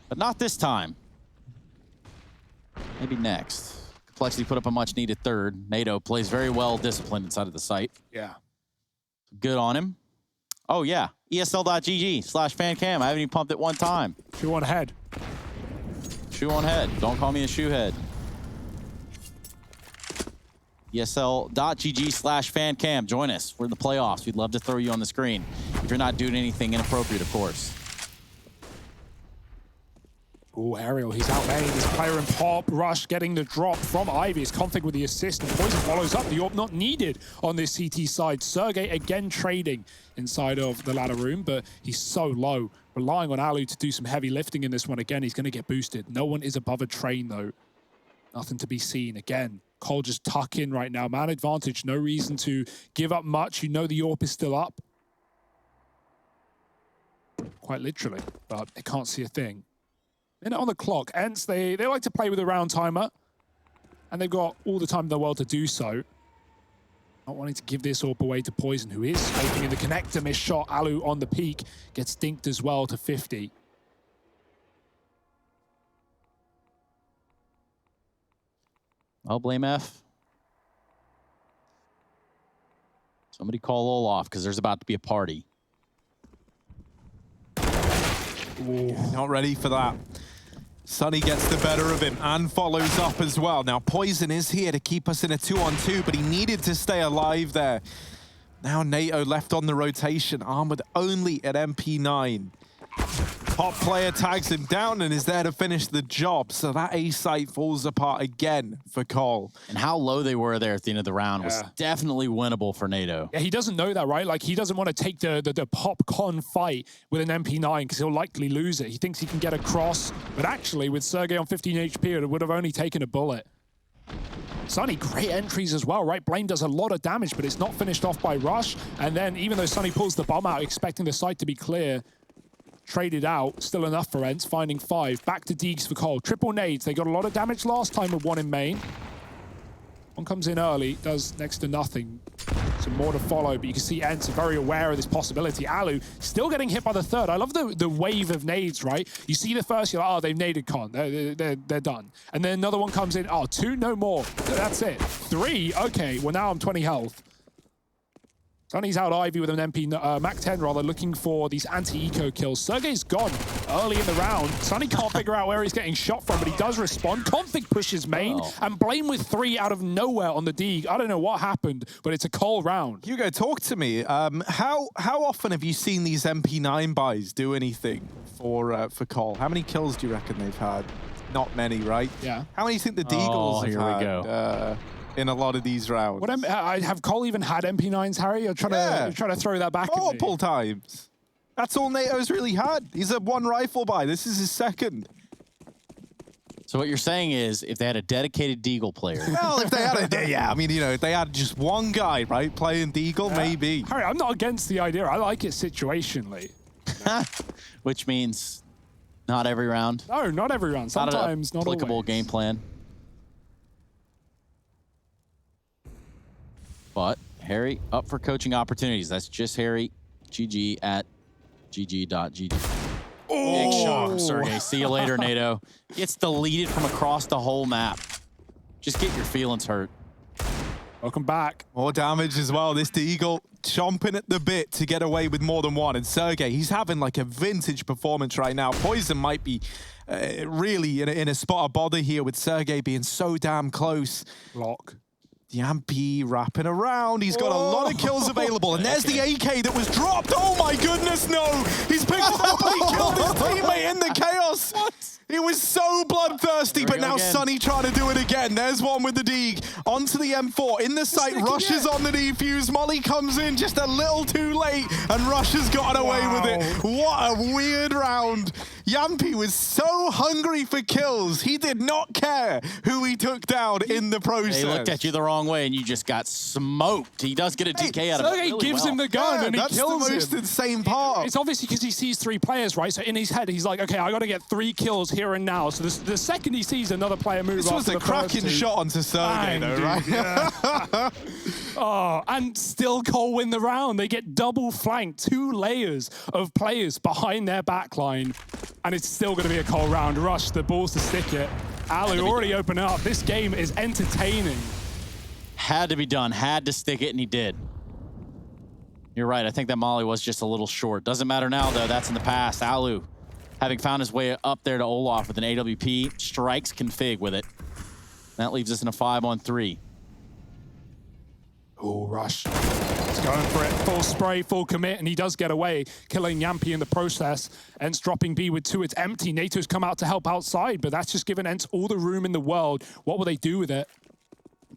But not this time. Maybe next. Complexity put up a much-needed third. NATO plays very well disciplined inside of the site. Yeah. Good on him. Oh, yeah. ESL.gg/fancam. I haven't even pumped it one time. Shoe on head. Shoe on head. Don't call me a shoe head. ESL.gg/fancam. Join us. We're in the playoffs. We'd love to throw you on the screen. If you're not doing anything inappropriate, of course. Oh, Ariel, he's out there. This player in pop. Rush getting the drop from Ivy. His config with the assist. And Poison follows up. The AWP not needed on this CT side. Sergey again trading inside of the ladder room, but he's so low. Relying on Alu to do some heavy lifting in this one. Again, he's going to get boosted. No one is above a train, though. Nothing to be seen. Again, Cole just tuck in right now. Man advantage. No reason to give up much. You know the AWP is still up. Quite literally, but they can't see a thing. Minute on the clock. ENCE, they like to play with a round timer, and they've got all the time in the world to do so. Not wanting to give this AWP away to Poison, who is scoping in the connector. Missed shot. Alu on the peak. Gets dinked as well to 50. I'll blame F. Somebody call Olaf, because there's about to be a party. Ooh, not ready for that. Sunny gets the better of him and follows up as well. Now, Poison is here to keep us in a 2-on-2, but he needed to stay alive there. Now, NATO left on the rotation, armored only at MP9. Top player tags him down and is there to finish the job. So that A site falls apart again for Cole. And how low they were there at the end of the round was definitely winnable for NATO. Yeah, he doesn't know that, right? Like, he doesn't want to take the pop-con fight with an MP9 because he'll likely lose it. He thinks he can get across, but actually, with Sergey on 15 HP, it would have only taken a bullet. Sunny, great entries as well, right? Blame does a lot of damage, but it's not finished off by Rush. And then, even though Sunny pulls the bomb out, expecting the site to be clear, traded out, still enough for ENCE, finding 5. Back to Deegs for Cole. Triple nades. They got a lot of damage last time with one in main. One comes in early, does next to nothing. Some more to follow, but you can see ENCE very aware of this possibility. Alu still getting hit by the third. I love the wave of nades, right? You see the first, you're like, oh, they've naded Con. They're done. And then another one comes in. Oh, 2, no more. That's it. 3, okay. Well, now I'm 20 health. Sunny's out Ivy with an Mac-10 rather, looking for these anti-eco kills. Sergey's gone early in the round. Sunny can't figure out where he's getting shot from, but he does respond. Config pushes main, and Blame with 3 out of nowhere on the Deeg. I don't know what happened, but it's a Cole round. Hugo, talk to me. How often have you seen these MP9 buys do anything for Cole? How many kills do you reckon they've had? Not many, right? Yeah. How many do you think the Deagles have had? Here we go. In a lot of these rounds. Have Cole even had MP9s, Harry? You're trying to throw that back multiple times. That's all NATO's really had. He's a 1 rifle buy. This is his second. So what you're saying is, if they had a dedicated Deagle player. Well, if they had I mean, you know, if they had just one guy, right, playing Deagle, maybe. Harry, I'm not against the idea. I like it situationally. Which means not every round. No, not every round. Sometimes not applicable always. game plan. But Harry up for coaching opportunities. That's just Harry. GG at gg.gg. Big shot from Sergey. See you later, NATO. Gets deleted from across the whole map. Just get your feelings hurt. Welcome back. More damage as well. This Deagle chomping at the bit to get away with more than one. And Sergey, he's having like a vintage performance right now. Poison might be really in a spot of bother here with Sergey being so damn close. Lock. Yampi wrapping around. He's got a lot of kills available. And there's the AK that was dropped. Oh my goodness, no. He's picked it up and he killed his teammate in the chaos. What? It was so bloodthirsty, but now Sunny trying to do it again. There's one with the Deeg. Onto the M4. In the sight, rushes on the defuse. Molly comes in just a little too late, and Rush has gotten away with it. What a weird round. Yampi was so hungry for kills. He did not care who he took down in the process. He looked at you the wrong way, and you just got smoked. He does get a DK out of it. Sergey Really gives him the gun and he kills him. That's the most insane part. It's obviously because he sees 3 players, right? So in his head, he's like, okay, I got to get 3 kills here and now. So the second he sees another player move this was a cracking shot onto Sergey, though, right? Yeah. Oh, and still Cole win the round. They get double flanked, 2 layers of players behind their backline. And it's still going to be a Cole round. Rush, the balls to stick it. Alu already opened up. This game is entertaining. Had to be done. Had to stick it, and he did. You're right. I think that Molly was just a little short. Doesn't matter now, though. That's in the past. Alu, having found his way up there to Olaf with an AWP, strikes config with it. That leaves us in a 5-on-3. Oh, Rush. He's going for it. Full spray, full commit, and he does get away, killing Yampi in the process. ENCE dropping B with 2. It's empty. NATO's come out to help outside, but that's just given ENCE all the room in the world. What will they do with it?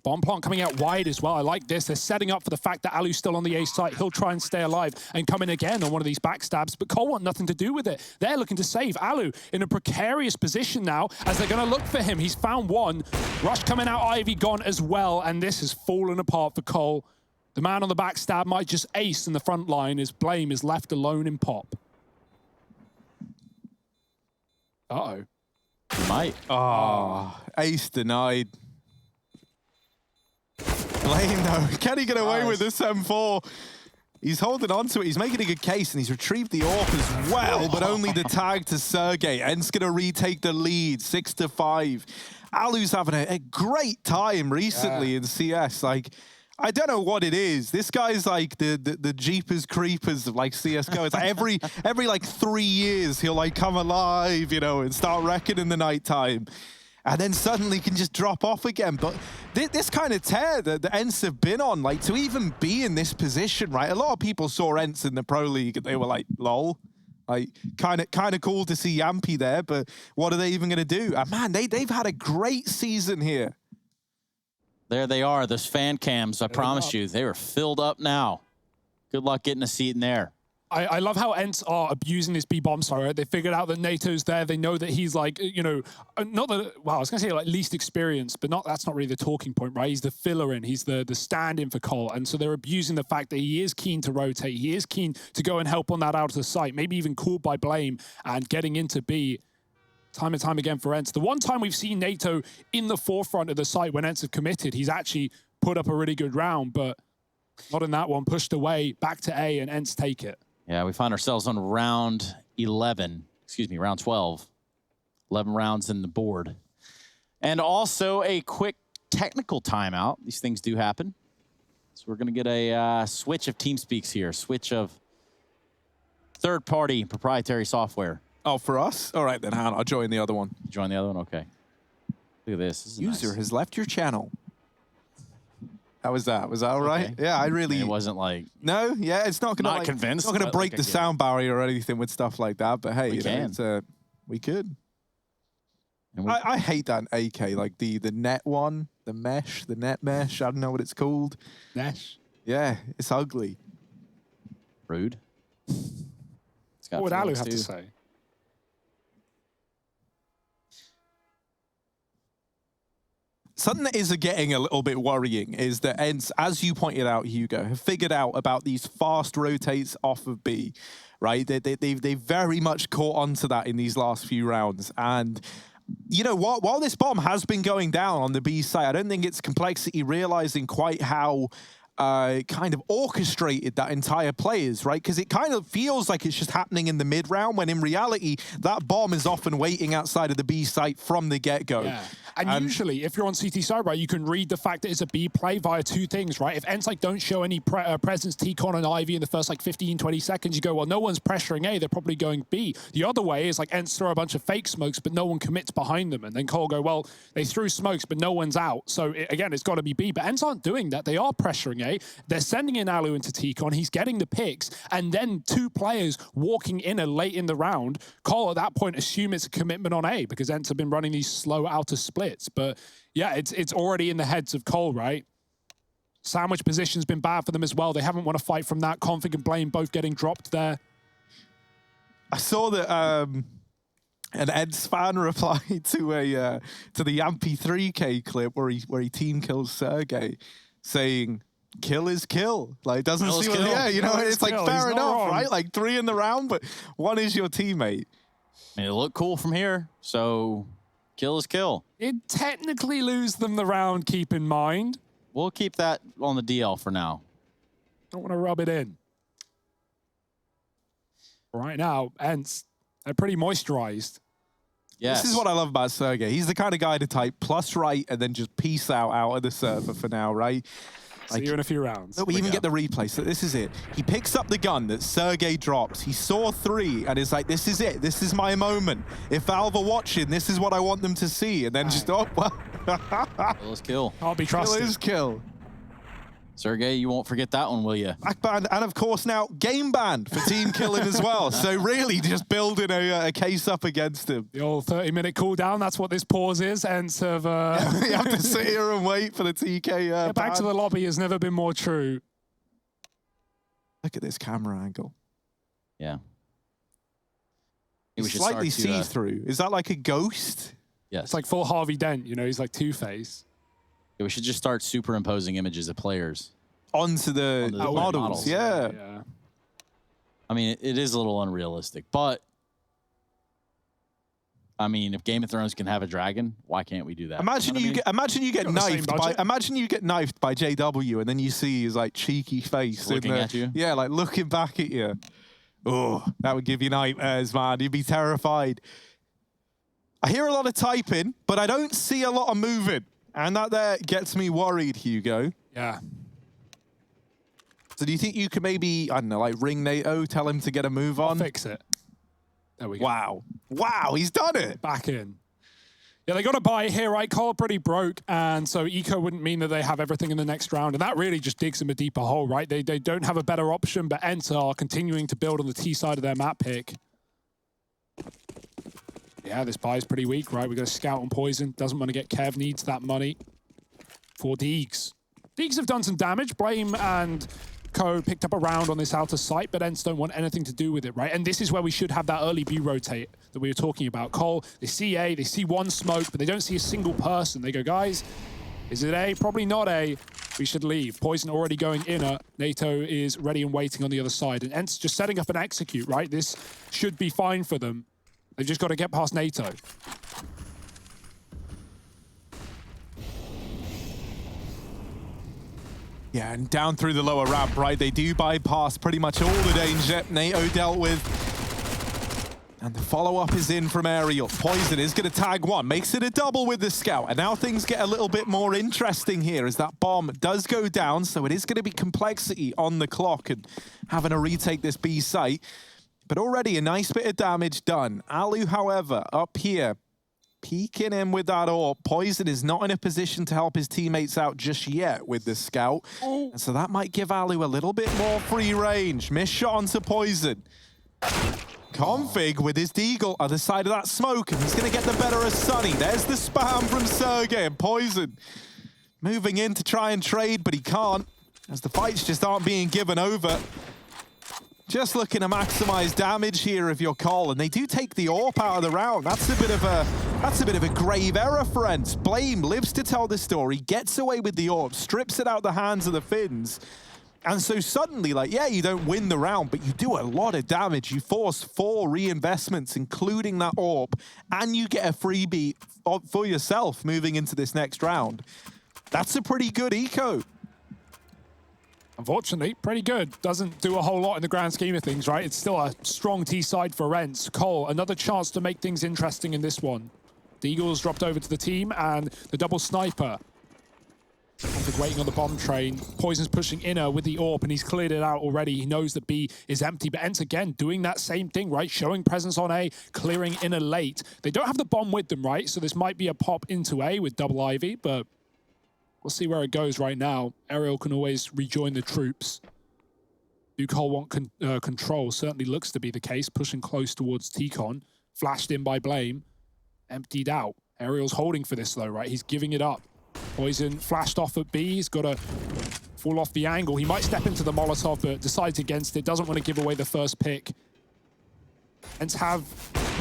Bomb plant coming out wide as well. I like this. They're setting up for the fact that Alu's still on the A site. He'll try and stay alive and come in again on one of these backstabs, but Cole want nothing to do with it. They're looking to save Alu in a precarious position now as they're going to look for him. He's found one. Rush coming out, Ivy gone as well, and this has fallen apart for Cole. The man on the backstab might just ace in the front line as Blame is left alone in pop. Uh-oh. He might. Oh, ace denied. Blame, though. Can he get away with this M4? He's holding on to it. He's making a good case, and he's retrieved the AWP as well, but only the tag to Sergey. ENCE going to retake the lead, 6-5. Alu's having a great time recently in CS. Like, I don't know what it is. This guy's like the Jeepers Creepers of like CSGO. It's like every like 3 years he'll like come alive, you know, and start wrecking in the nighttime. And then suddenly can just drop off again. But this kind of tear that the ENCE have been on, like to even be in this position, right? A lot of people saw ENCE in the Pro League and they were like, lol. Like, kind of cool to see Yampi there, but what are they even going to do? And man, they've had a great season here. There they are, those fan cams, I promise you. They are filled up now. Good luck getting a seat in there. I love how ENCE are abusing this B-bomb site, right? They figured out that NATO's there. They know that he's like, you know, not the, well, I was going to say like least experienced, but that's not really the talking point, right? He's the filler in. He's the stand-in for Cole. And so they're abusing the fact that he is keen to rotate. He is keen to go and help on that out of the site, maybe even called by Blame and getting into B time and time again for ENCE. The one time we've seen NATO in the forefront of the site when ENCE have committed, he's actually put up a really good round, but not in that one. Pushed away, back to A, and ENCE take it. Yeah, we find ourselves on round 11, excuse me, round 12. 11 rounds in the board. And also a quick technical timeout. These things do happen. So we're going to get a switch of TeamSpeaks here, switch of third-party proprietary software. Oh, for us? All right, then, Han, I'll join the other one. Join the other one? Okay. Look at this. This is User nice. has left your channel. How was that? Was that all right? Okay. Yeah, I really... It wasn't like... No? Yeah, it's not going to... Not convinced. It's not going to break the sound barrier or anything with stuff like that, but hey, we can. We could. I hate that AK, like the net one, the mesh, the net mesh. I don't know what it's called. Mesh? Yeah, it's ugly. Rude. What would Alu have to say? something that is getting a little bit worrying is that ENCE, as you pointed out, Hugo, have figured out about these fast rotates off of B, right? They very much caught on to that in these last few rounds. And you know what? While this bomb has been going down on the B side, I don't think it's Complexity realizing quite how kind of orchestrated that entire play is, right? Because it kind of feels like it's just happening in the mid round, when in reality, that bomb is often waiting outside of the B site from the get-go. Yeah. And usually, if you're on CT side, right, you can read the fact that it's a B play via two things, right? If ENCE like don't show any presence, T-Con and Ivy in the first like 15, 20 seconds, you go, well, no one's pressuring A, they're probably going B. The other way is like ENCE throw a bunch of fake smokes, but no one commits behind them. And then Cole go, well, they threw smokes, but no one's out. So again, it's got to be B. But ENCE aren't doing that. They are pressuring A. They're sending in Alu into T-Con. He's getting the picks. And then two players walking in late in the round. Cole at that point assume it's a commitment on A, because ENCE have been running these slow outer splits. But yeah, it's already in the heads of Cole, right? Sandwich position's been bad for them as well. They haven't won a fight from that. Config and Blame both getting dropped there. I saw that an ENCE fan replied to the Yampy 3K clip where he team kills Sergey, saying, "Kill is kill." Like, doesn't see what, yeah, you know, it's like fair enough, right? Like 3 in the round, but 1 is your teammate. And it looked cool from here, so kill is kill. It technically lose them the round, keep in mind. We'll keep that on the DL for now. Don't want to rub it in. Right now, ENCE, they're pretty moisturized. Yes. This is what I love about Sergey. He's the kind of guy to type plus right and then just peace out of the server for now, right? See you in a few rounds. We even get the replay, so this is it. He picks up the gun that Sergey drops. He saw 3 and is like, this is it. This is my moment. If Valve are watching, this is what I want them to see. And then just, oh, well. Kill is kill. Can't be trusted. Kill is kill. Sergey, you won't forget that one, will you? Backband, and of course now game banned for team killing as well. So really just building a case up against him. The old 30-minute cooldown, that's what this pause is. ENCE have... you have to sit here and wait for the TK Get back to the lobby has never been more true. Look at this camera angle. Yeah. It's slightly see-through. Is that like a ghost? Yes. It's like full Harvey Dent, you know, he's like Two-Face. Yeah, we should just start superimposing images of players onto the models. Yeah. I mean, it is a little unrealistic, but I mean, if Game of Thrones can have a dragon, why can't we do that? Imagine you get knifed by JW, and then you see his like cheeky face looking at you. Yeah, like looking back at you. Oh, that would give you nightmares, man. You'd be terrified. I hear a lot of typing, but I don't see a lot of moving. And that there gets me worried, Hugo. Yeah. So do you think you could maybe, I don't know, like ring NATO, tell him to get a move on? I'll fix it. There we go. Wow. Wow, he's done it. Back in. Yeah, they got a buy here, right? Cole pretty broke, and so eco wouldn't mean that they have everything in the next round, and that really just digs them a deeper hole, right? They don't have a better option, but ENCE are continuing to build on the T side of their map pick. Yeah, this buy is pretty weak, right? We got a scout on Poison. Doesn't want to get Kev. Needs that money for Deegs. Deegs have done some damage. Blame and Co picked up a round on this outer site, but ENCE don't want anything to do with it, right? And this is where we should have that early B rotate that we were talking about. Cole, they see A, they see one smoke, but they don't see a single person. They go, guys, is it A? Probably not A. We should leave. Poison already going inner. NATO is ready and waiting on the other side. And ENCE just setting up an execute, right? This should be fine for them. They've just got to get past NATO. Yeah, and down through the lower ramp, right? They do bypass pretty much all the danger NATO dealt with. And the follow-up is in from Aerial. Poison is going to tag 1, makes it a double with the scout. And now things get a little bit more interesting here as that bomb does go down. So it is going to be Complexity on the clock and having to retake this B site. But already a nice bit of damage done. Alu, however, up here, peeking in with that AWP. Poison is not in a position to help his teammates out just yet with the scout. And so that might give Alu a little bit more free range. Missed shot onto Poison. Config with his Deagle other side of that smoke, and he's going to get the better of Sunny. There's the spam from Sergey, and Poison moving in to try and trade, but he can't, as the fights just aren't being given over. Just looking to maximize damage here if you're Cole, and they do take the AWP out of the round. That's a bit of That's a bit of a grave error, friends. Blame lives to tell the story, gets away with the orb, strips it out the hands of the Finns. And so suddenly, like, yeah, you don't win the round, but you do a lot of damage. You force 4 reinvestments, including that orb, and you get a freebie for yourself moving into this next round. That's a pretty good eco. Unfortunately, pretty good. Doesn't do a whole lot in the grand scheme of things, right? It's still a strong T side for ENCE. Cole, another chance to make things interesting in this one. The Eagles dropped over to the team, and the double sniper. Config waiting on the bomb train. Poison's pushing inner with the AWP, and he's cleared it out already. He knows that B is empty, but ENCE again doing that same thing, right? Showing presence on A, clearing inner late. They don't have the bomb with them, right? So this might be a pop into A with double Ivy, but we'll see where it goes right now. Aerial can always rejoin the troops. Do Cole want control? Certainly looks to be the case. Pushing close towards T-Con. Flashed in by Blame. Emptied out. Aerial's holding for this though, right? He's giving it up. Poison flashed off at B. He's got to fall off the angle. He might step into the Molotov, but decides against it. Doesn't want to give away the first pick. ENCE have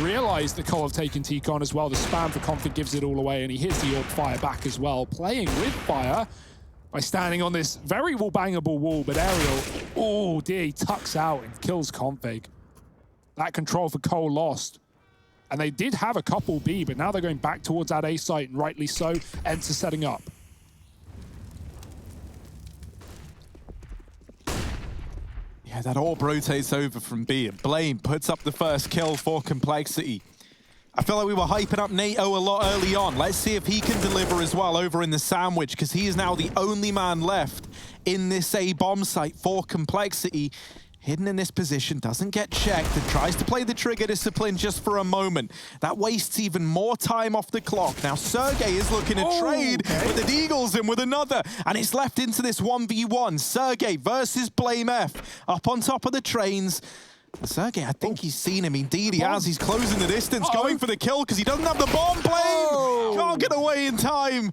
realized that Cole have taken T-Con as well. The spam for Config gives it all away, and he hits the AWP fire back as well. Playing with fire by standing on this very wall-bangable wall, but Aerial, oh dear, he tucks out and kills Config. That control for Cole lost. And they did have a couple B, but now they're going back towards that A site, and rightly so. ENCE is setting up. Yeah, that AWP rotates over from B, and Blame puts up the first kill for Complexity. I feel like we were hyping up NATO a lot early on. Let's see if he can deliver as well over in the sandwich, because he is now the only man left in this A bomb site for Complexity. Hidden in this position, doesn't get checked, and tries to play the trigger discipline just for a moment. That wastes even more time off the clock. Now Sergey is looking to trade, but the Deagle's in with another, and it's left into this 1v1. Sergey versus Blame F, up on top of the trains. Sergey, I think he's seen him. Indeed, he has. He's closing the distance, going for the kill, because he doesn't have the bomb. Blame can't get away in time.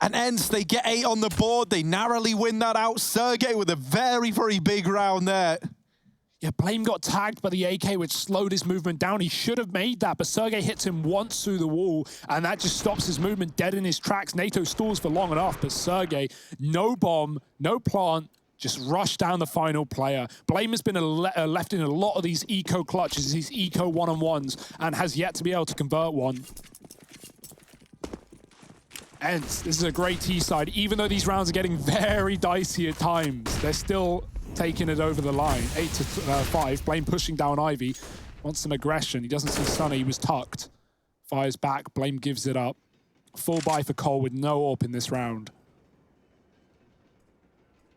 And ENCE, they get 8 on the board. They narrowly win that out. Sergey with a very, very big round there. Yeah, Blame got tagged by the AK, which slowed his movement down. He should have made that, but Sergey hits him once through the wall, and that just stops his movement dead in his tracks. NATO stalls for long enough, but Sergey, no bomb, no plant, just rushed down the final player. Blame has been left in a lot of these eco clutches, these eco one-on-ones, and has yet to be able to convert one. ENCE, this is a great T side. Even though these rounds are getting very dicey at times, they're still taking it over the line. 8-5. Blame pushing down Ivy. Wants some aggression. He doesn't see Sunny. He was tucked. Fires back. Blame gives it up. Full buy for Cole with no AWP in this round.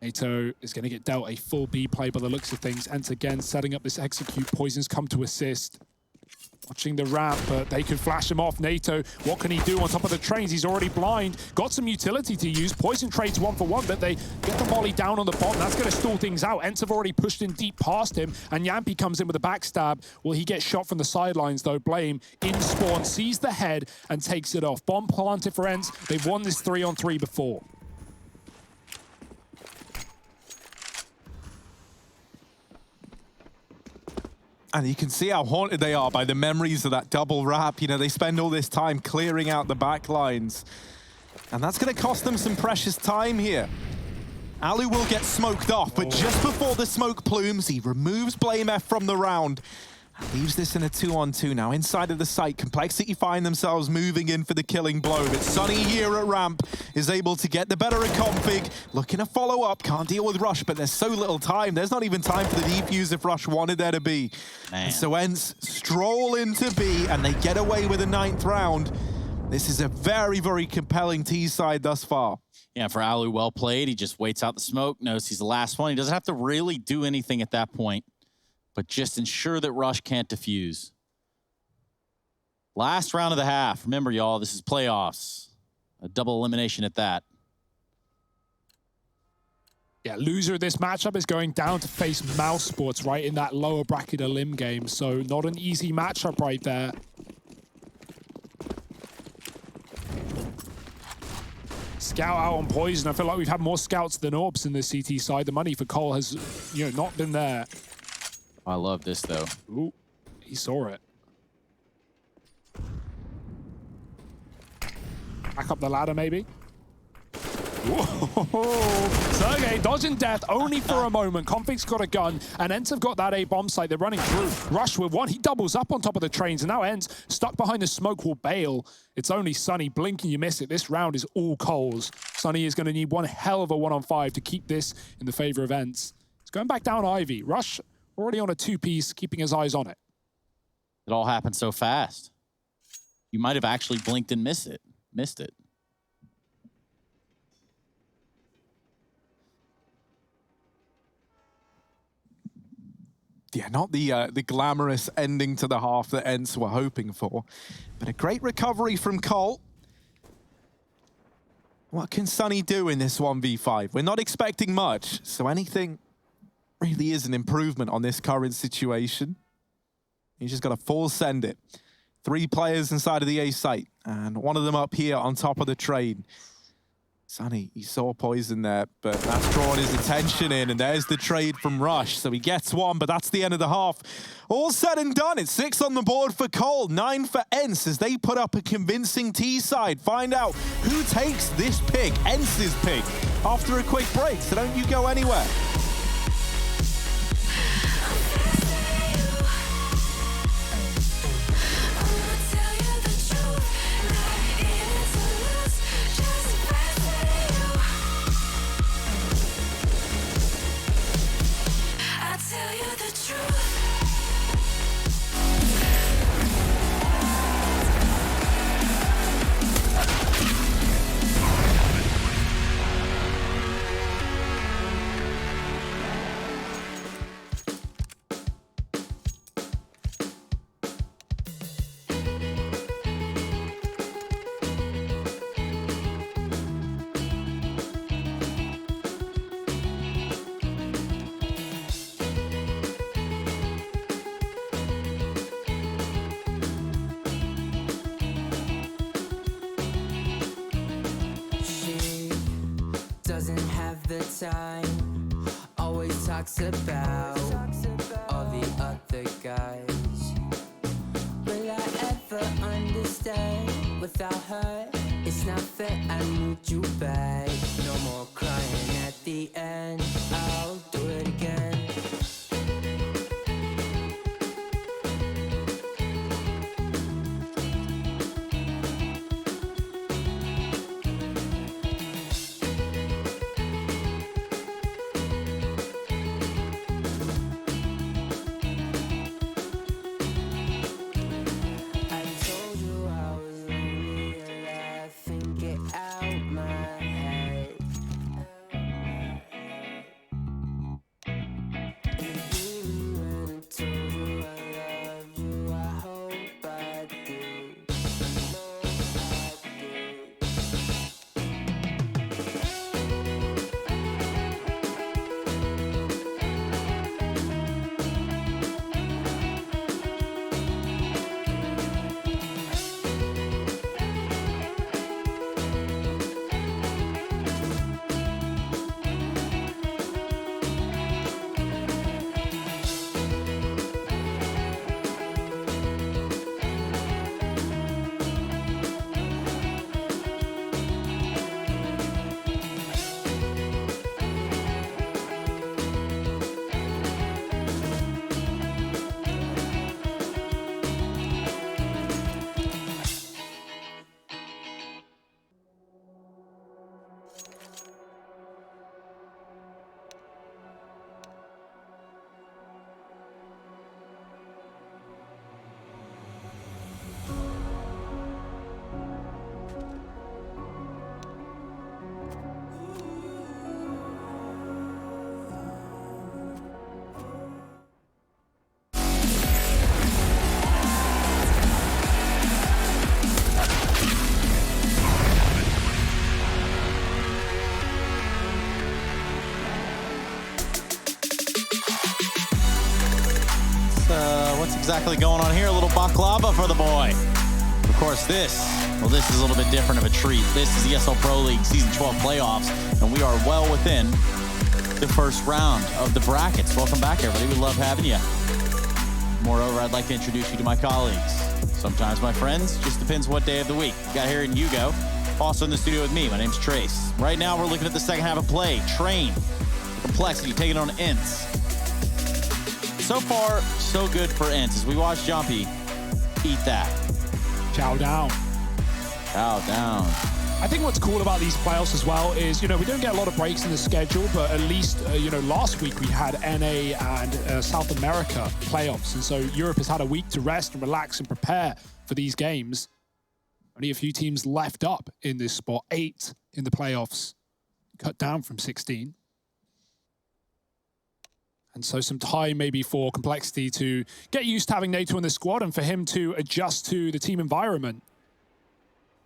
NATO is going to get dealt a full B play by the looks of things. ENCE again setting up this execute. Poison's come to assist. Watching the ramp, but they could flash him off. NATO, what can he do on top of the trains? He's already blind. Got some utility to use. Poison trades 1-for-1, but they get the molly down on the bottom. That's going to stall things out. ENCE have already pushed in deep past him, and Yampy comes in with a backstab. Well, he gets shot from the sidelines, though. Blame in spawn, sees the head, and takes it off. Bomb planted for ENCE. They've won this 3-on-3 before. And you can see how haunted they are by the memories of that double wrap. You know, they spend all this time clearing out the back lines. And that's going to cost them some precious time here. Alu will get smoked off, but just before the smoke plumes, he removes Blame F from the round. Leaves this in a 2-on-2 now. Inside of the site, Complexity find themselves moving in for the killing blow. But Sunny here at ramp is able to get the better of Config. Looking to follow up, can't deal with Rush, but there's so little time. There's not even time for the defuse if Rush wanted there to be. And so ENCE stroll into B, and they get away with a 9th round. This is a very, very compelling T side thus far. Yeah, for Alu, well played. He just waits out the smoke, knows he's the last one. He doesn't have to really do anything at that point, but just ensure that Rush can't defuse. Last round of the half. Remember, y'all, this is playoffs. A double elimination at that. Yeah, loser of this matchup is going down to face Mouse Sports, right, in that lower bracket elim game. So not an easy matchup right there. Scout out on Poison. I feel like we've had more scouts than AWPs in the CT side. The money for Cole has, not been there. I love this, though. Ooh, he saw it. Back up the ladder, maybe. Whoa. Sergey dodging death only for a moment. Config's got a gun, and ENCE have got that A bomb site. They're running through. Rush with one. He doubles up on top of the trains, and now ENCE stuck behind the smoke will bail. It's only Sunny. Blink and you miss it. This round is all coals. Sunny is going to need one hell of a 1-on-5 to keep this in the favor of ENCE. It's going back down Ivy. Rush already on a 2-piece, keeping his eyes on it. It all happened so fast. You might have actually blinked and missed it. Yeah, not the glamorous ending to the half that ENCE were hoping for, but a great recovery from Colt. What can Sunny do in this 1v5? We're not expecting much, so anything really is an improvement on this current situation. He's just got to full send it. 3 players inside of the A site, and one of them up here on top of the train. Sunny, he saw poison there, but that's drawn his attention in, and there's the trade from Rush. So he gets one, but that's the end of the half. All said and done, it's 6 on the board for Cole, 9 for ENCE as they put up a convincing T side. Find out who takes this pick, ENCE's pick, after a quick break, so don't you go anywhere. Doesn't have the time, always talks about all the other guys. Will I ever understand? Without her, it's not fair, I need you back. No more crying at the end, I'll do it again. What's exactly going on here? A little baklava for the boy. Of course, this is a little bit different of a treat. This is the ESL Pro League Season 12 playoffs, and we are well within the first round of the brackets. Welcome back, everybody. We love having you. Moreover, I'd like to introduce you to my colleagues. Sometimes my friends, just depends what day of the week. We got here in Hugo. Also in the studio with me, my name's Trace. Right now, we're looking at the second half of play. Train, Complexity, taking on ENCE. So far, so good for ENCE. As we watch Jumpy eat that. Chow down. Chow down. I think what's cool about these playoffs as well is, we don't get a lot of breaks in the schedule, but at least, last week we had NA and South America playoffs. And so Europe has had a week to rest and relax and prepare for these games. Only a few teams left up in this spot. 8 in the playoffs, cut down from 16. And so some time maybe for Complexity to get used to having NATO in the squad and for him to adjust to the team environment.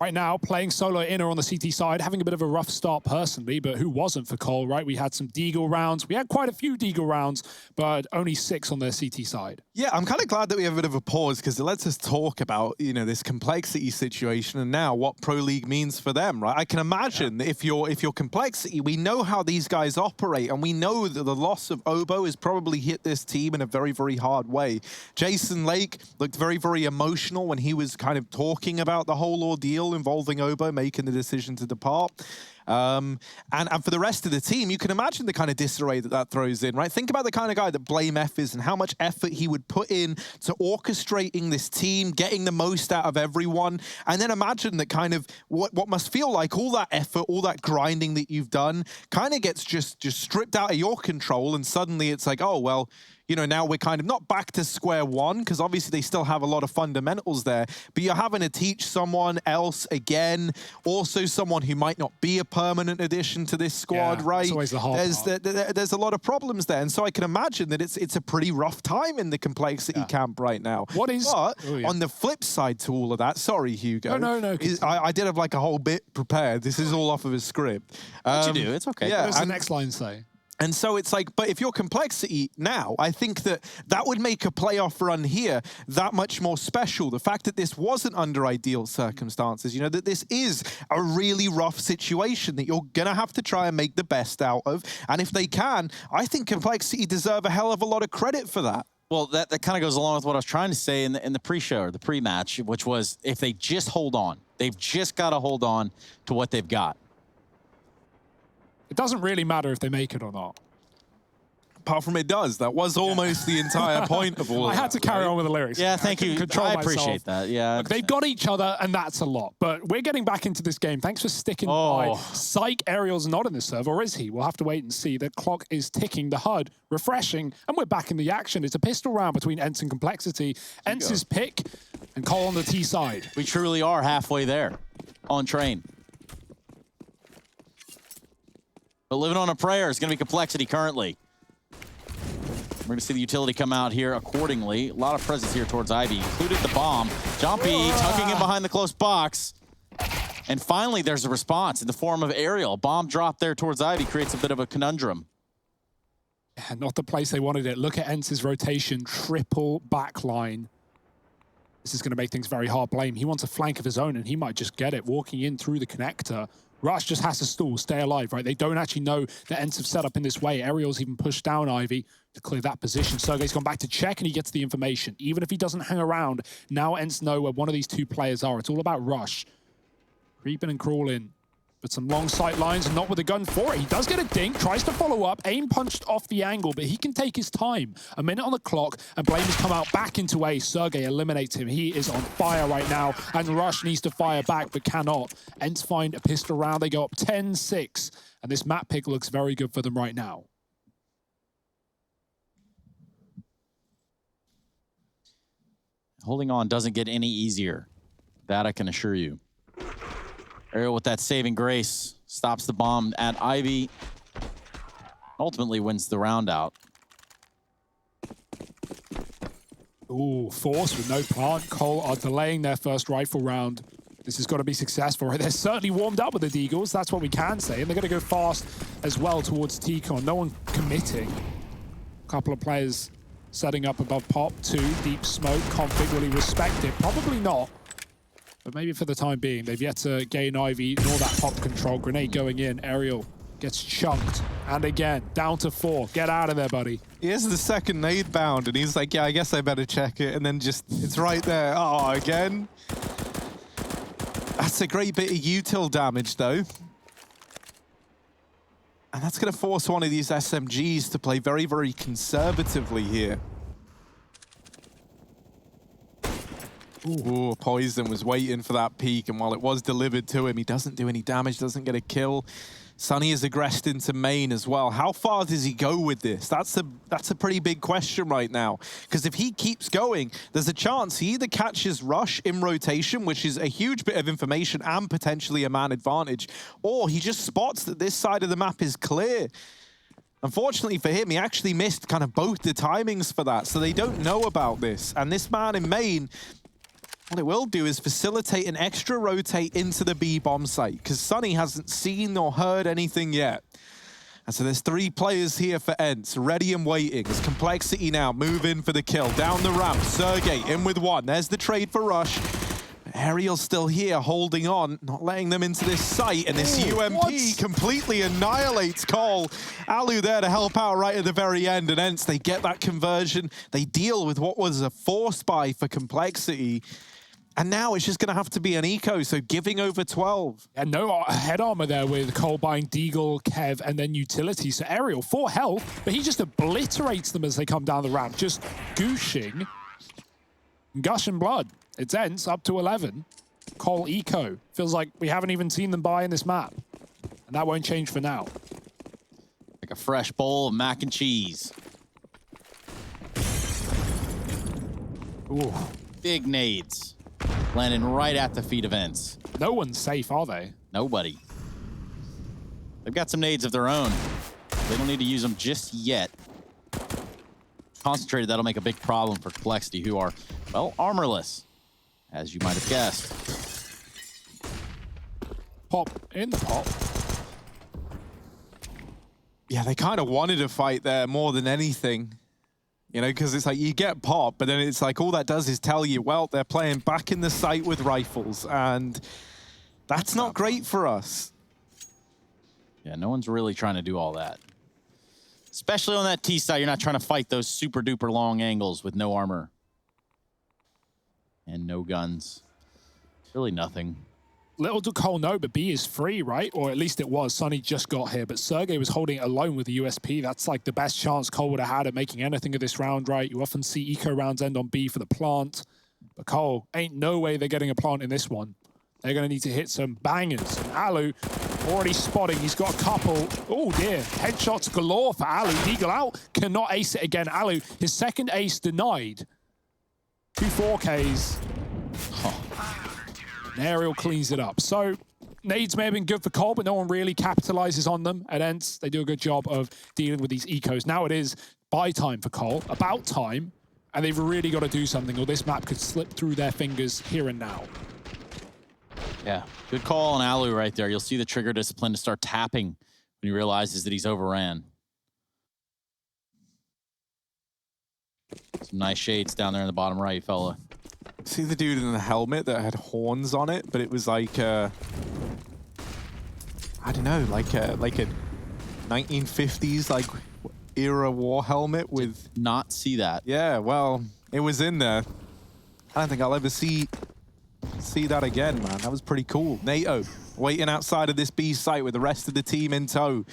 Right now, playing solo inner on the CT side, having a bit of a rough start personally, but who wasn't for Cole, right? We had some Deagle rounds. We had quite a few Deagle rounds, but only 6 on their CT side. Yeah, I'm kind of glad that we have a bit of a pause because it lets us talk about, this Complexity situation and now what Pro League means for them, right? I can imagine that if you're Complexity, we know how these guys operate and we know that the loss of Obo has probably hit this team in a very, very hard way. Jason Lake looked very, very emotional when he was kind of talking about the whole ordeal involving Obo making the decision to depart. And for the rest of the team, you can imagine the kind of disarray that throws in, right? Think about the kind of guy that Blame F is and how much effort he would put in to orchestrating this team, getting the most out of everyone. And then imagine that kind of what must feel like all that effort, all that grinding that you've done kind of gets just stripped out of your control. And suddenly it's like, oh, well, now we're kind of not back to square one because obviously they still have a lot of fundamentals there, but you're having to teach someone else again, also someone who might not be a permanent addition to this squad, right? That's always the hard part. There's a lot of problems there, and so I can imagine that it's a pretty rough time in the Complexity camp right now. On the flip side to all of that, sorry, Hugo. No. I did have like a whole bit prepared. This is all off of his script. What you do? It's okay. Yeah, what does the next line say? And so it's like, but if you're Complexity now, I think that would make a playoff run here that much more special. The fact that this wasn't under ideal circumstances, that this is a really rough situation that you're going to have to try and make the best out of. And if they can, I think Complexity deserve a hell of a lot of credit for that. Well, that kind of goes along with what I was trying to say in the pre-show or the pre-match, which was if they just hold on, they've just got to hold on to what they've got. It doesn't really matter if they make it or not. Apart from it does. That was almost the entire point of all of I had to carry on with the lyrics. Yeah, thank you. I appreciate that. Yeah. Look, they've got each other, and that's a lot. But we're getting back into this game. Thanks for sticking by. Psych, Ariel's not in the server, or is he? We'll have to wait and see. The clock is ticking, the HUD refreshing, and we're back in the action. It's a pistol round between ENCE and Complexity. ENCE's pick, and Cole on the T side. We truly are halfway there on Train. But living on a prayer is going to be Complexity currently. We're going to see the utility come out here accordingly. A lot of presence here towards Ivy, included the bomb. Jumpy tucking in behind the close box. And finally, there's a response in the form of Ariel. Bomb drop there towards Ivy creates a bit of a conundrum. Yeah, not the place they wanted it. Look at ENCE's rotation, triple backline. This is going to make things very hard. Blame. He wants a flank of his own, and he might just get it, walking in through the connector. Rush just has to stall, stay alive, right? They don't actually know that ENCE have set up in this way. Ariel's even pushed down Ivy to clear that position. Sergey's gone back to check, and he gets the information. Even if he doesn't hang around, now ENCE know where one of these two players are. It's all about Rush. Creeping and crawling. But some long sight lines, not with a gun for it. He does get a dink, tries to follow up, aim punched off the angle, but he can take his time. A minute on the clock, and Blame has come out back into A. Sergey eliminates him. He is on fire right now, and Rush needs to fire back, but cannot. ENCE find a pistol round. They go up 10-6, and this map pick looks very good for them right now. Holding on doesn't get any easier. That I can assure you. Ariel with that saving grace stops the bomb at Ivy. Ultimately wins the round out. Ooh, Force with no plant. Cole are delaying their first rifle round. This has got to be successful. Right? They're certainly warmed up with the Deagles. That's what we can say. And they're going to go fast as well towards T-Con. No one committing. A couple of players setting up above Pop. 2, deep smoke. Config, will he respect it? Probably not. But maybe for the time being, they've yet to gain Ivy, nor that Pop control. Grenade going in. Ariel gets chunked. And again, down to 4. Get out of there, buddy. He has the second nade bound, and he's like, yeah, I guess I better check it. And then just, it's right there. Oh, again. That's a great bit of util damage, though. And that's going to force one of these SMGs to play very, very conservatively here. Ooh, Poison was waiting for that peek, and while it was delivered to him, he doesn't do any damage, doesn't get a kill. Sunny is aggressed into main as well. How far does he go with this? That's a pretty big question right now. Because if he keeps going, there's a chance he either catches Rush in rotation, which is a huge bit of information and potentially a man advantage, or he just spots that this side of the map is clear. Unfortunately for him, he actually missed kind of both the timings for that, so they don't know about this. And this man in main, what it will do is facilitate an extra rotate into the B bomb site, because Sunny hasn't seen or heard anything yet. And so there's 3 players here for ENCE, ready and waiting. As Complexity now move in for the kill. Down the ramp, Sergey in with 1. There's the trade for Rush. Aerial's still here, holding on, not letting them into this site, and this UMP completely annihilates Cole. Alu there to help out right at the very end, and ENCE, they get that conversion. They deal with what was a force buy for Complexity. And now it's just going to have to be an eco, so giving over 12. And no head armor there with Cole buying Deagle, Kev, and then utility. So Aerial, 4 health, but he just obliterates them as they come down the ramp, just gooshing. Gushing blood. It's ENCE up to 11. Cole eco. Feels like we haven't even seen them buy in this map. And that won't change for now. Like a fresh bowl of mac and cheese. Ooh. Big nades. Landing right at the feet of ENCE. No one's safe, are they? Nobody. They've got some nades of their own. They don't need to use them just yet. Concentrated, that'll make a big problem for Complexity, who are, well, armorless, as you might have guessed. Pop in the pop. Yeah, they kind of wanted to fight there more than anything. You know, because it's like you get pop, but then it's like all that does is tell you, well, they're playing back in the site with rifles, and that's not great for us. Yeah, no one's really trying to do all that. Especially on that T side, you're not trying to fight those super duper long angles with no armor. And no guns. Really nothing. Little do Cole know, but B is free, right? Or at least it was. Sunny just got here, but Sergey was holding it alone with the USP. That's like the best chance Cole would have had at making anything of this round, right? You often see eco rounds end on B for the plant, but Cole, ain't no way they're getting a plant in this one. They're going to need to hit some bangers. And Alu already spotting. He's got a couple. Oh, dear. Headshots galore for Alu. Deagle out. Cannot ace it again. Alu, his second ace denied. 2 4Ks. Oh. And Aerial cleans it up. So nades may have been good for Cole, but no one really capitalizes on them at ENCE. They do a good job of dealing with these ecos. Now it is buy time for Cole. About time. And they've really got to do something, or this map could slip through their fingers here and now. Yeah, good call on Alu right there. You'll see the trigger discipline to start tapping when he realizes that he's overran. Some nice shades down there in the bottom right, fella. See the dude in the helmet that had horns on it, but it was like I don't know, like a 1950s like era war helmet with. Did not see that. Yeah, well, it was in there. I don't think I'll ever see that again, man. That was pretty cool. NATO waiting outside of this B site with the rest of the team in tow.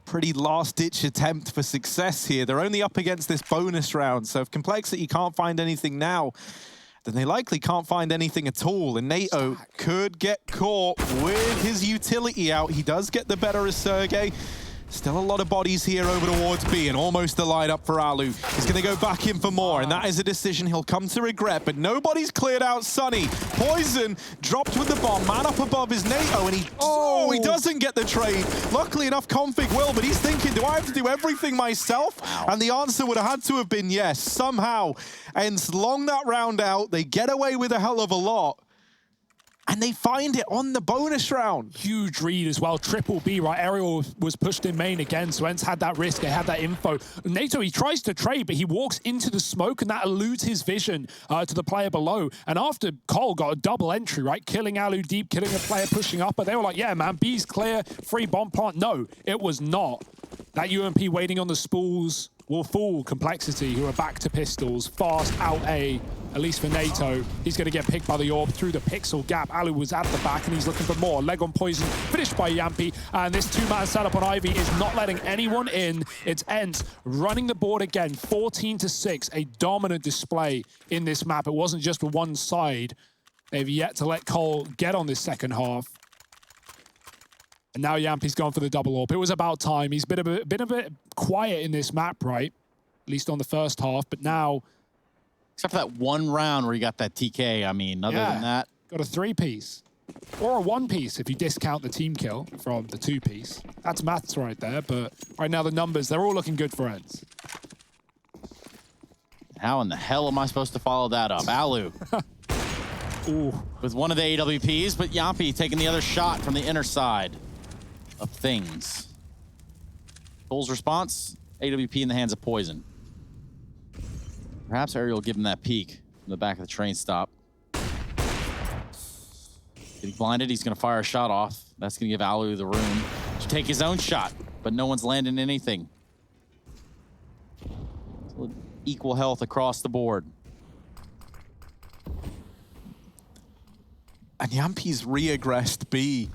Pretty last-ditch attempt for success here. They're only up against this bonus round, so if Complexity can't find anything now, then they likely can't find anything at all. And NATO could get caught with his utility out. He does get the better of Sergey. Still a lot of bodies here over towards B, and almost the line up for Alu. He's going to go back in for more, and that is a decision he'll come to regret, but nobody's cleared out Sunny. Poison dropped with the bomb. Man up above is NATO, and he doesn't get the trade. Luckily enough, Config will, but he's thinking, do I have to do everything myself? Wow. And the answer would have had to have been yes. Somehow, ENCE long that round out. They get away with a hell of a lot. And they find it on the bonus round. Huge read as well. Triple B, right? Aerial was pushed in main again, so ENCE had that risk. They had that info. NATO, he tries to trade, but he walks into the smoke, and that eludes his vision to the player below. And after Cole got a double entry, right? Killing Alu deep, killing the player pushing up, but they were like, yeah, man, B's clear, free bomb plant. No, it was not. That UMP waiting on the spools will fool Complexity, who are back to pistols. Fast out A, at least for NATO. He's going to get picked by the AWP through the pixel gap. Alu was at the back, and he's looking for more. Leg on Poison, finished by Yampi. And this two-man setup on Ivy is not letting anyone in. It's ENCE running the board again, 14-6. A dominant display in this map. It wasn't just for one side. They've yet to let Cole get on this second half. And now Yampi's gone for the double AWP. It was about time. He's been a bit quiet in this map, right? At least on the first half, but now... Except for that one round where he got that TK, I mean, other than that... Got a 3-piece. Or a 1-piece if you discount the team kill from the 2-piece. That's maths right there, but right now the numbers, they're all looking good for ENCE. How in the hell am I supposed to follow that up? Alu. Ooh. With one of the AWPs, but Yampi taking the other shot from the inner side of things. Cole's response, AWP in the hands of Poison. Perhaps Ariel will give him that peek from the back of the train stop. Getting blinded, he's gonna fire a shot off. That's gonna give Alu the room to take his own shot, but no one's landing anything. Equal health across the board. And Yampi's re-aggressed B.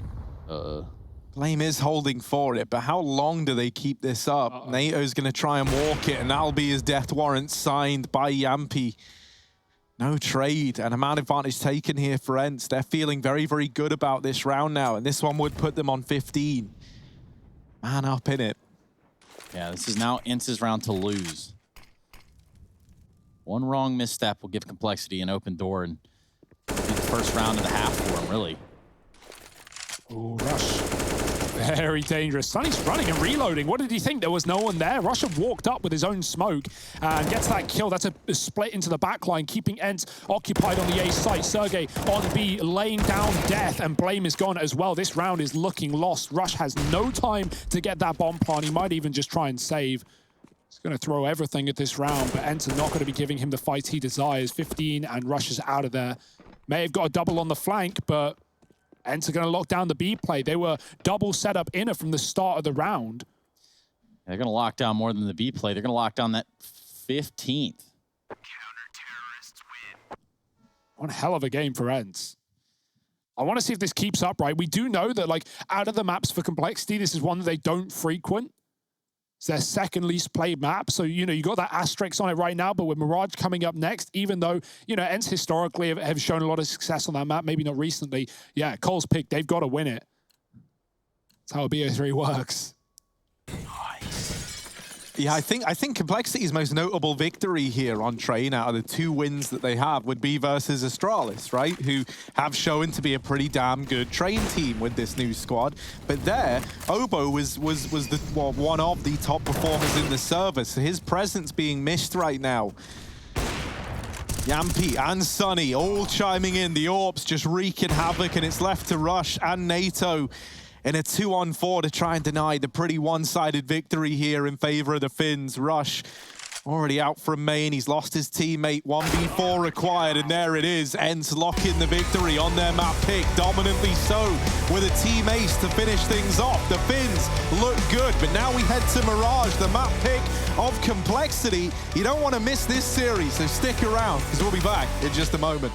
Flame is holding for it, but how long do they keep this up? NATO's going to try and walk it, and that'll be his death warrant signed by Yampi. No trade, and a man advantage taken here for ENCE. They're feeling very, very good about this round now, and this one would put them on 15. Man up in it. Yeah, this is now ENCE's round to lose. One wrong misstep will give Complexity an open door and be the first round of the half for him, really. Oh, Rush. Very dangerous. Sunny's running and reloading. What did he think? There was no one there. Rush had walked up with his own smoke and gets that kill. That's a split into the back line, keeping ENCE occupied on the A site. Sergey on B, laying down death, and Blame is gone as well. This round is looking lost. Rush has no time to get that bomb plant. He might even just try and save. He's going to throw everything at this round, but ENCE are not going to be giving him the fight he desires. 15, and Rush is out of there. May have got a double on the flank, but ENCE are going to lock down the B play. They were double set up inner from the start of the round. They're going to lock down more than the B play. They're going to lock down that 15th. One hell of a game for ENCE. I want to see if this keeps up, right? We do know that, like, out of the maps for Complexity, this is one that they don't frequent. It's their second least played map. So, you know, you got that asterisk on it right now, but with Mirage coming up next, even though, you know, ENCE historically have shown a lot of success on that map, maybe not recently. Yeah, Cole's pick, they've got to win it. That's how a BO3 works. Yeah, I think Complexity's most notable victory here on Train out of the 2 wins that they have would be versus Astralis, right? Who have shown to be a pretty damn good Train team with this new squad. But there, Obo was one of the top performers in the server, so his presence being missed right now. Yampi and Sunny all chiming in. The AWPs just wreaking havoc, and it's left to Rush and NATO in a 2-on-4 to try and deny the pretty one-sided victory here in favor of the Finns. Rush already out from main. He's lost his teammate. 1v4 required, and there it is. ENCE locking the victory on their map pick, dominantly so, with a team ace to finish things off. The Finns look good, but now we head to Mirage, the map pick of Complexity. You don't want to miss this series, so stick around, because we'll be back in just a moment.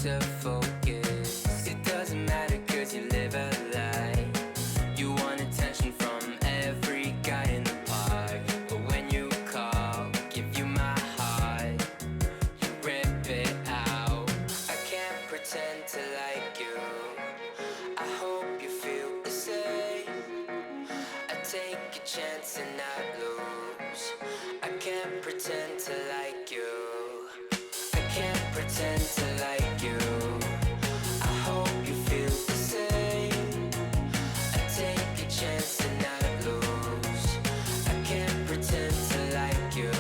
to focus. It doesn't matter cause you live a lie. You want attention from every guy in the park, but when you call, give you my heart, you rip it out. I can't pretend to like you. I hope you feel the same. I take a chance and not lose. I can't pretend to like you. I can't pretend to like you. I hope you feel the same. I take a chance and not lose. I can't pretend to like you.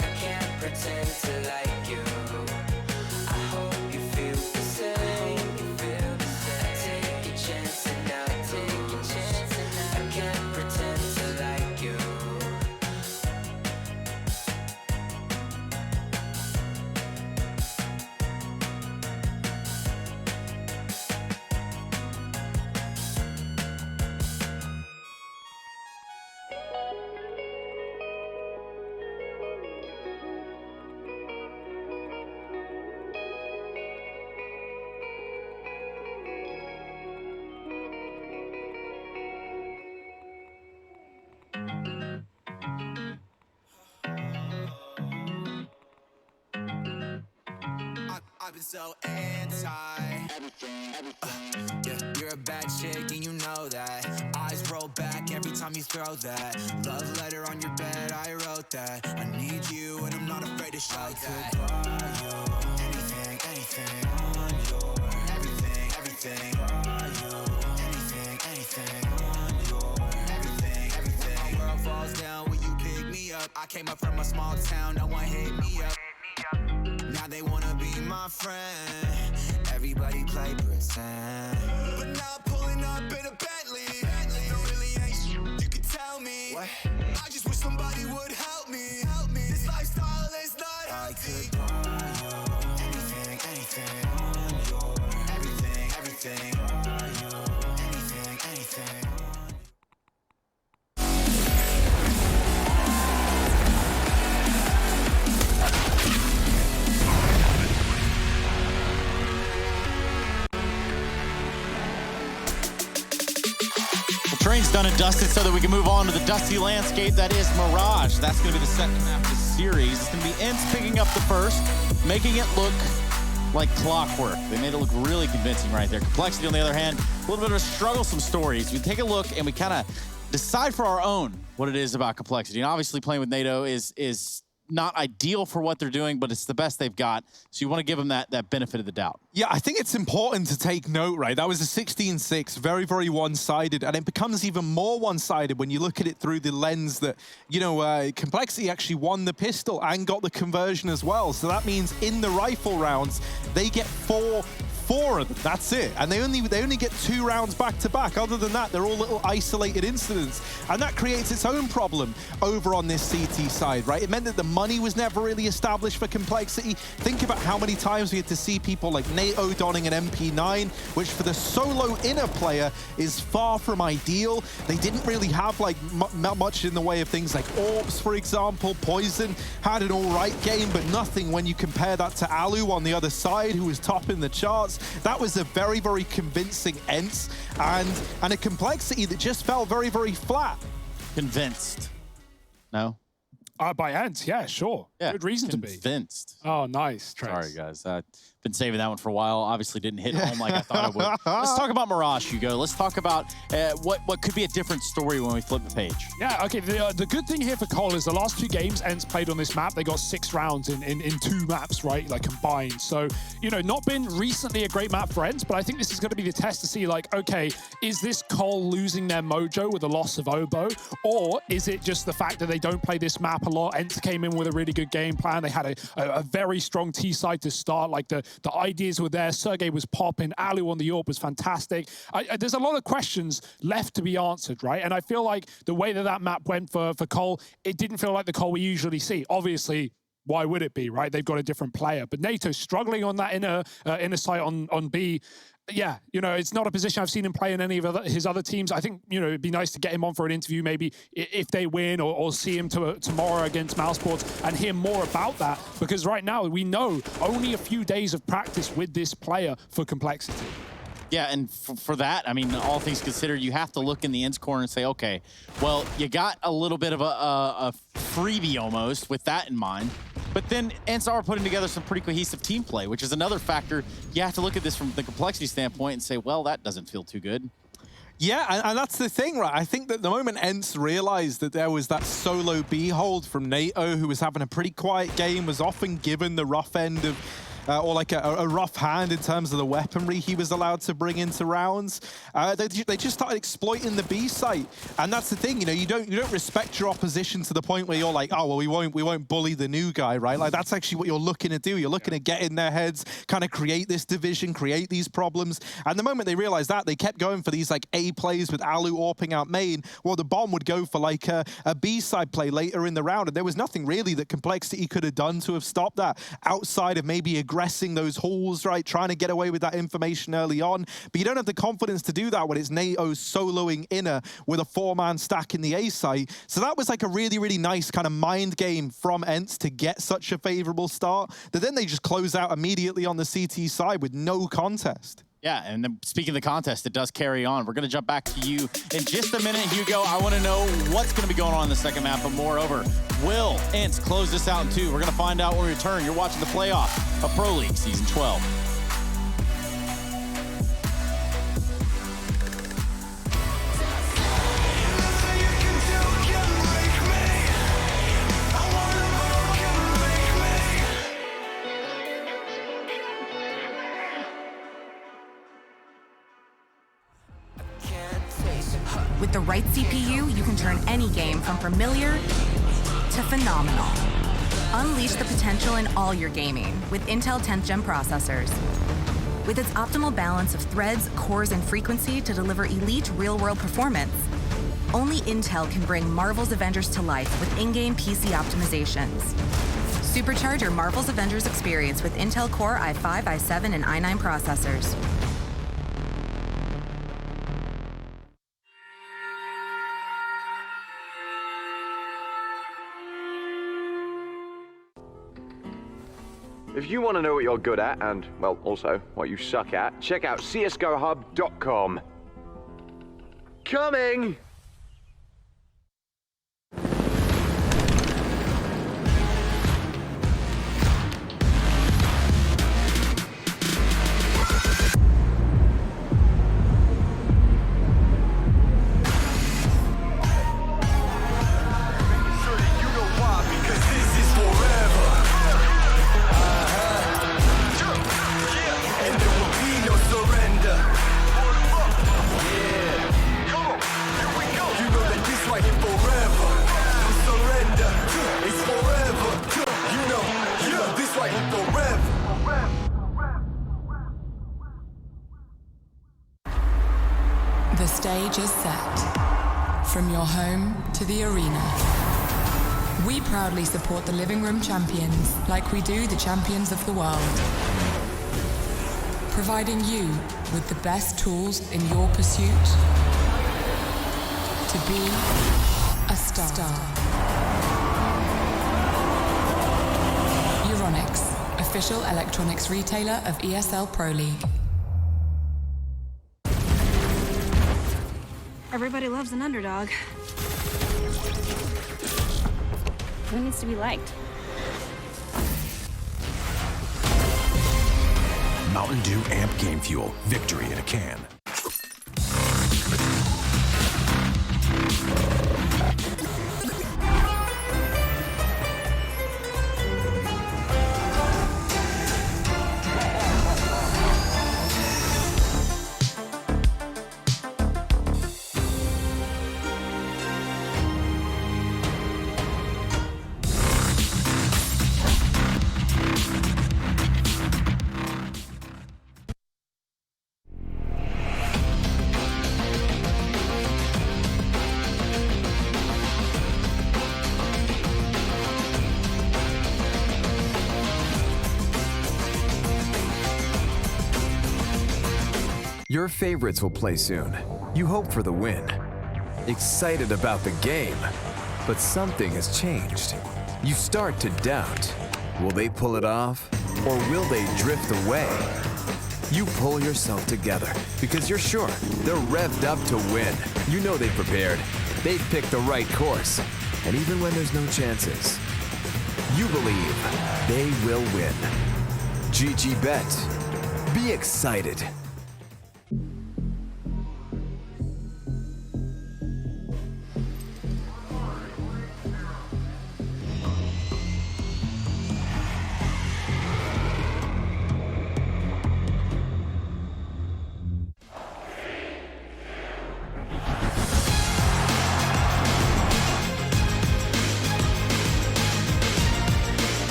I can't pretend to like you. I hope you feel the same. I take a chance and not take a chance. I can't pretend to like you. I've been so anti yeah, you're a bad chick and you know that. Eyes roll back every time you throw that. Love letter on your bed, I wrote that. I need you and I'm not afraid to show that. I could buy you anything, anything on your everything, everything. Buy you anything, anything on your everything, everything. The world falls down when you pick me up. I came up from a small town, no one hit me up. Now they wanna be my friend. Everybody play pretend. But now I'm pulling up in a Bentley. There really ain't shit you can tell me. What? I just wish somebody would help me. This lifestyle is not I could buy you anything, anything on your everything, everything. Buy you anything, anything. Train's done and dusted so that we can move on to the dusty landscape that is Mirage. That's going to be the second half of the series. It's going to be ENCE picking up the first, making it look like clockwork. They made it look really convincing right there. Complexity, on the other hand, a little bit of a struggle, some stories. We take a look and we kind of decide for our own what it is about Complexity. And obviously playing with NATO is not ideal for what they're doing, but it's the best they've got. So you want to give them that benefit of the doubt. Yeah, I think it's important to take note, right? That was a 16-6, very, very one-sided, and it becomes even more one-sided when you look at it through the lens that, you know, Complexity actually won the pistol and got the conversion as well. So that means in the rifle rounds, they get four of them. That's it. And they only get 2 rounds back to back. Other than that, they're all little isolated incidents. And that creates its own problem over on this CT side, right? It meant that the money was never really established for Complexity. Think about how many times we had to see people like NATO donning an MP9, which for the solo inner player is far from ideal. They didn't really have like much in the way of things like AWPs, for example. Poison had an all right game, but nothing when you compare that to Alu on the other side, who was top in the charts. That was a very, very convincing ENCE and a Complexity that just felt very, very flat. Convinced. No? By ENCE, yeah, sure. Yeah, good reason to be. Convinced. Oh, nice, Trace. Sorry, guys. Been saving that one for a while. Obviously didn't hit home like I thought it would. Let's talk about Mirage, Hugo. Let's talk about what could be a different story when we flip the page. Yeah, okay. The good thing here for Cole is the last 2 games ENCE played on this map, they got 6 rounds in 2 maps, right? Like combined. So, you know, not been recently a great map for ENCE, but I think this is going to be the test to see, like, okay, is this Cole losing their mojo with the loss of Obo? Or is it just the fact that they don't play this map a lot? ENCE came in with a really good game plan. They had a very strong T side to start. Like the ideas were there. Sergey was popping. Alu on the AWP was fantastic. There's a lot of questions left to be answered, right? And I feel like the way that map went for Cole, it didn't feel like the Cole we usually see. Obviously, why would it be, right? They've got a different player. But NATO struggling on that inner site on B. yeah, you know, it's not a position I've seen him play in any of his other teams. I think, you know, it'd be nice to get him on for an interview, maybe if they win, or see him tomorrow against Mousesports and hear more about that. Because right now we know only a few days of practice with this player for Complexity. Yeah, and for that, I mean, all things considered, you have to look in the ENCE corner and say, okay, well, you got a little bit of a freebie almost with that in mind. But then ENCE are putting together some pretty cohesive team play, which is another factor. You have to look at this from the Complexity standpoint and say, well, that doesn't feel too good. Yeah, and that's the thing, right? I think that the moment ENCE realized that there was that solo B hold from NATO, who was having a pretty quiet game, was often given the rough end of or like a rough hand in terms of the weaponry he was allowed to bring into rounds. They just started exploiting the B site, and that's the thing. You know, you don't respect your opposition to the point where you're like, oh well, we won't bully the new guy, right? Like that's actually what you're looking to do. You're looking to get in their heads, kind of create this division, create these problems. And the moment they realized that, they kept going for these like A plays with Alu AWPing out main. Well, the bomb would go for like a B side play later in the round, and there was nothing really that Complexity could have done to have stopped that outside of maybe aggressing those halls, right? Trying to get away with that information early on. But you don't have the confidence to do that when it's NATO soloing inner with a 4-man stack in the A site. So that was like a really, really nice kind of mind game from ENCE to get such a favorable start that then they just close out immediately on the CT side with no contest. Yeah, and then speaking of the contest, it does carry on. We're going to jump back to you in just a minute, Hugo. I want to know what's going to be going on in the second map, but moreover, will ENCE close this out in 2? We're going to find out when we return. You're watching the playoff of Pro League Season 12. With the right CPU, you can turn any game from familiar to phenomenal. Unleash the potential in all your gaming with Intel 10th Gen processors. With its optimal balance of threads, cores, and frequency to deliver elite real-world performance, only Intel can bring Marvel's Avengers to life with in-game PC optimizations. Supercharge your Marvel's Avengers experience with Intel Core i5, i7, and i9 processors. If you want to know what you're good at and, well, also what you suck at, check out csgohub.com. Coming! The stage is set. From your home to the arena. We proudly support the living room champions like we do the champions of the world. Providing you with the best tools in your pursuit to be a star. Euronics, official electronics retailer of ESL Pro League. Everybody loves an underdog. Who needs to be liked? Mountain Dew Amp Game Fuel. Victory in a can. Your favorites will play soon. You hope for the win. Excited about the game. But something has changed. You start to doubt. Will they pull it off? Or will they drift away? You pull yourself together because you're sure they're revved up to win. You know they've prepared. They've picked the right course. And even when there's no chances, you believe they will win. GG Bet. Be excited.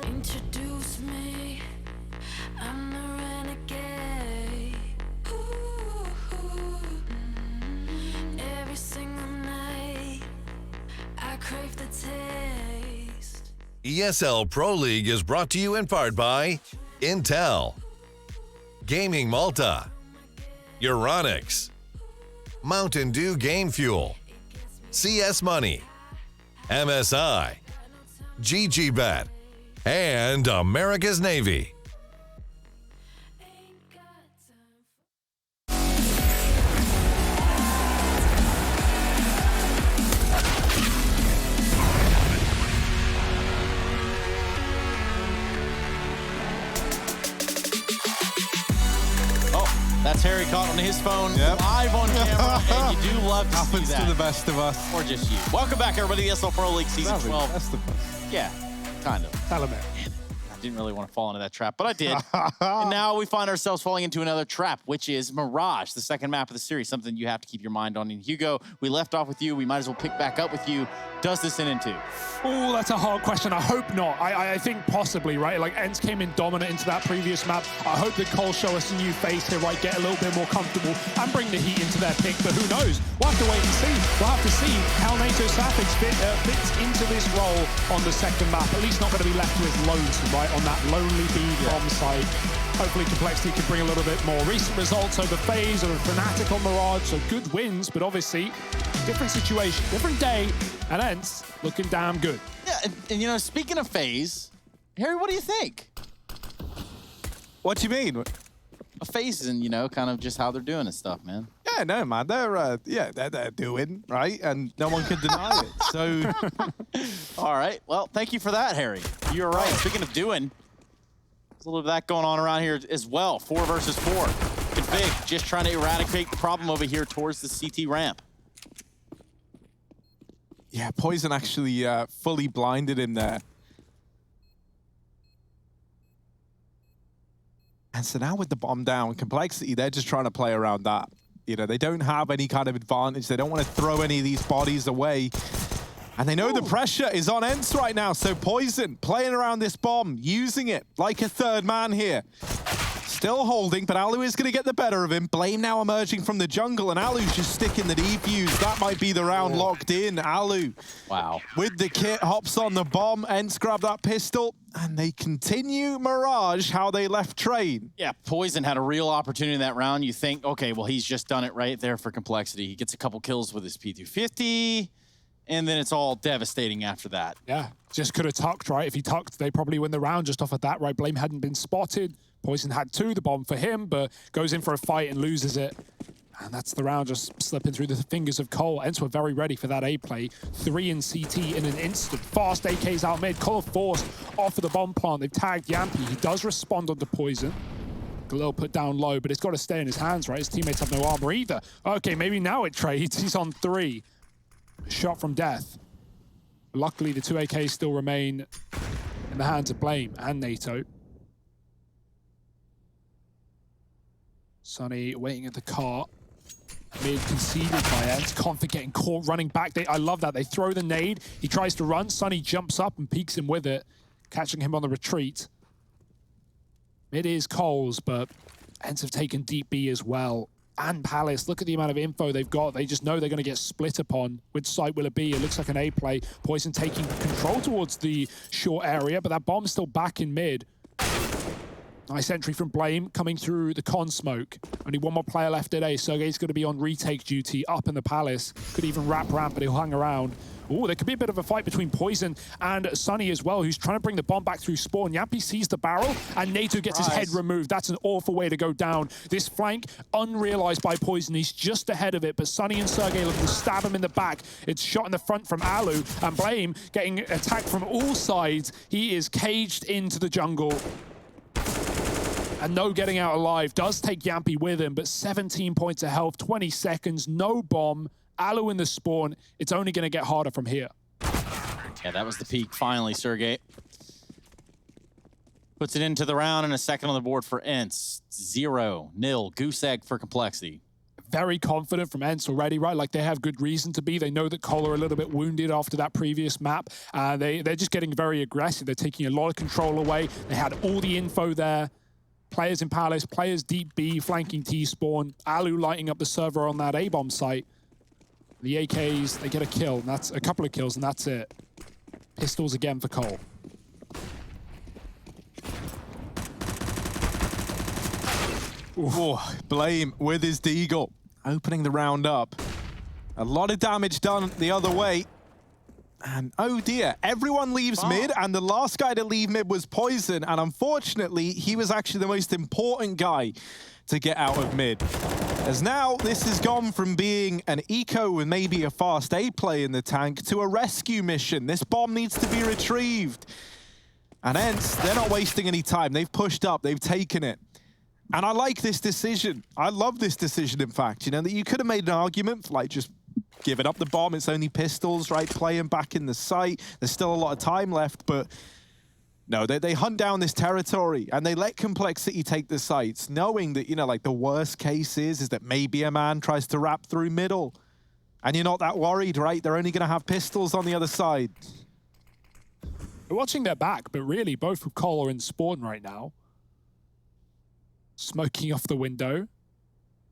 Introduce me, I'm the renegade. Ooh, every single night, I crave the taste. ESL Pro League is brought to you in part by Intel, Gaming Malta, Euronics, Mountain Dew Game Fuel, CS Money, MSI, GG Bet, and America's Navy. That's Harry caught on his phone live on camera, and you do love to Happens see that. to the best of us. Or just you. Welcome back, everybody, to the ESL Pro League Season 12. Best of us. Yeah, kind of. Tell him it. I didn't really want to fall into that trap, but I did. And now we find ourselves falling into another trap, which is Mirage, the second map of the series, something you have to keep your mind on. And Hugo, we left off with you. We might as well pick back up with you. Does this end in two? Oh, that's a hard question. I hope not. I think possibly, right? Like, ENCE came in dominant into that previous map. I hope that Cole show us a new face here, right? Get a little bit more comfortable and bring the heat into their pick. But who knows? We'll have to wait and see. We'll have to see how NATO Savage fits into this role on the second map. At least not going to be left to his lonesome, right? On that lonely B bomb site. Hopefully Complexity can bring a little bit more. Recent results over FaZe, over Fnatic on Mirage, so good wins, but obviously different situation, different day, and ENCE looking damn good. Yeah, and you know, speaking of FaZe, Harry, what do you think? What do you mean? FaZe and, you know, kind of just how they're doing and stuff, man. Yeah, no, man, they're doing, right? And no one can deny it, so. All right, well, thank you for that, Harry. You're right. Speaking of doing, there's a little bit of that going on around here as well. 4 versus 4. Config just trying to eradicate the problem over here towards the CT ramp. Yeah, Poison actually fully blinded him there. And so now with the bomb down, Complexity, they're just trying to play around that. You know, they don't have any kind of advantage. They don't want to throw any of these bodies away. And they know the pressure is on ENCE right now. So Poison playing around this bomb, using it like a third man here. Still holding, but Alu is going to get the better of him. Blame now emerging from the jungle, and Alu's just sticking the defuse. That might be the round locked in. Alu, wow, with the kit, hops on the bomb. ENCE grab that pistol, and they continue Mirage how they left Train. Yeah, Poison had a real opportunity in that round. You think, okay, well, he's just done it right there for Complexity. He gets a couple kills with his P250, and then it's all devastating after that. Yeah, just could have tucked, right? If he tucked, they probably win the round just off of that, right? Blame hadn't been spotted. Poison had 2, the bomb for him, but goes in for a fight and loses it. And that's the round just slipping through the fingers of Cole. ENCE were very ready for that A play. 3 in CT in an instant. Fast AKs out mid. Cole forced off of the bomb plant. They've tagged Yampy. He does respond onto Poison. Galil put down low, but it's got to stay in his hands, right? His teammates have no armor either. Okay, maybe now it trades. He's on 3. Shot from death. Luckily, the 2 AKs still remain in the hands of Blame and NATO. Sunny waiting at the cart. Mid conceded by ENCE. Config getting caught running back. I love that. They throw the nade. He tries to run. Sunny jumps up and peeks him with it, catching him on the retreat. Mid is Cole's, but ENCE have taken deep B as well. And Palace, look at the amount of info they've got. They just know they're going to get split upon. Which site will it be? It looks like an A play. Poison taking control towards the short area, but that bomb's still back in mid. Nice entry from Blame coming through the con smoke. Only one more player left at A. Sergey's going to be on retake duty up in the Palace. Could even wrap ramp, but he'll hang around. Oh, there could be a bit of a fight between Poison and Sunny as well, who's trying to bring the bomb back through spawn. Yampy sees the barrel, and NATO gets his head removed. That's an awful way to go down. This flank, unrealized by Poison. He's just ahead of it, but Sunny and Sergey looking to stab him in the back. It's shot in the front from Alu, and Blame getting attacked from all sides. He is caged into the jungle. And no getting out alive. Does take Yampy with him, but 17 points of health, 20 seconds, no bomb. Alu in the spawn. It's only going to get harder from here. Yeah, that was the peak finally, Sergey. Puts it into the round and a second on the board for ENCE. 0-0. Goose egg for Complexity. Very confident from ENCE already, right? Like, they have good reason to be. They know that Cole are a little bit wounded after that previous map. They're just getting very aggressive. They're taking a lot of control away. They had all the info there. Players in Palace, players deep B, flanking T-spawn. Alu lighting up the server on that A-bomb site. The AKs, they get a kill, and that's a couple of kills, and that's it. Pistols again for Cole. Ooh, Blame with his Deagle, opening the round up. A lot of damage done the other way. And oh dear, everyone leaves mid, and the last guy to leave mid was Poison, and unfortunately, he was actually the most important guy to get out of mid. As now, this has gone from being an eco and maybe a fast A play in the tank to a rescue mission. This bomb needs to be retrieved. And ENCE, they're not wasting any time. They've pushed up, they've taken it. And I like this decision. I love this decision, in fact. You know, that you could have made an argument for, like, just giving up the bomb. It's only pistols, right? Playing back in the site. There's still a lot of time left, but no, they hunt down this territory and they let Complexity take the sites, knowing that, you know, like, the worst case is that maybe a man tries to wrap through middle. And you're not that worried, right? They're only going to have pistols on the other side. We're watching their back, but really, both of Cole are in spawn right now. Smoking off the window.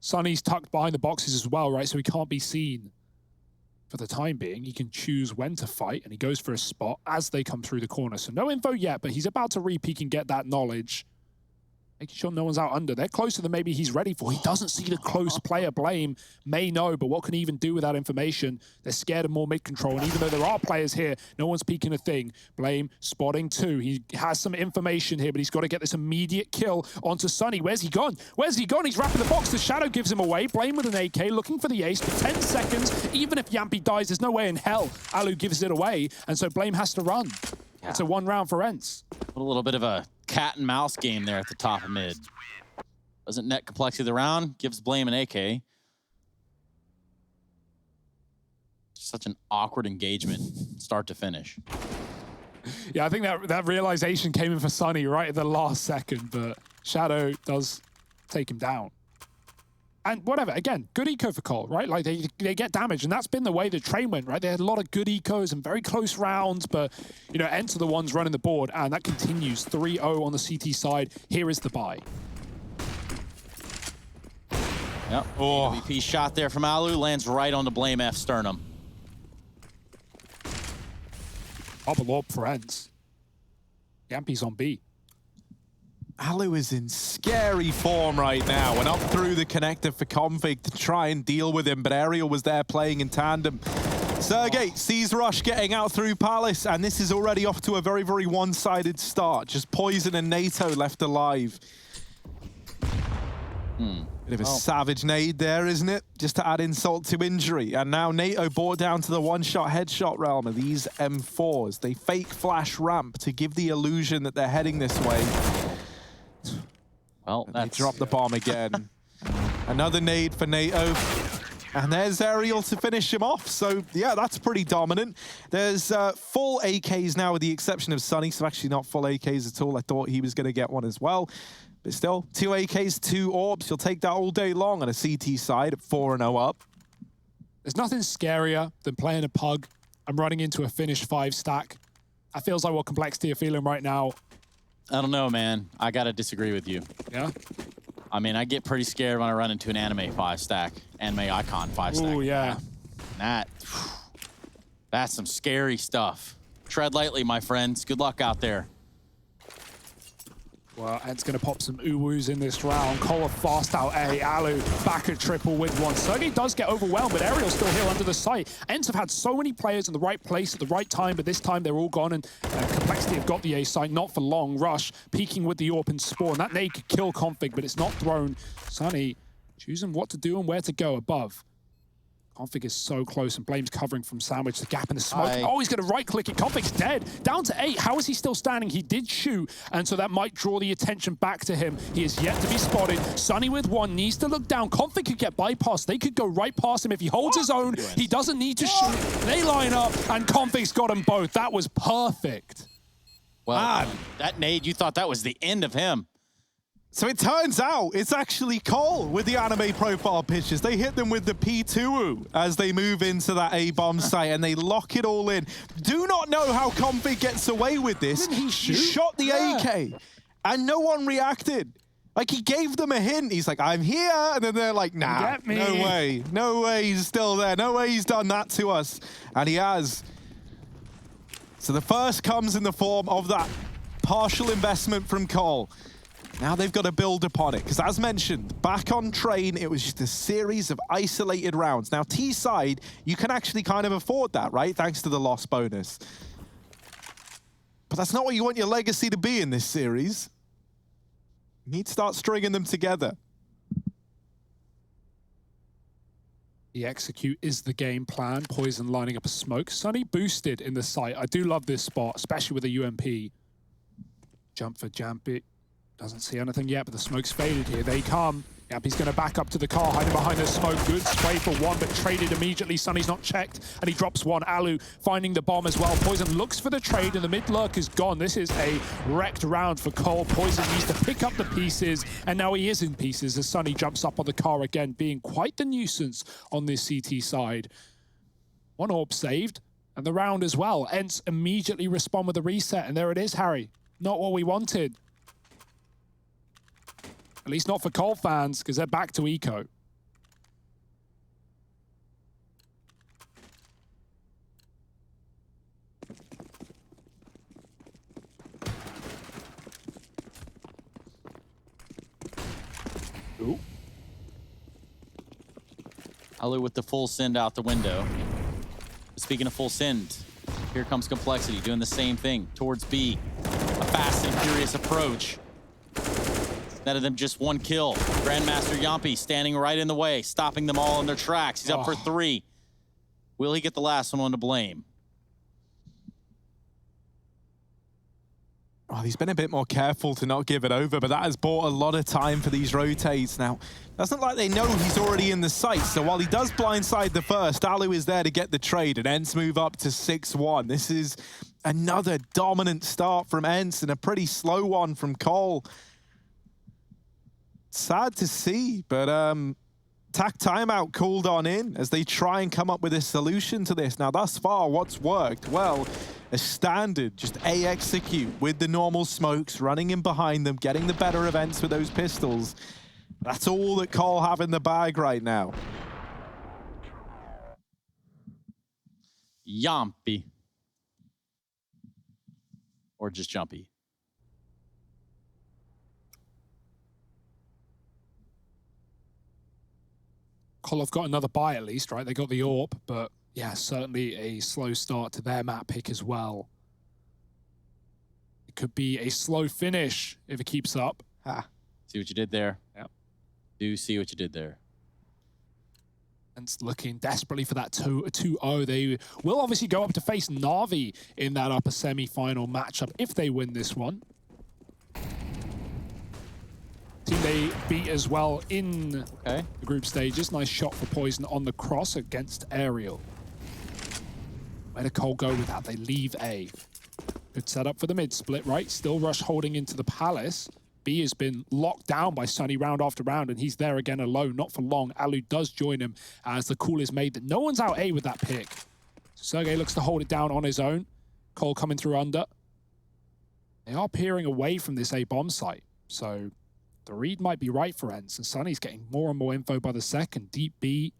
Sunny's tucked behind the boxes as well, right? So he can't be seen for the time being. He can choose when to fight, and he goes for a spot as they come through the corner. So no info yet, but he's about to re-peek and get that knowledge. Making sure no one's out under. They're closer than maybe he's ready for. He doesn't see the close player. Blame may know, but what can he even do with that information? They're scared of more mid-control, and even though there are players here, no one's peeking a thing. Blame spotting 2. He has some information here, but he's got to get this immediate kill onto Sunny. Where's he gone? Where's he gone? He's wrapping the box. The Shadow gives him away. Blame with an AK, looking for the ace for 10 seconds. Even if Yampy dies, there's no way in hell Alu gives it away, and so Blame has to run. Yeah. It's a 1 round for ENCE. A little bit of a cat and mouse game there at the top of mid. Doesn't net Complexity the round, gives Blame an AK. Such an awkward engagement, start to finish. Yeah, I think that realization came in for Sunny right at the last second, but Shadow does take him down. And whatever, again, good eco for Cole, right? Like, they get damaged, and that's been the way the train went, right? They had a lot of good ecos and very close rounds, but, you know, ENCE are the ones running the board, and that continues. 3-0 on the CT side. Here is the buy. Yep, MVP shot there from Alu, lands right on the Blame F sternum. Bubble orb for ENCE. Yampy's on B. Alu is in scary form right now and up through the connector for Config to try and deal with him, but Ariel was there playing in tandem. Sergey sees Rush getting out through Palace, and this is already off to a very, very one-sided start. Just Poison and NATO left alive. Bit of a savage nade there, isn't it? Just to add insult to injury. And now NATO brought down to the one-shot headshot realm of these M4s. They fake flash ramp to give the illusion that they're heading this way. Well, they drop the bomb again. Another nade for NATO. And there's Aerial to finish him off. So, yeah, that's pretty dominant. There's full AKs now with the exception of Sunny. So actually not full AKs at all. I thought he was going to get one as well. But still, 2 AKs, 2 orbs. You'll take that all day long on a CT side at 4-0 up. There's nothing scarier than playing a pug and running into a finished 5 stack. That feels like what Complexity are feeling right now. I don't know, man. I got to disagree with you. Yeah? I mean, I get pretty scared when I run into an anime 5 stack. Anime icon 5 stack. Oh, yeah. That's some scary stuff. Tread lightly, my friends. Good luck out there. Well, Ed's going to pop some uwoos in this round. Cole fast out A. Alu back at triple with one. Sergey does get overwhelmed, but Aerial's still here under the site. ENCE have had so many players in the right place at the right time, but this time they're all gone, and Complexity have got the A site, not for long. Rush peeking with the AWP and Spawn. That nade could kill Config, but it's not thrown. Sunny choosing what to do and where to go above. Config is so close, and Blame's covering from Sandwich. The gap in the smoke. Oh, he's going to right-click it. Config's dead. Down to 8. How is he still standing? He did shoot, and so that might draw the attention back to him. He is yet to be spotted. Sunny with 1 needs to look down. Config could get bypassed. They could go right past him. If he holds his own, he doesn't need to shoot. They line up, and Config's got them both. That was perfect. Well, that nade, you thought that was the end of him. So it turns out it's actually Cole with the anime profile pictures. They hit them with the P2 as they move into that A-bomb site and they lock it all in. Do not know how Config gets away with this. He shot the AK and no one reacted. Like, he gave them a hint. He's like, I'm here. And then they're like, nah, no way. No way he's still there. No way he's done that to us. And he has. So the first comes in the form of that partial investment from Cole. Now they've got to build upon it, because as mentioned, back on train, it was just a series of isolated rounds. Now, T-side, you can actually kind of afford that, right? Thanks to the loss bonus. But that's not what you want your legacy to be in this series. You need to start stringing them together. The execute is the game plan. Poison lining up a smoke. Sunny boosted in the site. I do love this spot, especially with a UMP. Jump for Jampit. Doesn't see anything yet, but the smoke's faded here. They come. Yep, he's going to back up to the car, hiding behind the smoke. Good spray for 1, but traded immediately. Sunny's not checked, and he drops 1. Alu finding the bomb as well. Poison looks for the trade, and the mid lurk is gone. This is a wrecked round for Cole. Poison needs to pick up the pieces, and now he is in pieces as Sunny jumps up on the car again, being quite the nuisance on this CT side. 1 orb saved, and the round as well. ENCE immediately respond with a reset, and there it is, Harry. Not what we wanted. At least not for Cole fans, because they're back to eco. Ooh. Alu with the full send out the window. Speaking of full send, here comes Complexity doing the same thing towards B. A fast and furious approach. None of them just 1 kill. Grandmaster Yampi standing right in the way, stopping them all in their tracks. He's up for 3. Will he get the last one to blame? Oh, he's been a bit more careful to not give it over, but that has bought a lot of time for these rotates. Now, it's not like they know he's already in the site, so while he does blindside the first, Alu is there to get the trade, and ENCE move up to 6-1. This is another dominant start from ENCE and a pretty slow one from Cole. Sad to see, but TAC timeout called on in as they try and come up with a solution to this. Now, thus far, what's worked? Well, a standard, just A execute with the normal smokes, running in behind them, getting the better of ENCE with those pistols. That's all that Cole have in the bag right now. Yampi. Or just Jumpy. Cole have got another buy at least, right? They got the AWP, but yeah, certainly a slow start to their map pick as well. It could be a slow finish if it keeps up. See what you did there? Yep. Do see what you did there. And looking desperately for that 2-0. They will obviously go up to face Na'Vi in that upper semi-final matchup if they win this one. Team they beat as well in the group stages. Nice shot for Poison on the cross against Aerial. Where did Cole go with that? They leave A. Good setup for the mid split, right? Still Rush holding into the Palace. B has been locked down by Sunny round after round, and he's there again alone, not for long. Alu does join him as the call is made that no one's out A with that pick. Sergey looks to hold it down on his own. Cole coming through under. They are peering away from this A bomb site, so the read might be right for ENCE, and Sunny's getting more and more info by the second. Deep B.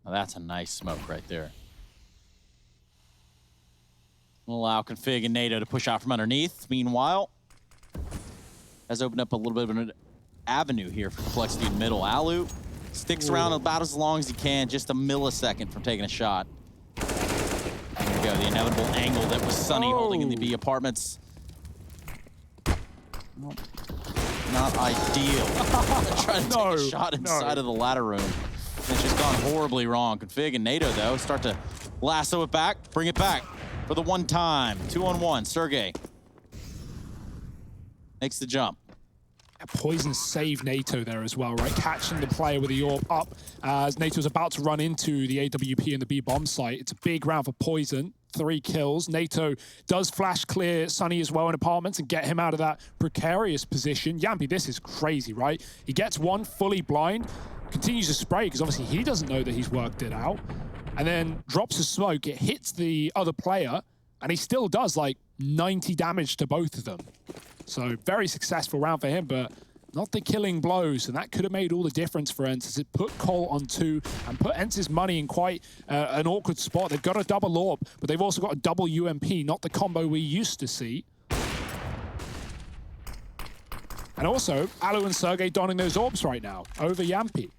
Now that's a nice smoke right there. Allow Config and NATO to push out from underneath. Meanwhile, has opened up a little bit of an avenue here for Complexity in middle. Alu sticks around about as long as he can, just a millisecond from taking a shot. There we go, the inevitable angle that was Sunny holding in the B apartments. Well, not ideal. Trying to take a shot inside of the ladder room. It's just gone horribly wrong. Config and NATO, though, start to lasso it back, bring it back. For the one time, 2-on-1, Sergey makes the jump. Poison saved NATO there as well, right? Catching the player with the AWP up as NATO's about to run into the AWP and the B bomb site. It's a big round for Poison. 3 kills. NATO does flash clear Sunny as well in apartments and get him out of that precarious position. Yampy, this is crazy, right? He gets one fully blind, continues to spray because obviously he doesn't know that he's worked it out, and then drops a smoke. It hits the other player, and he still does like 90 damage to both of them. So very successful round for him, but not the killing blows, and that could have made all the difference for ENCE as it put Cole on 2 and put ENCE's money in quite an awkward spot. They've got a double AWP, but they've also got a double UMP, not the combo we used to see. And also, Alu and Sergey donning those AWPs right now over Yampy.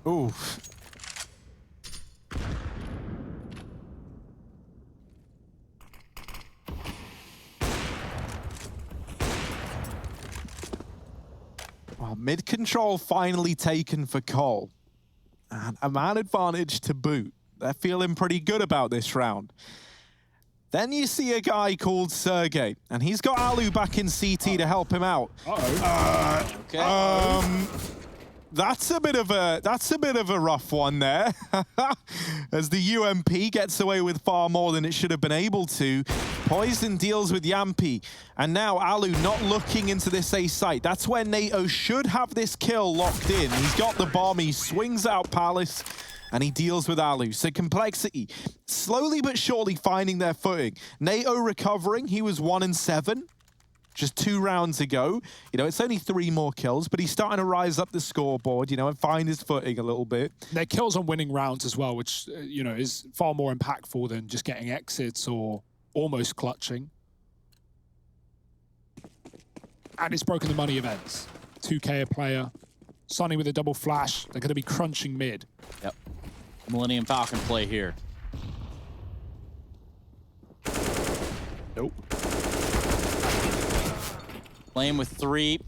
Ooh. Well, mid control finally taken for Cole. And a man advantage to boot. They're feeling pretty good about this round. Then you see a guy called Sergey, and he's got Alu back in CT to help him out. That's a bit of a rough one there. As the UMP gets away with far more than it should have been able to. Poison deals with Yampy, and now Alu not looking into this A site. That's where NATO should have this kill locked in. He's got the bomb, he swings out Palace, and he deals with Alu. So Complexity, slowly but surely finding their footing. NATO recovering, he was 1-7. Just 2 rounds ago. You know, it's only 3 more kills, but he's starting to rise up the scoreboard, you know, and find his footing a little bit. Their kills on winning rounds as well, which, you know, is far more impactful than just getting exits or almost clutching. And it's broken the money events. 2K a player. Sunny with a double flash. They're going to be crunching mid. Yep. Millennium Falcon play here. Nope. Playing with 3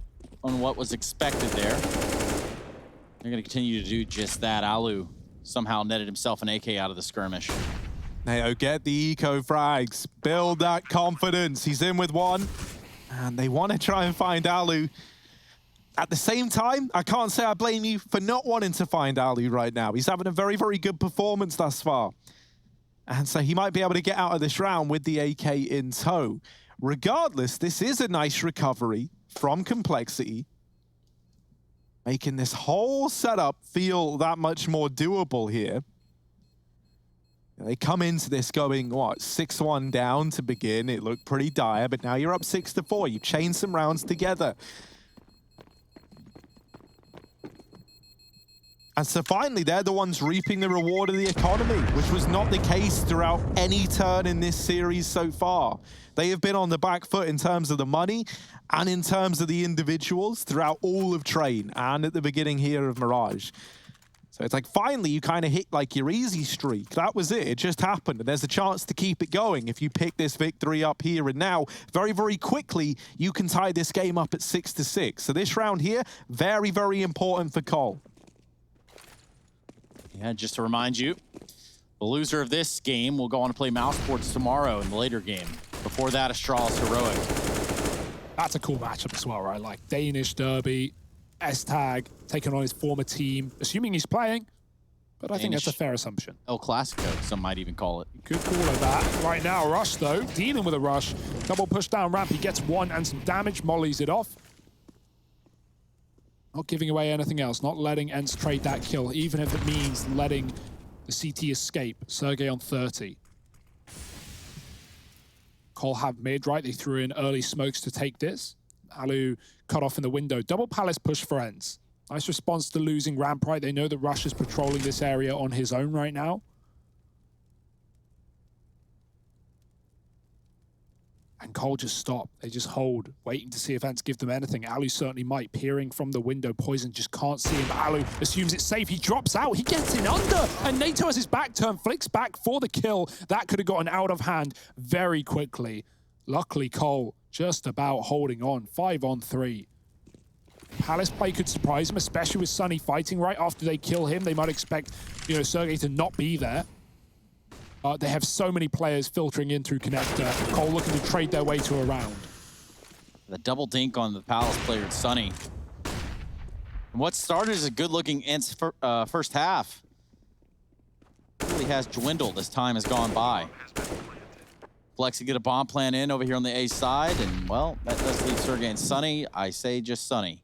on what was expected there. They're going to continue to do just that. Alu somehow netted himself an AK out of the skirmish. NATO get the eco frags, build that confidence. He's in with 1, and they want to try and find Alu. At the same time, I can't say I blame you for not wanting to find Alu right now. He's having a very, very good performance thus far. And so he might be able to get out of this round with the AK in tow. Regardless, this is a nice recovery from Complexity, making this whole setup feel that much more doable here. They come into this going, what, 6-1 down to begin. It looked pretty dire, but now you're up 6-4. You chain some rounds together. And so finally, they're the ones reaping the reward of the economy, which was not the case throughout any turn in this series so far. They have been on the back foot in terms of the money and in terms of the individuals throughout all of Train and at the beginning here of Mirage. So it's like finally you kind of hit like your easy streak. That was it. It just happened. And there's a chance to keep it going. If you pick this victory up here and now, very, very quickly, you can tie this game up at 6-6. So this round here, very, very important for Cole. Yeah, just to remind you, the loser of this game will go on to play Mouse Sports tomorrow in the later game. Before that, Astralis Heroic. That's a cool matchup as well, right? Like Danish Derby, S-Tag, taking on his former team, assuming he's playing. But I think that's a fair assumption. El Clasico, some might even call it. Good call of that. Right now, Rush, though, dealing with a Rush. Double push down ramp. He gets one and some damage, mollies it off. Not giving away anything else, not letting ENCE trade that kill, even if it means letting the CT escape. Sergey on 30. Cole have mid, right? They threw in early smokes to take this. Alu cut off in the window. Double palace push for ENCE. Nice response to losing ramp, right? They know that Rush is patrolling this area on his own right now. And Cole just stopped. They just hold, waiting to see if ENCE give them anything. Alu certainly might, peering from the window. Poison just can't see him. Alu assumes it's safe. He drops out. He gets in under. And NATO has his back turned, flicks back for the kill. That could have gotten out of hand very quickly. Luckily, Cole just about holding on. 5-on-3. Palace play could surprise him, especially with Sunny fighting right after they kill him. They might expect, you know, Sergey to not be there. They have so many players filtering in through connector. Cole looking to trade their way to a round. The double dink on the Palace player, Sunny. And what started as a good-looking ENCE first half really has dwindled as time has gone by. Flexi get a bomb plan in over here on the A side, and, well, that does leave Sergey and Sunny. I say just Sunny.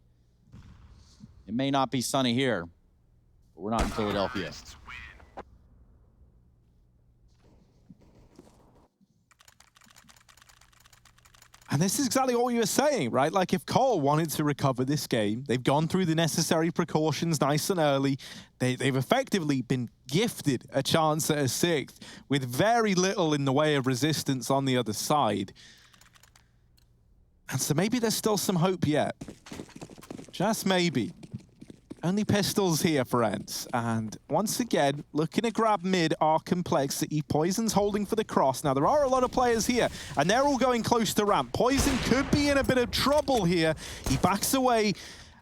It may not be Sunny here, but we're not in Philadelphia. And this is exactly what you were saying, right? Like, if Cole wanted to recover this game, they've gone through the necessary precautions nice and early. They've effectively been gifted a chance at a 6th with very little in the way of resistance on the other side. And so maybe there's still some hope yet. Just maybe. Only pistols here for ENCE. And once again, looking to grab mid are Complexity. Poison's holding for the cross. Now, there are a lot of players here, and they're all going close to ramp. Poison could be in a bit of trouble here. He backs away,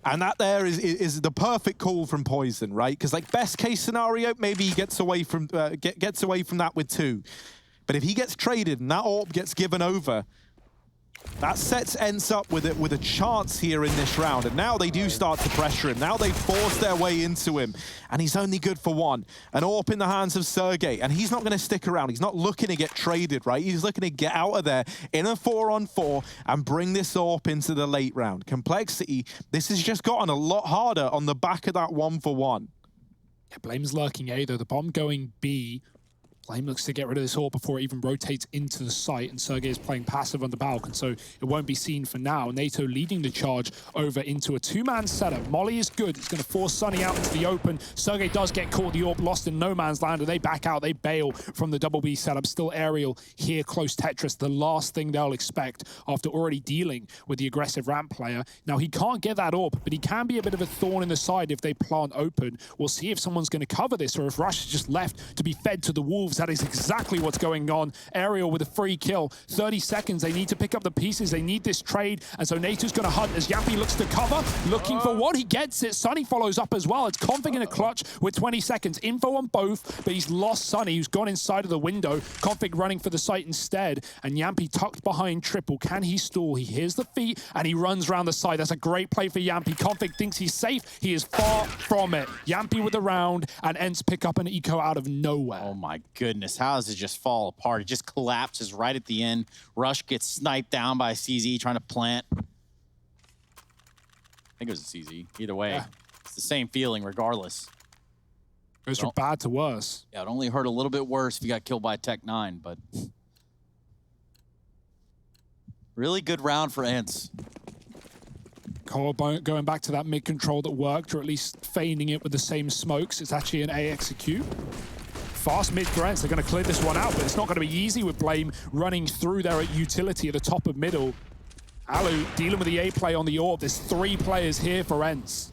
and that there is the perfect call from Poison, right? Because, like, best case scenario, maybe he gets away from that with 2. But if he gets traded and that AWP gets given over, that sets ENCE up with a chance here in this round. And now they do start to pressure him. Now they force their way into him. And he's only good for 1. An AWP in the hands of Sergey. And he's not going to stick around. He's not looking to get traded, right? He's looking to get out of there in a 4-on-4 and bring this AWP into the late round. Complexity, this has just gotten a lot harder on the back of that 1-for-1. Yeah, Blame's lurking A, though. The bomb going B. Blame looks to get rid of this AWP before it even rotates into the site, and Sergey is playing passive on the balcony, so it won't be seen for now. NATO leading the charge over into a 2-man setup. Molly is good. It's going to force Sunny out into the open. Sergey does get caught. The AWP lost in no man's land, and they back out. They bail from the double B setup. Still Aerial here, close Tetris. The last thing they'll expect after already dealing with the aggressive ramp player. Now, he can't get that AWP, but he can be a bit of a thorn in the side if they plant open. We'll see if someone's going to cover this, or if Rush is just left to be fed to the wolves. That is exactly what's going on. Aerial with a free kill. 30 seconds. They need to pick up the pieces. They need this trade. And so NATO's going to hunt as Yappy looks to cover. Looking for what? He gets it. Sunny follows up as well. It's Config in a clutch with 20 seconds. Info on both, but he's lost Sunny, who's gone inside of the window. Config running for the site instead. And Yampy tucked behind Triple. Can he stall? He hears the feet and he runs around the side. That's a great play for Yampy. Config thinks he's safe. He is far from it. Yampy with the round, and ENCE pick up an eco out of nowhere. Oh my goodness. How does it just fall apart? It just collapses right at the end. Rush gets sniped down by CZ trying to plant. I think it was a CZ. Either way, yeah. It's the same feeling regardless. Goes from bad to worse. Yeah, it only hurt a little bit worse if you got killed by Tech 9, but really good round for ENCE. Cole going back to that mid control that worked, or at least feigning it with the same smokes. It's actually an A execute. Fast mid for ENCE. They're going to clear this one out, but it's not going to be easy with Blame running through there at utility at the top of middle. Alu dealing with the A play on the AWP. There's 3 players here for ENCE.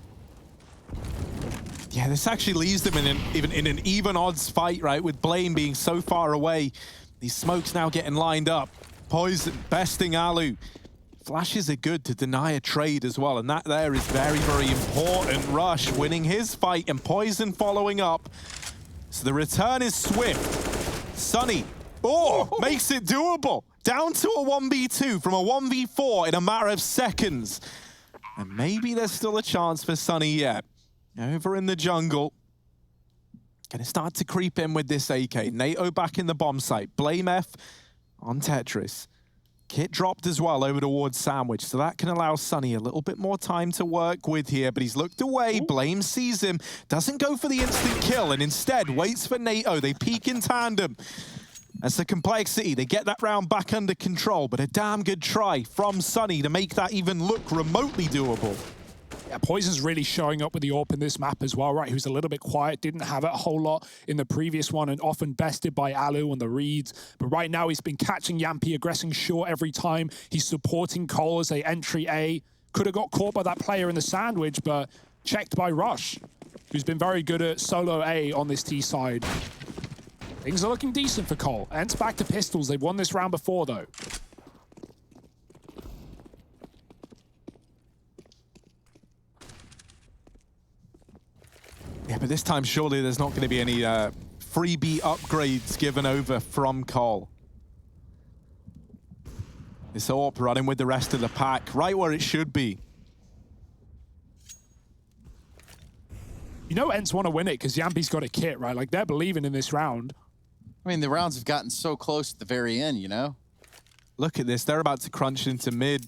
Yeah, this actually leaves them in an even odds fight, right? With Blame being so far away. These smokes now getting lined up. Poison besting Alu. Flashes are good to deny a trade as well, and that there is very, very important. Rush winning his fight and Poison following up. So the return is swift. Sunny, makes it doable. Down to a 1v2 from a 1v4 in a matter of seconds. And maybe there's still a chance for Sunny yet. Over in the jungle. Gonna start to creep in with this AK. NATO back in the bomb site. Blame F on Tetris. Kit dropped as well over towards Sandwich, so that can allow Sunny a little bit more time to work with here, but he's looked away. Blame sees him, doesn't go for the instant kill, and instead waits for NATO. They peek in tandem. That's the Complexity. They get that round back under control, but a damn good try from Sunny to make that even look remotely doable. Yeah, Poison's really showing up with the AWP in this map as well, right? He was a little bit quiet, didn't have it a whole lot in the previous one, and often bested by Alu on the reads. But right now, he's been catching Yampy, aggressing short every time. He's supporting Cole as they entry A. Could have got caught by that player in the sandwich, but checked by Rush, who's been very good at solo A on this T side. Things are looking decent for Cole. ENCE back to pistols. They've won this round before, though. Yeah, but this time, surely there's not going to be any freebie upgrades given over from Cole. This AWP running with the rest of the pack, right where it should be. You know ENCE want to win it because Yampy's got a kit, right? Like, they're believing in this round. I mean, the rounds have gotten so close at the very end, you know? Look at this. They're about to crunch into mid,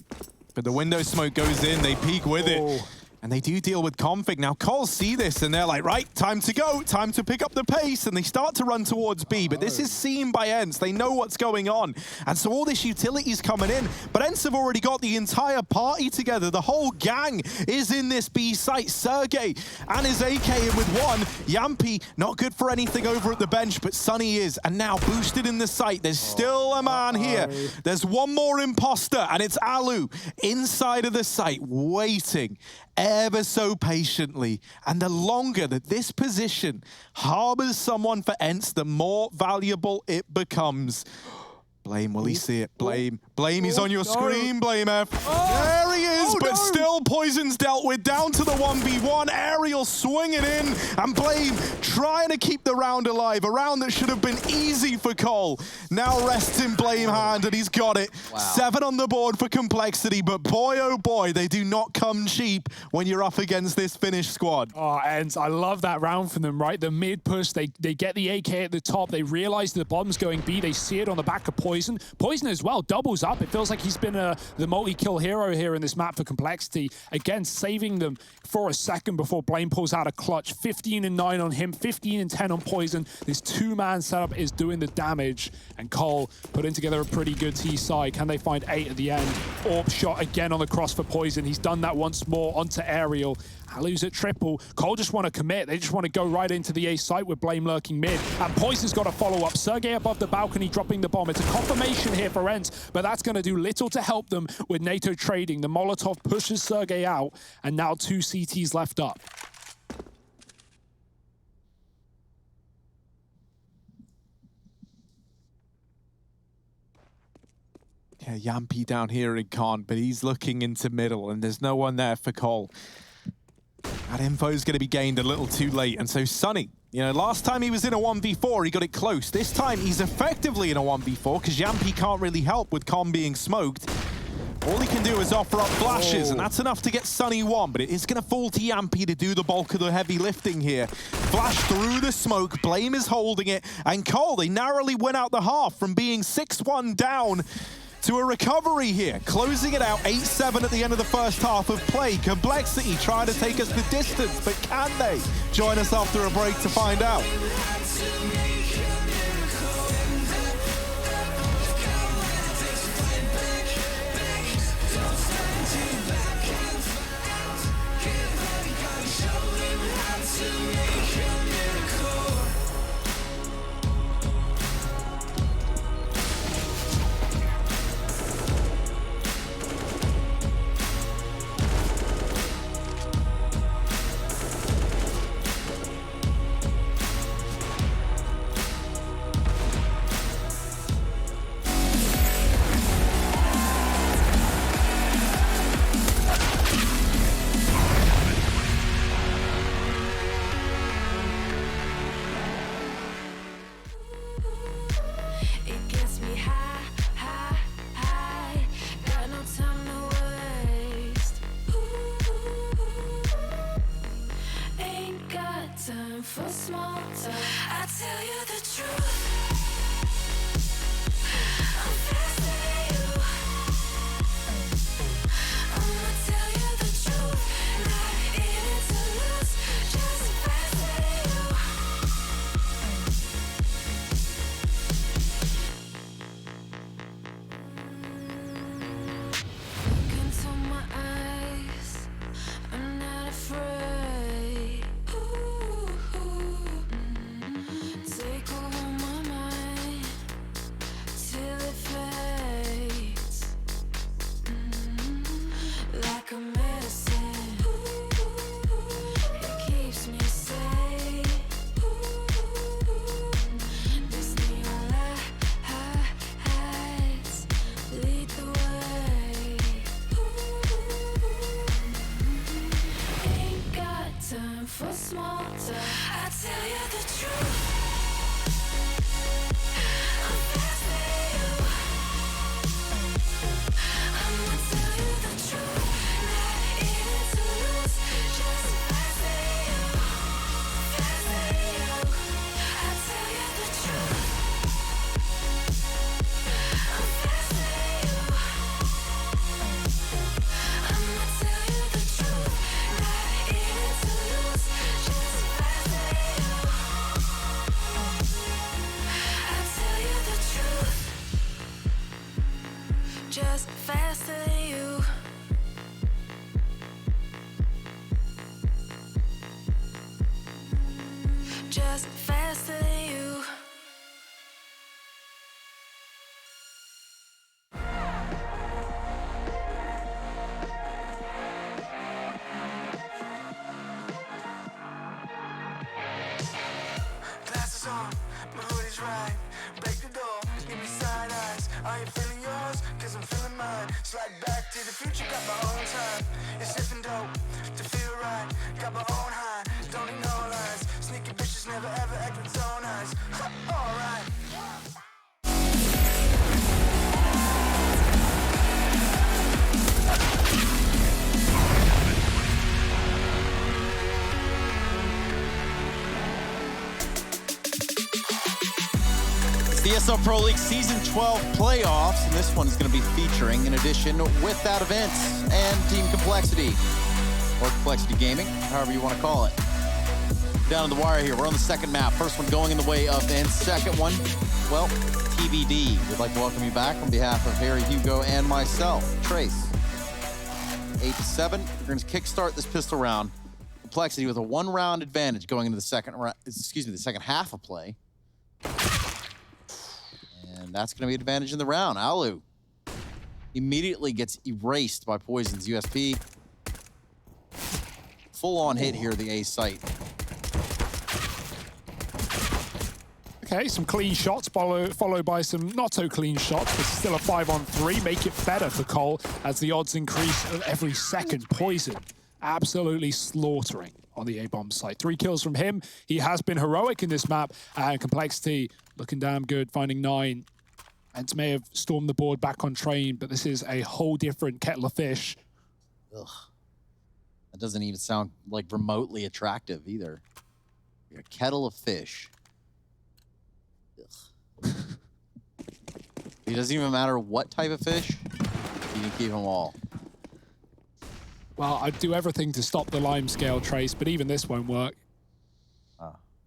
but the window smoke goes in. They peek with it. And they do deal with config. Now, Cole see this, and they're like, right, time to go, time to pick up the pace, and they start to run towards B, but this is seen by ENCE. They know what's going on, and so all this utility's coming in, but ENCE have already got the entire party together. The whole gang is in this B site. Sergey and his AK in with one. Yampy, not good for anything over at the bench, but Sunny is, and now boosted in the site. There's still a man here. There's one more imposter, and it's Alu inside of the site, waiting ever so patiently. And the longer that this position harbors someone for ENCE, the more valuable it becomes. Blame, will he see it? Blame. Blame, he's on your screen, Blame F. There he is, but still Poison's dealt with. Down to the 1v1. Aerial swinging in, and Blame trying to keep the round alive. A round that should have been easy for Cole. Now rests in Blame hand, and he's got it. Wow. 7 on the board for Complexity, but boy, oh boy, they do not come cheap when you're up against this Finnish squad. Oh, and I love that round from them, right? The mid push, they get the AK at the top. They realize the bomb's going B. They see it on the back of Poison. Poison as well, doubles up. It feels like he's been the multi-kill hero here in this map for Complexity. Again, saving them for a second before Blame pulls out a clutch. 15 and 9 on him, 15 and 10 on Poison. This two-man setup is doing the damage, and Cole putting together a pretty good T side. Can they find 8 at the end? AWP shot again on the cross for Poison. He's done that once more onto Aerial. Alu's at triple. Cole just want to commit. They just want to go right into the A site with Blame lurking mid. And Poison's got to follow up. Sergey above the balcony dropping the bomb. It's a confirmation here for ENCE, but that's going to do little to help them with NATO trading. The Molotov pushes Sergey out, and now 2 CTs left up. Yeah, Yampy down here in Con, but he's looking into middle, and there's no one there for Cole. That info is going to be gained a little too late, and so Sunny, you know, last time he was in a 1v4, he got it close. This time, he's effectively in a 1v4, because Yampy can't really help with Con being smoked. All he can do is offer up flashes, and that's enough to get Sunny 1, but it is going to fall to Yampy to do the bulk of the heavy lifting here. Flash through the smoke, Blame is holding it, and Cole, they narrowly win out the half from being 6-1 down to a recovery here, closing it out 8-7 at the end of the first half of play. Complexity trying to take us the distance, but can they? Join us after a break to find out. Are you feeling yours? Cause I'm feeling mine. Slide back to the future, got my own time. It's sipping dope to feel right. Got my own high, don't need no lines. Sneaky bitches never ever acting so nice. Alright. The ESL Pro League Season 12 playoffs, and this one is going to be featuring, in addition, with that of ENCE and Team Complexity, or Complexity Gaming, however you want to call it. Down to the wire here, we're on the second map. First one going in the way of ENCE. Second one, well, TBD. We'd like to welcome you back on behalf of Harry, Hugo, and myself, Trace. 8-7, we're going to kickstart this pistol round. Complexity with a one-round advantage going into the second half of play. And that's going to be an advantage in the round. Alu immediately gets erased by Poison's USP. Full-on hit here, the A site. Okay, some clean shots followed by some not so clean shots, but still a 5-on-3. Make it better for Cole as the odds increase every second. Poison absolutely slaughtering on the A-bomb site. 3 kills from him. He has been heroic in this map, and Complexity looking damn good, finding 9. ENCE may have stormed the board back on train, but this is a whole different kettle of fish. Ugh. That doesn't even sound like remotely attractive either. You're a kettle of fish. Ugh. It doesn't even matter what type of fish. You can keep them all. Well, I'd do everything to stop the lime scale trace, but even this won't work.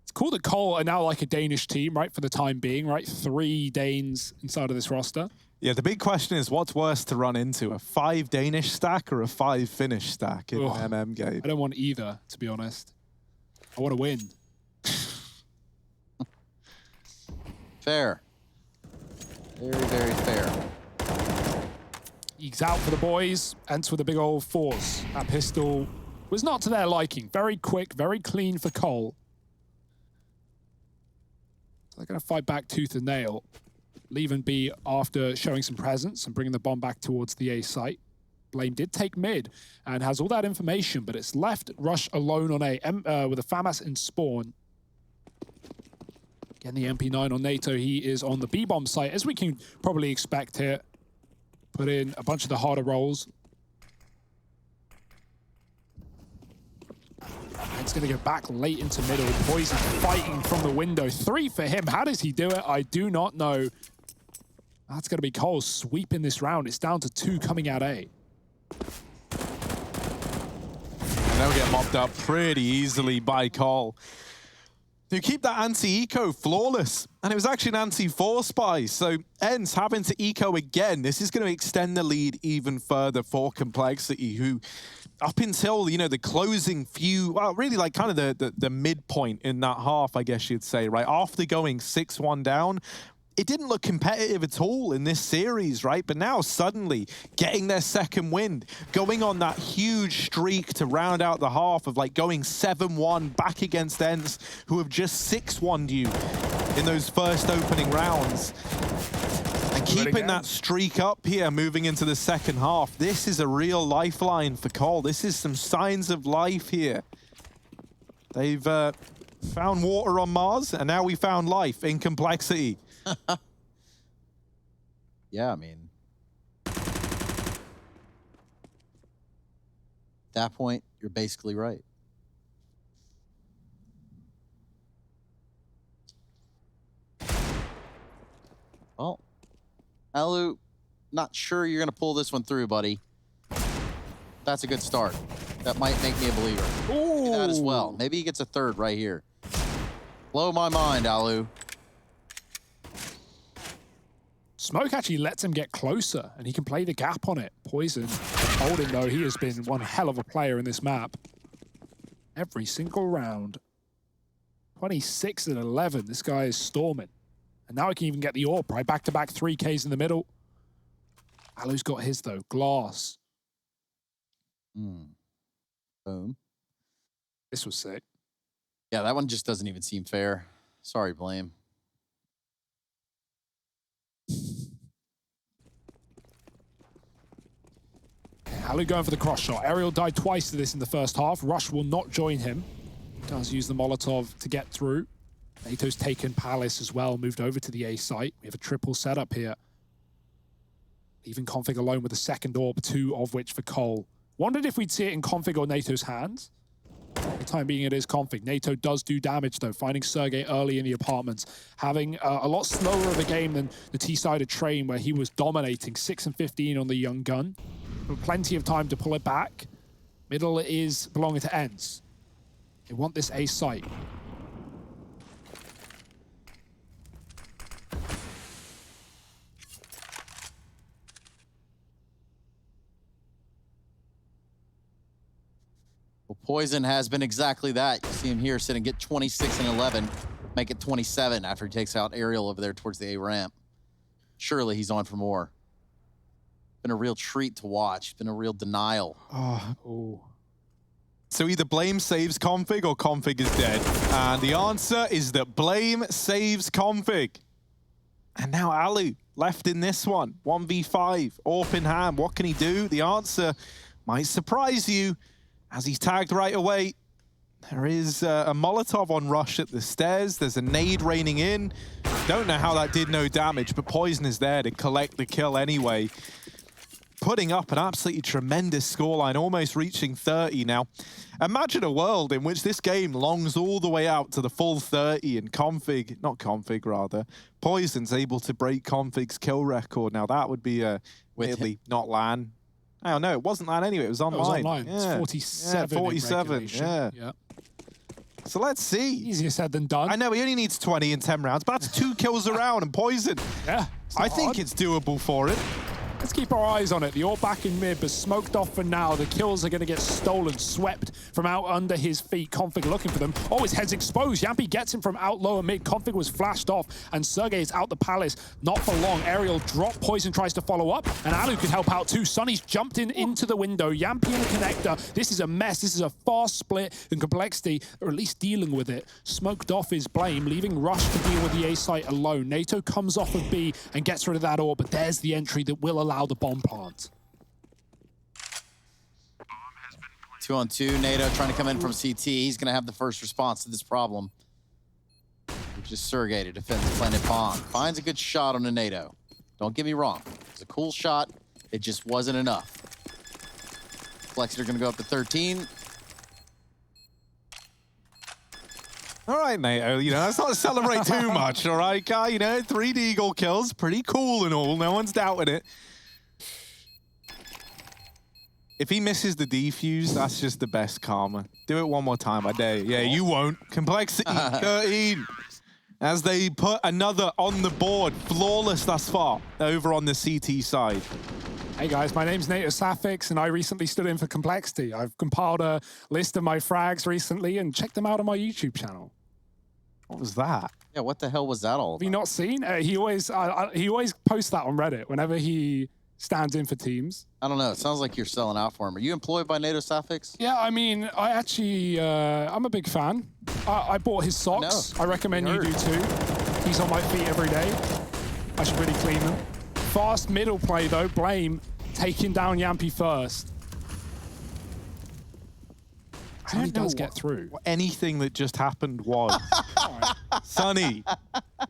It's cool that Cole are now like a Danish team, right, for the time being, right? 3 Danes inside of this roster. Yeah, the big question is what's worse to run into, a 5 Danish stack or a 5 Finnish stack in an MM game? I don't want either, to be honest. I want to win. Fair. Very, very fair. Eeks out for the boys. ENCE with a big old force. That pistol was not to their liking. Very quick, very clean for Cole. So they're going to fight back tooth and nail. Leave and B after showing some presence and bringing the bomb back towards the A site. Blame did take mid and has all that information, but it's left Rush alone on A with a FAMAS in spawn. Getting the MP9 on NATO. He is on the B-bomb site, as we can probably expect here. Put in a bunch of the harder rolls. It's going to go back late into middle. Poison fighting from the window. 3 for him. How does he do it? I do not know. That's going to be Cole sweeping this round. It's down to 2 coming out A. And they'll get mopped up pretty easily by Cole. You keep that anti-eco flawless, and it was actually an anti-4 spy, so ENCE having to eco again. This is going to extend the lead even further for Complexity, who up until, you know, the closing few, well, really like kind of the midpoint in that half, I guess you'd say, right? After going 6-1 down, it didn't look competitive at all in this series, right? But now suddenly getting their second win, going on that huge streak to round out the half of like going 7-1 back against ENCE, who have just 6-1'd you in those first opening rounds. And keeping that streak up here, moving into the second half, this is a real lifeline for Cole. This is some signs of life here. They've found water on Mars, and now we found life in Complexity. Yeah, I mean, at that point, you're basically right. Well, Alu, not sure you're going to pull this one through, buddy. That's a good start. That might make me a believer. Ooh. That as well. Maybe he gets a third right here. Blow my mind, Alu. Smoke actually lets him get closer, and he can play the gap on it. Poison holding, though, he has been one hell of a player in this map. Every single round. 26 and 11. This guy is storming. And now he can even get the AWP, right? Back-to-back 3Ks in the middle. Alu's got his, though. Glass. Boom. This was sick. Yeah, that one just doesn't even seem fair. Sorry, Blame. Alu going for the cross shot. Ariel died twice to this in the first half. Rush will not join him. Does use the Molotov to get through. NATO's taken Palace as well, moved over to the A site. We have a triple setup here. Leaving Config alone with the second orb, 2 of which for Cole. Wondered if we'd see it in Config or NATO's hands. For the time being, it is Config. NATO does do damage, though, finding Sergey early in the apartments, having a lot slower of a game than the T-sided train, where he was dominating 6 and 15 on the young gun. But plenty of time to pull it back. Middle is belonging to ENCE. They want this A site. Well, Poison has been exactly that. You see him here sitting, get 26 and 11, make it 27 after he takes out Ariel over there towards the A ramp. Surely he's on for more. Been a real treat to watch. Been a real denial. Oh. So either Blame saves Config or Config is dead. And the answer is that Blame saves Config. And now Alu left in this one. 1v5, AWP in hand. What can he do? The answer might surprise you as he's tagged right away. There is a Molotov on Rush at the stairs. There's a nade raining in. Don't know how that did no damage, but Poison is there to collect the kill anyway. Putting up an absolutely tremendous scoreline, almost reaching 30 now. Imagine a world in which this game longs all the way out to the full 30 and Poison's able to break Config's kill record. Now that would be weirdly not LAN. Oh no, it wasn't LAN anyway, it was online. It was online. Yeah. It's 47. Yeah, 47, yeah. So let's see. Easier said than done. I know he only needs 20 in 10 rounds, but that's 2 kills around and Poison. Yeah. I think it's doable for him. Let's keep our eyes on it. The AWP back in mid, but smoked off for now. The kills are going to get stolen, swept from out under his feet. Config looking for them. Oh, his head's exposed. Yampy gets him from out lower mid. Config was flashed off, and Sergey is out the palace. Not for long. Ariel drop. Poison tries to follow up, and Alu could help out too. Sonny's jumped into the window. Yampy in the connector. This is a mess. This is a fast split, and Complexity, or at least dealing with it. Smoked off is Blame, leaving Rush to deal with the A site alone. NATO comes off of B and gets rid of that AWP, but there's the entry that will allow the bomb plant. 2-on-2, NATO trying to come in from CT. He's going to have the first response to this problem, which is Sergey to defend the planet Pond. Finds a good shot on the NATO. Don't get me wrong. It's a cool shot. It just wasn't enough. Flexiter going to go up to 13. All right, NATO, let's not celebrate too much, all right, guy? 3 Deagle kills, pretty cool and all. No one's doubting it. If he misses the defuse, that's just the best karma. Do it one more time, I dare you. Yeah, you won't. Complexity 13. As they put another on the board. Flawless thus far over on the CT side. Hey guys, my name's Nato Safix, and I recently stood in for Complexity. I've compiled a list of my frags recently and checked them out on my YouTube channel. What was that? Yeah, what the hell was that all about? Have you not seen? He always posts that on Reddit whenever he stands in for teams. I don't know. It sounds like you're selling out for him. Are you employed by NATO Safix? Yeah, I mean, I actually, I'm a big fan. I bought his socks. I recommend you do too. He's on my feet every day. I should really clean them. Fast middle play though. Blame taking down Yampy first. Sonny does get through. What anything that just happened was. Sonny,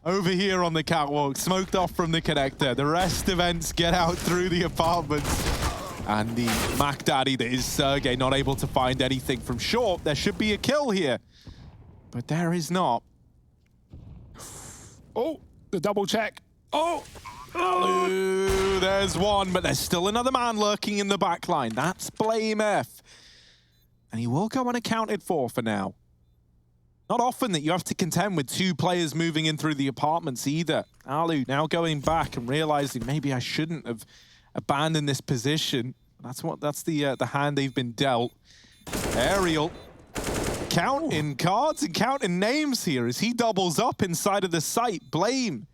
over here on the catwalk, smoked off from the connector. The rest of ENCE get out through the apartments. And the Mac Daddy that is Sergey not able to find anything from short. There should be a kill here. But there is not. Oh, the double check. Oh! Ooh, there's one, but there's still another man lurking in the back line. That's Blame F. And he will go unaccounted for now. Not often that you have to contend with 2 players moving in through the apartments either. Alu now going back and realizing maybe I shouldn't have abandoned this position. That's the hand they've been dealt. Ariel counting cards and counting names here as he doubles up inside of the site. Blame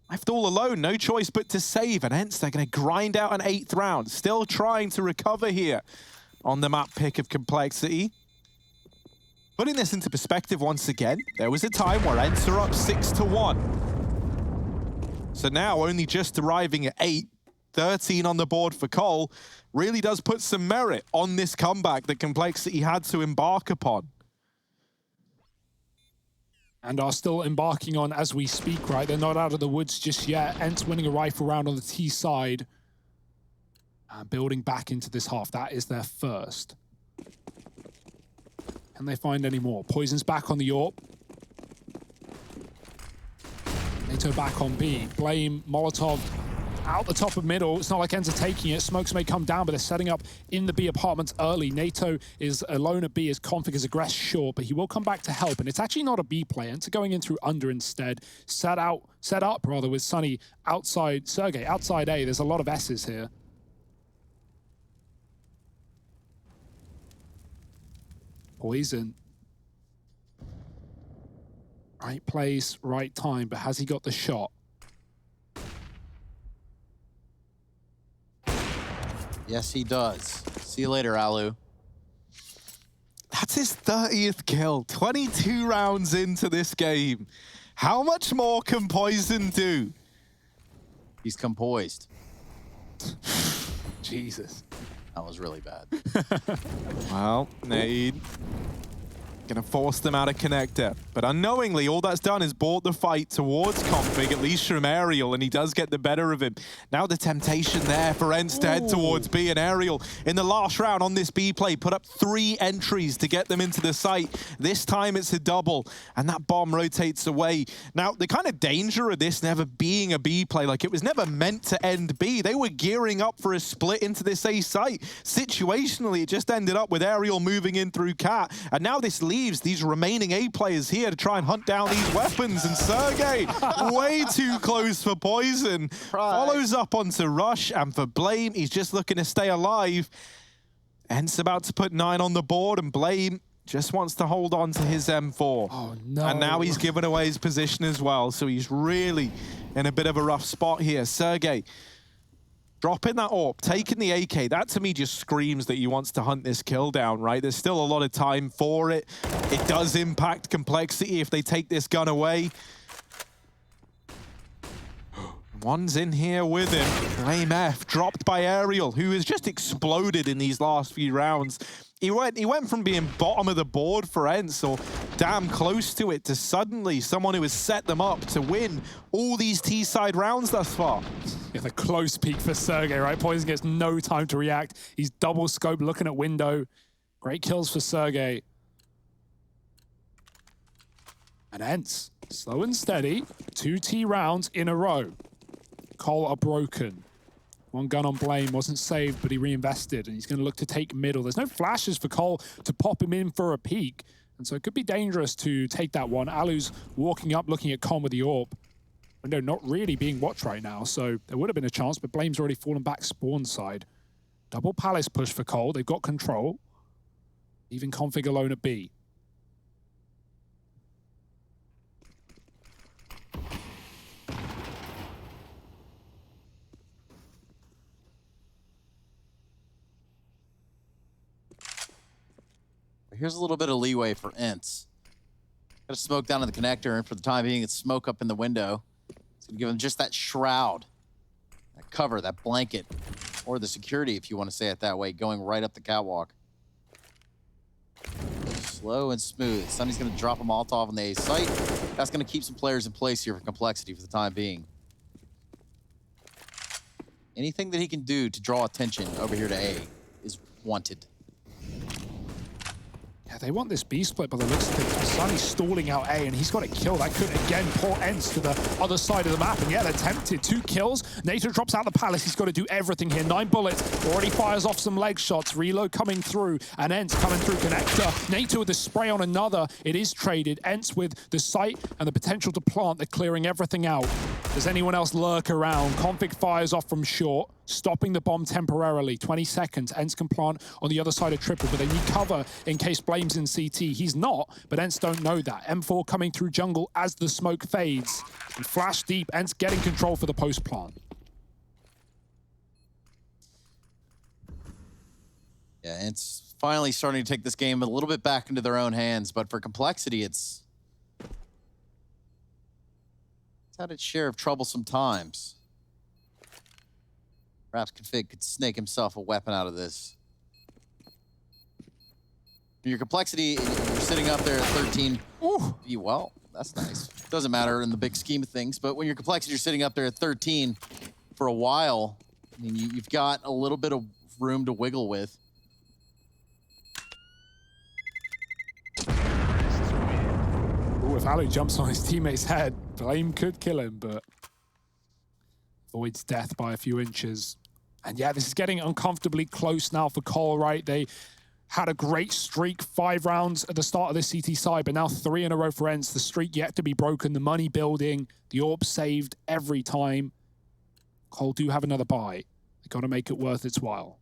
left all alone, no choice but to save. And hence they're going to grind out an 8th round. Still trying to recover here on the map pick of Complexity. Putting this into perspective once again, there was a time where ENCE are up 6-1. So now only just arriving at 8. 13 on the board for Cole really does put some merit on this comeback that Complexity had to embark upon. And are still embarking on as we speak, right? They're not out of the woods just yet. ENCE winning a rifle round on the T side. And building back into this half. That is their first. Can they find any more? Poison's back on the AWP. NATO back on B. Blame, Molotov out the top of middle. It's not like ENCE are taking it. Smokes may come down, but they're setting up in the B apartments early. NATO is alone at B as Config is aggressed short, but he will come back to help. And it's actually not a B play. ENCE are going in through under instead. Set up with Sunny outside, Sergey outside A. There's a lot of S's here. Poison. Right place, right time, but has he got the shot? Yes, he does. See you later, Alu. That's his 30th kill, 22 rounds into this game. How much more can Poison do? He's composed. Jesus. That was really bad. Well, Nade gonna force them out of connector. But unknowingly, all that's done is brought the fight towards Config, at least from Aerial, and he does get the better of him. Now the temptation there for ENCE to head towards B, and Aerial in the last round on this B play put up 3 entries to get them into the site. This time it's a double, and that bomb rotates away. Now, the kind of danger of this never being a B play, like it was never meant to end B. They were gearing up for a split into this A site. Situationally, it just ended up with Aerial moving in through Cat, and now this leaves these remaining A players here to try and hunt down these weapons, and Sergey, way too close for Poison. Follows up onto Rush, and for Blame, he's just looking to stay alive. ENCE about to put 9 on the board, and Blame just wants to hold on to his M4. Oh, no. And now he's given away his position as well, so he's really in a bit of a rough spot here. Sergey dropping that AWP, taking the AK, that to me just screams that he wants to hunt this kill down, right? There's still a lot of time for it. It does impact Complexity if they take this gun away. One's in here with him. Blame F, dropped by Aerial, who has just exploded in these last few rounds. He went from being bottom of the board for ENCE, or damn close to it, to suddenly someone who has set them up to win all these T-side rounds thus far. Yeah, the close peek for Sergey, right? Poison gets no time to react. He's double scoped, looking at window. Great kills for Sergey. And ENCE, slow and steady, 2 T rounds in a row. Cole are broken. One gun on Blame wasn't saved, but he reinvested, and he's going to look to take middle. There's no flashes for Cole to pop him in for a peek, and so it could be dangerous to take that one. Alu's walking up, looking at Con with the AWP. Window not really being watched right now, so there would have been a chance, but Blame's already fallen back spawn side. Double Palace push for Cole. They've got control. Even Config alone at B. Here's a little bit of leeway for ENCE. Got a smoke down in the connector, and for the time being, it's smoke up in the window. It's gonna give him just that shroud, that cover, that blanket, or the security, if you want to say it that way, going right up the catwalk. Slow and smooth. Sunny's gonna drop a Molotov on the A site. That's gonna keep some players in place here for Complexity for the time being. Anything that he can do to draw attention over here to A is wanted. Yeah, they want this B split, but the looks of it, Sunny's stalling out A, and he's got a kill. That could, again, pour ENCE to the other side of the map, and yeah, they're tempted. 2 kills. NATO drops out the Palace. He's got to do everything here. 9 bullets. Already fires off some leg shots. Reload coming through, and ENCE coming through connector. NATO with the spray on another. It is traded. ENCE with the sight and the potential to plant. They're clearing everything out. Does anyone else lurk around? Config fires off from short, stopping the bomb temporarily. 20 seconds. ENCE can plant on the other side of triple, but they need cover in case Blame's in CT. He's not, but ENCE don't know that. M4 coming through jungle as the smoke fades. And flash deep, ENCE getting control for the post plant. Yeah, ENCE finally starting to take this game a little bit back into their own hands, but for Complexity, it's had its share of troublesome times. Perhaps Config could snake himself a weapon out of this. Your complexity, you're sitting up there at 13. Ooh. Well, that's nice. Doesn't matter in the big scheme of things, but when your complexity, you're sitting up there at 13 for a while, I mean, you've got a little bit of room to wiggle with. Ooh, if Alu jumps on his teammate's head, Blame could kill him, but avoids death by a few inches. And yeah, this is getting uncomfortably close now for Cole, right? They had a great streak, 5 rounds at the start of the CT side, but now 3 in a row for ENCE. The streak yet to be broken, the money building, the orb saved every time. Cole do have another buy. They got to make it worth its while.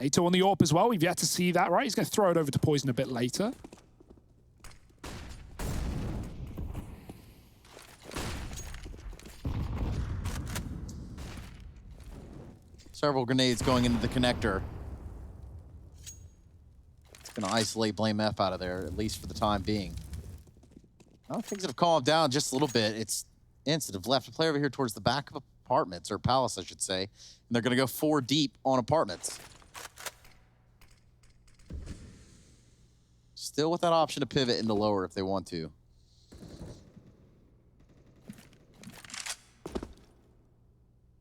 NATO on the orb as well. We've yet to see that, right? He's going to throw it over to Poison a bit later. Several grenades going into the connector. It's going to isolate Blame F out of there, at least for the time being. Well, things have calmed down just a little bit. It's ENCE that have left a player over here towards the back of apartments, or palace, I should say. And they're going to go 4 deep on apartments. Still with that option to pivot into lower if they want to.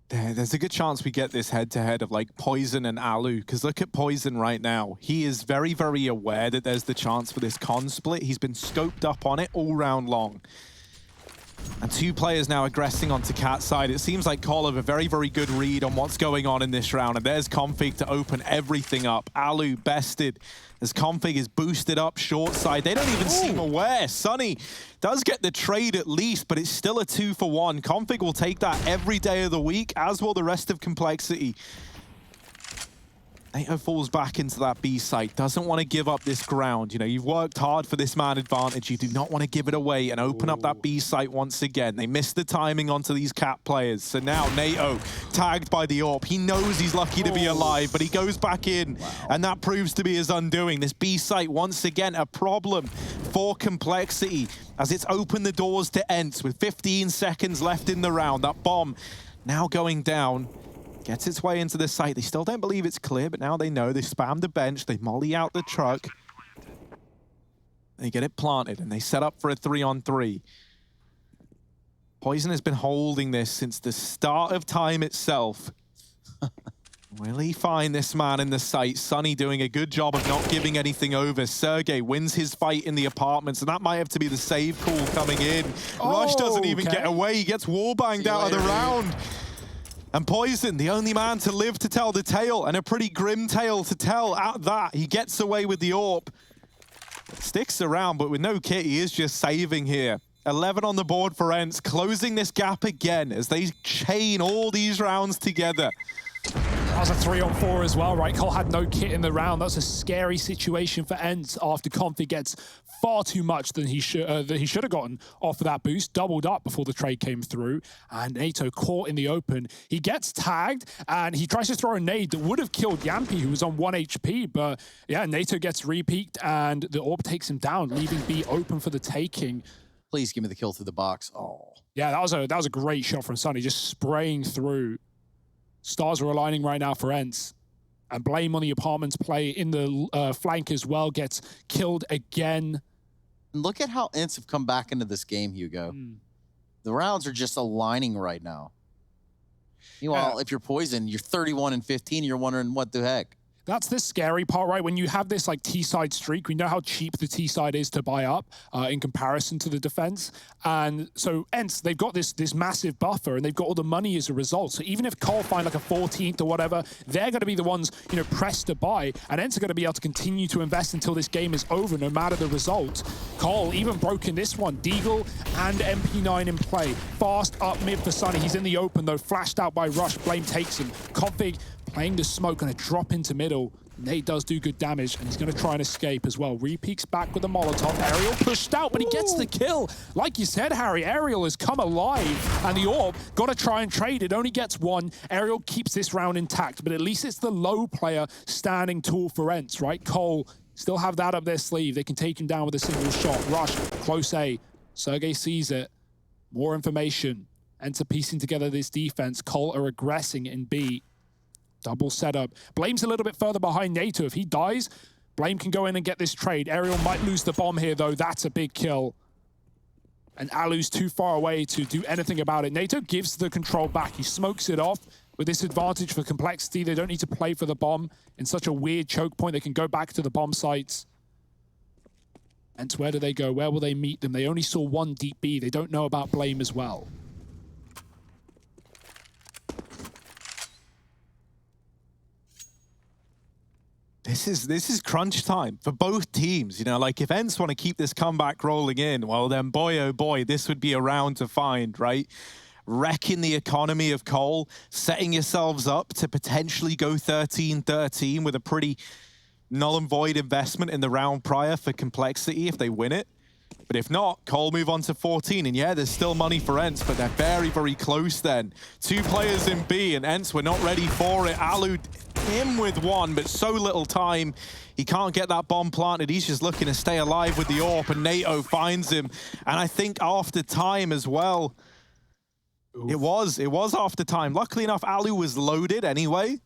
There's a good chance we get this head-to-head of like Poison and Alu, because look at Poison right now. He is very, very aware that there's the chance for this con split. He's been scoped up on it all round long. And 2 players now aggressing onto Cat's side. It seems like Cole have a very, very good read on what's going on in this round. And there's Config to open everything up. Alu bested as Config is boosted up short side. They don't even seem aware. Sunny does get the trade at least, but it's still a 2-for-1. Config will take that every day of the week, as will the rest of Complexity. NATO falls back into that B site, doesn't want to give up this ground. You know, you've worked hard for this man advantage. You do not want to give it away and open up that B site once again. They missed the timing onto these Cat players. So now NATO tagged by the AWP. He knows he's lucky to be alive, but he goes back in, and that proves to be his undoing. This B site, once again, a problem for Complexity as it's opened the doors to ENCE with 15 seconds left in the round. That bomb now going down. Gets its way into the site. They still don't believe it's clear, but now they know. They spam the bench. They molly out the truck. They get it planted, and they set up for a 3-on-3. Poison has been holding this since the start of time itself. Will he find this man in the site? Sunny doing a good job of not giving anything over. Sergey wins his fight in the apartments, and that might have to be the save call coming in. Rush doesn't even get away. He gets wallbanged out of the round. And Poison, the only man to live to tell the tale, and a pretty grim tale to tell at that. He gets away with the AWP. Sticks around, but with no kit, he is just saving here. 11 on the board for ENCE, closing this gap again as they chain all these rounds together. That was a 3-on-4 as well, right? Cole had no kit in the round. That's a scary situation for ENCE after Config gets far too much than he should have gotten off of that boost. Doubled up before the trade came through, and NATO caught in the open. He gets tagged, and he tries to throw a nade that would have killed Yampi, who was on 1 HP, but yeah, NATO gets re-peaked, and the AWP takes him down, leaving B open for the taking. Please give me the kill through the box. Oh. Yeah, that was a great shot from Sunny, just spraying through. Stars are aligning right now for ENCE. And Blame on the apartments play in the flank as well, gets killed again. Look at how ENCE have come back into this game, Hugo. The rounds are just aligning right now. Meanwhile, if you're Poison, you're 31-15, you're wondering what the heck. That's the scary part, right? When you have this like T-side streak, we know how cheap the T-side is to buy up in comparison to the defense. And so ENCE, they've got this massive buffer, and they've got all the money as a result. So even if Cole find like a 14th or whatever, they're going to be the ones, you know, pressed to buy. And ENCE are going to be able to continue to invest until this game is over, no matter the result. Cole even broke in this one. Deagle and MP9 in play. Fast up mid for Sunny. He's in the open though, flashed out by Rush. Blame takes him. Config playing the smoke, going to drop into middle. Nate does do good damage, and he's going to try and escape as well. Re-peeks back with a Molotov. Ariel pushed out, but he gets the kill. Like you said, Harry, Ariel has come alive, and the AWP got to try and trade. It only gets 1. Ariel keeps this round intact, but at least it's the low player standing tall for ENCE, right? Cole still have that up their sleeve. They can take him down with a single shot. Rush, close A. Sergey sees it. More information. ENCE piecing together this defense. Cole are aggressing in B. Double setup. Blame's a little bit further behind NATO. If he dies, Blame can go in and get this trade. Aerial might lose the bomb here, though. That's a big kill. And Alu's too far away to do anything about it. NATO gives the control back. He smokes it off with this advantage for Complexity. They don't need to play for the bomb in such a weird choke point. They can go back to the bomb sites. And where do they go? Where will they meet them? They only saw one deep B. They don't know about Blame as well. This is crunch time for both teams. You know, like if ENCE want to keep this comeback rolling in, well then boy oh boy, this would be a round to find, right? Wrecking the economy of Cole, setting yourselves up to potentially go 13-13 with a pretty null and void investment in the round prior for Complexity if they win it. But if not, Cole move on to 14. And yeah, there's still money for ENCE, but they're very, very close then. 2 players in B, and ENCE were not ready for it. Alu him with 1, but so little time. He can't get that bomb planted. He's just looking to stay alive with the AWP, and NATO finds him. And I think after time as well, it was after time. Luckily enough, Alu was loaded anyway.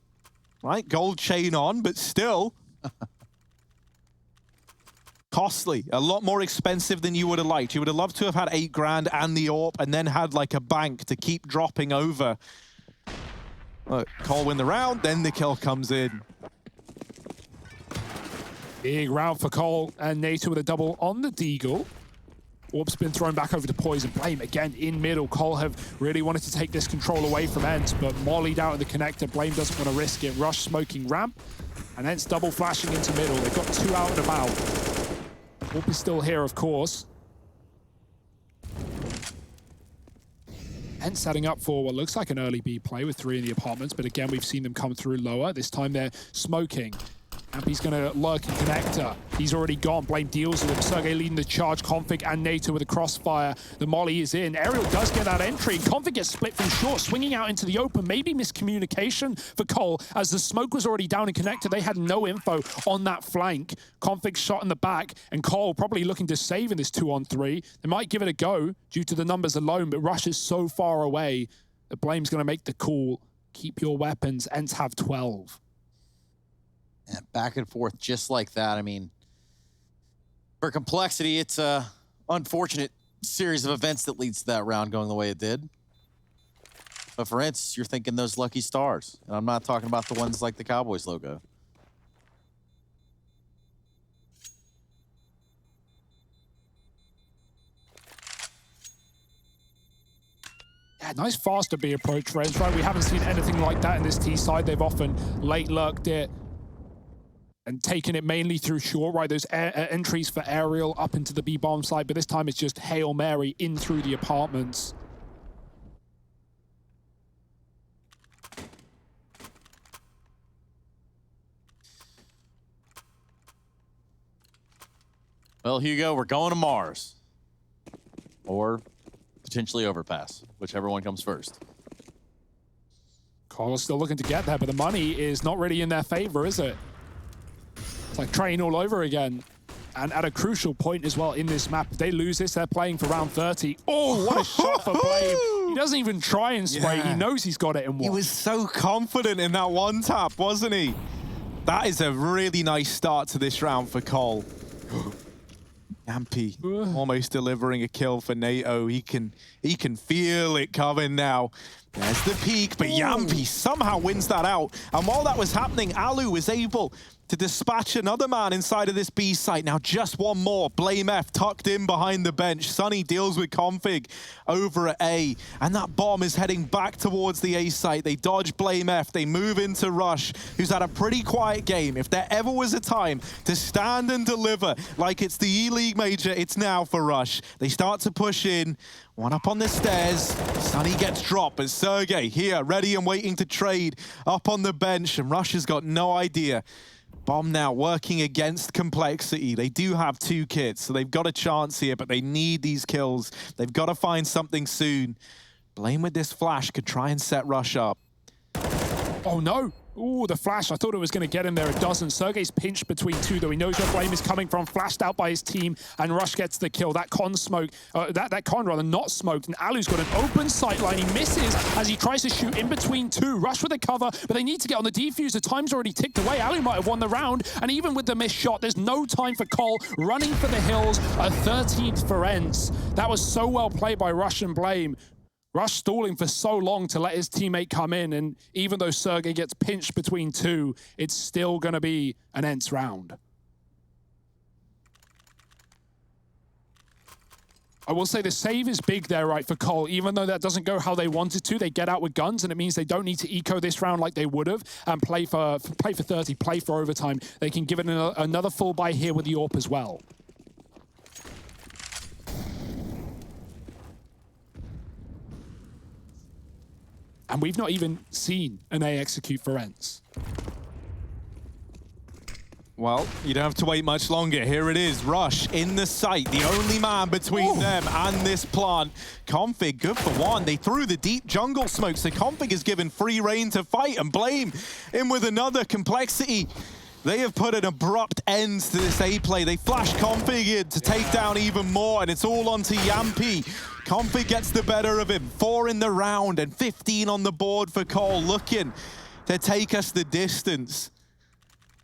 Right, gold chain on, but still... costly, a lot more expensive than you would have liked. You would have loved to have had 8 grand and the AWP and then had like a bank to keep dropping over. Look, Cole win the round, then the kill comes in. Big round for Cole and NATO with a double on the Deagle. AWP's been thrown back over to Poison. Blame again in middle. Cole have really wanted to take this control away from ENCE, but mollied out in the connector. Blame doesn't want to risk it. Rush smoking ramp, and ENCE double flashing into middle. They've got 2 out and about. AWP is still here, of course. And setting up for what looks like an early B play with 3 in the apartments, but again, we've seen them come through lower. This time they're smoking. Ampy's gonna lurk in connector. He's already gone. Blame deals with him. Sergey leading the charge. Config and NATO with a crossfire. The molly is in. Aerial does get that entry. Config gets split from short, swinging out into the open. Maybe miscommunication for Cole, as the smoke was already down in connector. They had no info on that flank. Config shot in the back, and Cole probably looking to save in this 2-on-3. They might give it a go due to the numbers alone, but Rush is so far away that Blame's gonna make the call. Keep your weapons. ENCE have 12. And back and forth just like that. I mean, for Complexity, it's a unfortunate series of events that leads to that round going the way it did. But for ENCE, you're thinking those lucky stars. And I'm not talking about the ones like the Cowboys logo. Yeah, nice faster B approach for ENCE, right? We haven't seen anything like that in this T side. They've often late lurked it and taken it mainly through short, right? Those entries for aerial up into the B bomb side, but this time it's just Hail Mary in through the apartments. Well, Hugo, we're going to Mars. Or potentially Overpass, whichever one comes first. Carlos still looking to get there, but the money is not really in their favor, is it? It's like train all over again. And at a crucial point as well in this map. If they lose this, they're playing for round 30. Oh, what a shot for Blame. He doesn't even try and spray. Yeah. He knows he's got it in one. He was so confident in that one tap, wasn't he? That is a really nice start to this round for Cole. Yampy almost delivering a kill for NATO. He can feel it coming now. There's the peak, but Yampy somehow wins that out. And while that was happening, Alu was able to dispatch another man inside of this B site. Now just one more. Blame F tucked in behind the bench. Sunny deals with Config over at A. And that bomb is heading back towards the A site. They dodge Blame F. They move into Rush, who's had a pretty quiet game. If there ever was a time to stand and deliver like it's the E-League Major, it's now for Rush. They start to push in. One up on the stairs. Sunny gets dropped, but Sergey here, ready and waiting to trade up on the bench. And Rush has got no idea. Bomb now working against Complexity. They do have 2 kits, so they've got a chance here, but they need these kills. They've got to find something soon. Blame with this flash could try and set Rush up. Oh no! Ooh, the flash. I thought it was going to get him there. It doesn't. Sergey's pinched between two, though. He knows where Blame is coming from. Flashed out by his team, and Rush gets the kill. That con smoke, that con rather not smoked, and Alu's got an open sight line. He misses as he tries to shoot in between two. Rush with the cover, but they need to get on the defuse. The time's already ticked away. Alu might have won the round, and even with the missed shot, there's no time for Cole. Running for the hills, a 13th for ENCE. That was so well played by Rush and Blame. Rush stalling for so long to let his teammate come in, and even though Sergey gets pinched between two, it's still going to be an ENCE round. I will say the save is big there, right, for Cole. Even though that doesn't go how they wanted to, they get out with guns, and it means they don't need to eco this round like they would have and play for 30, play for overtime. They can give it another full buy here with the AWP as well. And we've not even seen an A execute for ENCE. Well, you don't have to wait much longer. Here it is, Rush in the site, the only man between them and this plant. Config, good for one. They threw the deep jungle smoke, so Config is given free reign to fight, and Blame in with another complexity. They have put an abrupt end to this A play. They flash Config in to take down even more, and it's all onto Yampy. Config gets the better of him. 4 in the round and 15 on the board for Cole, looking to take us the distance.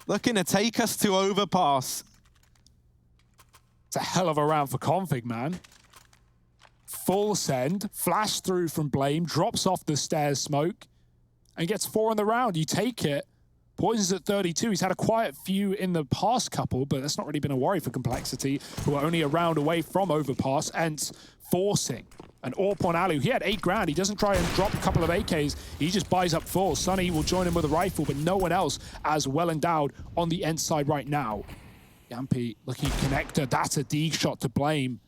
Looking to take us to overpass. It's a hell of a round for Config, man. Full send, flash through from Blame, drops off the stairs smoke, and gets 4 in the round. You take it. Poison's at 32. He's had a quiet few in the past couple, but that's not really been a worry for Complexity, who are only a round away from overpass, and forcing an AWP on Alu. He had 8 grand. He doesn't try and drop a couple of AKs. He just buys up full. Sunny will join him with a rifle, but no one else as well endowed on the ENCE side right now. Yampy looking connector. That's a D shot to Blame.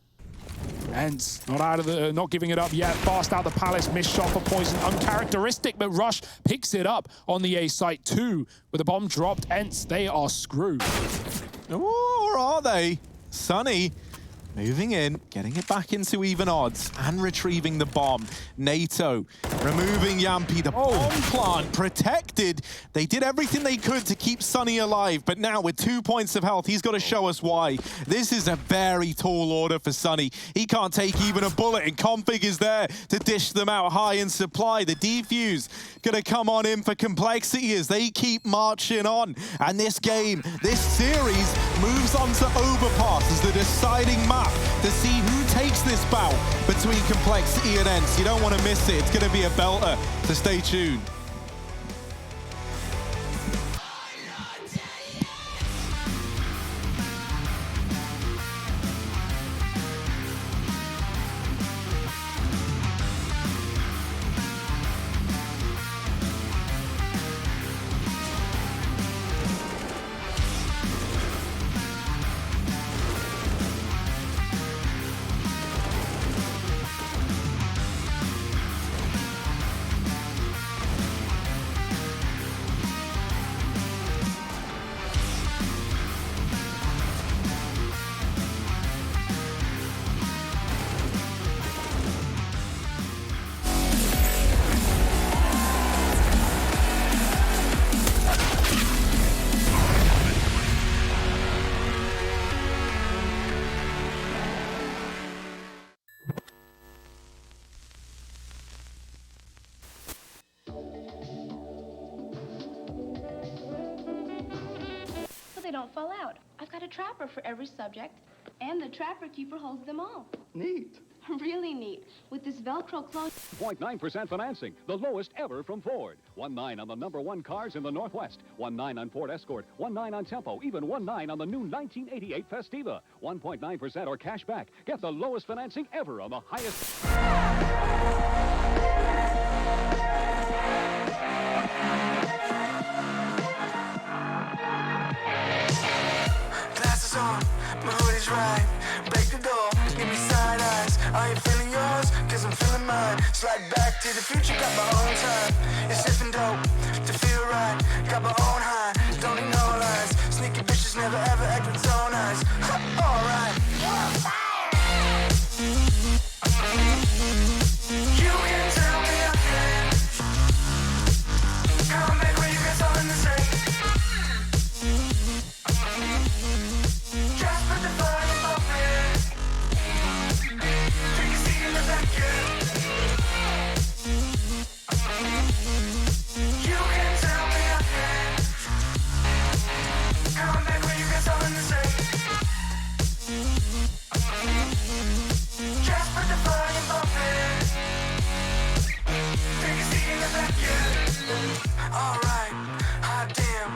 ENCE not giving it up yet. Fast out the palace. Missed shot for Poison. Uncharacteristic, but Rush picks it up on the A site too. With the bomb dropped, ENCE, they are screwed. Or are they? Sunny moving in, getting it back into even odds, and retrieving the bomb. NATO removing Yampy. The bomb plant protected. They did everything they could to keep Sunny alive, but now with 2 points of health, he's got to show us why. This is a very tall order for Sunny. He can't take even a bullet, and Config is there to dish them out high in supply. The defuse gonna come on in for Complexity as they keep marching on. And this game, this series, moves on to overpass as the deciding map to see who takes this bout between Complexity and ENCE. You don't want to miss it. It's going to be a belter, so stay tuned. They don't fall out. I've got a trapper for every subject, and the trapper keeper holds them all. Neat. Really neat. With this Velcro close. 0.9% financing, the lowest ever from Ford. 1.9 on the #1 cars in the Northwest. 1.9 on Ford Escort. 1.9 on Tempo. Even 1.9 on the new 1988 Festiva. 1.9% or cash back. Get the lowest financing ever on the highest. Glasses on, my hoodie's right. Break the door, give me side eyes. I ain't feeling yours, cause I'm feeling mine. Slide back to the future, got my own time. It's different dope to feel right. Got my own high, don't need no lies. Sneaky bitches never ever act with so nice. Alright. You can tell me again. Come back when you get on alright, hot damn.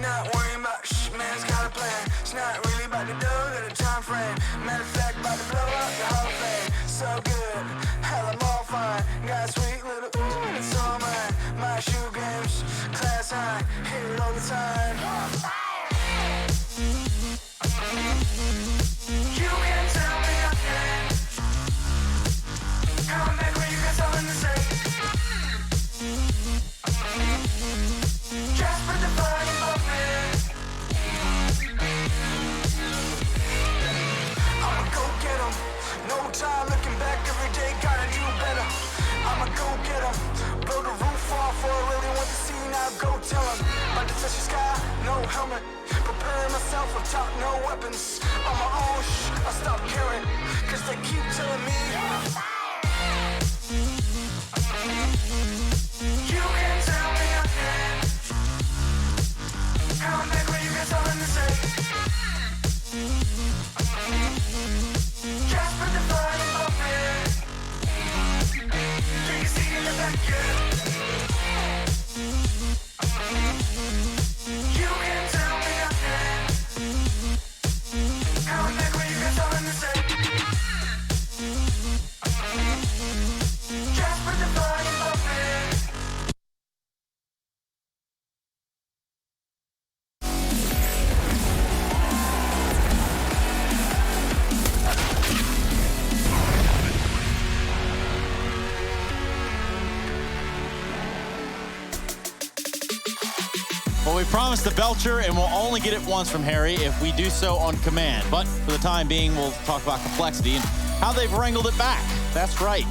Not worrying about man's got a plan. It's not really about the dough, got a time frame. Matter of fact, about to blow up the Hall of Fame. So good, hell, I'm all fine. Got a sweet little ooh, and it's all mine. My shoe games, class high, hit it all the time. You can tell me nothing. Come back when you got something to say. Just put the fire above me. I'ma go get 'em. No time looking back, every day gotta do better. I'ma go get 'em. Blow the roof off, or I really want to see now. Go tell 'em. About to touch the sky, no helmet. Preparing myself on top, no weapons. On my own, I stop caring. Cause they keep telling me. You can tell me nothing. Come back when you got something to say. Just put the fire above me. Can you see in the back yet? You can tell me nothing. Come back when you got something to say. Just put the fire above me. Well, we promised the Belcher, and we'll only get it once from Harry if we do so on command. But for the time being, we'll talk about complexity and how they've wrangled it back. That's right.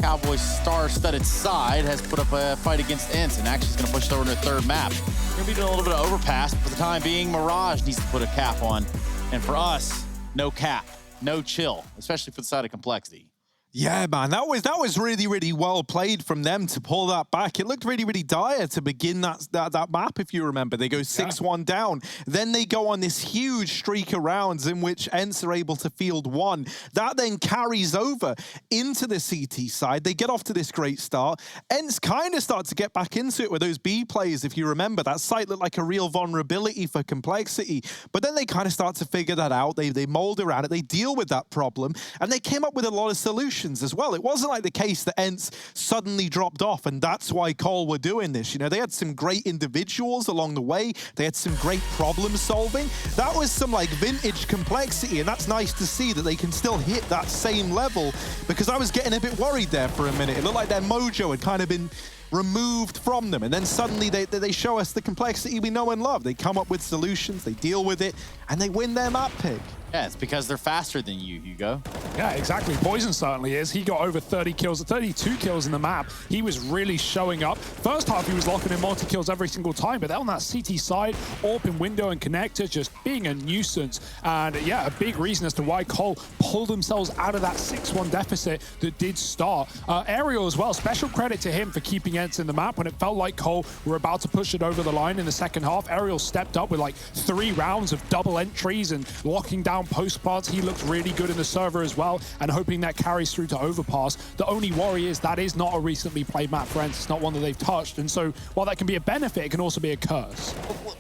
Cowboys' star-studded side has put up a fight against ENCE, and actually is going to push it over to their third map. We're going to be doing a little bit of overpass, but for the time being, Mirage needs to put a cap on. And for us, no cap, no chill, especially for the side of complexity. Yeah, man, that was really, really well played from them to pull that back. It looked really, really dire to begin that map, if you remember. They go 6-1 down. Then they go on this huge streak of rounds in which ENCE are able to field one. That then carries over into the CT side. They get off to this great start. ENCE kind of start to get back into it with those B plays, if you remember. That site looked like a real vulnerability for complexity. But then they kind of start to figure that out. They mold around it. They deal with that problem. And they came up with a lot of solutions as well. It wasn't like the case that ENCE suddenly dropped off and that's why Cole were doing this. You know, they had some great individuals along the way. They had some great problem solving. That was some like vintage complexity, and that's nice to see that they can still hit that same level, because I was getting a bit worried there for a minute. It looked like their mojo had kind of been removed from them, and then suddenly they show us the complexity we know and love. They come up with solutions, they deal with it, and they win their map pick. Yeah, it's because they're faster than you, Hugo. Yeah, exactly. Poison certainly is. He got over 30 kills, 32 kills in the map. He was really showing up. First half, he was locking in multi-kills every single time, but then on that CT side, open window and connector, just being a nuisance. And yeah, a big reason as to why Cole pulled themselves out of that 6-1 deficit that did start. Aerial as well, special credit to him for keeping ENCE in the map when it felt like Cole were about to push it over the line in the second half. Aerial stepped up with like 3 rounds of double entries and locking down post plants. He looked really good in the server as well, and hoping that carries through to overpass. The only worry is that is not a recently played map for ENCE. It's not one that they've touched, and so while that can be a benefit, it can also be a curse.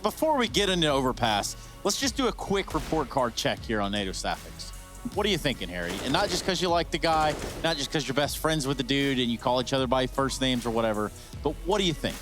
Before we get into overpass, let's just do a quick report card check here on NATO Staffix. What are you thinking, Harry? And not just because you like the guy, not just because you're best friends with the dude and you call each other by first names or whatever, but what do you think?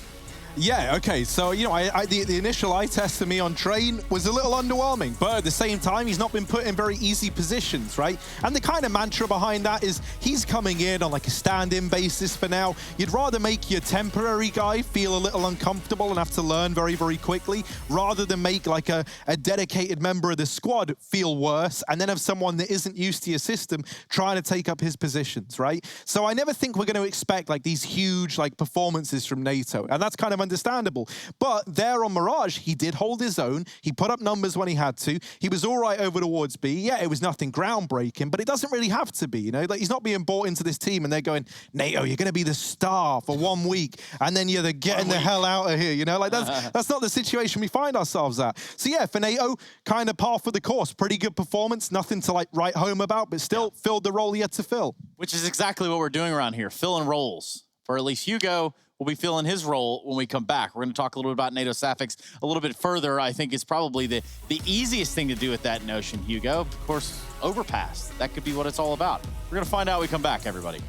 Yeah, okay, so, you know, the initial eye test for me on Train was a little underwhelming, but at the same time, he's not been put in very easy positions, right? And the kind of mantra behind that is he's coming in on like a stand-in basis for now. You'd rather make your temporary guy feel a little uncomfortable and have to learn very, very quickly, rather than make like a dedicated member of the squad feel worse and then have someone that isn't used to your system trying to take up his positions, right? So I never think we're going to expect like these huge like performances from NATO, and that's kind of understandable. But there on Mirage, he did hold his own. He put up numbers when he had to. He was all right over towards B. Yeah, it was nothing groundbreaking, but it doesn't really have to be, you know? Like, he's not being brought into this team and they're going, NATO, you're going to be the star for 1 week, and then you're getting the hell out of here, you know? Like, that's not the situation we find ourselves at. So yeah, for NATO, kind of par for the course. Pretty good performance. Nothing to like write home about, but still filled the role he had to fill. Which is exactly what we're doing around here, filling roles. For at least Hugo, will be filling his role when we come back. We're going to talk a little bit about NATO Safix a little bit further. I think it's probably the easiest thing to do with that notion, Hugo. Of course, overpass. That could be what it's all about. We're going to find out when we come back, everybody.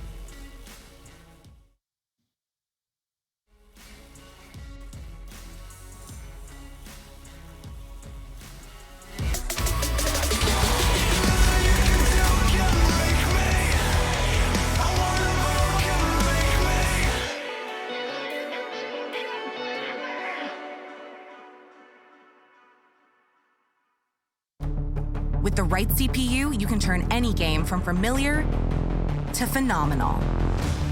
With the right CPU, you can turn any game from familiar to phenomenal.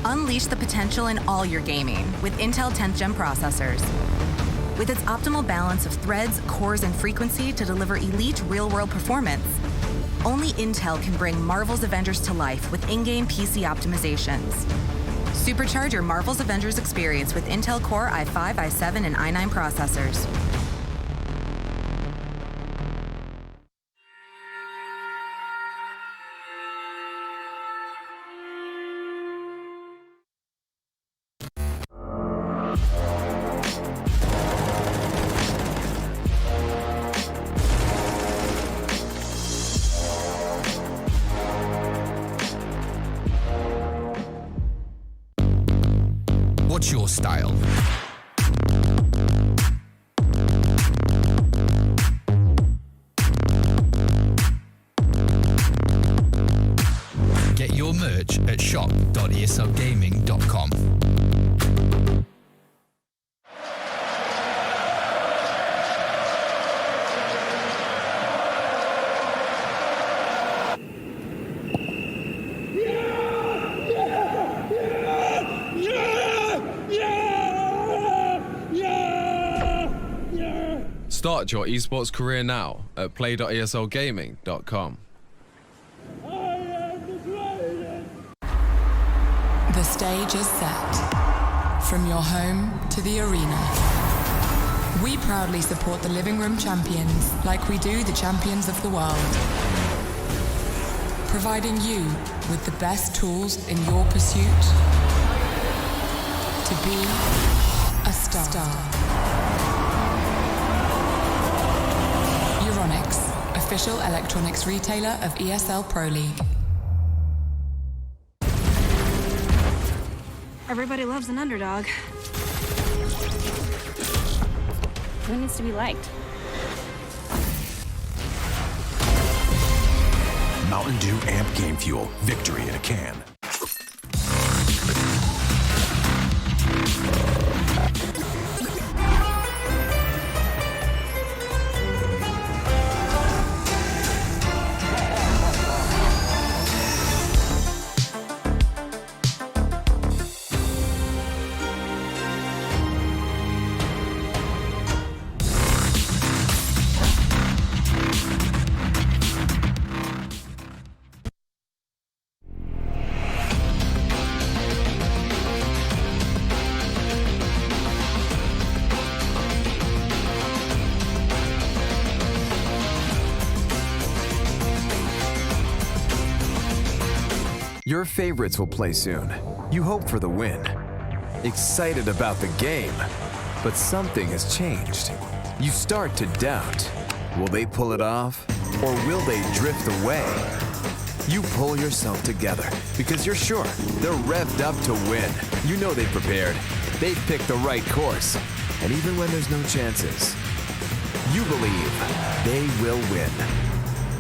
Unleash the potential in all your gaming with Intel 10th Gen processors. With its optimal balance of threads, cores, and frequency to deliver elite real-world performance, only Intel can bring Marvel's Avengers to life with in-game PC optimizations. Supercharge your Marvel's Avengers experience with Intel Core i5, i7, and i9 processors. What's your style? Get your merch at shop.eslgaming.com. Start your esports career now at play.eslgaming.com. The stage is set. From your home to the arena. We proudly support the living room champions like we do the champions of the world. Providing you with the best tools in your pursuit to be a star. ENCE, official electronics retailer of ESL Pro League. Everybody loves an underdog. Who needs to be liked? Mountain Dew Amp Game Fuel. Victory in a can. Your favorites will play soon. You hope for the win. Excited about the game. But something has changed. You start to doubt. Will they pull it off? Or will they drift away? You pull yourself together because you're sure they're revved up to win. You know they've prepared. They've picked the right course. And even when there's no chances, you believe they will win.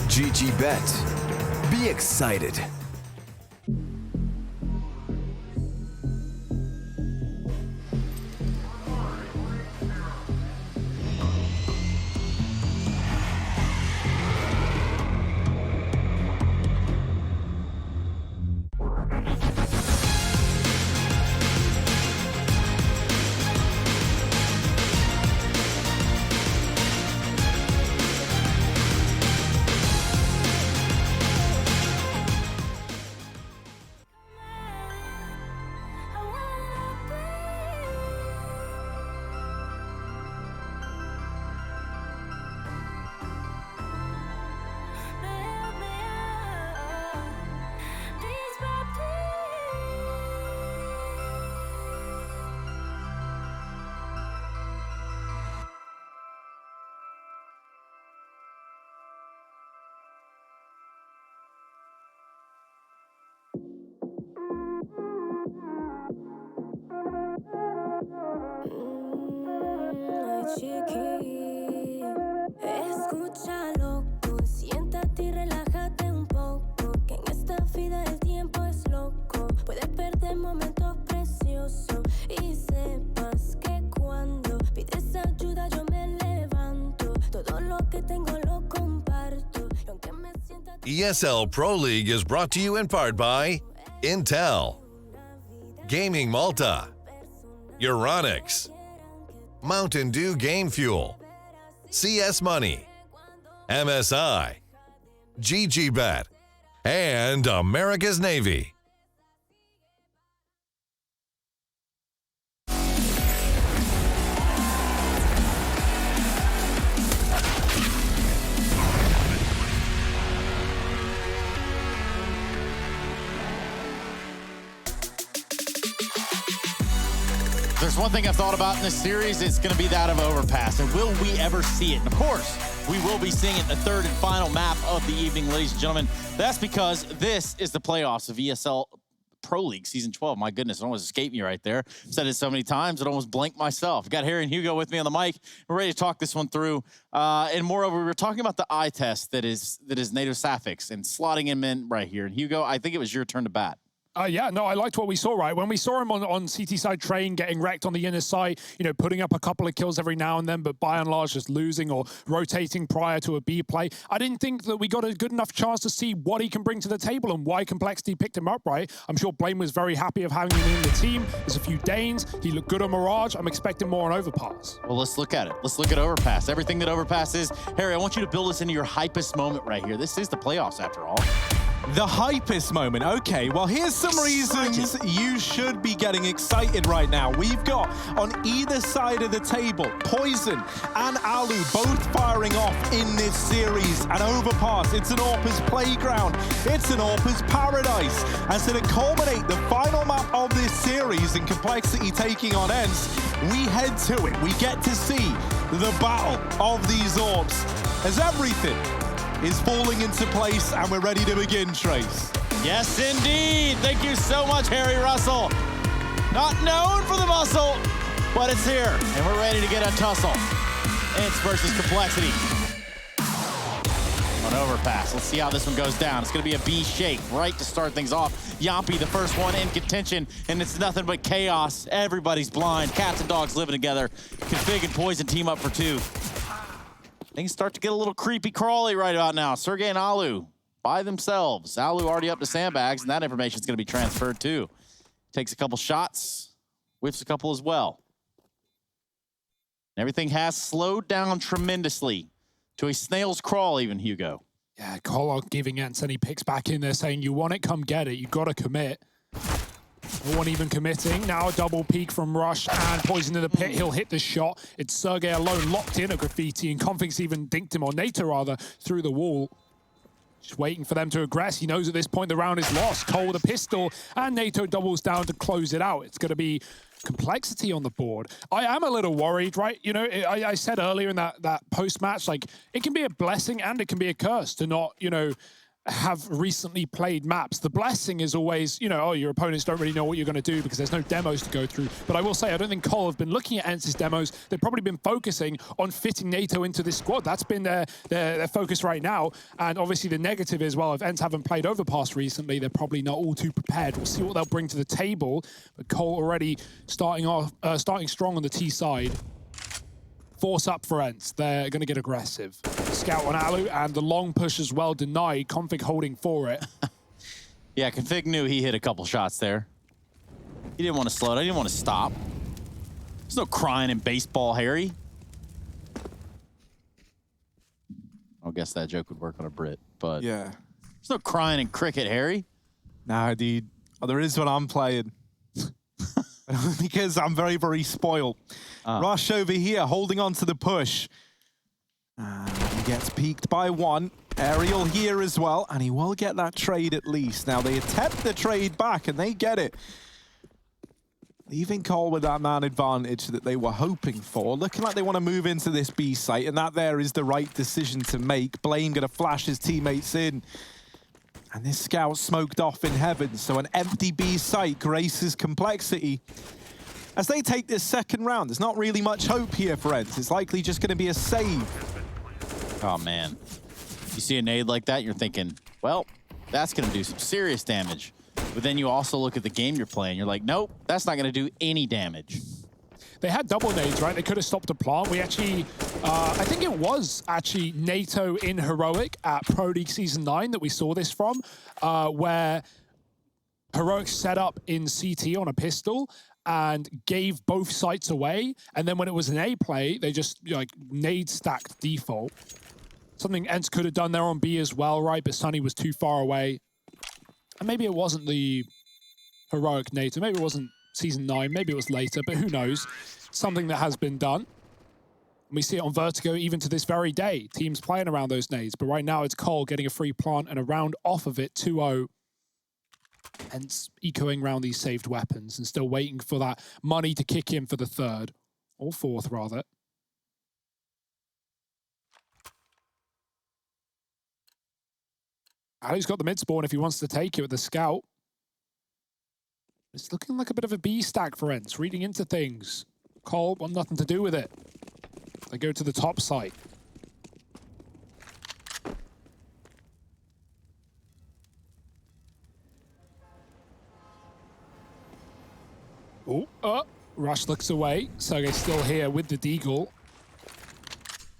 GG Bet. Be excited. Chiqui, escucha loco, siéntate y relájate un poco, que en esta vida el tiempo es loco, puedes perder momentos preciosos y sepas que cuando pides ayuda yo me levanto, todo lo que tengo lo comparto, y aunque me sienta... ESL Pro League is brought to you in part by Intel, Gaming Malta, Euronics, Mountain Dew Game Fuel, CS Money, MSI, GGBet, and America's Navy. There's one thing I've thought about in this series, it's going to be that of overpass. And will we ever see it? And of course, we will be seeing it in the third and final map of the evening, ladies and gentlemen. That's because this is the playoffs of ESL Pro League Season 12. My goodness, it almost escaped me right there. Said it so many times, it almost blanked myself. Got Harry and Hugo with me on the mic. We're ready to talk this one through. And moreover, we were talking about the eye test that is NATO Sapphics and slotting him in right here. And Hugo, I think it was your turn to bat. Yeah, no, I liked what we saw, right? When we saw him on CT side train, getting wrecked on the inner side, you know, putting up a couple of kills every now and then, but by and large just losing or rotating prior to a B play. I didn't think that we got a good enough chance to see what he can bring to the table and why Complexity picked him up, right? I'm sure Blame was very happy of having him in the team. There's a few Danes. He looked good on Mirage. I'm expecting more on Overpass. Well, let's look at it. Let's look at Overpass. Everything that Overpass is. Harry, I want you to build us into your hypest moment right here. This is the playoffs after all. The hypest moment. Okay, well, here's some reasons you should be getting excited right now. We've got on either side of the table, Poison and Alu both firing off in this series. And Overpass, it's an AWP's playground. It's an AWP's paradise. And so to culminate the final map of this series and Complexity taking on ENCE, we head to it. We get to see the battle of these AWPs as everything is falling into place, and we're ready to begin, Trace. Yes, indeed. Thank you so much, Harry Russell. Not known for the muscle, but it's here, and we're ready to get a tussle. ENCE versus Complexity. On Overpass, let's see how this one goes down. It's going to be a B shape right to start things off. Yampi, the first one in contention, and it's nothing but chaos. Everybody's blind. Cats and dogs living together. Config and Poison team up for two. Things start to get a little creepy crawly right about now. Sergey and Alu by themselves. Alu already up to sandbags, and that information is going to be transferred too. Takes a couple shots, whiffs a couple as well. Everything has slowed down tremendously to a snail's crawl even, Hugo. Yeah, Kolok giving ENCE, and he picks back in there saying, you want it, come get it. You got to commit. No one even committing. Now a double peek from Rush and Poison in the pit. He'll hit the shot. It's Sergey alone locked in at Graffiti, and Config's even dinked him, or NATO rather, through the wall. Just waiting for them to aggress. He knows at this point the round is lost. Cole with a pistol, and NATO doubles down to close it out. It's going to be Complexity on the board. I am a little worried, right? You know, I said earlier in that post-match, like, it can be a blessing and it can be a curse to not, you know, have recently played maps. The blessing is always, you know, oh, your opponents don't really know what you're going to do because there's no demos to go through. But I will say, I don't think Cole have been looking at ENCE's demos. They've probably been focusing on fitting NATO into this squad. That's been their focus right now. And obviously the negative is, well, if ENCE haven't played Overpass recently, they're probably not all too prepared. We'll see what they'll bring to the table. But Cole already starting strong on the T side. Force up for ENCE. They're going to get aggressive. Scout on Alu, and the long push as well denied. Config holding for it. Yeah, Config knew he hit a couple shots there. He didn't want to slow down. He didn't want to stop. There's no crying in baseball, Harry. I guess that joke would work on a Brit, but yeah, there's no crying in cricket, Harry. Nah, dude. Oh, there is when I'm playing. Because I'm very, very spoiled. Rush over here, holding on to the push. He gets peeked by one. Aerial here as well, and he will get that trade at least. Now, they attempt the trade back, and they get it. Leaving Cole with that man advantage that they were hoping for. Looking like they want to move into this B site, and that there is the right decision to make. Blame going to flash his teammates in. And this scout smoked off in heaven, so an empty B site graces Complexity. As they take this second round, there's not really much hope here for ENCE. It's likely just going to be a save. Oh, man. You see a nade like that, you're thinking, well, that's going to do some serious damage. But then you also look at the game you're playing. You're like, nope, that's not going to do any damage. They had double nades, right? They could have stopped a plant. We actually, I think it was actually NATO in Heroic at Pro League Season 9 that we saw this from, where Heroic set up in CT on a pistol and gave both sites away. And then when it was an A play, they just like nade stacked default. Something ENCE could have done there on B as well, right? But Sunny was too far away. And maybe it wasn't the Heroic NATO. Maybe it wasn't Season 9. Maybe it was later, but who knows? Something that has been done. We see it on Vertigo even to this very day. Teams playing around those nades. But right now it's Cole getting a free plant and a round off of it, 2-0. Hence echoing around these saved weapons and still waiting for that money to kick in for the third. Or fourth, rather. Ali's got the mid spawn if he wants to take it with the scout. It's looking like a bit of a B stack for ENCE, reading into things. Cole want nothing to do with it. They go to the top site. Oh, Rush looks away. Sergey's still here with the Deagle.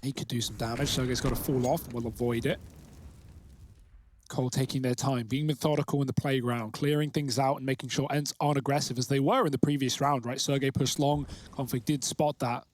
He could do some damage. Sergey's got to fall off and we'll avoid it. Cole taking their time, being methodical in the playground, clearing things out and making sure ENCE aren't aggressive as they were in the previous round, right? Sergey pushed long. Conflict did spot that.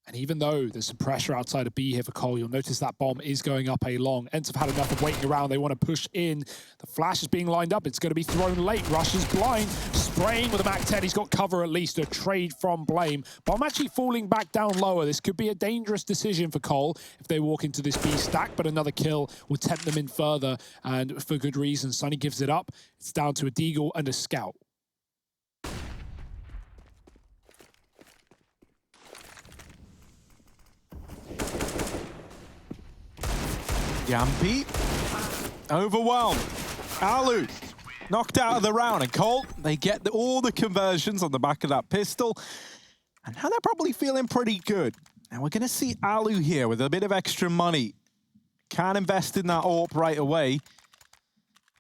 And even though there's some pressure outside of B here for Cole, you'll notice that bomb is going up A long. ENCE have had enough of waiting around. They want to push in. The flash is being lined up. It's going to be thrown late. Rush is blind. Spraying with a Mac-10. He's got cover at least. A trade from Blame. Bomb actually falling back down lower. This could be a dangerous decision for Cole if they walk into this B stack, but another kill will tempt them in further. And for good reason, Sunny gives it up. It's down to a Deagle and a Scout. Yampy, overwhelmed. Alu, knocked out of the round. And Cole, they get all the conversions on the back of that pistol. And now they're probably feeling pretty good. Now we're going to see Alu here with a bit of extra money. Can invest in that AWP right away.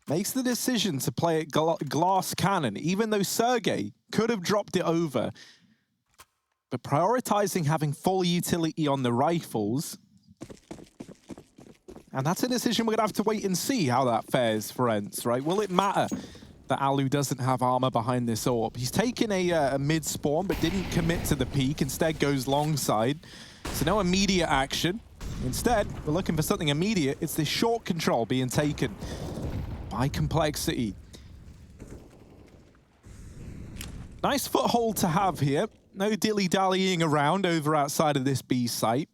Makes the decision to play it glass cannon, even though Sergey could have dropped it over. But prioritizing having full utility on the rifles. And that's a decision we're going to have to wait and see how that fares for ENCE, right? Will it matter that Alu doesn't have armor behind this AWP? He's taken a mid-spawn, but didn't commit to the peak. Instead goes long side. So no immediate action. Instead, we're looking for something immediate. It's this short control being taken by Complexity. Nice foothold to have here. No dilly-dallying around over outside of this B site.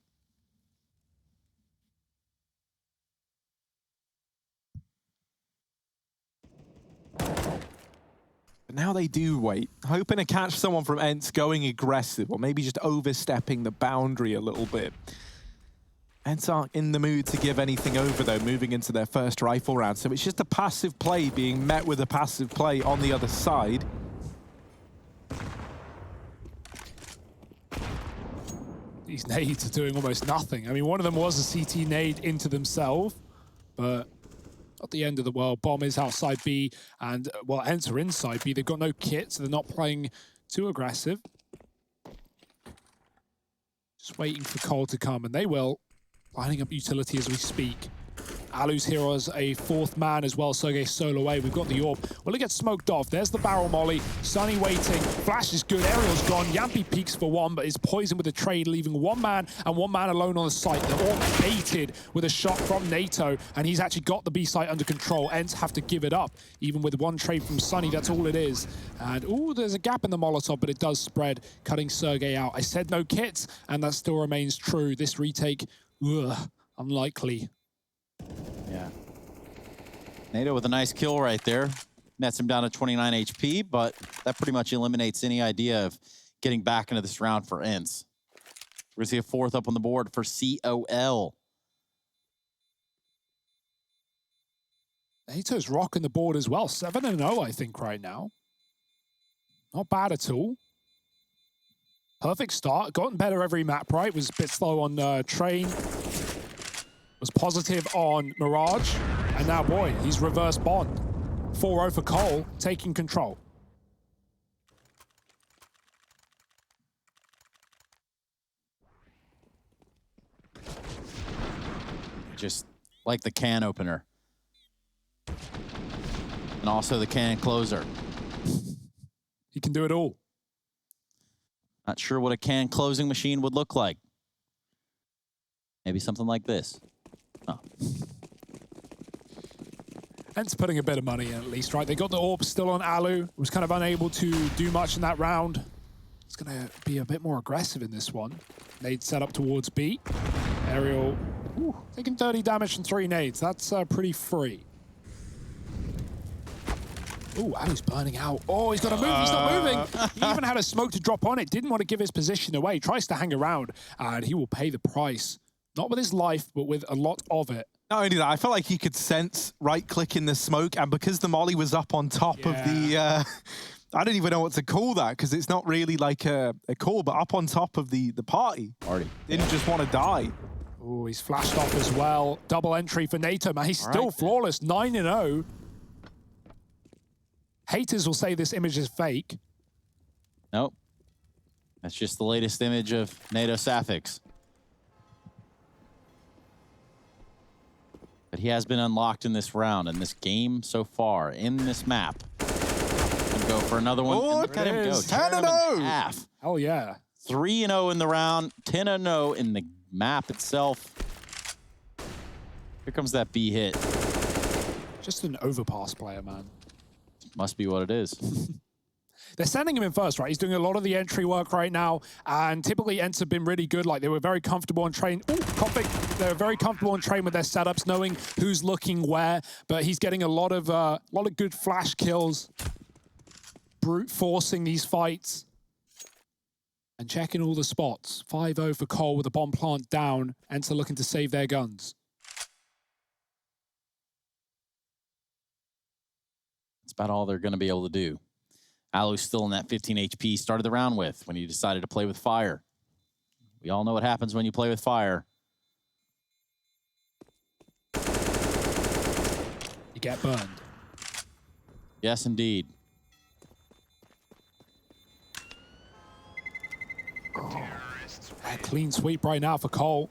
But now they do wait, hoping to catch someone from ENCE going aggressive, or maybe just overstepping the boundary a little bit. ENCE aren't in the mood to give anything over, though, moving into their first rifle round. So it's just a passive play being met with a passive play on the other side. These nades are doing almost nothing. I mean, one of them was a CT nade into themselves, but not the end of the world. Bomb is outside B, and, well, ENCE are inside B. They've got no kit, so they're not playing too aggressive. Just waiting for Cole to come, and they will. Lining up utility as we speak. Alu's here as a fourth man as well. Sergey solo away. We've got the AWP. Will it get smoked off? There's the barrel molly. Sunny waiting. Flash is good. Aerial's gone. Yampy peeks for one, but is poisoned with a trade, leaving one man and one man alone on the site. They're all baited with a shot from NATO, and he's actually got the B site under control. ENCE have to give it up. Even with one trade from Sunny, that's all it is. And, ooh, there's a gap in the Molotov, but it does spread, cutting Sergey out. I said no kits, and that still remains true. This retake, unlikely. Yeah. NATO with a nice kill right there. Nets him down to 29 HP, but that pretty much eliminates any idea of getting back into this round for ENCE. We're going to see a fourth up on the board for COL. NATO's rocking the board as well. 7-0, I think, right now. Not bad at all. Perfect start. Gotten better every map, right? Was a bit slow on Train. Was positive on Mirage. And now, boy, he's reverse Bond. 4-0 for Cole, taking control. Just like the can opener. And also the can closer. He can do it all. Not sure what a can closing machine would look like. Maybe something like this. Oh. ENCE putting a bit of money in at least, right? They got the orb still on Alu. Was kind of unable to do much in that round. It's going to be a bit more aggressive in this one. Nade set up towards B. Aerial taking 30 damage from 3 nades. That's pretty free. Ooh, Alu's burning out. Oh, he's got to move. He's not moving. He even had a smoke to drop on it. Didn't want to give his position away. Tries to hang around, and he will pay the price. Not with his life, but with a lot of it. Not only that, I felt like he could sense right-click in the smoke, and because the molly was up on top of the... I don't even know what to call that, because it's not really like a call, but up on top of the party. Didn't just want to die. Oh, he's flashed off as well. Double entry for NATO, man. He's still flawless, 9-0. Haters will say this image is fake. Nope. That's just the latest image of NATO Sapphics. But he has been unlocked in this round, and this game so far, in this map. And go for another one. Oh, look at him go. 10-0. Oh, yeah. 3-0 in the round, 10-0 in the map itself. Here comes that B hit. Just an overpass player, man. Must be what it is. They're sending him in first, right? He's doing a lot of the entry work right now, and typically ENCE have been really good. Like, they were very comfortable on train. Ooh, Config. They're very comfortable on train with their setups, knowing who's looking where, but he's getting a lot of good flash kills, brute forcing these fights, and checking all the spots. 5-0 for Cole with the bomb plant down. ENCE looking to save their guns. That's about all they're going to be able to do. Alu's still in that 15 HP started the round with when he decided to play with fire. We all know what happens when you play with fire. You get burned. Yes, indeed. A clean sweep right now for Cole.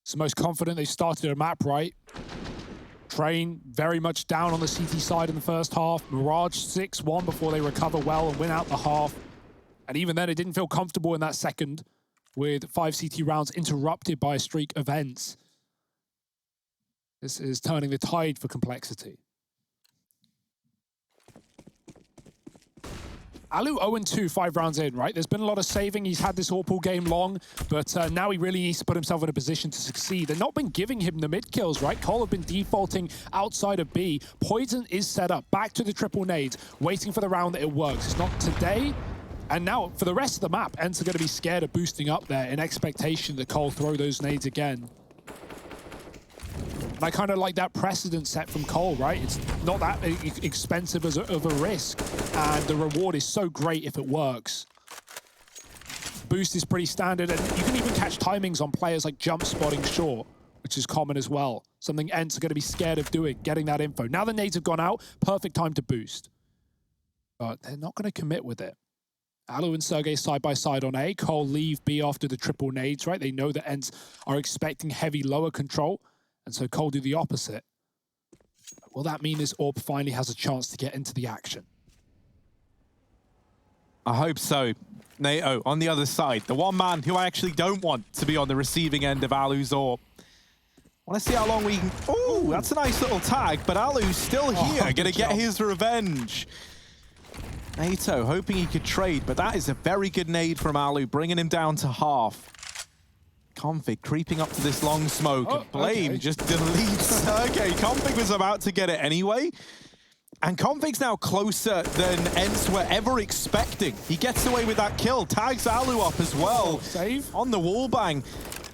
It's the most confident they've started a map right. Train very much down on the CT side in the first half. Mirage 6-1 before they recover well and win out the half. And even then, it didn't feel comfortable in that second with 5 CT rounds interrupted by a streak of ENCE. This is turning the tide for Complexity. Alu 0-2, 5 rounds in, right? There's been a lot of saving. He's had this all game long, but now he really needs to put himself in a position to succeed. They've not been giving him the mid kills, right? Cole have been defaulting outside of B. Poison is set up, back to the triple nades, waiting for the round that it works. It's not today. And now, for the rest of the map, ENCE are going to be scared of boosting up there in expectation that Cole throw those nades again. And I kind of like that precedent set from Cole, right? It's not that expensive of a risk, and the reward is so great if it works. Boost is pretty standard, and you can even catch timings on players like jump spotting short, which is common as well. Something ENCE are going to be scared of doing, getting that info. Now the nades have gone out, perfect time to boost. But they're not going to commit with it. Alu and Sergey side by side on A. Cole leave B after the triple nades, right? They know that ENCE are expecting heavy lower control. And so Cole do the opposite. Will that mean this orb finally has a chance to get into the action? I hope so. NATO on the other side, the one man who I actually don't want to be on the receiving end of Alu's orb. I want to see how long we can... Oh, that's a nice little tag, but Alu's still here, going to get his revenge. NATO hoping he could trade, but that is a very good nade from Alu, bringing him down to half. Config creeping up to this long smoke. Blame just deletes. Okay, Config was about to get it anyway. And Config's now closer than ENCE were ever expecting. He gets away with that kill, tags Alu up as well. Save. On the wall bang.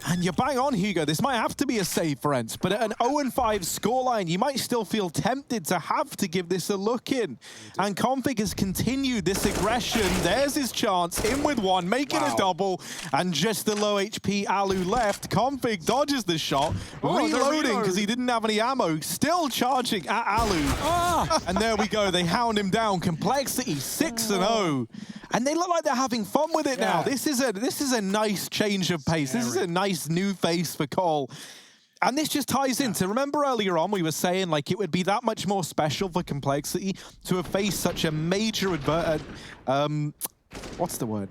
And you're bang on, Hugo. This might have to be a save for ENCE, but at an 0-5 scoreline, you might still feel tempted to have to give this a look in. And Config has continued this aggression. There's his chance, in with one, making a double, and just the low HP Alu left. Config dodges the shot, reloading because he didn't have any ammo, still charging at Alu. And there we go, they hound him down. Complexity 6-0. And they look like they're having fun with it now. This is a nice change of pace. This is a nice new face for Cole. And this just ties into, remember earlier on we were saying like it would be that much more special for Complexity to have faced such a major what's the word?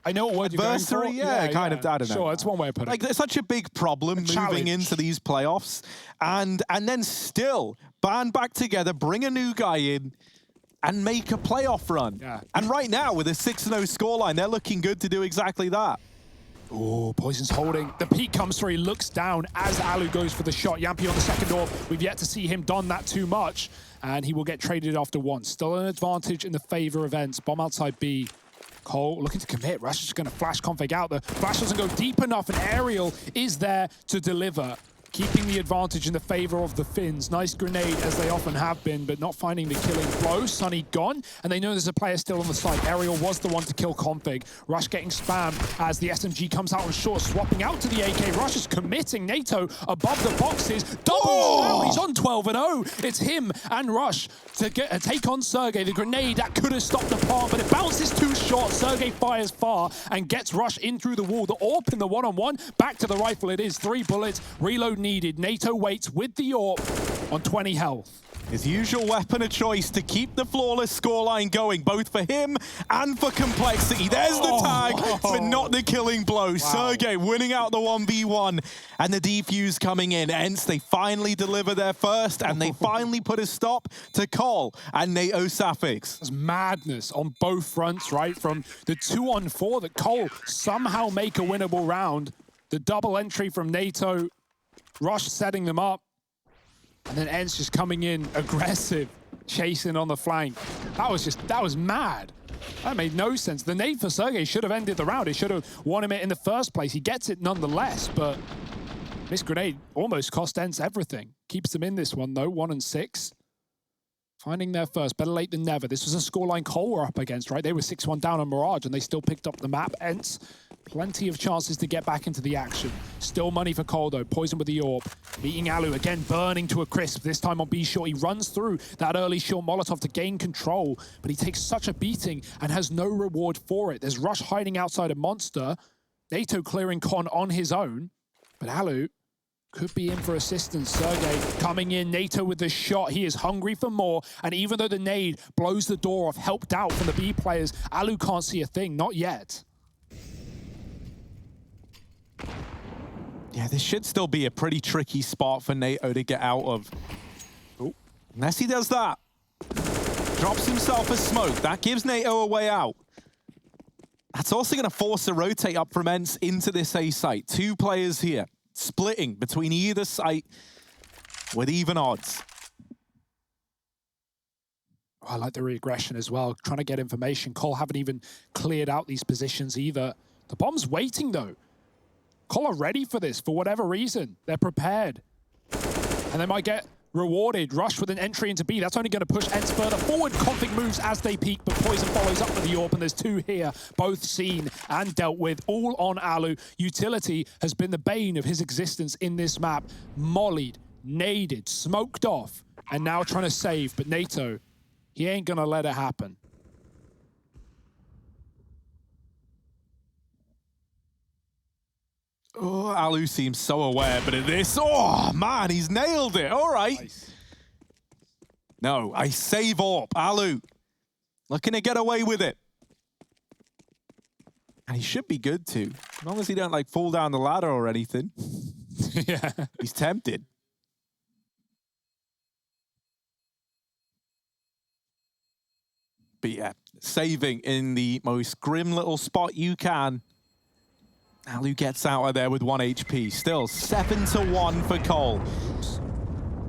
I know what word adversary, you're going for. Kind of, I don't know. Sure, that's one way of putting it. Like, there's such a big problem moving into these playoffs. And then still, band back together, bring a new guy in, and make a playoff run. And right now, with a 6-0 scoreline, they're looking good to do exactly that. Oh, Poison's holding. The peek comes through. He looks down as Alu goes for the shot. Yampi on the second orb. We've yet to see him don that too much. And he will get traded after one. Still an advantage in the favor of ENCE. Bomb outside B. Cole looking to commit. Rush is just going to flash Config out. The flash doesn't go deep enough, and Aerial is there to deliver, keeping the advantage in the favor of the Finns. Nice grenade, as they often have been, but not finding the killing blow. Sunny gone, and they know there's a player still on the side. Aerial was the one to kill Config. Rush getting spammed as the SMG comes out on short, swapping out to the AK. Rush is committing. NATO above the boxes. Double shot. He's on 12-0. It's him and Rush to take on Sergey. The grenade that could have stopped the plant, but it bounces too short. Sergey fires far and gets Rush in through the wall. The AWP in the one-on-one. Back to the rifle it is. 3 bullets. Reload needed. NATO waits with the AWP on 20 health. His usual weapon of choice to keep the flawless scoreline going, both for him and for Complexity. There's the tag, but not the killing blow. Sergey winning out the 1v1, and the defuse coming in. ENCE, they finally deliver their first, and they finally put a stop to Cole and NATO Safix. There's madness on both fronts, right? From the 2-on-4 that Cole somehow make a winnable round, the double entry from NATO, Rush setting them up, and then ENCE just coming in aggressive, chasing on the flank. That was mad. That made no sense. The nade for Sergey should have ended the round. It should have won him it in the first place. He gets it nonetheless, but this grenade almost cost ENCE everything. Keeps them in this one though, 1-6. Finding their first, better late than never. This was a scoreline Cole were up against, right? They were 6-1 down on Mirage, and they still picked up the map. ENCE, plenty of chances to get back into the action. Still money for Cole, though. Poison with the AWP. Meeting Alu, again, burning to a crisp. This time on B short, he runs through that early short Molotov to gain control, but he takes such a beating and has no reward for it. There's Rush hiding outside a monster. NATO clearing Con on his own, but Alu could be in for assistance. Sergey coming in, NATO with the shot. He is hungry for more, and even though the nade blows the door off, helped out from the B players, Alu can't see a thing, not yet. Yeah, this should still be a pretty tricky spot for NATO to get out of. Ooh. Unless he does that. Drops himself a smoke. That gives NATO a way out. That's also going to force a rotate up from ENCE into this A site. 2 players here, splitting between either site with even odds. Oh, I like the re-aggression as well, trying to get information. Cole haven't even cleared out these positions either. The bomb's waiting though. Cole are ready for this for whatever reason. They're prepared. And they might get rewarded. Rush with an entry into B. That's only going to push ENCE further forward. Config moves as they peak, but Poison follows up with the AWP, and there's 2 here, both seen and dealt with, all on Alu. Utility has been the bane of his existence in this map. Mollied, naded, smoked off, and now trying to save, but NATO, he ain't going to let it happen. Oh, Alu seems so aware, but at this, oh man, he's nailed it. All right. Nice. No, I save AWP. Alu looking to get away with it. And he should be good too, as long as he don't like fall down the ladder or anything. Yeah. He's tempted. But yeah, saving in the most grim little spot you can. Alu gets out of there with 1 HP. Still 7-1 for Cole.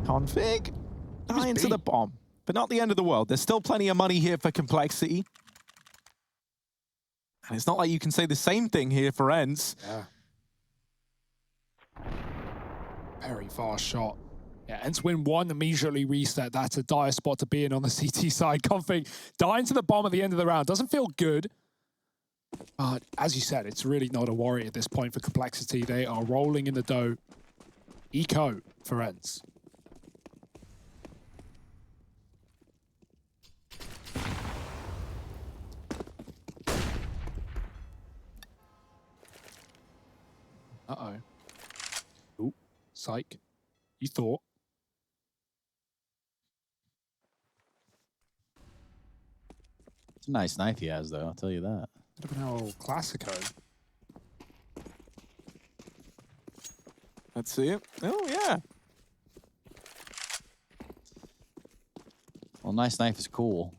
Config. Into the bomb. but not the end of the world. There's still plenty of money here for Complexity. And it's not like you can say the same thing here for ENCE. Yeah. Very fast shot. Yeah, ENCE win 1, immediately reset. That's a dire spot to be in on the CT side. Config dying to the bomb at the end of the round. Doesn't feel good. But as you said, it's really not a worry at this point for Complexity. They are rolling in the dough. Eco for ENCE. Uh-oh. Ooh, psych. You thought. It's a nice knife he has, though, I'll tell you that. Bit of an old Classico. Let's see it. Oh, yeah. Well, nice knife is cool.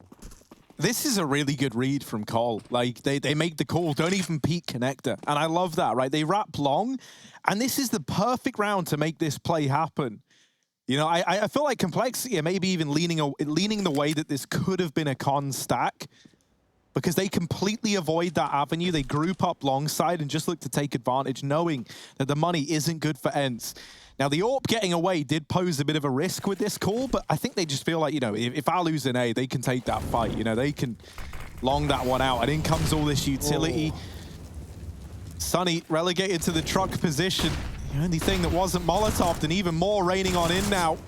This is a really good read from Cole. Like, they make the call, don't even peek connector. And I love that, right? They wrap long, and this is the perfect round to make this play happen. You know, I feel like Complexity are maybe even leaning the way that this could have been a con stack, because they completely avoid that avenue. They group up long side and just look to take advantage, knowing that the money isn't good for ENCE. Now, the AWP getting away did pose a bit of a risk with this call, but I think they just feel like, you know, if Alu's in A, they can take that fight. You know, they can long that one out, and in comes all this utility. Oh. Sunny relegated to the truck position. The only thing that wasn't Molotoved, and even more raining on in now.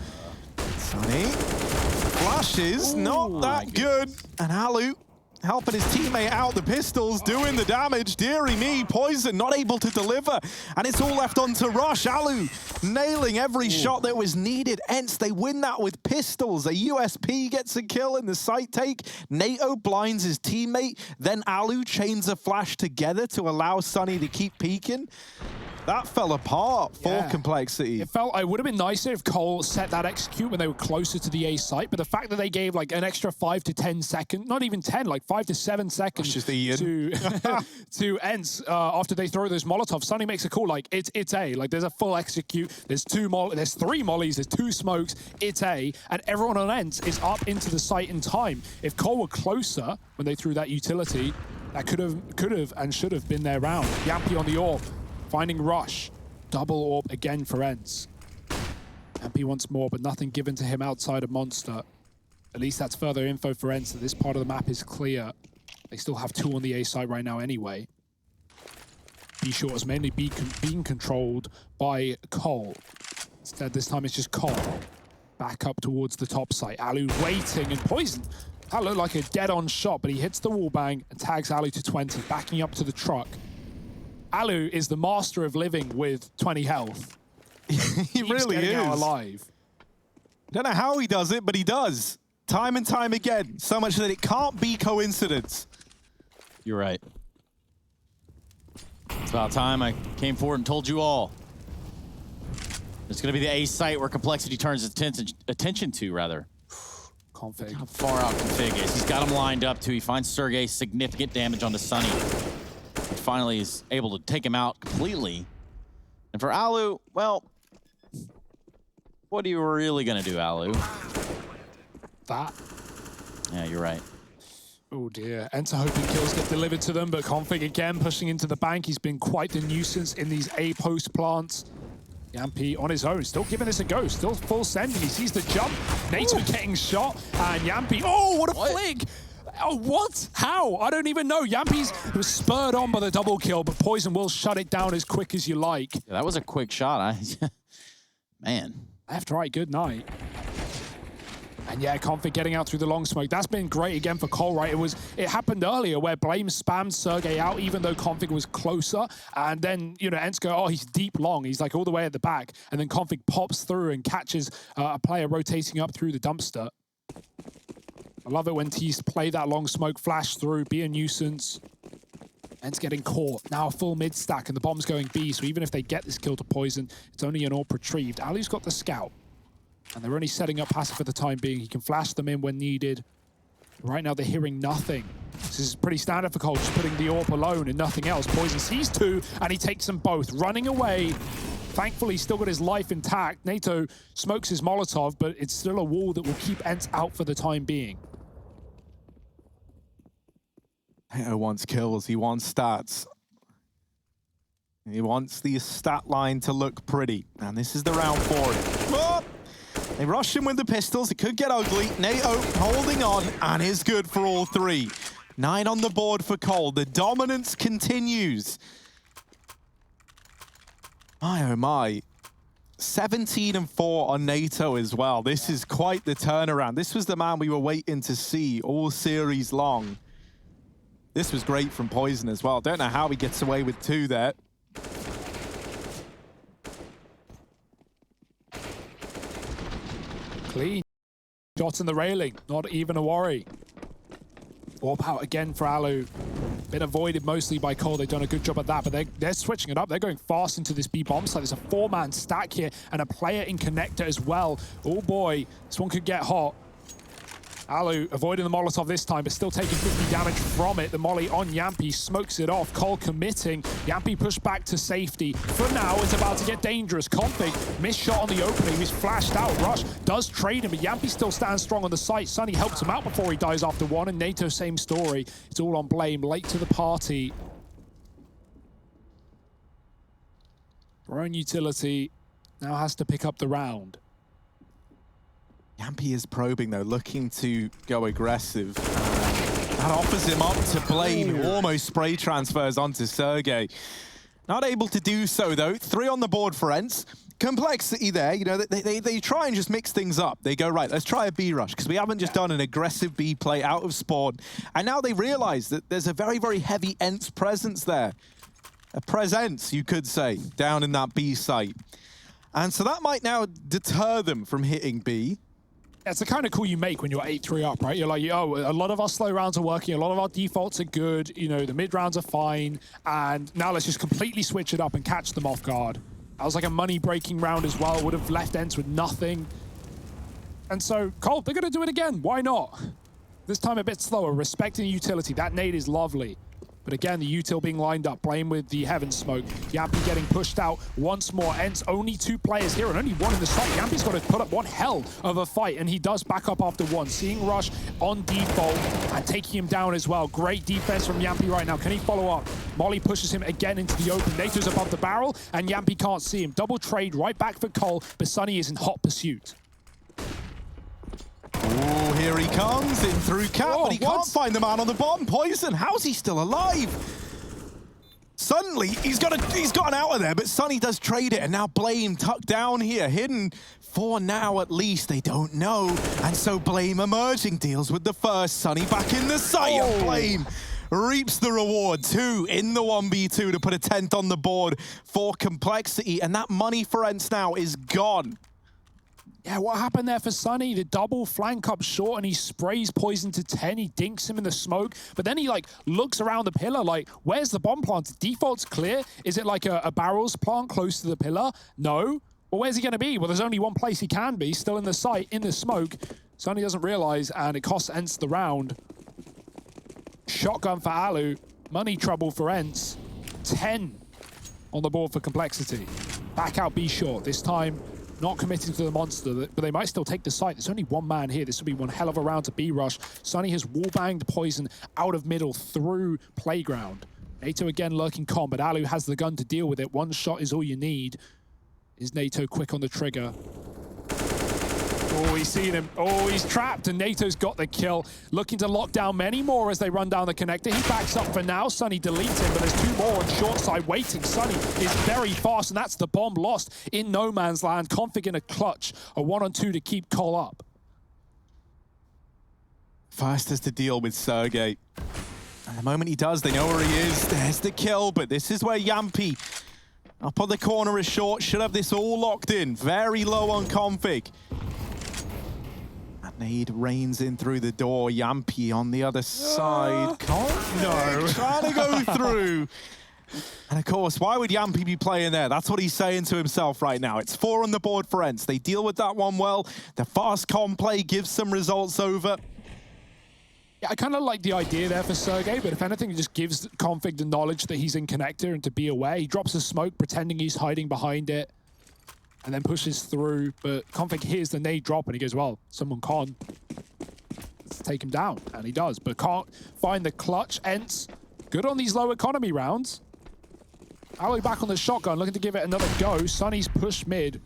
Sunny flashes, not that good. And Alu helping his teammate out, the pistols doing the damage. Deary me, Poison not able to deliver, and it's all left on to Rush. Alu nailing every shot that was needed. ENCE, they win that with pistols. A USP gets a kill in the site take. NATO blinds his teammate, then Alu chains a flash together to allow Sunny to keep peeking. That fell apart for Complexity. It felt, it would have been nicer if Cole set that execute when they were closer to the A site, but the fact that they gave like an extra 5 to 10 seconds, not even 10, like 5 to 7 seconds to ENCE after they throw those Molotovs. Sunny makes a call like, it's A. Like, there's a full execute, there's 3 mollies, there's 2 smokes, it's A, and everyone on ENCE is up into the site in time. If Cole were closer when they threw that utility, that could have and should have been their round. Yampy on the AWP. Finding Rush. Double AWP again for ENCE. MP once more, but nothing given to him outside of Monster. At least that's further info for ENCE that this part of the map is clear. They still have 2 on the A side right now anyway. B short is mainly being controlled by Cole. Instead, this time it's just Cole. Back up towards the top site. Alu waiting, and Poison. That looked like a dead-on shot, but he hits the wall bang and tags Alu to 20, backing up to the truck. Alu is the master of living with 20 health. He really is. Out alive. Don't know how he does it, but he does. Time and time again. So much that it can't be coincidence. You're right. It's about time I came forward and told you all. It's going to be the A site where Complexity turns its attention to, rather. Config. How far out Config is. He's got him lined up, too. He finds Sergey significant damage onto Sunny. And finally is able to take him out completely. And for Alu, well, what are you really going to do, Alu? That. Yeah, you're right. Oh dear. ENCE hoping kills get delivered to them, but Config again pushing into the bank. He's been quite the nuisance in these A post plants. Yampy on his own, still giving this a go, still full sending. He sees the jump. NATO getting shot, and Yampy, oh, what a flig! Oh, what? How? I don't even know. Yampy's was spurred on by the double kill, but Poison will shut it down as quick as you like. Yeah, that was a quick shot. Man. Left, right, good night. And yeah, Config getting out through the long smoke. That's been great again for Cole, right? It happened earlier where Blame spammed Sergey out even though Config was closer. And then, you know, ENCE go, oh, he's deep long. He's like all the way at the back. And then Config pops through and catches a player rotating up through the dumpster. I love it when teams play that long smoke, flash through, be a nuisance. ENCE getting caught. Now a full mid stack and the bomb's going B. So even if they get this kill to Poison, it's only an AWP retrieved. Alu's got the scout. And they're only setting up passive for the time being. He can flash them in when needed. Right now, they're hearing nothing. This is pretty standard for Cole, just putting the AWP alone and nothing else. Poison sees 2, and he takes them both. Running away Thankfully, he's still got his life intact. NATO smokes his Molotov, but it's still a wall that will keep ENCE out for the time being. NATO wants kills. He wants stats. He wants the stat line to look pretty. And this is the round for it. Oh! They rush him with the pistols. It could get ugly. NATO holding on and is good for all three. 9 on the board for Cole. The dominance continues. My, oh my. 17-4 on NATO as well. This is quite the turnaround. This was the man we were waiting to see all series long. This was great from Poison as well. Don't know how he gets away with 2 there. Clean. Shot in the railing. Not even a worry. Warp out again for Alu. Been avoided mostly by Cole. They've done a good job at that, but they're switching it up. They're going fast into this B bomb site. There's a 4-man stack here and a player in connector as well. Oh boy, this one could get hot. Alu avoiding the Molotov this time, but still taking 50 damage from it. The molly on Yampi smokes it off. Cole committing. Yampi pushed back to safety. For now, it's about to get dangerous. Config, missed shot on the opening. He's flashed out. Rush does trade him, but Yampi still stands strong on the site. Sunny helps him out before he dies after 1, and NATO, same story. It's all on Blame, late to the party. Our own utility now has to pick up the round. Yampi is probing, though, looking to go aggressive. That offers him up to Blame. Almost spray transfers onto Sergey. Not able to do so, though. 3 on the board for ENCE. Complexity there. You know, they try and just mix things up. They go, right, let's try a B rush, because we haven't just done an aggressive B play out of spawn. And now they realize that there's a very, very heavy ENCE presence there. A presence, you could say, down in that B site. And so that might now deter them from hitting B. It's the kind of call you make when you're 8-3 up, right? You're like, oh, a lot of our slow rounds are working, a lot of our defaults are good, you know, the mid rounds are fine, and now let's just completely switch it up and catch them off guard. That was like a money-breaking round as well, would have left ENCE with nothing. And so, Cole, they're going to do it again. Why not? This time a bit slower, respecting utility. That nade is lovely. But again, the util being lined up, Blame with the heaven smoke. Yampi getting pushed out once more. ENCE only 2 players here and only 1 in the site. Yampi's got to put up one hell of a fight, and he does back up after 1. Seeing Rush on default and taking him down as well. Great defense from Yampi right now. Can he follow up? Molly pushes him again into the open. NATO's above the barrel, and Yampi can't see him. Double trade right back for Cole, but Sunny is in hot pursuit. Oh, here he comes in through cap, but he can't find the man on the bomb. Poison, how's he still alive? Suddenly, he's gotten out of there, but Sunny does trade it, and now Blame tucked down here, hidden for now at least. They don't know, and so Blame emerging, deals with the first. Sunny back in the site, and Blame reaps the reward. 2 in the 1v2 to put a 10th on the board for Complexity, and that money for ENCE now is gone. Yeah, what happened there for Sunny? The double flank up short, and he sprays Poison to 10. He dinks him in the smoke, but then he like looks around the pillar like, where's the bomb plant? Default's clear. Is it like a barrels plant close to the pillar? No. Well, where's he going to be? Well, there's only one place he can be, still in the site, in the smoke. Sunny doesn't realize, and it costs ENCE the round. Shotgun for Alu. Money trouble for ENCE. 10 on the board for Complexity. Back out B short. This time, not committing to the monster, but they might still take the site. There's only 1 man here. This will be one hell of a round to B-rush. Sunny has wall-banged Poison out of middle through playground. NATO again lurking con, but Alu has the gun to deal with it. 1 shot is all you need. Is NATO quick on the trigger? Oh, he's seen him. Oh, he's trapped, and NATO's got the kill. Looking to lock down many more as they run down the connector. He backs up for now. Sunny deletes him, but there's 2 more on short side waiting. Sunny is very fast, and that's the bomb lost in no man's land. Config in a clutch. A 1-on-2 to keep Cole up. First has to deal with Sergey. And the moment he does, they know where he is. There's the kill, but this is where Yampi, up on the corner is short, should have this all locked in. Very low on config. Nade rains in through the door. Yampi on the other side. No. Trying to go through. And of course, why would Yampi be playing there? That's what he's saying to himself right now. It's 4 on the board for ENCE. They deal with that one well. The fast com play gives some results over. Yeah, I kind of like the idea there for Sergey, but if anything, it just gives Config the knowledge that he's in connector and to be aware. He drops a smoke, pretending he's hiding behind it. and then pushes through, but Config hears the nade drop, and he goes, well, someone can't take him down, and he does, but can't find the clutch. ENCE, good on these low economy rounds. Alloy back on the shotgun, looking to give it another go. Sunny's push mid.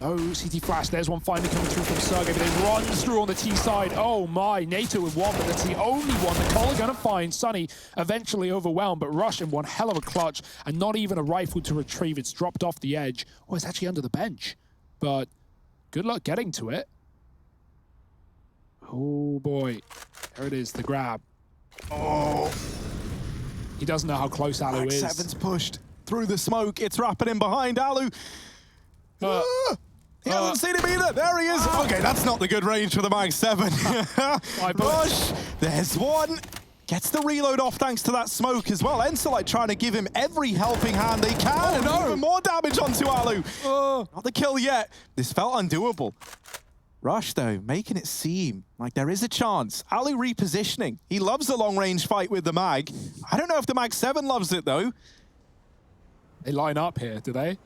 Oh, CT flash. There's one finally coming through from Sergey, but it runs through on the T side. Oh my, NATO with one, but that's the only one. The Cole are going to find Sunny eventually overwhelmed, but Rush in one hell of a clutch, and not even a rifle to retrieve. It's dropped off the edge. Oh, it's actually under the bench, but good luck getting to it. Oh boy, there it is, the grab. Oh, he doesn't know how close Alu is. Seven's pushed through the smoke. It's wrapping in behind Alu. He hasn't seen him either. There he is. Okay, that's not the good range for the Mag 7. Rush. There's one. Gets the reload off thanks to that smoke as well. ENCE like trying to give him every helping hand they can. And even more damage onto Alu. Not the kill yet. This felt undoable. Rush, though, making it seem like there is a chance. Alu repositioning. He loves the long-range fight with the Mag. I don't know if the Mag 7 loves it, though. They line up here, do they?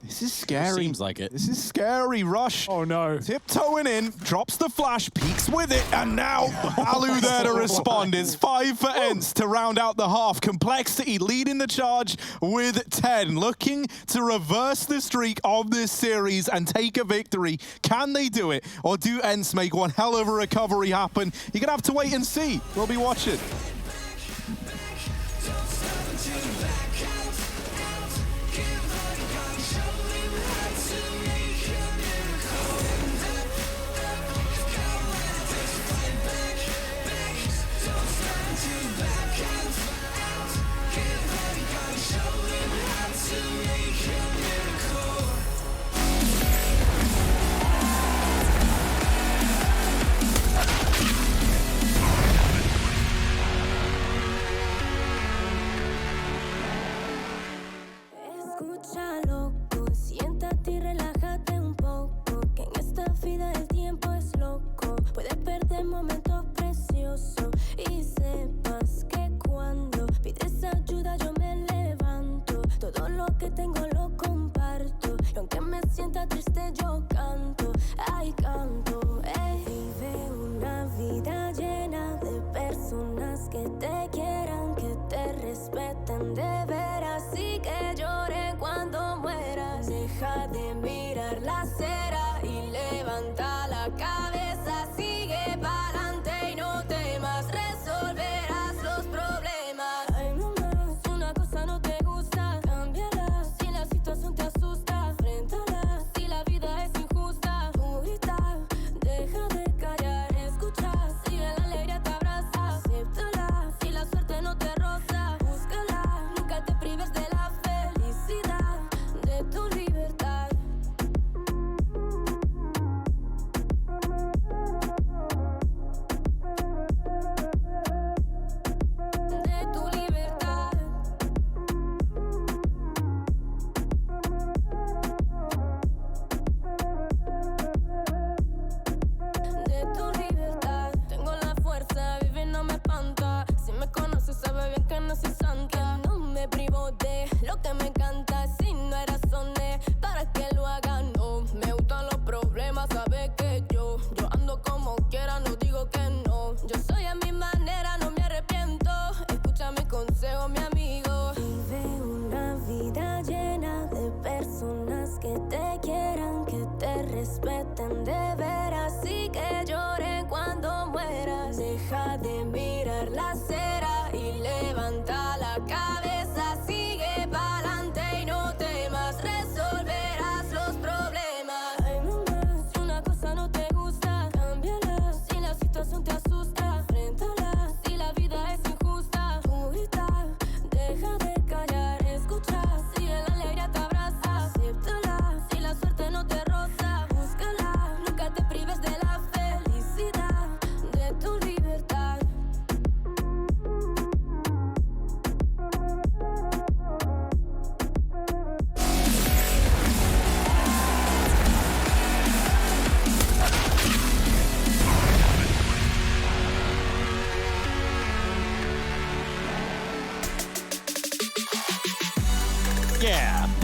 This is scary. Seems like it. This is scary. Rush. Oh no. Tiptoeing in, drops the flash, peeks with it, and now Alu there to respond. It's 5 for ENCE to round out the half. Complexity leading the charge with 10, looking to reverse the streak of this series and take a victory. Can they do it? Or do ENCE make one hell of a recovery happen? You're going to have to wait and see. We'll be watching. Escucha, loco, siéntate y relájate un poco, que en esta vida el tiempo es loco. Puedes perder momentos preciosos y sepas que cuando pides ayuda yo me levanto. Todo lo que tengo lo comparto, y aunque me sienta triste yo canto, ay canto. Vive una vida llena de personas que te quieran, que te respeten de veras y que lloren cuando mueras. Deja de mirar la acera y levanta la cabeza, sigue pa'lante y no temas, resolverás los problemas. Ay mamá, si una cosa no te gusta, cámbiala. Si la situación te asusta, enfréntala. Si la vida es injusta, tú grita, deja de callar, escucha. Si la alegría te abraza, acéptala. Si la suerte no te roza, búscala. Nunca te prives de la felicidad, de tu libertad.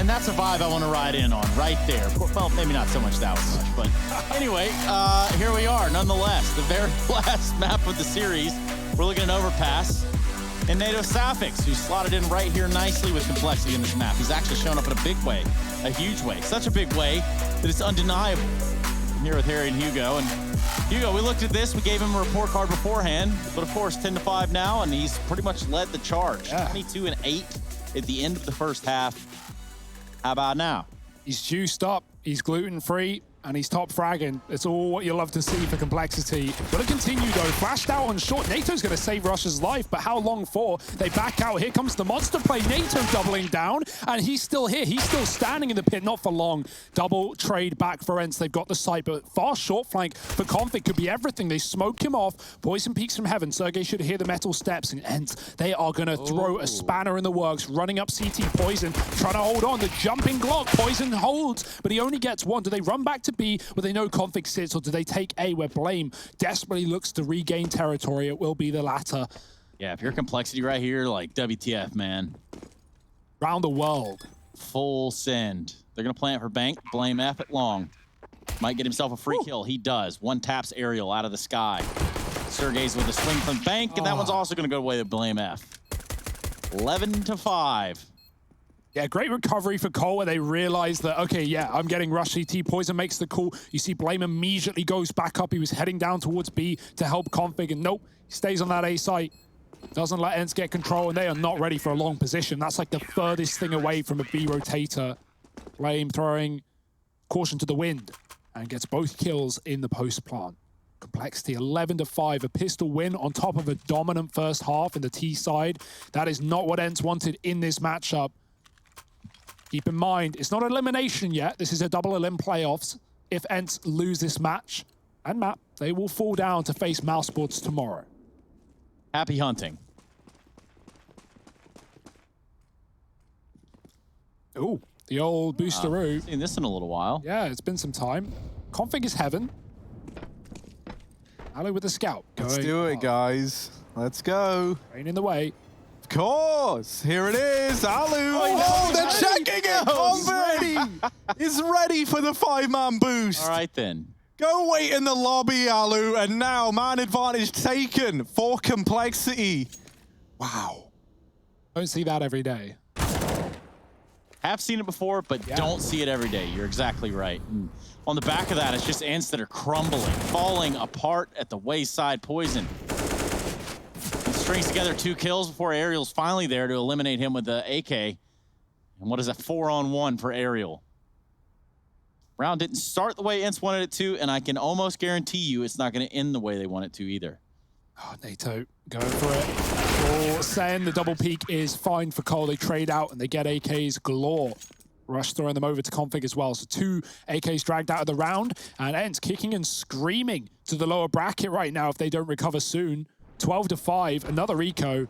And that's a vibe I want to ride in on right there. Well, maybe not so much that much, but anyway, here we are. Nonetheless, the very last map of the series, we're looking at Overpass. And NATO Safix, who slotted in right here nicely with complexity in this map. He's actually shown up in a big way, a huge way, such a big way that it's undeniable. I'm here with Harry and Hugo. And Hugo, we looked at this, we gave him a report card beforehand, but of course 10-5 now, and he's pretty much led the charge. 22-8 at the end of the first half. How about now? He's juiced up, he's gluten-free, and he's top fragging. It's all what you love to see for complexity. Gonna continue though, flashed out on short. NATO's gonna save Russia's life, but how long for? They back out, here comes the monster play. NATO doubling down, and he's still here. He's still standing in the pit, not for long. Double trade back for ENCE. They've got the site, but fast short flank for Config could be everything. They smoke him off. Poison peaks from heaven. Sergey should hear the metal steps, and ENCE, they are gonna throw a spanner in the works. Running up CT, Poison, trying to hold on. The jumping Glock, Poison holds, but he only gets one. Do they run back to B, where they know Config sits, or do they take A, where Blame desperately looks to regain territory? It will be the latter. Yeah, if you're complexity right here, like WTF, man. Round the world. Full send. They're going to plant for Bank. Blame F at long. Might get himself a free kill. He does. One taps Aerial out of the sky. Sergey's with a swing from Bank, and that one's also going to go away with Blame F. 11-5. Yeah, great recovery for Cole, where they realize that, okay, yeah, I'm getting rush CT. Poison makes the call. You see Blame immediately goes back up. He was heading down towards B to help Config, and nope, he stays on that A site. Doesn't let ENCE get control, and they are not ready for a long position. That's like the furthest thing away from a B rotator. Blame throwing caution to the wind, and gets both kills in the post plant. Complexity 11-5, a pistol win on top of a dominant first half in the T side. That is not what ENCE wanted in this matchup. Keep in mind, it's not elimination yet. This is a double elim playoffs. If ENCE lose this match and map, they will fall down to face Mousesports tomorrow. Happy hunting. Ooh, the old boosteroo. Seen this in a little while. Yeah, it's been some time. Config is heaven. Allo with the scout. Let's do it, guys. Let's go. Rain in the way. Of course. Here it is. Alu. Oh, they're checking it. Config is ready for the 5-man boost. All right, then. Go wait in the lobby, Alu. And now, man advantage taken for complexity. Wow. Don't see that every day. Have seen it before, but don't see it every day. You're exactly right. And on the back of that, it's just ENCE that are crumbling, falling apart at the wayside. Poison. He strings together 2 kills before Aerial's finally there to eliminate him with the AK. And what is a 4-on-1 for Aerial? Round didn't start the way ENCE wanted it to, and I can almost guarantee you it's not going to end the way they want it to either. Oh, NATO going for it. For Sen, the double peak is fine for Cole. They trade out and they get AKs galore. Rush throwing them over to Config as well. So 2 AKs dragged out of the round, and ENCE kicking and screaming to the lower bracket right now if they don't recover soon. 12-5, another eco.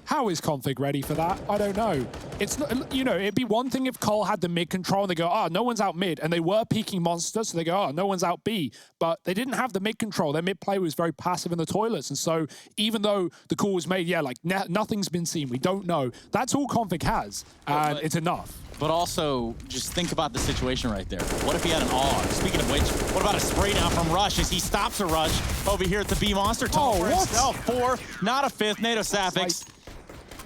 How is Config ready for that? I don't know. It's not, you know, it'd be one thing if Cole had the mid control and they go, oh, no one's out mid, and they were peeking monsters, so they go, oh, no one's out B. But they didn't have the mid control. Their mid play was very passive in the toilets, and so even though the call was made, yeah, like nothing's been seen, we don't know. That's all Config has, and it's enough. But also, just think about the situation right there. What if he had an AUG? Speaking of which, what about a spray down from Rush as he stops a Rush over here at the B Monster? Oh, for himself. 4, not a 5th. NATO Safix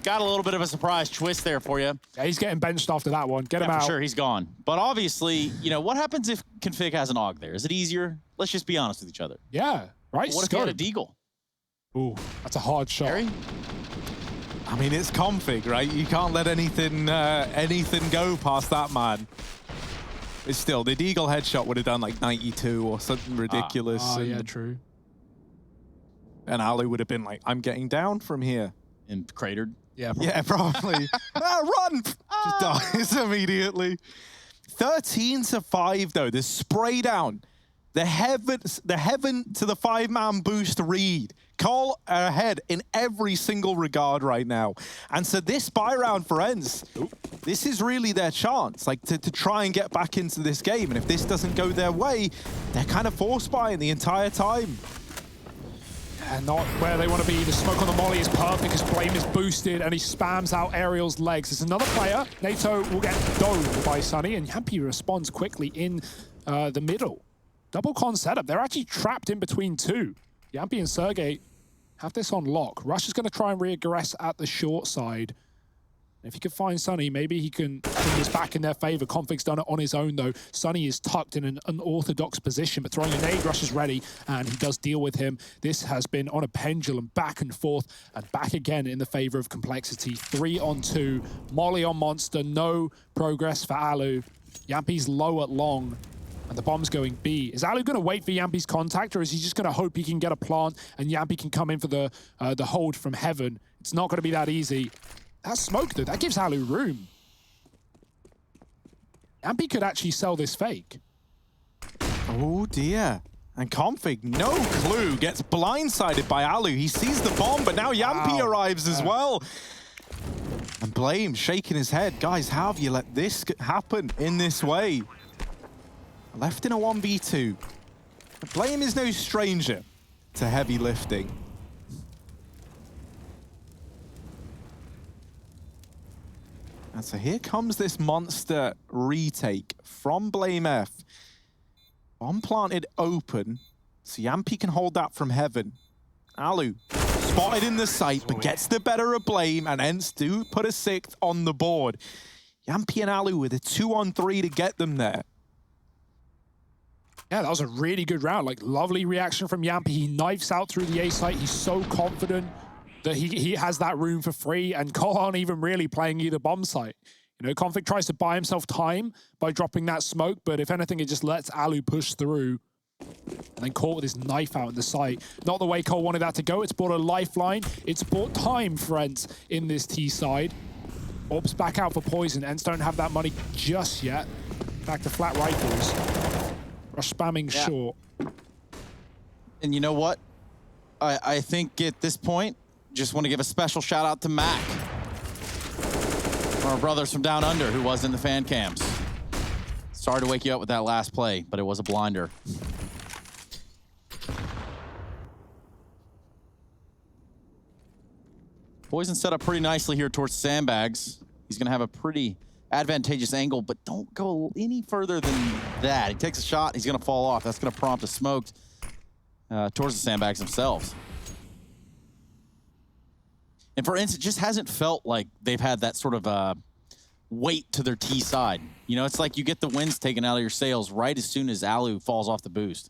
got a little bit of a surprise twist there for you. Yeah, he's getting benched after that one. Get him out. For sure, he's gone. But obviously, you know, what happens if Config has an AUG there? Is it easier? Let's just be honest with each other. Yeah, right? What if he had a Deagle? Ooh, that's a hard shot. Harry? I mean, it's Config, right? You can't let anything go past that man. It's still, the Deagle headshot would have done like 92 or something ridiculous. Yeah, true. And Alu would have been like, I'm getting down from here. And cratered? Yeah, probably. Yeah, probably. Run! Just dies immediately. 13-5 though, the spray down. The heaven to the 5-man boost read. Cole ahead in every single regard right now. And so this buy round for ENCE, this is really their chance, like to try and get back into this game. And if this doesn't go their way, they're kind of force buying the entire time. And not where they want to be. The smoke on the molly is perfect because Blame is boosted and he spams out Ariel's legs. There's another player. NATO will get domed by Sunny, and Yampy responds quickly in the middle. Double con setup. They're actually trapped in between two. Yampy and Sergey have this on lock. Rush is going to try and reaggress at the short side. If he can find Sunny, maybe he can bring this back in their favor. Config's done it on his own, though. Sunny is tucked in an unorthodox position, but throwing a nade, Rush is ready, and he does deal with him. This has been on a pendulum, back and forth, and back again in the favor of Complexity. 3-on-2, Molly on Monster, no progress for Alu. Yampy's low at long, and the bomb's going B. Is Alu going to wait for Yampy's contact, or is he just going to hope he can get a plant and Yampy can come in for the hold from heaven? It's not going to be that easy. That smoke, though, that gives Alu room. Yampy could actually sell this fake. Oh, dear. And Config, no clue, gets blindsided by Alu. He sees the bomb, but now Yampy arrives as well. And Blame shaking his head. Guys, how have you let this happen in this way? Left in a 1v2. Blame is no stranger to heavy lifting. And so here comes this monster retake from Blame F. Bomb planted open, so Yampy can hold that from heaven. Alu spotted in the sight, but gets the better of Blame, and ENCE do put a 6th on the board. Yampy and Alu with a 2-on-3 to get them there. Yeah, that was a really good round. Like, lovely reaction from Yampy. He knifes out through the A site. He's so confident that he has that room for free, and Cole aren't even really playing either bomb site. You know, Config tries to buy himself time by dropping that smoke, but if anything, it just lets Alu push through. And then caught with his knife out in the site. Not the way Cole wanted that to go. It's bought a lifeline. It's bought time for ENCE in this T side. Orbs back out for Poison. ENCE don't have that money just yet. Back to flat rifles. Rush spamming short. And you know what? I think at this point, just want to give a special shout out to Mac. Our brothers from down under who was in the fan cams. Sorry to wake you up with that last play, but it was a blinder. Poison set up pretty nicely here towards sandbags. He's going to have a pretty advantageous angle, but don't go any further than that. He takes a shot, he's going to fall off. That's going to prompt a smoke towards the sandbags themselves. And for ENCE, it just hasn't felt like they've had that sort of weight to their T side. You know, it's like you get the winds taken out of your sails right as soon as Alu falls off the boost.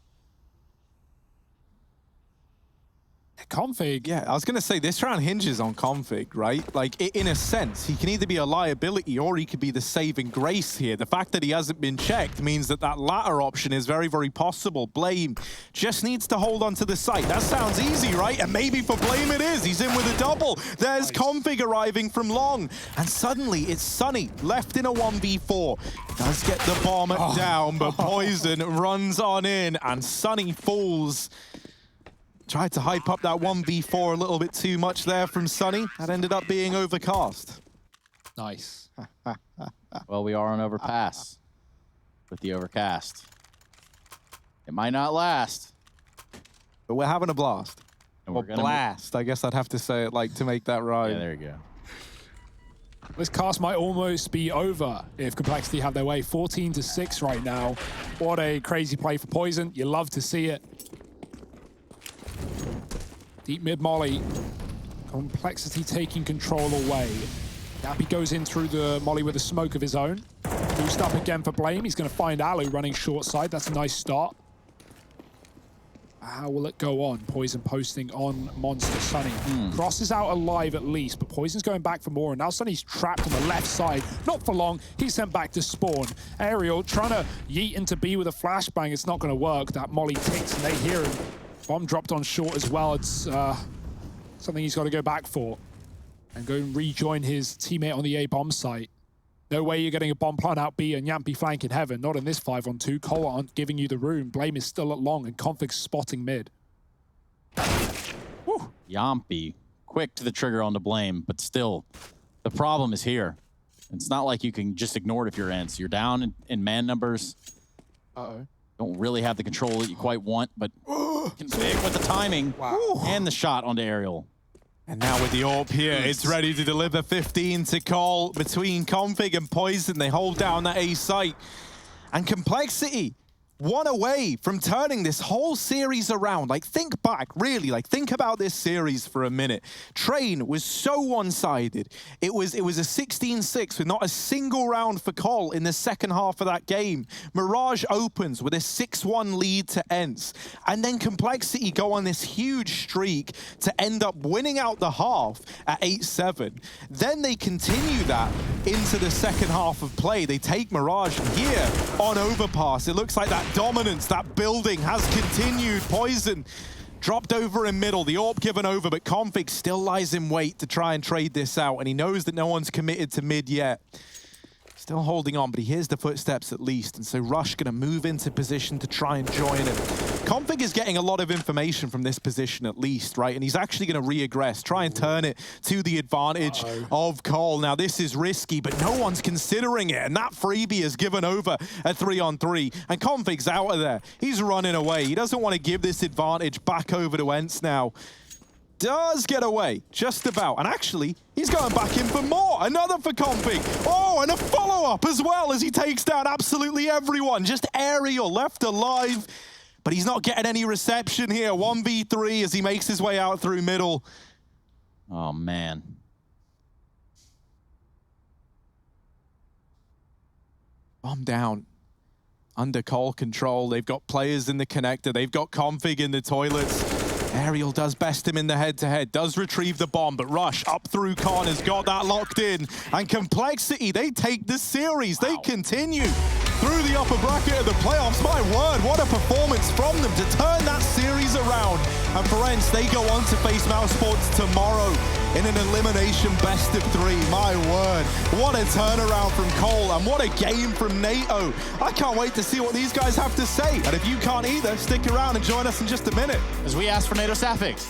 Config. Yeah, I was going to say, this round hinges on Config, right? Like, in a sense, he can either be a liability or he could be the saving grace here. The fact that he hasn't been checked means that that latter option is very, very possible. Blame just needs to hold on to the site. That sounds easy, right? And maybe for Blame it is. He's in with a double. There's Config arriving from long. And suddenly, it's Sunny, left in a 1v4. Does get the bomb down, but Poison runs on in, and Sunny falls. Tried to hype up that 1v4 a little bit too much there from Sunny. That ended up being overcast. Nice. Well, we are on overpass with the overcast. It might not last, but we're having a blast. And or blast, I guess I'd have to say it like to make that right. Yeah, there you go. This cast might almost be over if Complexity have their way. 14-6 right now. What a crazy play for Poison. You love to see it. Deep mid molly. Complexity taking control away. Yampy goes in through the molly with a smoke of his own. Boost up again for Blame. He's going to find Alu running short side. That's a nice start. How will it go on? Poison posting on Monster Sunny. Cross is out alive at least, but Poison's going back for more, and now Sunny's trapped on the left side. Not for long. He's sent back to spawn. Ariel trying to yeet into B with a flashbang. It's not going to work. That molly ticks, and they hear him. Bomb dropped on short as well. It's something he's got to go back for and go and rejoin his teammate on the A bomb site. No way you're getting a bomb plant out B and Yampy flanking heaven. Not in this 5-on-2. Cole aren't giving you the room. Blame is still at long, and Config's spotting mid. Woo. Yampy, quick to the trigger on the Blame, but still, the problem is here. It's not like you can just ignore it if you're ENCE. You're down in man numbers. Uh-oh. Don't really have the control that you quite want, but Config with the timing and the shot onto Ariel. And now with the AWP here, it's ready to deliver 15 to call between Config and Poison. They hold down that A site. And Complexity, one away from turning this whole series around. Like, think back, really, like, think about this series for a minute. Train was so one-sided. It was a 16-6 with not a single round for Cole in the second half of that game. Mirage opens with a 6-1 lead to ENCE. And then Complexity go on this huge streak to end up winning out the half at 8-7. Then they continue that into the second half of play. They take Mirage here on overpass. It looks like that dominance, that building has continued. Poison dropped over in middle, the AWP given over, but Config still lies in wait to try and trade this out, and he knows that no one's committed to mid yet. Still holding on, but he hears the footsteps at least, and so Rush gonna move into position to try and join him. Config is getting a lot of information from this position at least, right? And he's actually gonna re-aggress, try and turn it to the advantage of Cole. Now this is risky, but no one's considering it, and that freebie is given over at 3-on-3, and Config's out of there. He's running away. He doesn't want to give this advantage back over to ENCE now. Does get away, just about. And actually, he's going back in for more. Another for Config. Oh, and a follow-up as well as he takes down absolutely everyone. Just Ariel left alive, but he's not getting any reception here. 1v3 as he makes his way out through middle. Oh, man. Bomb down. Under Cole control. They've got players in the connector. They've got Config in the toilets. Ariel does best him in the head-to-head, does retrieve the bomb, but Rush up through Connor's got that locked in. And Complexity, they take the series. They continue through the upper bracket of the playoffs. My word, what a performance from them to turn that series around. And for ENCE, they go on to face Mousesports tomorrow in an elimination best of 3. My word, what a turnaround from Cole, and what a game from NATO. I can't wait to see what these guys have to say. And if you can't either, stick around and join us in just a minute. As we ask for NATO Sapphics.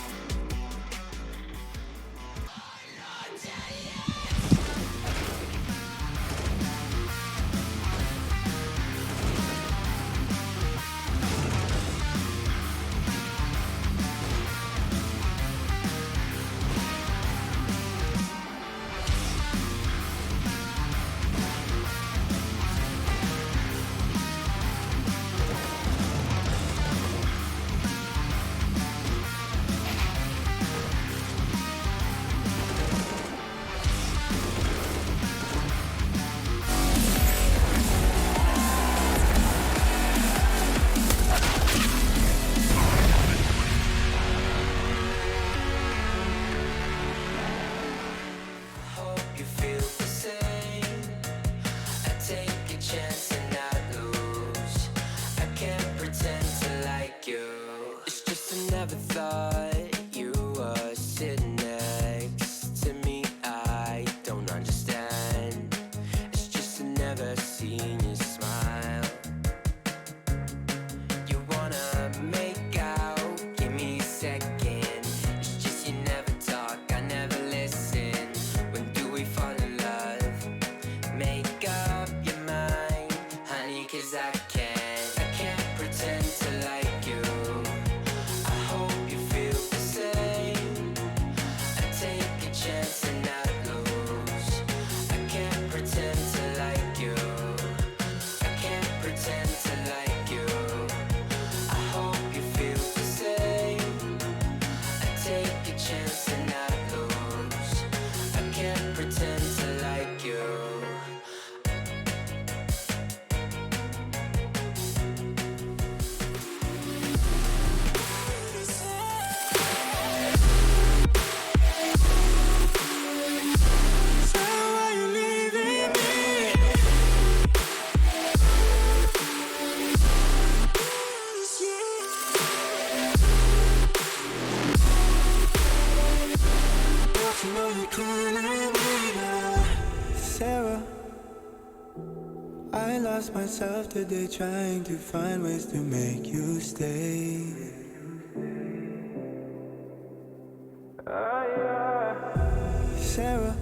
Sarah, I lost myself today trying to find ways to make you stay. Sarah,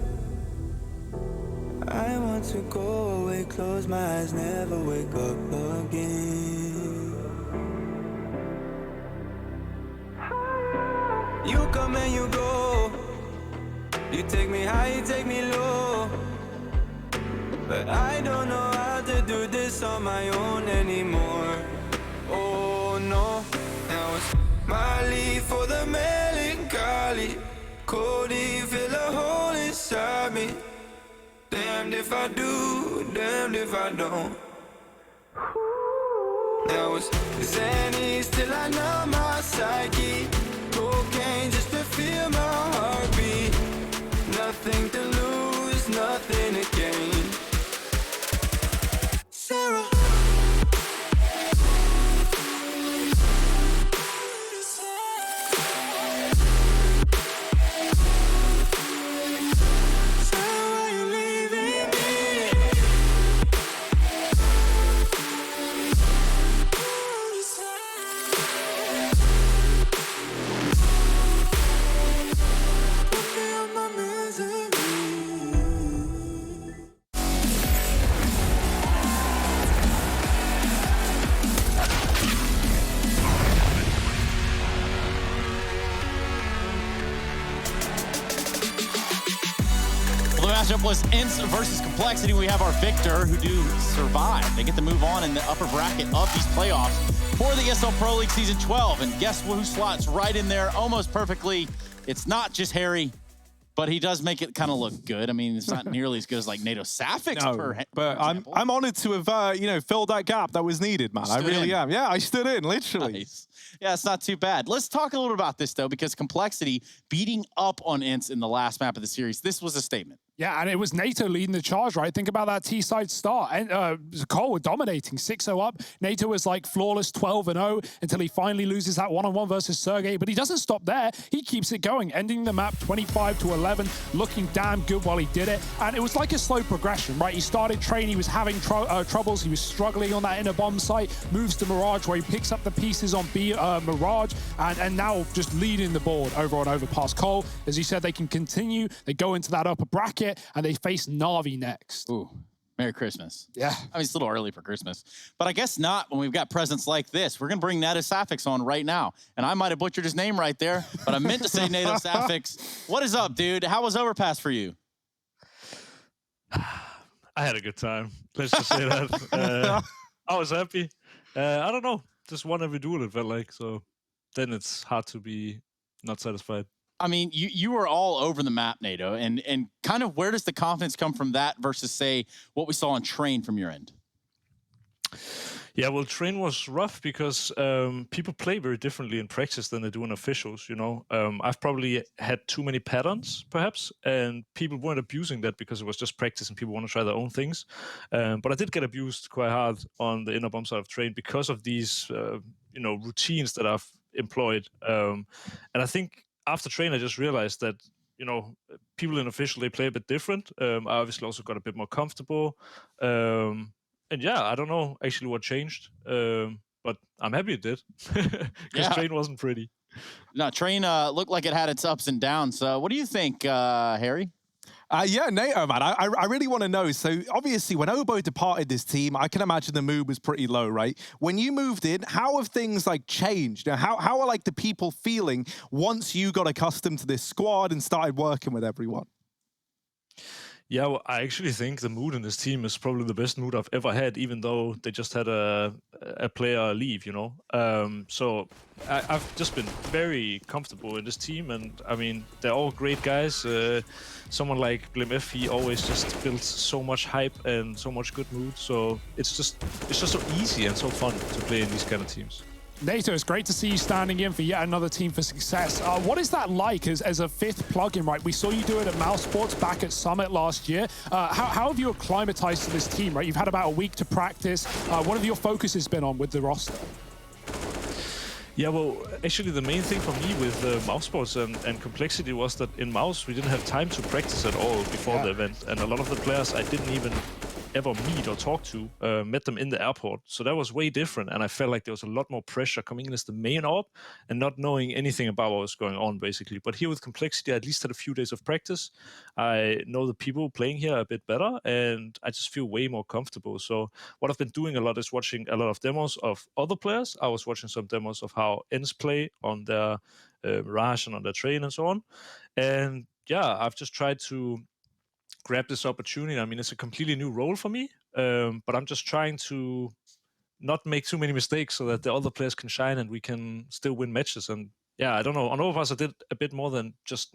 I want to go away, close my eyes, never wake up again. You come and you go. You take me high, you take me low. But I don't know how to do this on my own anymore. Oh no, now it's Molly for the melancholy. Cody, fill a hole inside me. Damned if I do, damned if I don't. Now it's Xannies till I numb my psyche. Cocaine just to feel my heartbeat. Nothing to lose, nothing to gain. Sarah. Matchup was ENCE versus Complexity. We have our victor who do survive. They get to move on in the upper bracket of these playoffs for the ESL Pro League Season 12. And guess who slots right in there almost perfectly? It's not just Harry, but he does make it kind of look good. I mean, it's not nearly as good as like NATO Safix. No, but I'm honored to have you know, filled that gap that was needed, man. I really am. Yeah, I stood in, literally. Nice. Yeah, it's not too bad. Let's talk a little bit about this though, because Complexity beating up on ENCE in the last map of the series. This was a statement. Yeah, and it was NATO leading the charge, right? Think about that T-side start. And Cole were dominating, 6-0 up. NATO was like flawless, 12-0, until he finally loses that one-on-one versus Sergey. But he doesn't stop there. He keeps it going, ending the map 25-11, looking damn good while he did it. And it was like a slow progression, right? He started training, he was having troubles, he was struggling on that inner bomb site, moves to Mirage, where he picks up the pieces on Mirage, and now just leading the board over past Cole. As he said, they can continue, they go into that upper bracket, and they face Na'Vi next. Ooh, Merry Christmas. Yeah. I mean, it's a little early for Christmas, but I guess not when we've got presents like this. We're going to bring NATO Safix on right now. And I might have butchered his name right there, but I meant to say NATO Safix. What is up, dude? How was Overpass for you? I had a good time. Let's just say that. I was happy. I don't know. Just won every duel, it felt like. So then it's hard to be not satisfied. I mean, you were all over the map, NATO, and kind of where does the confidence come from that versus, say, what we saw on Train from your end? Yeah, well, Train was rough because people play very differently in practice than they do in officials, you know. I've probably had too many patterns, perhaps, and people weren't abusing that because it was just practice and people want to try their own things. But I did get abused quite hard on the inner bomb side of Train because of these, you know, routines that I've employed. And I think after Train, I just realized that, you know, people in official, they play a bit different. I obviously also got a bit more comfortable. And yeah, I don't know actually what changed, but I'm happy it did because Train wasn't pretty. No, Train looked like it had its ups and downs. What do you think, Harry? Yeah, NATO, man, I really want to know. So, obviously, when Obo departed this team, I can imagine the mood was pretty low, right? When you moved in, how have things, like, changed? Now, how are, like, the people feeling once you got accustomed to this squad and started working with everyone? Yeah, well, I actually think the mood in this team is probably the best mood I've ever had, even though they just had a player leave, you know. So I've just been very comfortable in this team, and I mean, they're all great guys. Someone like Glimf, he always just builds so much hype and so much good mood. So it's just so easy and so fun to play in these kind of teams. NATO, it's great to see you standing in for yet another team for success. What is that like as a fifth plugin, right? We saw you do it at Mouse Sports back at Summit last year. How have you acclimatized to this team, right? You've had about a week to practice. What have your focuses been on with the roster? Yeah, well, actually the main thing for me with Mouse Sports and Complexity was that in Mouse we didn't have time to practice at all before the event. And a lot of the players I didn't even ever meet or talk to. Met them in the airport. So that was way different. And I felt like there was a lot more pressure coming in as the main AWP and not knowing anything about what was going on, basically. But here with Complexity, I at least had a few days of practice. I know the people playing here a bit better, and I just feel way more comfortable. So what I've been doing a lot is watching a lot of demos of other players. I was watching some demos of how ENCE play on their Mirage and on their Train and so on. And yeah, I've just tried to grab this opportunity. I mean, it's a completely new role for me, but I'm just trying to not make too many mistakes so that the other players can shine and we can still win matches. And yeah, I don't know. On Overpass, I did a bit more than just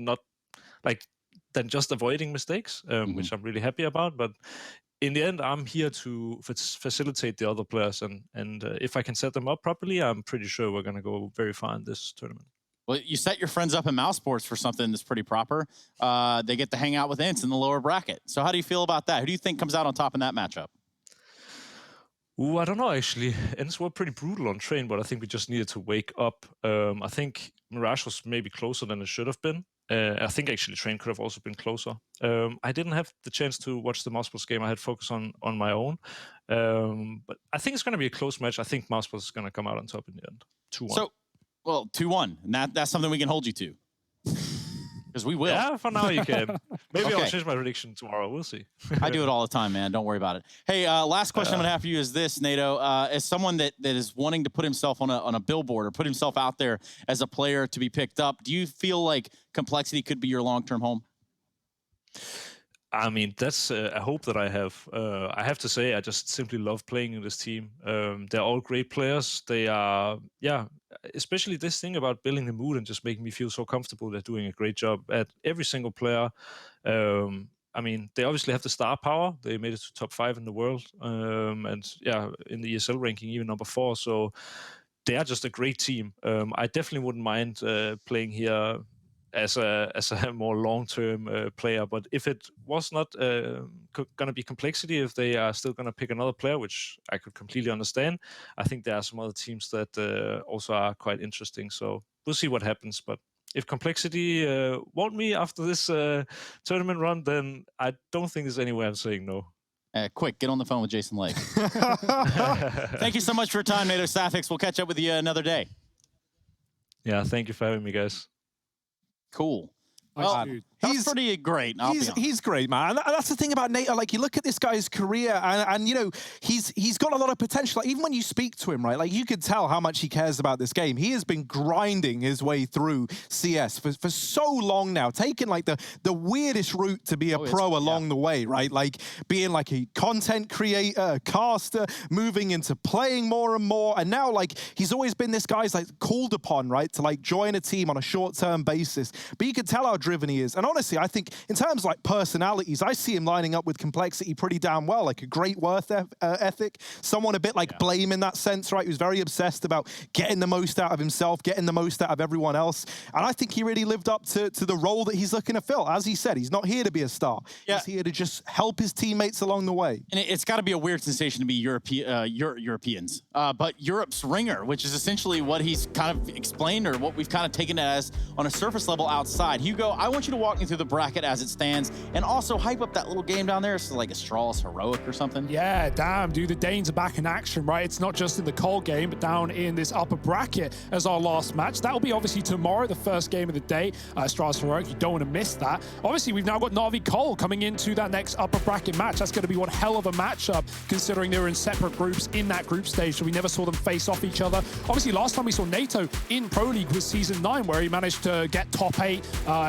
avoiding mistakes, which I'm really happy about. But in the end, I'm here to facilitate the other players, and if I can set them up properly, I'm pretty sure we're going to go very far in this tournament. Well, you set your friends up in Mouse Sports for something that's pretty proper. They get to hang out with ENCE in the lower bracket. So how do you feel about that? Who do you think comes out on top in that matchup? Ooh, I don't know, actually. ENCE were pretty brutal on Train, but I think we just needed to wake up. I think Mirage was maybe closer than it should have been. I think actually Train could have also been closer. I didn't have the chance to watch the Mouse Sports game. I had focus on my own. But I think it's going to be a close match. I think Mouse Sports is going to come out on top in the end. 2-1. So, well, 2-1. And that's something we can hold you to. Because we will. Yeah, for now you can. Maybe Okay. I'll change my prediction tomorrow. We'll see. I do it all the time, man. Don't worry about it. Hey, last question I'm going to have for you is this, Nato. As someone that is wanting to put himself on a billboard or put himself out there as a player to be picked up, do you feel like Complexity could be your long-term home? I mean, that's a hope that I have. I have to say, I just simply love playing in this team. They're all great players. They are, yeah, especially this thing about building the mood and just making me feel so comfortable. They're doing a great job at every single player. I mean, they obviously have the star power. They made it to top 5 in the world. And yeah, in the ESL ranking, even number 4. So they are just a great team. I definitely wouldn't mind playing here as a more long-term player. But if it was not going to be Complexity, if they are still going to pick another player, which I could completely understand, I think there are some other teams that also are quite interesting. So we'll see what happens. But if Complexity want me after this tournament run, then I don't think there's any way I'm saying no. Quick, get on the phone with Jason Lake. Thank you so much for your time, Nato Safix. We'll catch up with you another day. Yeah, thank you for having me, guys. Cool. Well, he's pretty great. He's great, man. And that's the thing about Nato. Like, you look at this guy's career, and you know, he's got a lot of potential. Like, even when you speak to him, right, like you could tell how much he cares about this game. He has been grinding his way through CS for so long now, taking like the weirdest route to be a pro along the way, right? Like being like a content creator, a caster, moving into playing more and more, and now like he's always been this guy's like called upon, right, to like join a team on a short-term basis. But you could tell how driven he is. And honestly, I think in terms of like personalities, I see him lining up with Complexity pretty damn well. Like a great work ethic, someone a bit like Blame in that sense, right? Who's very obsessed about getting the most out of himself, getting the most out of everyone else. And I think he really lived up to the role that he's looking to fill. As he said, he's not here to be a star. He's here to just help his teammates along the way. And it's got to be a weird sensation to be Europeans, but Europe's ringer, which is essentially what he's kind of explained or what we've kind of taken it as on a surface level outside. Hugo, I want you to walk me through the bracket as it stands and also hype up that little game down there. So like a Astralis Heroic or something. Yeah, damn, dude. The Danes are back in action, right? It's not just in the cold game, but down in this upper bracket as our last match. That'll be obviously tomorrow, the first game of the day. Astralis Heroic, you don't want to miss that. Obviously, we've now got Na'Vi Cole coming into that next upper bracket match. That's going to be one hell of a matchup, considering they were in separate groups in that group stage, so we never saw them face off each other. Obviously, last time we saw Nato in Pro League was Season 9, where he managed to get top 8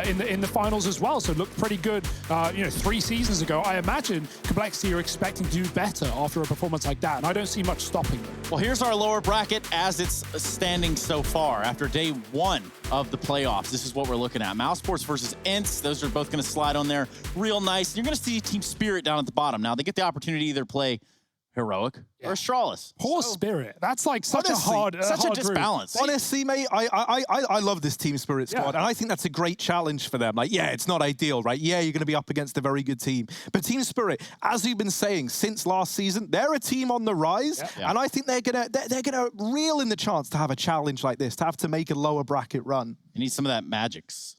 in the finals as well, so it looked pretty good, 3 seasons ago. I imagine Complexity are expecting to do better after a performance like that, and I don't see much stopping them. Well, here's our lower bracket as it's standing so far. After day 1 of the playoffs, this is what we're looking at. Mouse Sports versus ENCE. Those are both going to slide on there real nice. You're going to see Team Spirit down at the bottom. Now, they get the opportunity to either play Heroic or Astralis. Poor Spirit. That's like such a hard disbalance. Honestly, mate, I love this Team Spirit squad, and I think that's a great challenge for them. Like, yeah, it's not ideal, right? Yeah, you're going to be up against a very good team. But Team Spirit, as we've been saying since last season, they're a team on the rise, and I think they're gonna reel in the chance to have a challenge like this, to have to make a lower bracket run. You need some of that Magix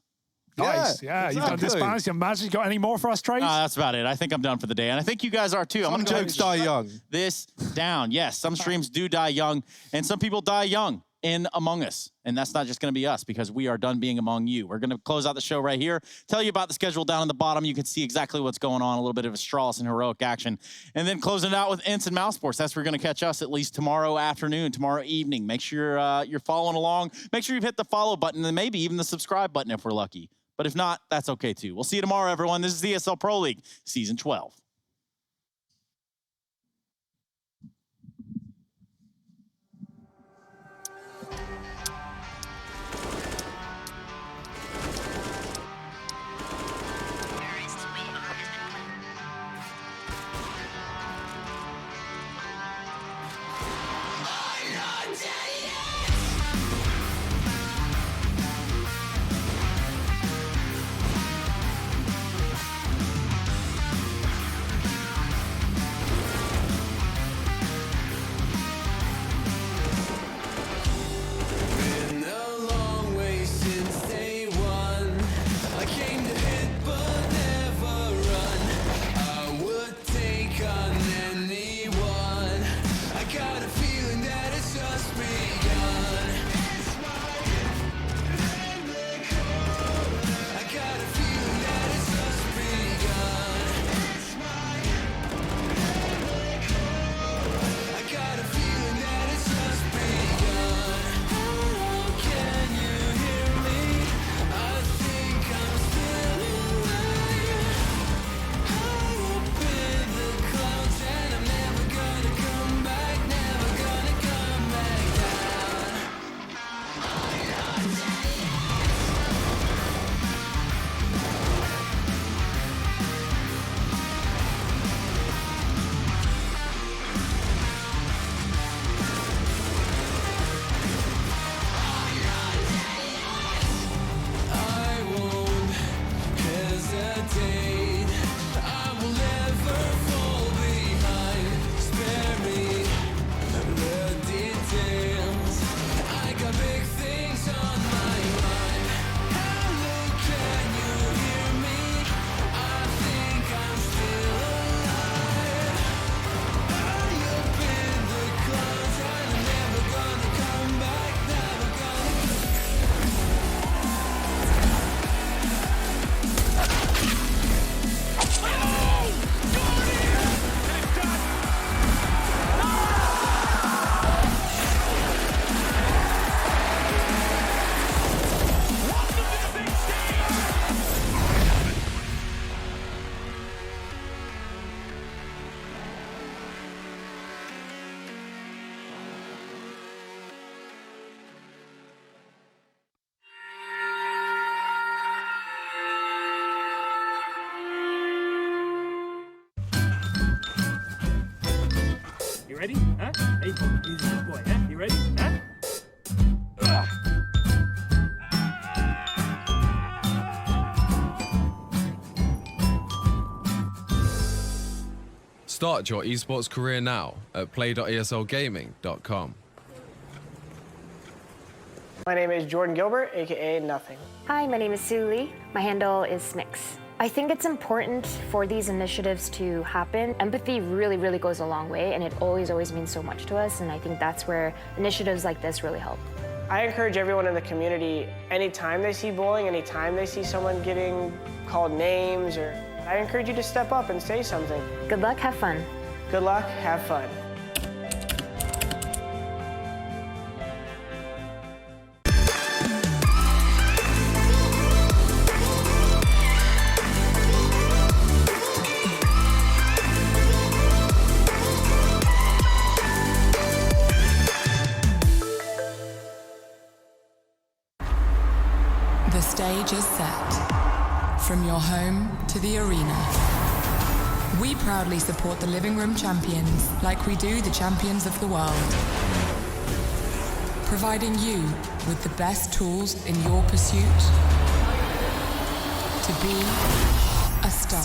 Nice. Yeah, you've done this balance. You imagine you got any more for us, Trace? That's about it. I think I'm done for the day. And I think you guys are too. Some jokes die young. This down. Yes, some streams do die young, and some people die young in Among Us. And that's not just going to be us, because we are done being among you. We're going to close out the show right here, tell you about the schedule down in the bottom. You can see exactly what's going on, a little bit of Astralis and heroic action. And then closing it out with ENCE and Mouse Sports. That's where you're going to catch us at least tomorrow afternoon, tomorrow evening. Make sure you're following along. Make sure you've hit the follow button and maybe even the subscribe button if we're lucky. But if not, that's okay too. We'll see you tomorrow, everyone. This is the ESL Pro League, Season 12. You ready? Huh? Hey, he's a good boy, huh? You ready? Huh? Start your esports career now at play.eslgaming.com. My name is Jordan Gilbert, aka Nothing. Hi, my name is Sue Lee. My handle is Smix. I think it's important for these initiatives to happen. Empathy really, really goes a long way, and it always means so much to us, and I think that's where initiatives like this really help. I encourage everyone in the community, anytime they see bullying, anytime they see someone getting called names, I encourage you to step up and say something. Good luck, have fun. Good luck, have fun. The stage is set. From your home to the arena. We proudly support the living room champions like we do the champions of the world. Providing you with the best tools in your pursuit to be a star.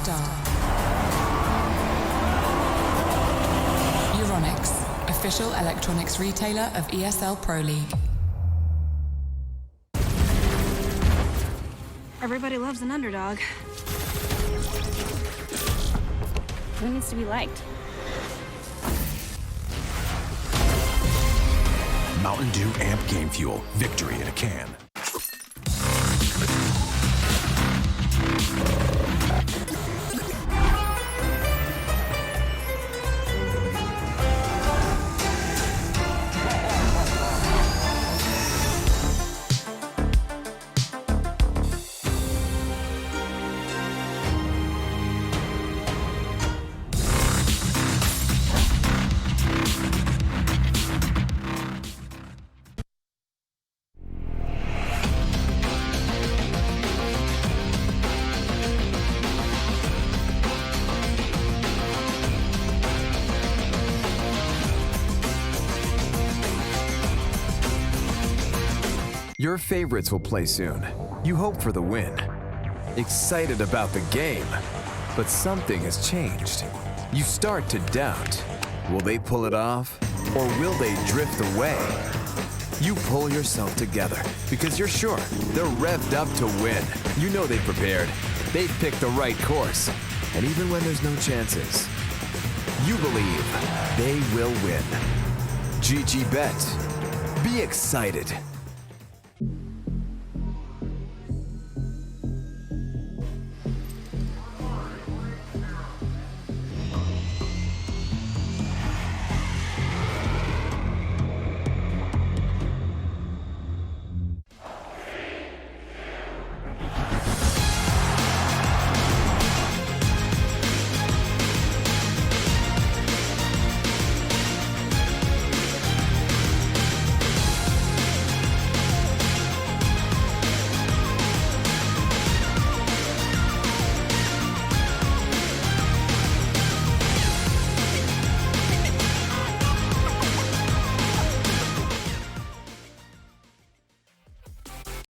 Euronics, official electronics retailer of ESL Pro League. Everybody loves an underdog. Who needs to be liked? Mountain Dew Amp Game Fuel. Victory in a can. Your favorites will play soon. You hope for the win. Excited about the game. But something has changed. You start to doubt. Will they pull it off? Or will they drift away? You pull yourself together because you're sure they're revved up to win. You know they've prepared. They've picked the right course. And even when there's no chances, you believe they will win. GG Bet. Be excited.